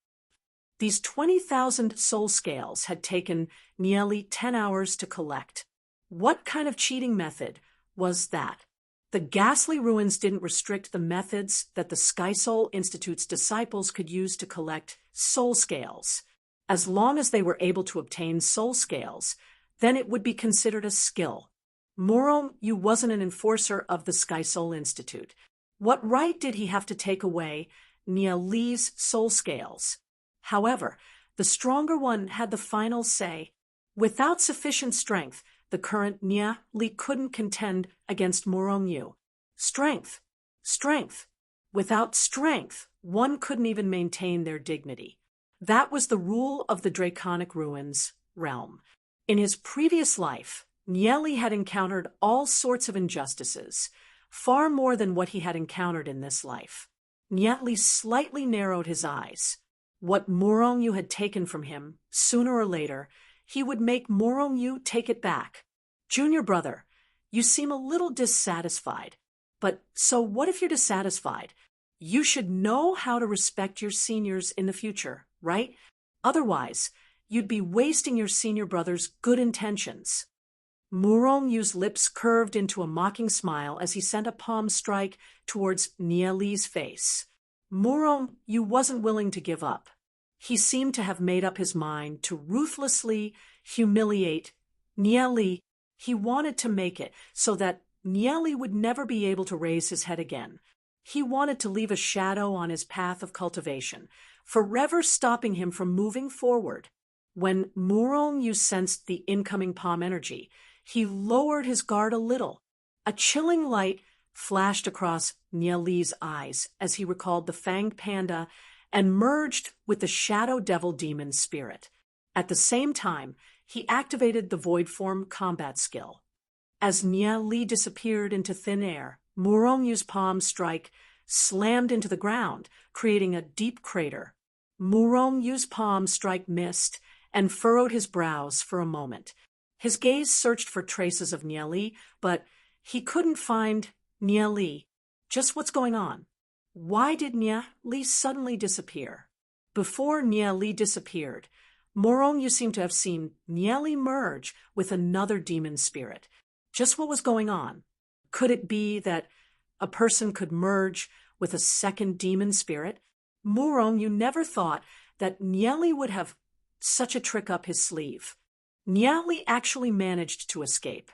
These 20,000 soul scales had taken Nye Li 10 hours to collect. What kind of cheating method was that? The ghastly ruins didn't restrict the methods that the Sky Soul Institute's disciples could use to collect soul scales. As long as they were able to obtain soul scales, then it would be considered a skill. Murongyu wasn't an enforcer of the Sky Soul Institute. What right did he have to take away Nye Li's soul scales? However, the stronger one had the final say. Without sufficient strength, the current Nye Li couldn't contend against Murongyu. Strength. Strength. Without strength, one couldn't even maintain their dignity. That was the rule of the Draconic Ruins realm. In his previous life, Nye Li had encountered all sorts of injustices, far more than what he had encountered in this life. Nye Li slightly narrowed his eyes. What Murongyu had taken from him, sooner or later, he would make Murongyu take it back. Junior brother, you seem a little dissatisfied. But so what if you're dissatisfied? You should know how to respect your seniors in the future, right? Otherwise, you'd be wasting your senior brother's good intentions. Murongyu's lips curved into a mocking smile as he sent a palm strike towards Nye Li's face. Murongyu wasn't willing to give up. He seemed to have made up his mind to ruthlessly humiliate Nye Li He wanted to make it so that Nieli would never be able to raise his head again. He wanted to leave a shadow on his path of cultivation, forever stopping him from moving forward. When Murongyu sensed the incoming palm energy, he lowered his guard a little. A chilling light flashed across Nieli's eyes as he recalled the fanged panda and merged with the shadow devil demon spirit. At the same time, he activated the void form combat skill. As Nieli disappeared into thin air, Murongyu's palm strike slammed into the ground, creating a deep crater. Murongyu's palm strike missed and furrowed his brows for a moment. His gaze searched for traces of Nieli, but he couldn't find Nieli. Just what's going on? Why did Nieli suddenly disappear? Before Nieli disappeared, Murongyu seemed to have seen Nieli merge with another demon spirit. Just what was going on? Could it be that a person could merge with a second demon spirit? Murongyu never thought that Nieli would have such a trick up his sleeve. Nieli actually managed to escape.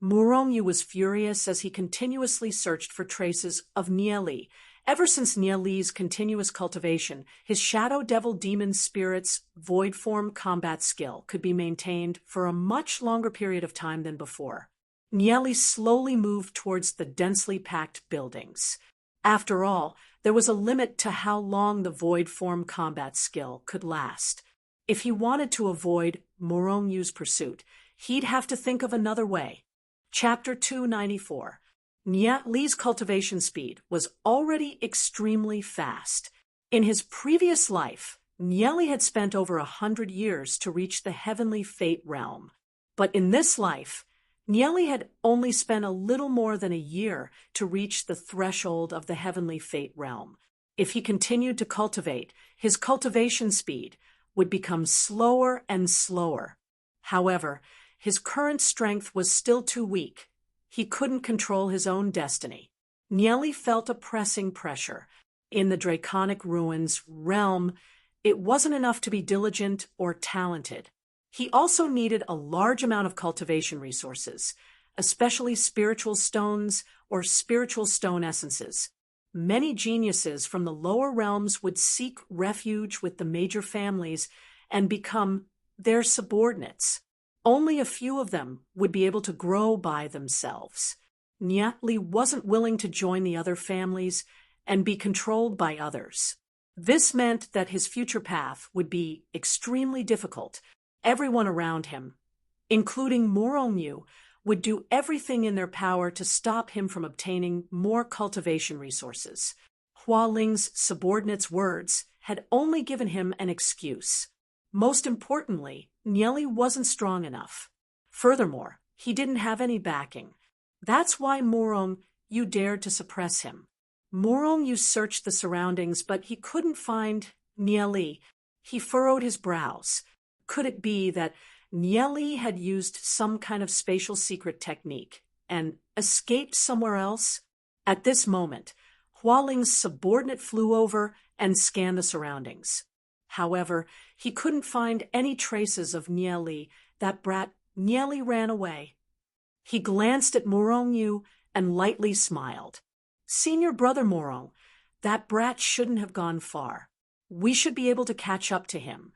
Murongyu was furious as he continuously searched for traces of Nieli. Ever since Nieli's continuous cultivation, his shadow devil demon spirit's void form combat skill could be maintained for a much longer period of time than before. Nieli slowly moved towards the densely packed buildings. After all, there was a limit to how long the void form combat skill could last. If he wanted to avoid Murongyu's pursuit, he'd have to think of another way. Chapter 294. Nieli's cultivation speed was already extremely fast. In his previous life, Nieli had spent over 100 years to reach the heavenly fate realm. But in this life, Nieli had only spent a little more than a year to reach the threshold of the heavenly fate realm. If he continued to cultivate, his cultivation speed would become slower and slower. However, his current strength was still too weak. He couldn't control his own destiny. Nieli felt a pressing pressure. In the Draconic Ruins realm, it wasn't enough to be diligent or talented. He also needed a large amount of cultivation resources, especially spiritual stones or spiritual stone essences. Many geniuses from the lower realms would seek refuge with the major families and become their subordinates. Only a few of them would be able to grow by themselves. Nieli wasn't willing to join the other families and be controlled by others. This meant that his future path would be extremely difficult. Everyone around him, including Murongyu, would do everything in their power to stop him from obtaining more cultivation resources. Hua Ling's subordinates' words had only given him an excuse. Most importantly, Nieli wasn't strong enough. Furthermore, he didn't have any backing. That's why Murongyu dared to suppress him. Murongyu searched the surroundings, but he couldn't find Nieli. He furrowed his brows. Could it be that Nieli had used some kind of spatial secret technique and escaped somewhere else? At this moment, Hua Ling's subordinate flew over and scanned the surroundings. However, he couldn't find any traces of Nieli. That brat Nieli ran away. He glanced at Murongyu and lightly smiled. Senior brother Murong, that brat shouldn't have gone far. We should be able to catch up to him.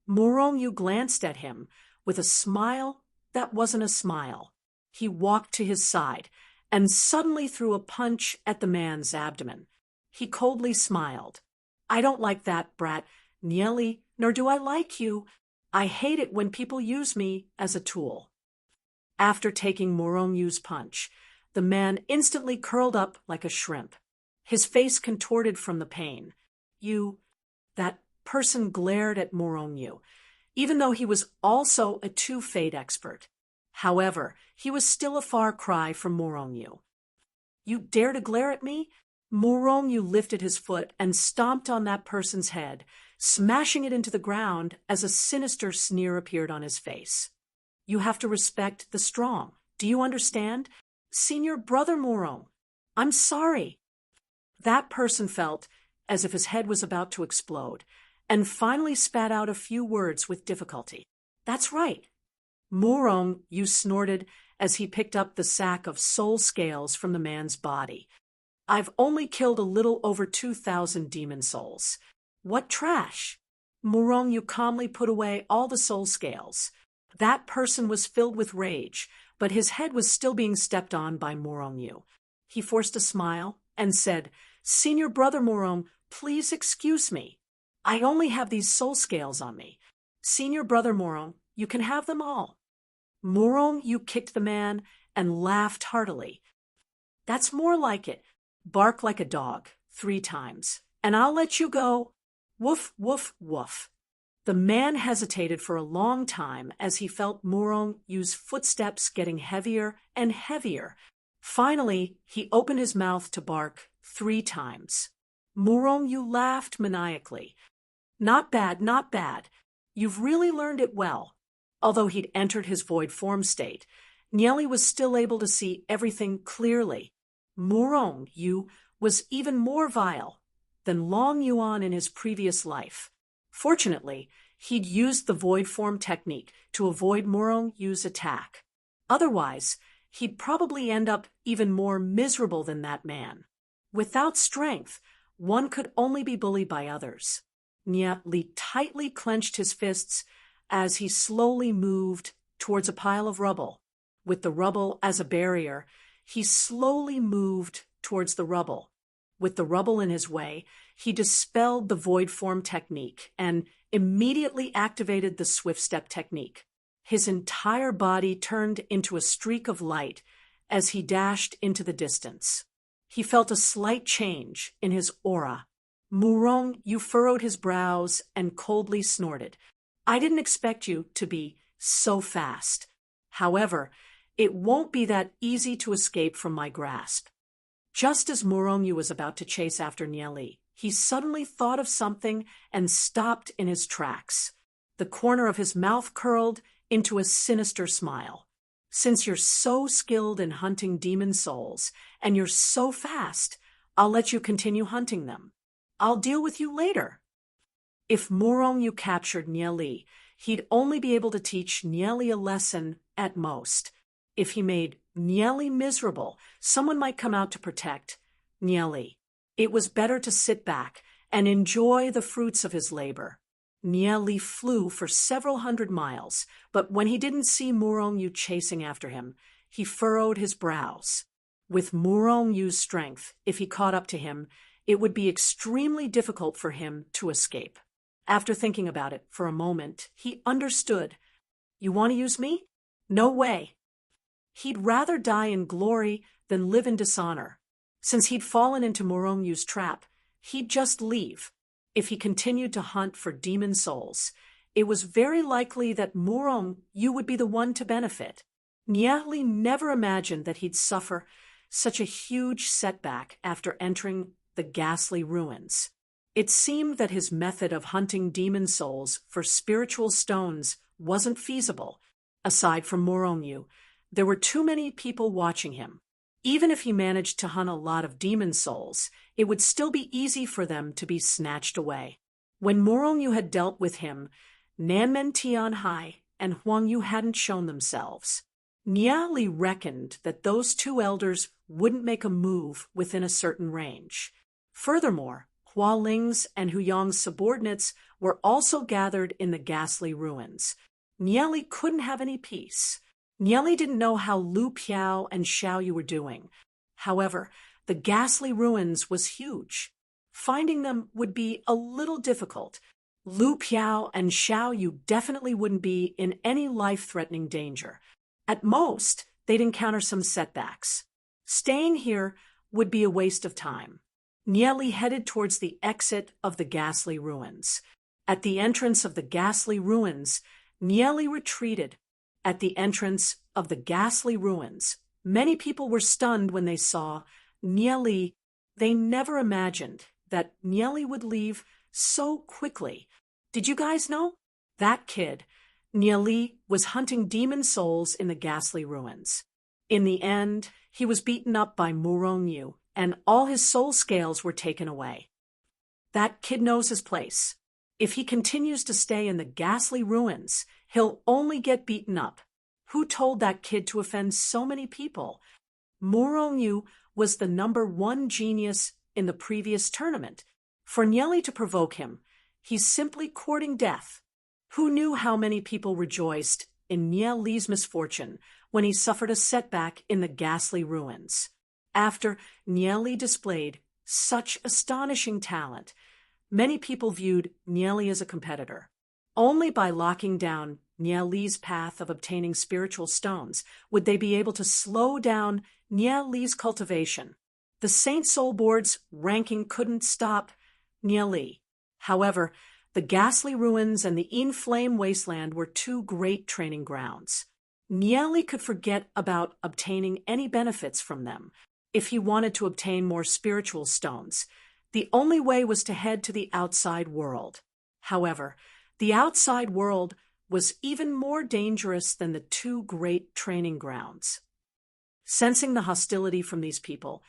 Murongyu glanced at him with a smile that wasn't a smile. He walked to his side and suddenly threw a punch at the man's abdomen. He coldly smiled. I don't like that, brat Nieli, nor do I like you. I hate it when people use me as a tool. After taking Murongyu's punch, the man instantly curled up like a shrimp. His face contorted from the pain. That person glared at Murongyu, even though he was also a two-fate expert. However, he was still a far cry from Murongyu. You dare to glare at me? Murongyu lifted his foot and stomped on that person's head, smashing it into the ground as a sinister sneer appeared on his face. You have to respect the strong. Do you understand? Senior brother Murong, I'm sorry. That person felt as if his head was about to explode, and finally spat out a few words with difficulty. That's right. Murong, you snorted as he picked up the sack of soul scales from the man's body. I've only killed a little over 2,000 demon souls. What trash! Murong, you calmly put away all the soul scales. That person was filled with rage, but his head was still being stepped on by Murong Yu. He forced a smile and said, Senior Brother Murong, please excuse me. I only have these soul scales on me. Senior Brother Murong, you can have them all. Murong Yu kicked the man and laughed heartily. That's more like it. Bark like a dog 3 times, and I'll let you go. Woof, woof, woof. The man hesitated for a long time as he felt Murong Yu's footsteps getting heavier and heavier. Finally, he opened his mouth to bark 3 times. Murong Yu laughed maniacally. Not bad, not bad. You've really learned it well. Although he'd entered his void form state, Nieli was still able to see everything clearly. Murong Yu was even more vile than Long Yuan in his previous life. Fortunately, he'd used the void form technique to avoid Murong Yu's attack. Otherwise, he'd probably end up even more miserable than that man. Without strength, one could only be bullied by others. Nieli tightly clenched his fists as he slowly moved towards a pile of rubble. With the rubble as a barrier, he slowly moved towards the rubble. With the rubble in his way, he dispelled the void form technique and immediately activated the swift step technique. His entire body turned into a streak of light as he dashed into the distance. He felt a slight change in his aura. Murong Yu furrowed his brows and coldly snorted. I didn't expect you to be so fast. However, it won't be that easy to escape from my grasp. Just as Murong Yu was about to chase after Nieli, he suddenly thought of something and stopped in his tracks. The corner of his mouth curled into a sinister smile. Since you're so skilled in hunting demon souls, and you're so fast, I'll let you continue hunting them. I'll deal with you later. If Murong Yu captured Nieli, he'd only be able to teach Nieli a lesson at most. If he made Nieli miserable, someone might come out to protect Nieli. It was better to sit back and enjoy the fruits of his labor. Nieli flew for several hundred miles, but when he didn't see Murong Yu chasing after him, he furrowed his brows. With Murong Yu's strength, if he caught up to him, it would be extremely difficult for him to escape. After thinking about it for a moment, he understood. You want to use me? No way. He'd rather die in glory than live in dishonor. Since he'd fallen into Murong Yu's trap, he'd just leave. If he continued to hunt for demon souls, it was very likely that Murong Yu would be the one to benefit. Nieli never imagined that he'd suffer such a huge setback after entering the ghastly ruins. It seemed that his method of hunting demon souls for spiritual stones wasn't feasible. Aside from Murong Yu, there were too many people watching him. Even if he managed to hunt a lot of demon souls, it would still be easy for them to be snatched away. When Murong Yu had dealt with him, Nanmen Tianhai and Huang Yu hadn't shown themselves. Nieli reckoned that those 2 elders wouldn't make a move within a certain range. Furthermore, Hua Ling's and Hu Yang's subordinates were also gathered in the ghastly ruins. Nieli couldn't have any peace. Nieli didn't know how Lu Piao and Xiao Yu were doing. However, the ghastly ruins was huge. Finding them would be a little difficult. Lu Piao and Xiao Yu definitely wouldn't be in any life-threatening danger. At most, they'd encounter some setbacks. Staying here would be a waste of time. Nieli headed towards the exit of the ghastly ruins. At the entrance of the ghastly ruins, Nieli retreated. At the entrance of the ghastly ruins, many people were stunned when they saw Nieli. They never imagined that Nieli would leave so quickly. Did you guys know? That kid, Nieli, was hunting demon souls in the ghastly ruins. In the end, he was beaten up by Murong Yu, and all his soul scales were taken away. That kid knows his place. If he continues to stay in the ghastly ruins, he'll only get beaten up. Who told that kid to offend so many people? Morongyu was the #1 genius in the previous tournament. For Nieli to provoke him, he's simply courting death. Who knew how many people rejoiced in Nieli's misfortune when he suffered a setback in the ghastly ruins? After Nieli displayed such astonishing talent, many people viewed Nieli as a competitor. Only by locking down Nieli's path of obtaining spiritual stones would they be able to slow down Nieli's cultivation. The Saint Soul Board's ranking couldn't stop Nieli. However, the ghastly ruins and the inflamed wasteland were two great training grounds. Nieli could forget about obtaining any benefits from them. If he wanted to obtain more spiritual stones, the only way was to head to the outside world. However, the outside world was even more dangerous than the two great training grounds. Sensing the hostility from these people,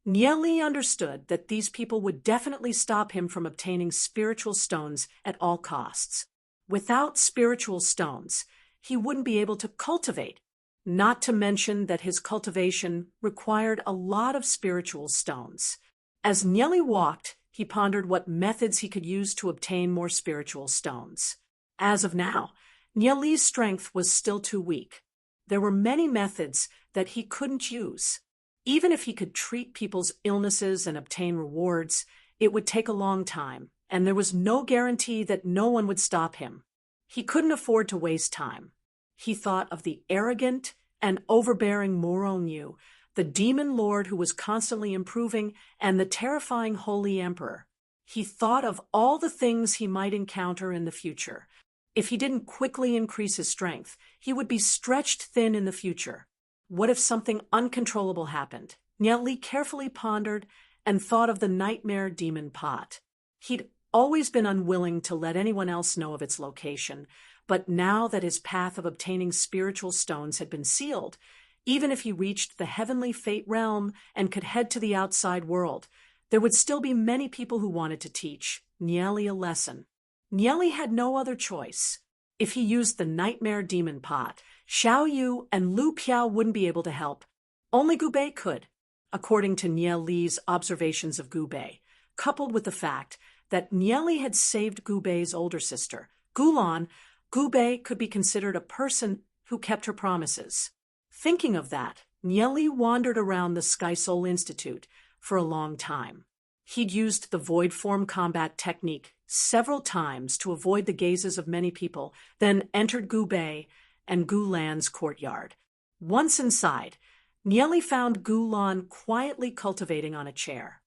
Nieli understood that these people would definitely stop him from obtaining spiritual stones at all costs. Without spiritual stones, he wouldn't be able to cultivate, not to mention that his cultivation required a lot of spiritual stones. As Nieli walked, he pondered what methods he could use to obtain more spiritual stones. As of now, Nieli's strength was still too weak. There were many methods that he couldn't use. Even if he could treat people's illnesses and obtain rewards, it would take a long time, and there was no guarantee that no one would stop him. He couldn't afford to waste time. He thought of the arrogant and overbearing Morongyu, the demon lord who was constantly improving, and the terrifying holy emperor. He thought of all the things he might encounter in the future. If he didn't quickly increase his strength, he would be stretched thin in the future. What if something uncontrollable happened? Nieli carefully pondered and thought of the nightmare demon pot. He'd always been unwilling to let anyone else know of its location, but now that his path of obtaining spiritual stones had been sealed, even if he reached the heavenly fate realm and could head to the outside world, there would still be many people who wanted to teach Nieli a lesson. Nieli had no other choice. If he used the nightmare demon pot, Xiao Yu and Lu Piao wouldn't be able to help. Only Gu Bei could, according to Nieli's observations of Gu Bei, coupled with the fact that Nieli had saved Gu Bei's older sister, Gulan. Gu Bei could be considered a person who kept her promises. Thinking of that, Nieli wandered around the Sky Soul Institute for a long time. He'd used the void form combat technique several times to avoid the gazes of many people, then entered Gu Bei and Gulan's courtyard. Once inside, Nieli found Gulan quietly cultivating on a chair.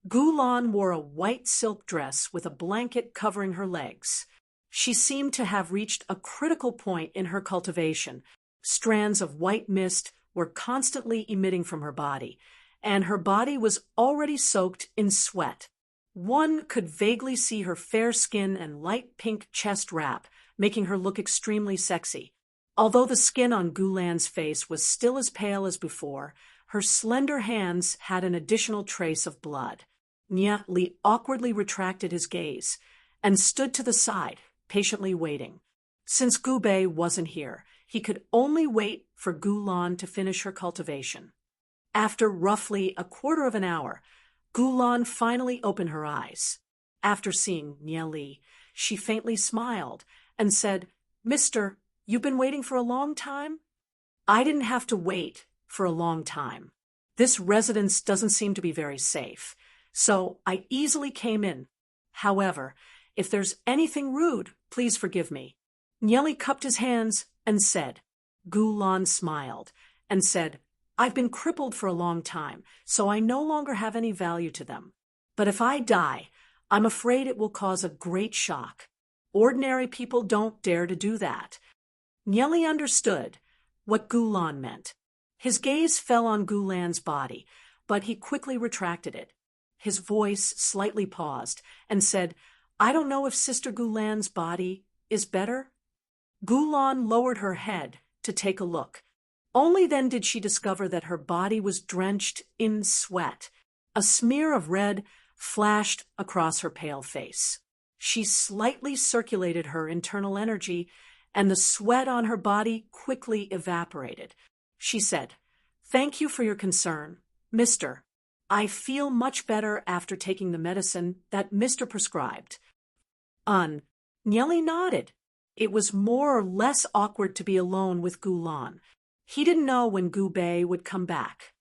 Gulan wore a white silk dress with a blanket covering her legs. She seemed to have reached a critical point in her cultivation. Strands of white mist were constantly emitting from her body, and her body was already soaked in sweat. One could vaguely see her fair skin and light pink chest wrap, making her look extremely sexy. Although the skin on Gulan's face was still as pale as before, her slender hands had an additional trace of blood. Nieli awkwardly retracted his gaze and stood to the side, patiently waiting. Since Gu Bei wasn't here, he could only wait for Gulan to finish her cultivation. After roughly a quarter of an hour, Gulan finally opened her eyes. After seeing Nieli, she faintly smiled and said, "Mister, you've been waiting for a long time?" "I didn't have to wait for a long time. This residence doesn't seem to be very safe, so I easily came in. However, if there's anything rude, please forgive me." Nieli cupped his hands and said. Gulan smiled and said, "I've been crippled for a long time, so I no longer have any value to them. But if I die, I'm afraid it will cause a great shock. Ordinary people don't dare to do that." Nieli understood what Gulan meant. His gaze fell on Gulan's body, but he quickly retracted it. His voice slightly paused and said, "I don't know if Sister Gulan's body is better." Gulan lowered her head to take a look. Only then did she discover that her body was drenched in sweat. A smear of red flashed across her pale face. She slightly circulated her internal energy and the sweat on her body quickly evaporated. She said, "Thank you for your concern, Mr. I feel much better after taking the medicine that Mr. prescribed." Nieli nodded. It was more or less awkward to be alone with Gulan. He didn't know when Gu Bei would come back.